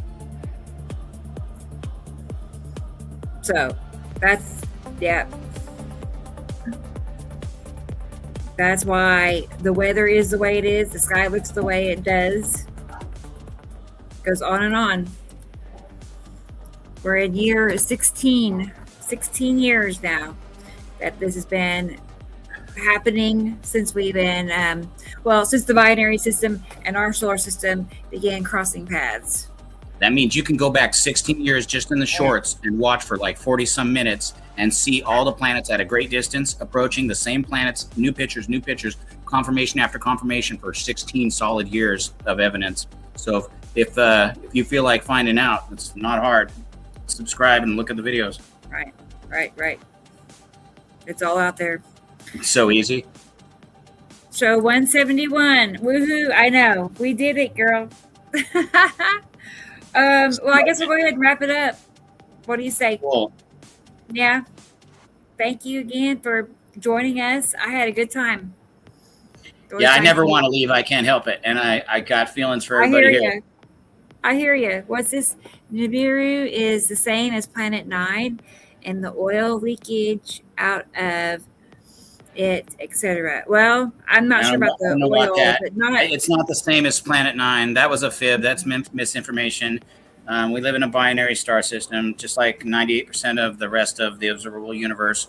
S2: So that's why the weather is the way it is. The sky looks the way it does. Goes on and on. We're in year 16 years now that this has been happening since we've been, since the binary system and our solar system began crossing paths.
S7: That means you can go back 16 years just in the shorts and watch for like 40 some minutes and see all the planets at a great distance approaching the same planets, new pictures, confirmation after confirmation for 16 solid years of evidence. So if you feel like finding out, it's not hard. Subscribe and look at the videos.
S2: Right. It's all out there.
S7: It's so easy.
S2: Show 171. Woohoo. I know. We did it, girl. I guess we'll go ahead and wrap it up. What do you say?
S7: Cool.
S2: Yeah. Thank you again for joining us. I had a good time.
S7: I never want to leave. I can't help it. And I got feelings for everybody here.
S2: I hear you. What's this? Nibiru is the same as Planet 9, and the oil leakage out of it, etc. Well, I'm not sure about the oil, but
S7: it's not the same as Planet 9. That was a fib. That's misinformation. We live in a binary star system, just like 98% of the rest of the observable universe.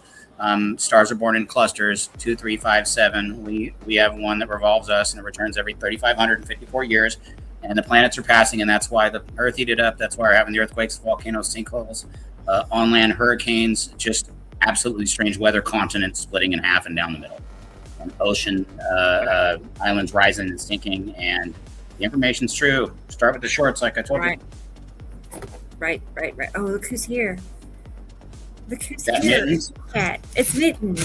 S7: Stars are born in clusters, 2, 3, 5, 7. We have one that revolves us, and it returns every 3,554 years. And the planets are passing, and that's why the Earth heated up. That's why we're having the earthquakes, volcanoes, sinkholes, on-land hurricanes, just absolutely strange weather, continents splitting in half and down the middle. and ocean islands rising and sinking, and the information's true. Start with the shorts, like I told you.
S2: Right. Oh, look who's here. Look who's
S7: That
S2: here.
S7: Mittens?
S2: Cat. It's Mittens.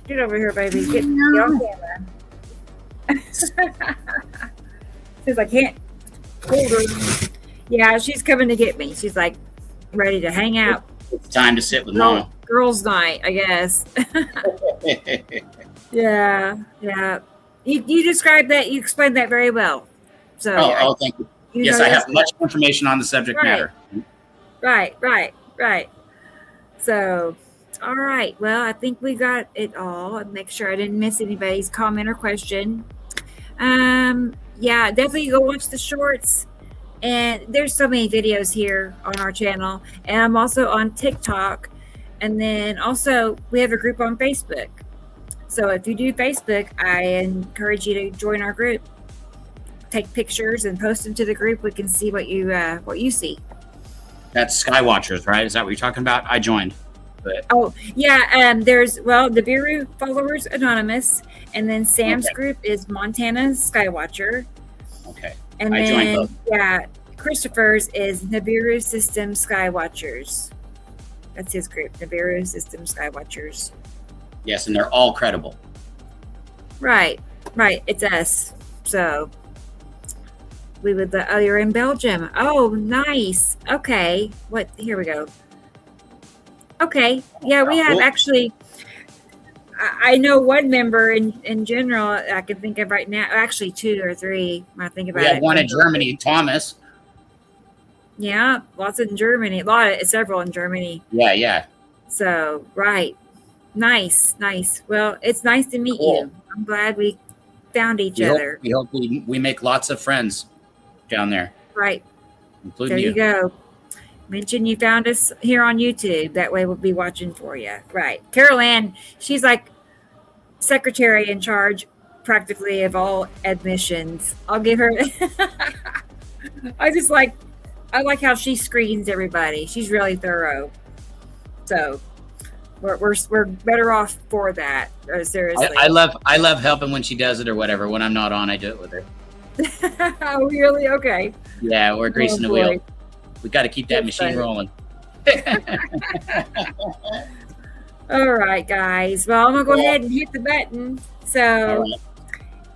S2: Get over here, baby. Get on camera. Says I can't hold her. Yeah, she's coming to get me. She's like ready to hang out.
S7: It's time to sit with Mama.
S2: Girls' night, I guess. Yeah. You described that. You explained that very well. So.
S7: Thank you. Yes, I have much information on the subject matter.
S2: Right. So, all right. Well, I think we got it all. I'll make sure I didn't miss anybody's comment or question. Yeah, definitely go watch the shorts. And there's so many videos here on our channel. And I'm also on TikTok. And then also we have a group on Facebook. So if you do Facebook, I encourage you to join our group. Take pictures and post them to the group. We can see what you see.
S7: That's Skywatchers, right? Is that what you're talking about? I joined. But
S2: There's Nibiru Followers Anonymous, and then Sam's group is Montana Skywatcher.
S7: Okay.
S2: And
S7: I
S2: then
S7: joined both.
S2: Christopher's is Nibiru System Skywatchers. That's his group, Nibiru System Skywatchers.
S7: Yes, and they're all credible.
S2: Right. It's us. So we would. Oh, you're in Belgium. Oh, nice. Okay. Here we go. Okay. Yeah, we have actually. I know one member in general I can think of right now. Actually, 2 or 3. When I think about it.
S7: We have one in Germany, Thomas.
S2: Yeah, lots in Germany. Several in Germany.
S7: Yeah.
S2: So right. Nice. Well, it's nice to meet you. I'm glad we found each other.
S7: We hope we make lots of friends down there.
S2: Right.
S7: Including
S2: you go. Mention you found us here on YouTube. That way we'll be watching for you. Right. Carol Ann, she's like secretary in charge practically of all admissions. I'll give her. I like how she screens everybody. She's really thorough. So we're better off for that. Seriously.
S7: I love helping when she does it or whatever. When I'm not on, I do it with her.
S2: Oh, really? Okay.
S7: Yeah, we're greasing the wheel. We got to keep that machine rolling.
S2: All right, guys. Well, I'm going to go ahead and hit the button. So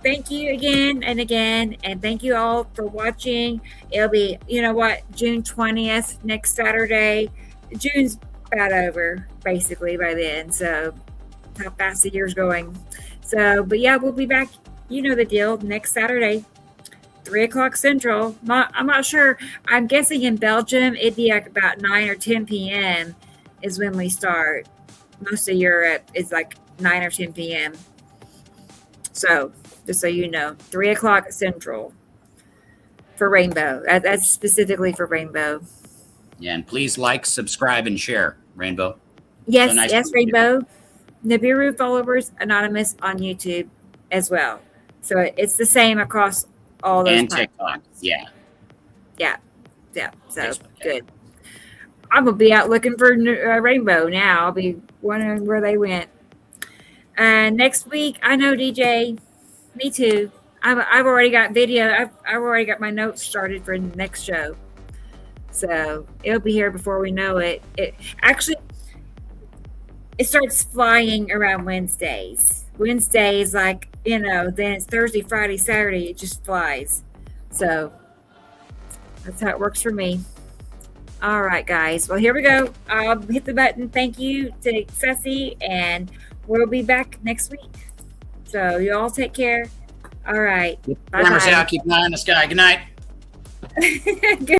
S2: thank you again and again. And thank you all for watching. It'll be, June 20th, next Saturday. June's about over, basically, by then. So how fast the year's going. So, but yeah, we'll be back. You know the deal. Next Saturday. 3:00 Central. I'm not sure. I'm guessing in Belgium it'd be like about 9 or 10 p.m. is when we start. Most of Europe is like 9 or 10 p.m. So just so you know, 3:00 Central for Rainbow. That's specifically for Rainbow.
S7: Yeah, and please like, subscribe, and share, Rainbow.
S2: Yes,
S7: So nice
S2: yes, Rainbow. Nibiru Followers Anonymous on YouTube as well. So it's the same across all those
S7: And
S2: platforms.
S7: TikTok, yeah.
S2: So
S7: Facebook,
S2: good. I'm gonna be out looking for Rainbow now. I'll be wondering where they went. Next week, I know DJ. Me too. I've already got video. I've already got my notes started for the next show. So it'll be here before we know it. It starts flying around Wednesdays. Wednesdays, then it's Thursday, Friday, Saturday. It just flies. So that's how it works for me. All right, guys. Well, here we go. I'll hit the button. Thank you to Ceci, and we'll be back next week. So you all take care. All right.
S7: Cameras out. Keep an eye on the sky. Good night.
S2: Good